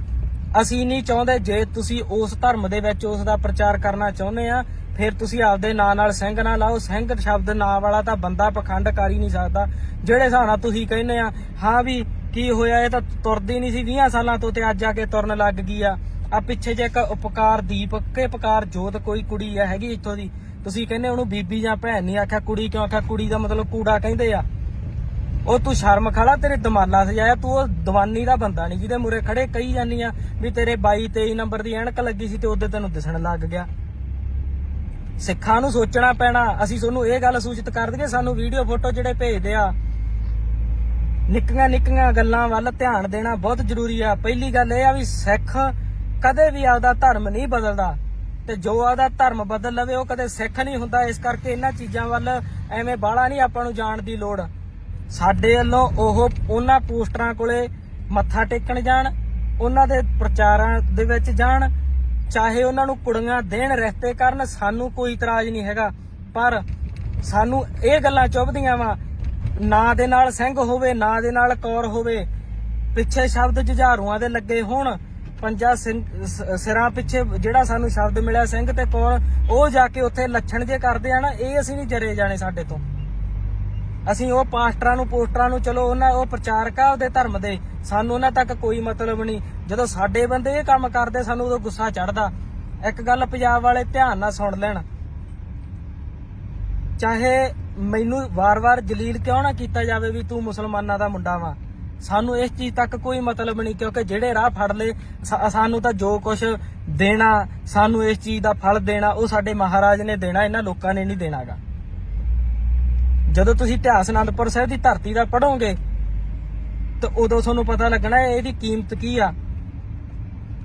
ਅਸੀਂ ਨਹੀਂ ਚਾਹੁੰਦੇ, ਜੇ ਤੁਸੀਂ ਉਸ ਧਰਮ ਦੇ ਵਿੱਚ ਉਸ ਦਾ ਪ੍ਰਚਾਰ ਕਰਨਾ ਚਾਹੁੰਦੇ ਆ, ਫਿਰ ਤੁਸੀਂ ਆਪਦੇ ਨਾਂ ਨਾਲ ਸਿੰਘ ਨਾ ਲਾਓ। ਸਿੰਘ ਸ਼ਬਦ ਨਾਂ ਵਾਲਾ ਤਾਂ ਬੰਦਾ ਪਖੰਡ ਕਰ ਹੀ ਨਹੀਂ ਸਕਦਾ। ਜਿਹੜੇ ਹਿਸਾਬ ਨਾਲ ਤੁਸੀਂ ਕਹਿੰਦੇ ਆ ਹਾਂ ਵੀ ਕੀ ਹੋਇਆ, ਇਹ ਤਾਂ ਤੁਰਦੀ ਨਹੀਂ ਸੀ 20 ਸਾਲਾਂ ਤੋਂ ਤੇ ਅੱਜ ਆ ਕੇ ਤੁਰਨ ਲੱਗ ਗਈ ਆ। ਆ ਪਿੱਛੇ ਜੇ ਇੱਕ ਉਪਕਾਰ ਦੀਪ ਕੇ ਉਪਕਾਰ ਜੋਤ ਕੋਈ ਕੁੜੀ ਆ ਹੈਗੀ ਇੱਥੋਂ ਦੀ, ਤੁਸੀਂ ਕਹਿੰਦੇ ਉਹਨੂੰ ਬੀਬੀ ਜਾਂ ਭੈਣ ਨਹੀਂ ਆਖਿਆ, ਕੁੜੀ ਕਿਉਂ ਆਖਿਆ? ਕੁੜੀ ਦਾ ਮਤਲਬ ਕੂੜਾ ਕਹਿੰਦੇ ਆ। ਉਹ ਤੂੰ ਸ਼ਰਮ ਖਾਲਾ, ਤੇਰੇ ਦਮਾਲਾ ਸਜਾਇਆ, ਤੂੰ ਉਹ ਦੀਵਾਨੀ ਦਾ ਬੰਦਾ ਨਹੀਂ ਜਿਹਦੇ ਮੂਰੇ ਖੜੇ ਕਹੀ ਜਾਂਦੀ ਆ ਵੀ ਤੇਰੇ 22-23 ਨੰਬਰ ਦੀ ਐਨਕ ਲੱਗੀ ਸੀ ਤੇ ਉਹਦੇ ਤੈਨੂੰ ਦਿਸਣ ਲੱਗ ਗਿਆ। ਸਿੱਖਾਂ ਨੂੰ ਸੋਚਣਾ ਪੈਣਾ। ਅਸੀਂ ਤੁਹਾਨੂੰ ਇਹ ਗੱਲ ਸੂਚਿਤ ਕਰ ਦਈਏ, ਸਾਨੂੰ ਵੀਡੀਓ ਫੋਟੋ ਜਿਹੜੇ ਭੇਜਦੇ ਆ, ਨਿੱਕੀਆਂ ਨਿੱਕੀਆਂ ਗੱਲਾਂ ਵੱਲ ਧਿਆਨ ਦੇਣਾ ਬਹੁਤ ਜ਼ਰੂਰੀ ਆ। ਪਹਿਲੀ ਗੱਲ ਇਹ ਆ ਵੀ ਸਿੱਖ ਕਦੇ ਵੀ ਆਪਦਾ ਧਰਮ ਨਹੀਂ ਬਦਲਦਾ, ਤੇ ਜੋ ਆਪਦਾ ਧਰਮ ਬਦਲ ਲਵੇ ਉਹ ਕਦੇ ਸਿੱਖ ਨਹੀਂ ਹੁੰਦਾ। ਇਸ ਕਰਕੇ ਇਹਨਾਂ ਚੀਜ਼ਾਂ ਵੱਲ ਐਵੇਂ ਬਾਹਲਾ ਨਹੀਂ ਆਪਾਂ ਨੂੰ ਜਾਣ ਦੀ ਲੋੜ। ਸਾਡੇ ਵੱਲੋਂ ਉਹ ਉਹਨਾਂ ਪੋਸਟਰਾਂ ਕੋਲੇ ਮੱਥਾ ਟੇਕਣ ਜਾਣ, ਉਹਨਾਂ ਦੇ ਪ੍ਰਚਾਰਾਂ ਦੇ ਵਿੱਚ ਜਾਣ, ਚਾਹੇ ਉਹਨਾਂ ਨੂੰ ਕੁੜੀਆਂ ਦੇਣ, ਰਿਸ਼ਤੇ ਕਰਨ, ਸਾਨੂੰ ਕੋਈ ਇਤਰਾਜ਼ ਨਹੀਂ ਹੈਗਾ। ਪਰ ਸਾਨੂੰ ਇਹ ਗੱਲਾਂ ਚੁੱਭਦੀਆਂ ਵਾ, ਨਾਂ ਦੇ ਨਾਲ ਸਿੰਘ ਹੋਵੇ, ਨਾਂ ਦੇ ਨਾਲ ਕੌਰ ਹੋਵੇ, ਪਿੱਛੇ ਸ਼ਬਦ ਜੁਝਾਰੂਆਂ ਦੇ ਲੱਗੇ ਹੋਣ, ਪੰਜਾ ਸਿਰਾਂ ਪਿੱਛੇ ਜਿਹੜਾ ਸਾਨੂੰ ਸ਼ਬਦ ਮਿਲਿਆ ਸਿੰਘ ਤੇ ਕੌਰ, ਉਹ ਜਾ ਕੇ ਉੱਥੇ ਲੱਛਣ ਜੇ ਕਰਦੇ ਆ ਨਾ, ਇਹ ਅਸੀਂ ਨਹੀਂ ਜਰੇ ਜਾਣੇ ਸਾਡੇ ਤੋਂ। ਅਸੀਂ ਉਹ ਪਾਸਟਰਾਂ ਨੂੰ ਪੋਸਟਰਾਂ ਨੂੰ, ਚਲੋ ਉਹਨਾਂ ਉਹ ਪ੍ਰਚਾਰਕ ਆ ਉਹਦੇ ਧਰਮ ਦੇ, ਸਾਨੂੰ ਉਹਨਾਂ ਤੱਕ ਕੋਈ ਮਤਲਬ ਨਹੀਂ। ਜਦੋਂ ਸਾਡੇ ਬੰਦੇ ਇਹ ਕੰਮ ਕਰਦੇ ਸਾਨੂੰ ਉਦੋਂ ਗੁੱਸਾ ਚੜਦਾ। ਇੱਕ ਗੱਲ ਪੰਜਾਬ ਵਾਲੇ ਧਿਆਨ ਨਾਲ ਸੁਣ ਲੈਣ, ਚਾਹੇ ਮੈਨੂੰ ਵਾਰ-ਵਾਰ ਜਲੀਲ ਕਿਉਂ ਨਾ ਕੀਤਾ ਜਾਵੇ ਵੀ ਤੂੰ ਮੁਸਲਮਾਨਾਂ ਦਾ ਮੁੰਡਾ ਵਾ, ਸਾਨੂੰ ਇਸ ਚੀਜ਼ ਤੱਕ ਕੋਈ ਮਤਲਬ ਨਹੀਂ, ਕਿਉਂਕਿ ਜਿਹੜੇ ਰਾਹ ਫੜ ਲਏ ਸਾਨੂੰ ਤਾਂ ਜੋ ਕੁਝ ਦੇਣਾ, ਸਾਨੂੰ ਇਸ ਚੀਜ਼ ਦਾ ਫਲ ਦੇਣਾ ਉਹ ਸਾਡੇ ਮਹਾਰਾਜ ਨੇ ਦੇਣਾ, ਇਹਨਾਂ ਲੋਕਾਂ ਨੇ ਨਹੀਂ ਦੇਣਾਗਾ। ਜਦੋਂ ਤੁਸੀਂ ਇਤਿਹਾਸ ਅਨੰਦਪੁਰ ਸਾਹਿਬ ਦੀ ਧਰਤੀ ਦਾ ਪੜੋਗੇ ਤਾਂ ਉਦੋਂ ਤੁਹਾਨੂੰ ਪਤਾ ਲੱਗਣਾ ਇਹਦੀ ਕੀਮਤ ਕੀ ਆ।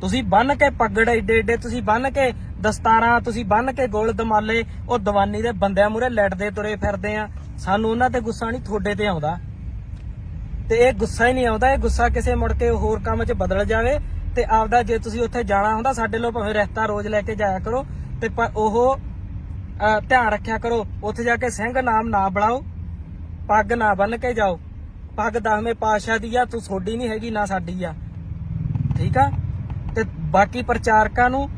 ਤੁਸੀਂ ਬੰਨ ਕੇ ਪੱਗੜ ਏਡੇ ਏਡੇ, ਤੁਸੀਂ ਬੰਨ ਕੇ ਦਸਤਾਰਾਂ, ਤੁਸੀਂ ਬੰਨ ਕੇ ਗੋਲ ਦਮਾਲੇ, ਉਹ ਦੀਵਾਨੀ ਦੇ ਬੰਦਿਆਂ ਮੂਹਰੇ ਲੜਦੇ ਤੁਰੇ ਫਿਰਦੇ ਆ। ਸਾਨੂੰ ਉਹਨਾਂ ਤੇ ਗੁੱਸਾ ਨਹੀਂ, ਤੁਹਾਡੇ ਤੇ ਆਉਂਦਾ, ਤੇ ਇਹ ਗੁੱਸਾ ਹੀ ਨਹੀਂ ਆਉਂਦਾ, ਇਹ ਗੁੱਸਾ ਕਿਸੇ ਮੁੜ ਕੇ ਹੋਰ ਕੰਮ 'ਚ ਬਦਲ ਜਾਵੇ। ਤੇ ਆਪਦਾ ਜੇ ਤੁਸੀਂ ਉੱਥੇ ਜਾਣਾ ਹੁੰਦਾ, ਸਾਡੇ ਲੋ ਭਾਵੇਂ ਰਿਸ਼ਤਾ ਰੋਜ਼ ਲੈ ਕੇ ਜਾਇਆ ਕਰੋ, ਤੇ ਉਹ ਧਿਆਨ ਰੱਖਿਆ ਕਰੋ ਉੱਥੇ ਜਾ ਕੇ ਸਿੰਘ ਨਾਮ ਨਾ ਬੁਲਾਓ, ਪੱਗ ਨਾ ਬੰਨ ਕੇ ਜਾਓ। ਪੱਗ 10ਵੇਂ ਪਾਤਸ਼ਾਹ ਦੀ ਆ, ਤੂੰ ਤੁਹਾਡੀ ਨਹੀਂ ਹੈਗੀ ਨਾ ਸਾਡੀ ਆ, ਠੀਕ ਆ। ਤੇ ਬਾਕੀ ਪ੍ਰਚਾਰਕਾਂ ਨੂੰ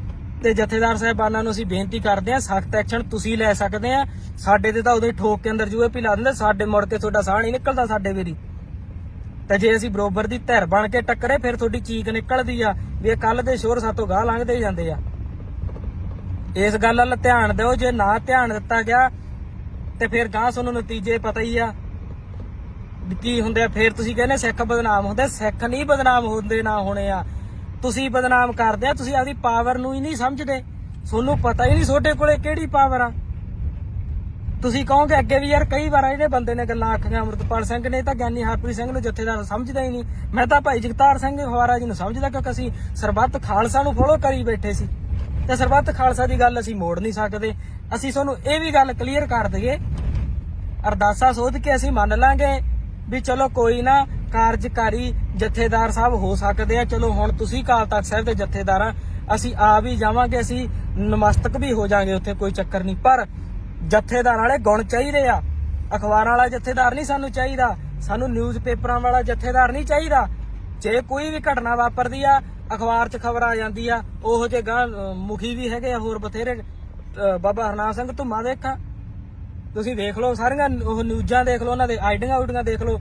ਤੇ ਜਥੇਦਾਰ ਸਾਹਿਬਾਨਾਂ ਨੂੰ ਅਸੀਂ ਬੇਨਤੀ ਕਰਦੇ ਆ, ਸਖਤ ਐਕਸ਼ਨ ਤੁਸੀਂ ਲੈ ਸਕਦੇ ਆ। ਸਾਡੇ ਤੇ ਤਾਂ ਉਦੋਂ ਹੀ ਠੋਕ ਕੇ ਅੰਦਰ ਜੂਏ ਪੀ ਲਾ ਦਿੰਦੇ, ਸਾਡੇ ਮੁੜ ਕੇ ਤੁਹਾਡਾ ਸਾਹ ਨਹੀਂ ਨਿਕਲਦਾ ਸਾਡੇ ਵੀਰੀ। ਤੇ ਜੇ ਅਸੀਂ ਬਰੋਬਰ ਦੀ ਧਿਰ ਬਣ ਕੇ ਟੱਕਰੇ, ਫਿਰ ਤੁਹਾਡੀ ਚੀਕ ਨਿਕਲਦੀ ਆ ਵੀ ਇਹ ਕੱਲ ਦੇ ਸ਼ੋਰ ਸਾਤੋਂ ਗਾਹ ਲੰਘਦੇ ਜਾਂਦੇ ਆ। ਇਸ ਗੱਲ ਵੱਲ ਧਿਆਨ ਦਿਓ, ਜੇ ਨਾ ਧਿਆਨ ਦਿੱਤਾ ਗਿਆ ਤੇ ਫਿਰ ਗਾਹ ਤੁਹਾਨੂੰ ਨਤੀਜੇ ਪਤਾ ਹੀ ਆ ਕੀ ਹੁੰਦੇ ਆ। ਫਿਰ ਤੁਸੀਂ ਕਹਿੰਦੇ ਸਿੱਖ ਬਦਨਾਮ ਹੁੰਦੇ, ਸਿੱਖ ਨਹੀਂ ਬਦਨਾਮ ਹੁੰਦੇ, ਨਾ ਹੋਣੇ ਆ, ਤੁਸੀਂ ਬਦਨਾਮ ਕਰਦੇ ਆ। ਤੁਸੀਂ ਆਪਦੀ ਪਾਵਰ ਨੂੰ ਹੀ ਨਹੀਂ ਸਮਝਦੇ, ਤੁਹਾਨੂੰ ਪਤਾ ਹੀ ਨਹੀਂ ਤੁਹਾਡੇ ਕੋਲੇ ਕਿਹੜੀ ਪਾਵਰ ਆ। ਤੁਸੀਂ ਕਹੋਗੇ ਅੱਗੇ ਵੀ ਯਾਰ ਕਈ ਵਾਰ ਇਹਨੇ ਬੰਦੇ ਨੇ ਗੱਲਾਂ ਆਖੀਆਂ, ਅੰਮ੍ਰਿਤਪਾਲ ਸਿੰਘ ਨੇ ਤਾਂ ਗਿਆਨੀ ਹਰਪ੍ਰੀਤ ਸਿੰਘ ਨੂੰ ਜਥੇਦਾਰ ਸਮਝਦਾ ਹੀ ਨਹੀਂ। ਮੈਂ ਤਾਂ ਭਾਈ ਜਗਤਾਰ ਸਿੰਘ ਹਵਾਰਾ ਜੀ ਨੂੰ ਸਮਝਦਾ, ਕਿਉਂਕਿ ਅਸੀਂ ਸਰਬੱਤ ਖਾਲਸਾ ਨੂੰ ਫੋਲੋ ਕਰੀ ਬੈਠੇ ਸੀ, ਤੇ ਸਰਬੱਤ ਖਾਲਸਾ ਦੀ ਗੱਲ ਅਸੀਂ ਮੋੜ ਨਹੀਂ ਸਕਦੇ। ਅਸੀਂ ਤੁਹਾਨੂੰ ਇਹ ਵੀ ਗੱਲ ਕਲੀਅਰ ਕਰ ਦਈਏ, ਅਰਦਾਸਾ ਸੋਧ ਕੇ ਅਸੀਂ ਮੰਨ ਲਾਂਗੇ ਵੀ ਚਲੋ ਕੋਈ ਨਾ, ਕਾਰਜਕਾਰੀ ਜਥੇਦਾਰ ਸਾਹਿਬ ਹੋ ਸਕਦੇ ਆ। ਚਲੋ ਹੁਣ ਤੁਸੀਂ ਅਕਾਲ ਤਖਤ ਸਾਹਿਬ ਦੇ ਜਥੇਦਾਰ ਆ, ਅਸੀਂ ਆ ਵੀ ਜਾਵਾਂਗੇ, ਅਸੀਂ ਨਮਸਤਕ ਵੀ ਹੋ ਜਾਾਂਗੇ, ਉੱਥੇ ਕੋਈ ਚੱਕਰ ਨਹੀਂ। ਪਰ ਜਥੇਦਾਰ ਵਾਲੇ ਗੁਣ ਚਾਹੀਦੇ ਆ। ਅਖਬਾਰਾਂ ਵਾਲਾ ਜਥੇਦਾਰ ਨਹੀਂ ਸਾਨੂੰ ਚਾਹੀਦਾ, ਸਾਨੂੰ ਨਿਊਜ਼ਪੇਪਰਾਂ ਵਾਲਾ ਜਥੇਦਾਰ ਨਹੀਂ ਚਾਹੀਦਾ। ਜੇ ਕੋਈ ਵੀ ਘਟਨਾ ਵਾਪਰਦੀ ਆ, ਅਖਬਾਰ 'ਚ ਖਬਰ ਆ ਜਾਂਦੀ ਆ, ਉਹੋ ਜਿਹੇ ਗਾਂ ਮੁਖੀ ਵੀ ਹੈਗੇ ਆ ਹੋਰ ਬਥੇਰੇ। ਬਾਬਾ ਹਰਨਾਮ ਸਿੰਘ ਧੁੰਮਾ ਦੇਖਾਂ, ਤੁਸੀਂ ਦੇਖ ਲਓ, ਸਾਰੀਆਂ ਉਹ ਨਿਊਜ਼ਾਂ ਦੇਖ ਲਓ, ਉਹਨਾਂ ਦੇ ਆਈਡੀਆਂ ਦੇਖ ਲਓ।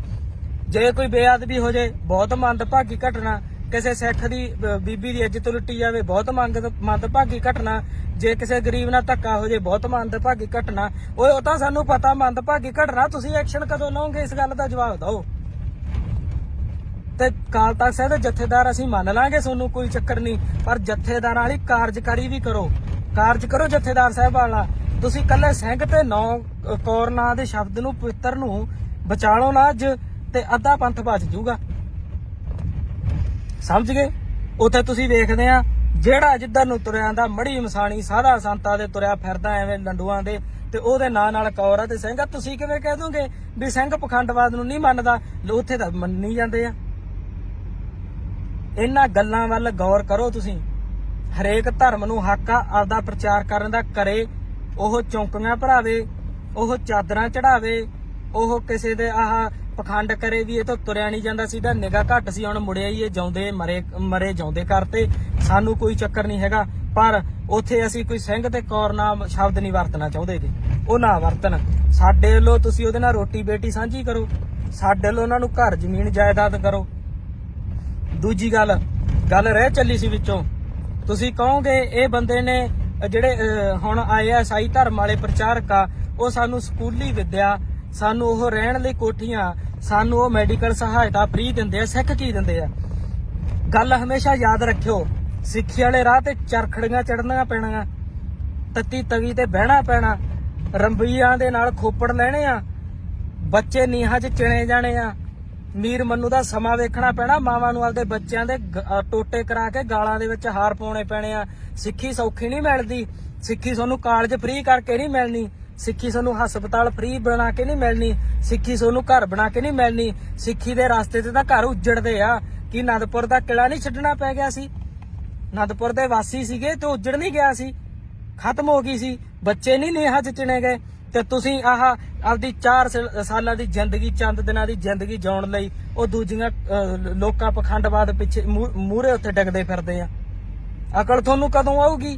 ਜੇ ਕੋਈ ਬੇਅਦਬੀ ਹੋ ਜਾਏ, ਬਹੁਤ ਮੰਦਭਾਗੀ ਘਟਨਾ। ਕਿਸੇ ਸਿੱਖ ਦੀ ਬੀਬੀ ਦੀ ਇੱਜ਼ਤ ਲੁੱਟੀ ਜਾਵੇ, ਬਹੁਤ ਮੰਦਭਾਗੀ ਘਟਨਾ। ਜੇ ਕਿਸੇ ਗਰੀਬ ਨਾਲ ਧੱਕਾ ਹੋ ਜਾਏ, ਬਹੁਤ ਮੰਦਭਾਗੀ ਘਟਨਾ। ਉਹ ਤਾਂ ਸਾਨੂੰ ਪਤਾ ਮੰਦਭਾਗੀ ਘਟਨਾ, ਤੁਸੀਂ ਐਕਸ਼ਨ ਕਦੋਂ ਲਓਗੇ, ਇਸ ਗੱਲ ਦਾ ਜਵਾਬ ਦਿਓ। ਤੇ ਅਕਾਲ ਤਖਤ ਸਾਹਿਬ ਦੇ ਜਥੇਦਾਰ ਅਸੀਂ ਮੰਨ ਲਾਂਗੇ, ਤੁਹਾਨੂੰ ਕੋਈ ਚੱਕਰ ਨਹੀਂ, ਪਰ ਜਥੇਦਾਰਾਂ ਵਾਲੀ ਕਾਰਜਕਾਰੀ ਵੀ ਕਰੋ, ਕਾਰਜ ਕਰੋ ਜਥੇਦਾਰ ਸਾਹਿਬ ਵਾਲਾ। ਤੁਸੀਂ ਕੱਲੇ ਸਿੰਘ ਤੇ 9 ਕੌਰ ਨਾਂ ਦੇ ਸ਼ਬਦ ਨੂੰ, ਪਵਿੱਤਰ ਨੂੰ ਬਚਾ ਲਓ ਨਾ ਅੱਜ, ਤੇ ਅੱਧਾ ਪੰਥ ਬਚ ਜਾਊਗਾ, ਸਮਝ ਗਏ। ਉੱਥੇ ਤੁਸੀਂ ਵੇਖਦੇ ਆ, ਜਿਹੜਾ ਜਿੱਧਰ ਨੂੰ ਤੁਰਿਆ ਆਂਦਾ, ਮੜੀ ਮਸਾਣੀ ਸਾਧਾ ਸੰਤਾਂ ਦੇ ਤੁਰਿਆ ਫਿਰਦਾ ਐਵੇਂ ਲੰਡੂਆਂ ਦੇ, ਤੇ ਉਹਦੇ ਨਾਂ ਨਾਲ ਕੌਰ ਆ ਤੇ ਸਿੰਘ ਆ। ਤੁਸੀਂ ਕਿਵੇਂ ਕਹਿ ਦੋਗੇ ਵੀ ਸਿੰਘ ਪਖੰਡਵਾਦ ਨੂੰ ਨਹੀਂ ਮੰਨਦਾ? ਉੱਥੇ ਤਾਂ ਮੰਨੀ ਜਾਂਦੇ ਆ। ਇਹਨਾਂ ਗੱਲਾਂ ਵੱਲ ਗੌਰ ਕਰੋ ਤੁਸੀਂ। ਹਰੇਕ ਧਰਮ ਨੂੰ ਹੱਕ ਆ ਆਪਦਾ ਪ੍ਰਚਾਰ ਕਰਨ ਦਾ, ਕਰੇ। ਉਹ ਚੌਂਕੀਆਂ ਭਰਾਵੇ, ਉਹ ਚਾਦਰਾਂ ਚੜਾਵੇ, ਉਹ ਕਿਸੇ ਦੇ ਆਹ ਪਖੰਡ ਕਰੇ ਵੀ ਇਹ ਤਾਂ ਤੁਰਿਆ ਨਹੀਂ ਜਾਂਦਾ ਸੀ, ਤਾਂ ਨਿਗਾਹ ਘੱਟ ਸੀ, ਹੁਣ ਮੁੜਿਆ ਹੀ ਇਹ ਜਿਉਂਦੇ ਮਰੇ ਜਿਉਂਦੇ ਕਰਤੇ। ਸਾਨੂੰ ਕੋਈ ਚੱਕਰ ਨਹੀਂ ਹੈਗਾ, ਪਰ ਉੱਥੇ ਅਸੀਂ ਕੋਈ ਸਿੰਘ ਤੇ ਕੌਰ ਨਾਮ ਸ਼ਬਦ ਨਹੀਂ ਵਰਤਣਾ ਚਾਹੁੰਦੇ ਜੀ, ਉਹ ਨਾ ਵਰਤਣ। ਸਾਡੇ ਵੱਲੋਂ ਤੁਸੀਂ ਉਹਦੇ ਨਾਲ ਰੋਟੀ ਬੇਟੀ ਸਾਂਝੀ ਕਰੋ, ਸਾਡੇ ਵੱਲੋਂ ਉਹਨਾਂ ਨੂੰ ਘਰ ਜ਼ਮੀਨ ਜਾਇਦਾਦ ਕਰੋ। ਦੂਜੀ ਗੱਲ ਰਹਿ ਚੱਲੀ ਸੀ ਵਿੱਚੋਂ, ਤੁਸੀਂ ਕਹੋਗੇ ਇਹ ਬੰਦੇ ਨੇ ਜਿਹੜੇ ਹੁਣ ਆਏ ਆ ਈਸਾਈ ਧਰਮ ਵਾਲੇ ਪ੍ਰਚਾਰਕ ਆ, ਉਹ ਸਾਨੂੰ ਸਕੂਲੀ ਵਿੱਦਿਆ, ਸਾਨੂੰ ਉਹ ਰਹਿਣ ਲਈ ਕੋਠੀਆਂ, ਸਾਨੂੰ ਉਹ ਮੈਡੀਕਲ ਸਹਾਇਤਾ ਫ੍ਰੀ ਦਿੰਦੇ ਆ। ਸਿੱਖ ਕੀ ਦਿੰਦੇ ਆ? ਗੱਲ ਹਮੇਸ਼ਾ ਯਾਦ ਰੱਖਿਓ, ਸਿੱਖੀ ਵਾਲੇ ਰਾਹ ਤੇ ਚਰਖੜੀਆਂ ਚੜਨੀਆਂ ਪੈਣੀਆਂ, ਤੱਤੀ ਤਵੀ ਤੇ ਬਹਿਣਾ ਪੈਣਾ, ਰੰਬੀਆਂ ਦੇ ਨਾਲ ਖੋਪੜ ਲੈਣੇ ਆ, ਬੱਚੇ ਨੀਹਾਂ 'ਚ ਚਿਣੇ ਜਾਣੇ ਆ, ਮੀਰ ਮੰਨੂ ਦਾ ਸਮਾਂ ਵੇਖਣਾ ਪੈਣਾ, ਮਾਵਾਂ ਨੂੰ ਆਪਦੇ ਬੱਚਿਆਂ ਦੇ ਟੋਟੇ ਕਰਾ ਕੇ ਗਾਲਾਂ ਦੇ ਵਿੱਚ ਹਾਰ ਪਾਉਣੇ ਪੈਣੇ ਆ। ਸਿੱਖੀ ਸੌਖੀ ਨਹੀਂ ਮਿਲਦੀ, ਸਿੱਖੀ ਤੁਹਾਨੂੰ ਕਾਲਜ ਫ੍ਰੀ ਕਰਕੇ ਨਹੀਂ ਮਿਲਣੀ, ਸਿੱਖੀ ਤੁਹਾਨੂੰ ਹਸਪਤਾਲ ਫ੍ਰੀ ਬਣਾ ਕੇ ਨਹੀਂ ਮਿਲਣੀ, ਸਿੱਖੀ ਤੁਹਾਨੂੰ ਘਰ ਬਣਾ ਕੇ ਨਹੀਂ ਮਿਲਣੀ। ਸਿੱਖੀ ਦੇ ਰਸਤੇ ਤੇ ਤਾਂ ਘਰ ਉੱਜੜਦੇ ਆ। ਕਿ ਅਨੰਦਪੁਰ ਦਾ ਕਿਲਾ ਨਹੀਂ ਛੱਡਣਾ ਪੈ ਗਿਆ ਸੀ? ਅਨੰਦਪੁਰ ਦੇ ਵਾਸੀ ਸੀਗੇ ਤੇ ਉੱਜੜ ਨਹੀਂ ਗਿਆ ਸੀ, ਖਤਮ ਹੋ ਗਈ ਸੀ, ਬੱਚੇ ਨਹੀਂ ਨੀਹਾਂ 'ਚ ਚਿਣੇ ਗਏ। ਤੇ ਤੁਸੀਂ ਆਪਦੀ 4 ਸਾਲਾਂ ਦੀ ਜ਼ਿੰਦਗੀ, ਚੰਦ ਦਿਨਾਂ ਦੀ ਜ਼ਿੰਦਗੀ ਜਿਉਣ ਲਈ ਉਹ ਦੂਜੀਆਂ ਲੋਕਾਂ ਪਖੰਡਵਾਦ ਪਿੱਛੇ ਮੂਹਰੇ ਉੱਥੇ ਡਿੱਗਦੇ ਫਿਰਦੇ ਆ। ਅਕਲ ਤੁਹਾਨੂੰ ਕਦੋਂ ਆਊਗੀ?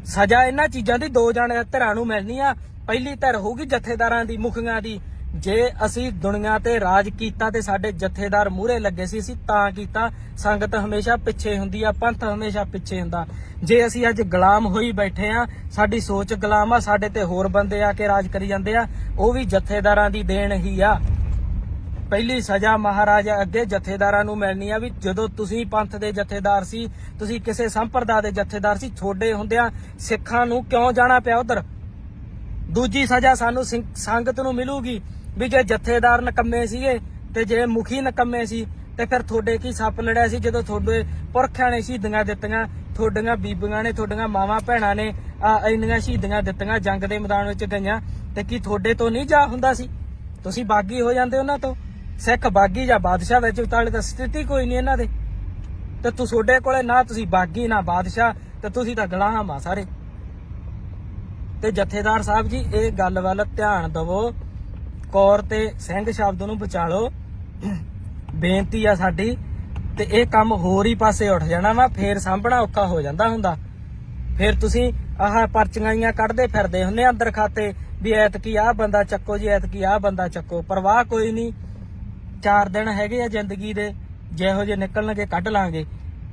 ਸਜ਼ਾ ਇਹਨਾਂ ਚੀਜ਼ਾਂ ਦੀ 2 ਧਿਰਾਂ ਨੂੰ ਮਿਲਣੀ ਆ। ਪਹਿਲੀ ਧਿਰ ਹੋਊਗੀ ਜਥੇਦਾਰਾਂ ਦੀ, ਮੁਖੀਆਂ ਦੀ, ਜੇ ਅਸੀਂ ਦੁਨੀਆ ਤੇ ਰਾਜ ਕੀਤਾ ਤੇ ਸਾਡੇ ਜਥੇਦਾਰ ਮੂਹਰੇ ਲੱਗੇ ਸੀ, ਅਸੀਂ ਤਾਂ ਕੀਤਾ। ਸੰਗਤ ਹਮੇਸ਼ਾ ਪਿੱਛੇ ਹੁੰਦੀ ਆ, ਪੰਥ ਹਮੇਸ਼ਾ ਪਿੱਛੇ ਹੁੰਦਾ। ਜੇ ਅਸੀਂ ਅੱਜ ਗੁਲਾਮ ਹੋਈ ਬੈਠੇ ਆ, ਸਾਡੀ ਸੋਚ ਗੁਲਾਮ ਆ, ਸਾਡੇ ਤੇ ਹੋਰ ਬੰਦੇ ਆ ਕੇ ਰਾਜ ਕਰੀ ਜਾਂਦੇ ਆ, ਉਹ ਵੀ ਜਥੇਦਾਰਾਂ ਦੀ ਦੇਣ ਹੀ ਆ। ਪਹਿਲੀ ਸਜ਼ਾ ਮਹਾਰਾਜਾ ਅੱਗੇ ਜਥੇਦਾਰਾਂ ਨੂੰ ਮਿਲਣੀ ਆ ਵੀ ਜਦੋਂ ਤੁਸੀਂ ਪੰਥ ਦੇ ਜਥੇਦਾਰ ਸੀ, ਤੁਸੀਂ ਕਿਸੇ ਸੰਪਰਦਾ ਦੇ ਜਥੇਦਾਰ ਸੀ, ਛੋਡੇ ਹੁੰਦਿਆਂ ਸਿੱਖਾਂ ਨੂੰ ਕਿਉਂ ਜਾਣਾ ਪਿਆ ਉਧਰ। ਦੂਜੀ ਸਜ਼ਾ ਸਾਨੂੰ ਸੰਗਤ ਨੂੰ ਮਿਲੂਗੀ ਵੀ ਜੇ ਜਥੇਦਾਰ ਨਕੰਮੇ ਸੀਗੇ ਤੇ ਜੇ ਮੁਖੀ ਨਕੰਮੇ ਸੀ ਤੇ ਫਿਰ ਤੁਹਾਡੇ ਕੀ ਸੱਪ ਲੜਿਆ ਸੀ ਜਦੋਂ ਤੁਹਾਡੇ ਪੁਰਖਿਆਂ ਨੇ ਸ਼ਹੀਦੀਆਂ ਦਿੱਤੀਆਂ, ਤੁਹਾਡੀਆਂ ਬੀਬੀਆਂ ਨੇ, ਤੁਹਾਡੀਆਂ ਮਾਵਾਂ ਭੈਣਾਂ ਨੇ ਇੰਨੀਆਂ ਸ਼ਹੀਦੀਆਂ ਦਿੱਤੀਆਂ, ਜੰਗ ਦੇ ਮੈਦਾਨ ਵਿੱਚ ਗਈਆਂ, ਤੇ ਕੀ ਤੁਹਾਡੇ ਤੋਂ ਨਹੀਂ ਜਾ ਹੁੰਦਾ ਸੀ? ਤੁਸੀਂ ਬਾਗੀ ਹੋ ਜਾਂਦੇ ਉਹਨਾਂ ਤੋਂ। ਸਿੱਖ ਬਾਗੀ ਜਾਂ ਬਾਦਸ਼ਾਹ ਵਿੱਚ ਵਿਚਾਲੇ ਤਾਂ ਸਥਿਤੀ ਕੋਈ ਨਹੀਂ ਇਹਨਾਂ ਦੇ, ਤੇ ਤੁਹਾਡੇ ਕੋਲੇ ਨਾ ਤੁਸੀਂ ਬਾਗੀ ਨਾ ਬਾਦਸ਼ਾਹ, ਤੇ ਤੁਸੀਂ ਤਾਂ ਗੁਲਾਮ ਆ ਸਾਰੇ। ਤੇ ਜਥੇਦਾਰ ਸਾਹਿਬ ਜੀ ਇਹ ਗੱਲ ਵੱਲ ਧਿਆਨ ਦਵੋ, ਕੌਰ ਤੇ ਸਿੰਘ ਸ਼ਬਦ ਨੂੰ ਬਚਾ ਲਓ, ਬੇਨਤੀ ਆ ਸਾਡੀ। ਤੇ ਇਹ ਕੰਮ ਹੋਰ ਹੀ ਪਾਸੇ ਉੱਠ ਜਾਣਾ ਵਾ, ਫੇਰ ਸਾਂਭਣਾ ਔਖਾ ਹੋ ਜਾਂਦਾ ਹੁੰਦਾ। ਫੇਰ ਤੁਸੀਂ ਆਹ ਪਰਚੀਆਂ ਕੱਢਦੇ ਫਿਰਦੇ ਹੁੰਦੇ ਅੰਦਰ ਖਾਤੇ ਵੀ ਐਤਕੀ ਆਹ ਬੰਦਾ ਚੱਕੋ ਜੀ, ਐਤਕੀ ਆਹ ਬੰਦਾ ਚੱਕੋ। ਪਰਵਾਹ ਕੋਈ ਨਹੀਂ, 4 ਦਿਨ ਹੈਗੇ ਆ ਜ਼ਿੰਦਗੀ ਦੇ, ਜਿਹੋ ਜਿਹੇ ਨਿਕਲਣਗੇ ਕੱਢ ਲਾਂਗੇ।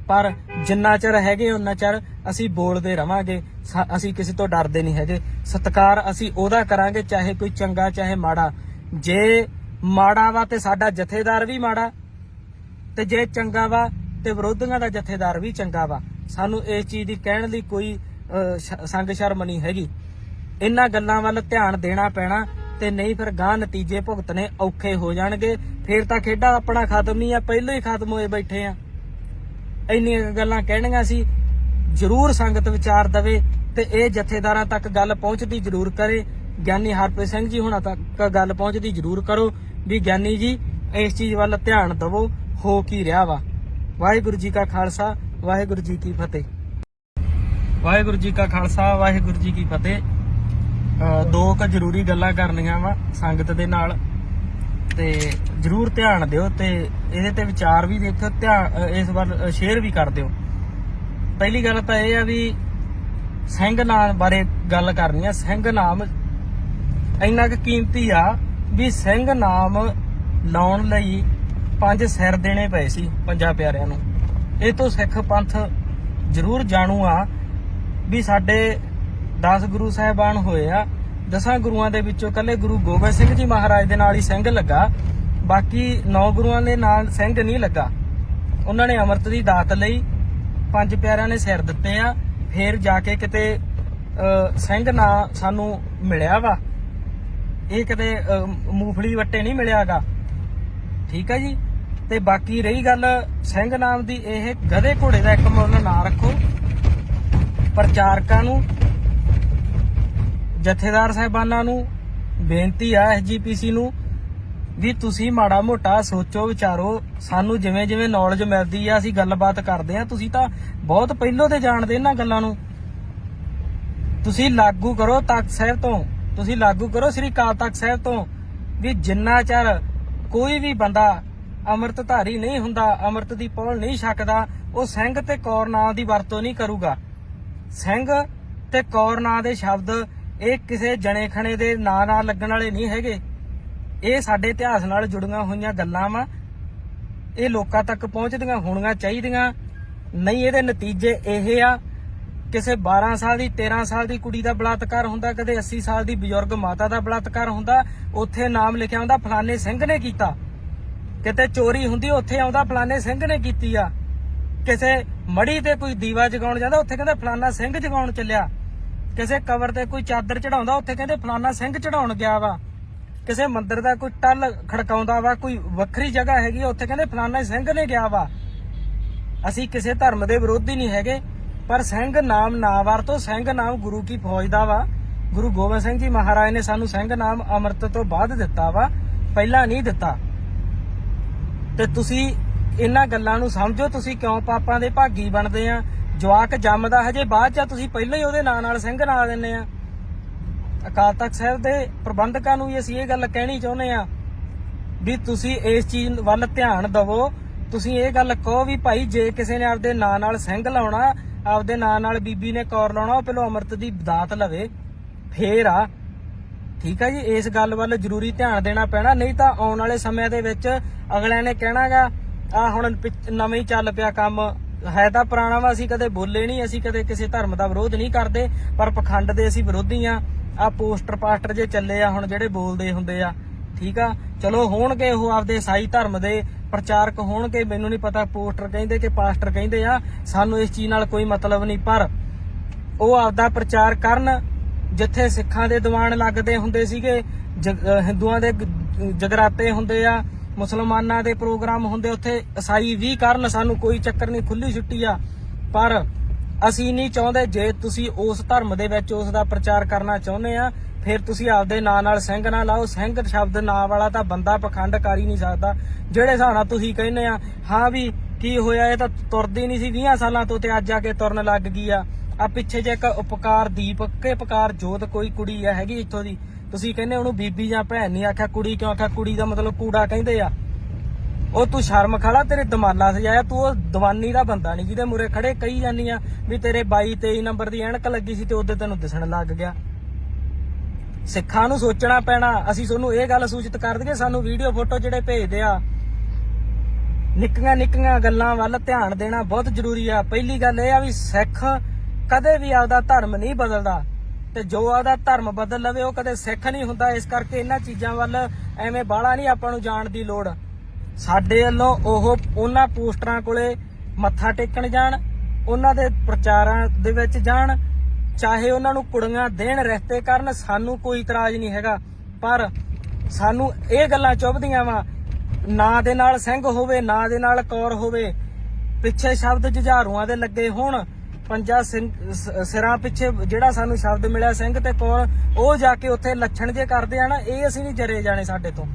ਪਰ ਜਿੰਨਾ ਚਿਰ ਹੈਗੇ ਉਹਨਾਂ ਚਿਰ ਅਸੀਂ ਬੋਲਦੇ ਰਵਾਂਗੇ, ਅਸੀਂ ਕਿਸੇ ਤੋਂ ਡਰਦੇ ਨਹੀਂ ਹੈਗੇ। ਸਤਿਕਾਰ ਅਸੀਂ ਉਹਦਾ ਕਰਾਂਗੇ ਚਾਹੇ ਕੋਈ ਚੰਗਾ ਚਾਹੇ ਮਾੜਾ। ਜੇ ਮਾੜਾ ਵਾ ਤੇ ਸਾਡਾ ਜਥੇਦਾਰ ਵੀ ਮਾੜਾ, ਤੇ ਜੇ ਚੰਗਾ ਵਾ ਤੇ ਵਿਰੋਧੀਆਂ ਦਾ ਜਥੇਦਾਰ ਵੀ ਚੰਗਾ ਵਾ। ਸਾਨੂੰ ਇਸ ਚੀਜ਼ ਦੀ ਕਹਿਣ ਲਈ ਕੋਈ ਸੰਗ ਸ਼ਰਮ ਨਹੀਂ ਹੈਗੀ। ਇਹਨਾਂ ਗੱਲਾਂ ਵੱਲ ਧਿਆਨ ਦੇਣਾ ਪੈਣਾ, ਤੇ ਨਹੀਂ ਫਿਰ ਗਾਂ ਨਤੀਜੇ ਭੁਗਤਣੇ ਔਖੇ ਹੋ ਜਾਣਗੇ। ਫੇਰ ਤਾਂ ਖੇਡਾ ਆਪਣਾ ਖਤਮ ਨਹੀਂ ਆ, ਪਹਿਲਾਂ ਹੀ ਖਤਮ ਹੋਏ ਬੈਠੇ ਆ। ਇੰਨੀਆਂ ਗੱਲਾਂ ਕਹਿਣੀਆਂ ਸੀ, ਜ਼ਰੂਰ ਸੰਗਤ ਵਿਚਾਰ ਦਵੇ ਤੇ ਇਹ ਜਥੇਦਾਰਾਂ ਤੱਕ ਗੱਲ ਪਹੁੰਚਦੀ ਜ਼ਰੂਰ ਕਰੇ। ਗਿਆਨੀ ਹਰਪ੍ਰੀਤ ਸਿੰਘ ਜੀ ਹੁਣਾਂ ਤੱਕ ਗੱਲ ਪਹੁੰਚਦੀ ਜ਼ਰੂਰ ਕਰੋ ਵੀ ਗਿਆਨੀ ਜੀ ਇਸ ਚੀਜ਼ ਵੱਲ ਧਿਆਨ ਦਵੋ, ਹੋ ਕੀ ਰਿਹਾ ਵਾ। ਵਾਹਿਗੁਰੂ ਜੀ ਕਾ ਖਾਲਸਾ, ਵਾਹਿਗੁਰੂ ਜੀ ਕੀ ਫਤਿਹ। ਵਾਹਿਗੁਰੂ ਜੀ ਕਾ ਖਾਲਸਾ, ਵਾਹਿਗੁਰੂ ਜੀ ਕੀ ਫਤਿਹ। ਦੋ ਕੁ ਜ਼ਰੂਰੀ ਗੱਲਾਂ ਕਰਨੀਆਂ ਵਾ ਸੰਗਤ ਦੇ ਨਾਲ, ਤੇ ਜ਼ਰੂਰ ਧਿਆਨ ਦਿਓ ਤੇ ਇਹਦੇ ਤੇ ਵਿਚਾਰ ਵੀ ਦੇਖੋ, ਧਿਆਨ ਇਸ ਵਾਰ ਸ਼ੇਅਰ ਵੀ ਕਰ ਦਿਓ। ਪਹਿਲੀ ਗੱਲ ਤਾਂ ਇਹ ਆ ਵੀ ਸਿੰਘ ਨਾਮ ਬਾਰੇ ਗੱਲ ਕਰਨੀ ਆ। ਸਿੰਘ ਨਾਮ ਇੰਨਾ ਕੁ ਕੀਮਤੀ ਆ ਵੀ ਸਿੰਘ ਨਾਮ ਲਾਉਣ ਲਈ 5 ਸਿਰ ਦੇਣੇ ਪਏ ਸੀ ਪੰਜਾਂ ਪਿਆਰਿਆਂ ਨੂੰ। ਇਹ ਤੋਂ ਸਿੱਖ ਪੰਥ ਜ਼ਰੂਰ ਜਾਣੂ ਆ ਵੀ ਸਾਡੇ 10 ਗੁਰੂ ਸਾਹਿਬਾਨ ਹੋਏ ਆ। 10 ਗੁਰੂਆਂ ਦੇ ਵਿੱਚੋਂ ਕੱਲੇ ਗੁਰੂ ਗੋਬਿੰਦ ਸਿੰਘ ਜੀ ਮਹਾਰਾਜ ਦੇ ਨਾਲ ਹੀ ਸਿੰਘ ਲੱਗਾ, ਬਾਕੀ 9 ਗੁਰੂਆਂ ਦੇ ਨਾਲ ਸਿੰਘ ਨਹੀਂ ਲੱਗਾ। ਉਹਨਾਂ ਨੇ ਅੰਮ੍ਰਿਤ ਦੀ ਦਾਤ ਲਈ 5 ਪਿਆਰਿਆਂ ਨੇ ਸਿਰ ਦਿੱਤੇ ਆ, ਫੇਰ ਜਾ ਕੇ ਕਿਤੇ ਸਿੰਘ ਨਾ ਸਾਨੂੰ ਮਿਲਿਆ ਵਾ। ਇਹ ਕਿਤੇ ਮੂੰਗਫਲੀ ਵੱਟੇ ਨਹੀਂ ਮਿਲਿਆਗਾ, ਠੀਕ ਹੈ ਜੀ। ਤੇ ਬਾਕੀ ਰਹੀ ਗੱਲ ਸਿੰਘ ਨਾਮ ਦੀ, ਇਹ ਗਧੇ ਘੋੜੇ ਦਾ ਇੱਕ ਮੁੱਲ ਨਾ ਰੱਖੋ। ਪ੍ਰਚਾਰਕਾਂ ਨੂੰ, ਜਥੇਦਾਰ ਸਾਹਿਬਾਨਾਂ ਨੂੰ ਬੇਨਤੀ ਆ, SGPC ਨੂੰ ਵੀ ਤੁਸੀਂ ਮਾੜਾ ਮੋਟਾ ਸੋਚੋ ਵਿਚਾਰੋ। ਸਾਨੂੰ ਜਿਵੇਂ ਜਿਵੇਂ ਨੌਲੇਜ ਮਿਲਦੀ ਆ ਅਸੀਂ ਗੱਲਬਾਤ ਕਰਦੇ ਆ। ਤੁਸੀਂ ਤਾਂ ਬਹੁਤ ਪਹਿਲੋਂ ਤੇ ਜਾਣਦੇ ਇਹਨਾਂ ਗੱਲਾਂ ਨੂੰ। ਤੁਸੀਂ ਲਾਗੂ ਕਰੋ ਤਖਤ ਸਾਹਿਬ ਤੋਂ, ਤੁਸੀਂ ਲਾਗੂ ਕਰੋ ਸ੍ਰੀ ਅਕਾਲ ਤਖਤ ਸਾਹਿਬ ਤੋਂ ਵੀ ਜਿੰਨਾ ਚਿਰ ਕੋਈ ਵੀ ਬੰਦਾ ਅੰਮ੍ਰਿਤਧਾਰੀ ਨਹੀਂ ਹੁੰਦਾ, ਅੰਮ੍ਰਿਤ ਦੀ ਪੌਲ ਨਹੀਂ ਛਕਦਾ, ਉਹ ਸਿੰਘ ਤੇ ਕੌਰ ਨਾਂ ਦੀ ਵਰਤੋਂ ਨਹੀਂ ਕਰੂਗਾ। ਸਿੰਘ ਤੇ ਕੌਰ ਨਾਂ ਦੇ ਸ਼ਬਦ ਇਹ ਕਿਸੇ ਜਣੇ ਖਣੇ ਦੇ ਨਾਂ ਨਾਲ ਲੱਗਣ ਵਾਲੇ ਨਹੀਂ ਹੈਗੇ। ਇਹ ਸਾਡੇ ਇਤਿਹਾਸ ਨਾਲ ਜੁੜੀਆਂ ਹੋਈਆਂ ਗੱਲਾਂ ਵਾ, ਇਹ ਲੋਕਾਂ ਤੱਕ ਪਹੁੰਚਦੀਆਂ ਹੋਣੀਆਂ ਚਾਹੀਦੀਆਂ। ਨਹੀਂ ਇਹਦੇ ਨਤੀਜੇ ਇਹ ਆ, ਕਿਸੇ 12 ਸਾਲ ਦੀ 13 ਸਾਲ ਦੀ ਕੁੜੀ ਦਾ ਬਲਾਤਕਾਰ ਹੁੰਦਾ, ਕਦੇ 80 ਸਾਲ ਦੀ ਬਜ਼ੁਰਗ ਮਾਤਾ ਦਾ ਬਲਾਤਕਾਰ ਹੁੰਦਾ, ਉੱਥੇ ਨਾਮ ਲਿਖਿਆ ਹੁੰਦਾ ਫਲਾਣੇ ਸਿੰਘ ਨੇ ਕੀਤਾ। ਕਿਤੇ ਚੋਰੀ ਹੁੰਦੀ ਉੱਥੇ ਆਉਂਦਾ ਫਲਾਣੇ ਸਿੰਘ ਨੇ ਕੀਤੀ ਆ। ਕਿਸੇ ਮੜੀ ਤੇ ਕੋਈ ਦੀਵਾ ਜਗਾਉਣ ਜਾਂਦਾ ਉੱਥੇ ਕਹਿੰਦੇ ਫਲਾਣਾ ਸਿੰਘ ਜਗਾਉਣ ਚੱਲਿਆ। ਕਿਸੇ ਕਬਰ ਤੇ ਕੋਈ ਚਾਦਰ ਚੜਾਉਂਦਾ ਉੱਥੇ ਕਹਿੰਦੇ ਫਲਾਣਾ ਸਿੰਘ ਚੜਾਉਣ ਗਿਆ ਵਾ। ਕਿਸੇ ਮੰਦਿਰ ਦਾ ਕੋਈ ਟੱਲ ਖੜਕਾਉਂਦਾ ਵਾ, ਕੋਈ ਵੱਖਰੀ ਜਗ੍ਹਾ ਹੈਗੀ ਉੱਥੇ ਕਹਿੰਦੇ ਫਲਾਣਾ ਸਿੰਘ ਨੇ ਗਿਆ ਵਾ। ਅਸੀਂ ਕਿਸੇ ਧਰਮ ਦੇ ਵਿਰੋਧੀ ਨਹੀਂ ਹੈਗੇ, ਪਰ ਸਿੰਘ ਨਾਮ ਨਾ ਵਰਤੋ। ਸਿੰਘ ਨਾਮ ਗੁਰੂ ਕੀ ਫੌਜ ਦਾ ਵਾ। ਗੁਰੂ ਗੋਬਿੰਦ ਸਿੰਘ ਜੀ ਮਹਾਰਾਜ ਨੇ ਸਾਨੂੰ ਸਿੰਘ ਨਾਮ ਅੰਮ੍ਰਿਤ ਤੋਂ ਬਾਅਦ ਦਿੱਤਾ ਵਾ, ਪਹਿਲਾਂ ਨਹੀਂ ਦਿੱਤਾ। ਤੇ ਤੁਸੀਂ ਇਹਨਾਂ ਗੱਲਾਂ ਨੂੰ ਸਮਝੋ, ਤੁਸੀਂ ਕਿਉਂ ਪਾਪਾਂ ਦੇ ਭਾਗੀ ਬਣਦੇ ਆ। ਜਵਾਕ ਜੰਮਦਾ ਹਜੇ ਬਾਅਦ ਚ, ਤੁਸੀਂ ਪਹਿਲਾਂ ਹੀ ਉਹਦੇ ਨਾਂ ਨਾਲ ਸਿੰਘ ਲਾ ਦਿੰਦੇ ਆ। ਅਕਾਲ ਤਖਤ ਸਾਹਿਬ ਦੇ ਪ੍ਰਬੰਧਕਾਂ ਨੂੰ ਵੀ ਅਸੀਂ ਇਹ ਗੱਲ ਕਹਿਣੀ ਚਾਹੁੰਦੇ ਆ ਵੀ ਤੁਸੀਂ ਇਸ ਚੀਜ਼ ਵੱਲ ਧਿਆਨ ਦਵੋ। ਤੁਸੀਂ ਇਹ ਗੱਲ ਕਹੋ ਵੀ ਭਾਈ ਜੇ ਕਿਸੇ ਨੇ ਆਪਦੇ ਨਾਂ ਨਾਲ ਸਿੰਘ ਲਾਉਣਾ, ਆਪਦੇ ਨਾਂ ਨਾਲ ਬੀਬੀ ਨੇ ਕੌਰ ਲਾਉਣਾ, ਉਹ ਪਹਿਲਾਂ ਅੰਮ੍ਰਿਤ ਦੀ ਦਾਤ ਲਵੇ ਫੇਰ ਆ। ਠੀਕ ਹੈ ਜੀ। ਇਸ ਗੱਲ ਵੱਲ ਜ਼ਰੂਰੀ ਧਿਆਨ ਦੇਣਾ ਪੈਣਾ, ਨਹੀਂ ਤਾਂ ਆਉਣ ਵਾਲੇ ਸਮਿਆਂ ਦੇ ਵਿੱਚ ਅਗਲਿਆਂ ਨੇ ਕਹਿਣਾਗਾ ਆ ਹੁਣ ਨਵੇਂ ਹੀ ਚੱਲ ਪਿਆ ਕੰਮ, ਹੈ ਤਾਂ ਪੁਰਾਣਾ ਵਾ, ਅਸੀਂ ਕਦੇ ਬੋਲੇ ਨਹੀਂ, ਅਸੀਂ ਕਦੇ ਕਿਸੇ ਧਰਮ ਦਾ ਵਿਰੋਧ ਨਹੀਂ ਕਰਦੇ, ਪਰ ਪਖੰਡ ਦੇ ਅਸੀਂ ਵਿਰੋਧੀ ਆ। ਪੋਸਟਰ ਪਾਸਟਰ ਜੇ ਚੱਲੇ ਆ ਹੁਣ ਜਿਹੜੇ ਬੋਲਦੇ ਹੁੰਦੇ ਆ, ਠੀਕ ਆ, ਚਲੋ ਹੋਣਗੇ ਉਹ ਆਪਦੇ ਈਸਾਈ ਧਰਮ ਦੇ ਪ੍ਰਚਾਰਕ ਹੋਣਗੇ, ਮੈਨੂੰ ਨਹੀਂ ਪਤਾ ਪੋਸਟਰ ਕਹਿੰਦੇ ਕਿ ਪਾਸਟਰ ਕਹਿੰਦੇ ਆ, ਸਾਨੂੰ ਇਸ ਚੀਜ਼ ਨਾਲ ਕੋਈ ਮਤਲਬ ਨਹੀਂ, ਪਰ ਉਹ ਆਪਦਾ ਪ੍ਰਚਾਰ ਕਰਨ। ਜਿੱਥੇ ਸਿੱਖਾਂ ਦੇ ਦੀਵਾਨ ਲੱਗਦੇ ਹੁੰਦੇ ਸੀਗੇ, ਹਿੰਦੂਆਂ ਦੇ ਜਗਰਾਤੇ ਹੁੰਦੇ ਆ, ਮੁਸਲਮਾਨਾਂ ਦੇ ਪ੍ਰੋਗਰਾਮ ਹੁੰਦੇ, ਉੱਥੇ ਈਸਾਈ ਵੀ ਕਰਨ, ਸਾਨੂੰ ਕੋਈ ਚੱਕਰ ਨਹੀਂ, ਖੁੱਲੀ ਛੁੱਟੀ ਆ। ਪਰ ਅਸੀਂ ਨਹੀਂ ਚਾਹੁੰਦੇ, ਜੇ ਤੁਸੀਂ ਉਸ ਧਰਮ ਦੇ ਵਿੱਚ ਉਸ ਦਾ ਪ੍ਰਚਾਰ ਕਰਨਾ ਚਾਹੁੰਦੇ ਆ, ਫਿਰ ਤੁਸੀਂ ਆਪਦੇ ਨਾਂ ਨਾਲ ਸਿੰਘ ਨਾ ਲਾਓ। ਸਿੰਘ ਸ਼ਬਦ ਨਾਂ ਵਾਲਾ ਤਾਂ ਬੰਦਾ ਪਖੰਡ ਕਰ ਹੀ ਨਹੀਂ ਸਕਦਾ। ਜਿਹੜੇ ਹਿਸਾਬ ਨਾਲ ਤੁਸੀਂ ਕਹਿੰਦੇ ਆ ਹਾਂ ਵੀ ਕੀ ਹੋਇਆ, ਇਹ ਤਾਂ ਤੁਰਦੀ ਨਹੀਂ ਸੀ 20 ਸਾਲਾਂ ਤੋਂ ਤੇ ਅੱਜ ਆ ਕੇ ਤੁਰਨ ਲੱਗ ਗਈ ਆ। ਪਿੱਛੇ ਜੇ ਇੱਕ ਉਪਕਾਰ ਉਪਕਾਰ ਜੋਤ ਕੋਈ ਕੁੜੀ ਆ ਹੈਗੀ ਇੱਥੋਂ ਦੀ, ਤੁਸੀਂ ਕਹਿੰਦੇ ਉਹਨੂੰ ਬੀਬੀ ਜਾਂ ਭੈਣ ਨਹੀਂ ਆਖਿਆ, ਕੁੜੀ ਕਿਉਂ ਆਖਿਆ? ਕੁੜੀ ਦਾ ਮਤਲਬ ਕੂੜਾ ਕਹਿੰਦੇ ਆ। ਉਹ ਤੂੰ ਸ਼ਰਮ ਖਾਲਾ, ਤੇਰੇ ਦਮਾਲਾ ਸਜਾਇਆ, ਤੂੰ ਉਹ ਦੀਵਾਨੀ ਦਾ ਬੰਦਾ ਨਹੀਂ ਜਿਹਦੇ ਮੂਰੇ ਖੜੇ ਕਹੀ ਜਾਂਦੀ ਆ ਵੀ ਤੇਰੇ 22-23 ਨੰਬਰ ਦੀ ਐਨਕ ਲੱਗੀ ਸੀ ਤੇ ਉਹਦੇ ਤੈਨੂੰ ਦਿਸਣ ਲੱਗ ਗਿਆ। ਸਿੱਖਾਂ ਨੂੰ ਸੋਚਣਾ ਪੈਣਾ। ਅਸੀਂ ਤੁਹਾਨੂੰ ਇਹ ਗੱਲ ਸੂਚਿਤ ਕਰ ਦਈਏ, ਸਾਨੂੰ ਵੀਡੀਓ ਫੋਟੋ ਜਿਹੜੇ ਭੇਜਦੇ ਆ, ਨਿੱਕੀਆਂ ਗੱਲਾਂ ਵੱਲ ਧਿਆਨ ਦੇਣਾ ਬਹੁਤ ਜ਼ਰੂਰੀ ਆ। ਪਹਿਲੀ ਗੱਲ ਇਹ ਆ ਵੀ ਸਿੱਖ ਕਦੇ ਵੀ ਆਪਦਾ ਧਰਮ ਨਹੀਂ ਬਦਲਦਾ, ਤੇ ਜੋ ਆਪਦਾ ਧਰਮ ਬਦਲ ਲਵੇ ਉਹ ਕਦੇ ਸਿੱਖ ਨਹੀਂ ਹੁੰਦਾ। ਇਸ ਕਰਕੇ ਇਹਨਾਂ ਚੀਜ਼ਾਂ ਵੱਲ ਐਵੇਂ ਬਾਹਲਾ ਨਹੀਂ ਆਪਾਂ ਨੂੰ ਜਾਣ ਦੀ ਲੋੜ। ਸਾਡੇ ਵੱਲੋਂ ਉਹਨਾਂ ਪੋਸਟਰਾਂ ਕੋਲੇ ਮੱਥਾ ਟੇਕਣ ਜਾਣ, ਉਹਨਾਂ ਦੇ ਪ੍ਰਚਾਰਾਂ ਦੇ ਵਿੱਚ ਜਾਣ, ਚਾਹੇ ਉਹਨਾਂ ਨੂੰ ਕੁੜੀਆਂ ਦੇਣ, ਰਿਸ਼ਤੇ ਕਰਨ, ਸਾਨੂੰ ਕੋਈ ਇਤਰਾਜ਼ ਨਹੀਂ ਹੈਗਾ। ਪਰ ਸਾਨੂੰ ਇਹ ਗੱਲਾਂ ਚੁੱਭਦੀਆਂ ਵਾ, ਨਾਂ ਦੇ ਨਾਲ ਸਿੰਘ ਹੋਵੇ, ਨਾਂ ਦੇ ਨਾਲ ਕੌਰ ਹੋਵੇ, ਪਿੱਛੇ ਸ਼ਬਦ ਜੁਝਾਰੂਆਂ ਦੇ ਲੱਗੇ ਹੋਣ, ਪੰਜਾ ਸਿਰਾਂ ਪਿੱਛੇ ਜਿਹੜਾ ਸਾਨੂੰ ਸ਼ਬਦ ਮਿਲਿਆ ਸਿੰਘ ਤੇ ਕੌਰ, ਉਹ ਜਾ ਕੇ ਉੱਥੇ ਲੱਛਣ ਜੇ ਕਰਦੇ ਆ ਨਾ, ਇਹ ਅਸੀਂ ਨਹੀਂ ਜਰੇ ਜਾਣੇ ਸਾਡੇ ਤੋਂ।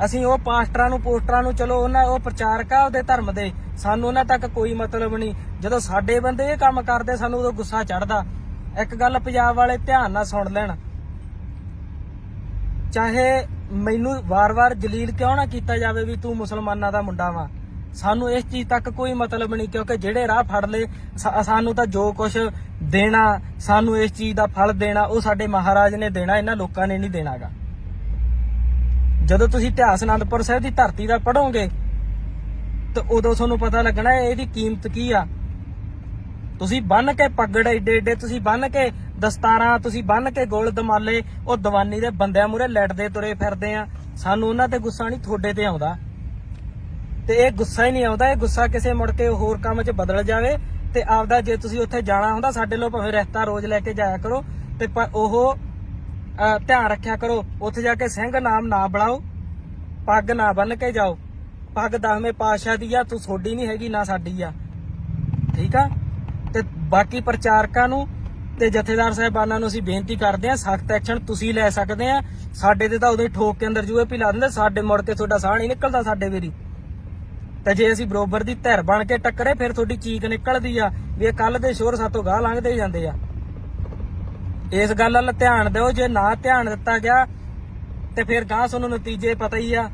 ਅਸੀਂ ਉਹ ਪਾਸਟਰਾਂ ਨੂੰ ਪੋਸਟਰਾਂ ਨੂੰ, ਚਲੋ ਉਹ ਪ੍ਰਚਾਰਕ ਆ ਉਹਦੇ ਧਰਮ ਦੇ, ਸਾਨੂੰ ਉਹਨਾਂ ਤੱਕ ਕੋਈ ਮਤਲਬ ਨਹੀਂ। ਜਦੋਂ ਸਾਡੇ ਬੰਦੇ ਇਹ ਕੰਮ ਕਰਦੇ ਸਾਨੂੰ ਉਦੋਂ ਗੁੱਸਾ ਚੜਦਾ। ਇੱਕ ਗੱਲ ਪੰਜਾਬ ਵਾਲੇ ਧਿਆਨ ਨਾਲ ਸੁਣ ਲੈਣ, ਚਾਹੇ ਮੈਨੂੰ ਵਾਰ-ਵਾਰ ਜਲੀਲ ਕਿਉਂ ਨਾ ਕੀਤਾ ਜਾਵੇ ਵੀ ਤੂੰ ਮੁਸਲਮਾਨਾਂ ਦਾ ਮੁੰਡਾ ਵਾ, ਸਾਨੂੰ ਇਸ ਚੀਜ਼ ਤੱਕ ਕੋਈ ਮਤਲਬ ਨਹੀਂ, ਕਿਉਂਕਿ ਜਿਹੜੇ ਰਾਹ ਫੜ ਲਏ ਸਾਨੂੰ ਤਾਂ ਜੋ ਕੁਝ ਦੇਣਾ, ਸਾਨੂੰ ਇਸ ਚੀਜ਼ ਦਾ ਫਲ ਦੇਣਾ, ਉਹ ਸਾਡੇ ਮਹਾਰਾਜ ਨੇ ਦੇਣਾ, ਇਹਨਾਂ ਲੋਕਾਂ ਨੇ ਨਹੀਂ ਦੇਣਾਗਾ। ਜਦੋਂ ਤੁਸੀਂ ਇਤਿਹਾਸ ਅਨੰਦਪੁਰ ਸਾਹਿਬ ਦੀ ਧਰਤੀ ਦਾ ਪੜੋਗੇ ਤਾਂ ਉਦੋਂ ਤੁਹਾਨੂੰ ਪਤਾ ਲੱਗਣਾ ਇਹਦੀ ਕੀਮਤ ਕੀ ਆ। ਤੁਸੀਂ ਬੰਨ ਕੇ ਪੱਗੜ ਏਡੇ ਤੁਸੀਂ ਬੰਨ ਕੇ ਦਸਤਾਰਾਂ, ਤੁਸੀਂ ਬੰਨ ਕੇ ਗੋਲ ਦਮਾਲੇ, ਉਹ ਦੀਵਾਨੀ ਦੇ ਬੰਦਿਆਂ ਮੂਹਰੇ ਲੜਦੇ ਤੁਰੇ ਫਿਰਦੇ ਆ। ਸਾਨੂੰ ਉਹਨਾਂ ਤੇ ਗੁੱਸਾ ਨਹੀਂ, ਤੁਹਾਡੇ ਤੇ ਆਉਂਦਾ। ਤੇ ਇਹ ਗੁੱਸਾ ਹੀ ਨਹੀਂ ਆਉਂਦਾ, ਇਹ ਗੁੱਸਾ ਕਿਸੇ ਮੁੜ ਕੇ ਹੋਰ ਕੰਮ 'ਚ ਬਦਲ ਜਾਵੇ। ਤੇ ਆਪਦਾ ਜੇ ਤੁਸੀਂ ਉੱਥੇ ਜਾਣਾ ਹੁੰਦਾ, ਸਾਡੇ ਲੋ ਭਾਵੇਂ ਰਿਸ਼ਤਾ ਰੋਜ਼ ਲੈ ਕੇ ਜਾਇਆ ਕਰੋ, ਤੇ ਉਹ ਧਿਆਨ ਰੱਖਿਆ ਕਰੋ ਉੱਥੇ ਜਾ ਕੇ ਸਿੰਘ ਨਾਮ ਨਾ ਬਣਾਓ, ਪੱਗ ਨਾ ਬੰਨ ਕੇ ਜਾਓ। ਪੱਗ 10ਵੇਂ ਪਾਤਸ਼ਾਹ ਦੀ ਆ, ਤੂੰ ਤੁਹਾਡੀ ਨਹੀਂ ਹੈਗੀ ਨਾ ਸਾਡੀ ਆ, ਠੀਕ ਆ। ਤੇ ਬਾਕੀ ਪ੍ਰਚਾਰਕਾਂ ਨੂੰ ਤੇ ਜਥੇਦਾਰ ਸਾਹਿਬਾਨਾਂ ਨੂੰ ਅਸੀਂ ਬੇਨਤੀ ਕਰਦੇ ਆ, ਸਖਤ ਐਕਸ਼ਨ ਤੁਸੀਂ ਲੈ ਸਕਦੇ ਆ। ਸਾਡੇ ਤੇ ਤਾਂ ਉਦੋਂ ਹੀ ਠੋਕ ਕੇ ਅੰਦਰ ਜੂਏ ਲਾ ਦਿੰਦੇ, ਸਾਡੇ ਮੁੜ ਕੇ ਤੁਹਾਡਾ ਸਾਹ ਨਹੀਂ ਨਿਕਲਦਾ ਸਾਡੇ ਵੇਰੀ। ਤੇ ਜੇ ਅਸੀਂ ਬਰੋਬਰ ਦੀ ਧਿਰ ਬਣ ਕੇ ਟੱਕਰੇ, ਫਿਰ ਤੁਹਾਡੀ ਚੀਕ ਨਿਕਲਦੀ ਆ ਵੀ ਇਹ ਕੱਲ ਦੇ ਸ਼ੋਰ ਸਾਤੋਂ ਗਾਹ ਲੰਘਦੇ ਹੀ ਜਾਂਦੇ ਆ। ਇਸ ਗੱਲ ਵੱਲ ਧਿਆਨ ਦਿਓ। ਜੇ ਨਾ ਧਿਆਨ ਦਿੱਤਾ ਗਿਆ ਤੇ ਫਿਰ ਗਾਹ ਤੁਹਾਨੂੰ ਨਤੀਜੇ ਪਤਾ ਹੀ ਆ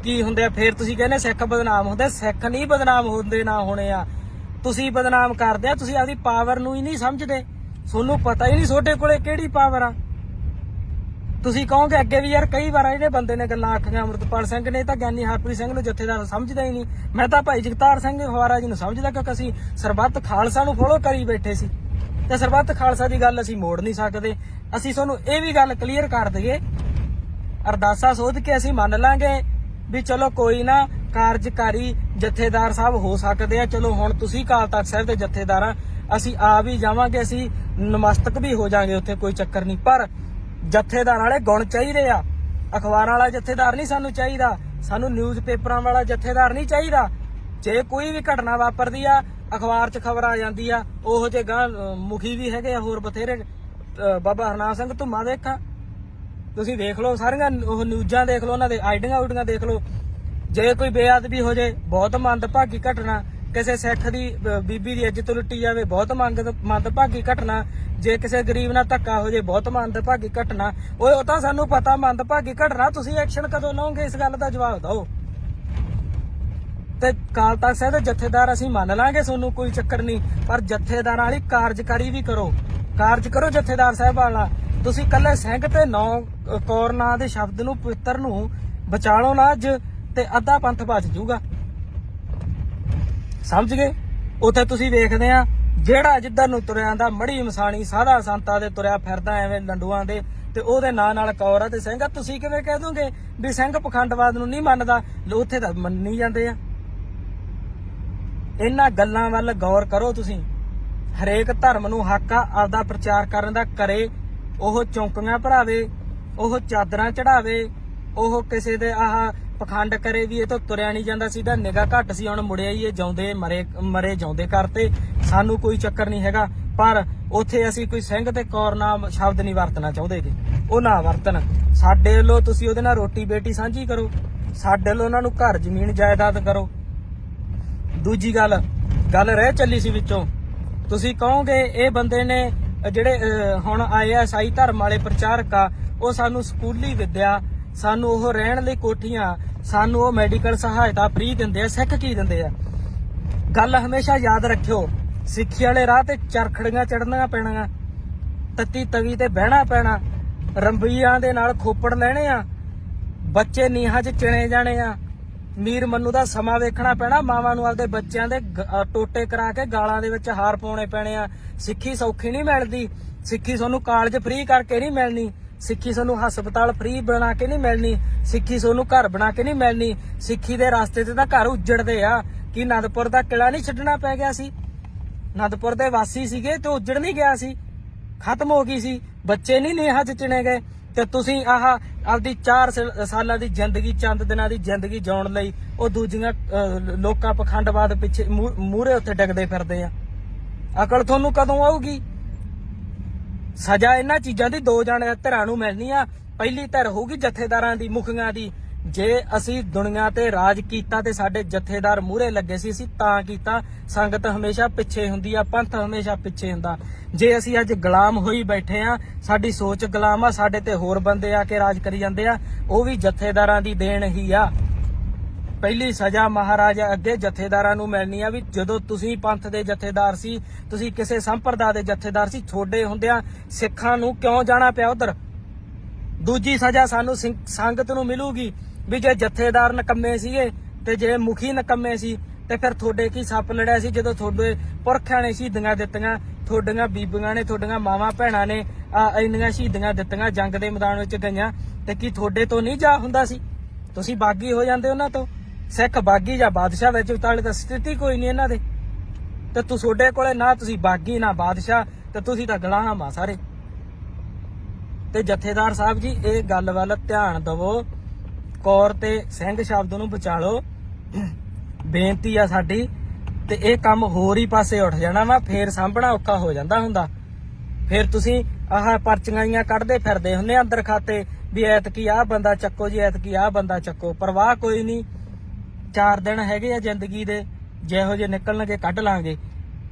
ਕੀ ਹੁੰਦੇ ਆ। ਫਿਰ ਤੁਸੀਂ ਕਹਿੰਦੇ ਸਿੱਖ ਬਦਨਾਮ ਹੁੰਦੇ, ਸਿੱਖ ਨਹੀਂ ਬਦਨਾਮ ਹੁੰਦੇ, ਨਾ ਹੋਣੇ ਆ। ਤੁਸੀਂ ਬਦਨਾਮ ਕਰਦੇ ਆ, ਤੁਸੀਂ ਆਪਦੀ ਪਾਵਰ ਨੂੰ ਹੀ ਨਹੀਂ ਸਮਝਦੇ, ਤੁਹਾਨੂੰ ਪਤਾ ਹੀ ਨਹੀਂ ਤੁਹਾਡੇ ਕੋਲੇ ਕਿਹੜੀ ਪਾਵਰ ਆ। ਤੁਸੀਂ ਕਹੋਗੇ ਅੱਗੇ ਵੀ ਯਾਰ ਕਈ ਵਾਰ ਇਹਨੇ ਬੰਦੇ ਨੇ ਗੱਲਾਂ ਆਖੀਆਂ, ਅੰਮ੍ਰਿਤਪਾਲ ਸਿੰਘ ਨੇ ਤਾਂ ਗਿਆਨੀ ਹਰਪ੍ਰੀਤ ਸਿੰਘ ਨੂੰ ਜਥੇਦਾਰ ਸਮਝਦਾ ਹੀ ਨਹੀਂ। ਮੈਂ ਤਾਂ ਭਾਈ ਜਗਤਾਰ ਸਿੰਘ ਹਵਾਰਾ ਜੀ ਨੂੰ ਸਮਝਦਾ, ਕਿਉਂਕਿ ਅਸੀਂ ਸਰਬੱਤ ਖਾਲਸਾ ਨੂੰ ਫੋਲੋ ਕਰੀ ਬੈਠੇ ਸੀ, ਤੇ ਸਰਬੱਤ ਖਾਲਸਾ ਦੀ ਗੱਲ ਅਸੀਂ ਮੋੜ ਨਹੀਂ ਸਕਦੇ। ਅਸੀਂ ਤੁਹਾਨੂੰ ਇਹ ਵੀ ਗੱਲ ਕਲੀਅਰ ਕਰ ਦਈਏ, ਅਰਦਾਸਾ ਸੋਧ ਕੇ ਅਸੀਂ ਮੰਨ ਲਾਂਗੇ ਵੀ ਚਲੋ ਕੋਈ ਨਾ, ਕਾਰਜਕਾਰੀ ਜਥੇਦਾਰ ਸਾਹਿਬ ਹੋ ਸਕਦੇ ਆ। ਚਲੋ ਹੁਣ ਤੁਸੀਂ ਅਕਾਲ ਤਖਤ ਸਾਹਿਬ ਦੇ ਜਥੇਦਾਰ ਆ, ਅਸੀਂ ਆ ਵੀ ਜਾਵਾਂਗੇ, ਅਸੀਂ ਨਮਸਤਕ ਵੀ ਹੋ ਜਾਾਂਗੇ ਉੱਥੇ, ਕੋਈ ਚੱਕਰ ਨਹੀਂ। ਪਰ ਜਥੇਦਾਰ ਵਾਲੇ ਗੁਣ ਚਾਹੀਦੇ ਆ। ਅਖਬਾਰਾਂ ਵਾਲਾ ਜਥੇਦਾਰ ਨਹੀਂ ਸਾਨੂੰ ਚਾਹੀਦਾ, ਸਾਨੂੰ ਨਿਊਜ਼ ਪੇਪਰਾਂ ਵਾਲਾ ਜਥੇਦਾਰ ਨਹੀਂ ਚਾਹੀਦਾ। ਜੇ ਕੋਈ ਵੀ ਘਟਨਾ ਵਾਪਰਦੀ ਆ, ਅਖਬਾਰ 'ਚ ਖਬਰ ਆ ਜਾਂਦੀ ਆ, ਉਹੋ ਜਿਹੇ ਗਾਂ ਮੁਖੀ ਵੀ ਹੈਗੇ ਆ ਹੋਰ ਬਥੇਰੇ। ਬਾਬਾ ਹਰਨਾਮ ਸਿੰਘ ਧੁੰਮਾ ਦੇਖਾਂ, ਤੁਸੀਂ ਦੇਖ ਲਓ, ਸਾਰੀਆਂ ਉਹ ਨਿਊਜ਼ਾਂ ਦੇਖ ਲਓ, ਉਹਨਾਂ ਦੇ ਆਈਡੀਆਂ ਦੇਖ ਲਓ। ਜੇ ਕੋਈ ਬੇਅਦਬੀ ਹੋ ਜਾਏ, ਬਹੁਤ ਮੰਦਭਾਗੀ ਘਟਨਾ। ਕਿਸੇ ਸਿੱਖ ਦੀ ਬੀਬੀ ਦੀ ਇੱਜ਼ਤ ਲੁੱਟੀ ਜਾਵੇ, ਬਹੁਤ ਮੰਦਭਾਗੀ ਘਟਨਾ। ਜੇ ਕਿਸੇ ਗਰੀਬ ਨਾਲ ਧੱਕਾ ਹੋ ਜਾਏ, ਬਹੁਤ ਮੰਦਭਾਗੀ ਘਟਨਾ। ਉਹ ਤਾਂ ਸਾਨੂੰ ਪਤਾ ਮੰਦਭਾਗੀ ਘਟਨਾ, ਤੁਸੀਂ ਐਕਸ਼ਨ ਕਦੋਂ ਲਓਗੇ ਇਸ ਗੱਲ ਦਾ ਜਵਾਬ ਦਿਓ। ਤੇ ਅਕਾਲ ਤਖਤ ਸਾਹਿਬ ਦੇ ਜਥੇਦਾਰ ਅਸੀਂ ਮੰਨ ਲਾਂਗੇ, ਤੁਹਾਨੂੰ ਕੋਈ ਚੱਕਰ ਨਹੀਂ, ਪਰ ਜਥੇਦਾਰਾਂ ਵਾਲੀ ਕਾਰਜਕਾਰੀ ਵੀ ਕਰੋ, ਕਾਰਜ ਕਰੋ ਜਥੇਦਾਰ ਸਾਹਿਬ ਵਾਲਾ। ਤੁਸੀਂ ਕੱਲੇ ਸਿੰਘ ਤੇ 9 ਕੌਰ ਨਾਂ ਦੇ ਸ਼ਬਦ ਨੂੰ ਪਵਿੱਤਰ ਨੂੰ ਬਚਾ ਲਓ ਨਾ ਅੱਜ ਤੇ ਅੱਧਾ ਪੰਥ ਬਚ ਜਾਊਗਾ। ਸਮਝ ਗਏ? ਉੱਥੇ ਤੁਸੀਂ ਵੇਖਦੇ ਆ ਜਿਹੜਾ ਜਿੱਧਰ ਨੂੰ ਤੁਰਿਆ ਆਂਦਾ ਮੜੀ ਮਸਾਣੀ ਸਾਧਾ ਸੰਤਾਂ ਦੇ ਤੁਰਿਆ ਫਿਰਦਾ ਐਵੇਂ ਲੰਡੂਆਂ ਦੇ ਤੇ ਉਹਦੇ ਨਾਂ ਨਾਲ ਕੌਰ ਆ ਤੇ ਸਿੰਘ ਆ। ਤੁਸੀਂ ਕਿਵੇਂ ਕਹਿ ਦੋਗੇ ਵੀ ਸਿੰਘ ਪਖੰਡਵਾਦ ਨੂੰ ਨਹੀਂ ਮੰਨਦਾ? ਉੱਥੇ ਤਾਂ ਮੰਨੀ ਜਾਂਦੇ ਆ। ਇਹਨਾਂ ਗੱਲਾਂ ਵੱਲ ਗੌਰ ਕਰੋ ਤੁਸੀਂ। ਹਰੇਕ ਧਰਮ ਨੂੰ ਹੱਕ ਆ ਆਪਦਾ ਪ੍ਰਚਾਰ ਕਰਨ ਦਾ, ਕਰੇ। ਉਹ ਚੌਂਕੀਆਂ ਭਰਾਵੇ, ਉਹ ਚਾਦਰਾਂ ਚੜਾਵੇ, ਉਹ ਕਿਸੇ ਦੇ ਆਹ ਪਖੰਡ ਕਰੇ ਵੀ ਇਹ ਤਾਂ ਤੁਰਿਆ ਨਹੀਂ ਜਾਂਦਾ ਸੀ, ਤਾਂ ਨਿਗਾਹ ਘੱਟ ਸੀ, ਹੁਣ ਮੁੜਿਆ ਹੀ ਇਹ ਜਾਉਂਦੇ ਮਰੇ ਜਾਉਂਦੇ ਕਰਤੇ। ਸਾਨੂੰ ਕੋਈ ਚੱਕਰ ਨਹੀਂ ਹੈਗਾ, ਪਰ ਉੱਥੇ ਅਸੀਂ ਕੋਈ ਸਿੰਘ ਤੇ ਕੌਰ ਨਾਮ ਸ਼ਬਦ ਨਹੀਂ ਵਰਤਣਾ ਚਾਹੁੰਦੇ ਕਿ ਉਹ ਨਾ ਵਰਤਣ। ਸਾਡੇ ਵੱਲੋਂ ਤੁਸੀਂ ਉਹਦੇ ਨਾਲ ਰੋਟੀ ਬੇਟੀ ਸਾਂਝੀ ਕਰੋ, ਸਾਡੇ ਵੱਲੋਂ ਉਹਨਾਂ ਨੂੰ ਘਰ ਜ਼ਮੀਨ ਜਾਇਦਾਦ ਕਰੋ। ਦੂਜੀ ਗੱਲ ਰਹਿ ਚੱਲੀ ਸੀ ਵਿੱਚੋਂ, ਤੁਸੀਂ ਕਹੋਗੇ ਇਹ ਬੰਦੇ ਨੇ ਜਿਹੜੇ ਹੁਣ ਆਏ ਆ ਈਸਾਈ ਧਰਮ ਵਾਲੇ ਪ੍ਰਚਾਰਕ ਆ, ਉਹ ਸਾਨੂੰ ਸਕੂਲੀ ਵਿੱਦਿਆ, ਸਾਨੂੰ ਉਹ ਰਹਿਣ ਲਈ ਕੋਠੀਆਂ, ਸਾਨੂੰ ਉਹ ਮੈਡੀਕਲ ਸਹਾਇਤਾ ਫ੍ਰੀ ਦਿੰਦੇ ਆ। ਸਿੱਖ ਕੀ ਦਿੰਦੇ ਆ? ਗੱਲ ਹਮੇਸ਼ਾ ਯਾਦ ਰੱਖਿਓ, ਸਿੱਖੀ ਵਾਲੇ ਰਾਹ ਤੇ ਚਰਖੜੀਆਂ ਚੜਨੀਆਂ ਪੈਣੀਆਂ, ਤੱਤੀ ਤਵੀ ਤੇ ਬਹਿਣਾ ਪੈਣਾ, ਰੰਬੀਆਂ ਦੇ ਨਾਲ ਖੋਪੜ ਲੈਣੇ ਆ, ਬੱਚੇ ਨੀਹਾਂ 'ਚ ਚਿਣੇ ਜਾਣੇ ਆ, ਮੀਰ ਮੰਨੂ ਦਾ ਸਮਾਂ ਵੇਖਣਾ ਪੈਣਾ, ਮਾਵਾਂ ਨੂੰ ਆਪਦੇ ਬੱਚਿਆਂ ਦੇ ਟੋਟੇ ਕਰਾ ਕੇ ਗਾਲਾਂ ਦੇ ਵਿੱਚ ਹਾਰ ਪਾਉਣੇ ਪੈਣੇ ਆ। ਸਿੱਖੀ ਸੌਖੀ ਨਹੀਂ ਮਿਲਦੀ। ਸਿੱਖੀ ਤੁਹਾਨੂੰ ਕਾਲਜ ਫ੍ਰੀ ਕਰਕੇ ਨਹੀਂ ਮਿਲਣੀ, ਸਿੱਖੀ ਤੁਹਾਨੂੰ ਹਸਪਤਾਲ ਫ੍ਰੀ ਬਣਾ ਕੇ ਨਹੀਂ ਮਿਲਣੀ, ਸਿੱਖੀ ਤੁਹਾਨੂੰ ਘਰ ਬਣਾ ਕੇ ਨਹੀਂ ਮਿਲਣੀ। ਸਿੱਖੀ ਦੇ ਰਸਤੇ ਤੇ ਤਾਂ ਘਰ ਉੱਜੜਦੇ ਆ। ਕਿ ਅਨੰਦਪੁਰ ਦਾ ਕਿਲਾ ਨਹੀਂ ਛੱਡਣਾ ਪੈ ਗਿਆ ਸੀ? ਅਨੰਦਪੁਰ ਦੇ ਵਾਸੀ ਸੀਗੇ ਤੇ ਉੱਜੜ ਨਹੀਂ ਗਿਆ ਸੀ, ਖਤਮ ਹੋ ਗਈ ਸੀ, ਬੱਚੇ ਨਹੀਂ ਨੀਹਾਂ 'ਚ ਚਿਣੇ ਗਏ। ਤੇ ਤੁਸੀਂ ਆਪਦੀ 4 ਸਾਲਾਂ ਦੀ ਜ਼ਿੰਦਗੀ, ਚੰਦ ਦਿਨਾਂ ਦੀ ਜ਼ਿੰਦਗੀ ਜਿਉਣ ਲਈ ਉਹ ਦੂਜੀਆਂ ਲੋਕਾਂ ਪਖੰਡਵਾਦ ਪਿੱਛੇ ਮੂਹਰੇ ਉੱਥੇ ਡਿੱਗਦੇ ਫਿਰਦੇ ਆ। ਅਕਲ ਤੁਹਾਨੂੰ ਕਦੋਂ ਆਊਗੀ? ਸਜ਼ਾ ਇਹਨਾਂ ਚੀਜ਼ਾਂ ਦੀ 2 ਧਿਰਾਂ ਨੂੰ ਮਿਲਣੀ ਆ। ਪਹਿਲੀ ਧਿਰ ਹੋਊਗੀ ਜਥੇਦਾਰਾਂ ਦੀ, ਮੁਖੀਆਂ ਦੀ। ਜੇ ਅਸੀਂ ਦੁਨੀਆ ਤੇ ਰਾਜ ਕੀਤਾ ਤੇ ਸਾਡੇ ਜਥੇਦਾਰ ਮੂਹਰੇ ਲੱਗੇ ਸੀ, ਅਸੀਂ ਤਾਂ ਕੀਤਾ। ਸੰਗਤ ਹਮੇਸ਼ਾ ਪਿੱਛੇ ਹੁੰਦੀ ਆ, ਪੰਥ ਹਮੇਸ਼ਾ ਪਿੱਛੇ ਹੁੰਦਾ। ਜੇ ਅਸੀਂ ਅੱਜ ਗੁਲਾਮ ਹੋਈ ਬੈਠੇ ਆ, ਸਾਡੀ ਸੋਚ ਗੁਲਾਮ ਆ, ਸਾਡੇ ਤੇ ਹੋਰ ਬੰਦੇ ਆ ਕੇ ਰਾਜ ਕਰੀ ਜਾਂਦੇ ਆ, ਉਹ ਵੀ ਜਥੇਦਾਰਾਂ ਦੀ ਦੇਣ ਹੀ ਆ। ਪਹਿਲੀ ਸਜ਼ਾ ਮਹਾਰਾਜਾ ਅੱਗੇ ਜਥੇਦਾਰਾਂ ਨੂੰ ਮਿਲਣੀ ਆ ਵੀ ਜਦੋਂ ਤੁਸੀਂ ਪੰਥ ਦੇ ਜਥੇਦਾਰ ਸੀ, ਤੁਸੀਂ ਕਿਸੇ ਸੰਪਰਦਾ ਦੇ ਜਥੇਦਾਰ ਸੀ, ਛੋਡੇ ਹੁੰਦਿਆਂ ਸਿੱਖਾਂ ਨੂੰ ਕਿਉਂ ਜਾਣਾ ਪਿਆ ਉਧਰ? ਦੂਜੀ ਸਜ਼ਾ ਸਾਨੂੰ ਸੰਗਤ ਨੂੰ ਮਿਲੂਗੀ ਵੀ ਜੇ ਜਥੇਦਾਰ ਨਕੰਮੇ ਸੀਗੇ ਤੇ ਜੇ ਮੁਖੀ ਨਕੰਮੇ ਸੀ ਤੇ ਫਿਰ ਤੁਹਾਡੇ ਕੀ ਸੱਪ ਲੜਿਆ ਸੀ ਜਦੋਂ ਤੁਹਾਡੇ ਪੁਰਖਿਆਂ ਨੇ ਸ਼ਹੀਦੀਆਂ ਦਿੱਤੀਆਂ, ਤੁਹਾਡੀਆਂ ਬੀਬੀਆਂ ਨੇ, ਤੁਹਾਡੀਆਂ ਮਾਵਾਂ ਭੈਣਾਂ ਨੇ ਇੰਨੀਆਂ ਸ਼ਹੀਦੀਆਂ ਦਿੱਤੀਆਂ, ਜੰਗ ਦੇ ਮੈਦਾਨ ਵਿੱਚ ਗਈਆਂ, ਤੇ ਕੀ ਤੁਹਾਡੇ ਤੋਂ ਨਹੀਂ ਜਾ ਹੁੰਦਾ ਸੀ? ਤੁਸੀਂ ਬਾਗੀ ਹੋ ਜਾਂਦੇ ਉਹਨਾਂ ਤੋਂ। ਸਿੱਖ ਬਾਗੀ ਜਾਂ ਬਾਦਸ਼ਾਹ ਵਿੱਚ ਵਿਚਾਲੇ ਤਾਂ ਸਥਿਤੀ ਕੋਈ ਨਹੀਂ ਇਹਨਾਂ ਦੇ, ਤੇ ਤੁਹਾਡੇ ਕੋਲੇ ਨਾ ਤੁਸੀਂ ਬਾਗੀ ਨਾ ਬਾਦਸ਼ਾਹ, ਤੇ ਤੁਸੀਂ ਤਾਂ ਗੁਲਾਮ ਆ ਸਾਰੇ। ਤੇ ਜਥੇਦਾਰ ਸਾਹਿਬ ਜੀ ਇਹ ਗੱਲ ਵੱਲ ਧਿਆਨ ਦਵੋ, ਕੌਰ ਤੇ ਸਿੰਘ ਸ਼ਬਦ ਨੂੰ ਬਚਾ ਲਓ, ਬੇਨਤੀ ਆ ਸਾਡੀ। ਤੇ ਇਹ ਕੰਮ ਹੋਰ ਹੀ ਪਾਸੇ ਉੱਠ ਜਾਣਾ ਵਾ, ਫੇਰ ਸਾਂਭਣਾ ਔਖਾ ਹੋ ਜਾਂਦਾ ਹੁੰਦਾ। ਫੇਰ ਤੁਸੀਂ ਆਹ ਪਰਚੀਆਂ ਕੱਢਦੇ ਫਿਰਦੇ ਹੁੰਦੇ ਆ ਅੰਦਰ ਖਾਤੇ ਵੀ ਐਤਕੀ ਆਹ ਬੰਦਾ ਚੱਕੋ ਜੀ, ਐਤਕੀ ਆਹ ਬੰਦਾ ਚੱਕੋ। ਪਰਵਾਹ ਕੋਈ ਨਹੀਂ, 4 ਦਿਨ ਹੈਗੇ ਆ ਜ਼ਿੰਦਗੀ ਦੇ, ਜਿਹੋ ਜਿਹੇ ਨਿਕਲਣਗੇ ਕੱਢ ਲਾਂਗੇ।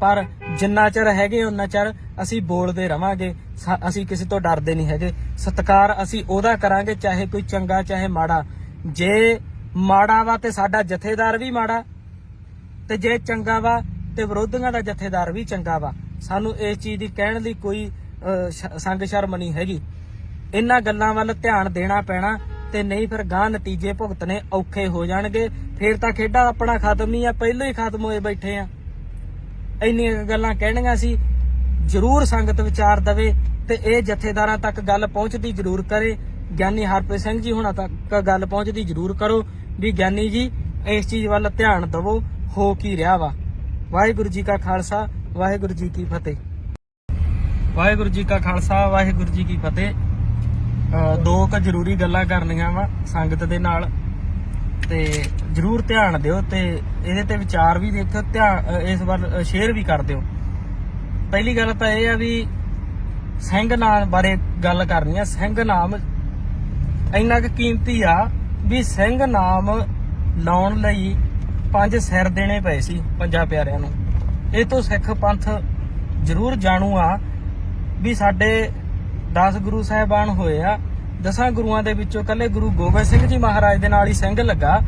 ਪਰ ਜਿੰਨਾ ਚਿਰ ਹੈਗੇ ਉਹਨਾਂ ਚਿਰ ਅਸੀਂ ਬੋਲਦੇ ਰਵਾਂਗੇ, ਅਸੀਂ ਕਿਸੇ ਤੋਂ ਡਰਦੇ ਨਹੀਂ ਹੈਗੇ। ਸਤਿਕਾਰ ਅਸੀਂ ਉਹਦਾ ਕਰਾਂਗੇ, ਚਾਹੇ ਕੋਈ ਚੰਗਾ ਚਾਹੇ ਮਾੜਾ। ਜੇ ਮਾੜਾ ਵਾ ਤੇ ਸਾਡਾ ਜਥੇਦਾਰ ਵੀ ਮਾੜਾ, ਤੇ ਜੇ ਚੰਗਾ ਵਾ ਤੇ ਵਿਰੋਧੀਆਂ ਦਾ ਜਥੇਦਾਰ ਵੀ ਚੰਗਾ ਵਾ। ਸਾਨੂੰ ਇਸ ਚੀਜ਼ ਦੀ ਕਹਿਣ ਦੀ ਕੋਈ ਸੰਗ ਸ਼ਰਮ ਨਹੀਂ ਹੈਗੀ। ਇਹਨਾਂ ਗੱਲਾਂ ਵੱਲ ਧਿਆਨ ਦੇਣਾ ਪੈਣਾ, ਤੇ ਨਹੀਂ ਫਿਰ ਗਾਂ ਨਤੀਜੇ ਭੁਗਤਣੇ ਔਖੇ ਹੋ ਜਾਣਗੇ। ਫੇਰ ਤਾਂ ਖੇਡਾ ਆਪਣਾ ਖਤਮ ਨਹੀਂ ਆ, ਪਹਿਲਾਂ ਹੀ ਖਤਮ ਹੋਏ ਬੈਠੇ ਆ। ਇੰਨੀਆਂ ਗੱਲਾਂ ਕਹਿਣੀਆਂ ਸੀ, ਜ਼ਰੂਰ ਸੰਗਤ ਵਿਚਾਰ ਦਵੇ ਤੇ ਇਹ ਜਥੇਦਾਰਾਂ ਤੱਕ ਗੱਲ ਪਹੁੰਚਦੀ ਜ਼ਰੂਰ ਕਰੇ। ਗਿਆਨੀ ਹਰਪ੍ਰੀਤ ਸਿੰਘ ਜੀ ਹੁਣਾਂ ਤੱਕ ਗੱਲ ਪਹੁੰਚਦੀ ਜ਼ਰੂਰ ਕਰੋ ਵੀ ਗਿਆਨੀ ਜੀ ਇਸ ਚੀਜ਼ ਵੱਲ ਧਿਆਨ ਦਵੋ, ਹੋ ਕੀ ਰਿਹਾ ਵਾ। ਵਾਹਿਗੁਰੂ ਜੀ ਕਾ ਖਾਲਸਾ, ਵਾਹਿਗੁਰੂ ਜੀ ਕੀ ਫਤਿਹ। ਵਾਹਿਗੁਰੂ ਜੀ ਕਾ ਖਾਲਸਾ, ਵਾਹਿਗੁਰੂ ਜੀ ਕੀ ਫਤਿਹ। 2 ਕੁ ਜ਼ਰੂਰੀ ਗੱਲਾਂ ਕਰਨੀਆਂ ਵਾ ਸੰਗਤ ਦੇ ਨਾਲ, ਤੇ ਜ਼ਰੂਰ ਧਿਆਨ ਦਿਓ ਤੇ ਇਹਦੇ ਤੇ ਵਿਚਾਰ ਵੀ ਦੇਖੋ, ਧਿਆਨ ਇਸ ਵੱਲ ਸ਼ੇਅਰ ਵੀ ਕਰ ਦਿਓ। ਪਹਿਲੀ ਗੱਲ ਤਾਂ ਇਹ ਆ ਵੀ ਸਿੰਘ ਨਾਮ ਬਾਰੇ ਗੱਲ ਕਰਨੀ ਆ। ਸਿੰਘ ਨਾਮ ਇੰਨਾ ਕੁ ਕੀਮਤੀ ਆ ਵੀ ਸਿੰਘ ਨਾਮ ਲਾਉਣ ਲਈ 5 ਸਿਰ ਦੇਣੇ ਪਏ ਸੀ 5 ਪਿਆਰਿਆਂ ਨੂੰ। ਇਹ ਤੋਂ ਸਿੱਖ ਪੰਥ ਜ਼ਰੂਰ ਜਾਣੂ ਆ ਵੀ ਸਾਡੇ 10 ਗੁਰੂ ਸਾਹਿਬਾਨ ਹੋਏ ਆ। 10 ਗੁਰੂਆਂ ਦੇ ਵਿੱਚੋਂ ਕੱਲੇ ਗੁਰੂ ਗੋਬਿੰਦ ਸਿੰਘ ਜੀ ਮਹਾਰਾਜ ਦੇ ਨਾਲ ਹੀ ਸਿੰਘ ਲੱਗਾ,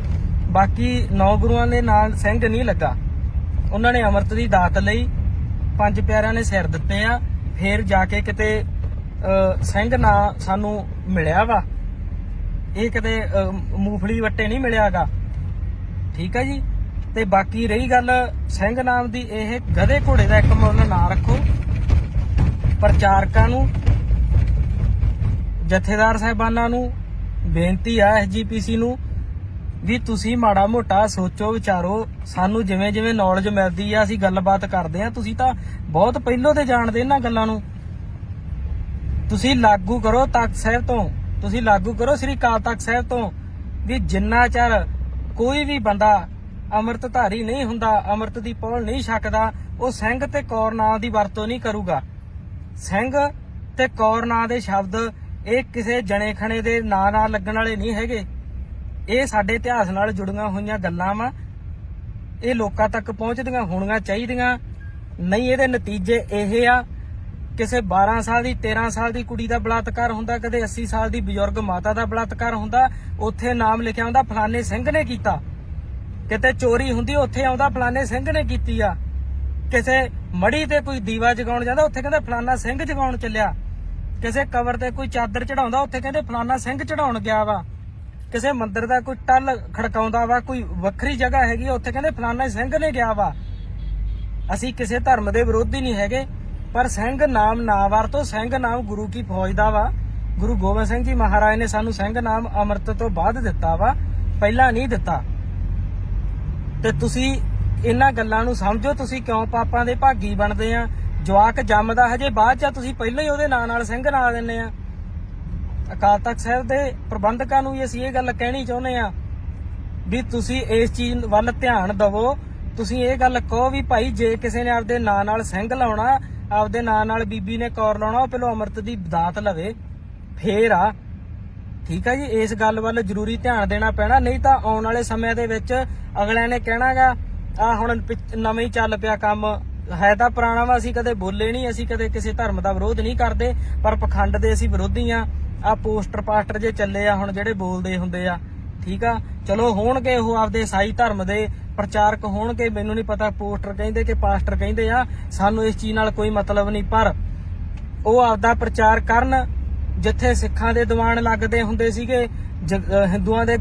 ਬਾਕੀ 9 ਗੁਰੂਆਂ ਦੇ ਨਾਲ ਸਿੰਘ ਨਹੀਂ ਲੱਗਾ। ਉਹਨਾਂ ਨੇ ਅੰਮ੍ਰਿਤ ਦੀ ਦਾਤ ਲਈ 5 ਪਿਆਰਿਆਂ ਨੇ ਸਿਰ ਦਿੱਤੇ ਆ। ਫੇਰ ਜਾ ਕੇ ਕਿਤੇ ਸਿੰਘ ਨਾ ਸਾਨੂੰ ਮਿਲਿਆ ਵਾ, ਇਹ ਕਿਤੇ ਮੂੰਗਫਲੀ ਵੱਟੇ ਨਹੀਂ ਮਿਲਿਆਗਾ। ਠੀਕ ਹੈ ਜੀ। ਤੇ ਬਾਕੀ ਰਹੀ ਗੱਲ ਸਿੰਘ ਨਾਮ ਦੀ, ਇਹ ਗਧੇ ਘੋੜੇ ਦਾ ਇੱਕ ਮੁੱਲ ਨਾ ਰੱਖੋ। ਪ੍ਰਚਾਰਕਾਂ ਨੂੰ, ਜਥੇਦਾਰ ਸਾਹਿਬਾਨਾਂ ਨੂੰ ਬੇਨਤੀ ਆ, SGPC ਨੂੰ ਵੀ ਤੁਸੀਂ ਮਾੜਾ ਮੋਟਾ ਸੋਚੋ ਵਿਚਾਰੋ। ਸਾਨੂੰ ਜਿਵੇਂ ਜਿਵੇਂ ਨੌਲੇਜ ਮਿਲਦੀ ਆ ਅਸੀਂ ਗੱਲਬਾਤ ਕਰਦੇ ਆ। ਤੁਸੀਂ ਤਾਂ ਬਹੁਤ ਪਹਿਲੋਂ ਤੇ ਜਾਣਦੇ ਇਹਨਾਂ ਗੱਲਾਂ ਨੂੰ। ਤੁਸੀਂ ਲਾਗੂ ਕਰੋ ਤਖਤ ਸਾਹਿਬ ਤੋਂ, ਤੁਸੀਂ ਲਾਗੂ ਕਰੋ ਸ੍ਰੀ ਅਕਾਲ ਤਖਤ ਸਾਹਿਬ ਤੋਂ ਵੀ ਜਿੰਨਾ ਚਿਰ ਕੋਈ ਵੀ ਬੰਦਾ ਅੰਮ੍ਰਿਤਧਾਰੀ ਨਹੀਂ ਹੁੰਦਾ, ਅੰਮ੍ਰਿਤ ਦੀ ਪੌਲ ਨਹੀਂ ਛਕਦਾ, ਉਹ ਸਿੰਘ ਤੇ ਕੌਰ ਨਾਂ ਦੀ ਵਰਤੋਂ ਨਹੀਂ ਕਰੂਗਾ। ਸਿੰਘ ਤੇ ਕੌਰ ਨਾਂ ਦੇ ਸ਼ਬਦ ਇਹ ਕਿਸੇ ਜਣੇ ਖਣੇ ਦੇ ਨਾਂ ਨਾਲ ਲੱਗਣ ਵਾਲੇ ਨਹੀਂ ਹੈਗੇ। ਇਹ ਸਾਡੇ ਇਤਿਹਾਸ ਨਾਲ ਜੁੜੀਆਂ ਹੋਈਆਂ ਗੱਲਾਂ ਵਾ। ਇਹ ਲੋਕਾਂ ਤੱਕ ਪਹੁੰਚਦੀਆਂ ਹੋਣੀਆਂ ਚਾਹੀਦੀਆਂ। ਨਹੀਂ ਇਹਦੇ ਨਤੀਜੇ ਇਹ ਆ, ਕਿਸੇ 12 ਸਾਲ ਦੀ 13 ਸਾਲ ਦੀ ਕੁੜੀ ਦਾ ਬਲਾਤਕਾਰ ਹੁੰਦਾ, ਕਦੇ 80 ਸਾਲ ਦੀ ਬਜ਼ੁਰਗ ਮਾਤਾ ਦਾ ਬਲਾਤਕਾਰ ਹੁੰਦਾ, ਉੱਥੇ ਨਾਮ ਲਿਖਿਆ ਹੁੰਦਾ ਫਲਾਣੇ ਸਿੰਘ ਨੇ ਕੀਤਾ। ਕਿਤੇ ਚੋਰੀ ਹੁੰਦੀ ਉੱਥੇ ਆਉਂਦਾ ਫਲਾਣੇ ਸਿੰਘ ਨੇ ਕੀਤੀ ਆ। ਕਿਸੇ ਮੜੀ ਤੇ ਕੋਈ ਦੀਵਾ ਜਗਾਉਣ ਜਾਂਦਾ ਉੱਥੇ ਕਹਿੰਦੇ ਫਲਾਣਾ ਸਿੰਘ ਜਗਾਉਣ ਚੱਲਿਆ। ਕਿਸੇ ਕਬਰ ਤੇ ਕੋਈ ਚਾਦਰ ਚੜਾਉਂਦਾ ਉੱਥੇ ਕਹਿੰਦੇ ਫਲਾਣਾ ਸਿੰਘ ਚੜਾਉਣ ਗਿਆ ਵਾ। ਕਿਸੇ ਮੰਦਿਰ ਦਾ ਕੋਈ ਟੱਲ ਖੜਕਾਉਂਦਾ ਵਾ, ਕੋਈ ਵੱਖਰੀ ਜਗ੍ਹਾ ਹੈਗੀ ਉੱਥੇ ਕਹਿੰਦੇ ਫਲਾਣਾ ਸਿੰਘ ਨੇ ਗਿਆ ਵਾ। ਅਸੀਂ ਕਿਸੇ ਧਰਮ ਦੇ ਵਿਰੋਧੀ ਨਹੀਂ ਹੈਗੇ, ਪਰ ਸਿੰਘ ਨਾਮ ਨਾ ਵਰਤੋ। ਸਿੰਘ ਨਾਮ ਗੁਰੂ ਕੀ ਫੌਜ ਦਾ ਵਾ। ਗੁਰੂ ਗੋਬਿੰਦ ਸਿੰਘ ਜੀ ਮਹਾਰਾਜ ਨੇ ਸਾਨੂੰ ਸਿੰਘ ਨਾਮ ਅੰਮ੍ਰਿਤ ਤੋਂ ਬਾਅਦ ਦਿੱਤਾ ਵਾ, ਪਹਿਲਾਂ ਨਹੀਂ ਦਿੱਤਾ। ਤੇ ਤੁਸੀਂ ਇਹਨਾਂ ਗੱਲਾਂ ਨੂੰ ਸਮਝੋ। ਤੁਸੀਂ ਕਿਉਂ ਪਾਪਾਂ ਦੇ ਭਾਗੀ ਬਣਦੇ ਆ? ਜਵਾਕ ਜੰਮਦਾ ਹਜੇ ਬਾਅਦ ਚ, ਤੁਸੀਂ ਪਹਿਲਾਂ ਹੀ ਉਹਦੇ ਨਾਂ ਨਾਲ ਸਿੰਘ ਨਾਂ ਦਿੰਦੇ ਆ। ਅਕਾਲ ਤਖਤ ਸਾਹਿਬ ਦੇ ਪ੍ਰਬੰਧਕਾਂ ਨੂੰ ਵੀ ਅਸੀਂ ਇਹ ਗੱਲ ਕਹਿਣੀ ਚਾਹੁੰਦੇ ਆ ਵੀ ਤੁਸੀਂ ਇਸ ਚੀਜ਼ ਵੱਲ ਧਿਆਨ ਦਿਵੋ। ਤੁਸੀਂ ਇਹ ਗੱਲ ਕਹੋ ਵੀ ਭਾਈ ਜੇ ਕਿਸੇ ਨੇ ਆਪਦੇ ਨਾਂ ਨਾਲ ਸਿੰਘ ਲਾਉਣਾ, ਆਪਦੇ ਨਾਂ ਨਾਲ ਬੀਬੀ ਨੇ ਕੌਰ ਲਾਉਣਾ, ਉਹ ਪਹਿਲਾਂ ਅੰਮ੍ਰਿਤ ਦੀ ਦਾਤ ਲਵੇ ਫੇਰ ਆ। ਠੀਕ ਆ ਜੀ। ਇਸ ਗੱਲ ਵੱਲ ਜ਼ਰੂਰੀ ਧਿਆਨ ਦੇਣਾ ਪੈਣਾ, ਨਹੀਂ ਤਾਂ ਆਉਣ ਵਾਲੇ ਸਮਿਆਂ ਦੇ ਵਿੱਚ ਅਗਲਿਆਂ ਨੇ ਕਹਿਣਾਗਾ ਆ ਹੁਣ ਨਵੇਂ ਹੀ ਚੱਲ ਪਿਆ ਕੰਮ, ਹੈ ਤਾਂ ਪੁਰਾਣਾ ਵਾ। ਅਸੀਂ ਕਦੇ ਬੋਲੇ ਨਹੀਂ, ਅਸੀਂ ਕਦੇ ਕਿਸੇ ਧਰਮ ਦਾ ਵਿਰੋਧ ਨਹੀਂ ਕਰਦੇ, ਪਰ ਪਖੰਡ ਦੇ ਅਸੀਂ ਵਿਰੋਧੀ ਆ। ਆ ਪੋਸਟਰ ਪਾਸਟਰ ਜੇ ਚੱਲੇ ਆ ਹੁਣ ਜਿਹੜੇ ਬੋਲਦੇ ਹੁੰਦੇ ਆ, ਠੀਕ ਆ। ਚਲੋ ਹੋਣਗੇ ਉਹ ਆਪਦੇ ਈਸਾਈ ਧਰਮ ਦੇ ਪ੍ਰਚਾਰਕ ਹੋਣਗੇ, ਮੈਨੂੰ ਨਹੀਂ ਪਤਾ ਪੋਸਟਰ ਕਹਿੰਦੇ ਕਿ ਪਾਸਟਰ ਕਹਿੰਦੇ ਆ, ਸਾਨੂੰ ਇਸ ਚੀਜ਼ ਨਾਲ ਕੋਈ ਮਤਲਬ ਨਹੀਂ। ਪਰ ਉਹ ਆਪਦਾ ਪ੍ਰਚਾਰ ਕਰਨ। ਜਿੱਥੇ ਸਿੱਖਾਂ ਦੇ ਦੀਵਾਨ ਲੱਗਦੇ ਹੁੰਦੇ ਸੀਗੇ, ਹਿੰਦੂਆਂ ਦੇ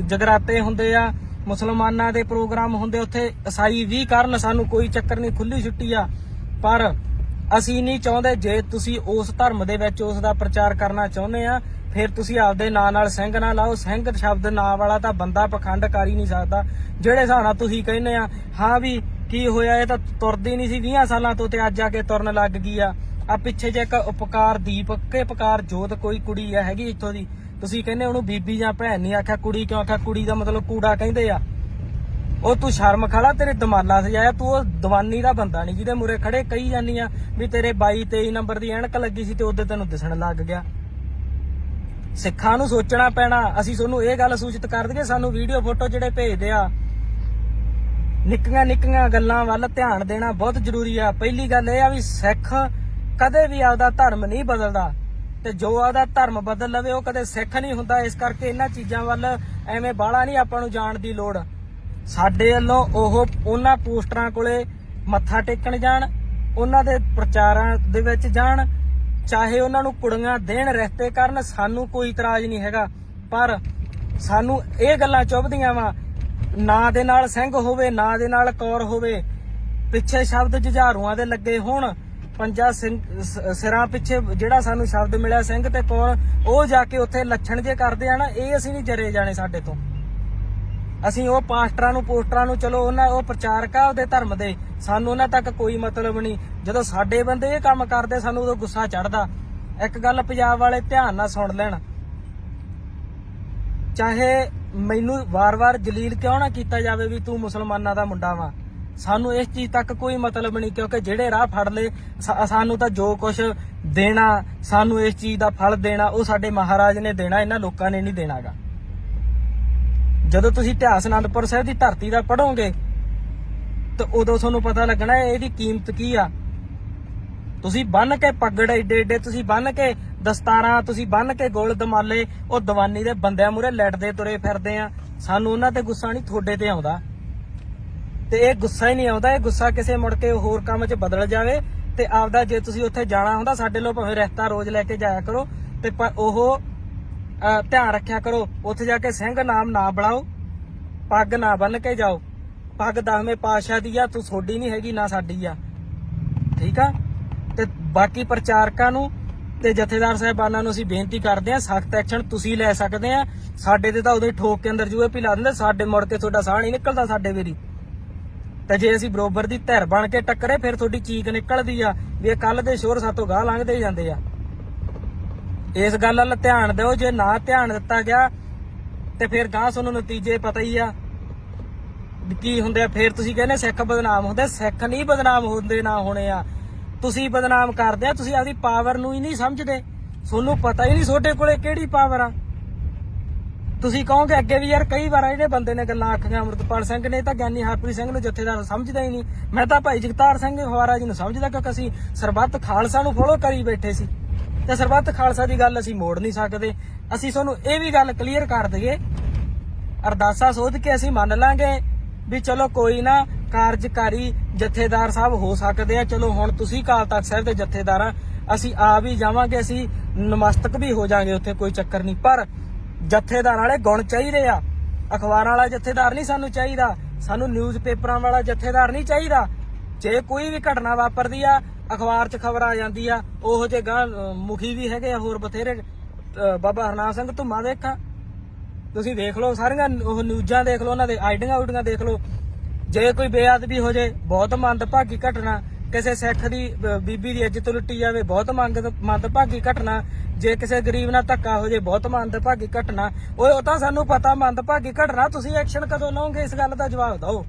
ਜਗਰਾਤੇ ਹੁੰਦੇ ਆ, ਮੁਸਲਮਾਨਾਂ ਦੇ ਪ੍ਰੋਗਰਾਮ ਹੁੰਦੇ, ਉੱਥੇ ਈਸਾਈ ਵੀ ਕਰਨ, ਸਾਨੂੰ ਕੋਈ ਚੱਕਰ ਨਹੀਂ, ਖੁੱਲੀ ਛੁੱਟੀ ਆ। ਪਰ ਅਸੀਂ ਨਹੀਂ ਚਾਹੁੰਦੇ, ਜੇ ਤੁਸੀਂ ਉਸ ਧਰਮ ਦੇ ਵਿੱਚ ਉਸ ਦਾ ਪ੍ਰਚਾਰ ਕਰਨਾ ਚਾਹੁੰਦੇ ਆ, ਫਿਰ ਤੁਸੀਂ ਆਪਦੇ ਨਾਂ ਨਾਲ ਸਿੰਘ ਨਾ ਲਾਓ। ਸਿੰਘ ਸ਼ਬਦ ਨਾਂ ਵਾਲਾ ਤਾਂ ਬੰਦਾ ਪਖੰਡ ਕਰ ਹੀ ਨਹੀਂ ਸਕਦਾ। ਜਿਹੜੇ ਹਿਸਾਬ ਨਾਲ ਤੁਸੀਂ ਕਹਿੰਦੇ ਆ ਹਾਂ ਵੀ ਕੀ ਹੋਇਆ, ਇਹ ਤਾਂ ਤੁਰਦੀ ਨਹੀਂ ਸੀ 20 ਸਾਲਾਂ ਤੋਂ ਤੇ ਅੱਜ ਆ ਕੇ ਤੁਰਨ ਲੱਗ ਗਈ ਆ। ਆ ਪਿੱਛੇ ਜੇ ਇੱਕ ਉਪਕਾਰ ਦੀਪ ਕੇ ਉਪਕਾਰ ਜੋਤ ਕੋਈ ਕੁੜੀ ਆ ਹੈਗੀ ਇੱਥੋਂ ਦੀ, ਤੁਸੀਂ ਕਹਿੰਦੇ ਉਹਨੂੰ ਬੀਬੀ ਜਾਂ ਭੈਣ ਨਹੀਂ ਆਖਿਆ, ਕੁੜੀ ਕਿਉਂ ਆਖਿਆ? ਕੁੜੀ ਦਾ ਮਤਲਬ ਕੂੜਾ ਕਹਿੰਦੇ ਆ। ਉਹ ਤੂੰ ਸ਼ਰਮ ਖੜਾ, ਤੇਰੇ ਦਮਾਲਾ ਸਜਾਇਆ, ਤੂੰ ਉਹ ਦੀਵਾਨੀ ਦਾ ਬੰਦਾ ਨਹੀਂ ਜਿਹਦੇ ਮੂਰੇ ਖੜੇ ਕਹੀ ਜਾਂਦੀ ਆ ਵੀ ਤੇਰੇ 22-23 ਨੰਬਰ ਦੀ ਐਨਕ ਲੱਗੀ ਸੀ ਤੇ ਉਹਦੇ ਤੈਨੂੰ ਦਿਸਣ ਲੱਗ ਗਿਆ। ਸਿੱਖਾਂ ਨੂੰ ਸੋਚਣਾ ਪੈਣਾ। ਅਸੀਂ ਤੁਹਾਨੂੰ ਇਹ ਗੱਲ ਸੂਚਿਤ ਕਰ ਦਈਏ, ਸਾਨੂੰ ਵੀਡੀਓ ਫੋਟੋ ਜਿਹੜੇ ਭੇਜਦੇ ਆ, ਨਿੱਕੀਆਂ ਗੱਲਾਂ ਵੱਲ ਧਿਆਨ ਦੇਣਾ ਬਹੁਤ ਜ਼ਰੂਰੀ ਆ। ਪਹਿਲੀ ਗੱਲ ਇਹ ਆ ਵੀ ਸਿੱਖ ਕਦੇ ਵੀ ਆਪਦਾ ਧਰਮ ਨਹੀਂ ਬਦਲਦਾ, ਤੇ ਜੋ ਆਪਦਾ ਧਰਮ ਬਦਲ ਲਵੇ ਉਹ ਕਦੇ ਸਿੱਖ ਨਹੀਂ ਹੁੰਦਾ। ਇਸ ਕਰਕੇ ਇਹਨਾਂ ਚੀਜ਼ਾਂ ਵੱਲ ਐਵੇਂ ਬਾਹਲਾ ਨਹੀਂ ਆਪਾਂ ਨੂੰ ਜਾਣ ਦੀ ਲੋੜ। ਸਾਡੇ ਵੱਲੋਂ ਉਹ ਉਹਨਾਂ ਪੋਸਟਰਾਂ ਕੋਲੇ ਮੱਥਾ ਟੇਕਣ ਜਾਣ, ਉਹਨਾਂ ਦੇ ਪ੍ਰਚਾਰਾਂ ਦੇ ਵਿੱਚ ਜਾਣ, ਚਾਹੇ ਉਹਨਾਂ ਨੂੰ ਕੁੜੀਆਂ ਦੇਣ, ਰਿਸ਼ਤੇ ਕਰਨ, ਸਾਨੂੰ ਕੋਈ ਇਤਰਾਜ਼ ਨਹੀਂ ਹੈਗਾ। ਪਰ ਸਾਨੂੰ ਇਹ ਗੱਲਾਂ ਚੁੱਭਦੀਆਂ ਵਾ, ਨਾਂ ਦੇ ਨਾਲ ਸਿੰਘ ਹੋਵੇ, ਨਾਂ ਦੇ ਨਾਲ ਕੌਰ ਹੋਵੇ, ਪਿੱਛੇ ਸ਼ਬਦ ਜੁਝਾਰੂਆਂ ਦੇ ਲੱਗੇ ਹੋਣ, ਪੰਜਾ ਸਿਰਾਂ ਪਿੱਛੇ ਜਿਹੜਾ ਸਾਨੂੰ ਸ਼ਬਦ ਮਿਲਿਆ ਸਿੰਘ ਤੇ ਕੌਰ, ਉਹ ਜਾ ਕੇ ਉੱਥੇ ਲੱਛਣ ਜੇ ਕਰਦੇ ਆ ਨਾ, ਇਹ ਅਸੀਂ ਨਹੀਂ ਜਰੇ ਜਾਣੇ ਸਾਡੇ ਤੋਂ। ਅਸੀਂ ਉਹ ਪਾਸਟਰਾਂ ਨੂੰ ਪੋਸਟਰਾਂ ਨੂੰ, ਚਲੋ ਉਹਨਾਂ ਉਹ ਪ੍ਰਚਾਰਕ ਆ ਉਹਦੇ ਧਰਮ ਦੇ, ਸਾਨੂੰ ਉਹਨਾਂ ਤੱਕ ਕੋਈ ਮਤਲਬ ਨਹੀਂ। ਜਦੋਂ ਸਾਡੇ ਬੰਦੇ ਇਹ ਕੰਮ ਕਰਦੇ ਸਾਨੂੰ ਉਦੋਂ ਗੁੱਸਾ ਚੜਦਾ। ਇੱਕ ਗੱਲ ਪੰਜਾਬ ਵਾਲੇ ਧਿਆਨ ਨਾਲ ਸੁਣ ਲੈਣ, ਚਾਹੇ ਮੈਨੂੰ ਵਾਰ-ਵਾਰ ਜਲੀਲ ਕਿਉਂ ਨਾ ਕੀਤਾ ਜਾਵੇ ਵੀ ਤੂੰ ਮੁਸਲਮਾਨਾਂ ਦਾ ਮੁੰਡਾ ਵਾ, ਸਾਨੂੰ ਇਸ ਚੀਜ਼ ਤੱਕ ਕੋਈ ਮਤਲਬ ਨਹੀਂ। ਕਿਉਂਕਿ ਜਿਹੜੇ ਰਾਹ ਫੜ ਲਏ, ਸਾਨੂੰ ਤਾਂ ਜੋ ਕੁਝ ਦੇਣਾ, ਸਾਨੂੰ ਇਸ ਚੀਜ਼ ਦਾ ਫਲ ਦੇਣਾ, ਉਹ ਸਾਡੇ ਮਹਾਰਾਜ ਨੇ ਦੇਣਾ, ਇਹਨਾਂ ਲੋਕਾਂ ਨੇ ਨਹੀਂ ਦੇਣਾਗਾ। ਜਦੋਂ ਤੁਸੀਂ ਇਤਿਹਾਸ ਅਨੰਦਪੁਰ ਸਾਹਿਬ ਦੀ ਧਰਤੀ ਦਾ ਪੜੋਗੇ ਤਾਂ ਉਦੋਂ ਤੁਹਾਨੂੰ ਪਤਾ ਲੱਗਣਾ ਇਹਦੀ ਕੀਮਤ ਕੀ ਆ। ਤੁਸੀਂ ਬੰਨ ਕੇ ਪੱਗੜ ਏਡੇ ਤੁਸੀਂ ਬੰਨ ਕੇ ਦਸਤਾਰਾਂ, ਤੁਸੀਂ ਬੰਨ ਕੇ ਗੋਲ ਦਮਾਲੇ, ਉਹ ਦੀਵਾਨੀ ਦੇ ਬੰਦਿਆਂ ਮੂਹਰੇ ਲੜਦੇ ਤੁਰੇ ਫਿਰਦੇ ਆ। ਸਾਨੂੰ ਉਹਨਾਂ ਤੇ ਗੁੱਸਾ ਨਹੀਂ, ਤੁਹਾਡੇ ਤੇ ਆਉਂਦਾ। ਤੇ ਇਹ ਗੁੱਸਾ ਹੀ ਨਹੀਂ ਆਉਂਦਾ, ਇਹ ਗੁੱਸਾ ਕਿਸੇ ਮੁੜ ਕੇ ਹੋਰ ਕੰਮ 'ਚ ਬਦਲ ਜਾਵੇ ਤੇ ਆਪਦਾ ਜੇ ਤੁਸੀਂ ਉੱਥੇ ਜਾਣਾ ਹੁੰਦਾ ਸਾਡੇ ਲੋ ਭਾਵੇਂ ਰਿਸ਼ਤਾ ਰੋਜ਼ ਲੈ ਕੇ ਜਾਇਆ ਕਰੋ ਤੇ ਉਹ ਧਿਆਨ ਰੱਖਿਆ ਕਰੋ ਉੱਥੇ ਜਾ ਕੇ ਸਿੰਘ ਨਾਮ ਨਾ ਬਣਾਓ, ਪੱਗ ਨਾ ਬੰਨ ਕੇ ਜਾਓ। ਪੱਗ 10ਵੇਂ ਪਾਤਸ਼ਾਹ ਦੀ ਆ, ਤੂੰ ਤੁਹਾਡੀ ਨਹੀਂ ਹੈਗੀ ਨਾ ਸਾਡੀ ਆ, ਠੀਕ ਆ। ਤੇ ਬਾਕੀ ਪ੍ਰਚਾਰਕਾਂ ਨੂੰ ਤੇ ਜਥੇਦਾਰ ਸਾਹਿਬਾਨਾਂ ਨੂੰ ਅਸੀਂ ਬੇਨਤੀ ਕਰਦੇ ਹਾਂ, ਸਖਤ ਐਕਸ਼ਨ ਤੁਸੀਂ ਲੈ ਸਕਦੇ ਆ। ਸਾਡੇ ਤੇ ਤਾਂ ਉਦੋਂ ਹੀ ਠੋਕ ਕੇ ਅੰਦਰ ਜੂਏ ਪੀ ਲਾ ਦਿੰਦੇ, ਸਾਡੇ ਮੁੜ ਕੇ ਤੁਹਾਡਾ ਸਾਹ ਨਹੀਂ ਨਿਕਲਦਾ ਸਾਡੇ ਵੇਰੀ। ਤੇ ਜੇ ਅਸੀਂ ਬਰੋਬਰ ਦੀ ਧਿਰ ਬਣ ਕੇ ਟੱਕਰੇ ਫਿਰ ਤੁਹਾਡੀ ਚੀਕ ਨਿਕਲਦੀ ਆ ਵੀ ਇਹ ਕੱਲ ਦੇ ਸ਼ੋਰ ਸਾਤੋਂ ਗਾਹ ਲੰਘਦੇ ਜਾਂਦੇ ਆ। ਇਸ ਗੱਲ ਵੱਲ ਧਿਆਨ ਦਿਓ, ਜੇ ਨਾ ਧਿਆਨ ਦਿੱਤਾ ਗਿਆ ਤੇ ਫਿਰ ਗਾਹ ਤੁਹਾਨੂੰ ਨਤੀਜੇ ਪਤਾ ਹੀ ਆ ਕੀ ਹੁੰਦੇ ਆ। ਫਿਰ ਤੁਸੀਂ ਕਹਿੰਦੇ ਸਿੱਖ ਬਦਨਾਮ ਹੁੰਦੇ, ਸਿੱਖ ਨਹੀਂ ਬਦਨਾਮ ਹੁੰਦੇ ਨਾ ਹੋਣੇ ਆ, ਤੁਸੀਂ ਬਦਨਾਮ ਕਰਦੇ ਆ। ਤੁਸੀਂ ਆਪਦੀ ਪਾਵਰ ਨੂੰ ਹੀ ਨਹੀਂ ਸਮਝਦੇ, ਤੁਹਾਨੂੰ ਪਤਾ ਹੀ ਨਹੀਂ ਤੁਹਾਡੇ ਕੋਲੇ ਕਿਹੜੀ ਪਾਵਰ ਆ। ਤੁਸੀਂ ਕਹੋਗੇ ਅੱਗੇ ਵੀ ਯਾਰ ਕਈ ਵਾਰ ਜਿਹੜੇ ਬੰਦੇ ਨੇ ਗੱਲਾਂ ਆਖੀਆਂ ਅੰਮ੍ਰਿਤਪਾਲ ਸਿੰਘ ਨੇ ਤਾਂ ਗਿਆਨੀ ਹਰਪ੍ਰੀਤ ਸਿੰਘ ਨੂੰ ਜਥੇਦਾਰ ਸਮਝਦਾ ਹੀ ਨਹੀਂ। ਮੈਂ ਤਾਂ ਭਾਈ ਜਗਤਾਰ ਸਿੰਘ ਹਵਾਰਾ ਜੀ ਨੂੰ ਸਮਝਦਾ ਕਿਉਂਕਿ ਅਸੀਂ ਸਰਬੱਤ ਖਾਲਸਾ ਨੂੰ ਫੋਲੋ ਕਰੀ ਬੈਠੇ ਸੀ ਤੇ ਸਰਬੱਤ ਖਾਲਸਾ ਦੀ ਗੱਲ ਅਸੀਂ ਮੋੜ ਨਹੀਂ ਸਕਦੇ। ਅਸੀਂ ਤੁਹਾਨੂੰ ਇਹ ਵੀ ਗੱਲ ਕਲੀਅਰ ਕਰ ਦਈਏ, ਅਰਦਾਸਾ ਸੋਧ ਕੇ ਅਸੀਂ ਮੰਨ ਲਾਂਗੇ ਵੀ ਚਲੋ ਕੋਈ ਨਾ ਕਾਰਜਕਾਰੀ ਜਥੇਦਾਰ ਸਾਹਿਬ ਹੋ ਸਕਦੇ ਆ। ਚਲੋ ਹੁਣ ਤੁਸੀਂ ਅਕਾਲ ਤਖਤ ਸਾਹਿਬ ਦੇ ਜਥੇਦਾਰ ਆ, ਅਸੀਂ ਆ ਵੀ ਜਾਵਾਂਗੇ, ਅਸੀਂ ਨਮਸਤਕ ਵੀ ਹੋ ਜਾਾਂਗੇ ਉੱਥੇ, ਕੋਈ ਚੱਕਰ ਨਹੀਂ। ਪਰ ਜਥੇਦਾਰ ਵਾਲੇ ਗੁਣ ਚਾਹੀਦੇ ਆ। ਅਖਬਾਰਾਂ ਵਾਲਾ ਜਥੇਦਾਰ ਨਹੀਂ ਸਾਨੂੰ ਚਾਹੀਦਾ, ਸਾਨੂੰ ਨਿਊਜ਼ ਪੇਪਰਾਂ ਵਾਲਾ ਜਥੇਦਾਰ ਨਹੀਂ ਚਾਹੀਦਾ। ਜੇ ਕੋਈ ਵੀ ਘਟਨਾ ਵਾਪਰਦੀ ਆ ਅਖਬਾਰ 'ਚ ਖਬਰ ਆ ਜਾਂਦੀ ਆ, ਉਹੋ ਜਿਹੇ ਗਾਂ ਮੁਖੀ ਵੀ ਹੈਗੇ ਆ ਹੋਰ ਬਥੇਰੇ। ਬਾਬਾ ਹਰਨਾਮ ਸਿੰਘ ਧੁੰਮਾ ਦੇਖਾਂ, ਤੁਸੀਂ ਦੇਖ ਲਓ ਸਾਰੀਆਂ ਉਹ ਨਿਊਜ਼ਾਂ ਦੇਖ ਲਓ, ਉਹਨਾਂ ਦੇ ਆਈਡੀਆਂ ਦੇਖ ਲਓ। ਜੇ ਕੋਈ ਬੇਅਦਬੀ ਹੋ ਜੇ ਬਹੁਤ ਮੰਦਭਾਗੀ ਘਟਨਾ, ਕਿਸੇ ਸਿੱਖ ਦੀ ਬੀਬੀ ਦੀ ਇੱਜ਼ਤ ਲੁੱਟੀ ਜਾਵੇ ਬਹੁਤ ਮੰਦਭਾਗੀ ਘਟਨਾ, ਜੇ ਕਿਸੇ ਗਰੀਬ ਨਾਲ ਧੱਕਾ ਹੋ ਜੇ ਬਹੁਤ ਮੰਦਭਾਗੀ ਘਟਨਾ। ਉਹ ਤਾਂ ਸਾਨੂੰ ਪਤਾ ਮੰਦਭਾਗੀ ਘਟਨਾ, ਤੁਸੀਂ ਐਕਸ਼ਨ ਕਦੋਂ ਲਓਗੇ ਇਸ ਗੱਲ ਦਾ ਜਵਾਬ ਦਿਓ।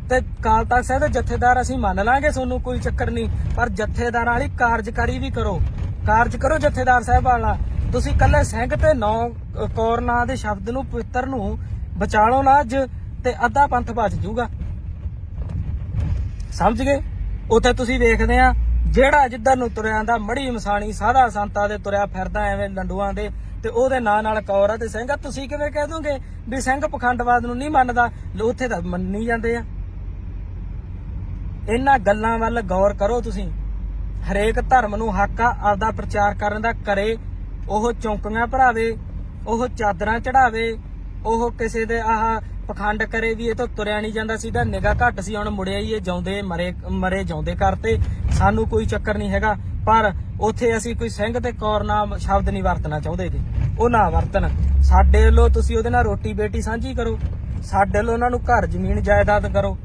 ਤੇ ਅਕਾਲ ਤਖਤ ਸਾਹਿਬ ਦੇ ਜਥੇਦਾਰ ਅਸੀਂ ਮੰਨ ਲਾਂਗੇ, ਤੁਹਾਨੂੰ ਕੋਈ ਚੱਕਰ ਨਹੀਂ, ਪਰ ਜਥੇਦਾਰਾਂ ਵਾਲੀ ਕਾਰਜਕਾਰੀ ਵੀ ਕਰੋ, ਕਾਰਜ ਕਰੋ ਜਥੇਦਾਰ ਸਾਹਿਬ ਵਾਲਾ। ਤੁਸੀਂ ਕੱਲੇ ਸਿੰਘ ਤੇ 9 ਕੌਰ ਨਾਂ ਦੇ ਸ਼ਬਦ ਨੂੰ ਪਵਿੱਤਰ ਨੂੰ ਬਚਾ ਲਓ ਨਾ ਅੱਜ, ਤੇ ਅੱਧਾ ਪੰਥ ਬਚ ਜੂਗਾ, ਸਮਝ ਗਏ। ਉੱਥੇ ਤੁਸੀਂ ਵੇਖਦੇ ਆ ਜਿਹੜਾ ਜਿੱਧਰ ਨੂੰ ਤੁਰਿਆ ਆਂਦਾ ਮੜੀ ਮਸਾਣੀ ਸਾਧਾ ਸੰਤਾਂ ਦੇ ਤੁਰਿਆ ਫਿਰਦਾ ਐਵੇਂ ਲੰਡੂਆਂ ਦੇ, ਤੇ ਉਹਦੇ ਨਾਂ ਨਾਲ ਕੌਰ ਆ ਤੇ ਸਿੰਘ ਆ। ਤੁਸੀਂ ਕਿਵੇਂ ਕਹਿ ਦੋਗੇ ਵੀ ਸਿੰਘ ਪਖੰਡਵਾਦ ਨੂੰ ਨਹੀਂ ਮੰਨਦਾ? ਉੱਥੇ ਤਾਂ ਮੰਨੀ ਜਾਂਦੇ ਆ। ਇਹਨਾਂ ਗੱਲਾਂ ਵੱਲ ਗੌਰ ਕਰੋ ਤੁਸੀਂ। ਹਰੇਕ ਧਰਮ ਨੂੰ ਹੱਕ ਆ ਆਪਦਾ ਪ੍ਰਚਾਰ ਕਰਨ ਦਾ, ਕਰੇ ਉਹ ਚੌਂਕੀਆਂ ਭਰਾਵੇ, ਉਹ ਚਾਦਰਾਂ ਚੜਾਵੇ, ਉਹ ਕਿਸੇ ਦੇ ਆਹ ਪਖੰਡ ਕਰੇ ਵੀ ਇਹ ਤਾਂ ਤੁਰਿਆ ਨਹੀਂ ਜਾਂਦਾ ਸੀ, ਤਾਂ ਨਿਗਾਹ ਘੱਟ ਸੀ, ਹੁਣ ਮੁੜਿਆ ਹੀ ਇਹ ਜਿਉਂਦੇ ਮਰੇ ਜਿਉਂਦੇ ਕਰਤੇ, ਸਾਨੂੰ ਕੋਈ ਚੱਕਰ ਨਹੀਂ ਹੈਗਾ। ਪਰ ਉੱਥੇ ਅਸੀਂ ਕੋਈ ਸਿੰਘ ਤੇ ਕੌਰ ਨਾਮ ਸ਼ਬਦ ਨਹੀਂ ਵਰਤਣਾ ਚਾਹੁੰਦੇ ਗੇ, ਉਹ ਨਾ ਵਰਤਣ। ਸਾਡੇ ਵੱਲੋਂ ਤੁਸੀਂ ਉਹਦੇ ਨਾਲ ਰੋਟੀ ਬੇਟੀ ਸਾਂਝੀ ਕਰੋ, ਸਾਡੇ ਵੱਲੋਂ ਉਹਨਾਂ ਨੂੰ ਘਰ ਜ਼ਮੀਨ ਜਾਇਦਾਦ ਕਰੋ।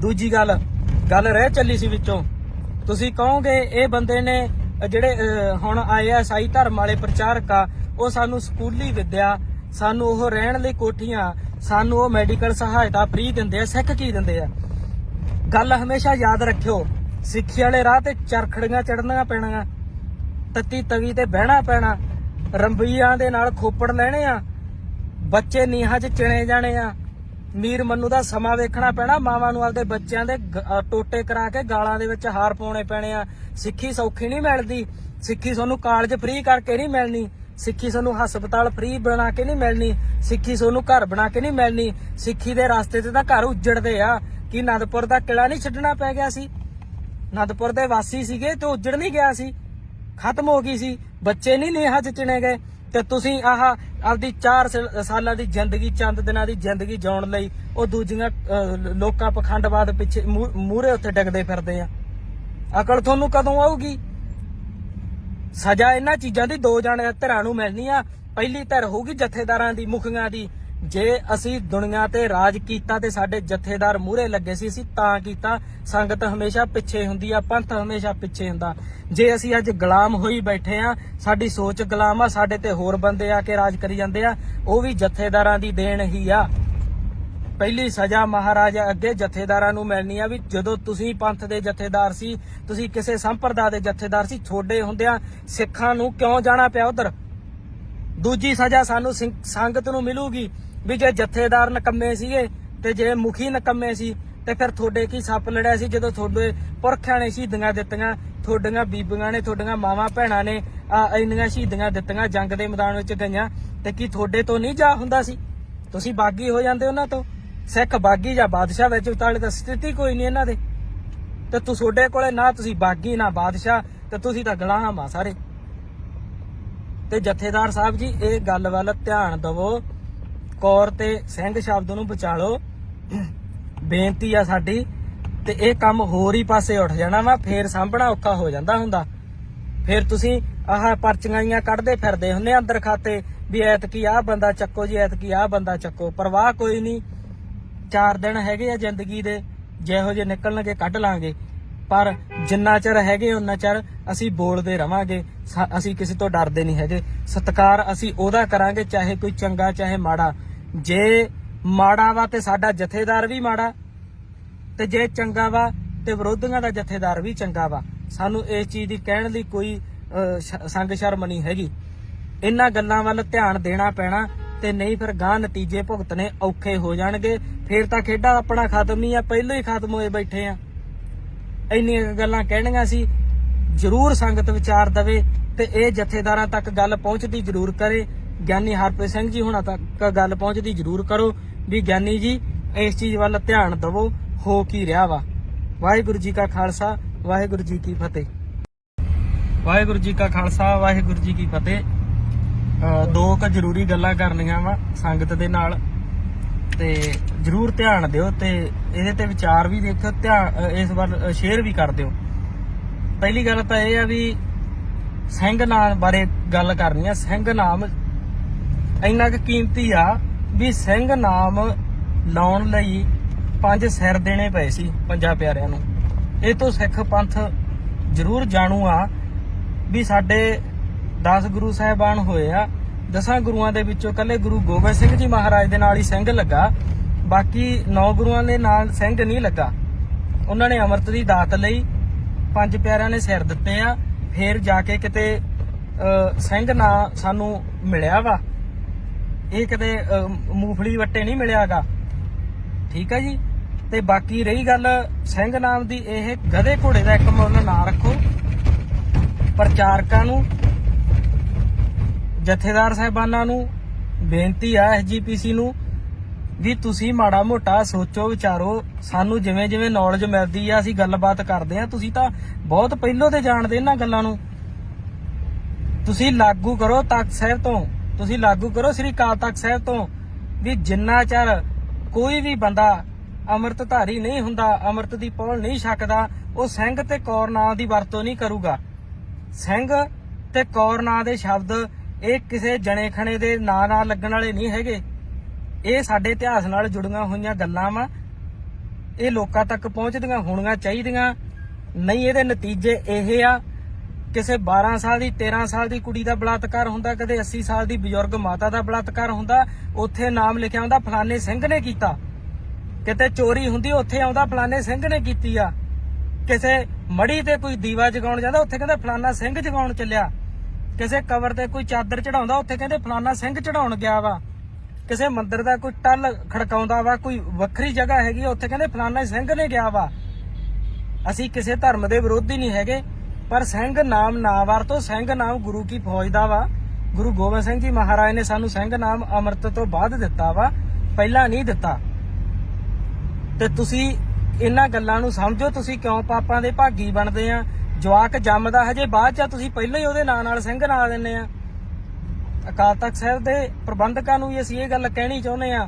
ਦੂਜੀ ਗੱਲ ਰਹਿ ਚੱਲੀ ਸੀ ਵਿੱਚੋਂ, ਤੁਸੀਂ ਕਹੋਗੇ ਇਹ ਬੰਦੇ ਨੇ ਜਿਹੜੇ ਹੁਣ ਆਏ ਆ ਈਸਾਈ ਧਰਮ ਵਾਲੇ ਪ੍ਰਚਾਰਕ ਆ, ਉਹ ਸਾਨੂੰ ਸਕੂਲੀ ਵਿੱਦਿਆ, ਸਾਨੂੰ ਉਹ ਰਹਿਣ ਲਈ ਕੋਠੀਆਂ, ਸਾਨੂੰ ਉਹ ਮੈਡੀਕਲ ਸਹਾਇਤਾ ਫ੍ਰੀ ਦਿੰਦੇ ਆ। ਸਿੱਖ ਕੀ ਦਿੰਦੇ ਆ? ਗੱਲ ਹਮੇਸ਼ਾ ਯਾਦ ਰੱਖਿਓ, ਸਿੱਖੀ ਵਾਲੇ ਰਾਹ ਤੇ ਚਰਖੜੀਆਂ ਚੜਨੀਆਂ ਪੈਣੀਆਂ, ਤੱਤੀ ਤਵੀ ਤੇ ਬਹਿਣਾ ਪੈਣਾ, ਰੰਬੀਆਂ ਦੇ ਨਾਲ ਖੋਪੜ ਲੈਣੇ ਆ, ਬੱਚੇ ਨੀਹਾਂ 'ਚ ਚਿਣੇ ਜਾਣੇ ਆ, ਮੀਰ ਮੰਨੂ ਦਾ ਸਮਾਂ ਵੇਖਣਾ ਪੈਣਾ, ਮਾਵਾਂ ਨੂੰ ਆਪਦੇ ਬੱਚਿਆਂ ਦੇ ਟੋਟੇ ਕਰਾ ਕੇ ਗਾਲਾਂ ਦੇ ਵਿੱਚ ਹਾਰ ਪਾਉਣੇ ਪੈਣੇ ਆ। ਸਿੱਖੀ ਸੌਖੀ ਨਹੀਂ ਮਿਲਦੀ, ਸਿੱਖੀ ਤੁਹਾਨੂੰ ਕਾਲਜ ਫ੍ਰੀ ਕਰਕੇ ਨਹੀਂ ਮਿਲਣੀ, ਸਿੱਖੀ ਤੁਹਾਨੂੰ ਹਸਪਤਾਲ ਫ੍ਰੀ ਬਣਾ ਕੇ ਨਹੀਂ ਮਿਲਣੀ, ਸਿੱਖੀ ਤੁਹਾਨੂੰ ਘਰ ਬਣਾ ਕੇ ਨਹੀਂ ਮਿਲਣੀ। ਸਿੱਖੀ ਦੇ ਰਸਤੇ ਤੇ ਤਾਂ ਘਰ ਉੱਜੜਦੇ ਆ। ਕਿ ਅਨੰਦਪੁਰ ਦਾ ਕਿਲਾ ਨਹੀਂ ਛੱਡਣਾ ਪੈ ਗਿਆ ਸੀ? ਅਨੰਦਪੁਰ ਦੇ ਵਾਸੀ ਸੀਗੇ ਤੇ ਉੱਜੜ ਨਹੀਂ ਗਿਆ ਸੀ, ਖਤਮ ਹੋ ਗਈ ਸੀ, ਬੱਚੇ ਨਹੀਂ ਨੀਹਾਂ 'ਚ ਚਿਣੇ ਗਏ। ਤੇ ਤੁਸੀਂ ਆਪਦੀ 4 ਸਾਲਾਂ ਦੀ ਜ਼ਿੰਦਗੀ, ਚੰਦ ਦਿਨਾਂ ਦੀ ਜ਼ਿੰਦਗੀ ਜਿਉਣ ਲਈ ਉਹ ਦੂਜੀਆਂ ਲੋਕਾਂ ਪਖੰਡਵਾਦ ਪਿੱਛੇ ਮੂਹਰੇ ਉੱਥੇ ਡਿੱਗਦੇ ਫਿਰਦੇ ਆ। ਅਕਲ ਤੁਹਾਨੂੰ ਕਦੋਂ ਆਊਗੀ? ਸਜ਼ਾ ਇਹਨਾਂ ਚੀਜ਼ਾਂ ਦੀ 2 ਧਿਰਾਂ ਨੂੰ ਮਿਲਣੀ ਆ। ਪਹਿਲੀ ਧਿਰ ਹੋਊਗੀ ਜਥੇਦਾਰਾਂ ਦੀ, ਮੁਖੀਆਂ ਦੀ। ਜੇ ਅਸੀਂ ਦੁਨੀਆ ਤੇ ਰਾਜ ਕੀਤਾ ਤੇ ਸਾਡੇ ਜਥੇਦਾਰ ਮੂਹਰੇ ਲੱਗੇ ਸੀ, ਅਸੀਂ ਤਾਂ ਕੀਤਾ। ਸੰਗਤ ਹਮੇਸ਼ਾ ਪਿੱਛੇ ਹੁੰਦੀ ਆ, ਪੰਥ ਹਮੇਸ਼ਾ ਪਿੱਛੇ ਹੁੰਦਾ। ਜੇ ਅਸੀਂ ਅੱਜ ਗੁਲਾਮ ਹੋਈ ਬੈਠੇ ਆ, ਸਾਡੀ ਸੋਚ ਗੁਲਾਮ ਆ, ਸਾਡੇ ਤੇ ਹੋਰ ਬੰਦੇ ਆ ਕੇ ਰਾਜ ਕਰੀ ਜਾਂਦੇ ਆ, ਉਹ ਵੀ ਜਥੇਦਾਰਾਂ ਦੀ ਦੇਣ ਹੀ ਆ। ਪਹਿਲੀ ਸਜ਼ਾ ਮਹਾਰਾਜਾ ਅੱਗੇ ਜਥੇਦਾਰਾਂ ਨੂੰ ਮਿਲਣੀ ਆ ਵੀ ਜਦੋਂ ਤੁਸੀਂ ਪੰਥ ਦੇ ਜਥੇਦਾਰ ਸੀ, ਤੁਸੀਂ ਕਿਸੇ ਸੰਪਰਦਾ ਦੇ ਜਥੇਦਾਰ ਸੀ, ਛੋਡੇ ਹੁੰਦਿਆਂ ਸਿੱਖਾਂ ਨੂੰ ਕਿਉਂ ਜਾਣਾ ਪਿਆ ਉਧਰ। ਦੂਜੀ ਸਜ਼ਾ ਸਾਨੂੰ ਸੰਗਤ ਨੂੰ ਮਿਲੂਗੀ ਵੀ ਜੇ ਜਥੇਦਾਰ ਨਕੰਮੇ ਸੀਗੇ ਤੇ ਜੇ ਮੁਖੀ ਨਕੰਮੇ ਸੀ ਤੇ ਫਿਰ ਤੁਹਾਡੇ ਕੀ ਸੱਪ ਲੜਿਆ ਸੀ ਜਦੋਂ ਤੁਹਾਡੇ ਪੁਰਖਿਆਂ ਨੇ ਸ਼ਹੀਦੀਆਂ ਦਿੱਤੀਆਂ, ਤੁਹਾਡੀਆਂ ਬੀਬੀਆਂ ਨੇ, ਤੁਹਾਡੀਆਂ ਮਾਵਾਂ ਭੈਣਾਂ ਨੇ ਇੰਨੀਆਂ ਸ਼ਹੀਦੀਆਂ ਦਿੱਤੀਆਂ, ਜੰਗ ਦੇ ਮੈਦਾਨ ਵਿੱਚ ਗਈਆਂ, ਤੇ ਕੀ ਤੁਹਾਡੇ ਤੋਂ ਨਹੀਂ ਜਾ ਹੁੰਦਾ ਸੀ? ਤੁਸੀਂ ਬਾਗੀ ਹੋ ਜਾਂਦੇ ਉਹਨਾਂ ਤੋਂ। ਸਿੱਖ ਬਾਗੀ ਜਾਂ ਬਾਦਸ਼ਾਹ ਵਿੱਚ ਉਤਾਲੇ ਤਾਂ ਸਥਿਤੀ ਕੋਈ ਨਹੀਂ ਇਹਨਾਂ ਦੇ। ਤੇ ਤੁਹਾਡੇ ਕੋਲੇ ਨਾ ਤੁਸੀਂ ਬਾਗੀ ਨਾ ਬਾਦਸ਼ਾਹ, ਤੇ ਤੁਸੀਂ ਤਾਂ ਗੁਲਾਮ ਆ ਸਾਰੇ। ਤੇ ਜਥੇਦਾਰ ਸਾਹਿਬ ਜੀ ਇਹ ਗੱਲ ਵੱਲ ਧਿਆਨ ਦਵੋ, ਕੌਰ ਤੇ ਸਿੰਘ ਸ਼ਬਦ ਨੂੰ ਬਚਾ ਲਓ, ਬੇਨਤੀ ਆ ਸਾਡੀ। ਤੇ ਇਹ ਕੰਮ ਹੋਰ ਹੀ ਪਾਸੇ ਉੱਠ ਜਾਣਾ ਵਾ, ਫੇਰ ਸਾਂਭਣਾ ਔਖਾ ਹੋ ਜਾਂਦਾ ਹੁੰਦਾ। ਫੇਰ ਤੁਸੀਂ ਆਹ ਪਰਚੀਆਂ ਕੱਢਦੇ ਫਿਰਦੇ ਹੁੰਦੇ ਅੰਦਰ ਖਾਤੇ ਵੀ ਐਤਕੀ ਆਹ ਬੰਦਾ ਚੱਕੋ ਜੀ, ਐਤਕੀ ਆਹ ਬੰਦਾ ਚੱਕੋ। ਪਰਵਾਹ ਕੋਈ ਨਹੀਂ, 4 ਦਿਨ ਹੈਗੇ ਆ ਜ਼ਿੰਦਗੀ ਦੇ, ਜਿਹੋ ਜਿਹੇ ਨਿਕਲਣਗੇ ਕੱਢ ਲਾਂਗੇ। ਪਰ ਜਿੰਨਾ ਚਿਰ ਹੈਗੇ ਉਹਨਾਂ ਚਿਰ ਅਸੀਂ ਬੋਲਦੇ ਰਵਾਂਗੇ, ਅਸੀਂ ਕਿਸੇ ਤੋਂ ਡਰਦੇ ਨਹੀਂ ਹੈਗੇ। ਸਤਿਕਾਰ ਅਸੀਂ ਉਹਦਾ ਕਰਾਂਗੇ ਚਾਹੇ ਕੋਈ ਚੰਗਾ ਚਾਹੇ ਮਾੜਾ। ਜੇ ਮਾੜਾ ਵਾ ਤੇ ਸਾਡਾ ਜਥੇਦਾਰ ਵੀ ਮਾੜਾ, ਤੇ ਜੇ ਚੰਗਾ ਵਾ ਤੇ ਵਿਰੋਧੀਆਂ ਦਾ ਜਥੇਦਾਰ ਵੀ ਚੰਗਾ ਵਾ। ਸਾਨੂੰ ਇਸ ਚੀਜ਼ ਦੀ ਕਹਿਣ ਲਈ ਕੋਈ ਸੰਗ ਸ਼ਰਮ ਨਹੀਂ ਹੈਗੀ। ਇਹਨਾਂ ਗੱਲਾਂ ਵੱਲ ਧਿਆਨ ਦੇਣਾ ਪੈਣਾ, ਤੇ ਨਹੀਂ ਫਿਰ ਗਾਂ ਨਤੀਜੇ ਭੁਗਤਣੇ ਔਖੇ ਹੋ ਜਾਣਗੇ। ਫੇਰ ਤਾਂ ਖੇਡਾਂ ਆਪਣਾ ਖਤਮ ਹੀ ਆ, ਪਹਿਲਾਂ ਹੀ ਖਤਮ ਹੋਏ ਬੈਠੇ ਆ। ਇੰਨੀਆਂ ਗੱਲਾਂ ਕਹਿਣੀਆਂ ਸੀ, ਜ਼ਰੂਰ ਸੰਗਤ ਵਿਚਾਰ ਦਵੇ ਤੇ ਇਹ ਜਥੇਦਾਰਾਂ ਤੱਕ ਗੱਲ ਪਹੁੰਚਦੀ ਜ਼ਰੂਰ ਕਰੇ। ਗਿਆਨੀ ਹਰਪ੍ਰੀਤ ਸਿੰਘ ਜੀ ਹੁਣਾਂ ਤੱਕ ਗੱਲ ਪਹੁੰਚਦੀ ਜ਼ਰੂਰ ਕਰੋ ਵੀ ਗਿਆਨੀ ਜੀ ਇਸ ਚੀਜ਼ ਵੱਲ ਧਿਆਨ ਦਵੋ, ਹੋ ਕੀ ਰਿਹਾ ਵਾ। ਵਾਹਿਗੁਰੂ ਜੀ ਕਾ ਖਾਲਸਾ, ਵਾਹਿਗੁਰੂ ਜੀ ਕੀ ਫਤਿਹ। ਵਾਹਿਗੁਰੂ ਜੀ ਕਾ ਖਾਲਸਾ, ਵਾਹਿਗੁਰੂ ਜੀ ਕੀ ਫਤਿਹ। 2 ਕੁ ਜ਼ਰੂਰੀ ਗੱਲਾਂ ਕਰਨੀਆਂ ਵਾ ਸੰਗਤ ਦੇ ਨਾਲ, ਤੇ ਜ਼ਰੂਰ ਧਿਆਨ ਦਿਓ ਤੇ ਇਹਦੇ ਤੇ ਵਿਚਾਰ ਵੀ ਦੇਖਿਓ, ਧਿਆਨ ਇਸ ਵੱਲ ਸ਼ੇਅਰ ਵੀ ਕਰ ਦਿਓ। ਪਹਿਲੀ ਗੱਲ ਤਾਂ ਇਹ ਆ ਵੀ ਸਿੰਘ ਨਾਮ ਬਾਰੇ ਗੱਲ ਕਰਨੀ ਆ। ਸਿੰਘ ਨਾਮ ਇੰਨਾ ਕੁ ਕੀਮਤੀ ਆ ਵੀ ਸਿੰਘ ਨਾਮ ਲਾਉਣ ਲਈ 5 ਸਿਰ ਦੇਣੇ ਪਏ ਸੀ 5 ਪਿਆਰਿਆਂ ਨੂੰ। ਇਹ ਤੋਂ ਸਿੱਖ ਪੰਥ ਜ਼ਰੂਰ ਜਾਣੂ ਆ ਵੀ ਸਾਡੇ 10 ਗੁਰੂ ਸਾਹਿਬਾਨ ਹੋਏ ਆ। 10 ਗੁਰੂਆਂ ਦੇ ਵਿੱਚੋਂ ਕੱਲੇ ਗੁਰੂ ਗੋਬਿੰਦ ਸਿੰਘ ਜੀ ਮਹਾਰਾਜ ਦੇ ਨਾਲ ਹੀ ਸਿੰਘ ਲੱਗਾ, ਬਾਕੀ 9 ਗੁਰੂਆਂ ਦੇ ਨਾਲ ਸਿੰਘ ਨਹੀਂ ਲੱਗਾ। ਉਹਨਾਂ ਨੇ ਅੰਮ੍ਰਿਤ ਦੀ ਦਾਤ ਲਈ 5 ਪਿਆਰਿਆਂ ਨੇ ਸਿਰ ਦਿੱਤੇ ਆ, ਫੇਰ ਜਾ ਕੇ ਕਿਤੇ ਸਿੰਘ ਨਾ ਸਾਨੂੰ ਮਿਲਿਆ ਵਾ। ਇਹ ਕਿਤੇ ਮੂੰਗਫਲੀ ਵੱਟੇ ਨਹੀਂ ਮਿਲਿਆਗਾ, ਠੀਕ ਹੈ ਜੀ। ਤੇ ਬਾਕੀ ਰਹੀ ਗੱਲ ਸਿੰਘ ਨਾਮ ਦੀ, ਇਹ ਗਧੇ ਘੋੜੇ ਦਾ ਇੱਕ ਮੁੱਲ ਨਾ ਰੱਖੋ। ਪ੍ਰਚਾਰਕਾਂ ਨੂੰ, ਜਥੇਦਾਰ ਸਾਹਿਬਾਨਾਂ ਨੂੰ ਬੇਨਤੀ ਆ, SGPC ਨੂੰ ਵੀ ਤੁਸੀਂ ਮਾੜਾ ਮੋਟਾ ਸੋਚੋ ਵਿਚਾਰੋ। ਸਾਨੂੰ ਜਿਵੇਂ ਜਿਵੇਂ ਨੌਲੇਜ ਮਿਲਦੀ ਆ ਅਸੀਂ ਗੱਲਬਾਤ ਕਰਦੇ ਆ। ਤੁਸੀਂ ਤਾਂ ਬਹੁਤ ਪਹਿਲੋਂ ਤੇ ਜਾਣਦੇ ਇਹਨਾਂ ਗੱਲਾਂ ਨੂੰ। ਤੁਸੀਂ ਲਾਗੂ ਕਰੋ ਤਖਤ ਸਾਹਿਬ ਤੋਂ, ਤੁਸੀਂ ਲਾਗੂ ਕਰੋ ਸ੍ਰੀ ਅਕਾਲ ਤਖਤ ਸਾਹਿਬ ਤੋਂ ਵੀ ਜਿੰਨਾ ਚਿਰ ਕੋਈ ਵੀ ਬੰਦਾ ਅੰਮ੍ਰਿਤਧਾਰੀ ਨਹੀਂ ਹੁੰਦਾ, ਅੰਮ੍ਰਿਤ ਦੀ ਪੌਲ ਨਹੀਂ ਛਕਦਾ, ਉਹ ਸਿੰਘ ਤੇ ਕੌਰ ਨਾਂ ਦੀ ਵਰਤੋਂ ਨਹੀਂ ਕਰੂਗਾ। ਸਿੰਘ ਤੇ ਕੌਰ ਨਾਂ ਦੇ ਸ਼ਬਦ ਇਹ ਕਿਸੇ ਜਣੇ ਖਣੇ ਦੇ ਨਾਂ ਨਾਲ ਲੱਗਣ ਵਾਲੇ ਨਹੀਂ ਹੈਗੇ। ਇਹ ਸਾਡੇ ਇਤਿਹਾਸ ਨਾਲ ਜੁੜੀਆਂ ਹੋਈਆਂ ਗੱਲਾਂ ਵਾ, ਇਹ ਲੋਕਾਂ ਤੱਕ ਪਹੁੰਚਦੀਆਂ ਹੋਣੀਆਂ ਚਾਹੀਦੀਆਂ। ਨਹੀਂ ਇਹਦੇ ਨਤੀਜੇ ਇਹ ਆ, ਕਿਸੇ 12 ਸਾਲ ਦੀ 13 ਸਾਲ ਦੀ ਕੁੜੀ ਦਾ ਬਲਾਤਕਾਰ ਹੁੰਦਾ, ਕਦੇ 80 ਸਾਲ ਦੀ ਬਜ਼ੁਰਗ ਮਾਤਾ ਦਾ ਬਲਾਤਕਾਰ ਹੁੰਦਾ, ਉੱਥੇ ਨਾਮ ਲਿਖਿਆ ਹੁੰਦਾ ਫਲਾਣੇ ਸਿੰਘ ਨੇ ਕੀਤਾ। ਕਿਤੇ ਚੋਰੀ ਹੁੰਦੀ ਉੱਥੇ ਆਉਂਦਾ ਫਲਾਣੇ ਸਿੰਘ ਨੇ ਕੀਤੀ ਆ। ਕਿਸੇ ਮੜੀ ਤੇ ਕੋਈ ਦੀਵਾ ਜਗਾਉਣ ਜਾਂਦਾ, ਉੱਥੇ ਕਹਿੰਦੇ ਫਲਾਣਾ ਸਿੰਘ ਜਗਾਉਣ ਚੱਲਿਆ। ਕਿਸੇ ਕਬਰ ਤੇ ਕੋਈ ਚਾਦਰ ਚੜਾਉਂਦਾ, ਉੱਥੇ ਕਹਿੰਦੇ ਫਲਾਣਾ ਸਿੰਘ ਚੜਾਉਣ ਗਿਆ ਵਾ। ਕਿਸੇ ਮੰਦਿਰ ਦਾ ਕੋਈ ਟੱਲ ਖੜਕਾਉਂਦਾ ਵਾ, ਕੋਈ ਵੱਖਰੀ ਜਗ੍ਹਾ ਹੈਗੀ ਉੱਥੇ ਕਹਿੰਦੇ ਫਲਾਣਾ ਸਿੰਘ ਨੇ ਗਿਆ ਵਾ। ਅਸੀਂ ਕਿਸੇ ਧਰਮ ਦੇ ਵਿਰੋਧੀ ਨਹੀਂ ਹੈਗੇ, ਪਰ ਸਿੰਘ ਨਾਮ ਨਾ ਵਰਤੋ। ਸਿੰਘ ਨਾਮ ਗੁਰੂ ਕੀ ਫੌਜ ਦਾ ਵਾ। ਗੁਰੂ ਗੋਬਿੰਦ ਸਿੰਘ ਜੀ ਮਹਾਰਾਜ ਨੇ ਸਾਨੂੰ ਸਿੰਘ ਨਾਮ ਅੰਮ੍ਰਿਤ ਤੋਂ ਬਾਅਦ ਦਿੱਤਾ ਵਾ, ਪਹਿਲਾਂ ਨਹੀਂ ਦਿੱਤਾ। ਤੇ ਤੁਸੀਂ ਇਹਨਾਂ ਗੱਲਾਂ ਨੂੰ ਸਮਝੋ, ਤੁਸੀਂ ਕਿਉਂ ਪਾਪਾਂ ਦੇ ਭਾਗੀ ਬਣਦੇ ਆ। ਜਵਾਕ ਜੰਮਦਾ ਹਜੇ ਬਾਅਦ ਚ, ਤੁਸੀਂ ਪਹਿਲਾਂ ਹੀ ਉਹਦੇ ਨਾਂ ਨਾਲ ਸਿੰਘ ਨਾਂ ਦਿੰਦੇ ਆ। ਅਕਾਲ ਤਖਤ ਸਾਹਿਬ ਦੇ ਪ੍ਰਬੰਧਕਾਂ ਨੂੰ ਵੀ ਅਸੀਂ ਇਹ ਗੱਲ ਕਹਿਣੀ ਚਾਹੁੰਦੇ ਆ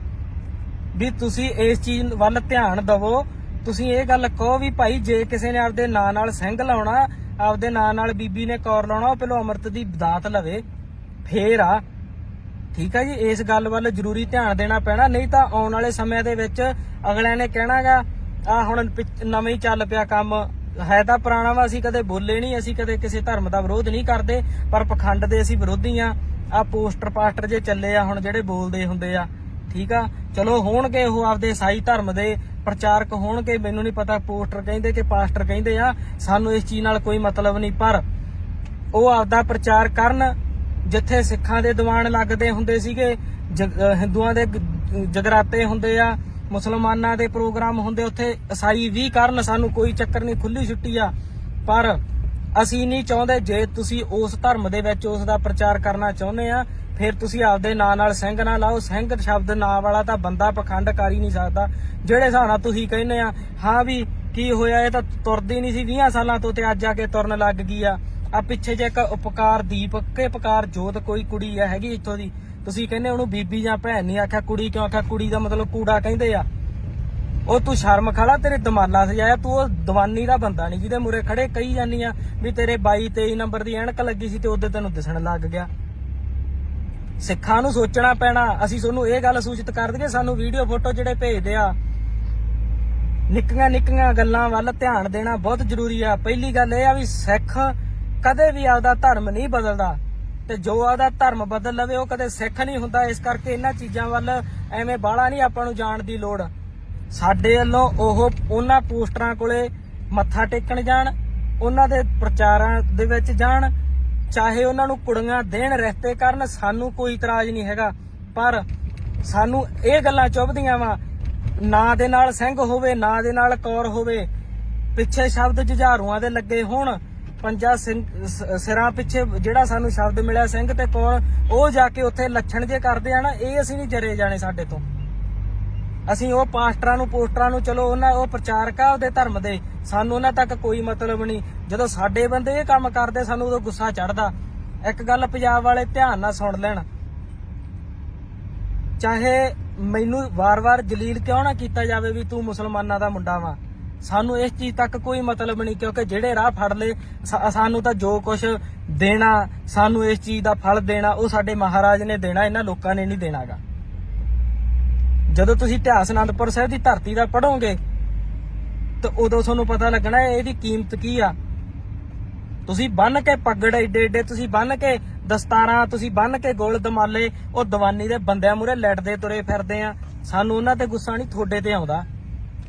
ਵੀ ਤੁਸੀਂ ਇਸ ਚੀਜ਼ ਵੱਲ ਧਿਆਨ ਦਵੋ। ਤੁਸੀਂ ਇਹ ਗੱਲ ਕਹੋ ਵੀ ਭਾਈ ਜੇ ਕਿਸੇ ਨੇ ਆਪਦੇ ਨਾਂ ਨਾਲ ਸਿੰਘ ਲਾਉਣਾ, ਆਪਦੇ ਨਾਂ ਨਾਲ ਬੀਬੀ ਨੇ ਕੌਰ ਲਾਉਣਾ, ਉਹ ਪਹਿਲਾਂ ਅੰਮ੍ਰਿਤ ਦੀ ਦਾਤ ਲਵੇ ਫੇਰ ਆ, ਠੀਕ ਹੈ ਜੀ। ਇਸ ਗੱਲ ਵੱਲ ਜ਼ਰੂਰੀ ਧਿਆਨ ਦੇਣਾ ਪੈਣਾ, ਨਹੀਂ ਤਾਂ ਆਉਣ ਵਾਲੇ ਸਮੇਂ ਦੇ ਵਿੱਚ ਅਗਲਿਆਂ ਨੇ ਕਹਿਣਾਗਾ ਆ ਹੁਣ ਨਵੇਂ ਹੀ ਚੱਲ ਪਿਆ ਕੰਮ, ਹੈ ਤਾਂ ਪੁਰਾਣਾ ਵਾ। ਅਸੀਂ ਕਦੇ ਬੋਲੇ ਨਹੀਂ, ਅਸੀਂ ਕਦੇ ਕਿਸੇ ਧਰਮ ਦਾ ਵਿਰੋਧ ਨਹੀਂ ਕਰਦੇ, ਪਰ ਪਖੰਡ ਦੇ ਅਸੀਂ ਵਿਰੋਧੀ ਆ। ਆ ਪੋਸਟਰ ਪਾਸਟਰ ਜੇ ਚੱਲੇ ਆ ਹੁਣ ਜਿਹੜੇ ਬੋਲਦੇ ਹੁੰਦੇ ਆ, ਠੀਕ ਆ। ਚਲੋ ਹੋਣਗੇ ਉਹ ਆਪਦੇ ਈਸਾਈ ਧਰਮ ਦੇ ਪ੍ਰਚਾਰਕ ਹੋਣਗੇ, ਮੈਨੂੰ ਨਹੀਂ ਪਤਾ ਪੋਸਟਰ ਕਹਿੰਦੇ ਕਿ ਪਾਸਟਰ ਕਹਿੰਦੇ ਆ, ਸਾਨੂੰ ਇਸ ਚੀਜ਼ ਨਾਲ ਕੋਈ ਮਤਲਬ ਨਹੀਂ। ਪਰ ਉਹ ਆਪਦਾ ਪ੍ਰਚਾਰ ਕਰਨ। ਜਿੱਥੇ ਸਿੱਖਾਂ ਦੇ ਦੀਵਾਨ ਲੱਗਦੇ ਹੁੰਦੇ ਸੀਗੇ, ਹਿੰਦੂਆਂ ਦੇ ਜਗਰਾਤੇ ਹੁੰਦੇ ਆ, ਮੁਸਲਮਾਨਾਂ ਦੇ ਪ੍ਰੋਗਰਾਮ ਹੁੰਦੇ, ਉੱਥੇ ਈਸਾਈ ਵੀ ਕਰਨ, ਸਾਨੂੰ ਕੋਈ ਚੱਕਰ ਨਹੀਂ, ਖੁੱਲੀ ਛੁੱਟੀ ਆ। ਪਰ ਅਸੀਂ ਨਹੀਂ ਚਾਹੁੰਦੇ, ਜੇ ਤੁਸੀਂ ਉਸ ਧਰਮ ਦੇ ਵਿੱਚ ਉਸ ਦਾ ਪ੍ਰਚਾਰ ਕਰਨਾ ਚਾਹੁੰਦੇ ਆ, ਫਿਰ ਤੁਸੀਂ ਆਪਦੇ ਨਾਂ ਨਾਲ ਸਿੰਘ ਨਾ ਲਾਓ। ਸਿੰਘ ਸ਼ਬਦ ਨਾਂ ਵਾਲਾ ਤਾਂ ਬੰਦਾ ਪਖੰਡ ਕਰ ਹੀ ਨਹੀਂ ਸਕਦਾ। ਜਿਹੜੇ ਹਿਸਾਬ ਨਾਲ ਤੁਸੀਂ ਕਹਿੰਦੇ ਆ ਹਾਂ ਵੀ ਕੀ ਹੋਇਆ? ਇਹ ਤਾਂ ਤੁਰਦੀ ਨਹੀਂ ਸੀ 20 ਸਾਲਾਂ ਤੋਂ ਤੇ ਅੱਜ ਆ ਕੇ ਤੁਰਨ ਲੱਗ ਗਈ ਆ ਪਿੱਛੇ ਜੇ ਇੱਕ ਉਪਕਾਰ ਦੀਪ ਕੇ ਉਪਕਾਰ ਜੋਤ ਕੋਈ ਕੁੜੀ ਆ ਹੈਗੀ ਇੱਥੋਂ ਦੀ, ਤੁਸੀਂ ਕਹਿੰਦੇ ਉਹਨੂੰ ਬੀਬੀ ਜਾਂ ਭੈਣ ਨਹੀਂ ਆਖਿਆ, ਕੁੜੀ ਕਿਉਂ ਆਖਿਆ? ਕੁੜੀ ਦਾ ਮਤਲਬ ਕੂੜਾ ਕਹਿੰਦੇ ਆ। ਉਹ ਤੂੰ ਸ਼ਰਮ ਖਾਲਾ, ਤੇਰੇ ਦਮਾਲਾ ਸਜਾਇਆ, ਤੂੰ ਉਹ ਦੀਵਾਨੀ ਦਾ ਬੰਦਾ ਨਹੀਂ ਜਿਹਦੇ ਮੂਰੇ ਖੜੇ ਕਹੀ ਜਾਂਦੀ ਆ ਵੀ ਤੇਰੇ 22-23 ਨੰਬਰ ਦੀ ਐਨਕ ਲੱਗੀ ਸੀ ਤੇ ਉਹਦੇ ਤੈਨੂੰ ਦਿਸਣ ਲੱਗ ਗਿਆ। ਸਿੱਖਾਂ ਨੂੰ ਸੋਚਣਾ ਪੈਣਾ। ਅਸੀਂ ਤੁਹਾਨੂੰ ਇਹ ਗੱਲ ਸੂਚਿਤ ਕਰ ਦਈਏ, ਸਾਨੂੰ ਵੀਡੀਓ ਫੋਟੋ ਜਿਹੜੇ ਭੇਜਦੇ ਆ, ਨਿੱਕੀਆਂ ਨਿੱਕੀਆਂ ਗੱਲਾਂ ਵੱਲ ਧਿਆਨ ਦੇਣਾ ਬਹੁਤ ਜ਼ਰੂਰੀ ਆ। ਪਹਿਲੀ ਗੱਲ ਇਹ ਆ ਵੀ ਸਿੱਖ ਕਦੇ ਵੀ ਆਪਦਾ ਧਰਮ ਨਹੀਂ ਬਦਲਦਾ, ਤੇ ਜੋ ਆਪਦਾ ਧਰਮ ਬਦਲ ਲਵੇ ਉਹ ਕਦੇ ਸਿੱਖ ਨਹੀਂ ਹੁੰਦਾ। ਇਸ ਕਰਕੇ ਇਹਨਾਂ ਚੀਜ਼ਾਂ ਵੱਲ ਐਵੇਂ ਬਾਹਲਾ ਨਹੀਂ ਆਪਾਂ ਨੂੰ ਜਾਣ ਦੀ ਲੋੜ। ਸਾਡੇ ਵੱਲੋਂ ਉਹਨਾਂ ਪੋਸਟਰਾਂ ਕੋਲੇ ਮੱਥਾ ਟੇਕਣ ਜਾਣ, ਉਹਨਾਂ ਦੇ ਪ੍ਰਚਾਰਾਂ ਦੇ ਵਿੱਚ ਜਾਣ, ਚਾਹੇ ਉਹਨਾਂ ਨੂੰ ਕੁੜੀਆਂ ਦੇਣ, ਰਿਸ਼ਤੇ ਕਰਨ, ਸਾਨੂੰ ਕੋਈ ਇਤਰਾਜ਼ ਨਹੀਂ ਹੈਗਾ। ਪਰ ਸਾਨੂੰ ਇਹ ਗੱਲਾਂ ਚੁੱਭਦੀਆਂ ਵਾ, ਨਾ ਦੇ ਨਾਲ ਸਿੰਘ ਹੋਵੇ, ਨਾ ਦੇ ਨਾਲ ਕੌਰ ਹੋਵੇ, ਪਿੱਛੇ ਸ਼ਬਦ ਜੁਝਾਰੂਆਂ ਦੇ ਲੱਗੇ ਹੋਣ, ਪੰਜਾ ਸਿਰਾਂ ਪਿੱਛੇ ਜਿਹੜਾ ਸਾਨੂੰ ਸ਼ਬਦ ਮਿਲਿਆ ਸਿੰਘ ਤੇ ਕੌਰ, ਉਹ ਜਾ ਕੇ ਉੱਥੇ ਲੱਛਣ ਜੇ ਕਰਦੇ ਆ ਨਾ, ਇਹ ਅਸੀਂ ਨਹੀਂ ਜਰੇ ਜਾਣੇ ਸਾਡੇ ਤੋਂ। ਅਸੀਂ ਉਹ ਪਾਸਟਰਾਂ ਨੂੰ ਪੋਸਟਰਾਂ ਨੂੰ ਚਲੋ ਉਹ ਪ੍ਰਚਾਰਕ ਆ ਉਹਦੇ ਧਰਮ ਦੇ, ਸਾਨੂੰ ਉਹਨਾਂ ਤੱਕ ਕੋਈ ਮਤਲਬ ਨਹੀਂ। ਜਦੋਂ ਸਾਡੇ ਬੰਦੇ ਇਹ ਕੰਮ ਕਰਦੇ ਸਾਨੂੰ ਉਦੋਂ ਗੁੱਸਾ ਚੜਦਾ। ਇੱਕ ਗੱਲ ਪੰਜਾਬ ਵਾਲੇ ਧਿਆਨ ਨਾਲ ਸੁਣ ਲੈਣ, ਚਾਹੇ ਮੈਨੂੰ ਵਾਰ-ਵਾਰ ਜਲੀਲ ਕਿਉਂ ਨਾ ਕੀਤਾ ਜਾਵੇ ਵੀ ਤੂੰ ਮੁਸਲਮਾਨਾਂ ਦਾ ਮੁੰਡਾ ਵਾ, ਸਾਨੂੰ ਇਸ ਚੀਜ਼ ਤੱਕ ਕੋਈ ਮਤਲਬ ਨਹੀਂ, ਕਿਉਂਕਿ ਜਿਹੜੇ ਰਾਹ ਫੜ ਲਏ ਸਾਨੂੰ ਤਾਂ ਜੋ ਕੁਝ ਦੇਣਾ, ਸਾਨੂੰ ਇਸ ਚੀਜ਼ ਦਾ ਫਲ ਦੇਣਾ ਉਹ ਸਾਡੇ ਮਹਾਰਾਜ ਨੇ ਦੇਣਾ, ਇਹਨਾਂ ਲੋਕਾਂ ਨੇ ਨਹੀਂ ਦੇਣਾਗਾ। ਜਦੋਂ ਤੁਸੀਂ ਇਤਿਹਾਸ ਅਨੰਦਪੁਰ ਸਾਹਿਬ ਦੀ ਧਰਤੀ ਦਾ ਪੜੋਗੇ ਤਾਂ ਉਦੋਂ ਤੁਹਾਨੂੰ ਪਤਾ ਲੱਗਣਾ ਇਹਦੀ ਕੀਮਤ ਕੀ ਆ। ਤੁਸੀਂ ਬੰਨ ਕੇ ਪੱਗੜ ਏਡੇ ਏਡੇ, ਤੁਸੀਂ ਬੰਨ ਕੇ ਦਸਤਾਰਾਂ, ਤੁਸੀਂ ਬੰਨ ਕੇ ਗੋਲ ਦਮਾਲੇ, ਉਹ ਦੀਵਾਨੀ ਦੇ ਬੰਦਿਆਂ ਮੂਹਰੇ ਲੜਦੇ ਤੁਰੇ ਫਿਰਦੇ ਆ। ਸਾਨੂੰ ਉਹਨਾਂ ਤੇ ਗੁੱਸਾ ਨਹੀਂ, ਤੁਹਾਡੇ ਤੇ ਆਉਂਦਾ।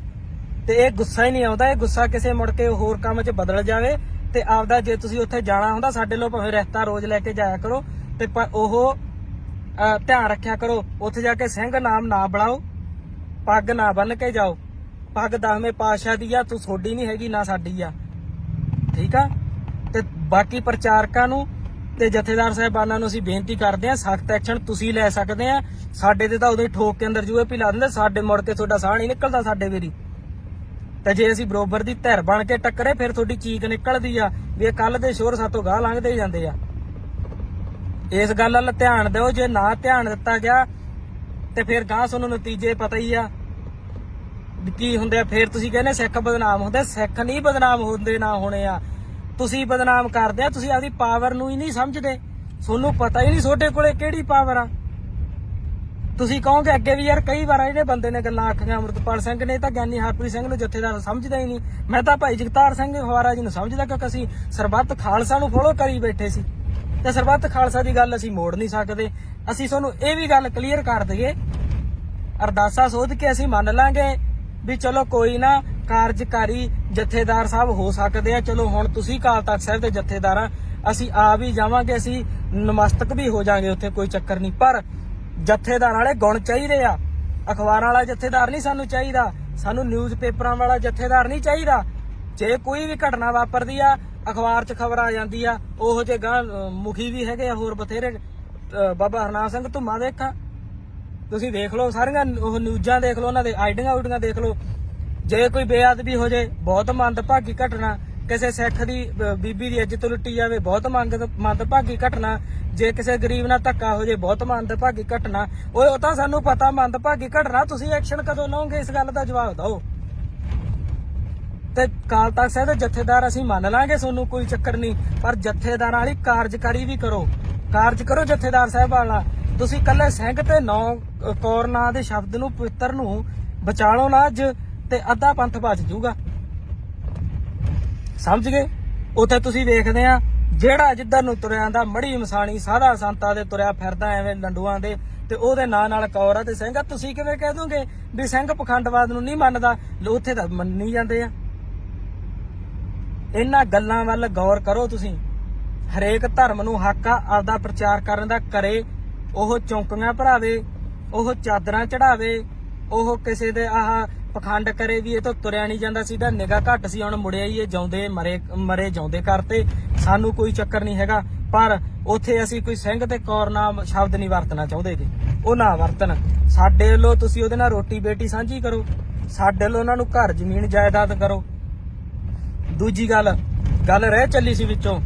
ਤੇ ਇਹ ਗੁੱਸਾ ਹੀ ਨਹੀਂ ਆਉਂਦਾ, ਇਹ ਗੁੱਸਾ ਕਿਸੇ ਮੁੜ ਕੇ ਹੋਰ ਕੰਮ 'ਚ ਬਦਲ ਜਾਵੇ। ਤੇ ਆਪਦਾ ਜੇ ਤੁਸੀਂ ਉੱਥੇ ਜਾਣਾ ਹੁੰਦਾ, ਸਾਡੇ ਲੋ ਭਾਵੇਂ ਰਿਸ਼ਤਾ ਰੋਜ਼ ਲੈ ਕੇ ਜਾਇਆ ਕਰੋ, ਤੇ ਉਹ ਧਿਆਨ ਰੱਖਿਆ ਕਰੋ ਉੱਥੇ ਜਾ ਕੇ ਸਿੰਘ ਨਾਮ ਨਾ ਬੁਲਾਓ, ਪੱਗ ਨਾ ਬੰਨ ਕੇ ਜਾਓ। ਪੱਗ 10ਵੇਂ ਪਾਤਸ਼ਾਹ ਦੀ ਆ, ਤੂੰ ਤੁਹਾਡੀ ਨਹੀਂ ਹੈਗੀ ਨਾ ਸਾਡੀ ਆ, ਠੀਕ ਆ। ਤੇ ਬਾਕੀ ਪ੍ਰਚਾਰਕਾਂ ਨੂੰ ਤੇ ਜਥੇਦਾਰ ਸਾਹਿਬਾਨਾਂ ਨੂੰ ਅਸੀਂ ਬੇਨਤੀ ਕਰਦੇ ਆ, ਸਖਤ ਐਕਸ਼ਨ ਤੁਸੀਂ ਲੈ ਸਕਦੇ ਆ। ਸਾਡੇ ਤੇ ਤਾਂ ਉਦੋਂ ਹੀ ਠੋਕ ਕੇ ਅੰਦਰ ਜੂਏ ਪੀ ਲਾ ਦਿੰਦੇ, ਸਾਡੇ ਮੁੜ ਕੇ ਤੁਹਾਡਾ ਸਾਹ ਨਹੀਂ ਨਿਕਲਦਾ ਸਾਡੇ ਵੀਰੀ। ਤੇ ਜੇ ਅਸੀਂ ਬਰੋਬਰ ਦੀ ਧਿਰ ਬਣ ਕੇ ਟੱਕਰੇ, ਫਿਰ ਤੁਹਾਡੀ ਚੀਕ ਨਿਕਲਦੀ ਆ ਵੀ ਇਹ ਕੱਲ ਦੇ ਸ਼ੋਰ ਸਾਤੋਂ ਗਾਹ ਲੰਘਦੇ ਹੀ ਜਾਂਦੇ ਆ। ਇਸ ਗੱਲ ਵੱਲ ਧਿਆਨ ਦਿਓ, ਜੇ ਨਾ ਧਿਆਨ ਦਿੱਤਾ ਗਿਆ ਤੇ ਫਿਰ ਗਾਹ ਤੁਹਾਨੂੰ ਨਤੀਜੇ ਪਤਾ ਹੀ ਆ ਕੀ ਹੁੰਦੇ ਆ। ਫਿਰ ਤੁਸੀਂ ਕਹਿੰਦੇ ਸਿੱਖ ਬਦਨਾਮ ਹੁੰਦੇ, ਸਿੱਖ ਨਹੀਂ ਬਦਨਾਮ ਹੁੰਦੇ, ਨਾ ਹੋਣੇ ਆ। ਤੁਸੀਂ ਬਦਨਾਮ ਕਰਦੇ ਆ, ਤੁਸੀਂ ਆਪਦੀ ਪਾਵਰ ਨੂੰ ਹੀ ਨਹੀਂ ਸਮਝਦੇ, ਤੁਹਾਨੂੰ ਪਤਾ ਹੀ ਨਹੀਂ ਤੁਹਾਡੇ ਕੋਲੇ ਕਿਹੜੀ ਪਾਵਰ ਆ। ਤੁਸੀਂ ਕਹੋਗੇ ਅੱਗੇ ਵੀ ਯਾਰ ਕਈ ਵਾਰ ਇਹਨੇ ਬੰਦੇ ਨੇ ਗੱਲਾਂ ਆਖੀਆਂ, ਅੰਮ੍ਰਿਤਪਾਲ ਸਿੰਘ ਨੇ ਤਾਂ ਗਿਆਨੀ ਹਰਪ੍ਰੀਤ ਸਿੰਘ ਨੂੰ ਜਥੇਦਾਰ ਸਮਝਦਾ ਹੀ ਨਹੀਂ। ਮੈਂ ਤਾਂ ਭਾਈ ਜਗਤਾਰ ਸਿੰਘ ਹਵਾਰਾ ਜੀ ਨੂੰ ਸਮਝਦਾ, ਕਿਉਂਕਿ ਅਸੀਂ ਸਰਬੱਤ ਖਾਲਸਾ ਨੂੰ ਫੋਲੋ ਕਰੀ ਬੈਠੇ ਸੀ ਤੇ ਸਰਬੱਤ ਖਾਲਸਾ ਦੀ ਗੱਲ ਅਸੀਂ ਮੋੜ ਨਹੀਂ ਸਕਦੇ। ਅਸੀਂ ਤੁਹਾਨੂੰ ਇਹ ਵੀ ਗੱਲ ਕਲੀਅਰ ਕਰ ਦਈਏ, ਅਰਦਾਸਾ ਸੋਧ ਕੇ ਅਸੀਂ ਮੰਨ ਲਾਂਗੇ ਵੀ ਚਲੋ ਕੋਈ ਨਾ, ਕਾਰਜਕਾਰੀ ਜਥੇਦਾਰ ਸਾਹਿਬ ਹੋ ਸਕਦੇ ਆ। ਚਲੋ ਹੁਣ ਤੁਸੀਂ ਅਕਾਲ ਤਖਤ ਸਾਹਿਬ ਦੇ ਜਥੇਦਾਰ ਆ, ਅਸੀਂ ਆ ਵੀ ਜਾਵਾਂਗੇ, ਅਸੀਂ ਨਮਸਤਕ ਵੀ ਹੋ ਜਾਾਂਗੇ, ਉੱਥੇ ਕੋਈ ਚੱਕਰ ਨਹੀਂ। ਪਰ ਜਥੇਦਾਰ ਵਾਲੇ ਗੁਣ ਚਾਹੀਦੇ ਆ। ਅਖਬਾਰਾਂ ਵਾਲਾ ਜਥੇਦਾਰ ਨਹੀਂ ਸਾਨੂੰ ਚਾਹੀਦਾ, ਸਾਨੂੰ ਨਿਊਜ਼ ਪੇਪਰਾਂ ਵਾਲਾ ਜਥੇਦਾਰ ਨਹੀਂ ਚਾਹੀਦਾ। ਜੇ ਕੋਈ ਵੀ ਘਟਨਾ ਵਾਪਰਦੀ ਆ, ਅਖਬਾਰ 'ਚ ਖਬਰ ਆ ਜਾਂਦੀ ਆ, ਉਹੋ ਜਿਹੇ ਗਾਂ ਮੁਖੀ ਵੀ ਹੈਗੇ ਆ ਹੋਰ ਬਥੇਰੇ। ਬਾਬਾ ਹਰਨਾਮ ਸਿੰਘ ਧੁੰਮਾ ਦੇਖਾਂ, ਤੁਸੀਂ ਦੇਖ ਲਓ, ਸਾਰੀਆਂ ਉਹ ਨਿਊਜ਼ਾਂ ਦੇਖ ਲਓ, ਉਹਨਾਂ ਦੇ ਆਈਡੀਆਂ ਦੇਖ ਲਓ। ਜੇ ਕੋਈ ਬੇਅਦਬੀ ਹੋ ਜਾਏ, ਬਹੁਤ ਮੰਦਭਾਗੀ ਘਟਨਾ। ਕਿਸੇ ਸਿੱਖ ਦੀ ਬੀਬੀ ਦੀ ਇੱਜ਼ਤ ਲੁੱਟੀ ਜਾਵੇ, ਬਹੁਤ ਮੰਦਭਾਗੀ ਘਟਨਾ। ਜੇ ਕਿਸੇ ਗਰੀਬ ਨਾਲ ਧੱਕਾ ਹੋ ਜਾਏ, ਬਹੁਤ ਮੰਦਭਾਗੀ ਘਟਨਾ। ਉਹ ਤਾਂ ਸਾਨੂੰ ਪਤਾ ਮੰਦਭਾਗੀ ਘਟਨਾ, ਤੁਸੀਂ ਐਕਸ਼ਨ ਕਦੋਂ ਲਓਗੇ ਇਸ ਗੱਲ ਦਾ ਜਵਾਬ ਦਿਓ। ਤੇ ਅਕਾਲ ਤਖਤ ਸਾਹਿਬ ਦੇ ਜਥੇਦਾਰ ਅਸੀਂ ਮੰਨ ਲਾਂਗੇ, ਤੁਹਾਨੂੰ ਕੋਈ ਚੱਕਰ ਨਹੀਂ, ਪਰ ਜਥੇਦਾਰਾਂ ਵਾਲੀ ਕਾਰਜਕਾਰੀ ਵੀ ਕਰੋ, ਕਾਰਜ ਕਰੋ ਜਥੇਦਾਰ ਸਾਹਿਬ ਵਾਲਾ। ਤੁਸੀਂ ਕੱਲੇ ਸਿੰਘ ਤੇ 9 ਕੌਰ ਨਾਂ ਦੇ ਸ਼ਬਦ ਨੂੰ, ਪਵਿੱਤਰ ਨੂੰ ਬਚਾ ਲਓ ਨਾ ਅੱਜ, ਤੇ ਅੱਧਾ ਪੰਥ ਬਚ ਜੂਗਾ, ਸਮਝ ਗਏ। ਉੱਥੇ ਤੁਸੀਂ ਵੇਖਦੇ ਆ ਜਿਹੜਾ ਜਿੱਧਰ ਨੂੰ ਤੁਰਿਆ ਆਂਦਾ, ਮੜੀ ਮਸਾਣੀ ਸਾਧਾ ਸੰਤਾਂ ਦੇ ਤੁਰਿਆ ਫਿਰਦਾ ਐਵੇਂ ਲੰਡੂਆਂ ਦੇ, ਤੇ ਉਹਦੇ ਨਾਂ ਨਾਲ ਕੌਰ ਆ ਤੇ ਸਿੰਘ ਆ। ਤੁਸੀਂ ਕਿਵੇਂ ਕਹਿ ਦੋਗੇ ਵੀ ਸਿੰਘ ਪਖੰਡਵਾਦ ਨੂੰ ਨਹੀਂ ਮੰਨਦਾ? ਉੱਥੇ ਤਾਂ ਮੰਨੀ ਜਾਂਦੇ ਆ। ਇਹਨਾਂ ਗੱਲਾਂ ਵੱਲ ਗੌਰ ਕਰੋ ਤੁਸੀਂ। ਹਰੇਕ ਧਰਮ ਨੂੰ ਹੱਕ ਆ ਆਪਦਾ ਪ੍ਰਚਾਰ ਕਰਨ ਦਾ, ਕਰੇ। ਉਹ ਚੌਂਕੀਆਂ ਭਰਾਵੇ, ਉਹ ਚਾਦਰਾਂ ਚੜਾਵੇ, ਉਹ ਕਿਸੇ ਦੇ ਆਹ ਪਖੰਡ ਕਰੇ ਵੀ ਇਹ ਤਾਂ ਤੁਰਿਆ ਨਹੀਂ ਜਾਂਦਾ ਸੀਗਾ, ਨਿਗਾਹ ਘੱਟ ਸੀ, ਹੁਣ ਮੁੜਿਆ ਹੀ ਇਹ ਜਿਉਂਦੇ ਮਰੇ ਜਿਉਂਦੇ ਕਰਤੇ। ਸਾਨੂੰ ਕੋਈ ਚੱਕਰ ਨਹੀਂ ਹੈਗਾ, ਪਰ ਉੱਥੇ ਅਸੀਂ ਕੋਈ ਸਿੰਘ ਤੇ ਕੌਰ ਨਾਮ ਸ਼ਬਦ ਨਹੀਂ ਵਰਤਣਾ ਚਾਹੁੰਦੇ ਜੀ, ਉਹ ਨਾ ਵਰਤਣ। ਸਾਡੇ ਵੱਲੋਂ ਤੁਸੀਂ ਉਹਦੇ ਨਾਲ ਰੋਟੀ ਬੇਟੀ ਸਾਂਝੀ ਕਰੋ, ਸਾਡੇ ਵੱਲੋਂ ਉਹਨਾਂ ਨੂੰ ਘਰ ਜ਼ਮੀਨ ਜਾਇਦਾਦ ਕਰੋ, ਦੂਜੀ ਗੱਲ ਰਹਿ ਚੱਲੀ ਸੀ ਵਿੱਚੋਂ।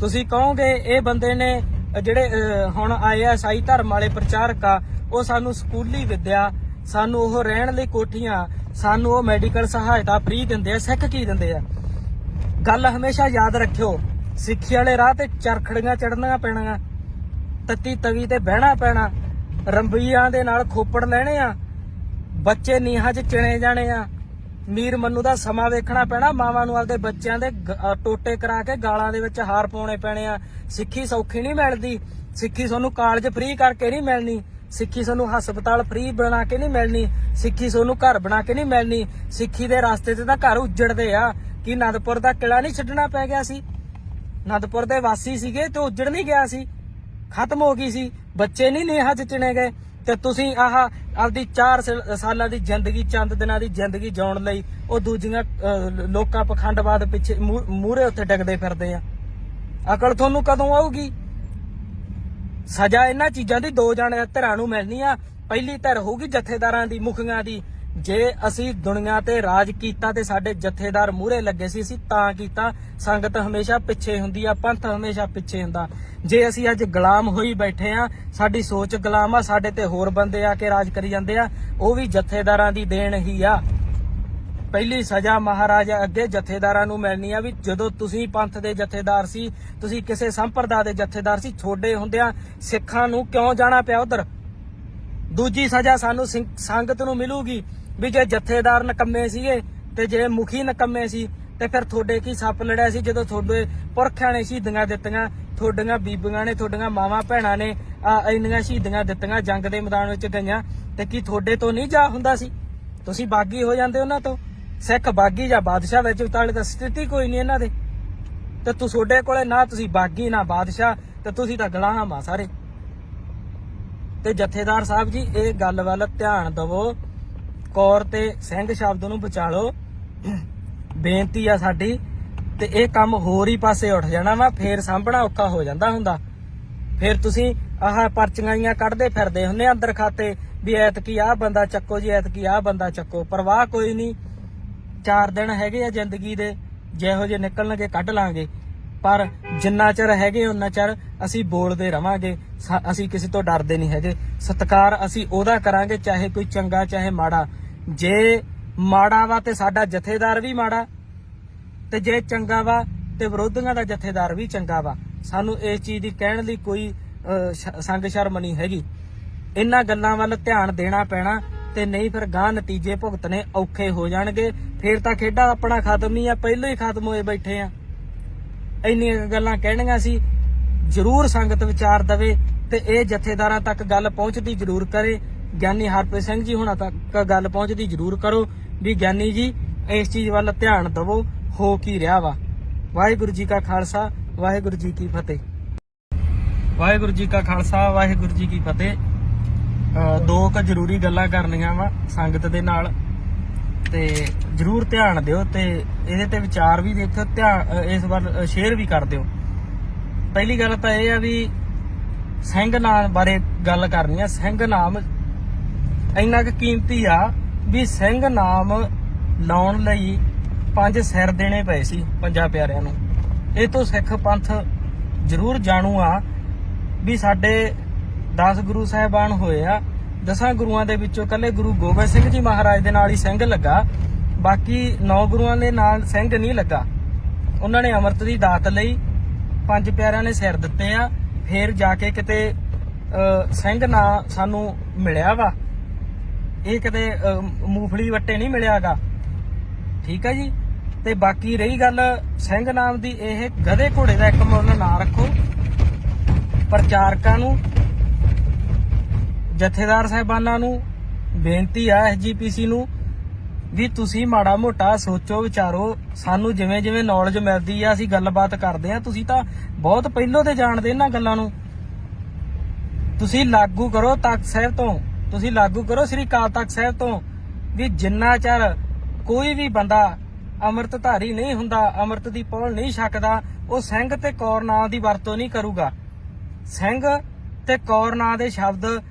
ਤੁਸੀਂ ਕਹੋਗੇ ਇਹ ਬੰਦੇ ਨੇ ਜਿਹੜੇ ਹੁਣ ਆਏ ਆ ਸਾਈ ਧਰਮ ਵਾਲੇ ਪ੍ਰਚਾਰਕ ਆ, ਉਹ ਸਾਨੂੰ ਸਕੂਲੀ ਵਿੱਦਿਆ, ਸਾਨੂੰ ਉਹ ਰਹਿਣ ਲਈ ਕੋਠੀਆਂ, ਸਾਨੂੰ ਉਹ ਮੈਡੀਕਲ ਸਹਾਇਤਾ ਫ੍ਰੀ ਦਿੰਦੇ ਆ। ਸਿੱਖ ਕੀ ਦਿੰਦੇ ਆ? ਗੱਲ ਹਮੇਸ਼ਾ ਯਾਦ ਰੱਖਿਓ, ਸਿੱਖੀ ਵਾਲੇ ਰਾਹ ਤੇ ਚਰਖੜੀਆਂ ਚੜਨੀਆਂ ਪੈਣੀਆਂ, ਤੱਤੀ ਤਵੀ ਤੇ ਬਹਿਣਾ ਪੈਣਾ, ਰੰਬੀਆਂ ਦੇ ਨਾਲ ਖੋਪੜ ਲੈਣੇ ਆ, ਬੱਚੇ ਨੀਹਾਂ 'ਚ ਚਿਣੇ ਜਾਣੇ ਆ, ਮੀਰ ਮੰਨੂ ਦਾ ਸਮਾਂ ਵੇਖਣਾ ਪੈਣਾ, ਮਾਵਾਂ ਨੂੰ ਆਪਦੇ ਬੱਚਿਆਂ ਦੇ ਟੋਟੇ ਕਰਾ ਕੇ ਗਾਲਾਂ ਦੇ ਵਿੱਚ ਹਾਰ ਪਾਉਣੇ ਪੈਣੇ ਆ। ਸਿੱਖੀ ਸੌਖੀ ਨਹੀਂ ਮਿਲਦੀ। ਸਿੱਖੀ ਤੁਹਾਨੂੰ ਕਾਲਜ ਫ੍ਰੀ ਕਰਕੇ ਨਹੀਂ ਮਿਲਣੀ। ਸਿੱਖੀ ਤੁਹਾਨੂੰ ਹਸਪਤਾਲ ਫ੍ਰੀ ਬਣਾ ਕੇ ਨਹੀਂ ਮਿਲਣੀ। ਸਿੱਖੀ ਤੁਹਾਨੂੰ ਘਰ ਬਣਾ ਕੇ ਨਹੀਂ ਮਿਲਣੀ। ਸਿੱਖੀ ਦੇ ਰਸਤੇ ਤੇ ਤਾਂ ਘਰ ਉੱਜੜਦੇ ਆ। ਕਿ ਅਨੰਦਪੁਰ ਦਾ ਕਿਲਾ ਨਹੀਂ ਛੱਡਣਾ ਪੈ ਗਿਆ ਸੀ? ਅਨੰਦਪੁਰ ਦੇ ਵਾਸੀ ਸੀਗੇ ਤੇ ਉੱਜੜ ਨਹੀਂ ਗਿਆ ਸੀ, ਖਤਮ ਹੋ ਗਈ ਸੀ। ਬੱਚੇ ਨਹੀਂ ਨੀਹਾਂ 'ਚ ਚਿਣੇ ਗਏ। ਤੇ ਤੁਸੀਂ ਆਪਦੀ 4 ਸਾਲਾਂ ਦੀ ਜ਼ਿੰਦਗੀ, ਚੰਦ ਦਿਨਾਂ ਦੀ ਜ਼ਿੰਦਗੀ ਜਿਉਣ ਲਈ ਉਹ ਦੂਜੀਆਂ ਲੋਕਾਂ ਪਖੰਡਵਾਦ ਪਿੱਛੇ ਮੂਹਰੇ ਉੱਥੇ ਡਿੱਗਦੇ ਫਿਰਦੇ ਆ। ਅਕਲ ਤੁਹਾਨੂੰ ਕਦੋਂ ਆਊਗੀ? ਸਜ਼ਾ ਇਹਨਾਂ ਚੀਜ਼ਾਂ ਦੀ 2 ਧਿਰਾਂ ਨੂੰ ਮਿਲਣੀ ਆ। ਪਹਿਲੀ ਧਿਰ ਹੋਊਗੀ ਜਥੇਦਾਰਾਂ ਦੀ, ਮੁਖੀਆਂ ਦੀ। ਜੇ ਅਸੀਂ ਦੁਨੀਆ ਤੇ ਰਾਜ ਕੀਤਾ ਤੇ ਸਾਡੇ ਜਥੇਦਾਰ ਮੂਹਰੇ ਲੱਗੇ ਸੀ, ਅਸੀਂ ਤਾਂ ਕੀਤਾ। ਸੰਗਤ ਹਮੇਸ਼ਾ ਪਿੱਛੇ ਹੁੰਦੀ ਆ, ਪੰਥ ਹਮੇਸ਼ਾ ਪਿੱਛੇ ਹੁੰਦਾ। ਜੇ ਅਸੀਂ ਅੱਜ ਗੁਲਾਮ ਹੋਈ ਬੈਠੇ ਆ, ਸਾਡੀ ਸੋਚ ਗੁਲਾਮ ਆ, ਸਾਡੇ ਤੇ ਹੋਰ ਬੰਦੇ ਆ ਕੇ ਰਾਜ ਕਰੀ ਜਾਂਦੇ ਆ, ਉਹ ਵੀ ਜਥੇਦਾਰਾਂ ਦੀ ਦੇਣ ਹੀ ਆ। ਪਹਿਲੀ ਸਜ਼ਾ ਮਹਾਰਾਜਾ ਅੱਗੇ ਜਥੇਦਾਰਾਂ ਨੂੰ ਮਿਲਣੀ ਆ ਵੀ ਜਦੋਂ ਤੁਸੀਂ ਪੰਥ ਦੇ ਜਥੇਦਾਰ ਸੀ, ਤੁਸੀਂ ਕਿਸੇ ਸੰਪਰਦਾ ਦੇ ਜਥੇਦਾਰ ਸੀ, ਛੋਡੇ ਹੁੰਦਿਆਂ ਸਿੱਖਾਂ ਨੂੰ ਕਿਉਂ ਜਾਣਾ ਪਿਆ ਉਧਰ। ਦੂਜੀ ਸਜ਼ਾ ਸਾਨੂੰ ਸੰਗਤ ਨੂੰ ਮਿਲੂਗੀ ਵੀ ਜੇ ਜਥੇਦਾਰ ਨਕੰਮੇ ਸੀਗੇ ਤੇ ਜੇ ਮੁਖੀ ਨਕੰਮੇ ਸੀ ਤੇ ਫਿਰ ਤੁਹਾਡੇ ਕੀ ਸੱਪ ਲੜਿਆ ਸੀ ਜਦੋਂ ਤੁਹਾਡੇ ਪੁਰਖਿਆਂ ਨੇ ਸ਼ਹੀਦੀਆਂ ਦਿੱਤੀਆਂ, ਤੁਹਾਡੀਆਂ ਬੀਬੀਆਂ ਨੇ, ਤੁਹਾਡੀਆਂ ਮਾਵਾਂ ਭੈਣਾਂ ਨੇ ਇੰਨੀਆਂ ਸ਼ਹੀਦੀਆਂ ਦਿੱਤੀਆਂ, ਜੰਗ ਦੇ ਮੈਦਾਨ ਵਿੱਚ ਗਈਆਂ, ਤੇ ਕੀ ਤੁਹਾਡੇ ਤੋਂ ਨਹੀਂ ਜਾ ਹੁੰਦਾ ਸੀ? ਤੁਸੀਂ ਬਾਗੀ ਹੋ ਜਾਂਦੇ ਉਹਨਾਂ ਤੋਂ। ਸਿੱਖ ਬਾਗੀ ਜਾਂ ਬਾਦਸ਼ਾਹ ਵਿੱਚ ਵਿਚਾਲੇ ਤਾਂ ਸਥਿਤੀ ਕੋਈ ਨਹੀਂ ਇਹਨਾਂ ਦੇ। ਤੇ ਤੁਹਾਡੇ ਕੋਲੇ ਨਾ ਤੁਸੀਂ ਬਾਗੀ ਨਾ ਬਾਦਸ਼ਾਹ, ਤੇ ਤੁਸੀਂ ਤਾਂ ਗੁਲਾਮ ਆ ਸਾਰੇ। ਤੇ ਜਥੇਦਾਰ ਸਾਹਿਬ ਜੀ, ਇਹ ਗੱਲ ਵੱਲ ਧਿਆਨ ਦਵੋ। ਕੌਰ ਤੇ ਸਿੰਘ ਸ਼ਬਦ ਨੂੰ ਬਚਾ ਲਓ, ਬੇਨਤੀ ਆ ਸਾਡੀ। ਤੇ ਇਹ ਕੰਮ ਹੋਰ ਹੀ ਪਾਸੇ ਉੱਠ ਜਾਣਾ ਵਾ, ਫੇਰ ਸਾਂਭਣਾ ਔਖਾ ਹੋ ਜਾਂਦਾ ਹੁੰਦਾ। ਫੇਰ ਤੁਸੀਂ ਪਰਚੀਆਂ ਕੱਢਦੇ ਫਿਰਦੇ ਹੁੰਦੇ ਅੰਦਰ ਖਾਤੇ ਵੀ ਐਤਕੀ ਆਹ ਬੰਦਾ ਚੱਕੋ ਜੀ, ਐਤਕੀ ਆਹ ਬੰਦਾ ਚੱਕੋ। ਪਰਵਾਹ ਕੋਈ ਨਹੀਂ, 4 ਦਿਨ ਹੈਗੇ ਆ ਜ਼ਿੰਦਗੀ ਦੇ, ਜਿਹੋ ਜਿਹੇ ਨਿਕਲਣਗੇ ਕੱਢ ਲਾਂਗੇ। ਪਰ ਜਿੰਨਾ ਚਿਰ ਹੈਗੇ ਉਹਨਾਂ ਚਿਰ ਅਸੀਂ ਬੋਲਦੇ ਰਵਾਂਗੇ। ਅਸੀਂ ਕਿਸੇ ਤੋਂ ਡਰਦੇ ਨਹੀਂ ਹੈਗੇ। ਸਤਿਕਾਰ ਅਸੀਂ ਉਹਦਾ ਕਰਾਂਗੇ, ਚਾਹੇ ਕੋਈ ਚੰਗਾ ਚਾਹੇ ਮਾੜਾ। ਜੇ ਮਾੜਾ ਵਾ ਤੇ ਸਾਡਾ ਜਥੇਦਾਰ ਵੀ ਮਾੜਾ, ਤੇ ਜੇ ਚੰਗਾ ਵਾ ਤੇ ਵਿਰੋਧੀਆਂ ਦਾ ਜਥੇਦਾਰ ਵੀ ਚੰਗਾ ਵਾ। ਸਾਨੂੰ ਇਸ ਚੀਜ਼ ਦੀ ਕਹਿਣ ਲਈ ਕੋਈ ਸੰਗ ਸ਼ਰਮ ਨਹੀਂ ਹੈਗੀ। ਇਹਨਾਂ ਗੱਲਾਂ ਵੱਲ ਧਿਆਨ ਦੇਣਾ ਪੈਣਾ, ਤੇ ਨਹੀਂ ਫਿਰ ਗਾਂ ਨਤੀਜੇ ਭੁਗਤਣੇ ਔਖੇ ਹੋ ਜਾਣਗੇ। ਫੇਰ ਤਾਂ ਖੇਡਾ ਆਪਣਾ ਖਤਮ ਹੀ ਆ, ਪਹਿਲਾਂ ਹੀ ਖਤਮ ਹੋਏ ਬੈਠੇ ਆ। ਇੰਨੀਆਂ ਗੱਲਾਂ ਕਹਿਣੀਆਂ ਸੀ, ਜ਼ਰੂਰ ਸੰਗਤ ਵਿਚਾਰ ਦਵੇ ਤੇ ਇਹ ਜਥੇਦਾਰਾਂ ਤੱਕ ਗੱਲ ਪਹੁੰਚਦੀ ਜ਼ਰੂਰ ਕਰੇ। ਗਿਆਨੀ ਹਰਪ੍ਰੀਤ ਸਿੰਘ ਜੀ ਹੁਣਾਂ ਤੱਕ ਗੱਲ ਪਹੁੰਚਦੀ ਜ਼ਰੂਰ ਕਰੋ ਵੀ ਗਿਆਨੀ ਜੀ ਇਸ ਚੀਜ਼ ਵੱਲ ਧਿਆਨ ਦਵੋ, ਹੋ ਕੀ ਰਿਹਾ ਵਾ। ਵਾਹਿਗੁਰੂ ਜੀ ਕਾ ਖਾਲਸਾ, ਵਾਹਿਗੁਰੂ ਜੀ ਕੀ ਫਤਿਹ। ਵਾਹਿਗੁਰੂ ਜੀ ਕਾ ਖਾਲਸਾ, ਵਾਹਿਗੁਰੂ ਜੀ ਕੀ ਫਤਿਹ। 2 ਜ਼ਰੂਰੀ ਗੱਲਾਂ ਕਰਨੀਆਂ ਵਾ ਸੰਗਤ ਦੇ ਨਾਲ, ਤੇ ਜ਼ਰੂਰ ਧਿਆਨ ਦਿਓ ਤੇ ਇਹਦੇ ਤੇ ਵਿਚਾਰ ਵੀ ਦੇਖੋ, ਧਿਆਨ ਇਸ ਵਾਰ ਸ਼ੇਅਰ ਵੀ ਕਰ ਦਿਓ। ਪਹਿਲੀ ਗੱਲ ਤਾਂ ਇਹ ਆ ਵੀ ਸਿੰਘ ਨਾਮ ਬਾਰੇ ਗੱਲ ਕਰਨੀ ਆ। ਸਿੰਘ ਨਾਮ ਇੰਨਾ ਕੁ ਕੀਮਤੀ ਆ ਵੀ ਸਿੰਘ ਨਾਮ ਲਾਉਣ ਲਈ 5 ਸਿਰ ਦੇਣੇ ਪਏ ਸੀ 5 ਪਿਆਰਿਆਂ ਨੂੰ। ਇਹ ਤੋਂ ਸਿੱਖ ਪੰਥ ਜ਼ਰੂਰ ਜਾਣੂ ਆ ਵੀ ਸਾਡੇ 10 ਗੁਰੂ ਸਾਹਿਬਾਨ ਹੋਏ ਆ। 10 ਗੁਰੂਆਂ ਦੇ ਵਿੱਚੋਂ ਕੱਲੇ ਗੁਰੂ ਗੋਬਿੰਦ ਸਿੰਘ ਜੀ ਮਹਾਰਾਜ ਦੇ ਨਾਲ ਹੀ ਸਿੰਘ ਲੱਗਾ, ਬਾਕੀ 9 ਗੁਰੂਆਂ ਦੇ ਨਾਲ ਸਿੰਘ ਨਹੀਂ ਲੱਗਾ। ਉਹਨਾਂ ਨੇ ਅੰਮ੍ਰਿਤ ਦੀ ਦਾਤ ਲਈ 5 ਪਿਆਰਿਆਂ ਨੇ ਸਿਰ ਦਿੱਤੇ ਆ, ਫੇਰ ਜਾ ਕੇ ਕਿਤੇ ਸਿੰਘ ਨਾ ਸਾਨੂੰ ਮਿਲਿਆ ਵਾ। ਇਹ ਕਿਤੇ ਮੂੰਗਫਲੀ ਵੱਟੇ ਨਹੀਂ ਮਿਲਿਆਗਾ, ਠੀਕ ਹੈ ਜੀ। ਤੇ ਬਾਕੀ ਰਹੀ ਗੱਲ ਸਿੰਘ ਨਾਮ ਦੀ, ਇਹ ਗਧੇ ਘੋੜੇ ਦਾ ਇੱਕ ਮੁੱਲ ਨਾ ਰੱਖੋ। ਪ੍ਰਚਾਰਕਾਂ ਨੂੰ, ਜਥੇਦਾਰ ਸਾਹਿਬਾਨਾਂ ਨੂੰ ਬੇਨਤੀ ਆ, SGPC ਨੂੰ ਵੀ ਤੁਸੀਂ ਮਾੜਾ ਮੋਟਾ ਸੋਚੋ ਵਿਚਾਰੋ। ਸਾਨੂੰ ਜਿਵੇਂ ਜਿਵੇਂ ਨੌਲੇਜ ਮਿਲਦੀ ਆ ਅਸੀਂ ਗੱਲਬਾਤ ਕਰਦੇ ਆ। ਤੁਸੀਂ ਤਾਂ ਬਹੁਤ ਪਹਿਲੋਂ ਤੇ ਜਾਣਦੇ ਇਹਨਾਂ ਗੱਲਾਂ ਨੂੰ। ਤੁਸੀਂ ਲਾਗੂ ਕਰੋ ਤਖਤ ਸਾਹਿਬ ਤੋਂ, ਤੁਸੀਂ ਲਾਗੂ ਕਰੋ ਸ੍ਰੀ ਅਕਾਲ ਤਖਤ ਸਾਹਿਬ ਤੋਂ ਵੀ ਜਿੰਨਾ ਚਿਰ ਕੋਈ ਵੀ ਬੰਦਾ ਅੰਮ੍ਰਿਤਧਾਰੀ ਨਹੀਂ ਹੁੰਦਾ, ਅੰਮ੍ਰਿਤ ਦੀ ਪੌਲ ਨਹੀਂ ਛਕਦਾ, ਉਹ ਸਿੰਘ ਤੇ ਕੌਰ ਨਾਂ ਦੀ ਵਰਤੋਂ ਨਹੀਂ ਕਰੂਗਾ। ਸਿੰਘ ਤੇ ਕੌਰ ਨਾਂ ਦੇ ਸ਼ਬਦ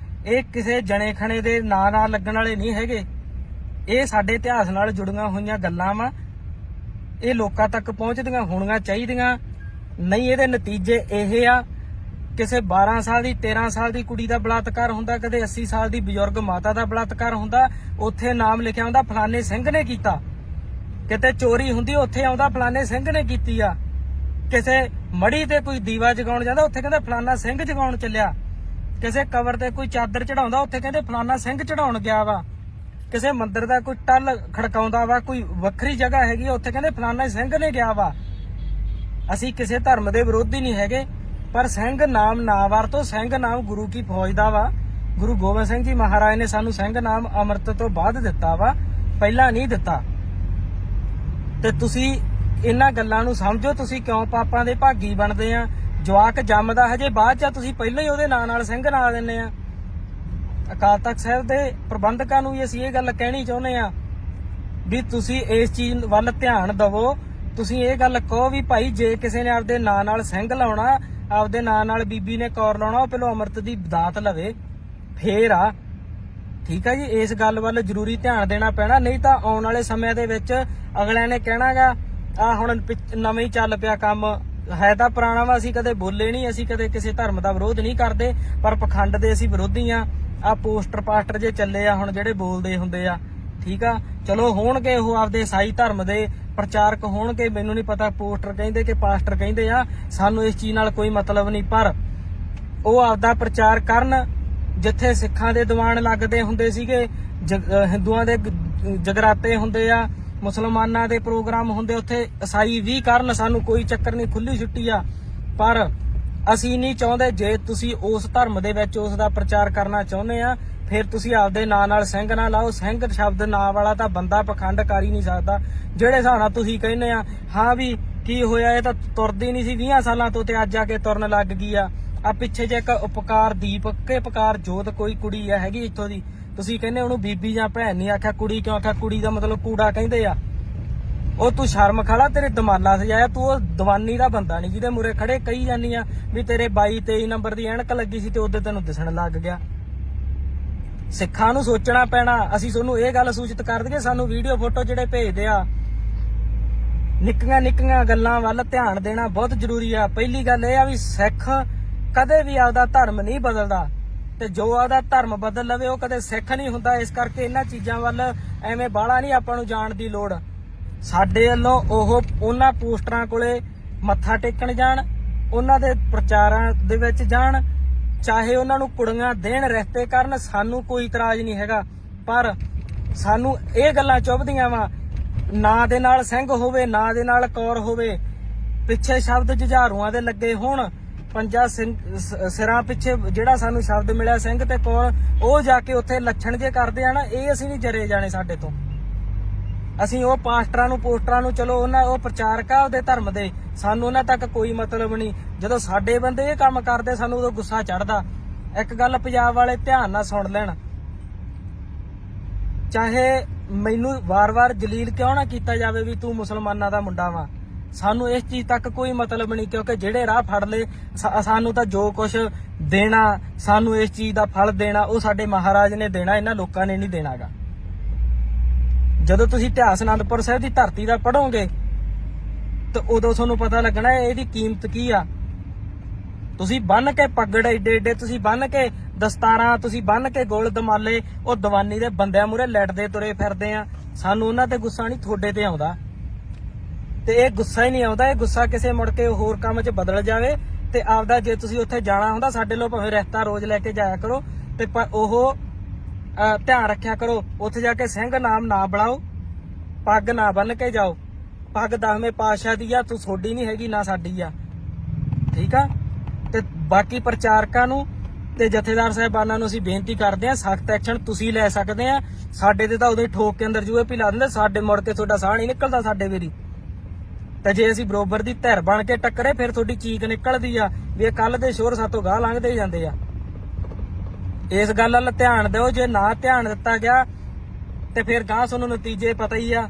ਇਹ ਕਿਸੇ ਜਣੇ ਖਣੇ ਦੇ ਨਾਂ ਨਾਲ ਲੱਗਣ ਵਾਲੇ ਨਹੀਂ ਹੈਗੇ। ਇਹ ਸਾਡੇ ਇਤਿਹਾਸ ਨਾਲ ਜੁੜੀਆਂ ਹੋਈਆਂ ਗੱਲਾਂ ਵਾ। ਇਹ ਲੋਕਾਂ ਤੱਕ ਪਹੁੰਚਦੀਆਂ ਹੋਣੀਆਂ ਚਾਹੀਦੀਆਂ। ਨਹੀਂ ਇਹਦੇ ਨਤੀਜੇ ਇਹ ਆ, ਕਿਸੇ 12 ਸਾਲ ਦੀ 13 ਸਾਲ ਦੀ ਕੁੜੀ ਦਾ ਬਲਾਤਕਾਰ ਹੁੰਦਾ, ਕਦੇ 80 ਸਾਲ ਦੀ ਬਜ਼ੁਰਗ ਮਾਤਾ ਦਾ ਬਲਾਤਕਾਰ ਹੁੰਦਾ, ਉੱਥੇ ਨਾਮ ਲਿਖਿਆ ਹੁੰਦਾ ਫਲਾਣੇ ਸਿੰਘ ਨੇ ਕੀਤਾ। ਕਿਤੇ ਚੋਰੀ ਹੁੰਦੀ ਉੱਥੇ ਆਉਂਦਾ ਫਲਾਣੇ ਸਿੰਘ ਨੇ ਕੀਤੀ ਆ। ਕਿਸੇ ਮੜੀ ਤੇ ਕੋਈ ਦੀਵਾ ਜਗਾਉਣ ਜਾਂਦਾ ਉੱਥੇ ਕਹਿੰਦੇ ਫਲਾਣਾ ਸਿੰਘ ਜਗਾਉਣ ਚੱਲਿਆ। ਕਿਸੇ ਕਬਰ ਤੇ ਕੋਈ ਚਾਦਰ ਚੜਾਉਂਦਾ ਉੱਥੇ ਕਹਿੰਦੇ ਫਲਾਣਾ ਸਿੰਘ ਚੜਾਉਣ ਗਿਆ ਵਾ। ਕਿਸੇ ਮੰਦਿਰ ਦਾ ਕੋਈ ਟੱਲ ਖੜਕਾਉਂਦਾ ਵਾ, ਕੋਈ ਵੱਖਰੀ ਜਗ੍ਹਾ ਹੈਗੀ ਉੱਥੇ ਕਹਿੰਦੇ ਫਲਾਣਾ ਸਿੰਘ ਨੇ ਗਿਆ ਵਾ। ਅਸੀਂ ਕਿਸੇ ਧਰਮ ਦੇ ਵਿਰੋਧੀ ਨਹੀਂ ਹੈਗੇ, ਪਰ ਸਿੰਘ ਨਾਮ ਨਾ ਵਰਤੋ। ਸਿੰਘ ਨਾਮ ਗੁਰੂ ਕੀ ਫੌਜ ਦਾ ਵਾ। ਗੁਰੂ ਗੋਬਿੰਦ ਸਿੰਘ ਜੀ ਮਹਾਰਾਜ ਨੇ ਸਾਨੂੰ ਸਿੰਘ ਨਾਮ ਅੰਮ੍ਰਿਤ ਤੋਂ ਬਾਅਦ ਦਿੱਤਾ ਵਾ, ਪਹਿਲਾਂ ਨਹੀਂ ਦਿੱਤਾ। ਤੇ ਤੁਸੀਂ ਇਹਨਾਂ ਗੱਲਾਂ ਨੂੰ ਸਮਝੋ। ਤੁਸੀਂ ਕਿਉਂ ਪਾਪਾਂ ਦੇ ਭਾਗੀ ਬਣਦੇ ਆ? ਜਵਾਕ ਜੰਮਦਾ ਹਜੇ ਬਾਅਦ ਚ, ਤੁਸੀਂ ਪਹਿਲਾਂ ਹੀ ਉਹਦੇ ਨਾਂ ਨਾਲ ਸਿੰਘ ਲਾ ਦਿੰਦੇ ਆ। ਅਕਾਲ ਤਖਤ ਸਾਹਿਬ ਦੇ ਪ੍ਰਬੰਧਕਾਂ ਨੂੰ ਵੀ ਅਸੀਂ ਇਹ ਗੱਲ ਕਹਿਣੀ ਚਾਹੁੰਦੇ ਆ ਵੀ ਤੁਸੀਂ ਇਸ ਚੀਜ਼ ਵੱਲ ਧਿਆਨ ਦਿਵੋ। ਤੁਸੀਂ ਇਹ ਗੱਲ ਕਹੋ ਵੀ ਭਾਈ ਜੇ ਕਿਸੇ ਨੇ ਆਪਦੇ ਨਾਂ ਨਾਲ ਸਿੰਘ ਲਾਉਣਾ, ਆਪਦੇ ਨਾਂ ਨਾਲ ਬੀਬੀ ਨੇ ਕੌਰ ਲਾਉਣਾ, ਉਹ ਪਹਿਲਾਂ ਅੰਮ੍ਰਿਤ ਦੀ ਦਾਤ ਲਵੇ ਫੇਰ ਆ। ਠੀਕ ਆ ਜੀ, ਇਸ ਗੱਲ ਵੱਲ ਜ਼ਰੂਰੀ ਧਿਆਨ ਦੇਣਾ ਪੈਣਾ। ਨਹੀਂ ਤਾਂ ਆਉਣ ਵਾਲੇ ਸਮਿਆਂ ਦੇ ਵਿੱਚ ਅਗਲਿਆਂ ਨੇ ਕਹਿਣਾਗਾ ਆ ਹੁਣ ਨਵੇਂ ਹੀ ਚੱਲ ਪਿਆ ਕੰਮ, ਹੈ ਤਾਂ ਪੁਰਾਣਾ ਵਾ। ਅਸੀਂ ਕਦੇ ਬੋਲੇ ਨਹੀਂ, ਅਸੀਂ ਕਦੇ ਕਿਸੇ ਧਰਮ ਦਾ ਵਿਰੋਧ ਨਹੀਂ ਕਰਦੇ, ਪਰ ਪਖੰਡ ਦੇ ਅਸੀਂ ਵਿਰੋਧੀ ਆ। ਆ ਪੋਸਟਰ ਪਾਸਟਰ ਜੇ ਚੱਲੇ ਆ ਹੁਣ ਜਿਹੜੇ ਬੋਲਦੇ ਹੁੰਦੇ ਆ, ਠੀਕ ਆ, ਚਲੋ ਹੋਣਗੇ ਉਹ ਆਪਦੇ ਈਸਾਈ ਧਰਮ ਦੇ ਪ੍ਰਚਾਰਕ ਹੋਣਗੇ, ਮੈਨੂੰ ਨਹੀਂ ਪਤਾ ਪੋਸਟਰ ਕਹਿੰਦੇ ਕਿ ਪਾਸਟਰ ਕਹਿੰਦੇ ਆ, ਸਾਨੂੰ ਇਸ ਚੀਜ਼ ਨਾਲ ਕੋਈ ਮਤਲਬ ਨਹੀਂ। ਪਰ ਉਹ ਆਪਦਾ ਪ੍ਰਚਾਰ ਕਰਨ। ਜਿੱਥੇ ਸਿੱਖਾਂ ਦੇ ਦੀਵਾਨ ਲੱਗਦੇ ਹੁੰਦੇ ਸੀਗੇ, ਹਿੰਦੂਆਂ ਦੇ ਜਗਰਾਤੇ ਹੁੰਦੇ ਆ, ਮੁਸਲਮਾਨਾਂ ਦੇ ਪ੍ਰੋਗਰਾਮ ਹੁੰਦੇ, ਉੱਥੇ ਈਸਾਈ ਵੀ ਕਰਨ, ਸਾਨੂੰ ਕੋਈ ਚੱਕਰ ਨਹੀਂ, ਖੁੱਲੀ ਛੁੱਟੀ ਆ। ਪਰ ਅਸੀਂ ਨਹੀਂ ਚਾਹੁੰਦੇ। ਜੇ ਤੁਸੀਂ ਉਸ ਧਰਮ ਦੇ ਵਿੱਚ ਉਸ ਦਾ ਪ੍ਰਚਾਰ ਕਰਨਾ ਚਾਹੁੰਦੇ ਆ, ਫਿਰ ਤੁਸੀਂ ਆਪਦੇ ਨਾਂ ਨਾਲ ਸਿੰਘ ਨਾ ਲਾਓ। ਸਿੰਘ ਸ਼ਬਦ ਨਾਂ ਵਾਲਾ ਤਾਂ ਬੰਦਾ ਪਖੰਡ ਕਰ ਹੀ ਨਹੀਂ ਸਕਦਾ। ਜਿਹੜੇ ਹਿਸਾਬ ਨਾਲ ਤੁਸੀਂ ਕਹਿੰਦੇ ਆ ਹਾਂ ਵੀ ਕੀ ਹੋਇਆ, ਇਹ ਤਾਂ ਤੁਰਦੀ ਨਹੀਂ ਸੀ 20 ਸਾਲਾਂ ਤੋਂ ਤੇ ਅੱਜ ਆ ਕੇ ਤੁਰਨ ਲੱਗ ਗਈ ਆ। ਆ ਪਿੱਛੇ ਜੇ ਇੱਕ ਉਪਕਾਰ ਦੀਪਕ ਕੇ ਉਪਕਾਰ ਜੋਤ ਕੋਈ ਕੁੜੀ ਆ ਹੈਗੀ ਇੱਥੋਂ ਦੀ, ਤੁਸੀਂ ਕਹਿੰਦੇ ਉਹਨੂੰ ਬੀਬੀ ਜਾਂ ਭੈਣ ਨਹੀਂ ਆਖਿਆ, ਕੁੜੀ ਕਿਉਂ ਆਖਿਆ? ਕੁੜੀ ਦਾ ਮਤਲਬ ਕੂੜਾ ਕਹਿੰਦੇ ਆ। ਉਹ ਤੂੰ ਸ਼ਰਮ ਖਾਲਾ, ਤੇਰੇ ਦਮਾਲਾ ਸਜਾਇਆ, ਤੂੰ ਉਹ ਦੀਵਾਨੀ ਦਾ ਬੰਦਾ ਨਹੀਂ ਜਿਹਦੇ ਮੂਰੇ ਖੜੇ ਕਹੀ ਜਾਂਦੀ ਆ ਵੀ ਤੇਰੇ 22-23 ਨੰਬਰ ਦੀ ਐਨਕ ਲੱਗੀ ਸੀ ਤੇ ਉਹਦੇ ਤੈਨੂੰ ਦਿਸਣ ਲੱਗ ਗਿਆ। ਸਿੱਖਾਂ ਨੂੰ ਸੋਚਣਾ ਪੈਣਾ। ਅਸੀਂ ਤੁਹਾਨੂੰ ਇਹ ਗੱਲ ਸੂਚਿਤ ਕਰ ਦਈਏ, ਸਾਨੂੰ ਵੀਡੀਓ ਫੋਟੋ ਜਿਹੜੇ ਭੇਜਦੇ ਆ, ਨਿੱਕੀਆਂ ਗੱਲਾਂ ਵੱਲ ਧਿਆਨ ਦੇਣਾ ਬਹੁਤ ਜ਼ਰੂਰੀ ਆ। ਪਹਿਲੀ ਗੱਲ ਇਹ ਆ ਵੀ ਸਿੱਖ ਕਦੇ ਵੀ ਆਪਦਾ ਧਰਮ ਨਹੀਂ ਬਦਲਦਾ, ਤੇ ਜੋ ਆਪਦਾ ਧਰਮ ਬਦਲ ਲਵੇ ਉਹ ਕਦੇ ਸਿੱਖ ਨਹੀਂ ਹੁੰਦਾ। ਇਸ ਕਰਕੇ ਇਹਨਾਂ ਚੀਜ਼ਾਂ ਵੱਲ ਐਵੇਂ ਬਾਹਲਾ ਨਹੀਂ ਆਪਾਂ ਨੂੰ ਜਾਣ ਦੀ ਲੋੜ। ਸਾਡੇ ਵੱਲੋਂ ਉਹਨਾਂ ਪੋਸਟਰਾਂ ਕੋਲੇ ਮੱਥਾ ਟੇਕਣ ਜਾਣ, ਉਹਨਾਂ ਦੇ ਪ੍ਰਚਾਰਾਂ ਦੇ ਵਿੱਚ ਜਾਣ, ਚਾਹੇ ਉਹਨਾਂ ਨੂੰ ਕੁੜੀਆਂ ਦੇਣ, ਰਿਸ਼ਤੇ ਕਰਨ, ਸਾਨੂੰ ਕੋਈ ਇਤਰਾਜ਼ ਨਹੀਂ ਹੈਗਾ। ਪਰ ਸਾਨੂੰ ਇਹ ਗੱਲਾਂ ਚੁੱਭਦੀਆਂ ਵਾ, ਨਾਂ ਦੇ ਨਾਲ ਸਿੰਘ ਹੋਵੇ, ਨਾਂ ਦੇ ਨਾਲ ਕੌਰ ਹੋਵੇ, ਪਿੱਛੇ ਸ਼ਬਦ ਜੁਝਾਰੂਆਂ ਦੇ ਲੱਗੇ ਹੋਣ, ਪੰਜਾ ਸਿਰਾਂ ਪਿੱਛੇ ਜਿਹੜਾ ਸਾਨੂੰ ਸ਼ਬਦ ਮਿਲਿਆ ਸਿੰਘ ਤੇ ਕੌਰ, ਉਹ ਜਾ ਕੇ ਉੱਥੇ ਲੱਛਣ ਜੇ ਕਰਦੇ ਆ ਨਾ, ਇਹ ਅਸੀਂ ਨਹੀਂ ਜਰੇ ਜਾਣੇ ਸਾਡੇ ਤੋਂ। ਅਸੀਂ ਉਹ ਪਾਸਟਰਾਂ ਨੂੰ ਪੋਸਟਰਾਂ ਨੂੰ, ਚਲੋ ਉਹ ਪ੍ਰਚਾਰਕ ਆ ਉਹਦੇ ਧਰਮ ਦੇ, ਸਾਨੂੰ ਉਹਨਾਂ ਤੱਕ ਕੋਈ ਮਤਲਬ ਨਹੀਂ। ਜਦੋਂ ਸਾਡੇ ਬੰਦੇ ਇਹ ਕੰਮ ਕਰਦੇ ਸਾਨੂੰ ਉਦੋਂ ਗੁੱਸਾ ਚੜਦਾ। ਇੱਕ ਗੱਲ ਪੰਜਾਬ ਵਾਲੇ ਧਿਆਨ ਨਾਲ ਸੁਣ ਲੈਣ, ਚਾਹੇ ਮੈਨੂੰ ਵਾਰ-ਵਾਰ ਜਲੀਲ ਕਿਉਂ ਨਾ ਕੀਤਾ ਜਾਵੇ ਵੀ ਤੂੰ ਮੁਸਲਮਾਨਾਂ ਦਾ ਮੁੰਡਾ ਵਾ, ਸਾਨੂੰ ਇਸ ਚੀਜ਼ ਤੱਕ ਕੋਈ ਮਤਲਬ ਨਹੀਂ। ਕਿਉਂਕਿ ਜਿਹੜੇ ਰਾਹ ਫੜ ਲਏ, ਸਾਨੂੰ ਤਾਂ ਜੋ ਕੁਝ ਦੇਣਾ, ਸਾਨੂੰ ਇਸ ਚੀਜ਼ ਦਾ ਫਲ ਦੇਣਾ, ਉਹ ਸਾਡੇ ਮਹਾਰਾਜ ਨੇ ਦੇਣਾ, ਇਹਨਾਂ ਲੋਕਾਂ ਨੇ ਨਹੀਂ ਦੇਣਾਗਾ। ਜਦੋਂ ਤੁਸੀਂ ਇਤਿਹਾਸ ਅਨੰਦਪੁਰ ਸਾਹਿਬ ਦੀ ਧਰਤੀ ਦਾ ਪੜੋਗੇ ਤਾਂ ਉਦੋਂ ਤੁਹਾਨੂੰ ਪਤਾ ਲੱਗਣਾ ਇਹਦੀ ਕੀਮਤ ਕੀ ਆ। ਤੁਸੀਂ ਬੰਨ ਕੇ ਪੱਗੜ ਏਡੇ ਤੁਸੀਂ ਬੰਨ ਕੇ ਦਸਤਾਰਾਂ, ਤੁਸੀਂ ਬੰਨ ਕੇ ਗੋਲ ਦਮਾਲੇ, ਉਹ ਦੀਵਾਨੀ ਦੇ ਬੰਦਿਆਂ ਮੂਹਰੇ ਲੜਦੇ ਤੁਰੇ ਫਿਰਦੇ ਆ। ਸਾਨੂੰ ਉਹਨਾਂ ਤੇ ਗੁੱਸਾ ਨਹੀਂ, ਤੁਹਾਡੇ ਤੇ ਆਉਂਦਾ। ਤੇ ਇਹ ਗੁੱਸਾ ਹੀ ਨਹੀਂ ਆਉਂਦਾ, ਇਹ ਗੁੱਸਾ ਕਿਸੇ ਮੁੜ ਕੇ ਹੋਰ ਕੰਮ 'ਚ ਬਦਲ ਜਾਵੇ। ਤੇ ਆਪਦਾ ਜੇ ਤੁਸੀਂ ਉੱਥੇ ਜਾਣਾ ਹੁੰਦਾ, ਸਾਡੇ ਲੋ ਭਾਵੇਂ ਰਿਸ਼ਤਾ ਰੋਜ਼ ਲੈ ਕੇ ਜਾਇਆ ਕਰੋ, ਤੇ ਉਹ ਧਿਆਨ ਰੱਖਿਆ ਕਰੋ ਉੱਥੇ ਜਾ ਕੇ ਸਿੰਘ ਨਾਮ ਨਾ ਬਣਾਓ, ਪੱਗ ਨਾ ਬੰਨ ਕੇ ਜਾਓ। ਪੱਗ 10ਵੇਂ ਪਾਤਸ਼ਾਹ ਦੀ ਆ, ਤੂੰ ਤੁਹਾਡੀ ਨਹੀਂ ਹੈਗੀ ਨਾ ਸਾਡੀ ਆ, ਠੀਕ ਆ। ਤੇ ਬਾਕੀ ਪ੍ਰਚਾਰਕਾਂ ਨੂੰ ਤੇ ਜਥੇਦਾਰ ਸਾਹਿਬਾਨਾਂ ਨੂੰ ਅਸੀਂ ਬੇਨਤੀ ਕਰਦੇ ਆ, ਸਖਤ ਐਕਸ਼ਨ ਤੁਸੀਂ ਲੈ ਸਕਦੇ ਆ। ਸਾਡੇ ਤੇ ਤਾਂ ਉਦੋਂ ਹੀ ਠੋਕ ਕੇ ਅੰਦਰ ਜੂਏ ਲਾ ਦਿੰਦੇ, ਸਾਡੇ ਮੁੜ ਕੇ ਤੁਹਾਡਾ ਸਾਹ ਨਹੀਂ ਨਿਕਲਦਾ ਸਾਡੇ ਵੇਰੀ। ਤੇ ਜੇ ਅਸੀਂ ਬਰੋਬਰ ਦੀ ਧਿਰ ਬਣ ਕੇ ਟੱਕਰੇ, ਫਿਰ ਤੁਹਾਡੀ ਚੀਕ ਨਿਕਲਦੀ ਆ ਵੀ ਇਹ ਕੱਲ ਦੇ ਸ਼ੋਰ ਸਾਤੋਂ ਗਾਹ ਲੰਘਦੇ ਹੀ ਜਾਂਦੇ ਆ। ਇਸ ਗੱਲ ਵੱਲ ਧਿਆਨ ਦਿਓ। ਜੇ ਨਾ ਧਿਆਨ ਦਿੱਤਾ ਗਿਆ ਤੇ ਫਿਰ ਗਾਹ ਤੁਹਾਨੂੰ ਨਤੀਜੇ ਪਤਾ ਹੀ ਆ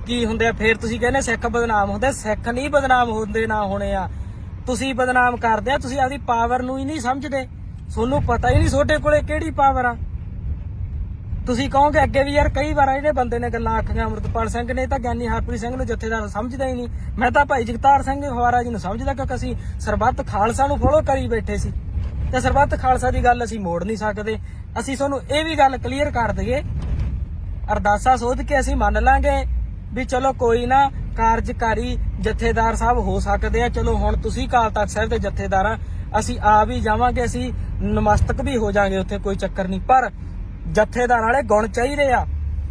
ਕੀ ਹੁੰਦੇ ਆ। ਫਿਰ ਤੁਸੀਂ ਕਹਿੰਦੇ ਸਿੱਖ ਬਦਨਾਮ ਹੁੰਦੇ, ਸਿੱਖ ਨਹੀਂ ਬਦਨਾਮ ਹੁੰਦੇ, ਨਾ ਹੋਣੇ ਆ। ਤੁਸੀਂ ਬਦਨਾਮ ਕਰਦੇ ਆ, ਤੁਸੀਂ ਆਪਦੀ ਪਾਵਰ ਨੂੰ ਹੀ ਨਹੀਂ ਸਮਝਦੇ। ਤੁਹਾਨੂੰ ਪਤਾ ਹੀ ਨਹੀਂ ਤੁਹਾਡੇ ਕੋਲੇ ਕਿਹੜੀ ਪਾਵਰ ਆ। ਤੁਸੀਂ ਕਹੋਗੇ ਅੱਗੇ ਵੀ ਯਾਰ ਕਈ ਵਾਰ ਇਹਨੇ ਬੰਦੇ ਨੇ ਗੱਲਾਂ ਆਖੀਆਂ ਅਮਰਤਪਾਲ ਸਿੰਘ ਨੇ ਤਾਂ ਗਿਆਨੀ ਹਰਪ੍ਰੀਤ ਸਿੰਘ ਨੂੰ ਜਥੇਦਾਰ ਸਮਝਦਾ ਹੀ ਨਹੀਂ। ਮੈਂ ਤਾਂ ਭਾਈ ਜਗਤਾਰ ਸਿੰਘ ਫਵਾਰਾ ਜੀ ਨੂੰ ਸਮਝਦਾ, ਕਿਉਂਕਿ ਅਸੀਂ ਸਰਬੱਤ ਖਾਲਸਾ ਨੂੰ ਫੋਲੋ ਕਰੀ ਬੈਠੇ ਸੀ ਤੇ ਸਰਬੱਤ ਖਾਲਸਾ ਦੀ ਗੱਲ ਅਸੀਂ ਮੋੜ ਨਹੀਂ ਸਕਦੇ। ਅਸੀਂ ਤੁਹਾਨੂੰ ਇਹ ਵੀ ਗੱਲ ਕਲੀਅਰ ਕਰ ਦਈਏ, ਅਰਦਾਸਾ ਸੋਧ ਕੇ ਅਸੀਂ ਮੰਨ ਲਾਂਗੇ ਵੀ ਚਲੋ ਕੋਈ ਨਾ ਕਾਰਜਕਾਰੀ ਜਥੇਦਾਰ ਸਾਹਿਬ ਹੋ ਸਕਦੇ ਆ। ਚਲੋ ਹੁਣ ਤੁਸੀਂ ਅਕਾਲ ਤਖਤ ਸਾਹਿਬ ਦੇ ਜਥੇਦਾਰ ਆ, ਅਸੀਂ ਆ ਵੀ ਜਾਵਾਂਗੇ, ਅਸੀਂ ਨਮਸਤਕ ਵੀ ਹੋ ਜਾਾਂਗੇ ਉੱਥੇ, ਕੋਈ ਚੱਕਰ ਨਹੀਂ। ਪਰ ਜਥੇਦਾਰ ਵਾਲੇ ਗੁਣ ਚਾਹੀਦੇ ਆ।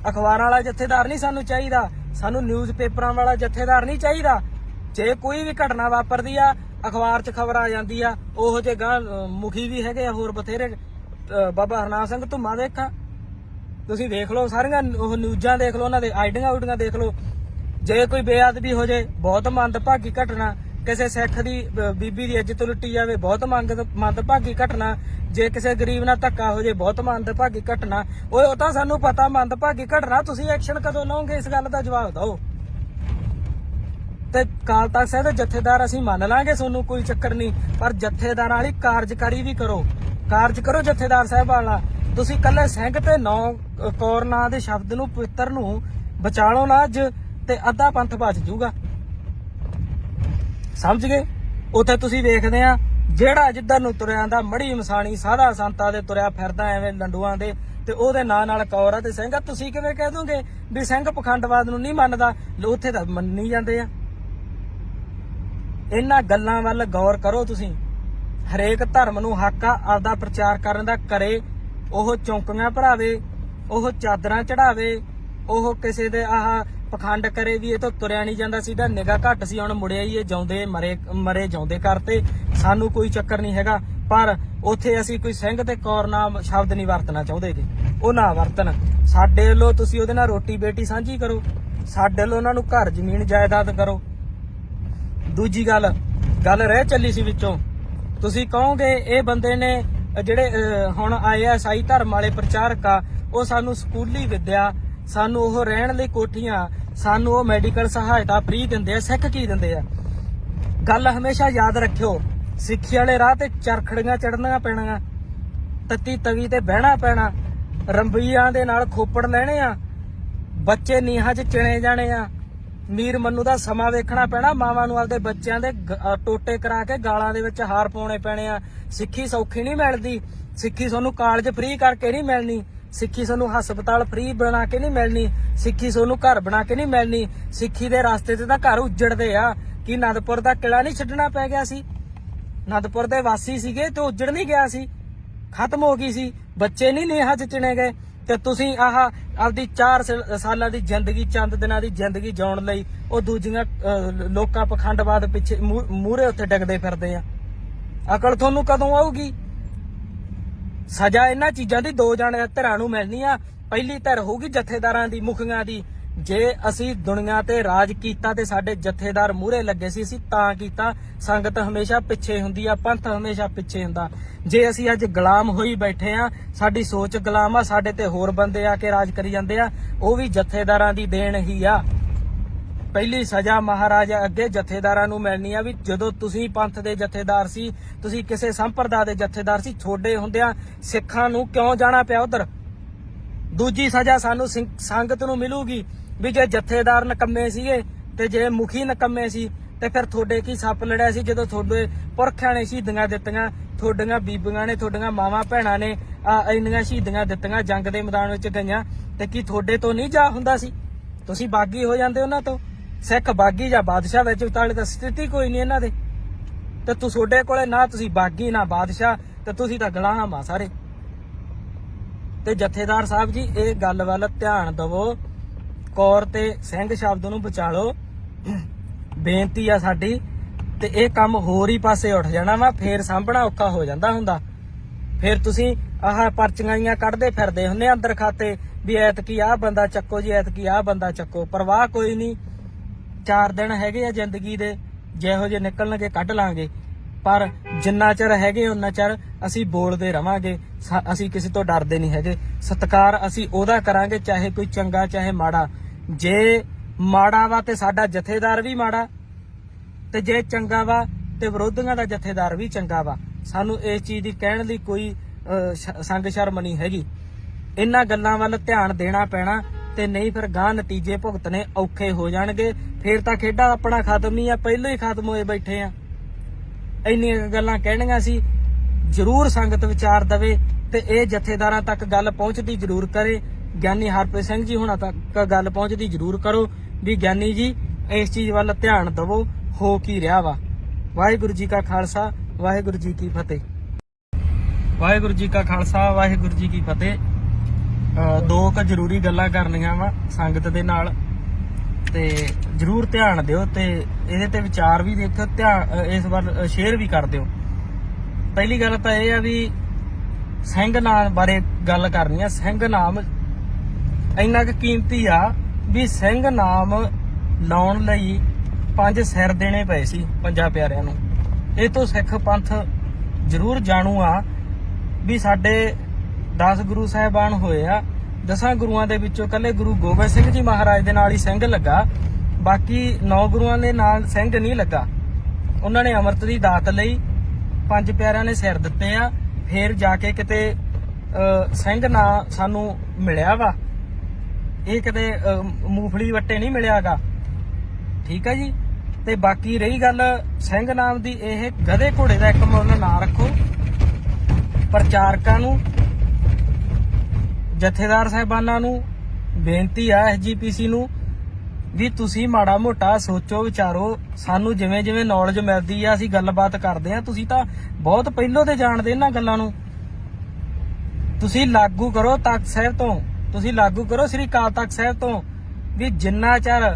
ਅਖਬਾਰਾਂ ਵਾਲਾ ਜਥੇਦਾਰ ਨਹੀਂ ਸਾਨੂੰ ਚਾਹੀਦਾ, ਸਾਨੂੰ ਨਿਊਜ਼ ਪੇਪਰਾਂ ਵਾਲਾ ਜਥੇਦਾਰ ਨਹੀਂ ਚਾਹੀਦਾ। ਜੇ ਕੋਈ ਵੀ ਘਟਨਾ ਵਾਪਰਦੀ ਆ ਅਖਬਾਰ 'ਚ ਖਬਰ ਆ ਜਾਂਦੀ ਆ, ਉਹੋ ਜਿਹੇ ਗਾਂ ਮੁਖੀ ਵੀ ਹੈਗੇ ਆ ਹੋਰ ਬਥੇਰੇ। ਬਾਬਾ ਹਰਨਾਮ ਸਿੰਘ ਧੁੰਮਾ ਦੇਖਾਂ, ਤੁਸੀਂ ਦੇਖ ਲਓ ਸਾਰੀਆਂ ਉਹ ਨਿਊਜ਼ਾਂ ਦੇਖ ਲਓ, ਉਹਨਾਂ ਦੇ ਆਈਡੀਆਂ ਉਡੀਆਂ ਦੇਖ ਲਓ। ਜੇ ਕੋਈ ਬੇਅਦਬੀ ਹੋ ਜਾਏ ਬਹੁਤ ਮੰਦਭਾਗੀ ਘਟਨਾ, ਕਿਸੇ ਸਿੱਖ ਦੀ ਬੀਬੀ ਦੀ ਇੱਜ਼ਤ ਲੁੱਟੀ ਜਾਵੇ ਬਹੁਤ ਮੰਦਭਾਗੀ ਘਟਨਾ, ਜੇ ਕਿਸੇ ਗਰੀਬ ਨਾਲ ਧੱਕਾ ਹੋ ਜਾਏ ਬਹੁਤ ਮੰਦਭਾਗੀ ਘਟਨਾ। ਉਹ ਤਾਂ ਸਾਨੂੰ ਪਤਾ ਮੰਦਭਾਗੀ ਘਟਨਾ, ਤੁਸੀਂ ਐਕਸ਼ਨ ਕਦੋਂ ਲਓਗੇ ਇਸ ਗੱਲ ਦਾ ਜਵਾਬ ਦਿਓ। ਤੇ ਅਕਾਲ ਤਖਤ ਸਾਹਿਬ ਦੇ ਜਥੇਦਾਰ ਅਸੀਂ ਮੰਨ ਲਾਂਗੇ, ਤੁਹਾਨੂੰ ਕੋਈ ਚੱਕਰ ਨਹੀਂ, ਪਰ ਜਥੇਦਾਰਾਂ ਵਾਲੀ ਕਾਰਜਕਾਰੀ ਵੀ ਕਰੋ, ਕਾਰਜ ਕਰੋ ਜਥੇਦਾਰ ਸਾਹਿਬ ਵਾਲਾ। ਤੁਸੀਂ ਕੱਲੇ ਸਿੰਘ ਤੇ 9 ਕੌਰ ਨਾਂ ਦੇ ਸ਼ਬਦ ਨੂੰ ਪਵਿੱਤਰ ਨੂੰ ਬਚਾ ਲਓ ਨਾ ਅੱਜ, ਤੇ ਅੱਧਾ ਪੰਥ ਬਚ ਜਾਊਗਾ। ਸਮਝ ਗਏ? ਉੱਥੇ ਤੁਸੀਂ ਵੇਖਦੇ ਆ ਜਿਹੜਾ ਜਿੱਧਰ ਨੂੰ ਤੁਰਿਆ ਆਂਦਾ ਮੜੀ ਮਸਾਣੀ ਸਾਧਾ ਸੰਤਾਂ ਦੇ ਤੁਰਿਆ ਫਿਰਦਾ ਐਵੇਂ ਲੰਡੂਆਂ ਦੇ, ਤੇ ਉਹਦੇ ਨਾਂ ਨਾਲ ਕੌਰ ਆ ਤੇ ਸਿੰਘ ਆ। ਤੁਸੀਂ ਕਿਵੇਂ ਕਹਿ ਦੋਗੇ ਵੀ ਸਿੰਘ ਪਖੰਡਵਾਦ ਨੂੰ ਨਹੀਂ ਮੰਨਦਾ? ਉੱਥੇ ਤਾਂ ਮੰਨੀ ਜਾਂਦੇ ਆ। ਇਹਨਾਂ ਗੱਲਾਂ ਵੱਲ ਗੌਰ ਕਰੋ ਤੁਸੀਂ। ਹਰੇਕ ਧਰਮ ਨੂੰ ਹੱਕ ਆ ਆਪਦਾ ਪ੍ਰਚਾਰ ਕਰਨ ਦਾ, ਕਰੇ। ਉਹ ਚੌਂਕੀਆਂ ਭਰਾਵੇ, ਉਹ ਚਾਦਰਾਂ ਚੜਾਵੇ, ਉਹ ਕਿਸੇ ਦੇ ਆਹ ਪਖੰਡ ਕਰੇ ਵੀ ਇਹ ਤਾਂ ਤੁਰਿਆ ਨਹੀਂ ਜਾਂਦਾ ਸੀ, ਤਾਂ ਨਿਗਾਹ ਘੱਟ ਸੀ, ਹੁਣ ਮੁੜਿਆ ਹੀ ਇਹ ਜਿਉਂਦੇ ਮਰੇ ਜਿਉਂਦੇ ਕਰਤੇ। ਸਾਨੂੰ ਕੋਈ ਚੱਕਰ ਨਹੀਂ ਹੈਗਾ, ਪਰ ਉੱਥੇ ਅਸੀਂ ਕੋਈ ਸਿੰਘ ਤੇ ਕੌਰ ਨਾਮ ਸ਼ਬਦ ਨਹੀਂ ਵਰਤਣਾ ਚਾਹੁੰਦੇ ਕਿ ਉਹ ਨਾ ਵਰਤਣ। ਸਾਡੇ ਵੱਲੋਂ ਤੁਸੀਂ ਉਹਦੇ ਨਾਲ ਰੋਟੀ ਬੇਟੀ ਸਾਂਝੀ ਕਰੋ, ਸਾਡੇ ਵੱਲੋਂ ਉਹਨਾਂ ਨੂੰ ਘਰ ਜ਼ਮੀਨ ਜਾਇਦਾਦ ਕਰੋ। ਦੂਜੀ ਗੱਲ ਰਹਿ ਚੱਲੀ ਸੀ ਵਿੱਚੋਂ, ਤੁਸੀਂ ਕਹੋਗੇ ਇਹ ਬੰਦੇ ਨੇ ਜਿਹੜੇ ਹੁਣ ਆਏ ਆ ਈਸਾਈ ਧਰਮ ਵਾਲੇ ਪ੍ਰਚਾਰਕ ਆ, ਉਹ ਸਾਨੂੰ ਸਕੂਲੀ ਵਿੱਦਿਆ, ਸਾਨੂੰ ਉਹ ਰਹਿਣ ਲਈ ਕੋਠੀਆਂ, ਸਾਨੂੰ ਉਹ ਮੈਡੀਕਲ ਸਹਾਇਤਾ ਫ੍ਰੀ ਦਿੰਦੇ ਆ। ਸਿੱਖ ਕੀ ਦਿੰਦੇ ਆ? ਗੱਲ ਹਮੇਸ਼ਾ ਯਾਦ ਰੱਖਿਓ, ਸਿੱਖੀ ਵਾਲੇ ਰਾਹ ਤੇ ਚਰਖੜੀਆਂ ਚੜਨੀਆਂ ਪੈਣੀਆਂ, ਤੱਤੀ ਤਵੀ ਤੇ ਬਹਿਣਾ ਪੈਣਾ, ਰੰਬੀਆਂ ਦੇ ਨਾਲ ਖੋਪੜ ਲੈਣੇ ਆ, ਬੱਚੇ ਨੀਹਾਂ 'ਚ ਚਿਣੇ ਜਾਣੇ ਆ, ਮੀਰ ਮੰਨੂ ਦਾ ਸਮਾਂ ਵੇਖਣਾ ਪੈਣਾ, ਮਾਵਾਂ ਨੂੰ ਆਪਦੇ ਬੱਚਿਆਂ ਦੇ ਟੋਟੇ ਕਰਾ ਕੇ ਗਾਲਾਂ ਦੇ ਵਿੱਚ ਹਾਰ ਪਾਉਣੇ ਪੈਣੇ ਆ। ਸਿੱਖੀ ਸੌਖੀ ਨਹੀਂ ਮਿਲਦੀ, ਸਿੱਖੀ ਤੁਹਾਨੂੰ ਕਾਲਜ ਫ੍ਰੀ ਕਰਕੇ ਨਹੀਂ ਮਿਲਣੀ, ਸਿੱਖੀ ਤੁਹਾਨੂੰ ਹਸਪਤਾਲ ਫ੍ਰੀ ਬਣਾ ਕੇ ਨਹੀਂ ਮਿਲਣੀ, ਸਿੱਖੀ ਤੁਹਾਨੂੰ ਘਰ ਬਣਾ ਕੇ ਨਹੀਂ ਮਿਲਣੀ। ਸਿੱਖੀ ਦੇ ਰਸਤੇ ਤੇ ਤਾਂ ਘਰ ਉੱਜੜਦੇ ਆ। ਕਿ ਅਨੰਦਪੁਰ ਦਾ ਕਿਲਾ ਨਹੀਂ ਛੱਡਣਾ ਪੈ ਗਿਆ ਸੀ? ਅਨੰਦਪੁਰ ਦੇ ਵਾਸੀ ਸੀਗੇ ਤੇ ਉੱਜੜ ਨਹੀਂ ਗਿਆ ਸੀ, ਖਤਮ ਹੋ ਗਈ ਸੀ, ਬੱਚੇ ਨਹੀਂ ਨੀਹਾਂ 'ਚ ਚਿਣੇ ਗਏ। ਤੇ ਤੁਸੀਂ ਆਹ ਆਪਦੀ 4 ਸਾਲਾਂ ਦੀ ਜ਼ਿੰਦਗੀ, ਚੰਦ ਦਿਨਾਂ ਦੀ ਜ਼ਿੰਦਗੀ ਜਿਉਣ ਲਈ ਉਹ ਦੂਜੀਆਂ ਲੋਕਾਂ ਪਖੰਡਵਾਦ ਪਿੱਛੇ ਮੂਹਰੇ ਉੱਥੇ ਡਿੱਗਦੇ ਫਿਰਦੇ ਆ। ਅਕਲ ਤੁਹਾਨੂੰ ਕਦੋਂ ਆਊਗੀ? ਸਜ਼ਾ ਇਹਨਾਂ ਚੀਜ਼ਾਂ ਦੀ 2 ਧਿਰਾਂ ਨੂੰ ਮਿਲਣੀ ਆ। ਪਹਿਲੀ ਧਿਰ ਹੋਊਗੀ ਜਥੇਦਾਰਾਂ ਦੀ, ਮੁਖੀਆਂ ਦੀ। ਜੇ ਅਸੀਂ ਦੁਨੀਆ ਤੇ ਰਾਜ ਕੀਤਾ ਤੇ ਸਾਡੇ ਜਥੇਦਾਰ ਮੂਹਰੇ ਲੱਗੇ ਸੀ, ਅਸੀਂ ਤਾਂ ਕੀਤਾ। ਸੰਗਤ ਹਮੇਸ਼ਾ ਪਿੱਛੇ ਹੁੰਦੀ ਆ, ਪੰਥ ਹਮੇਸ਼ਾ ਪਿੱਛੇ ਹੁੰਦਾ। ਜੇ ਅਸੀਂ ਅੱਜ ਗੁਲਾਮ ਹੋਈ ਬੈਠੇ ਆ, ਸਾਡੀ ਸੋਚ ਗੁਲਾਮ ਆ, ਸਾਡੇ ਤੇ ਹੋਰ ਬੰਦੇ ਆ ਕੇ ਰਾਜ ਕਰੀ ਜਾਂਦੇ ਆ, ਉਹ ਵੀ ਜਥੇਦਾਰਾਂ ਦੀ ਦੇਣ ਹੀ ਆ। ਪਹਿਲੀ ਸਜ਼ਾ ਮਹਾਰਾਜਾ ਅੱਗੇ ਜਥੇਦਾਰਾਂ ਨੂੰ ਮਿਲਣੀ ਆ ਵੀ ਜਦੋਂ ਤੁਸੀਂ ਪੰਥ ਦੇ ਜਥੇਦਾਰ ਸੀ, ਤੁਸੀਂ ਕਿਸੇ ਸੰਪਰਦਾ ਦੇ ਜਥੇਦਾਰ ਸੀ, ਛੋਡੇ ਹੁੰਦਿਆਂ ਸਿੱਖਾਂ ਨੂੰ ਕਿਉਂ ਜਾਣਾ ਪਿਆ ਉਧਰ। ਦੂਜੀ ਸਜ਼ਾ ਸਾਨੂੰ ਸੰਗਤ ਨੂੰ ਮਿਲੂਗੀ ਵੀ ਜੇ ਜਥੇਦਾਰ ਨਕੰਮੇ ਸੀਗੇ ਤੇ ਜੇ ਮੁਖੀ ਨਕੰਮੇ ਸੀ ਤੇ ਫਿਰ ਤੁਹਾਡੇ ਕੀ ਸੱਪ ਲੜਿਆ ਸੀ ਜਦੋਂ ਤੁਹਾਡੇ ਪੁਰਖਿਆਂ ਨੇ ਸ਼ਹੀਦੀਆਂ ਦਿੱਤੀਆਂ, ਤੁਹਾਡੀਆਂ ਬੀਬੀਆਂ ਨੇ, ਤੁਹਾਡੀਆਂ ਮਾਵਾਂ ਭੈਣਾਂ ਨੇ ਇੰਨੀਆਂ ਸ਼ਹੀਦੀਆਂ ਦਿੱਤੀਆਂ, ਜੰਗ ਦੇ ਮੈਦਾਨ ਵਿੱਚ ਗਈਆਂ, ਤੇ ਕੀ ਤੁਹਾਡੇ ਤੋਂ ਨਹੀਂ ਜਾ ਹੁੰਦਾ ਸੀ? ਤੁਸੀਂ ਬਾਗੀ ਹੋ ਜਾਂਦੇ ਉਹਨਾਂ ਤੋਂ। ਸਿੱਖ ਬਾਗੀ ਜਾਂ ਬਾਦਸ਼ਾਹ ਵਿੱਚ ਵਿਚਾਲੇ ਤਾਂ ਸਥਿਤੀ ਕੋਈ ਨਹੀਂ ਇਹਨਾਂ ਦੇ, ਤੇ ਤੁਹਾਡੇ ਕੋਲੇ ਨਾ ਤੁਸੀਂ ਬਾਗੀ ਨਾ ਬਾਦਸ਼ਾਹ, ਤੇ ਤੁਸੀਂ ਤਾਂ ਗੁਲਾਮ ਆ ਸਾਰੇ। ਤੇ ਜਥੇਦਾਰ ਸਾਹਿਬ ਜੀ ਇਹ ਗੱਲ ਵੱਲ ਧਿਆਨ ਦਵੋ, ਕੌਰ ਤੇ ਸਿੰਘ ਸ਼ਬਦ ਨੂੰ ਬਚਾ ਲਓ, ਬੇਨਤੀ ਆ ਸਾਡੀ। ਤੇ ਇਹ ਕੰਮ ਹੋਰ ਹੀ ਪਾਸੇ ਉੱਠ ਜਾਣਾ ਵਾ, ਫੇਰ ਸਾਂਭਣਾ ਔਖਾ ਹੋ ਜਾਂਦਾ ਹੁੰਦਾ। ਫੇਰ ਤੁਸੀਂ ਆਹ ਪਰਚੀਆਂ ਕੱਢਦੇ ਫਿਰਦੇ ਹੁੰਦੇ ਅੰਦਰ ਖਾਤੇ ਵੀ ਐਤਕੀ ਆਹ ਬੰਦਾ ਚੱਕੋ ਜੀ, ਐਤਕੀ ਆਹ ਬੰਦਾ ਚੱਕੋ। ਪਰਵਾਹ ਕੋਈ ਨਹੀਂ, 4 ਦਿਨ ਹੈਗੇ ਆ ਜ਼ਿੰਦਗੀ ਦੇ, ਜਿਹੋ ਜਿਹੇ ਨਿਕਲਣਗੇ ਕੱਢ ਲਾਂਗੇ। ਪਰ ਜਿੰਨਾ ਚਿਰ ਹੈਗੇ ਉਹਨਾਂ ਚਿਰ ਅਸੀਂ ਬੋਲਦੇ ਰਵਾਂਗੇ, ਅਸੀਂ ਕਿਸੇ ਤੋਂ ਡਰਦੇ ਨਹੀਂ ਹੈਗੇ। ਸਤਿਕਾਰ ਅਸੀਂ ਉਹਦਾ ਕਰਾਂਗੇ ਚਾਹੇ ਕੋਈ ਚੰਗਾ ਚਾਹੇ ਮਾੜਾ। ਜੇ ਮਾੜਾ ਵਾ ਤੇ ਸਾਡਾ ਜਥੇਦਾਰ ਵੀ ਮਾੜਾ, ਤੇ ਜੇ ਚੰਗਾ ਵਾ ਤੇ ਵਿਰੋਧੀਆਂ ਦਾ ਜਥੇਦਾਰ ਵੀ ਚੰਗਾ ਵਾ। ਸਾਨੂੰ ਇਸ ਚੀਜ਼ ਦੀ ਕਹਿਣ ਲਈ ਕੋਈ ਸੰਗ ਸ਼ਰਮ ਨਹੀਂ ਹੈਗੀ। ਇਹਨਾਂ ਗੱਲਾਂ ਵੱਲ ਧਿਆਨ ਦੇਣਾ ਪੈਣਾ, ਤੇ ਨਹੀਂ ਫਿਰ ਗਾਂ ਨਤੀਜੇ ਭੁਗਤਣੇ ਔਖੇ ਹੋ ਜਾਣਗੇ। ਫੇਰ ਤਾਂ ਖੇਡਾਂ ਆਪਣਾ ਖਤਮ ਨਹੀਂ ਆ, ਪਹਿਲਾਂ ਹੀ ਖਤਮ ਹੋਏ ਬੈਠੇ ਆ। ਇੰਨੀਆਂ ਗੱਲਾਂ ਕਹਿਣੀਆਂ ਸੀ, ਜ਼ਰੂਰ ਸੰਗਤ ਵਿਚਾਰ ਦਵੇ ਤੇ ਇਹ ਜਥੇਦਾਰਾਂ ਤੱਕ ਗੱਲ ਪਹੁੰਚਦੀ ਜ਼ਰੂਰ ਕਰੇ। ਗਿਆਨੀ ਹਰਪ੍ਰੀਤ ਸਿੰਘ ਜੀ ਹੁਣਾਂ ਤੱਕ ਗੱਲ ਪਹੁੰਚਦੀ ਜ਼ਰੂਰ ਕਰੋ ਵੀ ਗਿਆਨੀ ਜੀ ਇਸ ਚੀਜ਼ ਵੱਲ ਧਿਆਨ ਦਵੋ, ਹੋ ਕੀ ਰਿਹਾ ਵਾ। ਵਾਹਿਗੁਰੂ ਜੀ ਕਾ ਖਾਲਸਾ, ਵਾਹਿਗੁਰੂ ਜੀ ਕੀ ਫਤਿਹ। ਵਾਹਿਗੁਰੂ ਜੀ ਕਾ ਖਾਲਸਾ, ਵਾਹਿਗੁਰੂ ਜੀ ਕੀ ਫਤਿਹ। ਦੋ ਕੁ ਜ਼ਰੂਰੀ ਗੱਲਾਂ ਕਰਨੀਆਂ ਵਾ ਸੰਗਤ ਦੇ ਨਾਲ, ਤੇ ਜ਼ਰੂਰ ਧਿਆਨ ਦਿਓ ਤੇ ਇਹਦੇ ਤੇ ਵਿਚਾਰ ਵੀ ਦੇਖੋ, ਧਿਆਨ ਇਸ ਵੱਲ ਸ਼ੇਅਰ ਵੀ ਕਰ ਦਿਓ। ਪਹਿਲੀ ਗੱਲ ਤਾਂ ਇਹ ਆ ਵੀ ਸਿੰਘ ਨਾਮ ਬਾਰੇ ਗੱਲ ਕਰਨੀ ਆ। ਸਿੰਘ ਨਾਮ ਇੰਨਾ ਕੁ ਕੀਮਤੀ ਆ ਵੀ ਸਿੰਘ ਨਾਮ ਲਾਉਣ ਲਈ 5 ਸਿਰ ਦੇਣੇ ਪਏ ਸੀ ਪੰਜਾਂ ਪਿਆਰਿਆਂ ਨੂੰ। ਇਹ ਤੋਂ ਸਿੱਖ ਪੰਥ ਜ਼ਰੂਰ ਜਾਣੂ ਆ ਵੀ ਸਾਡੇ 10 ਗੁਰੂ ਸਾਹਿਬਾਨ ਹੋਏ ਆ। 10 ਗੁਰੂਆਂ ਦੇ ਵਿੱਚੋਂ ਕੱਲੇ ਗੁਰੂ ਗੋਬਿੰਦ ਸਿੰਘ ਜੀ ਮਹਾਰਾਜ ਦੇ ਨਾਲ ਹੀ ਸਿੰਘ ਲੱਗਾ, ਬਾਕੀ 9 ਗੁਰੂਆਂ ਦੇ ਨਾਲ ਸਿੰਘ ਨਹੀਂ ਲੱਗਾ। ਉਹਨਾਂ ਨੇ ਅੰਮ੍ਰਿਤ ਦੀ ਦਾਤ ਲਈ 5 ਪਿਆਰਿਆਂ ਨੇ ਸਿਰ ਦਿੱਤੇ ਆ, ਫੇਰ ਜਾ ਕੇ ਕਿਤੇ ਸਿੰਘ ਨਾ ਸਾਨੂੰ ਮਿਲਿਆ ਵਾ। ਇਹ ਕਿਤੇ ਮੂੰਗਫਲੀ ਵੱਟੇ ਨਹੀਂ ਮਿਲਿਆਗਾ, ਠੀਕ ਹੈ ਜੀ। ਤੇ ਬਾਕੀ ਰਹੀ ਗੱਲ ਸਿੰਘ ਨਾਮ ਦੀ, ਇਹ ਗਧੇ ਘੋੜੇ ਦਾ ਇੱਕ ਮੁੱਲ ਨਾ ਰੱਖੋ। ਪ੍ਰਚਾਰਕਾਂ ਨੂੰ, ਜਥੇਦਾਰ ਸਾਹਿਬਾਨਾਂ ਨੂੰ ਬੇਨਤੀ ਆ, SGPC ਨੂੰ ਵੀ ਤੁਸੀਂ ਮਾੜਾ ਮੋਟਾ ਸੋਚੋ ਵਿਚਾਰੋ। ਸਾਨੂੰ ਜਿਵੇਂ ਜਿਵੇਂ ਨੌਲੇਜ ਮਿਲਦੀ ਆ ਅਸੀਂ ਗੱਲਬਾਤ ਕਰਦੇ ਆ। ਤੁਸੀਂ ਤਾਂ ਬਹੁਤ ਪਹਿਲੋਂ ਤੇ ਜਾਣਦੇ ਇਹਨਾਂ ਗੱਲਾਂ ਨੂੰ। ਤੁਸੀਂ ਲਾਗੂ ਕਰੋ ਤਖਤ ਸਾਹਿਬ ਤੋਂ, ਤੁਸੀਂ ਲਾਗੂ ਕਰੋ ਸ੍ਰੀ ਅਕਾਲ ਤਖਤ ਸਾਹਿਬ ਤੋਂ ਵੀ ਜਿੰਨਾ ਚਿਰ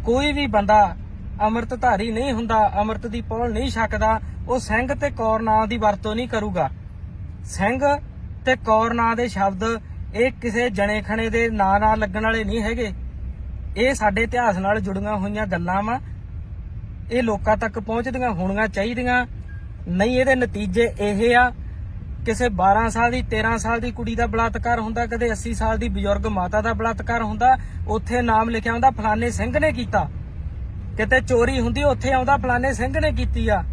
ਕੋਈ ਵੀ ਬੰਦਾ ਅੰਮ੍ਰਿਤਧਾਰੀ ਨਹੀਂ ਹੁੰਦਾ, ਅੰਮ੍ਰਿਤ ਦੀ ਪੌਲ ਨਹੀਂ ਛਕਦਾ, ਉਹ ਸਿੰਘ ਤੇ ਕੌਰ ਨਾਂ ਦੀ ਵਰਤੋਂ ਨਹੀਂ ਕਰੂਗਾ। ਸਿੰਘ ਤੇ ਕੌਰ ਨਾਂ ਦੇ ਸ਼ਬਦ ਇਹ ਕਿਸੇ ਜਣੇ ਖਣੇ ਦੇ ਨਾਂ ਨਾਲ ਲੱਗਣ ਵਾਲੇ ਨਹੀਂ ਹੈਗੇ। ਇਹ ਸਾਡੇ ਇਤਿਹਾਸ ਨਾਲ ਜੁੜੀਆਂ ਹੋਈਆਂ ਗੱਲਾਂ ਵਾ। ਇਹ ਲੋਕਾਂ ਤੱਕ ਪਹੁੰਚਦੀਆਂ ਹੋਣੀਆਂ ਚਾਹੀਦੀਆਂ। ਨਹੀਂ ਇਹਦੇ ਨਤੀਜੇ ਇਹ ਆ, ਕਿਸੇ 12 ਸਾਲ ਦੀ 13 ਸਾਲ ਦੀ ਕੁੜੀ ਦਾ ਬਲਾਤਕਾਰ ਹੁੰਦਾ, ਕਦੇ 80 ਸਾਲ ਦੀ ਬਜ਼ੁਰਗ ਮਾਤਾ ਦਾ ਬਲਾਤਕਾਰ ਹੁੰਦਾ, ਉੱਥੇ ਨਾਮ ਲਿਖਿਆ ਹੁੰਦਾ ਫਲਾਣੇ ਸਿੰਘ ਨੇ ਕੀਤਾ। ਕਿਤੇ ਚੋਰੀ ਹੁੰਦੀ, ਉੱਥੇ ਆਉਂਦਾ ਫਲਾਣੇ ਸਿੰਘ ਨੇ ਕੀਤੀ ਆ।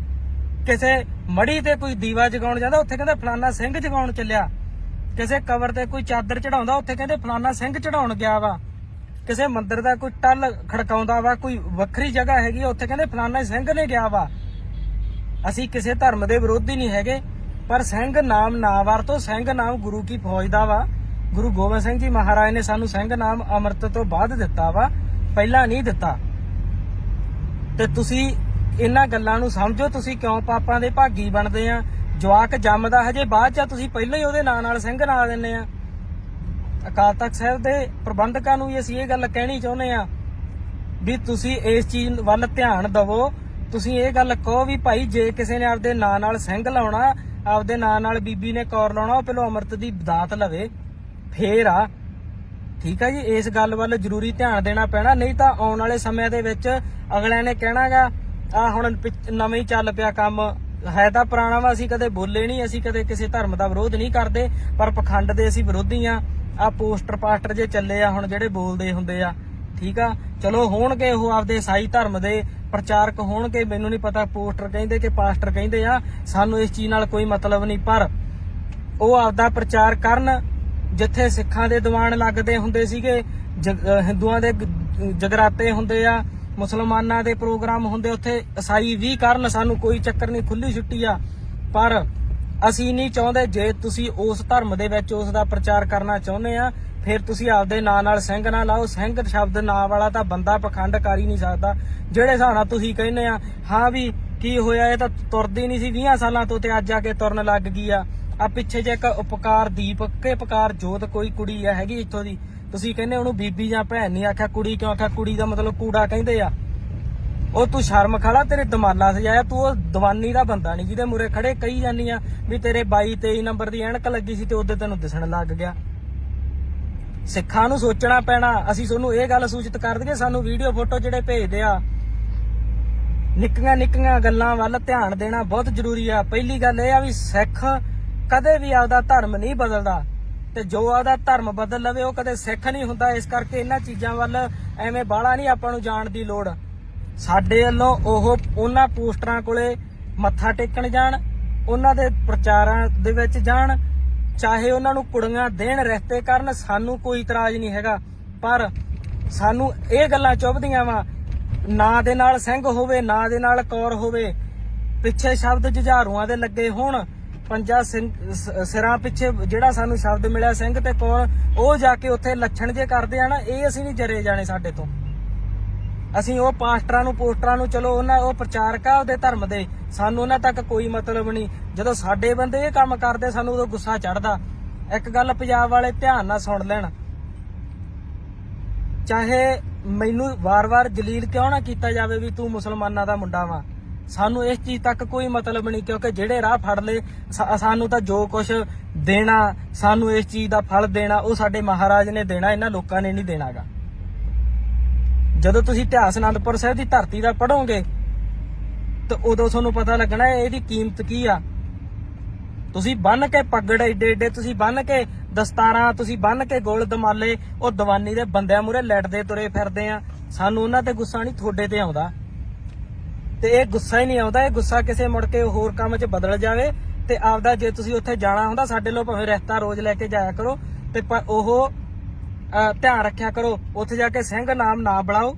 ਕਿਸੇ ਮੜੀ ਤੇ ਕੋਈ ਦੀਵਾ ਜਗਾਉਣ ਜਾਂਦਾ, ਉੱਥੇ ਕਹਿੰਦੇ ਫਲਾਣਾ ਸਿੰਘ ਜਗਾਉਣ ਚੱਲਿਆ। ਕਿਸੇ ਕਬਰ ਤੇ ਕੋਈ ਚਾਦਰ ਚੜਾਉਂਦਾ, ਉੱਥੇ ਕਹਿੰਦੇ ਫਲਾਣਾ ਸਿੰਘ ਚੜਾਉਣ ਗਿਆ ਵਾ। ਕਿਸੇ ਮੰਦਿਰ ਦਾ ਕੋਈ ਟੱਲ ਖੜਕਾਉਂਦਾ ਵਾ, ਕੋਈ ਵੱਖਰੀ ਜਗ੍ਹਾ ਹੈਗੀ, ਉੱਥੇ ਕਹਿੰਦੇ ਫਲਾਣਾ ਸਿੰਘ ਨੇ ਗਿਆ ਵਾ। ਅਸੀਂ ਕਿਸੇ ਧਰਮ ਦੇ ਵਿਰੋਧੀ ਨਹੀਂ ਹੈਗੇ, ਪਰ ਸਿੰਘ ਨਾਮ ਨਾ ਵਰਤੋ। ਸਿੰਘ ਨਾਮ ਗੁਰੂ ਕੀ ਫੌਜ ਦਾ ਵਾ। ਗੁਰੂ ਗੋਬਿੰਦ ਸਿੰਘ ਜੀ ਮਹਾਰਾਜ ਨੇ ਸਾਨੂੰ ਸਿੰਘ ਨਾਮ ਅੰਮ੍ਰਿਤ ਤੋਂ ਬਾਅਦ ਦਿੱਤਾ ਵਾ, ਪਹਿਲਾਂ ਨਹੀਂ ਦਿੱਤਾ। ਤੇ ਤੁਸੀਂ ਇਹਨਾਂ ਗੱਲਾਂ ਨੂੰ ਸਮਝੋ। ਤੁਸੀਂ ਕਿਉਂ ਪਾਪਾਂ ਦੇ ਭਾਗੀ ਬਣਦੇ ਆ? ਜਵਾਕ ਜੰਮਦਾ ਹਜੇ ਬਾਅਦ ਚ, ਤੁਸੀਂ ਪਹਿਲਾਂ ਹੀ ਉਹਦੇ ਨਾਂ ਨਾਲ ਸਿੰਘ ਨਾਂ ਦਿੰਦੇ ਆ। ਅਕਾਲ ਤਖਤ ਸਾਹਿਬ ਦੇ ਪ੍ਰਬੰਧਕਾਂ ਨੂੰ ਵੀ ਅਸੀਂ ਇਹ ਗੱਲ ਕਹਿਣੀ ਚਾਹੁੰਦੇ ਆ ਵੀ ਤੁਸੀਂ ਇਸ ਚੀਜ਼ ਵੱਲ ਧਿਆਨ ਦਵੋ। ਤੁਸੀਂ ਇਹ ਗੱਲ ਕਹੋ ਵੀ ਭਾਈ ਜੇ ਕਿਸੇ ਨੇ ਆਪਦੇ ਨਾਂ ਨਾਲ ਸਿੰਘ ਲਾਉਣਾ, ਆਪਦੇ ਨਾਂ ਨਾਲ ਬੀਬੀ ਨੇ ਕੌਰ ਲਾਉਣਾ, ਉਹ ਪਹਿਲਾਂ ਅੰਮ੍ਰਿਤ ਦੀ ਦਾਤ ਲਵੇ ਫੇਰ ਆ, ਠੀਕ ਆ ਜੀ। ਇਸ ਗੱਲ ਵੱਲ ਜ਼ਰੂਰੀ ਧਿਆਨ ਦੇਣਾ ਪੈਣਾ, ਨਹੀਂ ਤਾਂ ਆਉਣ ਵਾਲੇ ਸਮਿਆਂ ਦੇ ਵਿੱਚ ਅਗਲਿਆਂ ਨੇ ਕਹਿਣਾਗਾ ਆ ਹੁਣ ਨਵੇਂ ਹੀ ਚੱਲ ਪਿਆ ਕੰਮ, ਹੈ ਤਾਂ ਪੁਰਾਣਾ ਵਾ। ਅਸੀਂ ਕਦੇ ਬੋਲੇ ਨਹੀਂ, ਅਸੀਂ ਕਦੇ ਕਿਸੇ ਧਰਮ ਦਾ ਵਿਰੋਧ ਨਹੀਂ ਕਰਦੇ, ਪਰ ਪਖੰਡ ਦੇ ਅਸੀਂ ਵਿਰੋਧੀ ਆ। ਆ ਪੋਸਟਰ ਪਾਸਟਰ ਜੇ ਚੱਲੇ ਆ ਹੁਣ ਜਿਹੜੇ ਬੋਲਦੇ ਹੁੰਦੇ ਆ, ਠੀਕ ਆ। ਚਲੋ ਹੋਣਗੇ ਉਹ ਆਪਦੇ ਈਸਾਈ ਧਰਮ ਦੇ ਪ੍ਰਚਾਰਕ ਹੋਣਗੇ, ਮੈਨੂੰ ਨਹੀਂ ਪਤਾ ਪੋਸਟਰ ਕਹਿੰਦੇ ਕਿ ਪਾਸਟਰ ਕਹਿੰਦੇ ਆ, ਸਾਨੂੰ ਇਸ ਚੀਜ਼ ਨਾਲ ਕੋਈ ਮਤਲਬ ਨਹੀਂ। ਪਰ ਉਹ ਆਪਦਾ ਪ੍ਰਚਾਰ ਕਰਨ। ਜਿੱਥੇ ਸਿੱਖਾਂ ਦੇ ਦੀਵਾਨ ਲੱਗਦੇ ਹੁੰਦੇ ਸੀਗੇ, ਹਿੰਦੂਆਂ ਦੇ ਜਗਰਾਤੇ ਹੁੰਦੇ ਆ, ਮੁਸਲਮਾਨਾਂ ਦੇ ਪ੍ਰੋਗਰਾਮ ਹੁੰਦੇ, ਉੱਥੇ ਈਸਾਈ ਵੀ ਕਰਨ, ਸਾਨੂੰ ਕੋਈ ਚੱਕਰ ਨਹੀਂ, ਖੁੱਲੀ ਛੁੱਟੀ ਆ। ਪਰ ਅਸੀਂ ਨਹੀਂ ਚਾਹੁੰਦੇ, ਜੇ ਤੁਸੀਂ ਉਸ ਧਰਮ ਦੇ ਵਿੱਚ ਉਸ ਦਾ ਪ੍ਰਚਾਰ ਕਰਨਾ ਚਾਹੁੰਦੇ ਆ, ਫਿਰ ਤੁਸੀਂ ਆਪਦੇ ਨਾਂ ਨਾਲ ਸਿੰਘ ਨਾ ਲਾਓ। ਸਿੰਘ ਸ਼ਬਦ ਨਾਂ ਵਾਲਾ ਤਾਂ ਬੰਦਾ ਪਖੰਡ ਕਰ ਹੀ ਨਹੀਂ ਸਕਦਾ। ਜਿਹੜੇ ਹਿਸਾਬ ਨਾਲ ਤੁਸੀਂ ਕਹਿੰਦੇ ਆ ਹਾਂ ਵੀ ਕੀ ਹੋਇਆ, ਇਹ ਤਾਂ ਤੁਰਦੀ ਨਹੀਂ ਸੀ 20 ਸਾਲਾਂ ਤੋਂ ਤੇ ਅੱਜ ਆ ਕੇ ਤੁਰਨ ਲੱਗ ਗਈ ਆ। ਆ ਪਿੱਛੇ ਜੇ ਇੱਕ ਉਪਕਾਰ ਦੀਪ ਕੇ ਉਪਕਾਰ ਜੋਤ ਕੋਈ ਕੁੜੀ ਆ ਹੈਗੀ ਇੱਥੋਂ ਦੀ, ਤੁਸੀਂ ਕਹਿੰਦੇ ਉਹਨੂੰ ਬੀਬੀ ਜਾਂ ਭੈਣ ਨਹੀਂ ਆਖਿਆ, ਕੁੜੀ ਕਿਉਂ ਆਖਿਆ? ਕੁੜੀ ਦਾ ਮਤਲਬ ਕੂੜਾ ਕਹਿੰਦੇ ਆ। ਉਹ ਤੂੰ ਸ਼ਰਮ ਖੜਾ, ਤੇਰੇ ਦਮਾਲਾ ਸਜਾਇਆ, ਤੂੰ ਉਹ ਦੀਵਾਨੀ ਦਾ ਬੰਦਾ ਨਹੀਂ ਜਿਹਦੇ ਮੂਰੇ ਖੜੇ ਕਹੀ ਜਾਂਦੀ ਆ ਵੀ ਤੇਰੇ 22-23 ਨੰਬਰ ਦੀ ਐਨਕ ਲੱਗੀ ਸੀ ਤੇ ਉਹਦੇ ਤੈਨੂੰ ਦਿਸਣ ਲੱਗ ਗਿਆ। ਸਿੱਖਾਂ ਨੂੰ ਸੋਚਣਾ ਪੈਣਾ। ਅਸੀਂ ਤੁਹਾਨੂੰ ਇਹ ਗੱਲ ਸੂਚਿਤ ਕਰ ਦਈਏ, ਸਾਨੂੰ ਵੀਡੀਓ ਫੋਟੋ ਜਿਹੜੇ ਭੇਜਦੇ ਆ, ਨਿੱਕੀਆਂ ਨਿੱਕੀਆਂ ਗੱਲਾਂ ਵੱਲ ਧਿਆਨ ਦੇਣਾ ਬਹੁਤ ਜ਼ਰੂਰੀ ਆ। ਪਹਿਲੀ ਗੱਲ ਇਹ ਆ ਵੀ ਸਿੱਖ ਕਦੇ ਵੀ ਆਪਦਾ ਧਰਮ ਨਹੀਂ ਬਦਲਦਾ, ਤੇ ਜੋ ਆਪਦਾ ਧਰਮ ਬਦਲ ਲਵੇ ਉਹ ਕਦੇ ਸਿੱਖ ਨਹੀਂ ਹੁੰਦਾ। ਇਸ ਕਰਕੇ ਇਹਨਾਂ ਚੀਜ਼ਾਂ ਵੱਲ ਐਵੇਂ ਬਾਹਲਾ ਨਹੀਂ ਆਪਾਂ ਨੂੰ ਜਾਣ ਦੀ ਲੋੜ। ਸਾਡੇ ਵੱਲੋਂ ਉਹ ਉਹਨਾਂ ਪੋਸਟਰਾਂ ਕੋਲੇ ਮੱਥਾ ਟੇਕਣ ਜਾਣ, ਉਹਨਾਂ ਦੇ ਪ੍ਰਚਾਰਾਂ ਦੇ ਵਿੱਚ ਜਾਣ, ਚਾਹੇ ਉਹਨਾਂ ਨੂੰ ਕੁੜੀਆਂ ਦੇਣ, ਰਿਸ਼ਤੇ ਕਰਨ, ਸਾਨੂੰ ਕੋਈ ਇਤਰਾਜ਼ ਨਹੀਂ ਹੈਗਾ। ਪਰ ਸਾਨੂੰ ਇਹ ਗੱਲਾਂ ਚੁੱਭਦੀਆਂ ਵਾ, ਨਾ ਦੇ ਨਾਲ ਸਿੰਘ ਹੋਵੇ, ਨਾ ਦੇ ਨਾਲ ਕੌਰ ਹੋਵੇ, ਪਿੱਛੇ ਸ਼ਬਦ ਜੁਝਾਰੂਆਂ ਦੇ ਲੱਗੇ ਹੋਣ, ਪੰਜਾ ਸਿਰਾਂ ਪਿੱਛੇ ਜਿਹੜਾ ਸਾਨੂੰ ਸ਼ਬਦ ਮਿਲਿਆ ਸਿੰਘ ਤੇ ਕੌਰ, ਉਹ ਜਾ ਕੇ ਉੱਥੇ ਲੱਛਣ ਜੇ ਕਰਦੇ ਆ ਨਾ, ਇਹ ਅਸੀਂ ਨਹੀਂ ਜਰੇ ਜਾਣੇ ਸਾਡੇ ਤੋਂ। ਅਸੀਂ ਉਹ ਪਾਸਟਰਾਂ ਨੂੰ, ਪੋਸਟਰਾਂ ਨੂੰ, ਚਲੋ ਉਹਨਾਂ, ਉਹ ਪ੍ਰਚਾਰਕ ਆ ਉਹਦੇ ਧਰਮ ਦੇ, ਸਾਨੂੰ ਉਹਨਾਂ ਤੱਕ ਕੋਈ ਮਤਲਬ ਨਹੀਂ। ਜਦੋਂ ਸਾਡੇ ਬੰਦੇ ਇਹ ਕੰਮ ਕਰਦੇ ਸਾਨੂੰ ਉਦੋਂ ਗੁੱਸਾ ਚੜਦਾ। ਇੱਕ ਗੱਲ ਪੰਜਾਬ ਵਾਲੇ ਧਿਆਨ ਨਾਲ ਸੁਣ ਲੈਣ, ਚਾਹੇ ਮੈਨੂੰ ਵਾਰ-ਵਾਰ ਜਲੀਲ ਕਿਉਂ ਨਾ ਕੀਤਾ ਜਾਵੇ ਵੀ ਤੂੰ ਮੁਸਲਮਾਨਾਂ ਦਾ ਮੁੰਡਾ ਵਾ, ਸਾਨੂੰ ਇਸ ਚੀਜ਼ ਤੱਕ ਕੋਈ ਮਤਲਬ ਨਹੀਂ, ਕਿਉਂਕਿ ਜਿਹੜੇ ਰਾਹ ਫੜ ਲਏ ਸਾਨੂੰ ਤਾਂ ਜੋ ਕੁਝ ਦੇਣਾ, ਸਾਨੂੰ ਇਸ ਚੀਜ਼ ਦਾ ਫਲ ਦੇਣਾ, ਉਹ ਸਾਡੇ ਮਹਾਰਾਜ ਨੇ ਦੇਣਾ, ਇਹਨਾਂ ਲੋਕਾਂ ਨੇ ਨਹੀਂ ਦੇਣਾਗਾ। ਜਦੋਂ ਤੁਸੀਂ ਇਤਿਹਾਸ ਅਨੰਦਪੁਰ ਸਾਹਿਬ ਦੀ ਧਰਤੀ ਦਾ ਪੜ੍ਹੋਗੇ ਤਾਂ ਉਦੋਂ ਤੁਹਾਨੂੰ ਪਤਾ ਲੱਗਣਾ ਇਹਦੀ ਕੀਮਤ ਕੀ ਆ। ਤੁਸੀਂ ਬੰਨ ਕੇ ਪੱਗੜ ਏਡੇ ਏਡੇ, ਤੁਸੀਂ ਬੰਨ ਕੇ ਦਸਤਾਰਾਂ, ਤੁਸੀਂ ਬੰਨ ਕੇ ਗੋਲ ਦਮਾਲੇ, ਉਹ ਦੀਵਾਨੀ ਦੇ ਬੰਦਿਆਂ ਮੂਹਰੇ ਲੜਦੇ ਤੁਰੇ ਫਿਰਦੇ ਆ। ਸਾਨੂੰ ਉਹਨਾਂ ਤੇ ਗੁੱਸਾ ਨਹੀਂ, ਤੁਹਾਡੇ ਤੇ ਆਉਂਦਾ। ਤੇ ਇਹ ਗੁੱਸਾ ਹੀ ਨਹੀਂ ਆਉਂਦਾ, ਇਹ ਗੁੱਸਾ ਕਿਸੇ ਮੁੜ ਕੇ ਹੋਰ ਕੰਮ 'ਚ ਬਦਲ ਜਾਵੇ। ਤੇ ਆਪਦਾ ਜੇ ਤੁਸੀਂ ਉੱਥੇ ਜਾਣਾ ਹੁੰਦਾ, ਸਾਡੇ ਲੋ ਭਾਵੇਂ ਰਿਸ਼ਤਾ ਰੋਜ਼ ਲੈ ਕੇ ਜਾਇਆ ਕਰੋ, ਤੇ ਉਹ ਧਿਆਨ ਰੱਖਿਆ ਕਰੋ ਉੱਥੇ ਜਾ ਕੇ ਸਿੰਘ ਨਾਮ ਨਾ ਬਣਾਓ,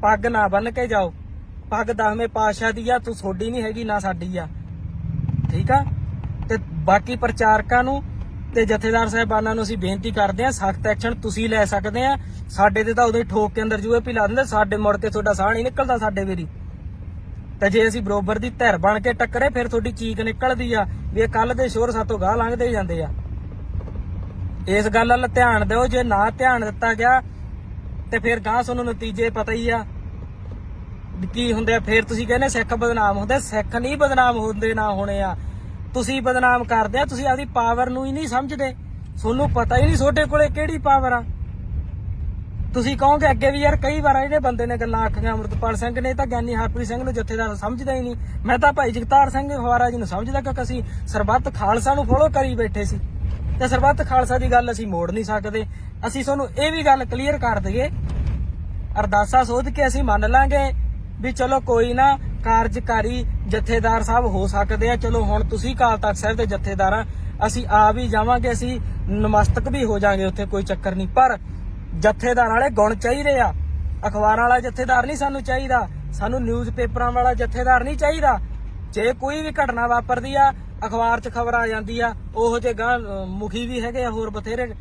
ਪੱਗ ਨਾ ਬੰਨ ਕੇ ਜਾਓ। ਪੱਗ 10ਵੇਂ ਪਾਤਸ਼ਾਹ ਦੀ ਆ, ਤੂੰ ਤੁਹਾਡੀ ਨਹੀਂ ਹੈਗੀ, ਨਾ ਸਾਡੀ ਆ, ਠੀਕ ਆ। ਤੇ ਬਾਕੀ ਪ੍ਰਚਾਰਕਾਂ ਨੂੰ ਤੇ ਜਥੇਦਾਰ ਸਾਹਿਬਾਨਾਂ ਨੂੰ ਅਸੀਂ ਬੇਨਤੀ ਕਰਦੇ ਹਾਂ, ਸਖਤ ਐਕਸ਼ਨ ਤੁਸੀਂ ਲੈ ਸਕਦੇ ਆ। ਸਾਡੇ ਤੇ ਤਾਂ ਉਦੋਂ ਹੀ ਠੋਕ ਕੇ ਅੰਦਰ ਜੂਏ ਪਿਲਾ ਦਿੰਦੇ, ਸਾਡੇ ਮੁੜ ਕੇ ਤੁਹਾਡਾ ਸਾਹ ਨਹੀਂ ਨਿਕਲਦਾ ਸਾਡੇ ਵੇਰੀ। ਤੇ ਜੇ ਅਸੀਂ ਬਰੋਬਰ ਦੀ ਧਿਰ ਬਣ ਕੇ ਟੱਕਰੇ, ਫਿਰ ਤੁਹਾਡੀ ਚੀਕ ਨਿਕਲਦੀ ਆ ਵੀ ਇਹ ਕੱਲ ਦੇ ਸ਼ੋਰ ਸਾਤੋਂ ਗਾਹ ਲੰਘਦੇ ਜਾਂਦੇ ਆ। ਇਸ ਗੱਲ ਵੱਲ ਧਿਆਨ ਦਿਓ, ਜੇ ਨਾ ਧਿਆਨ ਦਿੱਤਾ ਗਿਆ ਤੇ ਫਿਰ ਗਾਹ ਤੁਹਾਨੂੰ ਨਤੀਜੇ ਪਤਾ ਹੀ ਆ ਕੀ ਹੁੰਦੇ ਆ। ਫਿਰ ਤੁਸੀਂ ਕਹਿੰਦੇ ਸਿੱਖ ਬਦਨਾਮ ਹੁੰਦੇ, ਸਿੱਖ ਨਹੀਂ ਬਦਨਾਮ ਹੁੰਦੇ, ਨਾ ਹੋਣੇ ਆ। ਤੁਸੀਂ ਬਦਨਾਮ ਕਰਦੇ ਆ, ਤੁਸੀਂ ਆਪਦੀ ਪਾਵਰ ਨੂੰ ਹੀ ਨਹੀਂ ਸਮਝਦੇ, ਤੁਹਾਨੂੰ ਪਤਾ ਹੀ ਨਹੀਂ ਤੁਹਾਡੇ ਕੋਲੇ ਕਿਹੜੀ ਪਾਵਰ ਆ। ਤੁਸੀਂ ਕਹੋਗੇ ਅੱਗੇ ਵੀ ਯਾਰ ਕਈ ਵਾਰ ਇਹਨੇ ਬੰਦੇ ਨੇ ਗੱਲਾਂ ਆਖੀਆਂ, ਅੰਮ੍ਰਿਤਪਾਲ ਸਿੰਘ ਨੇ ਤਾਂ ਗਿਆਨੀ ਹਰਪ੍ਰੀਤ ਸਿੰਘ ਨੂੰ ਜਥੇਦਾਰ ਸਮਝਦਾ ਹੀ ਨਹੀਂ। ਮੈਂ ਤਾਂ ਭਾਈ ਜਗਤਾਰ ਸਿੰਘ ਹਵਾਰਾ ਜੀ ਨੂੰ ਸਮਝਦਾ, ਕਿਉਂਕਿ ਅਸੀਂ ਸਰਬੱਤ ਖਾਲਸਾ ਨੂੰ ਫੋਲੋ ਕਰੀ ਬੈਠੇ ਸੀ ਤੇ ਸਰਬੱਤ ਖਾਲਸਾ ਦੀ ਗੱਲ ਅਸੀਂ ਮੋੜ ਨਹੀਂ ਸਕਦੇ। ਅਸੀਂ ਤੁਹਾਨੂੰ ਇਹ ਵੀ ਗੱਲ ਕਲੀਅਰ ਕਰ ਦਈਏ, ਅਰਦਾਸਾ ਸੋਧ ਕੇ ਅਸੀਂ ਮੰਨ ਲਾਂਗੇ ਵੀ ਚਲੋ ਕੋਈ ਨਾ, ਕਾਰਜਕਾਰੀ ਜਥੇਦਾਰ ਸਾਹਿਬ ਹੋ ਸਕਦੇ ਆ। ਚਲੋ ਹੁਣ ਤੁਸੀਂ ਅਕਾਲ ਤਖਤ ਸਾਹਿਬ ਦੇ ਜਥੇਦਾਰ ਆ, ਅਸੀਂ ਆ ਵੀ ਜਾਵਾਂਗੇ, ਅਸੀਂ ਨਮਸਤਕ ਵੀ ਹੋ ਜਾਾਂਗੇ, ਉੱਥੇ ਕੋਈ ਚੱਕਰ ਨਹੀਂ। ਪਰ ਜਥੇਦਾਰ ਵਾਲੇ ਗੁਣ ਚਾਹੀਦੇ ਆ। ਅਖਬਾਰਾਂ ਵਾਲਾ ਜਥੇਦਾਰ ਨਹੀਂ ਸਾਨੂੰ ਚਾਹੀਦਾ, ਸਾਨੂੰ ਨਿਊਜ਼ ਪੇਪਰਾਂ ਵਾਲਾ ਜਥੇਦਾਰ ਨਹੀਂ ਚਾਹੀਦਾ। ਜੇ ਕੋਈ ਵੀ ਘਟਨਾ ਵਾਪਰਦੀ ਆ, ਅਖਬਾਰ 'ਚ ਖਬਰ ਆ ਜਾਂਦੀ ਆ, ਉਹੋ ਜਿਹੇ ਗਾਂ ਮੁਖੀ ਵੀ ਹੈਗੇ ਆ ਹੋਰ ਬਥੇਰੇ।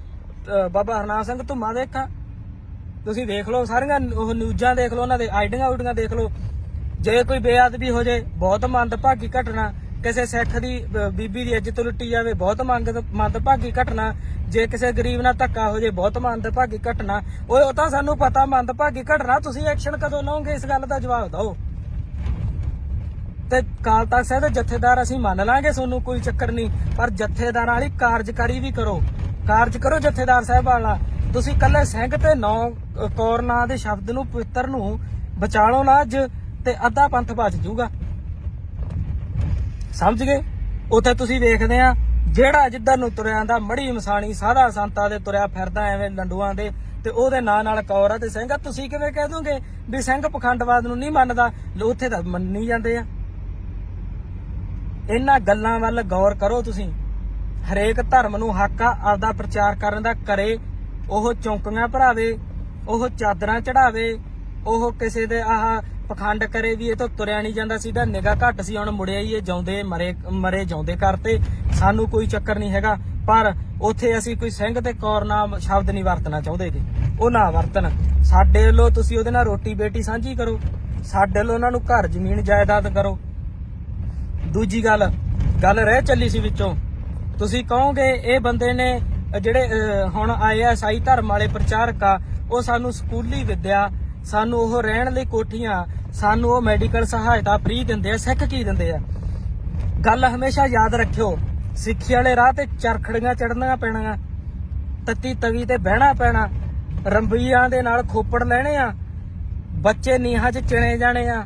ਬਾਬਾ ਹਰਨਾਮ ਸਿੰਘ ਧੁੰਮਾ ਦੇਖਾਂ, ਤੁਸੀਂ ਦੇਖ ਲਓ, ਸਾਰੀਆਂ ਉਹ ਨਿਊਜ਼ਾਂ ਦੇਖ ਲਓ, ਉਹਨਾਂ ਦੇ ਆਈਡੀਆਂ ਦੇਖ ਲਓ। ਜੇ ਕੋਈ ਬੇਅਦਬੀ ਹੋ ਜੇ, ਬਹੁਤ ਮੰਦਭਾਗੀ ਘਟਨਾ। ਕਿਸੇ ਸਿੱਖ ਦੀ ਬੀਬੀ ਦੀ ਇੱਜ਼ਤ ਲੁੱਟੀ ਜਾਵੇ, ਬਹੁਤ ਮੰਦਭਾਗੀ ਘਟਨਾ। ਜੇ ਕਿਸੇ ਗਰੀਬ ਨਾਲ ਧੱਕਾ ਹੋ ਜੇ, ਬਹੁਤ ਮੰਦਭਾਗੀ ਘਟਨਾ। ਉਹ ਤਾਂ ਸਾਨੂੰ ਪਤਾ ਮੰਦਭਾਗੀ ਘਟਨਾ, ਤੁਸੀਂ ਐਕਸ਼ਨ ਕਦੋਂ ਲਓਗੇ, ਇਸ ਗੱਲ ਦਾ ਜਵਾਬ ਦਿਓ। ਤੇ ਅਕਾਲ ਤਖਤ ਸਾਹਿਬ ਦੇ ਜਥੇਦਾਰ ਅਸੀਂ ਮੰਨ ਲਾਂਗੇ, ਤੁਹਾਨੂੰ ਕੋਈ ਚੱਕਰ ਨਹੀਂ, ਪਰ ਜਥੇਦਾਰਾਂ ਵਾਲੀ ਕਾਰਜਕਾਰੀ ਵੀ ਕਰੋ, ਕਾਰਜ ਕਰੋ ਜਥੇਦਾਰ ਸਾਹਿਬ ਵਾਲਾ। ਤੁਸੀਂ ਕੱਲੇ ਸਿੰਘ ਤੇ 9 ਕੌਰ ਨਾਂ ਦੇ ਸ਼ਬਦ ਨੂੰ, ਪਵਿੱਤਰ ਨੂੰ ਬਚਾ ਲਓ ਨਾ ਅੱਜ, ਤੇ ਅੱਧਾ ਪੰਥ ਬਚ ਜੂਗਾ। ਸਮਝ ਗਏ? ਉੱਥੇ ਤੁਸੀਂ ਵੇਖਦੇ ਆ, ਜਿਹੜਾ ਜਿੱਧਰ ਨੂੰ ਤੁਰਿਆ ਆਂਦਾ, ਮੜੀ ਮਸਾਣੀ ਸਾਧਾ ਸੰਤਾਂ ਦੇ ਤੁਰਿਆ ਫਿਰਦਾ ਐਵੇਂ ਲੰਡੂਆਂ ਦੇ, ਤੇ ਉਹਦੇ ਨਾਂ ਨਾਲ ਕੌਰ ਆ ਤੇ ਸਿੰਘ ਆ। ਤੁਸੀਂ ਕਿਵੇਂ ਕਹਿ ਦੋਗੇ ਵੀ ਸਿੰਘ ਪਖੰਡਵਾਦ ਨੂੰ ਨਹੀਂ ਮੰਨਦਾ? ਉੱਥੇ ਤਾਂ ਮੰਨੀ ਜਾਂਦੇ ਆ। ਇਹਨਾਂ ਗੱਲਾਂ ਵੱਲ ਗੌਰ ਕਰੋ ਤੁਸੀਂ। ਹਰੇਕ ਧਰਮ ਨੂੰ ਹੱਕ ਆ ਆਪਦਾ ਪ੍ਰਚਾਰ ਕਰਨ ਦਾ, ਕਰੇ। ਉਹ ਚੌਂਕੀਆਂ ਭਰਾਵੇ, ਉਹ ਚਾਦਰਾਂ ਚੜਾਵੇ, ਉਹ ਕਿਸੇ ਦੇ ਆਹ ਪਖੰਡ ਕਰੇ ਵੀ ਇਹ ਤਾਂ ਤੁਰਿਆ ਨਹੀਂ ਜਾਂਦਾ ਸੀ, ਤਾਂ ਨਿਗਾਹ ਘੱਟ ਸੀ, ਹੁਣ ਮੁੜਿਆ ਹੀ ਇਹ ਜਿਉਂਦੇ ਮਰੇ ਜਿਉਂਦੇ ਕਰਤੇ। ਸਾਨੂੰ ਕੋਈ ਚੱਕਰ ਨਹੀਂ ਹੈਗਾ, ਪਰ ਉੱਥੇ ਅਸੀਂ ਕੋਈ ਸਿੰਘ ਤੇ ਕੌਰ ਨਾਮ ਸ਼ਬਦ ਨਹੀਂ ਵਰਤਣਾ ਚਾਹੁੰਦੇ ਗੇ, ਉਹ ਨਾ ਵਰਤਣ। ਸਾਡੇ ਵੱਲੋਂ ਤੁਸੀਂ ਉਹਦੇ ਨਾਲ ਰੋਟੀ ਬੇਟੀ ਸਾਂਝੀ ਕਰੋ, ਸਾਡੇ ਵੱਲੋਂ ਉਹਨਾਂ ਨੂੰ ਘਰ ਜ਼ਮੀਨ ਜਾਇਦਾਦ ਕਰੋ। ਦੂਜੀ ਗੱਲ ਰਹਿ ਚੱਲੀ ਸੀ ਵਿੱਚੋਂ, ਤੁਸੀਂ ਕਹੋਗੇ ਇਹ ਬੰਦੇ ਨੇ ਜਿਹੜੇ ਹੁਣ ਆਏ ਆ ਈਸਾਈ ਧਰਮ ਵਾਲੇ ਪ੍ਰਚਾਰਕ ਆ, ਉਹ ਸਾਨੂੰ ਸਕੂਲੀ ਵਿੱਦਿਆ, ਸਾਨੂੰ ਉਹ ਰਹਿਣ ਲਈ ਕੋਠੀਆਂ, ਸਾਨੂੰ ਉਹ ਮੈਡੀਕਲ ਸਹਾਇਤਾ ਫ੍ਰੀ ਦਿੰਦੇ ਆ। ਸਿੱਖ ਕੀ ਦਿੰਦੇ ਆ? ਗੱਲ ਹਮੇਸ਼ਾ ਯਾਦ ਰੱਖਿਓ, ਸਿੱਖੀ ਵਾਲੇ ਰਾਹ ਤੇ ਚਰਖੜੀਆਂ ਚੜਨੀਆਂ ਪੈਣੀਆਂ, ਤੱਤੀ ਤਵੀ ਤੇ ਬਹਿਣਾ ਪੈਣਾ, ਰੰਬੀਆਂ ਦੇ ਨਾਲ ਖੋਪੜ ਲੈਣੇ ਆ, ਬੱਚੇ ਨੀਹਾਂ 'ਚ ਚਿਣੇ ਜਾਣੇ ਆ,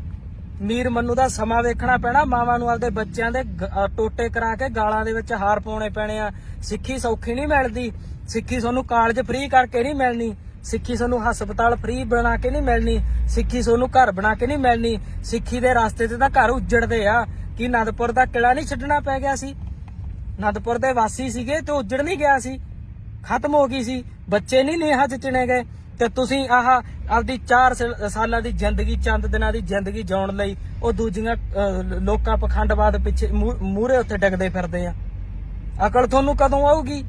ਮੀਰ ਮੰਨੂ ਦਾ ਸਮਾਂ ਵੇਖਣਾ ਪੈਣਾ, ਮਾਵਾਂ ਨੂੰ ਆਪਦੇ ਬੱਚਿਆਂ ਦੇ ਟੋਟੇ ਕਰਾ ਕੇ ਗਾਲਾਂ ਦੇ ਵਿੱਚ ਹਾਰ ਪਾਉਣੇ ਪੈਣੇ ਆ। ਸਿੱਖੀ ਸੌਖੀ ਨਹੀਂ ਮਿਲਦੀ, ਸਿੱਖੀ ਤੁਹਾਨੂੰ ਕਾਲਜ ਫ੍ਰੀ ਕਰਕੇ ਨਹੀਂ ਮਿਲਣੀ, ਸਿੱਖੀ ਤੁਹਾਨੂੰ ਹਸਪਤਾਲ ਫ੍ਰੀ ਬਣਾ ਕੇ ਨਹੀਂ ਮਿਲਣੀ, ਸਿੱਖੀ ਤੁਹਾਨੂੰ ਘਰ ਬਣਾ ਕੇ ਨਹੀਂ ਮਿਲਣੀ। ਸਿੱਖੀ ਦੇ ਰਸਤੇ ਤੇ ਤਾਂ ਘਰ ਉੱਜੜਦੇ ਆ। ਕੀ ਅਨੰਦਪੁਰ ਦਾ ਕਿਲਾ ਨਹੀਂ ਛੱਡਣਾ ਪੈ ਗਿਆ ਸੀ? ਅਨੰਦਪੁਰ ਦੇ ਵਾਸੀ ਸੀਗੇ ਤੇ ਉੱਜੜ ਨਹੀਂ ਗਿਆ ਸੀ, ਖਤਮ ਹੋ ਗਈ ਸੀ, ਬੱਚੇ ਨਹੀਂ ਨੀਹਾਂ 'ਚ ਚਿਣੇ ਗਏ। ਤੇ ਤੁਸੀਂ ਆਪਦੀ 4 ਸਾਲਾਂ ਦੀ ਜ਼ਿੰਦਗੀ, ਚੰਦ ਦਿਨਾਂ ਦੀ ਜ਼ਿੰਦਗੀ ਜਿਉਣ ਲਈ ਉਹ ਦੂਜੀਆਂ ਲੋਕਾਂ ਪਖੰਡਵਾਦ ਪਿੱਛੇ ਮੂਹਰੇ ਉੱਤੇ ਡਿੱਗਦੇ ਫਿਰਦੇ ਆ। ਅਕਲ ਤੁਹਾਨੂੰ ਕਦੋਂ ਆਊਗੀ?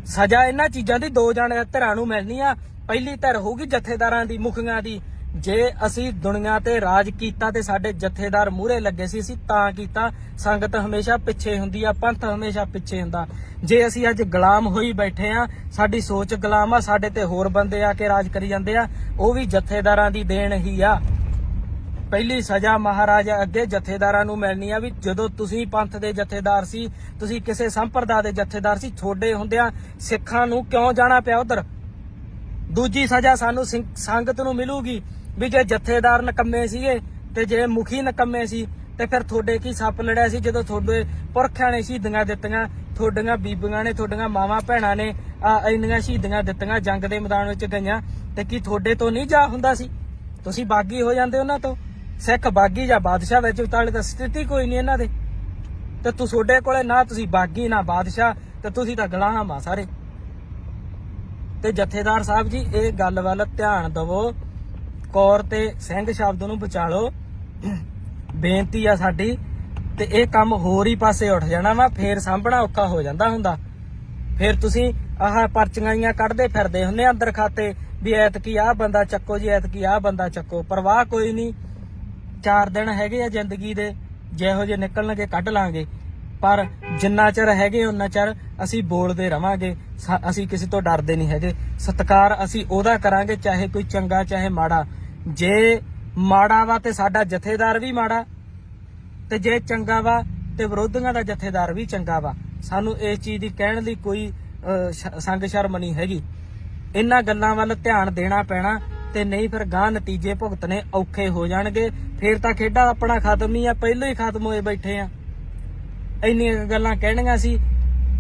ਸਜ਼ਾ ਇਹਨਾਂ ਚੀਜ਼ਾਂ ਦੀ 2 ਧਿਰਾਂ ਨੂੰ ਮਿਲਣੀ ਆ। ਪਹਿਲੀ ਧਿਰ ਹੋਊਗੀ ਜਥੇਦਾਰਾਂ ਦੀ, ਮੁਖੀਆਂ ਦੀ। ਜੇ ਅਸੀਂ ਦੁਨੀਆ ਤੇ ਰਾਜ ਕੀਤਾ ਤੇ ਸਾਡੇ ਜਥੇਦਾਰ ਮੂਹਰੇ ਲੱਗੇ ਸੀ, ਅਸੀਂ ਤਾਂ ਕੀਤਾ। ਸੰਗਤ ਹਮੇਸ਼ਾ ਪਿੱਛੇ ਹੁੰਦੀ ਆ, ਪੰਥ ਹਮੇਸ਼ਾ ਪਿੱਛੇ ਹੁੰਦਾ। ਜੇ ਅਸੀਂ ਅੱਜ ਗੁਲਾਮ ਹੋਈ ਬੈਠੇ ਆ, ਸਾਡੀ ਸੋਚ ਗੁਲਾਮ ਆ, ਸਾਡੇ ਤੇ ਹੋਰ ਬੰਦੇ ਆ ਕੇ ਰਾਜ ਕਰੀ ਜਾਂਦੇ ਆ, ਉਹ ਵੀ ਜਥੇਦਾਰਾਂ ਦੀ ਦੇਣ ਹੀ ਆ। ਪਹਿਲੀ ਸਜ਼ਾ ਮਹਾਰਾਜਾ ਅੱਗੇ ਜਥੇਦਾਰਾਂ ਨੂੰ ਮਿਲਣੀ ਆ ਵੀ ਜਦੋਂ ਤੁਸੀਂ ਪੰਥ ਦੇ ਜਥੇਦਾਰ ਸੀ, ਤੁਸੀਂ ਕਿਸੇ ਸੰਪਰਦਾ ਦੇ ਜਥੇਦਾਰ ਸੀ, ਛੋਡੇ ਹੁੰਦਿਆਂ ਸਿੱਖਾਂ ਨੂੰ ਕਿਉਂ ਜਾਣਾ ਪਿਆ ਉਧਰ। ਦੂਜੀ ਸਜ਼ਾ ਸਾਨੂੰ ਸੰਗਤ ਨੂੰ ਮਿਲੂਗੀ ਵੀ ਜੇ ਜਥੇਦਾਰ ਨਕੰਮੇ ਸੀਗੇ ਤੇ ਜੇ ਮੁਖੀ ਨਕੰਮੇ ਸੀ ਤੇ ਫਿਰ ਤੁਹਾਡੇ ਕੀ ਸੱਪ ਲੜਿਆ ਸੀ ਜਦੋਂ ਤੁਹਾਡੇ ਪੁਰਖਿਆਂ ਨੇ ਸ਼ਹੀਦੀਆਂ ਦਿੱਤੀਆਂ, ਤੁਹਾਡੀਆਂ ਬੀਬੀਆਂ ਨੇ, ਤੁਹਾਡੀਆਂ ਮਾਵਾਂ ਭੈਣਾਂ ਨੇ ਇੰਨੀਆਂ ਸ਼ਹੀਦੀਆਂ ਦਿੱਤੀਆਂ, ਜੰਗ ਦੇ ਮੈਦਾਨ ਵਿੱਚ ਗਈਆਂ, ਤੇ ਕੀ ਤੁਹਾਡੇ ਤੋਂ ਨਹੀਂ ਜਾ ਹੁੰਦਾ ਸੀ? ਤੁਸੀਂ ਬਾਗੀ ਹੋ ਜਾਂਦੇ ਉਹਨਾਂ ਤੋਂ। ਸਿੱਖ ਬਾਗੀ ਜਾਂ ਬਾਦਸ਼ਾਹ ਵਿੱਚ ਉਤਾਲੇ ਤਾਂ ਸਥਿਤੀ ਕੋਈ ਨਹੀਂ ਇਹਨਾਂ ਦੇ। ਤੇ ਤੁਹਾਡੇ ਕੋਲੇ ਨਾ ਤੁਸੀਂ ਬਾਗੀ ਨਾ ਬਾਦਸ਼ਾਹ, ਤੇ ਤੁਸੀਂ ਤਾਂ ਗੁਲਾਮ ਆ ਸਾਰੇ। ਤੇ ਜਥੇਦਾਰ ਸਾਹਿਬ ਜੀ ਇਹ ਗੱਲ ਵੱਲ ਧਿਆਨ ਦਵੋ, ਕੌਰ ਤੇ ਸਿੰਘ ਸ਼ਬਦ ਨੂੰ ਬਚਾ ਲਓ, ਬੇਨਤੀ ਆ ਸਾਡੀ। ਤੇ ਇਹ ਕੰਮ ਹੋਰ ਹੀ ਪਾਸੇ ਉੱਠ ਜਾਣਾ ਵਾ, ਫੇਰ ਸਾਂਭਣਾ ਔਖਾ ਹੋ ਜਾਂਦਾ ਹੁੰਦਾ। ਫੇਰ ਤੁਸੀਂ ਪਰਚੀਆਂ ਕੱਢਦੇ ਫਿਰਦੇ ਹੁੰਦੇ ਅੰਦਰ ਖਾਤੇ ਵੀ ਐਤਕੀ ਆਹ ਬੰਦਾ ਚੱਕੋ ਜੀ, ਐਤਕੀ ਆਹ ਬੰਦਾ ਚੱਕੋ। ਪਰਵਾਹ ਕੋਈ ਨਹੀਂ, 4 ਦਿਨ ਹੈਗੇ ਆ ਜ਼ਿੰਦਗੀ ਦੇ, ਜਿਹੋ ਜਿਹੇ ਨਿਕਲਣਗੇ ਕੱਢ ਲਾਂਗੇ। ਪਰ ਜਿੰਨਾ ਚਿਰ ਹੈਗੇ ਉਹਨਾਂ ਚਿਰ ਅਸੀਂ ਬੋਲਦੇ ਰਵਾਂਗੇ, ਅਸੀਂ ਕਿਸੇ ਤੋਂ ਡਰਦੇ ਨਹੀਂ ਹੈਗੇ। ਸਤਿਕਾਰ ਅਸੀਂ ਉਹਦਾ ਕਰਾਂਗੇ ਚਾਹੇ ਕੋਈ ਚੰਗਾ ਚਾਹੇ ਮਾੜਾ। ਜੇ ਮਾੜਾ ਵਾ ਤੇ ਸਾਡਾ ਜਥੇਦਾਰ ਵੀ ਮਾੜਾ, ਤੇ ਜੇ ਚੰਗਾ ਵਾ ਤੇ ਵਿਰੋਧੀਆਂ ਦਾ ਜਥੇਦਾਰ ਵੀ ਚੰਗਾ ਵਾ। ਸਾਨੂੰ ਇਸ ਚੀਜ਼ ਦੀ ਕਹਿਣ ਲਈ ਕੋਈ ਸੰਗ ਸ਼ਰਮ ਨਹੀਂ ਹੈਗੀ। ਇਹਨਾਂ ਗੱਲਾਂ ਵੱਲ ਧਿਆਨ ਦੇਣਾ ਪੈਣਾ, ਤੇ ਨਹੀਂ ਫਿਰ ਗਾਂ ਨਤੀਜੇ ਭੁਗਤਣੇ ਔਖੇ ਹੋ ਜਾਣਗੇ। ਫੇਰ ਤਾਂ ਖੇਡਾ ਆਪਣਾ ਖਤਮ ਹੀ ਆ, ਪਹਿਲਾਂ ਹੀ ਖਤਮ ਹੋਏ ਬੈਠੇ ਆ। ਇੰਨੀਆਂ ਗੱਲਾਂ ਕਹਿਣੀਆਂ ਸੀ,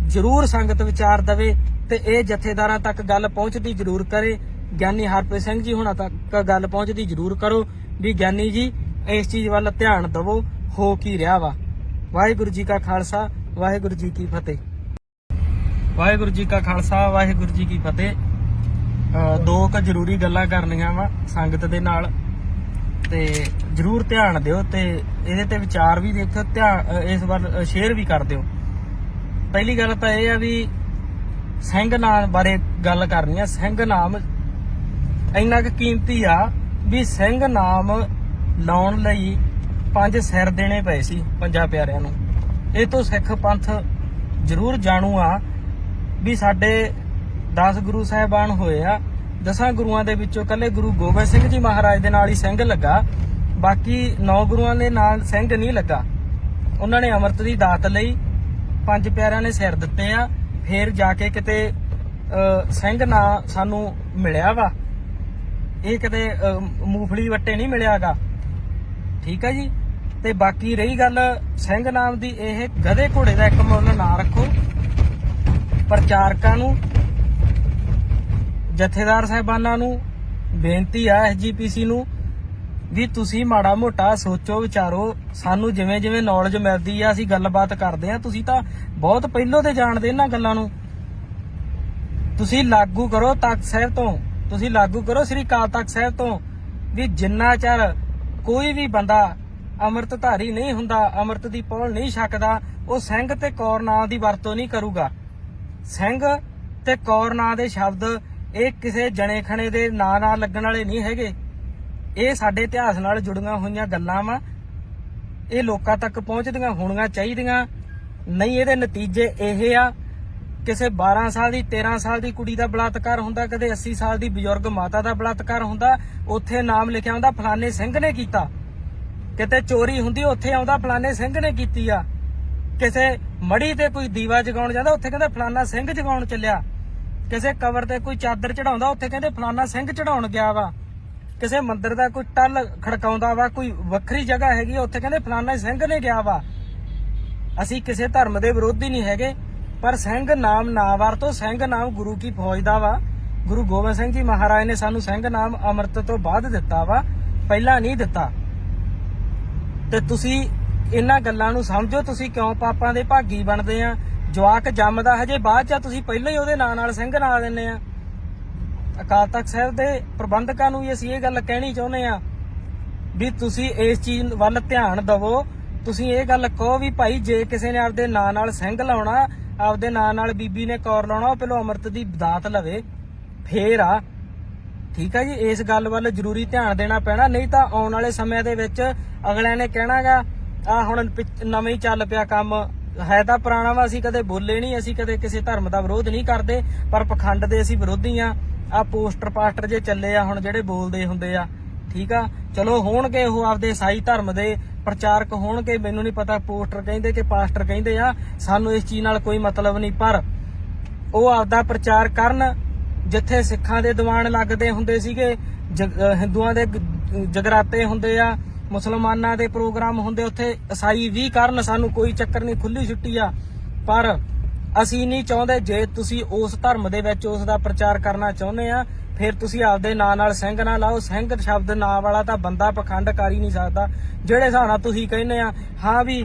ਜ਼ਰੂਰ ਸੰਗਤ ਵਿਚਾਰ ਦਵੇ ਤੇ ਇਹ ਜਥੇਦਾਰਾਂ ਤੱਕ ਗੱਲ ਪਹੁੰਚਦੀ ਜ਼ਰੂਰ ਕਰੇ। ਗਿਆਨੀ ਹਰਪ੍ਰੀਤ ਸਿੰਘ ਜੀ ਹੁਣਾਂ ਤੱਕ ਗੱਲ ਪਹੁੰਚਦੀ ਜ਼ਰੂਰ ਕਰੋ ਵੀ ਗਿਆਨੀ ਜੀ ਇਸ ਚੀਜ਼ ਵੱਲ ਧਿਆਨ ਦਵੋ, ਹੋ ਕੀ ਰਿਹਾ ਵਾ। ਵਾਹਿਗੁਰੂ ਜੀ ਕਾ ਖਾਲਸਾ, ਵਾਹਿਗੁਰੂ ਜੀ ਕੀ ਫਤਿਹ। ਵਾਹਿਗੁਰੂ ਜੀ ਕਾ ਖਾਲਸਾ, ਵਾਹਿਗੁਰੂ ਜੀ ਕੀ ਫਤਿਹ। 2 ਕੁ ਜ਼ਰੂਰੀ ਗੱਲਾਂ ਕਰਨੀਆਂ ਵਾ ਸੰਗਤ ਦੇ ਨਾਲ, ਤੇ ਜ਼ਰੂਰ ਧਿਆਨ ਦਿਓ ਤੇ ਇਹਦੇ ਤੇ ਵਿਚਾਰ ਵੀ ਦੇਖਿਓ, ਧਿਆਨ ਇਸ ਵੱਲ ਸ਼ੇਅਰ ਵੀ ਕਰ ਦਿਓ। ਪਹਿਲੀ ਗੱਲ ਤਾਂ ਇਹ ਆ ਵੀ ਸਿੰਘ ਨਾਮ ਬਾਰੇ ਗੱਲ ਕਰਨੀ ਆ। ਸਿੰਘ ਨਾਮ ਇੰਨਾ ਕੁ ਕੀਮਤੀ ਆ ਵੀ ਸਿੰਘ ਨਾਮ ਲਾਉਣ ਲਈ 5 ਸਿਰ ਦੇਣੇ ਪਏ ਸੀ 5 ਪਿਆਰਿਆਂ ਨੂੰ। ਇਹ ਤੋਂ ਸਿੱਖ ਪੰਥ ਜ਼ਰੂਰ ਜਾਣੂ ਆ ਵੀ ਸਾਡੇ 10 ਗੁਰੂ ਸਾਹਿਬਾਨ ਹੋਏ ਆ। 10 ਗੁਰੂਆਂ ਦੇ ਵਿੱਚੋਂ ਕੱਲੇ ਗੁਰੂ ਗੋਬਿੰਦ ਸਿੰਘ ਜੀ ਮਹਾਰਾਜ ਦੇ ਨਾਲ ਹੀ ਸਿੰਘ ਲੱਗਾ, ਬਾਕੀ 9 ਗੁਰੂਆਂ ਦੇ ਨਾਲ ਸਿੰਘ ਨਹੀਂ ਲੱਗਾ। ਉਹਨਾਂ ਨੇ ਅੰਮ੍ਰਿਤ ਦੀ ਦਾਤ ਲਈ 5 ਪਿਆਰਿਆਂ ਨੇ ਸਿਰ ਦਿੱਤੇ ਆ, ਫੇਰ ਜਾ ਕੇ ਕਿਤੇ ਸਿੰਘ ਨਾ ਸਾਨੂੰ ਮਿਲਿਆ ਵਾ। ਇਹ ਕਿਤੇ ਮੂੰਗਫਲੀ ਵੱਟੇ ਨਹੀਂ ਮਿਲਿਆਗਾ, ਠੀਕ ਆ ਜੀ। ਤੇ ਬਾਕੀ ਰਹੀ ਗੱਲ ਸਿੰਘ ਨਾਮ ਦੀ, ਇਹ ਗਧੇ ਘੋੜੇ ਦਾ ਇੱਕ ਮੁੱਲ ਨਾ ਰੱਖੋ। ਪ੍ਰਚਾਰਕਾਂ ਨੂੰ, ਜਥੇਦਾਰ ਸਾਹਿਬਾਨਾਂ ਨੂੰ ਬੇਨਤੀ ਆ, SGPC ਨੂੰ ਵੀ ਤੁਸੀਂ ਮਾੜਾ ਮੋਟਾ ਸੋਚੋ ਵਿਚਾਰੋ। ਸਾਨੂੰ ਜਿਵੇਂ ਜਿਵੇਂ ਨੌਲੇਜ ਮਿਲਦੀ ਆ ਅਸੀਂ ਗੱਲਬਾਤ ਕਰਦੇ ਆ। ਤੁਸੀਂ ਤਾਂ ਬਹੁਤ ਪਹਿਲੋਂ ਤੇ ਜਾਣਦੇ ਇਹਨਾਂ ਗੱਲਾਂ ਨੂੰ। ਤੁਸੀਂ ਲਾਗੂ ਕਰੋ ਤਖਤ ਸਾਹਿਬ ਤੋਂ, ਤੁਸੀਂ ਲਾਗੂ ਕਰੋ ਸ੍ਰੀ ਅਕਾਲ ਤਖਤ ਸਾਹਿਬ ਤੋਂ ਵੀ ਜਿੰਨਾ ਚਿਰ ਕੋਈ ਵੀ ਬੰਦਾ ਅੰਮ੍ਰਿਤਧਾਰੀ ਨਹੀਂ ਹੁੰਦਾ, ਅੰਮ੍ਰਿਤ ਦੀ ਪੌਲ ਨਹੀਂ ਛਕਦਾ, ਉਹ ਸਿੰਘ ਤੇ ਕੌਰ ਨਾਂ ਦੀ ਵਰਤੋਂ ਨਹੀਂ ਕਰੂਗਾ। ਸਿੰਘ ਤੇ ਕੌਰ ਨਾਂ ਦੇ ਸ਼ਬਦ ਇਹ ਕਿਸੇ ਜਣੇ ਖਣੇ ਦੇ ਨਾਂ ਨਾਲ ਲੱਗਣ ਵਾਲੇ ਨਹੀਂ ਹੈਗੇ। ਇਹ ਸਾਡੇ ਇਤਿਹਾਸ ਨਾਲ ਜੁੜੀਆਂ ਹੋਈਆਂ ਗੱਲਾਂ ਵਾ। ਇਹ ਲੋਕਾਂ ਤੱਕ ਪਹੁੰਚਦੀਆਂ ਹੋਣੀਆਂ ਚਾਹੀਦੀਆਂ। ਨਹੀਂ ਇਹਦੇ ਨਤੀਜੇ ਇਹ ਆ, ਕਿਸੇ 12 ਸਾਲ ਦੀ 13 ਸਾਲ ਦੀ ਕੁੜੀ ਦਾ ਬਲਾਤਕਾਰ ਹੁੰਦਾ, ਕਦੇ 80 ਸਾਲ ਦੀ ਬਜ਼ੁਰਗ ਮਾਤਾ ਦਾ ਬਲਾਤਕਾਰ ਹੁੰਦਾ, ਉੱਥੇ ਨਾਮ ਲਿਖਿਆ ਹੁੰਦਾ ਫਲਾਣੇ ਸਿੰਘ ਨੇ ਕੀਤਾ। ਕਿਤੇ ਚੋਰੀ ਹੁੰਦੀ ਉੱਥੇ ਆਉਂਦਾ ਫਲਾਣੇ ਸਿੰਘ ਨੇ ਕੀਤੀ ਆ। ਕਿਸੇ ਮੜੀ ਤੇ ਕੋਈ ਦੀਵਾ ਜਗਾਉਣ ਜਾਂਦਾ, ਉੱਥੇ ਕਹਿੰਦੇ ਫਲਾਣਾ ਸਿੰਘ ਜਗਾਉਣ ਚੱਲਿਆ। ਕਿਸੇ ਕਬਰ ਤੇ ਕੋਈ ਚਾਦਰ ਚੜਾਉਂਦਾ, ਉੱਥੇ ਕਹਿੰਦੇ ਫਲਾਣਾ ਸਿੰਘ ਚੜਾਉਣ ਗਿਆ ਵਾ। ਕਿਸੇ ਮੰਦਿਰ ਦਾ ਕੋਈ ਟੱਲ ਖੜਕਾਉਂਦਾ ਵਾ, ਕੋਈ ਵੱਖਰੀ ਜਗ੍ਹਾ ਹੈਗੀ, ਉੱਥੇ ਕਹਿੰਦੇ ਫਲਾਣਾ ਸਿੰਘ ਨੇ ਗਿਆ ਵਾ। ਅਸੀਂ ਕਿਸੇ ਧਰਮ ਦੇ ਵਿਰੋਧੀ ਨਹੀਂ ਹੈਗੇ, ਪਰ ਸਿੰਘ ਨਾਮ ਨਾ ਵਰਤੋ। ਸਿੰਘ ਨਾਮ ਗੁਰੂ ਕੀ ਫੌਜ ਦਾ ਵਾ। ਗੁਰੂ ਗੋਬਿੰਦ ਸਿੰਘ ਜੀ ਮਹਾਰਾਜ ਨੇ ਸਾਨੂੰ ਸਿੰਘ ਨਾਮ ਅੰਮ੍ਰਿਤ ਤੋਂ ਬਾਅਦ ਦਿੱਤਾ ਵਾ, ਪਹਿਲਾਂ ਨਹੀਂ ਦਿੱਤਾ। ਤੇ ਤੁਸੀਂ ਇਹਨਾਂ ਗੱਲਾਂ ਨੂੰ ਸਮਝੋ। ਤੁਸੀਂ ਕਿਉਂ ਪਾਪਾਂ ਦੇ ਭਾਗੀ ਬਣਦੇ ਆ? ਜਵਾਕ ਜੰਮਦਾ ਹਜੇ ਬਾਅਦ ਚ, ਤੁਸੀਂ ਪਹਿਲਾਂ ਹੀ ਉਹਦੇ ਨਾਂ ਨਾਲ ਸਿੰਘ ਲਾ ਦਿੰਦੇ ਆ। ਅਕਾਲ ਤਖਤ ਸਾਹਿਬ ਦੇ ਪ੍ਰਬੰਧਕਾਂ ਨੂੰ ਵੀ ਅਸੀਂ ਇਹ ਗੱਲ ਕਹਿਣੀ ਚਾਹੁੰਦੇ ਆ ਵੀ ਤੁਸੀਂ ਇਸ ਚੀਜ਼ ਵੱਲ ਧਿਆਨ ਦਿਵੋ। ਤੁਸੀਂ ਇਹ ਗੱਲ ਕਹੋ ਵੀ ਭਾਈ ਜੇ ਕਿਸੇ ਨੇ ਆਪਦੇ ਨਾਂ ਨਾਲ ਸਿੰਘ ਲਾਉਣਾ, ਆਪਦੇ ਨਾਂ ਨਾਲ ਬੀਬੀ ਨੇ ਕੌਰ ਲਾਉਣਾ, ਉਹ ਪਹਿਲਾਂ ਅੰਮ੍ਰਿਤ ਦੀ ਦਾਤ ਲਵੇ ਫੇਰ ਆ। ਠੀਕ ਆ ਜੀ, ਇਸ ਗੱਲ ਵੱਲ ਜ਼ਰੂਰੀ ਧਿਆਨ ਦੇਣਾ ਪੈਣਾ, ਨਹੀਂ ਤਾਂ ਆਉਣ ਵਾਲੇ ਸਮੇਂ ਦੇ ਵਿੱਚ ਅਗਲਿਆਂ ਨੇ ਕਹਿਣਾਗਾ ਆ ਹੁਣ ਨਵੇਂ ਹੀ ਚੱਲ ਪਿਆ ਕੰਮ, ਹੈ ਤਾਂ ਪੁਰਾਣਾ ਵਾ। ਅਸੀਂ ਕਦੇ ਬੋਲੇ ਨਹੀਂ, ਅਸੀਂ ਕਦੇ ਕਿਸੇ ਧਰਮ ਦਾ ਵਿਰੋਧ ਨਹੀਂ ਕਰਦੇ, ਪਰ ਪਖੰਡ ਦੇ ਅਸੀਂ ਵਿਰੋਧੀ ਆ। ਪੋਸਟਰ ਪਾਸਟਰ ਜੇ ਚੱਲੇ ਆ ਹੁਣ ਜਿਹੜੇ ਬੋਲਦੇ ਹੁੰਦੇ ਆ, ਠੀਕ ਆ, ਚਲੋ ਹੋਣਗੇ ਉਹ ਆਪਦੇ ਈਸਾਈ ਧਰਮ ਦੇ ਪ੍ਰਚਾਰਕ ਹੋਣਗੇ, ਮੈਨੂੰ ਨਹੀਂ ਪਤਾ ਪੋਸਟਰ ਕਹਿੰਦੇ ਕਿ ਪਾਸਟਰ ਕਹਿੰਦੇ ਆ, ਸਾਨੂੰ ਇਸ ਚੀਜ਼ ਨਾਲ ਕੋਈ ਮਤਲਬ ਨਹੀਂ, ਪਰ ਉਹ ਆਪਦਾ ਪ੍ਰਚਾਰ ਕਰਨ। ਜਿੱਥੇ ਸਿੱਖਾਂ ਦੇ ਦੀਵਾਨ ਲੱਗਦੇ ਹੁੰਦੇ ਸੀਗੇ, ਹਿੰਦੂਆਂ ਦੇ ਜਗਰਾਤੇ ਹੁੰਦੇ ਆ, ਮੁਸਲਮਾਨਾਂ ਦੇ ਪ੍ਰੋਗਰਾਮ ਹੁੰਦੇ, ਉੱਥੇ ਈਸਾਈ ਵੀ ਕਰਨ, ਸਾਨੂੰ ਕੋਈ ਚੱਕਰ ਨਹੀਂ, ਖੁੱਲੀ ਛੁੱਟੀ ਆ। ਪਰ ਅਸੀਂ ਨਹੀਂ ਚਾਹੁੰਦੇ, ਜੇ ਤੁਸੀਂ ਉਸ ਧਰਮ ਦੇ ਵਿੱਚ ਉਸ ਦਾ ਪ੍ਰਚਾਰ ਕਰਨਾ ਚਾਹੁੰਦੇ ਆ, ਫਿਰ ਤੁਸੀਂ ਆਪਦੇ ਨਾਂ ਨਾਲ ਸਿੰਘ ਨਾ ਲਾਓ। ਸਿੰਘ ਸ਼ਬਦ ਨਾਂ ਵਾਲਾ ਤਾਂ ਬੰਦਾ ਪਖੰਡ ਕਰ ਹੀ ਨਹੀਂ ਸਕਦਾ। ਜਿਹੜੇ ਹਿਸਾਬ ਨਾਲ ਤੁਸੀਂ ਕਹਿੰਦੇ ਆ ਹਾਂ ਵੀ